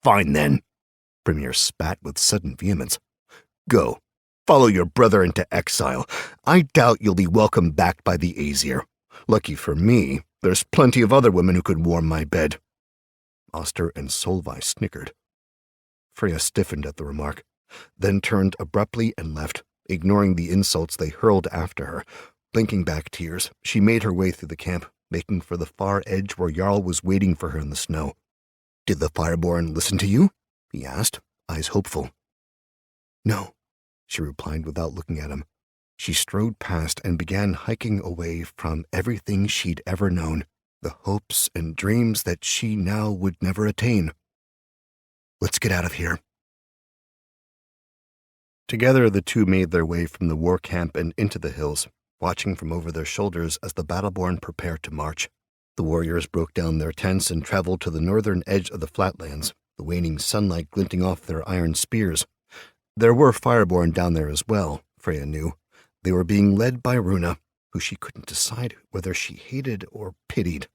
Speaker 3: "Fine then," Brimir spat with sudden vehemence. "Go. Follow your brother into exile. I doubt you'll be welcomed back by the Aesir. Lucky for me, there's plenty of other women who could warm my bed." Oster and Solveig snickered. Freya stiffened at the remark, then turned abruptly and left, ignoring the insults they hurled after her. Blinking back tears, she made her way through the camp, making for the far edge where Jarl was waiting for her in the snow. "Did the Fireborn listen to you?" he asked, eyes hopeful. "No," she replied without looking at him. She strode past and began hiking away from everything she'd ever known, the hopes and dreams that she now would never attain. "Let's get out of here." Together, the two made their way from the war camp and into the hills, watching from over their shoulders as the Battleborn prepared to march. The warriors broke down their tents and traveled to the northern edge of the flatlands, the waning sunlight glinting off their iron spears. There were Fireborn down there as well, Freya knew. They were being led by Runa, who she couldn't decide whether she hated or pitied.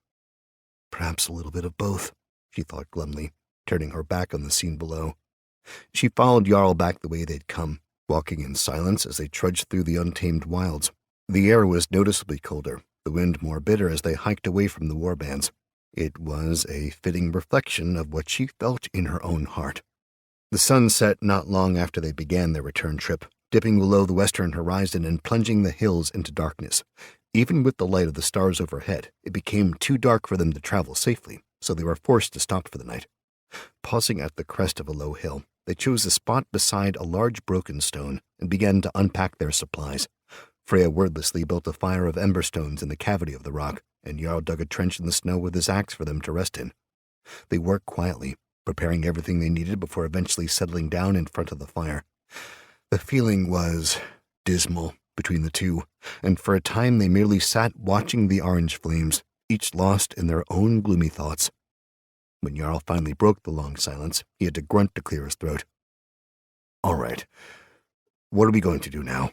Speaker 3: Perhaps a little bit of both, she thought glumly, turning her back on the scene below. She followed Jarl back the way they'd come, walking in silence as they trudged through the untamed wilds. The air was noticeably colder, the wind more bitter as they hiked away from the warbands. It was a fitting reflection of what she felt in her own heart. The sun set not long after they began their return trip, dipping below the western horizon and plunging the hills into darkness. Even with the light of the stars overhead, it became too dark for them to travel safely, so they were forced to stop for the night. Pausing at the crest of a low hill, they chose a spot beside a large broken stone and began to unpack their supplies. Freya wordlessly built a fire of ember stones in the cavity of the rock, and Jarl dug a trench in the snow with his axe for them to rest in. They worked quietly, preparing everything they needed before eventually settling down in front of the fire. The feeling was dismal between the two, and for a time they merely sat watching the orange flames, each lost in their own gloomy thoughts. When Jarl finally broke the long silence, he had to grunt to clear his throat. "All right, what are we going to do now?"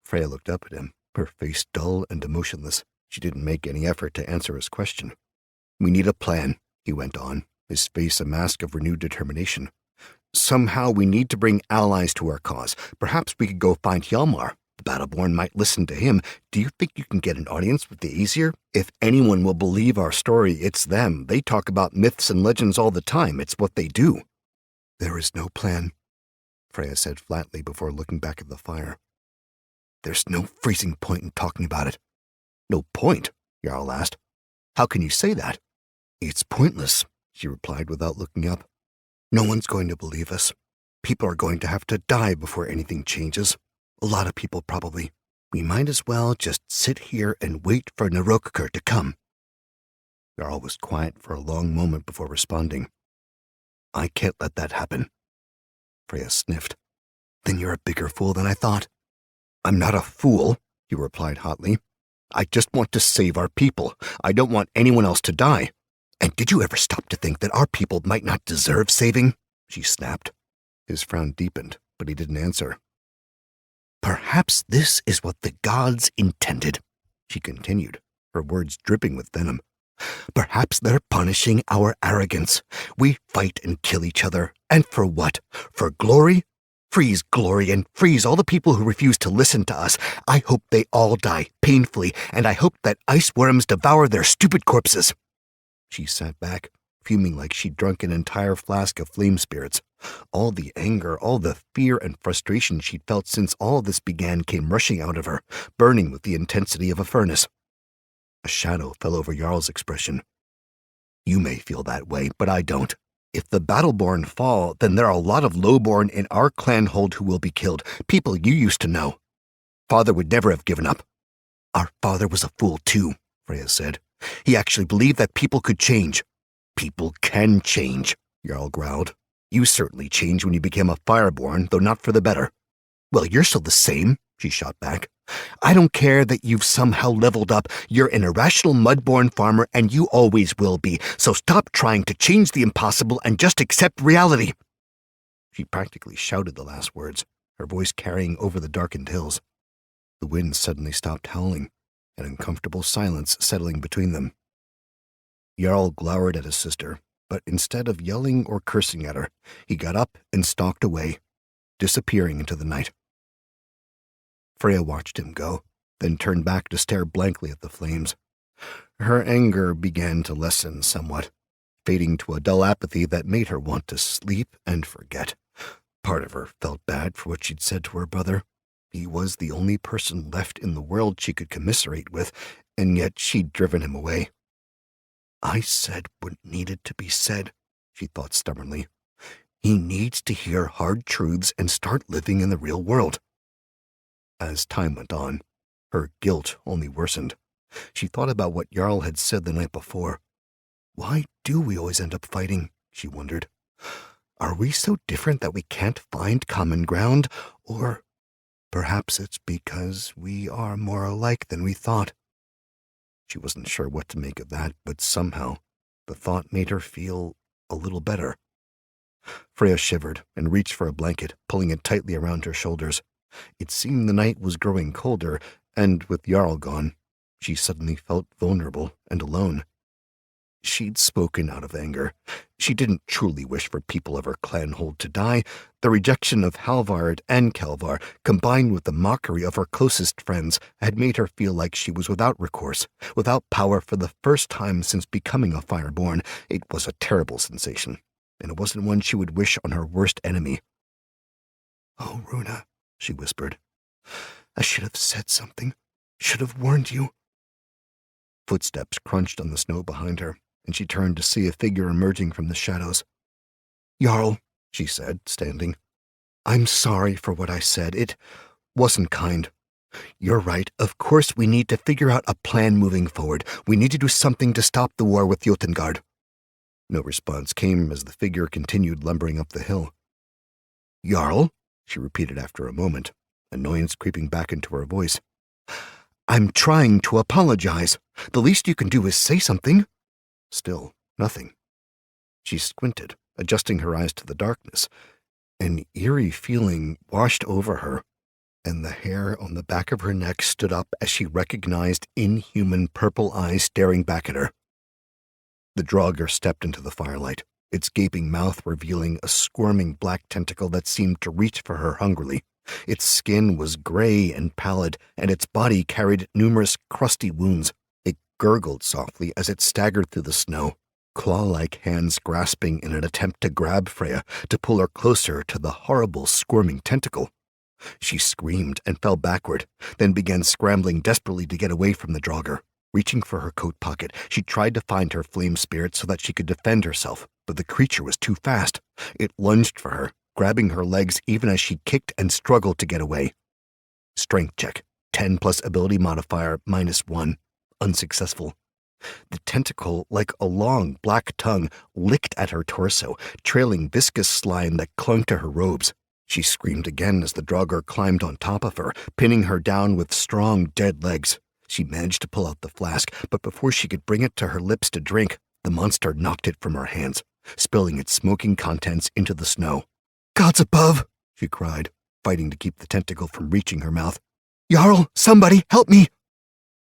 Speaker 3: Freya looked up at him, her face dull and emotionless. She didn't make any effort to answer his question. "We need a plan," he went on, his face a mask of renewed determination. "Somehow we need to bring allies to our cause. Perhaps we could go find Hjalmar. The Battleborn might listen to him. Do you think you can get an audience with the Aesir? If anyone will believe our story, it's them. They talk about myths and legends all the time. It's what they do. There is no plan, Freya said flatly before looking back at the fire. There's no freezing point in talking about it. No point? Jarl asked. How can you say that? It's pointless, she replied without looking up. No one's going to believe us. People are going to have to die before anything changes. A lot of people, probably. We might as well just sit here and wait for Narokkur to come. Jarl was quiet for a long moment before responding. I can't let that happen. Freya sniffed. Then you're a bigger fool than I thought. I'm not a fool, he replied hotly. I just want to save our people. I don't want anyone else to die. And did you ever stop to think that our people might not deserve saving? She snapped. His frown deepened, but he didn't answer. Perhaps this is what the gods intended, she continued, her words dripping with venom. Perhaps they're punishing our arrogance. We fight and kill each other. And for what? For glory? Freeze glory and freeze all the people who refuse to listen to us. I hope they all die painfully, and I hope that ice worms devour their stupid corpses. She sat back, fuming like she'd drunk an entire flask of flame spirits. All the anger, all the fear and frustration she'd felt since all this began came rushing out of her, burning with the intensity of a furnace. A shadow fell over Jarl's expression. You may feel that way, but I don't. If the Battleborn fall, then there are a lot of lowborn in our clanhold who will be killed, people you used to know. Father would never have given up. Our father was a fool too, Freya said. He actually believed that people could change. People can change, Jarl growled. You certainly changed when you became a Fireborn, though not for the better. Well, you're still the same, she shot back. I don't care that you've somehow leveled up. You're an irrational mudborn farmer, and you always will be, so stop trying to change the impossible and just accept reality. She practically shouted the last words, her voice carrying over the darkened hills. The wind suddenly stopped howling, an uncomfortable silence settling between them. Jarl glowered at his sister, but instead of yelling or cursing at her, he got up and stalked away, disappearing into the night. Freya watched him go, then turned back to stare blankly at the flames. Her anger began to lessen somewhat, fading to a dull apathy that made her want to sleep and forget. Part of her felt bad for what she'd said to her brother. He was the only person left in the world she could commiserate with, and yet she'd driven him away. I said what needed to be said, she thought stubbornly. He needs to hear hard truths and start living in the real world. As time went on, her guilt only worsened. She thought about what Jarl had said the night before. Why do we always end up fighting? She wondered. Are we so different that we can't find common ground? Or perhaps it's because we are more alike than we thought. She wasn't sure what to make of that, but somehow the thought made her feel a little better. Freya shivered and reached for a blanket, pulling it tightly around her shoulders. It seemed the night was growing colder, and with Jarl gone, she suddenly felt vulnerable and alone. She'd spoken out of anger. She didn't truly wish for people of her clanhold to die. The rejection of Halvard and Kelvar, combined with the mockery of her closest friends, had made her feel like she was without recourse, without power for the first time since becoming a Fireborn. It was a terrible sensation, and it wasn't one she would wish on her worst enemy. Oh, Runa, she whispered. I should have said something. Should have warned you. Footsteps crunched on the snow behind her, and she turned to see a figure emerging from the shadows. Jarl, she said, standing. I'm sorry for what I said. It wasn't kind. You're right. Of course we need to figure out a plan moving forward. We need to do something to stop the war with Jotengard. No response came as the figure continued lumbering up the hill. Jarl? She repeated after a moment, annoyance creeping back into her voice. I'm trying to apologize. The least you can do is say something. Still, nothing. She squinted, adjusting her eyes to the darkness. An eerie feeling washed over her, and the hair on the back of her neck stood up as she recognized inhuman purple eyes staring back at her. The draugr stepped into the firelight, its gaping mouth revealing a squirming black tentacle that seemed to reach for her hungrily.
Speaker 1: Its skin was gray and pallid, and its body carried numerous crusty wounds. It gurgled softly as it staggered through the snow, claw-like hands grasping in an attempt to grab Freya, to pull her closer to the horrible, squirming tentacle. She screamed and fell backward, then began scrambling desperately to get away from the draugr. Reaching for her coat pocket, she tried to find her flame spirit so that she could defend herself, but the creature was too fast. It lunged for her, grabbing her legs even as she kicked and struggled to get away. Strength check, 10 plus ability modifier, -1. Unsuccessful. The tentacle, like a long black tongue, licked at her torso, trailing viscous slime that clung to her robes. She screamed again as the draugr climbed on top of her, pinning her down with strong, dead legs. She managed to pull out the flask, but before she could bring it to her lips to drink, the monster knocked it from her hands, spilling its smoking contents into the snow. "Gods above!" she cried, fighting to keep the tentacle from reaching her mouth. "Jarl, somebody, help me!"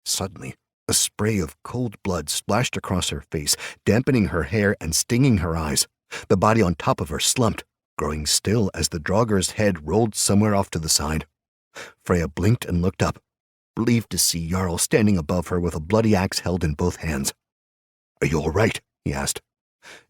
Speaker 1: Suddenly, a spray of cold blood splashed across her face, dampening her hair and stinging her eyes. The body on top of her slumped, growing still as the draugr's head rolled somewhere off to the side. Freya blinked and looked up, relieved to see Jarl standing above her with a bloody axe held in both hands. "Are you all right?" he asked.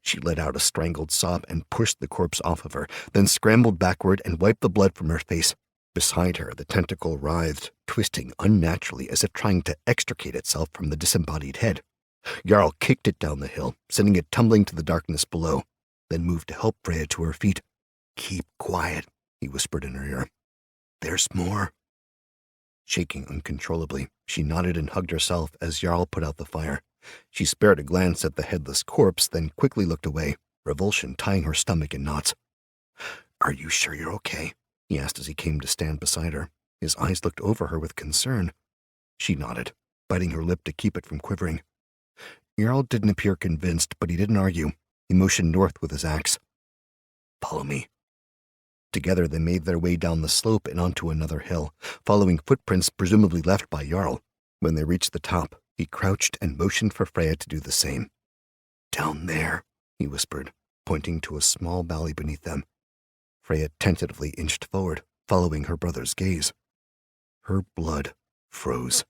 Speaker 1: She let out a strangled sob and pushed the corpse off of her, then scrambled backward and wiped the blood from her face. Beside her, the tentacle writhed, twisting unnaturally as if trying to extricate itself from the disembodied head. Jarl kicked it down the hill, sending it tumbling to the darkness below, then moved to help Freya to her feet. "Keep quiet," he whispered in her ear. "There's more." Shaking uncontrollably, she nodded and hugged herself as Jarl put out the fire. She spared a glance at the headless corpse, then quickly looked away, revulsion tying her stomach in knots. "Are you sure you're okay?" he asked as he came to stand beside her. His eyes looked over her with concern. She nodded, biting her lip to keep it from quivering. Jarl didn't appear convinced, but he didn't argue. He motioned north with his axe. "Follow me." Together they made their way down the slope and onto another hill, following footprints presumably left by Jarl. When they reached the top, he crouched and motioned for Freya to do the same. "Down there," he whispered, pointing to a small valley beneath them. Freya tentatively inched forward, following her brother's gaze. Her blood froze.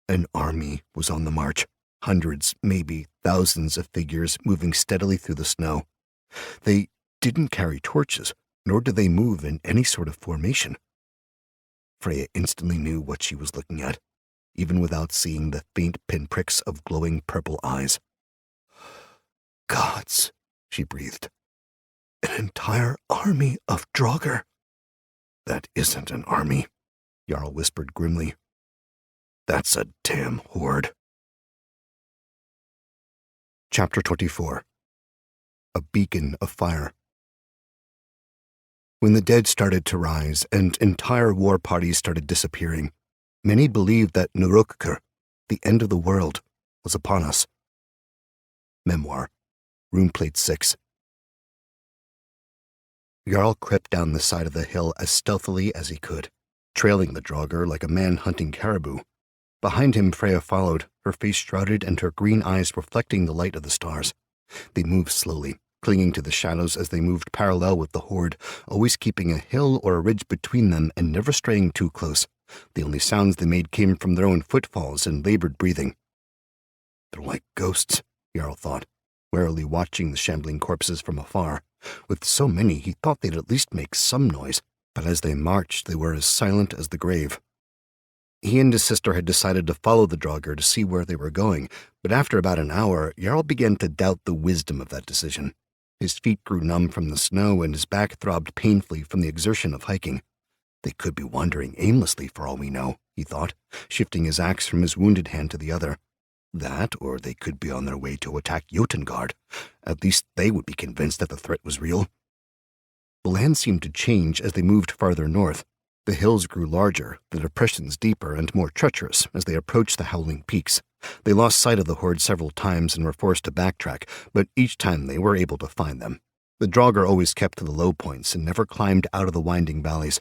Speaker 1: An army was on the march, hundreds, maybe thousands of figures moving steadily through the snow. They didn't carry torches, nor did they move in any sort of formation. Freya instantly knew what she was looking at, even without seeing the faint pinpricks of glowing purple eyes. "Gods," she breathed. "An entire army of draugr." "That isn't an army," Jarl whispered grimly. "That's a damn horde." Chapter 24. A Beacon of Fire. When the dead started to rise and entire war parties started disappearing, many believed that Nurukkur, the end of the world, was upon us. Memoir, Room Plate 6. Jarl crept down the side of the hill as stealthily as he could, trailing the draugr like a man hunting caribou. Behind him, Freya followed, her face shrouded and her green eyes reflecting the light of the stars. They moved slowly, clinging to the shadows as they moved parallel with the horde, always keeping a hill or a ridge between them and never straying too close. The only sounds they made came from their own footfalls and labored breathing. "They're like ghosts," Jarl thought, warily watching the shambling corpses from afar. With so many, he thought they'd at least make some noise, but as they marched, they were as silent as the grave. He and his sister had decided to follow the draugr to see where they were going, but after about an hour, Jarl began to doubt the wisdom of that decision. His feet grew numb from the snow, and his back throbbed painfully from the exertion of hiking. They could be wandering aimlessly for all we know, he thought, shifting his axe from his wounded hand to the other. That, or they could be on their way to attack Jotengard. At least they would be convinced that the threat was real. The land seemed to change as they moved farther north. The hills grew larger, the depressions deeper and more treacherous as they approached the howling peaks. They lost sight of the horde several times and were forced to backtrack, but each time they were able to find them. The draugr always kept to the low points and never climbed out of the winding valleys.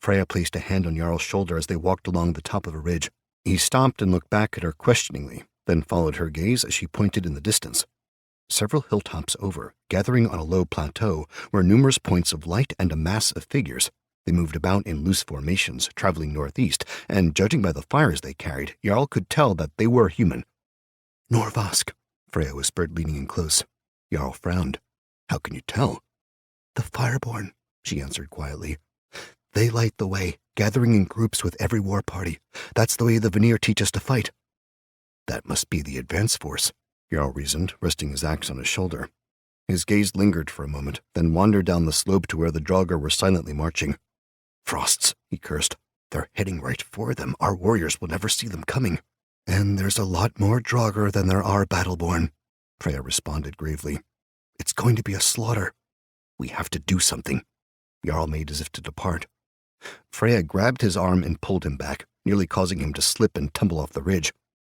Speaker 1: Freya placed a hand on Jarl's shoulder as they walked along the top of a ridge. He stopped and looked back at her questioningly, then followed her gaze as she pointed in the distance. Several hilltops over, gathering on a low plateau, were numerous points of light and a mass of figures. They moved about in loose formations, traveling northeast, and judging by the fires they carried, Jarl could tell that they were human.
Speaker 3: Norvask,
Speaker 1: Freya whispered, leaning in close. Jarl frowned. How can you tell?
Speaker 3: The Fireborn,
Speaker 1: she answered quietly.
Speaker 3: They light the way, gathering in groups with every war party. That's the way the Vanir teach us to fight.
Speaker 1: That must be the advance force, Jarl reasoned, resting his axe on his shoulder. His gaze lingered for a moment, then wandered down the slope to where the draugr were silently marching.
Speaker 3: Frosts, he cursed. They're heading right for them. Our warriors will never see them coming. And there's a lot more draugr than there are battleborn,
Speaker 1: Freya responded gravely.
Speaker 3: It's going to be a slaughter.
Speaker 1: We have to do something. Jarl made as if to depart. Freya grabbed his arm and pulled him back, nearly causing him to slip and tumble off the ridge.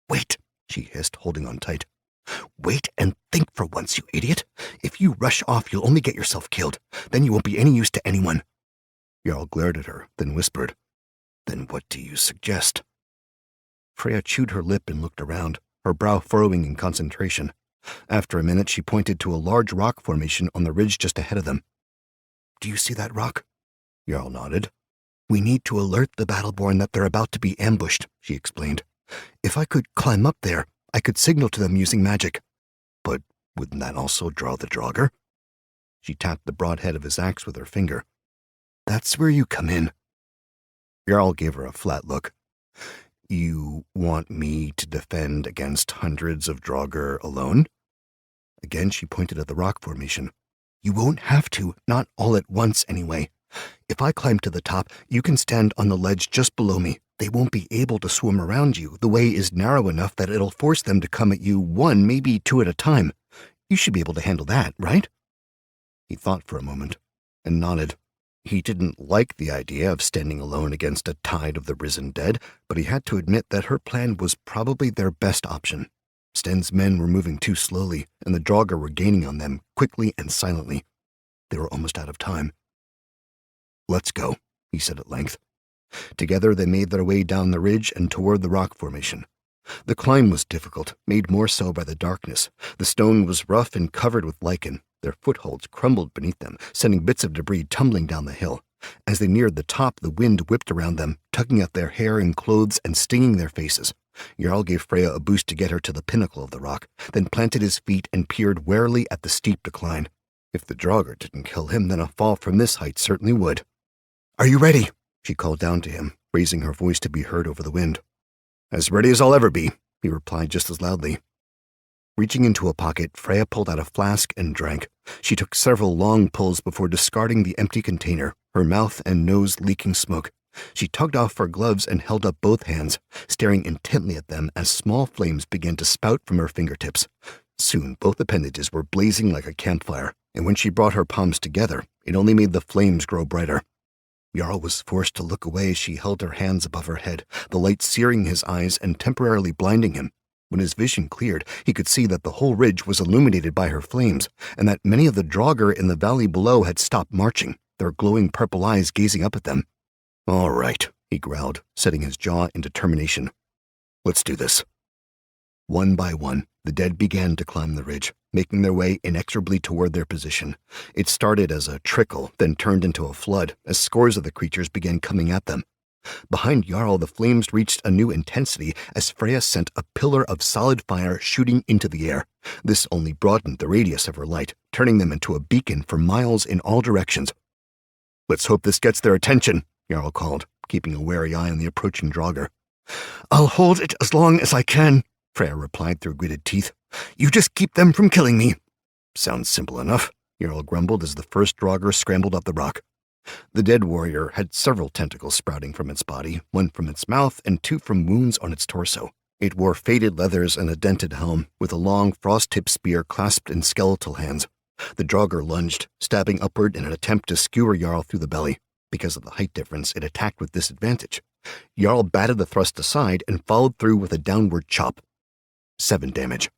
Speaker 3: Wait,
Speaker 1: she hissed, holding on tight.
Speaker 3: Wait and think for once, you idiot. If you rush off, you'll only get yourself killed. Then you won't be any use to anyone.
Speaker 1: Jarl glared at her, then whispered, Then what do you suggest? Freya chewed her lip and looked around, her brow furrowing in concentration. After a minute, she pointed to a large rock formation on the ridge just ahead of them.
Speaker 3: Do you see that rock?
Speaker 1: Jarl nodded.
Speaker 3: We need to alert the battleborn that they're about to be ambushed, she explained. If I could climb up there, I could signal to them using magic.
Speaker 1: But wouldn't that also draw the draugr? She tapped the broad head of his axe with her finger.
Speaker 3: That's where you come in.
Speaker 1: Jarl gave her a flat look. You want me to defend against hundreds of draugr alone? Again, she pointed at the rock formation.
Speaker 3: You won't have to, not all at once anyway. If I climb to the top, you can stand on the ledge just below me. They won't be able to swim around you. The way is narrow enough that it'll force them to come at you one, maybe two at a time. You should be able to handle that, right?
Speaker 1: He thought for a moment and nodded. He didn't like the idea of standing alone against a tide of the risen dead, but he had to admit that her plan was probably their best option. Sten's men were moving too slowly, and the draugr were gaining on them, quickly and silently. They were almost out of time. Let's go, he said at length. Together they made their way down the ridge and toward the rock formation. The climb was difficult, made more so by the darkness. The stone was rough and covered with lichen. Their footholds crumbled beneath them, sending bits of debris tumbling down the hill. As they neared the top, the wind whipped around them, tugging at their hair and clothes and stinging their faces. Jarl gave Freya a boost to get her to the pinnacle of the rock, then planted his feet and peered warily at the steep decline. If the draugr didn't kill him, then a fall from this height certainly would.
Speaker 3: Are you ready?
Speaker 1: She called down to him, raising her voice to be heard over the wind. As ready as I'll ever be, he replied just as loudly. Reaching into a pocket, Freya pulled out a flask and drank. She took several long pulls before discarding the empty container, her mouth and nose leaking smoke. She tugged off her gloves and held up both hands, staring intently at them as small flames began to spout from her fingertips. Soon, both appendages were blazing like a campfire, and when she brought her palms together, it only made the flames grow brighter. Jarl was forced to look away as she held her hands above her head, the light searing his eyes and temporarily blinding him. When his vision cleared, he could see that the whole ridge was illuminated by her flames, and that many of the draugr in the valley below had stopped marching, their glowing purple eyes gazing up at them. All right, he growled, setting his jaw in determination. Let's do this. One by one, the dead began to climb the ridge, making their way inexorably toward their position. It started as a trickle, then turned into a flood, as scores of the creatures began coming at them. Behind Jarl, the flames reached a new intensity as Freya sent a pillar of solid fire shooting into the air. This only broadened the radius of her light, turning them into a beacon for miles in all directions. Let's hope this gets their attention, Jarl called, keeping a wary eye on the approaching draugr.
Speaker 3: I'll hold it as long as I can, Freya replied through gritted teeth. You just keep them from killing me.
Speaker 1: Sounds simple enough, Jarl grumbled as the first draugr scrambled up the rock. The dead warrior had several tentacles sprouting from its body, one from its mouth and two from wounds on its torso. It wore faded leathers and a dented helm, with a long frost-tipped spear clasped in skeletal hands. The draugr lunged, stabbing upward in an attempt to skewer Jarl through the belly. Because of the height difference, it attacked with disadvantage. Jarl batted the thrust aside and followed through with a downward chop. 7 damage.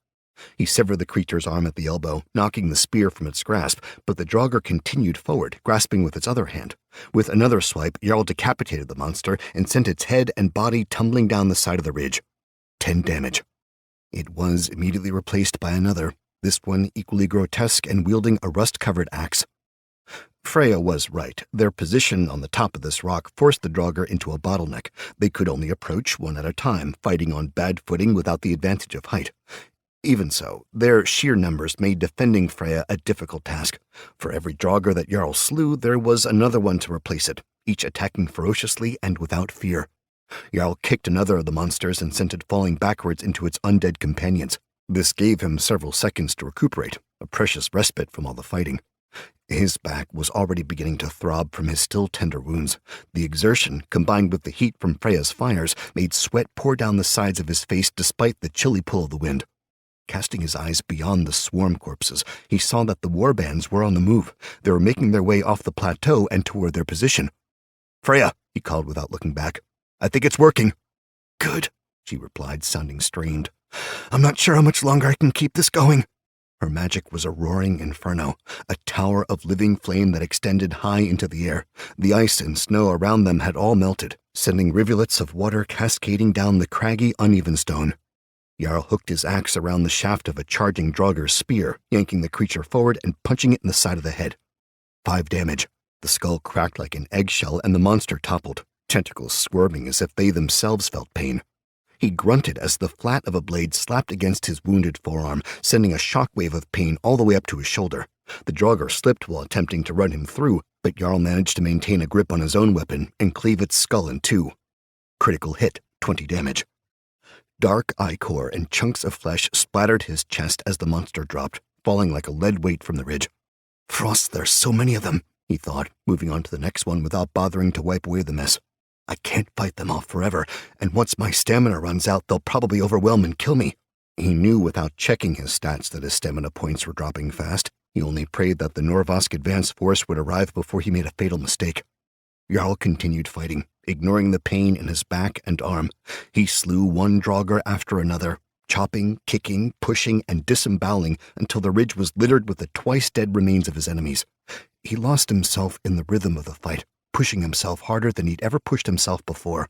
Speaker 1: He severed the creature's arm at the elbow, knocking the spear from its grasp, but the draugr continued forward, grasping with its other hand. With another swipe, Jarl decapitated the monster and sent its head and body tumbling down the side of the ridge. 10 damage. It was immediately replaced by another, this one equally grotesque and wielding a rust-covered axe. Freya was right. Their position on the top of this rock forced the draugr into a bottleneck. They could only approach one at a time, fighting on bad footing without the advantage of height. Even so, their sheer numbers made defending Freya a difficult task. For every draugr that Jarl slew, there was another one to replace it, each attacking ferociously and without fear. Jarl kicked another of the monsters and sent it falling backwards into its undead companions. This gave him several seconds to recuperate, a precious respite from all the fighting. His back was already beginning to throb from his still tender wounds. The exertion, combined with the heat from Freya's fires, made sweat pour down the sides of his face despite the chilly pull of the wind. Casting his eyes beyond the swarm corpses, he saw that the warbands were on the move. They were making their way off the plateau and toward their position. "Freya," he called without looking back. "I think it's working."
Speaker 3: "Good," she replied, sounding strained. "I'm not sure how much longer I can keep this going."
Speaker 1: Her magic was a roaring inferno, a tower of living flame that extended high into the air. The ice and snow around them had all melted, sending rivulets of water cascading down the craggy, uneven stone. Jarl hooked his axe around the shaft of a charging draugr's spear, yanking the creature forward and punching it in the side of the head. 5 damage. The skull cracked like an eggshell and the monster toppled, tentacles squirming as if they themselves felt pain. He grunted as the flat of a blade slapped against his wounded forearm, sending a shockwave of pain all the way up to his shoulder. The draugr slipped while attempting to run him through, but Jarl managed to maintain a grip on his own weapon and cleave its skull in two. Critical hit, 20 damage. Dark ichor and chunks of flesh splattered his chest as the monster dropped, falling like a lead weight from the ridge.
Speaker 3: "Frost, there's so many of them,"
Speaker 1: he thought, moving on to the next one without bothering to wipe away the mess.
Speaker 3: "I can't fight them off forever, and once my stamina runs out, they'll probably overwhelm and kill me."
Speaker 1: He knew without checking his stats that his stamina points were dropping fast. He only prayed that the Norvask advance force would arrive before he made a fatal mistake. Jarl continued fighting, ignoring the pain in his back and arm. He slew one draugr after another, chopping, kicking, pushing, and disemboweling until the ridge was littered with the twice-dead remains of his enemies. He lost himself in the rhythm of the fight, pushing himself harder than he'd ever pushed himself before.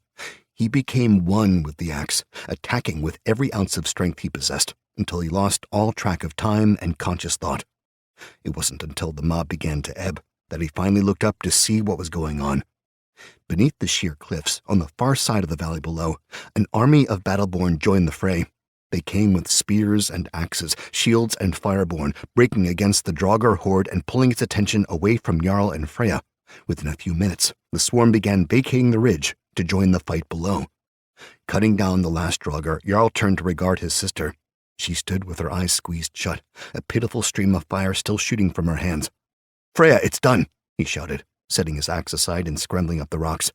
Speaker 1: He became one with the axe, attacking with every ounce of strength he possessed, until he lost all track of time and conscious thought. It wasn't until the mob began to ebb that he finally looked up to see what was going on. Beneath the sheer cliffs, on the far side of the valley below, an army of Battleborn joined the fray. They came with spears and axes, shields and fireborn, breaking against the draugr horde and pulling its attention away from Jarl and Freya. Within a few minutes, the swarm began vacating the ridge to join the fight below. Cutting down the last draugr, Jarl turned to regard his sister. She stood with her eyes squeezed shut, a pitiful stream of fire still shooting from her hands. "Freya, it's done," he shouted, setting his axe aside and scrambling up the rocks.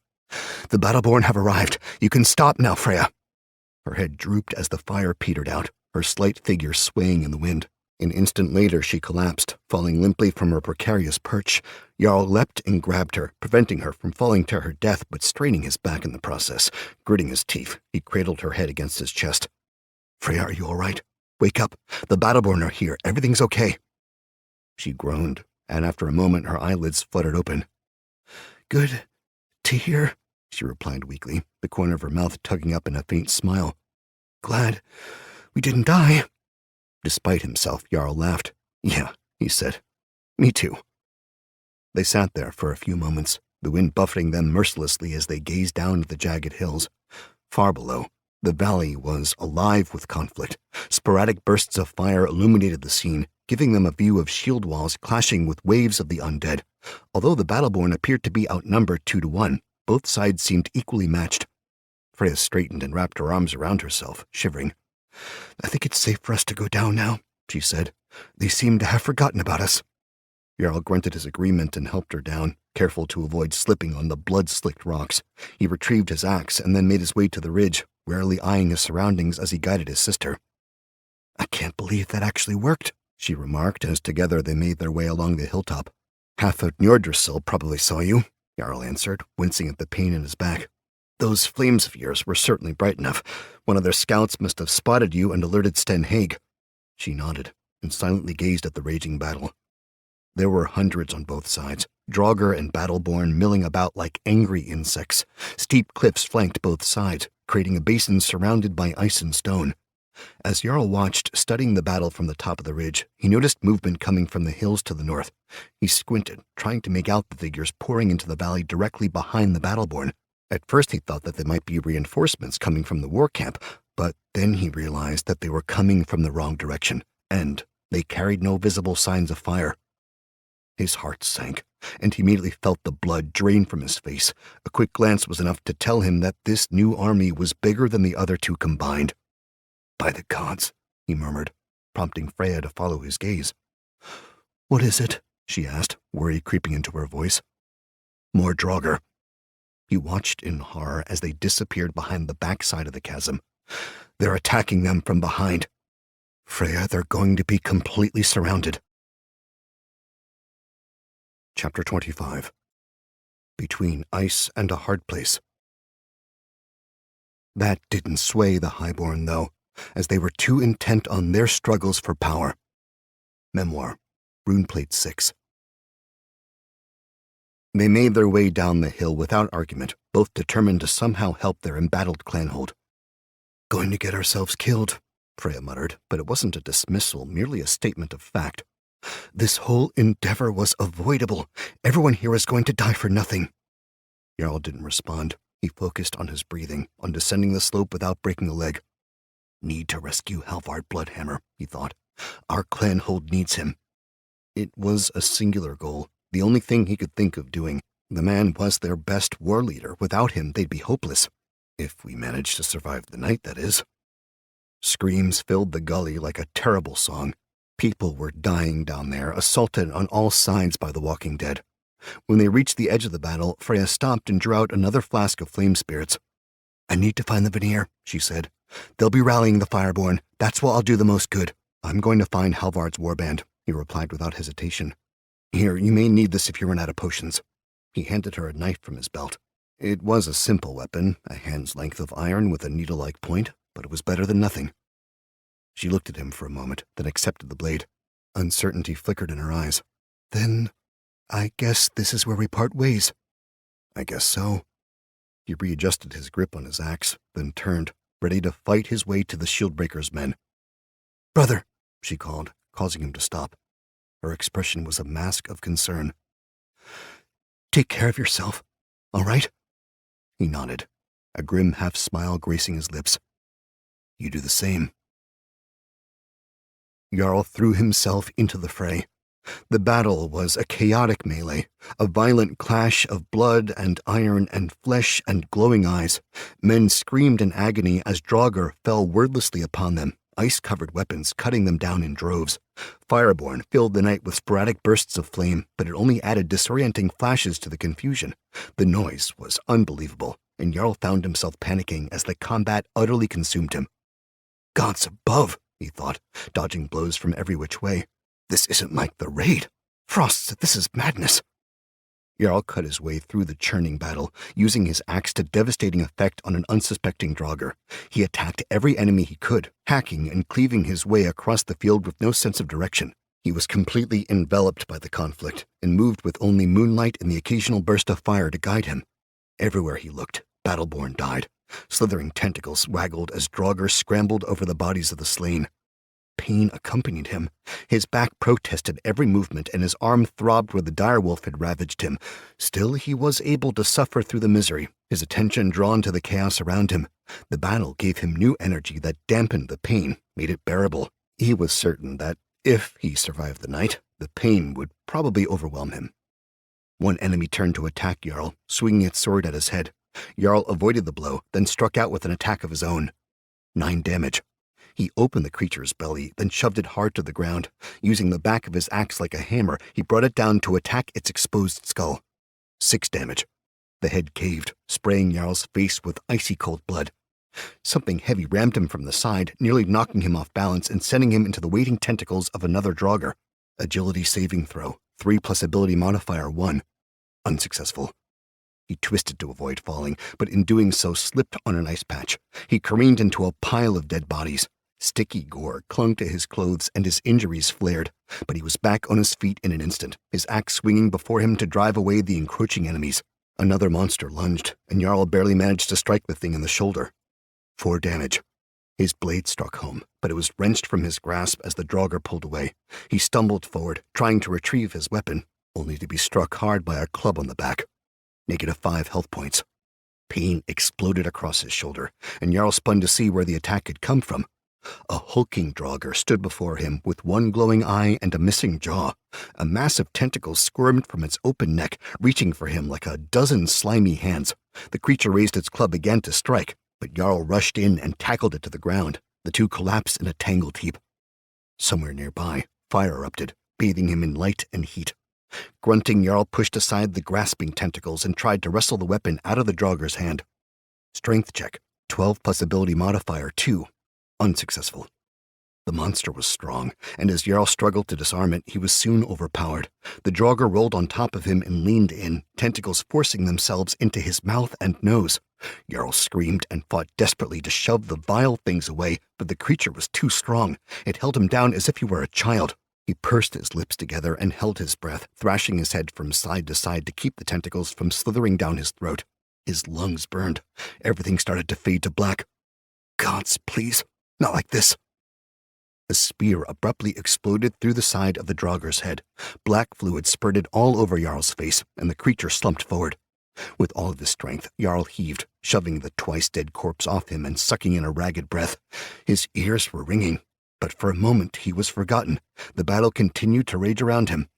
Speaker 1: "The Battleborn have arrived. You can stop now, Freya." Her head drooped as the fire petered out, her slight figure swaying in the wind. An instant later she collapsed, falling limply from her precarious perch. Jarl leapt and grabbed her, preventing her from falling to her death but straining his back in the process. Gritting his teeth, he cradled her head against his chest. "Freya, are you all right? Wake up. The Battleborn are here. Everything's okay." She groaned, and after a moment her eyelids fluttered open.
Speaker 3: "Good to hear,"
Speaker 1: she replied weakly, the corner of her mouth tugging up in a faint smile.
Speaker 3: "Glad we didn't die."
Speaker 1: Despite himself, Jarl laughed. "Yeah," he said. "Me too." They sat there for a few moments, the wind buffeting them mercilessly as they gazed down at the jagged hills. Far below, the valley was alive with conflict. Sporadic bursts of fire illuminated the scene, giving them a view of shield walls clashing with waves of the undead. Although the Battleborn appeared to be outnumbered 2-1, both sides seemed equally matched. Freya straightened and wrapped her arms around herself, shivering.
Speaker 3: "I think it's safe for us to go down now," she said. "They seem to have forgotten about us."
Speaker 1: Jarl grunted his agreement and helped her down, careful to avoid slipping on the blood-slicked rocks. He retrieved his axe and then made his way to the ridge, warily eyeing his surroundings as he guided his sister.
Speaker 3: "I can't believe that actually worked,"
Speaker 1: she remarked as together they made their way along the hilltop. "Half of Njordrsil probably saw you," Jarl answered, wincing at the pain in his back. "Those flames of yours were certainly bright enough. One of their scouts must have spotted you and alerted Sten Haig." She nodded and silently gazed at the raging battle. There were hundreds on both sides, draugr and Battleborn milling about like angry insects. Steep cliffs flanked both sides, creating a basin surrounded by ice and stone. As Jarl watched, studying the battle from the top of the ridge, he noticed movement coming from the hills to the north. He squinted, trying to make out the figures pouring into the valley directly behind the Battleborn. At first he thought that they might be reinforcements coming from the war camp, but then he realized that they were coming from the wrong direction, and they carried no visible signs of fire. His heart sank, and he immediately felt the blood drain from his face. A quick glance was enough to tell him that this new army was bigger than the other two combined. "By the gods," he murmured, prompting Freya to follow his gaze. "What is it?" she asked, worry creeping into her voice. "More draugr." He watched in horror as they disappeared behind the backside of the chasm. "They're attacking them from behind. Freya, they're going to be completely surrounded." Chapter 25. Between Ice and a Hard Place. That didn't sway the Highborn, though, as they were too intent on their struggles for power. Memoir, Runeplate 6. They made their way down the hill without argument, both determined to somehow help their embattled clanhold. "Going to get ourselves killed," Freya muttered, but it wasn't a dismissal, merely a statement of fact. "This whole endeavor was avoidable. Everyone here is going to die for nothing." Jarl didn't respond. He focused on his breathing, on descending the slope without breaking a leg. "Need to rescue Halvard Bloodhammer," he thought. "Our clanhold needs him." It was a singular goal, the only thing he could think of doing. The man was their best war leader. Without him, they'd be hopeless. If we managed to survive the night, that is. Screams filled the gully like a terrible song. People were dying down there, assaulted on all sides by the walking dead. When they reached the edge of the battle, Freya stopped and drew out another flask of flame spirits. "I need to find the veneer," she said. "They'll be rallying the Fireborn. That's where I'll do the most good." "I'm going to find Halvard's warband," he replied without hesitation. "Here, you may need this if you run out of potions." He handed her a knife from his belt. It was a simple weapon, a hand's length of iron with a needle-like point, but it was better than nothing. She looked at him for a moment, then accepted the blade. Uncertainty flickered in her eyes. "Then, I guess this is where we part ways." "I guess so." He readjusted his grip on his axe, then turned, ready to fight his way to the Shieldbreaker's men. "Brother," she called, causing him to stop. Her expression was a mask of concern. "Take care of yourself, all right?" He nodded, a grim half-smile gracing his lips. "You do the same." Jarl threw himself into the fray. The battle was a chaotic melee, a violent clash of blood and iron and flesh and glowing eyes. Men screamed in agony as draugr fell wordlessly upon them, ice-covered weapons cutting them down in droves. Fireborn filled the night with sporadic bursts of flame, but it only added disorienting flashes to the confusion. The noise was unbelievable, and Jarl found himself panicking as the combat utterly consumed him. "Gods above," he thought, dodging blows from every which way. "This isn't like the raid. Frost, this is madness." Jarl cut his way through the churning battle, using his axe to devastating effect on an unsuspecting draugr. He attacked every enemy he could, hacking and cleaving his way across the field with no sense of direction. He was completely enveloped by the conflict, and moved with only moonlight and the occasional burst of fire to guide him. Everywhere he looked, Battleborn died. Slithering tentacles waggled as draugr scrambled over the bodies of the slain. Pain accompanied him. His back protested every movement, and his arm throbbed where the direwolf had ravaged him. Still, he was able to suffer through the misery, his attention drawn to the chaos around him. The battle gave him new energy that dampened the pain, made it bearable. He was certain that, if he survived the night, the pain would probably overwhelm him. One enemy turned to attack Jarl, swinging its sword at his head. Jarl avoided the blow, then struck out with an attack of his own. 9 damage. He opened the creature's belly, then shoved it hard to the ground. Using the back of his axe like a hammer, he brought it down to attack its exposed skull. 6 damage. The head caved, spraying Jarl's face with icy cold blood. Something heavy rammed him from the side, nearly knocking him off balance and sending him into the waiting tentacles of another draugr. Agility saving throw, 3 plus ability modifier 1. Unsuccessful. He twisted to avoid falling, but in doing so slipped on an ice patch. He careened into a pile of dead bodies. Sticky gore clung to his clothes and his injuries flared, but he was back on his feet in an instant, his axe swinging before him to drive away the encroaching enemies. Another monster lunged, and Jarl barely managed to strike the thing in the shoulder. 4 damage. His blade struck home, but it was wrenched from his grasp as the draugr pulled away. He stumbled forward, trying to retrieve his weapon, only to be struck hard by a club on the back. -5 health points. Pain exploded across his shoulder, and Jarl spun to see where the attack had come from. A hulking draugr stood before him with one glowing eye and a missing jaw. A massive tentacle squirmed from its open neck, reaching for him like a dozen slimy hands. The creature raised its club again to strike, but Jarl rushed in and tackled it to the ground. The two collapsed in a tangled heap. Somewhere nearby, fire erupted, bathing him in light and heat. Grunting, Jarl pushed aside the grasping tentacles and tried to wrestle the weapon out of the draugr's hand. Strength check, 12 plus ability modifier 2. Unsuccessful. The monster was strong, and as Jarl struggled to disarm it, he was soon overpowered. The draugr rolled on top of him and leaned in, tentacles forcing themselves into his mouth and nose. Jarl screamed and fought desperately to shove the vile things away, but the creature was too strong. It held him down as if he were a child. He pursed his lips together and held his breath, thrashing his head from side to side to keep the tentacles from slithering down his throat. His lungs burned. Everything started to fade to black. Gods, please, not like this. A spear abruptly exploded through the side of the draugr's head. Black fluid spurted all over Jarl's face, and the creature slumped forward. With all of his strength, Jarl heaved, shoving the twice-dead corpse off him and sucking in a ragged breath. His ears were ringing, but for a moment he was forgotten. The battle continued to rage around him.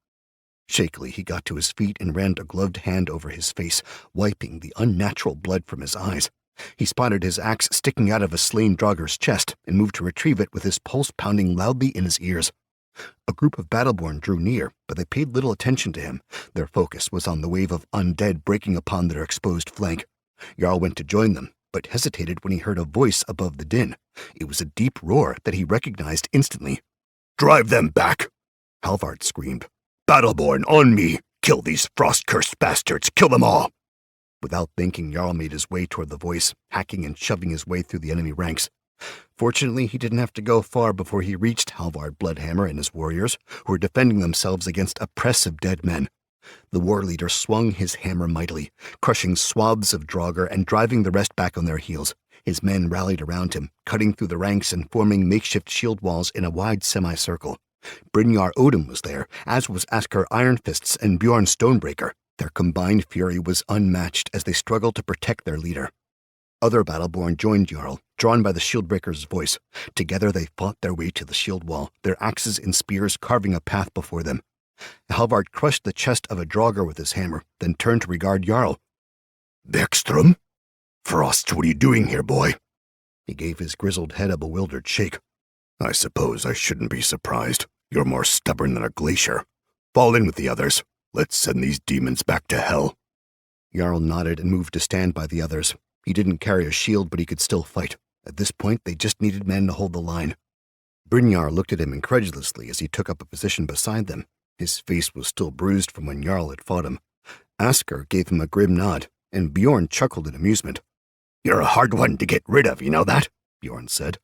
Speaker 1: Shakily, he got to his feet and ran a gloved hand over his face, wiping the unnatural blood from his eyes. He spotted his axe sticking out of a slain draugr's chest and moved to retrieve it with his pulse pounding loudly in his ears. A group of Battleborn drew near, but they paid little attention to him. Their focus was on the wave of undead breaking upon their exposed flank. Jarl went to join them, but hesitated when he heard a voice above the din. It was a deep roar that he recognized instantly.
Speaker 2: "Drive them back!"
Speaker 1: Halvard screamed.
Speaker 2: "Battleborn, on me! Kill these frost-cursed bastards! Kill them all!"
Speaker 1: Without thinking, Jarl made his way toward the voice, hacking and shoving his way through the enemy ranks. Fortunately, he didn't have to go far before he reached Halvard Bloodhammer and his warriors, who were defending themselves against a press of dead men. The war leader swung his hammer mightily, crushing swaths of draugr and driving the rest back on their heels. His men rallied around him, cutting through the ranks and forming makeshift shield walls in a wide semicircle. Brynjar Odin was there, as was Askar Ironfists and Bjorn Stonebreaker. Their combined fury was unmatched as they struggled to protect their leader. Other Battleborn joined Jarl, drawn by the Shieldbreaker's voice. Together they fought their way to the shield wall, their axes and spears carving a path before them. Halvard crushed the chest of a draugr with his hammer, then turned to regard Jarl.
Speaker 2: "Beckstrom? Frost, what are you doing here, boy?"
Speaker 1: He gave his grizzled head a bewildered shake.
Speaker 2: "I suppose I shouldn't be surprised. You're more stubborn than a glacier. Fall in with the others. Let's send these demons back to hell."
Speaker 1: Jarl nodded and moved to stand by the others. He didn't carry a shield, but he could still fight. At this point, they just needed men to hold the line. Brynjar looked at him incredulously as he took up a position beside them. His face was still bruised from when Jarl had fought him. Askar gave him a grim nod, and Bjorn chuckled in amusement.
Speaker 2: "You're a hard one to get rid of, you know that?" Bjorn said.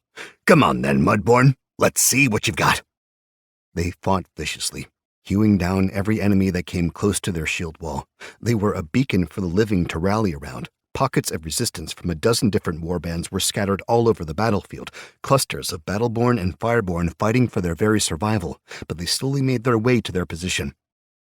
Speaker 2: "Come on then, Mudborn. Let's see what you've got."
Speaker 1: They fought viciously, hewing down every enemy that came close to their shield wall. They were a beacon for the living to rally around. Pockets of resistance from a dozen different warbands were scattered all over the battlefield, clusters of Battleborn and Fireborn fighting for their very survival, but they slowly made their way to their position.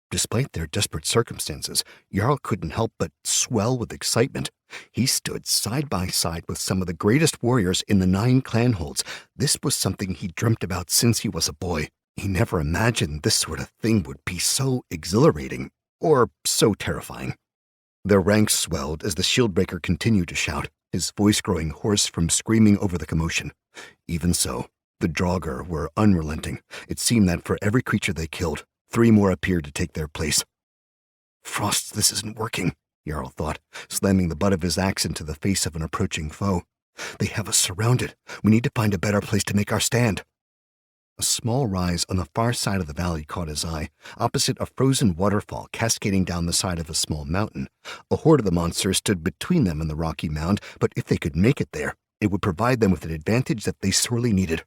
Speaker 1: Despite their desperate circumstances, Jarl couldn't help but swell with excitement. He stood side by side with some of the greatest warriors in the 9 clanholds. This was something he dreamt about since he was a boy. He never imagined this sort of thing would be so exhilarating, or so terrifying. Their ranks swelled as the Shieldbreaker continued to shout, his voice growing hoarse from screaming over the commotion. Even so, the draugr were unrelenting. It seemed that for every creature they killed, 3 more appeared to take their place. Frost, this isn't working, Jarl thought, slamming the butt of his axe into the face of an approaching foe. They have us surrounded. We need to find a better place to make our stand. A small rise on the far side of the valley caught his eye, opposite a frozen waterfall cascading down the side of a small mountain. A horde of the monsters stood between them and the rocky mound, but if they could make it there, it would provide them with an advantage that they sorely needed.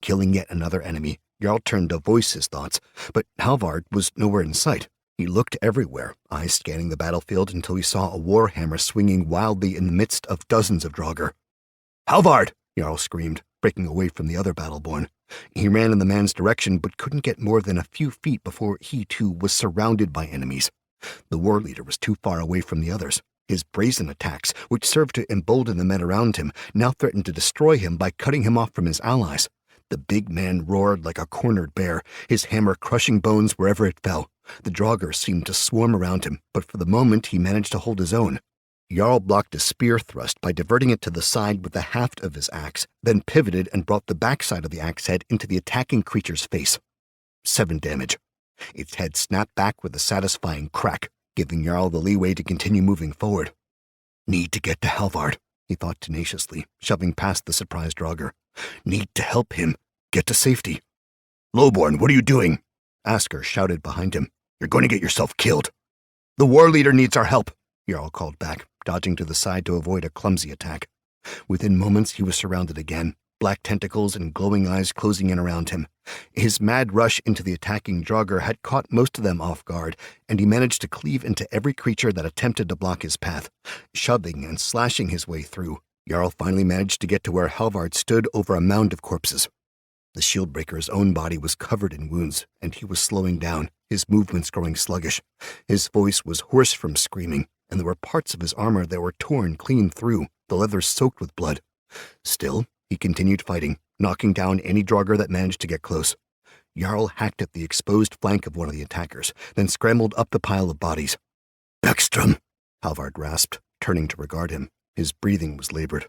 Speaker 1: Killing yet another enemy, Jarl turned to voice his thoughts, but Halvard was nowhere in sight. He looked everywhere, eyes scanning the battlefield until he saw a warhammer swinging wildly in the midst of dozens of draugr. "Halvard!"
Speaker 3: Jarl screamed, breaking away from the other Battleborn. He ran in the man's direction but couldn't get more than a few feet before he, too, was surrounded by enemies. The war leader was too far away from the others. His brazen attacks, which served to embolden the men around him, now threatened to destroy him by cutting him off from his allies. The big man roared like a cornered bear, his hammer crushing bones wherever it fell. The draugr seemed to swarm around him, but for the moment he managed to hold his own. Jarl blocked a spear thrust by diverting it to the side with the haft of his axe, then pivoted and brought the backside of the axe head into the attacking creature's face. 7 damage. Its head snapped back with a satisfying crack, giving Jarl the leeway to continue moving forward. Need to get to Halvard, he thought tenaciously, shoving past the surprised draugr. Need to help him get to safety. Lowborn, what are you doing? Asker shouted behind him. You're going to get yourself killed. The war leader needs our help, Jarl called back, dodging to the side to avoid a clumsy attack. Within moments he was surrounded again, black tentacles and glowing eyes closing in around him. His mad rush into the attacking draugr had caught most of them off guard, and he managed to cleave into every creature that attempted to block his path. Shoving and slashing his way through, Jarl finally managed to get to where Halvard stood over a mound of corpses. The Shieldbreaker's own body was covered in wounds, and he was slowing down, his movements growing sluggish. His voice was hoarse from screaming, and there were parts of his armor that were torn clean through, the leather soaked with blood. Still, he continued fighting, knocking down any draugr that managed to get close. Jarl hacked at the exposed flank of one of the attackers, then scrambled up the pile of bodies. Beckstrom, Halvard rasped, turning to regard him. His breathing was labored.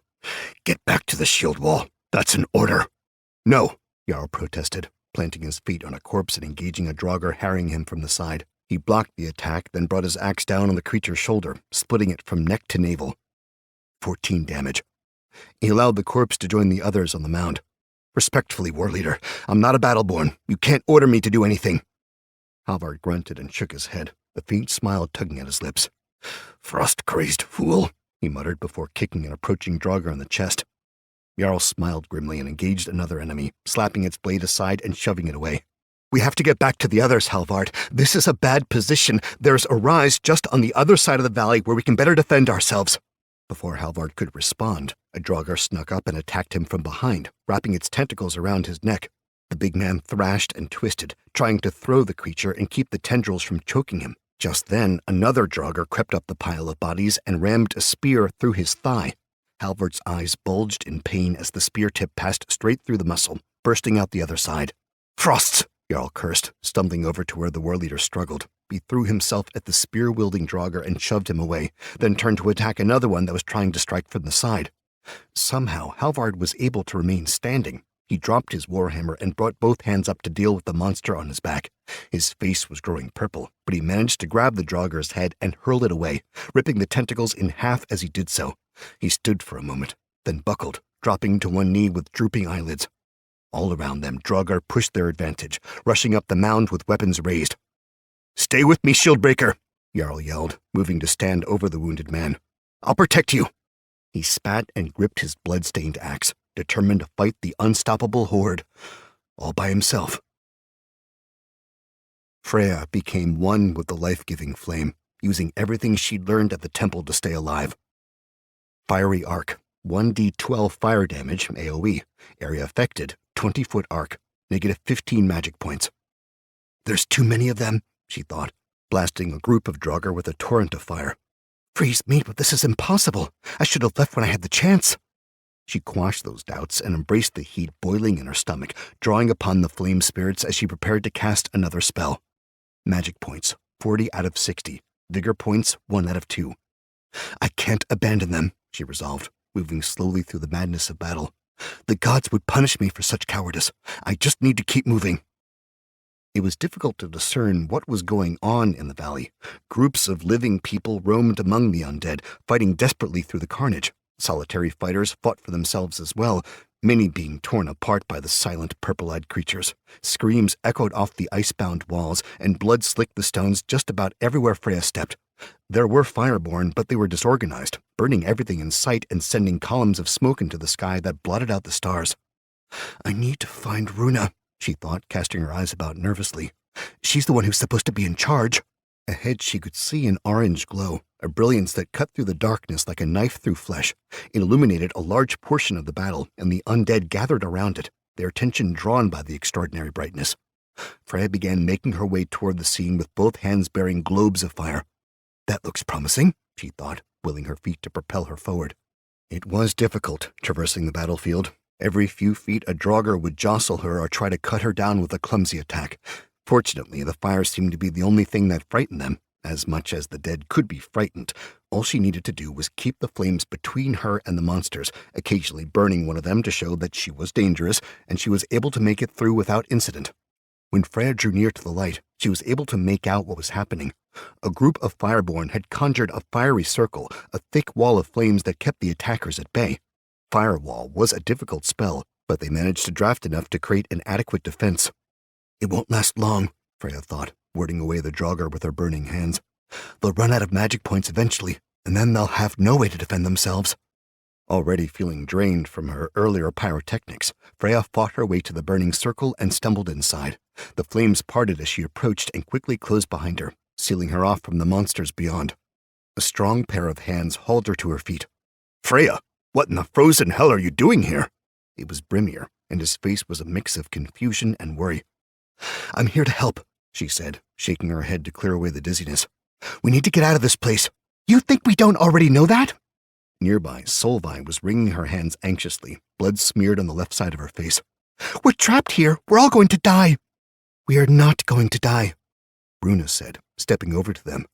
Speaker 3: Get back to the shield wall. That's an order. No, Jarl protested, planting his feet on a corpse and engaging a draugr harrying him from the side. He blocked the attack, then brought his axe down on the creature's shoulder, splitting it from neck to navel. 14 damage. He allowed the corpse to join the others on the mound. Respectfully, war leader, I'm not a Battleborn. You can't order me to do anything. Halvard grunted and shook his head, a faint smile tugging at his lips. Frost-crazed fool, he muttered before kicking an approaching draugr in the chest. Jarl smiled grimly and engaged another enemy, slapping its blade aside and shoving it away. We have to get back to the others, Halvard. This is a bad position. There's a rise just on the other side of the valley where we can better defend ourselves. Before Halvard could respond, a draugr snuck up and attacked him from behind, wrapping its tentacles around his neck. The big man thrashed and twisted, trying to throw the creature and keep the tendrils from choking him. Just then, another draugr crept up the pile of bodies and rammed a spear through his thigh. Halvard's eyes bulged in pain as the spear tip passed straight through the muscle, bursting out the other side. Frosts! Jarl cursed, stumbling over to where the war leader struggled. He threw himself at the spear-wielding draugr and shoved him away, then turned to attack another one that was trying to strike from the side. Somehow, Halvard was able to remain standing. He dropped his warhammer and brought both hands up to deal with the monster on his back. His face was growing purple, but he managed to grab the draugr's head and hurl it away, ripping the tentacles in half as he did so. He stood for a moment, then buckled, dropping to one knee with drooping eyelids. All around them, draugr pushed their advantage, rushing up the mound with weapons raised. Stay with me, Shieldbreaker, Jarl yelled, moving to stand over the wounded man. I'll protect you. He spat and gripped his blood-stained axe, determined to fight the unstoppable horde, all by himself. Freya became one with the life-giving flame, using everything she'd learned at the temple to stay alive. Fiery Arc, 1d12 fire damage, AoE, area affected, 20-foot arc, -15 magic points. There's too many of them, she thought, blasting a group of draugr with a torrent of fire. Freeze me, but this is impossible. I should have left when I had the chance. She quashed those doubts and embraced the heat boiling in her stomach, drawing upon the flame spirits as she prepared to cast another spell. Magic points, 40 out of 60. Vigor points, 1 out of 2. I can't abandon them, she resolved, moving slowly through the madness of battle. The gods would punish me for such cowardice. I just need to keep moving. It was difficult to discern what was going on in the valley. Groups of living people roamed among the undead, fighting desperately through the carnage. Solitary fighters fought for themselves as well, many being torn apart by the silent, purple-eyed creatures. Screams echoed off the ice-bound walls, and blood slicked the stones just about everywhere Freya stepped. There were fireborn, but they were disorganized, burning everything in sight and sending columns of smoke into the sky that blotted out the stars. I need to find Runa, she thought, casting her eyes about nervously. She's the one who's supposed to be in charge. Ahead she could see an orange glow, a brilliance that cut through the darkness like a knife through flesh. It illuminated a large portion of the battle, and the undead gathered around it, their attention drawn by the extraordinary brightness. Freya began making her way toward the scene with both hands bearing globes of fire. That looks promising, she thought, willing her feet to propel her forward. It was difficult, traversing the battlefield. Every few feet a draugr would jostle her or try to cut her down with a clumsy attack. Fortunately, the fire seemed to be the only thing that frightened them. As much as the dead could be frightened, all she needed to do was keep the flames between her and the monsters, occasionally burning one of them to show that she was dangerous, and she was able to make it through without incident. When Freya drew near to the light, she was able to make out what was happening. A group of Fireborn had conjured a fiery circle, a thick wall of flames that kept the attackers at bay. Firewall was a difficult spell, but they managed to draft enough to create an adequate defense. It won't last long, Freya thought, warding away the draugr with her burning hands. They'll run out of magic points eventually, and then they'll have no way to defend themselves. Already feeling drained from her earlier pyrotechnics, Freya fought her way to the burning circle and stumbled inside. The flames parted as she approached and quickly closed behind her, sealing her off from the monsters beyond. A strong pair of hands hauled her to her feet. "Freya, what in the frozen hell are you doing here?" It was Brimir, and his face was a mix of confusion and worry. "I'm here to help," she said, shaking her head to clear away the dizziness. "We need to get out of this place. You think we don't already know that?" Nearby, Solvi was wringing her hands anxiously, blood smeared on the left side of her face. "We're trapped here. We're all going to die." "We are not going to die," Runa said, stepping over to them.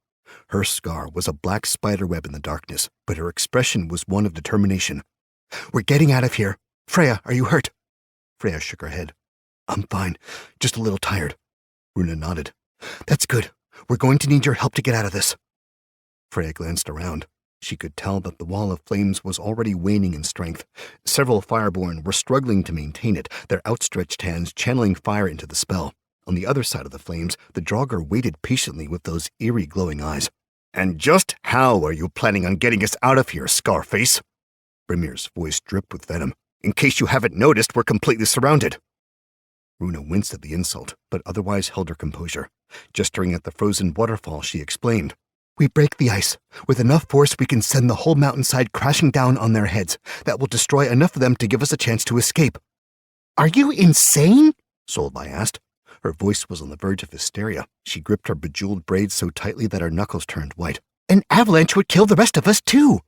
Speaker 3: Her scar was a black spiderweb in the darkness, but her expression was one of determination. "We're getting out of here. Freya, are you hurt?" Freya shook her head. "I'm fine, just a little tired." Runa nodded. "That's good. We're going to need your help to get out of this." Freya glanced around. She could tell that the wall of flames was already waning in strength. Several Fireborn were struggling to maintain it, their outstretched hands channeling fire into the spell. On the other side of the flames, the draugr waited patiently with those eerie glowing eyes. "And just how are you planning on getting us out of here, Scarface?" Brimir's voice dripped with venom. "In case you haven't noticed, we're completely surrounded." Runa winced at the insult, but otherwise held her composure. Gesturing at the frozen waterfall, she explained, "We break the ice. With enough force, we can send the whole mountainside crashing down on their heads. That will destroy enough of them to give us a chance to escape." "Are you insane?" Solvi asked. Her voice was on the verge of hysteria. She gripped her bejeweled braids so tightly that her knuckles turned white. "An avalanche would kill the rest of us, too."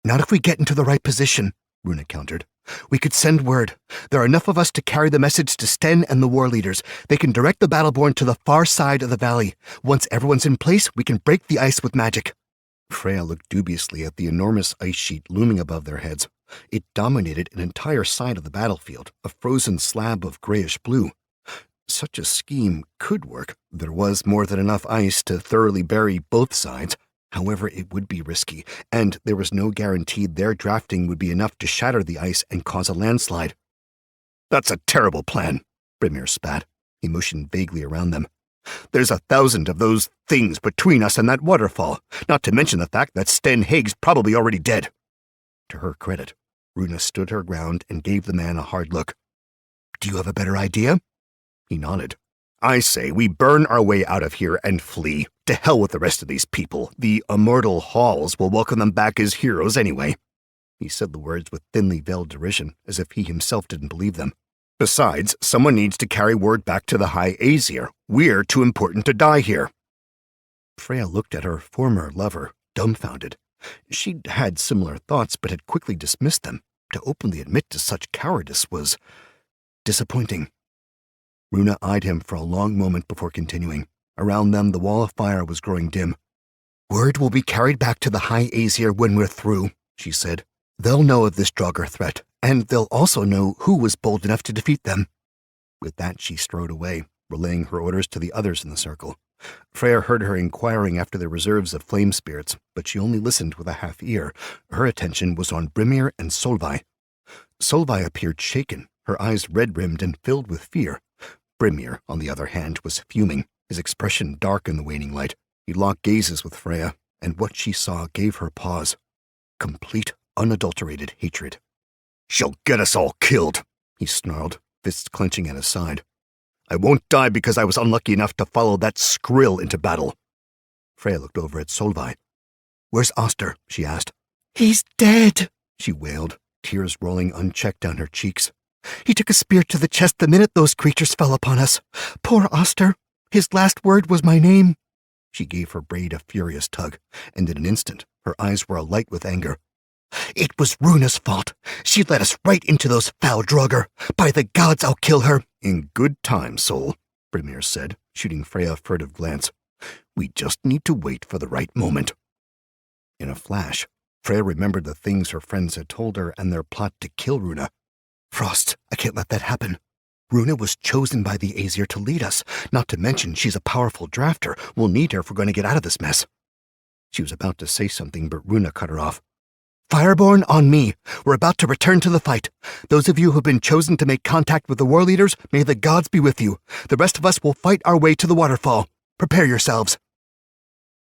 Speaker 3: "Not if we get into the right position," Runa countered. "We could send word. There are enough of us to carry the message to Sten and the war leaders. They can direct the Battleborn to the far side of the valley. Once everyone's in place, we can break the ice with magic." Freya looked dubiously at the enormous ice sheet looming above their heads. It dominated an entire side of the battlefield, a frozen slab of grayish blue. Such a scheme could work. There was more than enough ice to thoroughly bury both sides. However, it would be risky, and there was no guarantee their drafting would be enough to shatter the ice and cause a landslide. "That's a terrible plan," Brimir spat. He motioned vaguely around them. "There's 1,000 of those things between us and that waterfall, not to mention the fact that Sten Haig's probably already dead." To her credit, Runa stood her ground and gave the man a hard look. "Do you have a better idea?" He nodded. "I say we burn our way out of here and flee. To hell with the rest of these people. The immortal halls will welcome them back as heroes anyway." He said the words with thinly veiled derision, as if he himself didn't believe them. "Besides, someone needs to carry word back to the High Aesir. We're too important to die here." Freya looked at her former lover, dumbfounded. She'd had similar thoughts, but had quickly dismissed them. To openly admit to such cowardice was disappointing. Runa eyed him for a long moment before continuing. Around them, the wall of fire was growing dim. "Word will be carried back to the High Aesir when we're through," she said. "They'll know of this draugr threat, and they'll also know who was bold enough to defeat them." With that, she strode away, relaying her orders to the others in the circle. Freya heard her inquiring after the reserves of flame spirits, but she only listened with a half ear. Her attention was on Brimir and Solvi. Solvi appeared shaken, her eyes red-rimmed and filled with fear. Brimir, on the other hand, was fuming, his expression dark in the waning light. He locked gazes with Freya, and what she saw gave her pause. Complete, unadulterated hatred. "She'll get us all killed," he snarled, fists clenching at his side. "I won't die because I was unlucky enough to follow that skrill into battle." Freya looked over at Solvi. Where's Oster? She asked. He's dead, she wailed, tears rolling unchecked down her cheeks. He took a spear to the chest the minute those creatures fell upon us. Poor Oster. His last word was my name. She gave her braid a furious tug, and in an instant her eyes were alight with anger. It was Runa's fault. She led us right into those foul draugr. By the gods, I'll kill her.
Speaker 1: In good time, soul, Brimir said, shooting Freya a furtive glance. We just need to wait for the right moment. In a flash, Freya remembered the things her friends had told her and their plot to kill Runa.
Speaker 3: Frost, I can't let that happen. Runa was chosen by the Aesir to lead us, not to mention she's a powerful drafter. We'll need her if we're going to get out of this mess.
Speaker 1: She was about to say something, but Runa cut her off.
Speaker 3: Fireborn, on me. We're about to return to the fight. Those of you who have been chosen to make contact with the war leaders, may the gods be with you. The rest of us will fight our way to the waterfall. Prepare yourselves.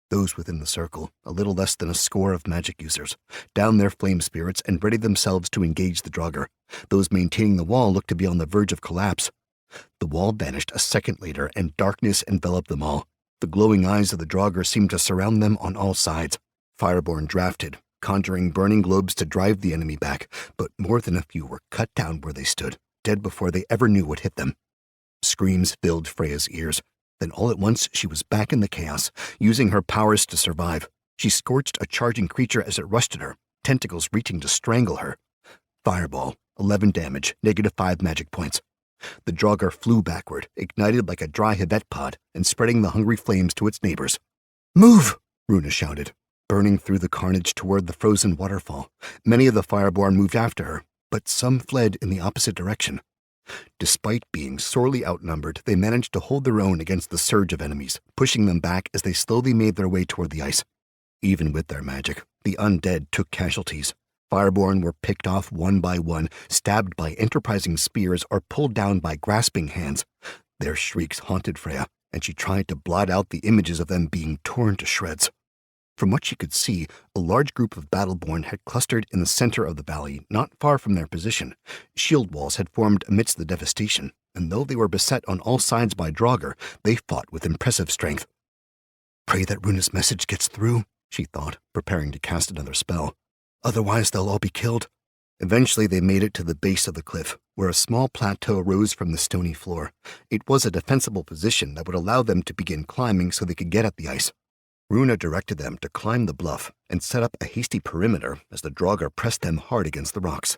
Speaker 1: Those within the circle, a little less than a score of magic users, downed their flame spirits and readied themselves to engage the draugr. Those maintaining the wall looked to be on the verge of collapse. The wall vanished a second later, and darkness enveloped them all. The glowing eyes of the draugr seemed to surround them on all sides. Fireborn drafted, conjuring burning globes to drive the enemy back, but more than a few were cut down where they stood, dead before they ever knew what hit them. Screams filled Freya's ears. Then all at once she was back in the chaos, using her powers to survive. She scorched a charging creature as it rushed at her, tentacles reaching to strangle her. Fireball, 11 damage, -5 magic points. The draugr flew backward, ignited like a dry Hevette pod, and spreading the hungry flames to its neighbors.
Speaker 3: Move!
Speaker 1: Runa shouted, burning through the carnage toward the frozen waterfall. Many of the Fireborn moved after her, but some fled in the opposite direction. Despite being sorely outnumbered, they managed to hold their own against the surge of enemies, pushing them back as they slowly made their way toward the ice. Even with their magic, the undead took casualties. Fireborn were picked off one by one, stabbed by enterprising spears or pulled down by grasping hands. Their shrieks haunted Freya, and she tried to blot out the images of them being torn to shreds. From what she could see, a large group of Battleborn had clustered in the center of the valley, not far from their position. Shield walls had formed amidst the devastation, and though they were beset on all sides by draugr, they fought with impressive strength.
Speaker 3: Pray that Runa's message gets through,
Speaker 1: she thought, preparing to cast another spell.
Speaker 3: Otherwise they'll all be killed.
Speaker 1: Eventually they made it to the base of the cliff, where a small plateau rose from the stony floor. It was a defensible position that would allow them to begin climbing so they could get at the ice. Runa directed them to climb the bluff and set up a hasty perimeter as the draugr pressed them hard against the rocks.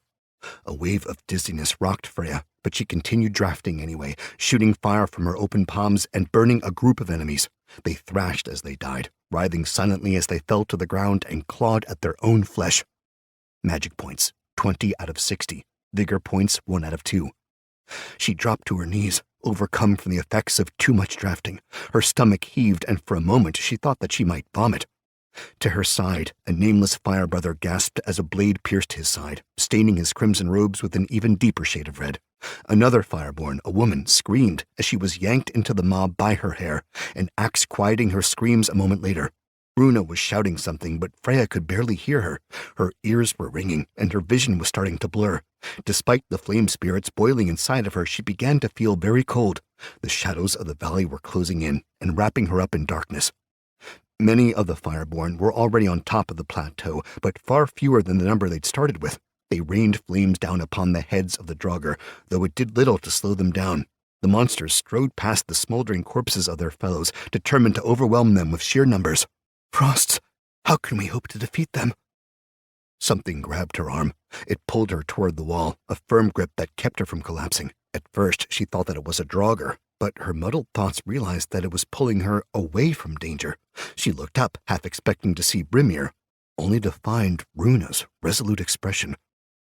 Speaker 1: A wave of dizziness rocked Freya, but she continued drafting anyway, shooting fire from her open palms and burning a group of enemies. They thrashed as they died, writhing silently as they fell to the ground and clawed at their own flesh. Magic points, 20 out of 60. Vigor points, 1 out of 2. She dropped to her knees, overcome from the effects of too much drafting. Her stomach heaved, and for a moment she thought that she might vomit. To her side, a nameless fire brother gasped as a blade pierced his side, staining his crimson robes with an even deeper shade of red. Another Fireborn, a woman, screamed as she was yanked into the mob by her hair, an axe quieting her screams a moment later. Runa was shouting something, but Freya could barely hear her. Her ears were ringing, and her vision was starting to blur. Despite the flame spirits boiling inside of her, she began to feel very cold. The shadows of the valley were closing in and wrapping her up in darkness. Many of the Fireborn were already on top of the plateau, but far fewer than the number they'd started with. They rained flames down upon the heads of the draugr, though it did little to slow them down. The monsters strode past the smoldering corpses of their fellows, determined to overwhelm them with sheer numbers.
Speaker 3: Frosts, how can we hope to defeat them?
Speaker 1: Something grabbed her arm. It pulled her toward the wall, a firm grip that kept her from collapsing. At first, she thought that it was a draugr, but her muddled thoughts realized that it was pulling her away from danger. She looked up, half expecting to see Brimir, only to find Runa's resolute expression.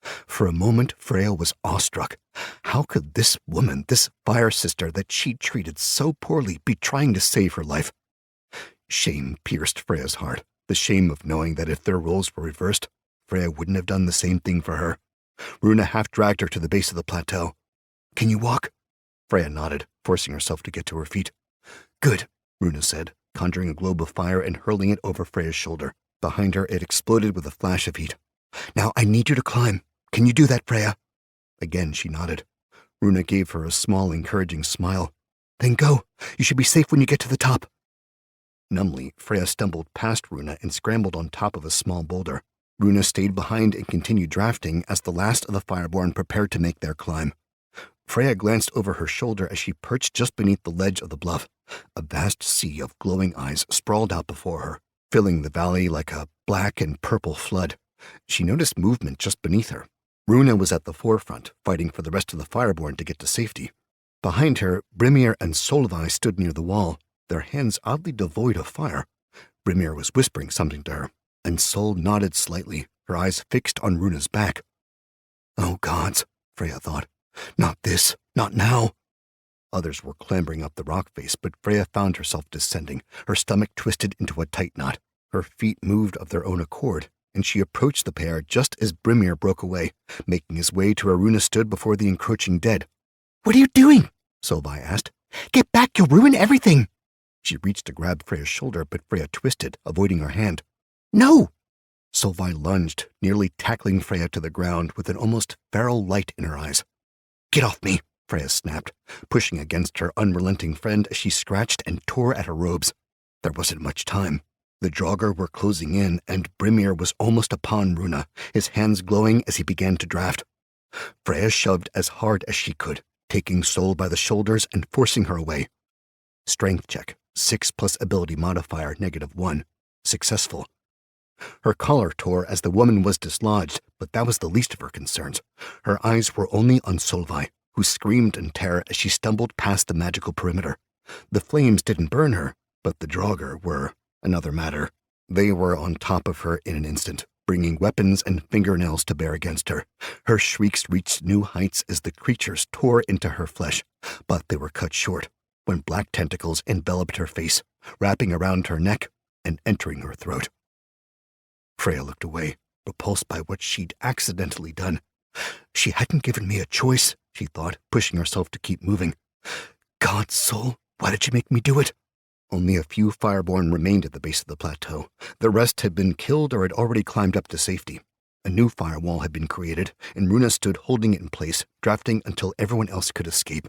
Speaker 1: For a moment, Freya was awestruck. How could this woman, this fire sister that she'd treated so poorly, be trying to save her life? Shame pierced Freya's heart, the shame of knowing that if their roles were reversed, Freya wouldn't have done the same thing for her. Runa half dragged her to the base of the plateau.
Speaker 3: Can you walk?
Speaker 1: Freya nodded, forcing herself to get to her feet.
Speaker 3: Good,
Speaker 1: Runa said, conjuring a globe of fire and hurling it over Freya's shoulder. Behind her, it exploded with a flash of heat.
Speaker 3: Now I need you to climb. Can you do that, Freya?
Speaker 1: Again she nodded. Runa gave her a small, encouraging smile.
Speaker 3: Then go. You should be safe when you get to the top.
Speaker 1: Numbly, Freya stumbled past Runa and scrambled on top of a small boulder. Runa stayed behind and continued drafting as the last of the Fireborn prepared to make their climb. Freya glanced over her shoulder as she perched just beneath the ledge of the bluff. A vast sea of glowing eyes sprawled out before her, filling the valley like a black and purple flood. She noticed movement just beneath her. Runa was at the forefront, fighting for the rest of the Fireborn to get to safety. Behind her, Brimir and Solveig stood near the wall, their hands oddly devoid of fire. Brimir was whispering something to her, and Sol nodded slightly, her eyes fixed on Runa's back. Oh gods, Freya thought. Not this, not now. Others were clambering up the rock face, but Freya found herself descending, her stomach twisted into a tight knot. Her feet moved of their own accord, and she approached the pair just as Brimir broke away, making his way to where Runa stood before the encroaching dead. What are you doing? Solveig asked. Get back, you'll ruin everything. She reached to grab Freya's shoulder, but Freya twisted, avoiding her hand. No! Solveig lunged, nearly tackling Freya to the ground with an almost feral light in her eyes. Get off me, Freya snapped, pushing against her unrelenting friend as she scratched and tore at her robes. There wasn't much time. The draugr were closing in, and Brimir was almost upon Runa, his hands glowing as he began to draft. Freya shoved as hard as she could, taking Sol by the shoulders and forcing her away. Strength check, 6 plus ability modifier, -1. Successful. Her collar tore as the woman was dislodged, but that was the least of her concerns. Her eyes were only on Solveig, who screamed in terror as she stumbled past the magical perimeter. The flames didn't burn her, but the draugr were another matter. They were on top of her in an instant, bringing weapons and fingernails to bear against her. Her shrieks reached new heights as the creatures tore into her flesh, but they were cut short when black tentacles enveloped her face, wrapping around her neck and entering her throat. Freya looked away, repulsed by what she'd accidentally done. She hadn't given me a choice, she thought, pushing herself to keep moving. God, Sol, why did you make me do it? Only a few Fireborn remained at the base of the plateau. The rest had been killed or had already climbed up to safety. A new firewall had been created, and Runa stood holding it in place, drafting until everyone else could escape.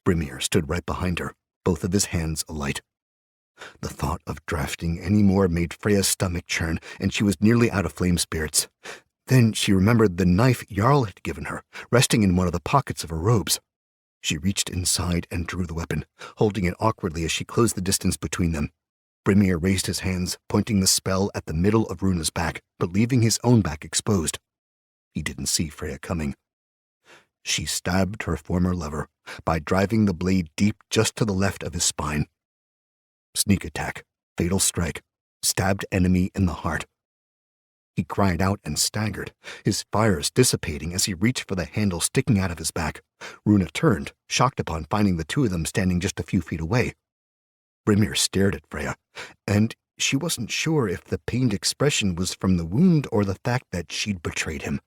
Speaker 1: Brimir stood right behind her, both of his hands alight. The thought of drafting any more made Freya's stomach churn, and she was nearly out of flame spirits. Then she remembered the knife Jarl had given her, resting in one of the pockets of her robes. She reached inside and drew the weapon, holding it awkwardly as she closed the distance between them. Brimir raised his hands, pointing the spell at the middle of Runa's back, but leaving his own back exposed. He didn't see Freya coming. She stabbed her former lover by driving the blade deep just to the left of his spine. Sneak attack, fatal strike, stabbed enemy in the heart. He cried out and staggered, his fires dissipating as he reached for the handle sticking out of his back. Runa turned, shocked upon finding the two of them standing just a few feet away. Brimir stared at Freya, and she wasn't sure if the pained expression was from the wound or the fact that she'd betrayed him.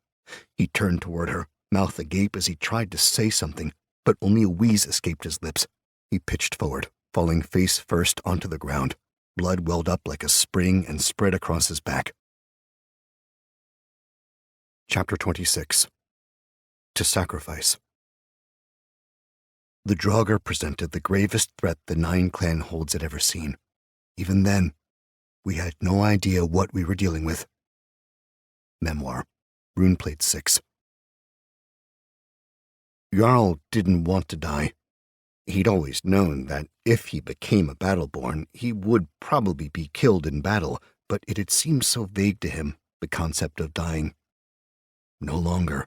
Speaker 1: He turned toward her, mouth agape as he tried to say something, but only a wheeze escaped his lips. He pitched forward, falling face first onto the ground. Blood welled up like a spring and spread across his back. Chapter 26. To Sacrifice. The draugr presented the gravest threat the 9 clan holds had ever seen. Even then, we had no idea what we were dealing with. Memoir, Runeplate 6. Jarl didn't want to die. He'd always known that if he became a battleborn, he would probably be killed in battle, but it had seemed so vague to him, the concept of dying. No longer.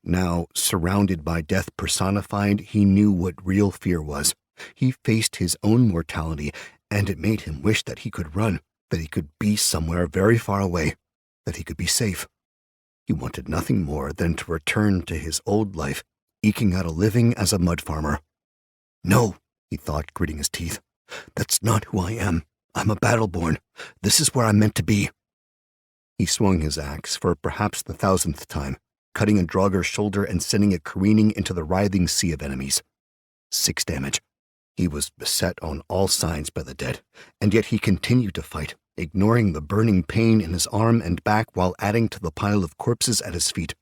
Speaker 1: Now, surrounded by death personified, he knew what real fear was. He faced his own mortality, and it made him wish that he could run, that he could be somewhere very far away, that he could be safe. He wanted nothing more than to return to his old life, eking out a living as a mud farmer. No, he thought, gritting his teeth. That's not who I am. I'm a battleborn. This is where I'm meant to be. He swung his axe for perhaps the 1000th time, cutting a draugr's shoulder and sending it careening into the writhing sea of enemies. 6 damage. He was beset on all sides by the dead, and yet he continued to fight, ignoring the burning pain in his arm and back while adding to the pile of corpses at his feet.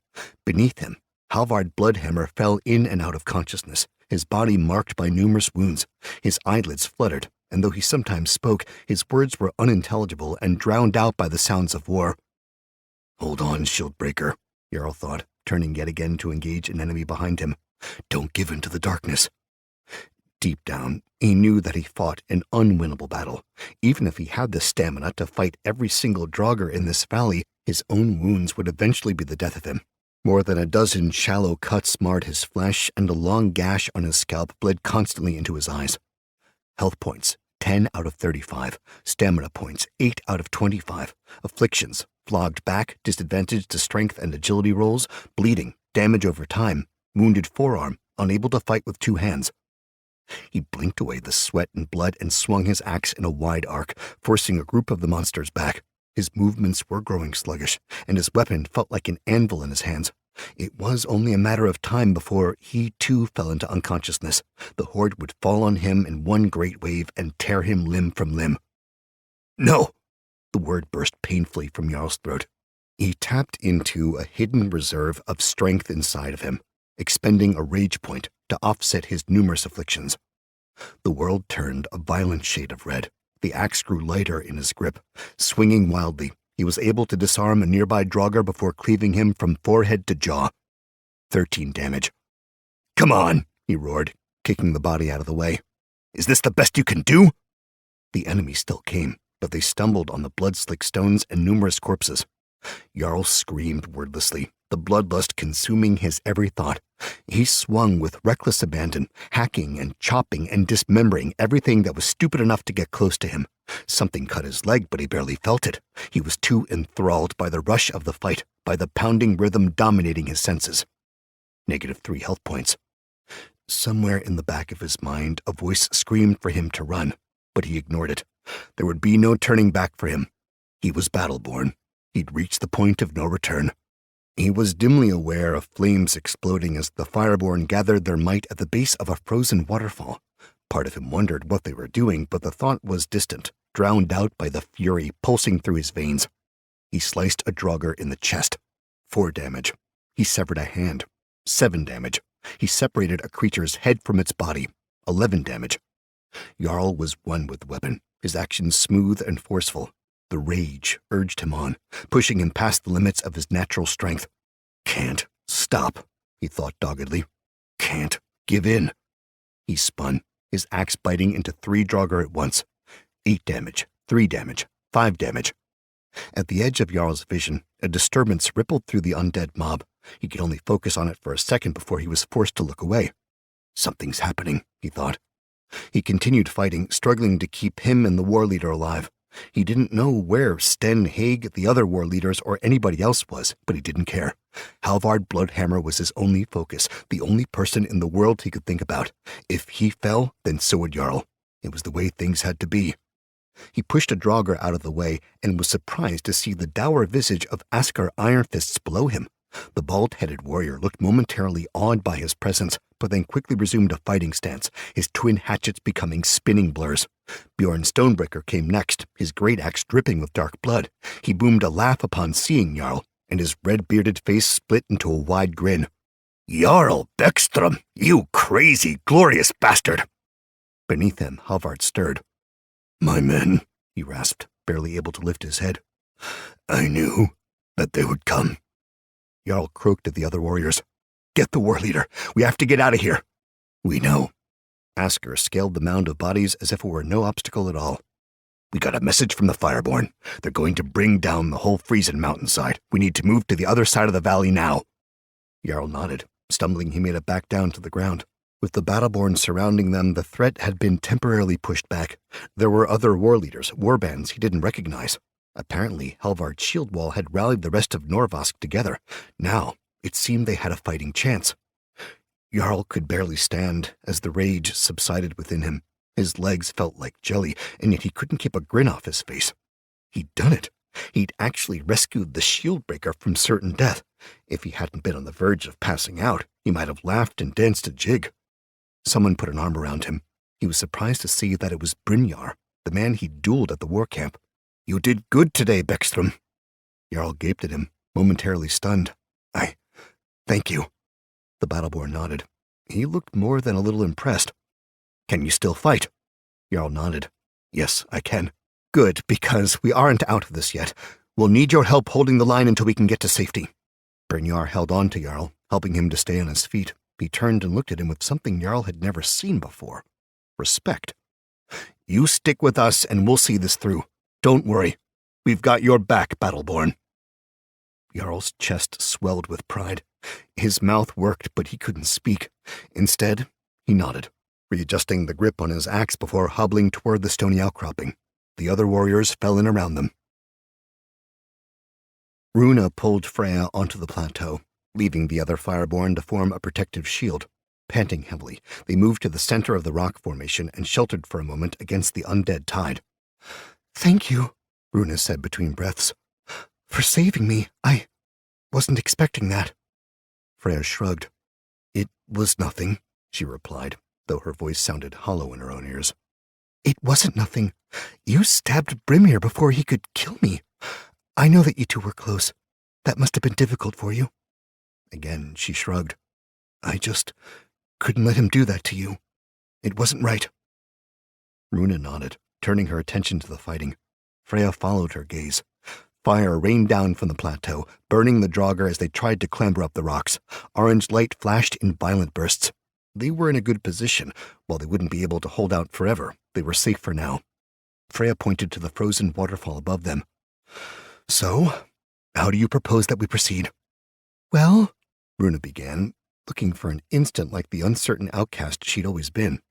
Speaker 1: Beneath him, Halvard Bloodhammer fell in and out of consciousness, his body marked by numerous wounds. His eyelids fluttered and though he sometimes spoke, his words were unintelligible and drowned out by the sounds of war.
Speaker 2: Hold on, Shieldbreaker,
Speaker 1: Jarl thought, turning yet again to engage an enemy behind him.
Speaker 2: Don't give in to the darkness.
Speaker 1: Deep down, he knew that he fought an unwinnable battle. Even if he had the stamina to fight every single draugr in this valley, his own wounds would eventually be the death of him. More than a dozen shallow cuts marred his flesh, and a long gash on his scalp bled constantly into his eyes. Health points, 10 out of 35. Stamina points, 8 out of 25. Afflictions, flogged back, disadvantage to strength and agility rolls, bleeding, damage over time, wounded forearm, unable to fight with 2 hands. He blinked away the sweat and blood and swung his axe in a wide arc, forcing a group of the monsters back. His movements were growing sluggish, and his weapon felt like an anvil in his hands. It was only a matter of time before he, too, fell into unconsciousness. The horde would fall on him in one great wave and tear him limb from limb.
Speaker 2: No!
Speaker 1: The word burst painfully from Jarl's throat. He tapped into a hidden reserve of strength inside of him, expending a rage point to offset his numerous afflictions. The world turned a violent shade of red. The axe grew lighter in his grip. Swinging wildly, he was able to disarm a nearby draugr before cleaving him from forehead to jaw. 13 damage.
Speaker 2: Come on,
Speaker 1: he roared, kicking the body out of the way.
Speaker 2: Is this the best you can do?
Speaker 1: The enemy still came, but they stumbled on the blood-slick stones and numerous corpses. Jarl screamed wordlessly, the bloodlust consuming his every thought. He swung with reckless abandon, hacking and chopping and dismembering everything that was stupid enough to get close to him. Something cut his leg, but he barely felt it. He was too enthralled by the rush of the fight, by the pounding rhythm dominating his senses. -3 health points. Somewhere in the back of his mind, a voice screamed for him to run, but he ignored it. There would be no turning back for him. He was battle-born. He'd reached the point of no return. He was dimly aware of flames exploding as the Fireborn gathered their might at the base of a frozen waterfall. Part of him wondered what they were doing, but the thought was distant, drowned out by the fury pulsing through his veins. He sliced a draugr in the chest. 4 damage. He severed a hand. 7 damage. He separated a creature's head from its body. 11 damage. Jarl was one with the weapon, his actions smooth and forceful. The rage urged him on, pushing him past the limits of his natural strength. Can't stop, he thought doggedly. Can't give in. He spun, his axe biting into 3 draugr at once. 8 damage, 3 damage, 5 damage. At the edge of Jarl's vision, a disturbance rippled through the undead mob. He could only focus on it for a second before he was forced to look away. Something's happening, he thought. He continued fighting, struggling to keep him and the war leader alive. He didn't know where Sten, Haig, the other war leaders, or anybody else was, but he didn't care. Halvard Bloodhammer was his only focus, the only person in the world he could think about. If he fell, then so would Jarl. It was the way things had to be. He pushed a draugr out of the way and was surprised to see the dour visage of Askar Ironfists below him. The bald-headed warrior looked momentarily awed by his presence, but then quickly resumed a fighting stance, his twin hatchets becoming spinning blurs. Bjorn Stonebreaker came next, his great axe dripping with dark blood. He boomed a laugh upon seeing Jarl, and his red-bearded face split into a wide grin.
Speaker 2: Jarl Beckstrom, you crazy, glorious bastard!
Speaker 1: Beneath him, Halvard stirred.
Speaker 2: My men,
Speaker 1: he rasped, barely able to lift his head.
Speaker 2: I knew that they would come.
Speaker 1: Jarl croaked at the other warriors. Get the war leader. We have to get out of here.
Speaker 2: We know.
Speaker 1: Askar scaled the mound of bodies as if it were no obstacle at all.
Speaker 2: We got a message from the Fireborn. They're going to bring down the whole Friesen mountainside. We need to move to the other side of the valley now.
Speaker 1: Jarl nodded. Stumbling, he made it back down to the ground. With the Battleborn surrounding them, the threat had been temporarily pushed back. There were other war leaders, warbands he didn't recognize. Apparently, Halvard's shield wall had rallied the rest of Norvask together. Now, it seemed they had a fighting chance. Jarl could barely stand as the rage subsided within him. His legs felt like jelly, and yet he couldn't keep a grin off his face. He'd done it. He'd actually rescued the Shieldbreaker from certain death. If he hadn't been on the verge of passing out, he might have laughed and danced a jig. Someone put an arm around him. He was surprised to see that it was Brynjar, the man he'd dueled at the war camp. You did good today, Beckstrom. Jarl gaped at him, momentarily stunned. Thank you. The Battleborn nodded. He looked more than a little impressed. Can you still fight? Jarl nodded.
Speaker 3: Yes, I can. Good, because we aren't out of this yet. We'll need your help holding the line until we can get to safety. Brynjar held on to Jarl, helping him to stay on his feet. He turned and looked at him with something Jarl had never seen before. Respect. You stick with us and we'll see this through. Don't worry. We've got your back, Battleborn. Jarl's chest swelled with pride. His mouth worked, but he couldn't speak. Instead, he nodded, readjusting the grip on his axe before hobbling toward the stony outcropping. The other warriors fell in around them. Runa pulled Freya onto the plateau, leaving the other Fireborn to form a protective shield. Panting heavily, they moved to the center of the rock formation and sheltered for a moment against the undead tide. "Thank you," Runa said between breaths. "For saving me. I wasn't expecting that." Freya shrugged. "It was nothing," she replied, though her voice sounded hollow in her own ears. "It wasn't nothing. You stabbed Brimir before he could kill me. I know that you two were close. That must have been difficult for you." Again, she shrugged. "I just couldn't let him do that to you. It wasn't right." Runa nodded, turning her attention to the fighting. Freya followed her gaze. Fire rained down from the plateau, burning the draugr as they tried to clamber up the rocks. Orange light flashed in violent bursts. They were in a good position. While they wouldn't be able to hold out forever, they were safe for now. Freya pointed to the frozen waterfall above them. "So, how do you propose that we proceed?" "Well," Runa began, looking for an instant like the uncertain outcast she'd always been.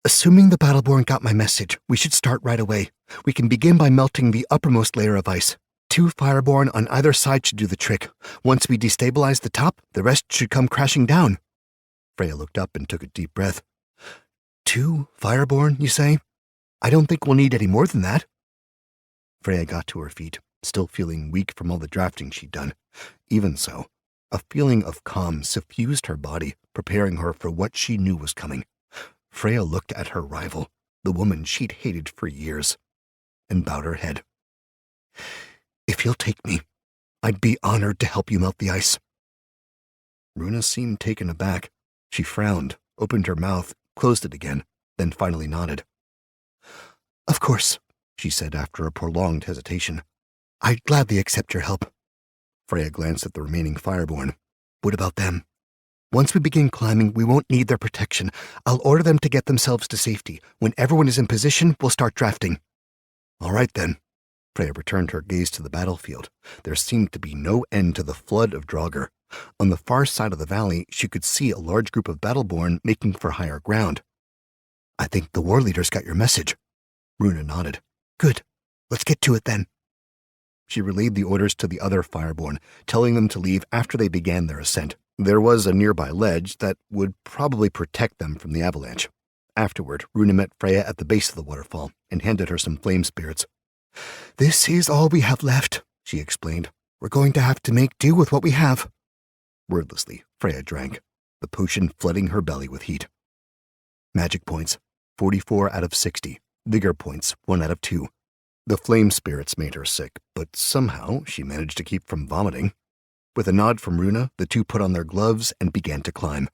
Speaker 3: "Assuming the Battleborn got my message, we should start right away. We can begin by melting the uppermost layer of ice. 2 Fireborn on either side should do the trick. Once we destabilize the top, the rest should come crashing down." Freya looked up and took a deep breath. 2 Fireborn, you say? I don't think we'll need any more than that." Freya got to her feet, still feeling weak from all the drafting she'd done. Even so, a feeling of calm suffused her body, preparing her for what she knew was coming. Freya looked at her rival, the woman she'd hated for years, and bowed her head. "If you'll take me, I'd be honored to help you melt the ice." Runa seemed taken aback. She frowned, opened her mouth, closed it again, then finally nodded. "Of course," she said after a prolonged hesitation. "I'd gladly accept your help." Freya glanced at the remaining Fireborn. "What about them? Once we begin climbing, we won't need their protection. I'll order them to get themselves to safety. When everyone is in position, we'll start drafting." "All right, then." Freya returned her gaze to the battlefield. There seemed to be no end to the flood of draugr. On the far side of the valley, she could see a large group of Battleborn making for higher ground. "I think the war leaders got your message." Runa nodded. "Good. Let's get to it then." She relayed the orders to the other Fireborn, telling them to leave after they began their ascent. There was a nearby ledge that would probably protect them from the avalanche. Afterward, Runa met Freya at the base of the waterfall and handed her some flame spirits. "This is all we have left," she explained. "We're going to have to make do with what we have." Wordlessly, Freya drank, the potion flooding her belly with heat. Magic points, 44 out of 60. Vigor points, 1 out of 2. The flame spirits made her sick, but somehow she managed to keep from vomiting. With a nod from Runa, the two put on their gloves and began to climb.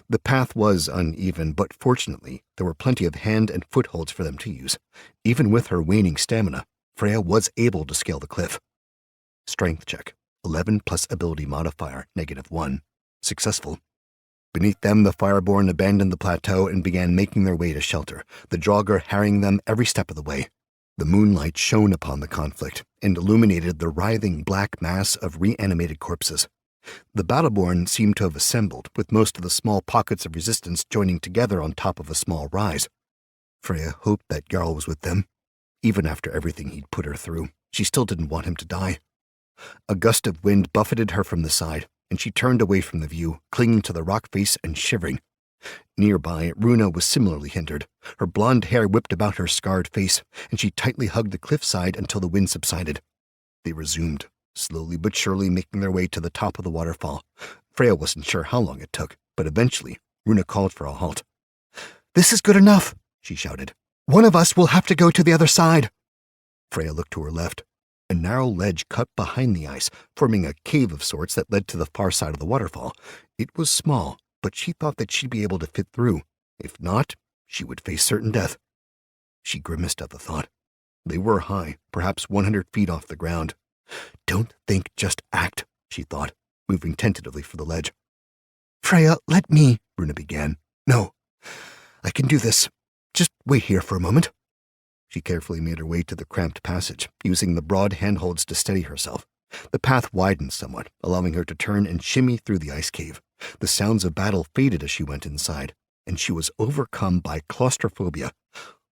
Speaker 3: The path was uneven, but fortunately, there were plenty of hand and footholds for them to use. Even with her waning stamina, Freya was able to scale the cliff. Strength check, 11 plus ability modifier, -1. Successful. Beneath them, the Fireborn abandoned the plateau and began making their way to shelter, the draugr harrying them every step of the way. The moonlight shone upon the conflict and illuminated the writhing black mass of reanimated corpses. The Battleborn seemed to have assembled, with most of the small pockets of resistance joining together on top of a small rise. Freya hoped that Jarl was with them. Even after everything he'd put her through, she still didn't want him to die. A gust of wind buffeted her from the side, and she turned away from the view, clinging to the rock face and shivering. Nearby, Runa was similarly hindered. Her blonde hair whipped about her scarred face, and she tightly hugged the cliffside until the wind subsided. They resumed, slowly but surely making their way to the top of the waterfall. Freya wasn't sure how long it took, but eventually, Runa called for a halt. "This is good enough," she shouted. "One of us will have to go to the other side." Freya looked to her left. A narrow ledge cut behind the ice, forming a cave of sorts that led to the far side of the waterfall. It was small, but she thought that she'd be able to fit through. If not, she would face certain death.
Speaker 1: She grimaced at the thought. They were high, perhaps 100 feet off the ground. Don't think, just act, she thought, moving tentatively for the ledge.
Speaker 3: Freya, let me,
Speaker 1: Runa began.
Speaker 3: No, I can do this. Just wait here for a moment.
Speaker 1: She carefully made her way to the cramped passage, using the broad handholds to steady herself. The path widened somewhat, allowing her to turn and shimmy through the ice cave. The sounds of battle faded as she went inside, and she was overcome by claustrophobia.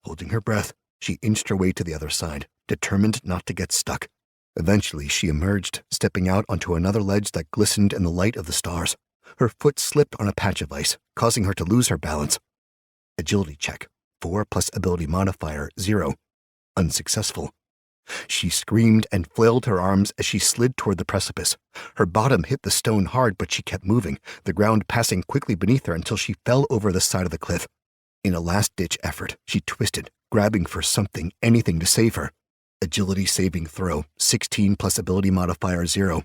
Speaker 1: Holding her breath, she inched her way to the other side, determined not to get stuck. Eventually, she emerged, stepping out onto another ledge that glistened in the light of the stars. Her foot slipped on a patch of ice, causing her to lose her balance. Agility check. 4 plus ability modifier 0. Unsuccessful. She screamed and flailed her arms as she slid toward the precipice. Her bottom hit the stone hard, but she kept moving, the ground passing quickly beneath her until she fell over the side of the cliff. In a last-ditch effort, she twisted, grabbing for something, anything to save her. Agility saving throw, 16 plus ability modifier 0.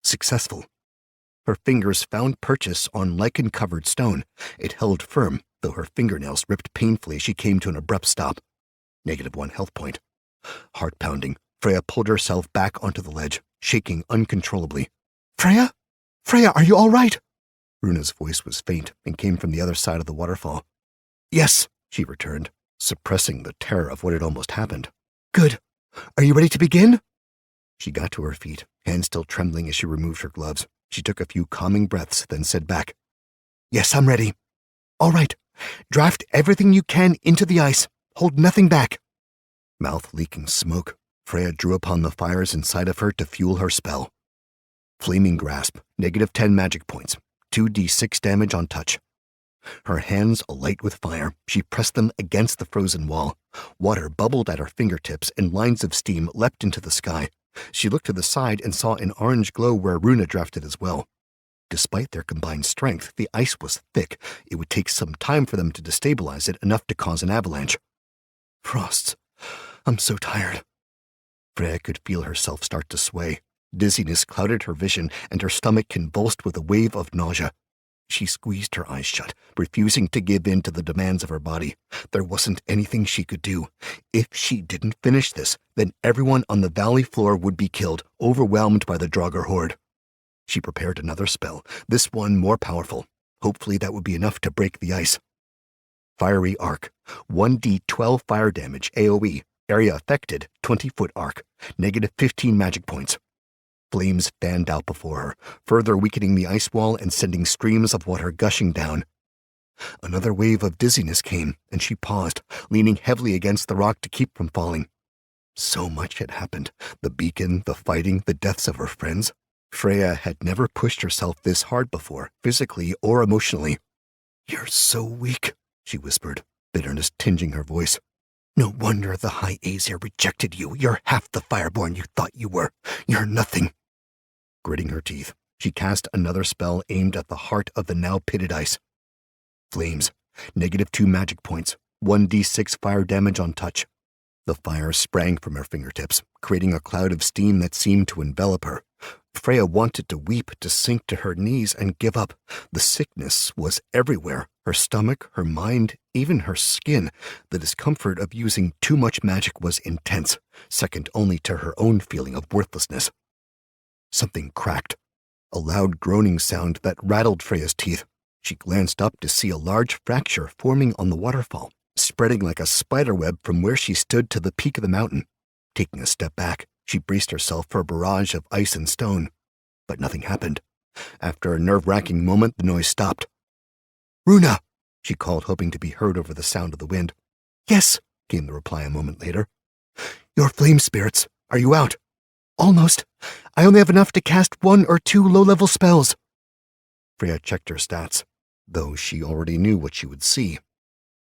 Speaker 1: Successful. Her fingers found purchase on lichen-covered stone. It held firm, though her fingernails ripped painfully as she came to an abrupt stop. -1 health point. Heart pounding, Freya pulled herself back onto the ledge, shaking uncontrollably.
Speaker 3: Freya? Freya, are you all right?
Speaker 1: Runa's voice was faint and came from the other side of the waterfall.
Speaker 3: Yes,
Speaker 1: she returned, suppressing the terror of what had almost happened.
Speaker 3: Good. Are you ready to begin?
Speaker 1: She got to her feet, hands still trembling as she removed her gloves. She took a few calming breaths, then said back,
Speaker 3: Yes, I'm ready. All right. Draft everything you can into the ice. Hold nothing back.
Speaker 1: Mouth leaking smoke, Freya drew upon the fires inside of her to fuel her spell. Flaming Grasp, -10 magic points, 2d6 damage on touch. Her hands alight with fire, she pressed them against the frozen wall. Water bubbled at her fingertips and lines of steam leapt into the sky. She looked to the side and saw an orange glow where Runa drafted as well. Despite their combined strength, the ice was thick. It would take some time for them to destabilize it enough to cause an avalanche.
Speaker 3: Frosts. I'm so tired.
Speaker 1: Freya could feel herself start to sway. Dizziness clouded her vision, and her stomach convulsed with a wave of nausea. She squeezed her eyes shut, refusing to give in to the demands of her body. There wasn't anything she could do. If she didn't finish this, then everyone on the valley floor would be killed, overwhelmed by the draugr horde. She prepared another spell, this one more powerful. Hopefully that would be enough to break the ice. Fiery Arc, 1d12 fire damage, AoE, area affected, 20-foot arc, -15 magic points. Flames fanned out before her, further weakening the ice wall and sending streams of water gushing down. Another wave of dizziness came, and she paused, leaning heavily against the rock to keep from falling. So much had happened, the beacon, the fighting, the deaths of her friends. Freya had never pushed herself this hard before, physically or emotionally.
Speaker 3: You're so weak,
Speaker 1: she whispered, bitterness tinging her voice.
Speaker 3: No wonder the High Aesir rejected you. You're half the fireborn you thought you were. You're nothing.
Speaker 1: Gritting her teeth, she cast another spell aimed at the heart of the now pitted ice. Flames, -2 magic points, 1d6 fire damage on touch. The fire sprang from her fingertips, creating a cloud of steam that seemed to envelop her. Freya wanted to weep, to sink to her knees and give up. The sickness was everywhere, her stomach, her mind, even her skin. The discomfort of using too much magic was intense, second only to her own feeling of worthlessness. Something cracked, a loud groaning sound that rattled Freya's teeth. She glanced up to see a large fracture forming on the waterfall, spreading like a spiderweb from where she stood to the peak of the mountain. Taking a step back, she braced herself for a barrage of ice and stone. But nothing happened. After a nerve-wracking moment, the noise stopped.
Speaker 3: Runa,
Speaker 1: she called, hoping to be heard over the sound of the wind.
Speaker 3: Yes,
Speaker 1: came the reply a moment later.
Speaker 3: Your flame spirits. Are you out? Almost. I only have enough to cast 1 or 2 low-level spells.
Speaker 1: Freya checked her stats, though she already knew what she would see.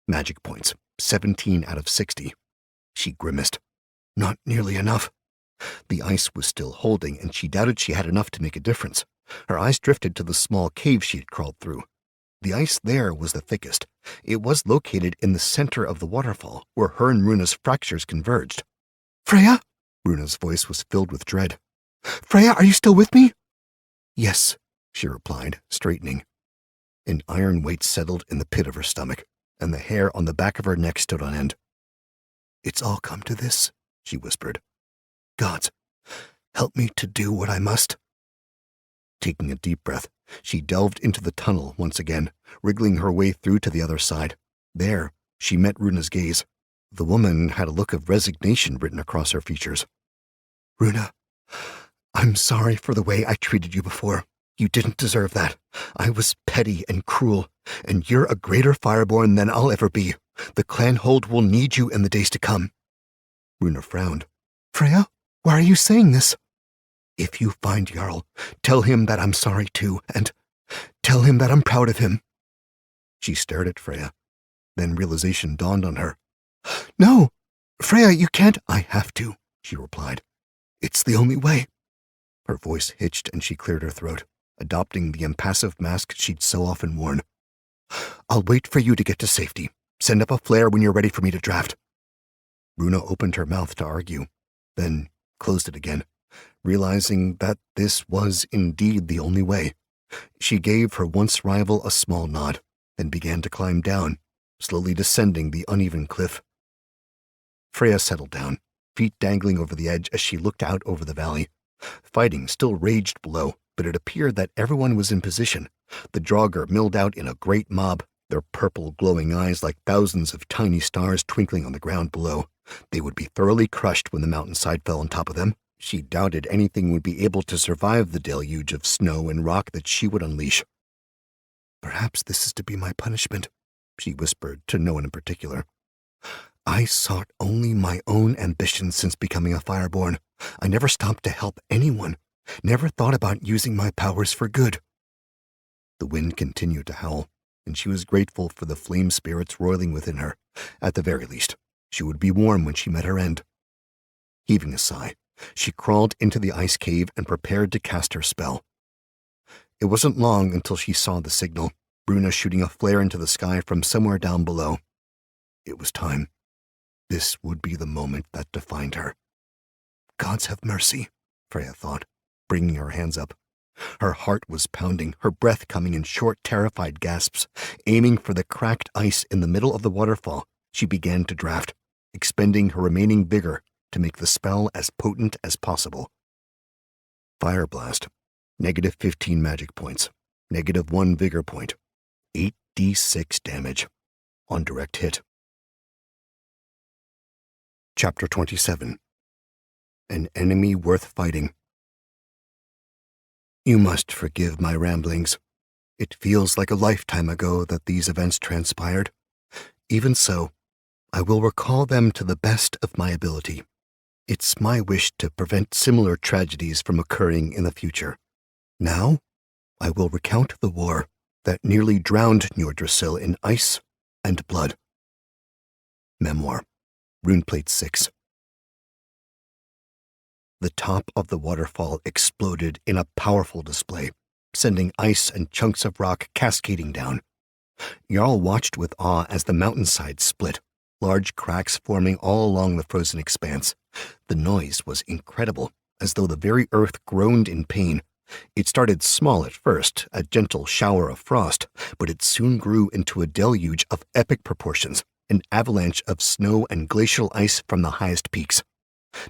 Speaker 1: Magic points, 17 out of 60. She grimaced. Not nearly enough. The ice was still holding, and she doubted she had enough to make a difference. Her eyes drifted to the small cave she had crawled through. The ice there was the thickest. It was located in the center of the waterfall, where her and Runa's fractures converged.
Speaker 3: Freya?
Speaker 1: Runa's voice was filled with dread.
Speaker 3: Freya, are you still with me?
Speaker 1: Yes, she replied, straightening. An iron weight settled in the pit of her stomach, and the hair on the back of her neck stood on end.
Speaker 3: It's all come to this, she whispered. Gods, help me to do what I must. Taking a deep breath, she delved into the tunnel once again, wriggling her way through to the other side. There, she met Runa's gaze. The woman had a look of resignation written across her features. Runa, I'm sorry for the way I treated you before. You didn't deserve that. I was petty and cruel, and you're a greater fireborn than I'll ever be. The clan hold will need you in the days to come. Runa frowned. Freya, why are you saying this? If you find Jarl, tell him that I'm sorry too, and tell him that I'm proud of him. She stared at Freya. Then realization dawned on her. No, Freya, you can't. I have to, she replied. It's the only way. Her voice hitched and she cleared her throat, adopting the impassive mask she'd so often worn. I'll wait for you to get to safety. Send up a flare when you're ready for me to draft. Runa opened her mouth to argue, then closed it again, realizing that this was indeed the only way. She gave her once rival a small nod, then began to climb down, slowly descending the uneven cliff. Freya settled down, feet dangling over the edge as she looked out over the valley. Fighting still raged below, but it appeared that everyone was in position. The draugr milled out in a great mob, their purple glowing eyes like thousands of tiny stars twinkling on the ground below. They would be thoroughly crushed when the mountainside fell on top of them. She doubted anything would be able to survive the deluge of snow and rock that she would unleash. Perhaps this is to be my punishment, she whispered to no one in particular. I sought only my own ambitions since becoming a fireborn. I never stopped to help anyone, never thought about using my powers for good. The wind continued to howl, and she was grateful for the flame spirits roiling within her. At the very least, she would be warm when she met her end. Heaving a sigh, she crawled into the ice cave and prepared to cast her spell. It wasn't long until she saw the signal, Runa shooting a flare into the sky from somewhere down below. It was time. This would be the moment that defined her. Gods have mercy, Freya thought, bringing her hands up. Her heart was pounding, her breath coming in short, terrified gasps. Aiming for the cracked ice in the middle of the waterfall, she began to draft, expending her remaining vigor to make the spell as potent as possible. Fire Blast. -15 magic points. -1 vigor point. 8d6 damage. On direct hit. Chapter 27. An enemy worth fighting. You must forgive my ramblings. It feels like a lifetime ago that these events transpired. Even so, I will recall them to the best of my ability. It's my wish to prevent similar tragedies from occurring in the future. Now, I will recount the war that nearly drowned Njordrsil in ice and blood. Memoir. Runeplate 6. The top of the waterfall exploded in a powerful display, sending ice and chunks of rock cascading down. Jarl watched with awe as the mountainside split, large cracks forming all along the frozen expanse. The noise was incredible, as though the very earth groaned in pain. It started small at first, a gentle shower of frost, but it soon grew into a deluge of epic proportions, an avalanche of snow and glacial ice from the highest peaks.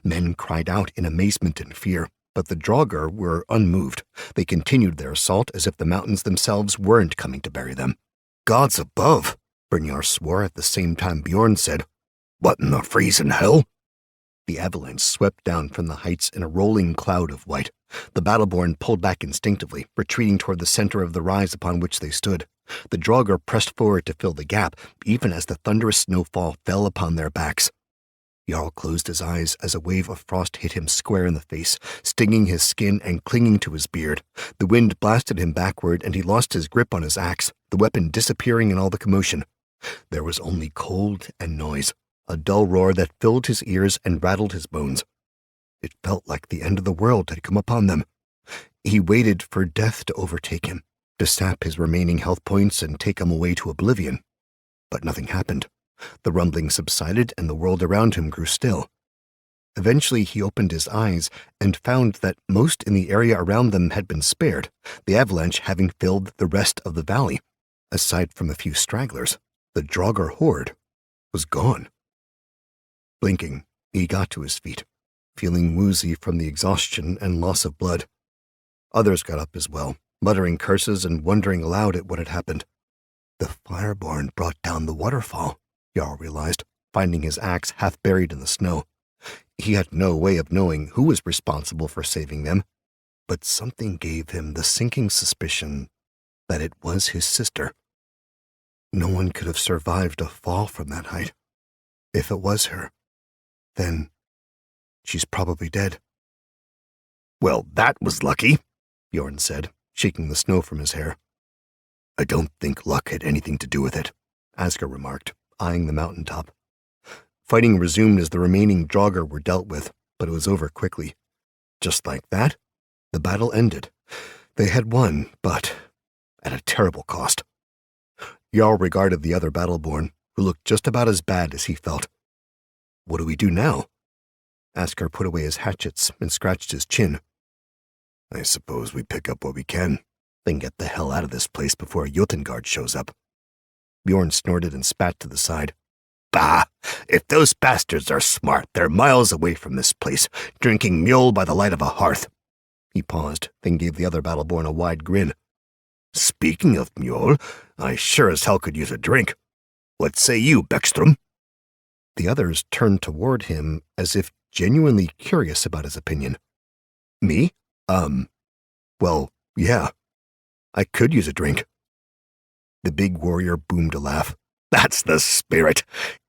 Speaker 3: Men cried out in amazement and fear, but the draugr were unmoved. They continued their assault as if the mountains themselves weren't coming to bury them. Gods above, Brynjar swore at the same time Bjorn said, What in the freezing hell? The avalanche swept down from the heights in a rolling cloud of white. The battleborn pulled back instinctively, retreating toward the center of the rise upon which they stood. The draugr pressed forward to fill the gap, even as the thunderous snowfall fell upon their backs. Jarl closed his eyes as a wave of frost hit him square in the face, stinging his skin and clinging to his beard. The wind blasted him backward, and he lost his grip on his axe, the weapon disappearing in all the commotion. There was only cold and noise, a dull roar that filled his ears and rattled his bones. It felt like the end of the world had come upon them. He waited for death to overtake him, to sap his remaining health points and take him away to oblivion. But nothing happened. The rumbling subsided and the world around him grew still. Eventually he opened his eyes and found that most in the area around them had been spared, the avalanche having filled the rest of the valley. Aside from a few stragglers, the draugr horde was gone. Blinking, he got to his feet, feeling woozy from the exhaustion and loss of blood. Others got up as well, muttering curses and wondering aloud at what had happened. The Fireborn brought down the waterfall, Jarl realized, finding his axe half buried in the snow. He had no way of knowing who was responsible for saving them, but something gave him the sinking suspicion that it was his sister. No one could have survived a fall from that height. If it was her, then she's probably dead.
Speaker 2: Well, that was lucky,
Speaker 3: Bjorn said, shaking the snow from his hair.
Speaker 2: I don't think luck had anything to do with it,
Speaker 3: Asger remarked, eyeing the mountaintop. Fighting resumed as the remaining draugr were dealt with, but it was over quickly. Just like that, the battle ended. They had won, but at a terrible cost. Jarl regarded the other Battleborn, who looked just about as bad as he felt. What do we do now? Asger put away his hatchets and scratched his chin.
Speaker 2: I suppose we pick up what we can, then get the hell out of this place before Jotengard shows up.
Speaker 3: Bjorn snorted and spat to the side.
Speaker 2: Bah! If those bastards are smart, they're miles away from this place, drinking mule by the light of a hearth.
Speaker 3: He paused, then gave the other Battleborn a wide grin.
Speaker 2: Speaking of mule, I sure as hell could use a drink. What say you, Beckstrom?
Speaker 3: The others turned toward him as if genuinely curious about his opinion.
Speaker 2: Me?
Speaker 3: Well, yeah. I could use a drink. The big warrior boomed a laugh.
Speaker 2: That's the spirit.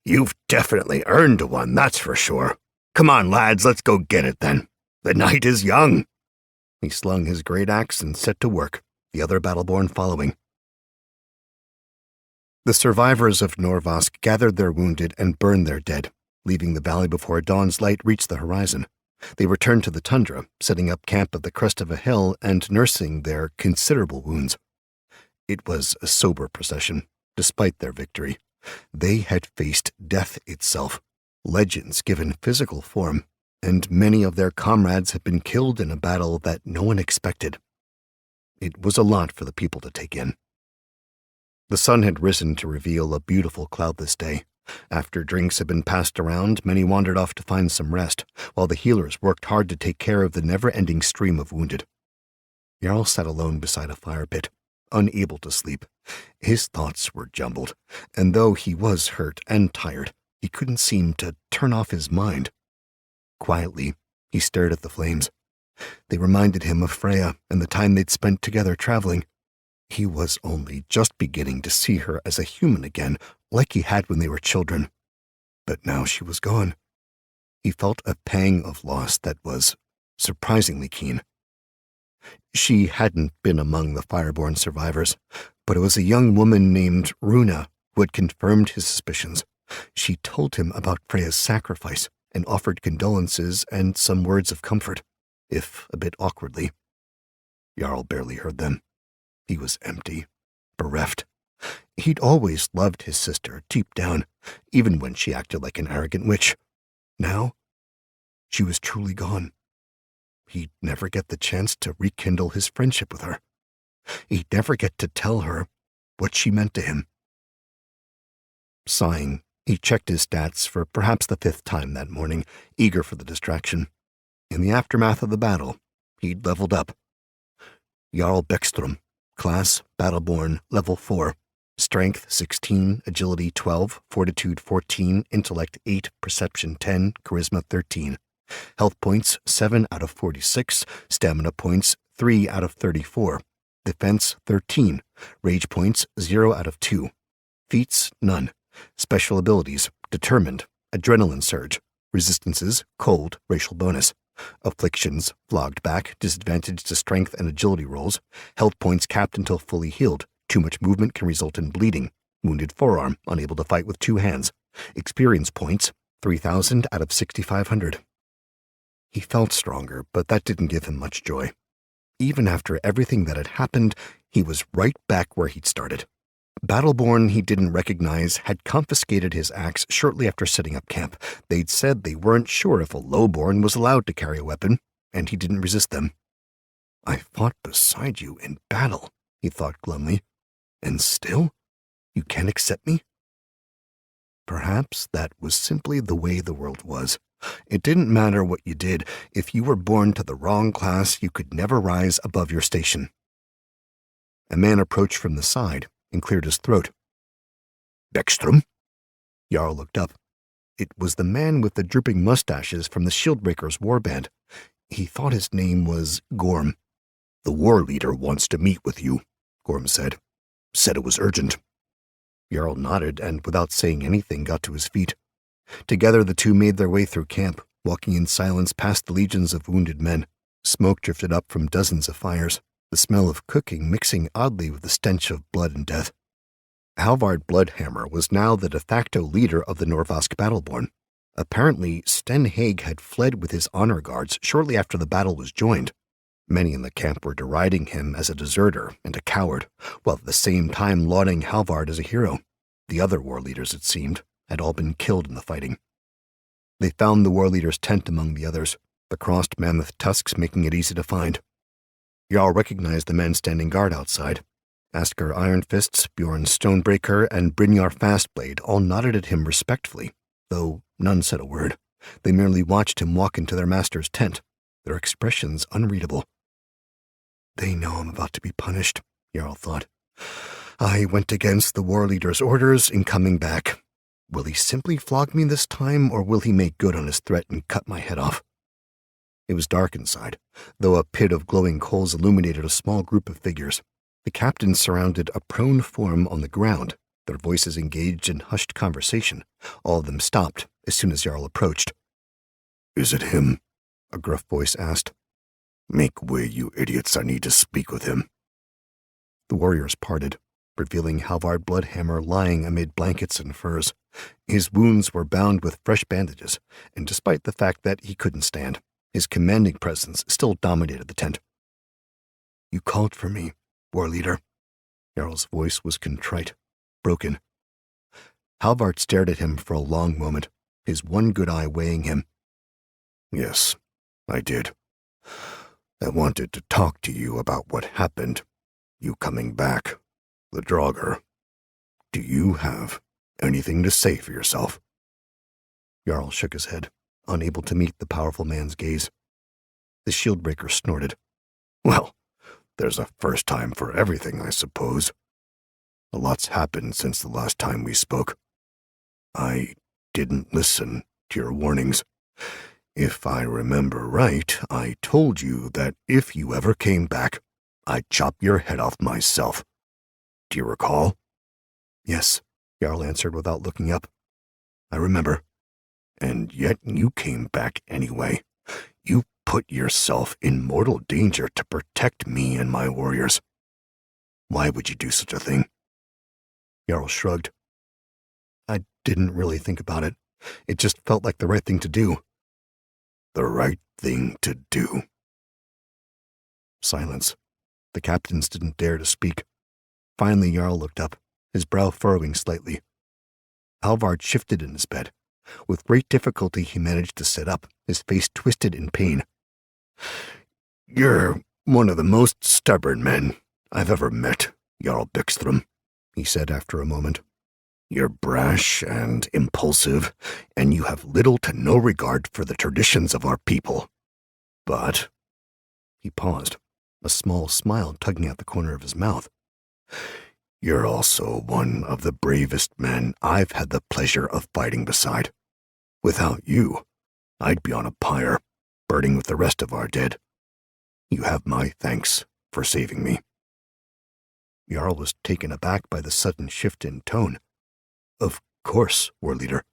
Speaker 2: You've definitely earned one, that's for sure. Come on, lads, let's go get it then. The night is young.
Speaker 3: He slung his great axe and set to work, the other Battleborn following. The survivors of Norvask gathered their wounded and burned their dead, leaving the valley before dawn's light reached the horizon. They returned to the tundra, setting up camp at the crest of a hill and nursing their considerable wounds. It was a sober procession, despite their victory. They had faced death itself, legends given physical form, and many of their comrades had been killed in a battle that no one expected. It was a lot for the people to take in. The sun had risen to reveal a beautiful cloudless day. After drinks had been passed around, many wandered off to find some rest, while the healers worked hard to take care of the never-ending stream of wounded. Jarl sat alone beside a fire pit, unable to sleep. His thoughts were jumbled, and though he was hurt and tired, he couldn't seem to turn off his mind. Quietly, he stared at the flames. They reminded him of Freya and the time they'd spent together traveling. He was only just beginning to see her as a human again, like he had when they were children. But now she was gone. He felt a pang of loss that was surprisingly keen. She hadn't been among the Fireborn survivors, but it was a young woman named Runa who had confirmed his suspicions. She told him about Freya's sacrifice and offered condolences and some words of comfort, if a bit awkwardly. Jarl barely heard them. He was empty, bereft. He'd always loved his sister deep down, even when she acted like an arrogant witch. Now, she was truly gone. He'd never get the chance to rekindle his friendship with her. He'd never get to tell her what she meant to him. Sighing, he checked his stats for perhaps the 5th time that morning, eager for the distraction. In the aftermath of the battle, he'd leveled up. Jarl Beckstrom, Class, Battleborn, Level 4. Strength, 16, Agility, 12, Fortitude, 14, Intellect, 8, Perception, 10, Charisma, 13. Health points, 7 out of 46. Stamina points, 3 out of 34. Defense, 13. Rage points, 0 out of 2. Feats, none. Special abilities, Determined, Adrenaline Surge. Resistances, Cold, Racial Bonus. Afflictions, Flogged Back, Disadvantage to Strength and Agility rolls. Health points capped until fully healed. Too much movement can result in bleeding. Wounded forearm, unable to fight with 2 hands. Experience points, 3,000 out of 6,500. He felt stronger, but that didn't give him much joy. Even after everything that had happened, he was right back where he'd started. Battleborn he didn't recognize had confiscated his axe shortly after setting up camp. They'd said they weren't sure if a lowborn was allowed to carry a weapon, and he didn't resist them. I fought beside you in battle, he thought glumly. And still? You can't accept me?
Speaker 1: Perhaps that was simply the way the world was. It didn't matter what you did. If you were born to the wrong class, you could never rise above your station. A man approached from the side and cleared his throat.
Speaker 2: Beckstrom?
Speaker 1: Jarl looked up. It was the man with the drooping mustaches from the Shieldbreakers warband. He thought his name was Gorm.
Speaker 2: The war leader wants to meet with you, Gorm said. Said it was urgent.
Speaker 1: Jarl nodded and, without saying anything, got to his feet. Together the two made their way through camp, walking in silence past the legions of wounded men. Smoke drifted up from dozens of fires, the smell of cooking mixing oddly with the stench of blood and death. Halvard Bloodhammer was now the de facto leader of the Norvask Battleborn. Apparently, Sten Haig had fled with his honor guards shortly after the battle was joined. Many in the camp were deriding him as a deserter and a coward, while at the same time lauding Halvard as a hero. The other war leaders, it seemed, had all been killed in the fighting. They found the war leader's tent among the others, the crossed mammoth tusks making it easy to find. Jarl recognized the men standing guard outside. Asker Ironfists, Bjorn Stonebreaker, and Brynjar Fastblade all nodded at him respectfully, though none said a word. They merely watched him walk into their master's tent, their expressions unreadable. They know I'm about to be punished, Jarl thought. I went against the war leader's orders in coming back. Will he simply flog me this time, or will he make good on his threat and cut my head off? It was dark inside, though a pit of glowing coals illuminated a small group of figures. The captains surrounded a prone form on the ground, their voices engaged in hushed conversation. All of them stopped as soon as Jarl approached.
Speaker 2: Is it him?
Speaker 1: A gruff voice asked.
Speaker 2: Make way, you idiots. I need to speak with him.
Speaker 1: The warriors parted, revealing Halvard Bloodhammer lying amid blankets and furs. His wounds were bound with fresh bandages, and despite the fact that he couldn't stand, his commanding presence still dominated the tent. You called for me, war leader. Jarl's voice was contrite, broken. Halvard stared at him for a long moment, his one good eye weighing him.
Speaker 2: Yes, I did. I wanted to talk to you about what happened. You coming back, the draugr. Do you have anything to say for yourself?
Speaker 1: Jarl shook his head, unable to meet the powerful man's gaze. The Shieldbreaker snorted.
Speaker 2: Well, there's a first time for everything, I suppose. A lot's happened since the last time we spoke. I didn't listen to your warnings. If I remember right, I told you that if you ever came back, I'd chop your head off myself. Do you recall?
Speaker 1: Yes, Jarl answered without looking up. I remember.
Speaker 2: And yet you came back anyway. You put yourself in mortal danger to protect me and my warriors. Why would you do such a thing?
Speaker 1: Jarl shrugged. I didn't really think about it. It just felt like the right thing to do.
Speaker 2: The right thing to do.
Speaker 1: Silence. The captains didn't dare to speak. Finally, Jarl looked up, his brow furrowing slightly. Halvard shifted in his bed. With great difficulty, he managed to sit up, his face twisted in pain.
Speaker 2: You're one of the most stubborn men I've ever met, Jarl Beckstrom, he said after a moment. You're brash and impulsive, and you have little to no regard for the traditions of our people. But,
Speaker 1: he paused, a small smile tugging at the corner of his mouth.
Speaker 2: You're also one of the bravest men I've had the pleasure of fighting beside. Without you, I'd be on a pyre, burning with the rest of our dead. You have my thanks for saving me.
Speaker 1: Jarl was taken aback by the sudden shift in tone. Of course, war leader.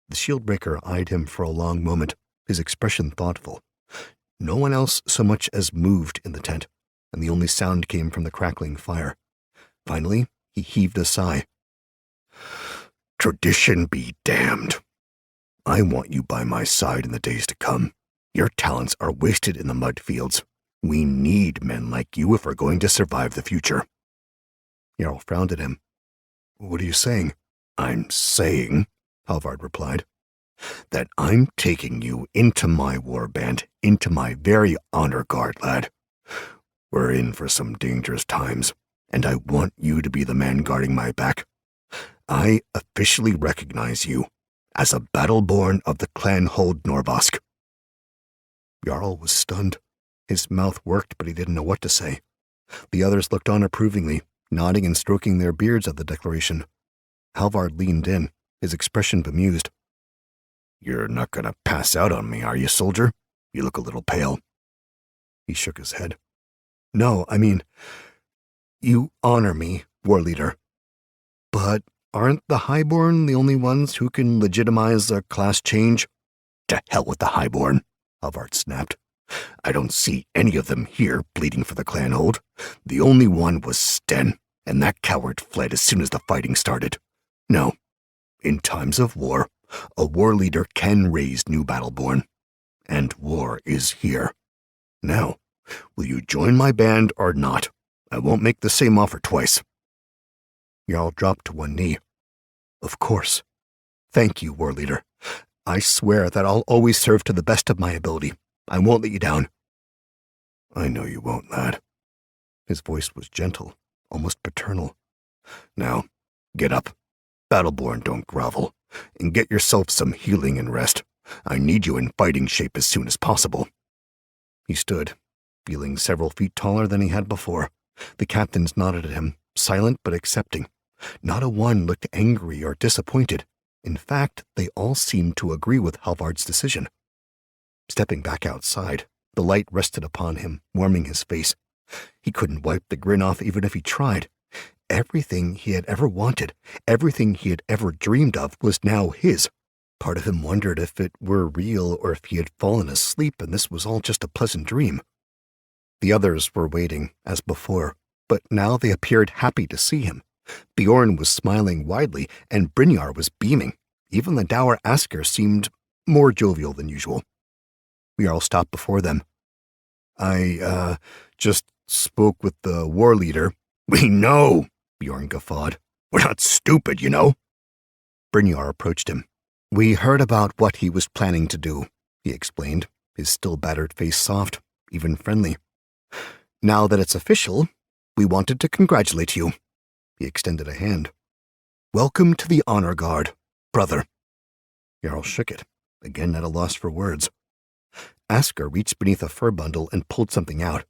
Speaker 1: The Shieldbreaker eyed him for a long moment, his expression thoughtful. No one else so much as moved in the tent, and the only sound came from the crackling fire. Finally, he heaved a sigh.
Speaker 2: Tradition be damned. I want you by my side in the days to come. Your talents are wasted in the mud fields. We need men like you if we're going to survive the future.
Speaker 1: Jarl frowned at him. What are you saying?
Speaker 2: I'm saying, Halvard replied, that I'm taking you into my warband, into my very honor guard, lad. We're in for some dangerous times, and I want you to be the man guarding my back. I officially recognize you as a Battleborn of the Clan Hold Norbosk."
Speaker 3: Jarl was stunned. His mouth worked, but he didn't know what to say. The others looked on approvingly, nodding and stroking their beards at the declaration. Halvard leaned in, his expression bemused.
Speaker 2: "You're not going to pass out on me, are you, soldier? You look a little pale."
Speaker 3: He shook his head. "No, I mean, you honor me, war leader. But aren't the Highborn the only ones who can legitimize a class change?"
Speaker 2: "To hell with the Highborn," Halvard snapped. "I don't see any of them here bleeding for the clan hold. The only one was Sten, and that coward fled as soon as the fighting started. No, in times of war, a war leader can raise new Battleborn. And war is here. Now, will you join my band or not? I won't make the same offer twice."
Speaker 3: Jarl dropped to one knee. "Of course. Thank you, war leader. I swear that I'll always serve to the best of my ability. I won't let you down."
Speaker 2: "I know you won't, lad."
Speaker 3: His voice was gentle, almost paternal.
Speaker 2: "Now, get up. Battleborn don't grovel. And get yourself some healing and rest. I need you in fighting shape as soon as possible."
Speaker 3: He stood, feeling several feet taller than he had before. The captains nodded at him, silent but accepting. Not a one looked angry or disappointed. In fact, they all seemed to agree with Halvard's decision. Stepping back outside, the light rested upon him, warming his face. He couldn't wipe the grin off even if he tried. Everything he had ever wanted, everything he had ever dreamed of was now his. Part of him wondered if it were real or if he had fallen asleep and this was all just a pleasant dream. The others were waiting, as before, but now they appeared happy to see him. Bjorn was smiling widely, and Brynjar was beaming. Even the dour Asker seemed more jovial than usual. Jarl stopped before them. "I, just spoke with the war leader."
Speaker 2: "We know," Bjorn guffawed. "We're not stupid, you know."
Speaker 3: Brynjar approached him. "We heard about what he was planning to do," he explained, his still battered face soft, even friendly. "Now that it's official, we wanted to congratulate you." He extended a hand. "Welcome to the Honor Guard, brother." Jarl shook it, again at a loss for words. Asker reached beneath a fur bundle and pulled something out.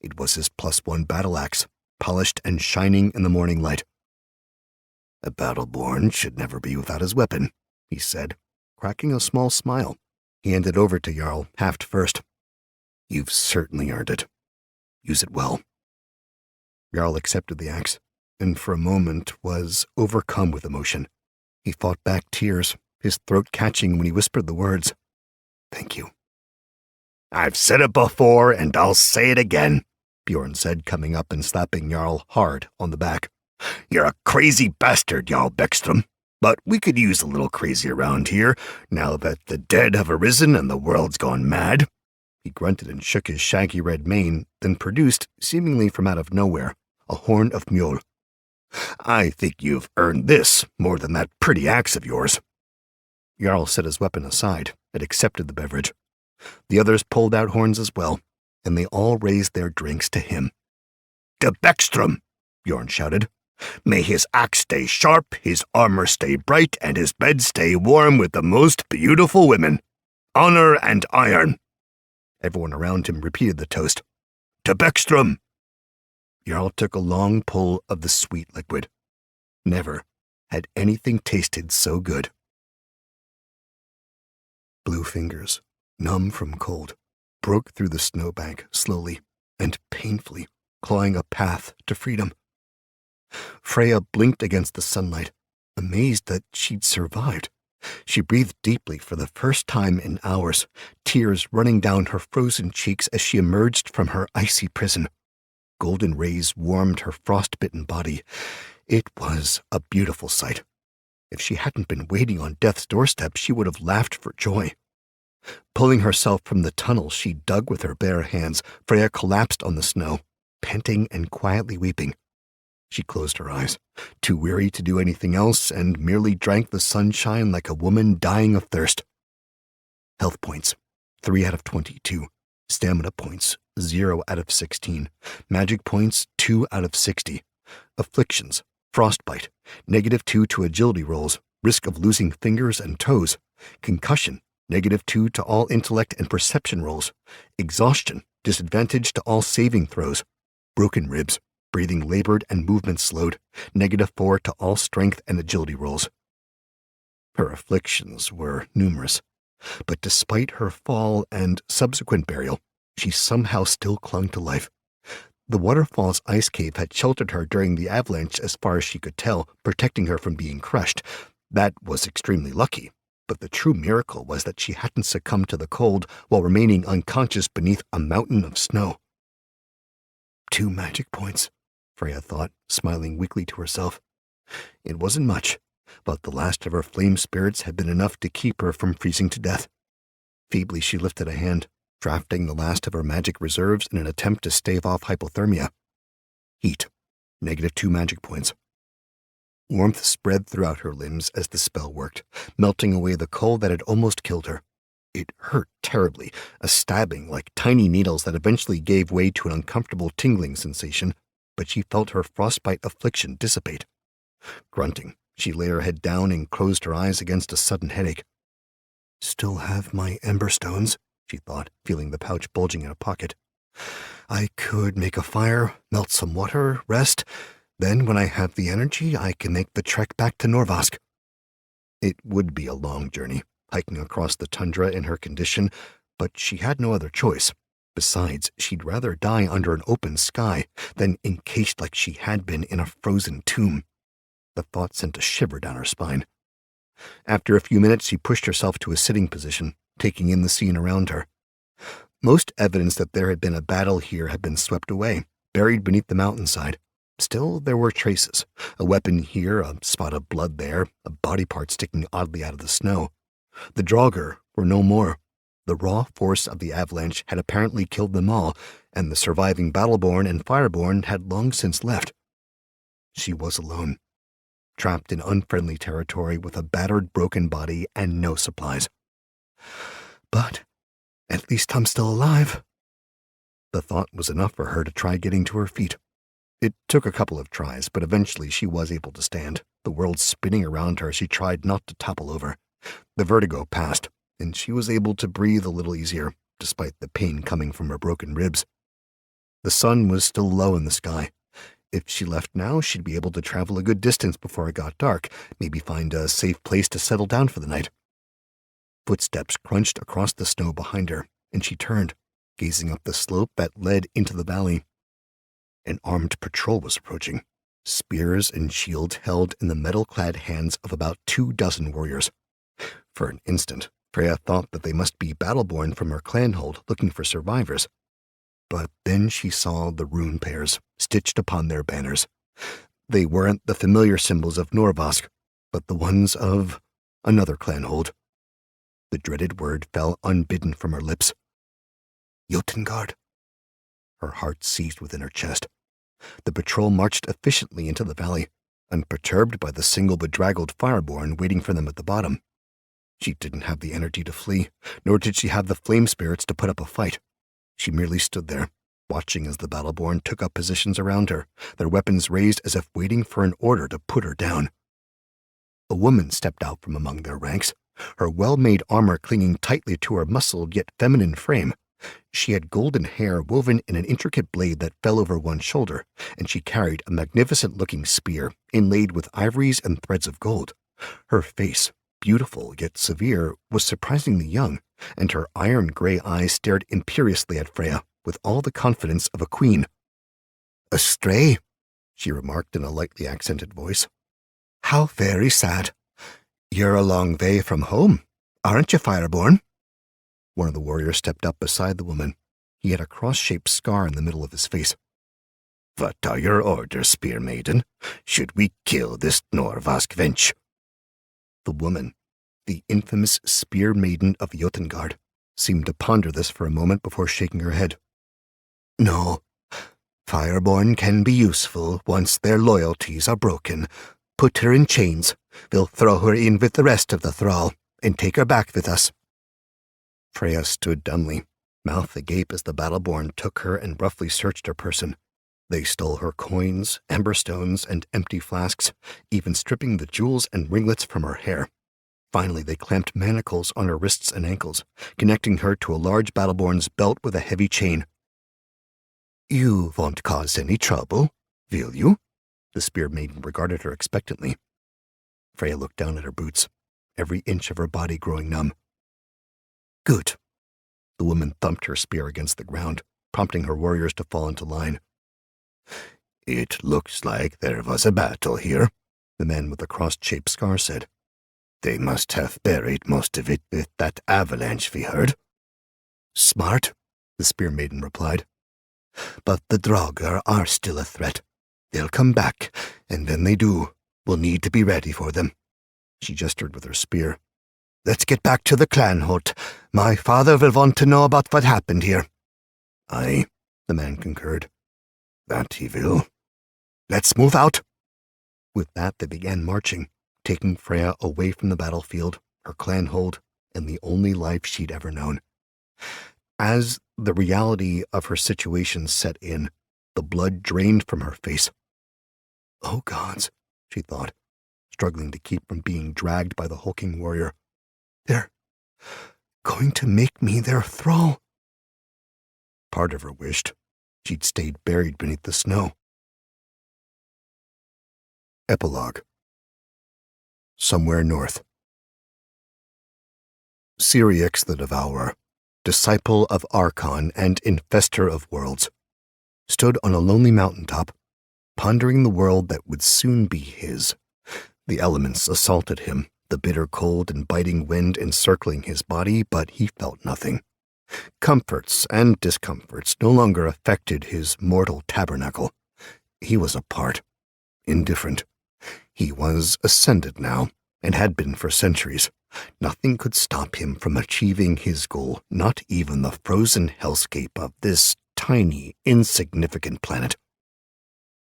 Speaker 3: It was his +1 battle axe, polished and shining in the morning light.
Speaker 2: "A Battleborn should never be without his weapon," he said,
Speaker 3: cracking a small smile. He handed over to Jarl, haft first.
Speaker 2: "You've certainly earned it. Use it well."
Speaker 3: Jarl accepted the axe, and for a moment was overcome with emotion. He fought back tears, his throat catching when he whispered the words, "Thank you."
Speaker 2: "I've said it before, and I'll say it again,"
Speaker 3: Bjorn said, coming up and slapping Jarl hard on the back.
Speaker 2: "You're a crazy bastard, Jarl Beckstrom. But we could use a little crazy around here, now that the dead have arisen and the world's gone mad."
Speaker 3: He grunted and shook his shaggy red mane, then produced, seemingly from out of nowhere, a horn of mule.
Speaker 2: "I think you've earned this more than that pretty axe of yours."
Speaker 3: Jarl set his weapon aside and accepted the beverage. The others pulled out horns as well, and they all raised their drinks to him.
Speaker 2: "To Beckstrom," Bjorn shouted. "May his axe stay sharp, his armor stay bright, and his bed stay warm with the most beautiful women. Honor and iron."
Speaker 3: Everyone around him repeated the toast.
Speaker 2: "To Beckstrom."
Speaker 3: Jarl took a long pull of the sweet liquid. Never had anything tasted so good. Blue fingers, numb from cold, broke through the snowbank slowly and painfully, clawing a path to freedom. Freya blinked against the sunlight, amazed that she'd survived. She breathed deeply for the first time in hours, tears running down her frozen cheeks as she emerged from her icy prison. Golden rays warmed her frost-bitten body. It was a beautiful sight. If she hadn't been waiting on death's doorstep, she would have laughed for joy. Pulling herself from the tunnel she dug with her bare hands, Freya collapsed on the snow, panting and quietly weeping. She closed her eyes, too weary to do anything else, and merely drank the sunshine like a woman dying of thirst. Health points, 3 out of 22. Stamina points, 0 out of 16. Magic points, 2 out of 60. Afflictions,
Speaker 1: Frostbite, -2 to agility rolls, risk of losing fingers and toes. Concussion, -2 to all intellect and perception rolls. Exhaustion, disadvantage to all saving throws. Broken ribs, breathing labored and movement slowed, -4 to all strength and agility rolls. Her afflictions were numerous, but despite her fall and subsequent burial, she somehow still clung to life. The waterfall's ice cave had sheltered her during the avalanche as far as she could tell, protecting her from being crushed. That was extremely lucky, but the true miracle was that she hadn't succumbed to the cold while remaining unconscious beneath a mountain of snow. 2 magic points, Freya thought, smiling weakly to herself. It wasn't much, but the last of her flame spirits had been enough to keep her from freezing to death. Feebly she lifted a hand, drafting the last of her magic reserves in an attempt to stave off hypothermia. Heat, -2 magic points. Warmth spread throughout her limbs as the spell worked, melting away the cold that had almost killed her. It hurt terribly, a stabbing like tiny needles that eventually gave way to an uncomfortable tingling sensation, but she felt her frostbite affliction dissipate. Grunting, she lay her head down and closed her eyes against a sudden headache. Still have my ember stones, she thought, feeling the pouch bulging in a pocket. I could make a fire, melt some water, rest. Then, when I have the energy, I can make the trek back to Norvask. It would be a long journey, hiking across the tundra in her condition, but she had no other choice. Besides, she'd rather die under an open sky than encased like she had been in a frozen tomb. The thought sent a shiver down her spine. After a few minutes, she pushed herself to a sitting position, taking in the scene around her. Most evidence that there had been a battle here had been swept away, buried beneath the mountainside. Still, there were traces. A weapon here, a spot of blood there, a body part sticking oddly out of the snow. The draugr were no more. The raw force of the avalanche had apparently killed them all, and the surviving battleborn and fireborn had long since left. She was alone, trapped in unfriendly territory with a battered, broken body and no supplies. But at least I'm still alive. The thought was enough for her to try getting to her feet. It took a couple of tries, but eventually she was able to stand, the world spinning around her as she tried not to topple over. The vertigo passed, and she was able to breathe a little easier, despite the pain coming from her broken ribs. The sun was still low in the sky. If she left now, she'd be able to travel a good distance before it got dark, maybe find a safe place to settle down for the night. Footsteps crunched across the snow behind her, and she turned, gazing up the slope that led into the valley. An armed patrol was approaching, spears and shields held in the metal-clad hands of about 24 warriors. For an instant, Freya thought that they must be battleborn from her clanhold looking for survivors. But then she saw the rune pairs stitched upon their banners. They weren't the familiar symbols of Norvask, but the ones of another clanhold. The dreaded word fell unbidden from her lips. Jotengard. Her heart seized within her chest. The patrol marched efficiently into the valley, unperturbed by the single bedraggled fireborn waiting for them at the bottom. She didn't have the energy to flee, nor did she have the flame spirits to put up a fight. She merely stood there, watching as the battleborn took up positions around her, their weapons raised as if waiting for an order to put her down. A woman stepped out from among their ranks, her well-made armor clinging tightly to her muscled yet feminine frame. She had golden hair woven in an intricate blade that fell over one shoulder, and she carried a magnificent-looking spear inlaid with ivories and threads of gold. Her face, beautiful yet severe, was surprisingly young, and her iron-gray eyes stared imperiously at Freya with all the confidence of a queen. "Astray," she remarked in a lightly accented voice. "How very sad. You're a long way from home, aren't you, Fireborn?" One of the warriors stepped up beside the woman. He had a cross-shaped scar in the middle of his face. "What are your orders, Spear Maiden? Should we kill this Norvask wench?" The woman, the infamous Spear Maiden of Jotengard, seemed to ponder this for a moment before shaking her head. "No. Fireborn can be useful once their loyalties are broken. Put her in chains. We'll throw her in with the rest of the thrall and take her back with us." Freya stood dumbly, mouth agape as the battleborn took her and roughly searched her person.
Speaker 3: They stole her coins, ember stones, and empty flasks, even stripping the jewels and ringlets from her hair. Finally, they clamped manacles on her wrists and ankles, connecting her to a large battleborn's belt with a heavy chain.
Speaker 2: You won't cause any trouble, will you?
Speaker 3: The spear maiden regarded her expectantly. Freya looked down at her boots, every inch of her body growing numb.
Speaker 2: Good.
Speaker 3: The woman thumped her spear against the ground, prompting her warriors to fall into line.
Speaker 2: It looks like there was a battle here,
Speaker 3: the man with the cross-shaped scar said.
Speaker 2: They must have buried most of it with that avalanche we heard.
Speaker 3: Smart, the spear maiden replied.
Speaker 2: But the draugr are still a threat. They'll come back, and when they do, we'll need to be ready for them.
Speaker 3: She gestured with her spear.
Speaker 2: Let's get back to the clan hut. My father will want to know about what happened here.
Speaker 3: Aye, the man concurred.
Speaker 2: That he will.
Speaker 3: Let's move out. With that, they began marching, taking Freya away from the battlefield, her clan hold, and the only life she'd ever known. As the reality of her situation set in, the blood drained from her face. Oh gods, she thought, struggling to keep from being dragged by the hulking warrior. They're going to make me their thrall. Part of her wished she'd stayed buried beneath the snow. Epilogue. Somewhere north. Syriax the Devourer, disciple of Archon and infestor of worlds, stood on a lonely mountaintop, pondering the world that would soon be his. The elements assaulted him, the bitter cold and biting wind encircling his body, but he felt nothing. Comforts and discomforts no longer affected his mortal tabernacle. He was apart, indifferent. He was ascended now, and had been for centuries. Nothing could stop him from achieving his goal, not even the frozen hellscape of this tiny, insignificant planet.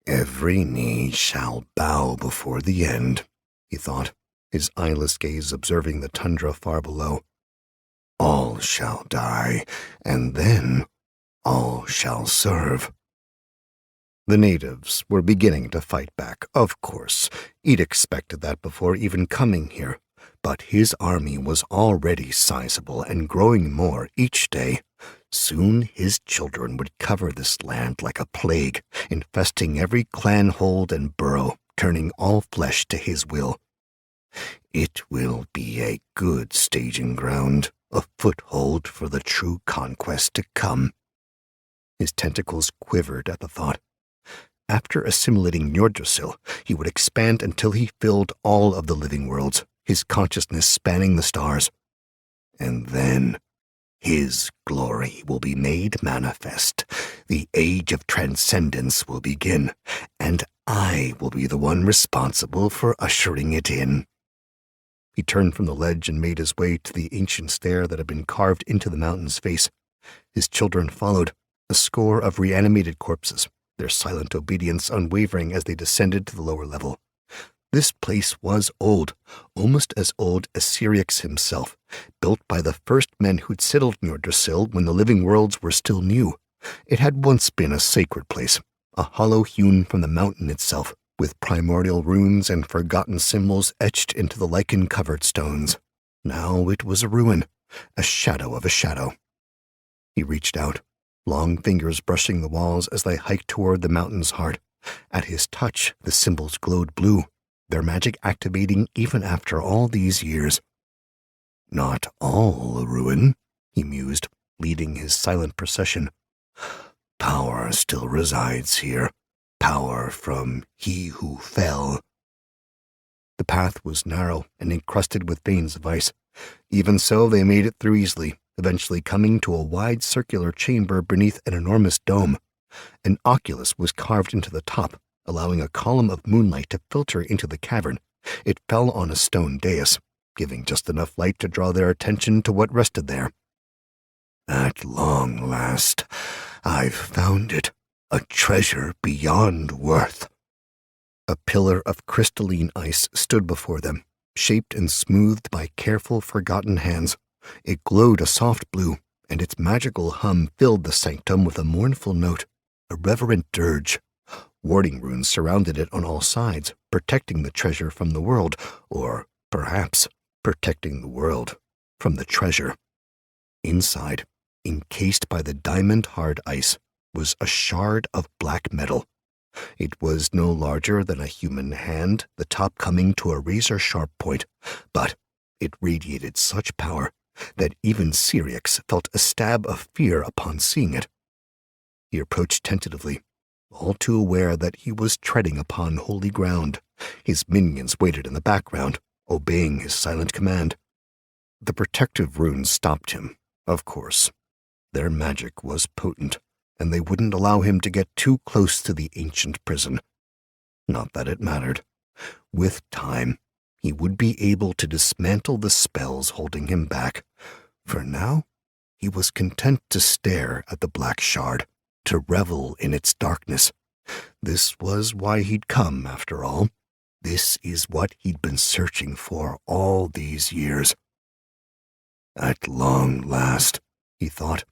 Speaker 2: Every knee shall bow before the end,
Speaker 3: he thought, his eyeless gaze observing the tundra far below.
Speaker 2: All shall die, and then all shall serve.
Speaker 3: The natives were beginning to fight back, of course. He'd expected that before even coming here. But his army was already sizable and growing more each day. Soon his children would cover this land like a plague, infesting every clan hold and burrow, turning all flesh to his will.
Speaker 2: It will be a good staging ground, a foothold for the true conquest to come.
Speaker 3: His tentacles quivered at the thought. After assimilating Yggdrasil, he would expand until he filled all of the living worlds, his consciousness spanning the stars.
Speaker 2: And then his glory will be made manifest. The age of transcendence will begin, and I will be the one responsible for ushering it in.
Speaker 3: He turned from the ledge and made his way to the ancient stair that had been carved into the mountain's face. His children followed, a score of reanimated corpses, their silent obedience unwavering as they descended to the lower level. This place was old, almost as old as Syriax himself, built by the first men who'd settled Yggdrasil when the living worlds were still new. It had once been a sacred place, a hollow hewn from the mountain itself, with primordial runes and forgotten symbols etched into the lichen-covered stones. Now it was a ruin, a shadow of a shadow. He reached out, long fingers brushing the walls as they hiked toward the mountain's heart. At his touch, the symbols glowed blue, their magic activating even after all these years.
Speaker 2: Not all a ruin,
Speaker 3: he mused, leading his silent procession.
Speaker 2: Power still resides here, power from he who fell.
Speaker 3: The path was narrow and encrusted with veins of ice. Even so, they made it through easily, eventually coming to a wide circular chamber beneath an enormous dome. An oculus was carved into the top, allowing a column of moonlight to filter into the cavern. It fell on a stone dais, giving just enough light to draw their attention to what rested there.
Speaker 2: At long last, I've found it, a treasure beyond worth.
Speaker 3: A pillar of crystalline ice stood before them, shaped and smoothed by careful, forgotten hands. It glowed a soft blue, and its magical hum filled the sanctum with a mournful note, a reverent dirge,
Speaker 1: Warding runes surrounded it on all sides, protecting the treasure from the world, or perhaps protecting the world from the treasure. Inside, encased by the diamond-hard ice, was a shard of black metal. It was no larger than a human hand, the top coming to a razor-sharp point, but it radiated such power that even Syrinx felt a stab of fear upon seeing it. He approached tentatively, all too aware that he was treading upon holy ground. His minions waited in the background, obeying his silent command. The protective runes stopped him, of course. Their magic was potent, and they wouldn't allow him to get too close to the ancient prison. Not that it mattered. With time, he would be able to dismantle the spells holding him back. For now, he was content to stare at the black shard, to revel in its darkness. This was why he'd come, after all. This is what he'd been searching for all these years. At long last, he thought,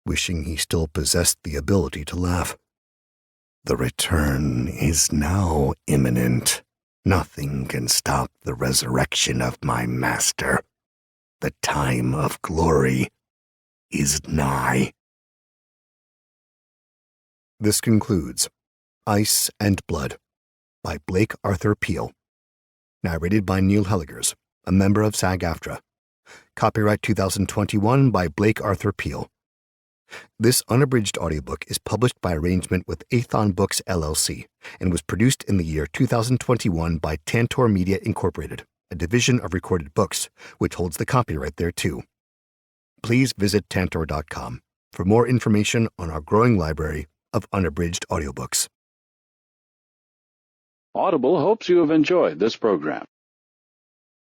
Speaker 1: wishing he still possessed the ability to laugh. The return is now imminent. Nothing can stop the resurrection of my master. The time of glory is nigh. This concludes Ice and Blood by Blake Arthur Peel. Narrated by Neil Helligers, a member of SAG-AFTRA. Copyright 2021 by Blake Arthur Peel. This unabridged audiobook is published by arrangement with Athon Books LLC and was produced in the year 2021 by Tantor Media Incorporated, a division of Recorded Books, which holds the copyright thereto. Please visit tantor.com for more information on our growing library of unabridged audiobooks.
Speaker 4: Audible hopes you have enjoyed this program.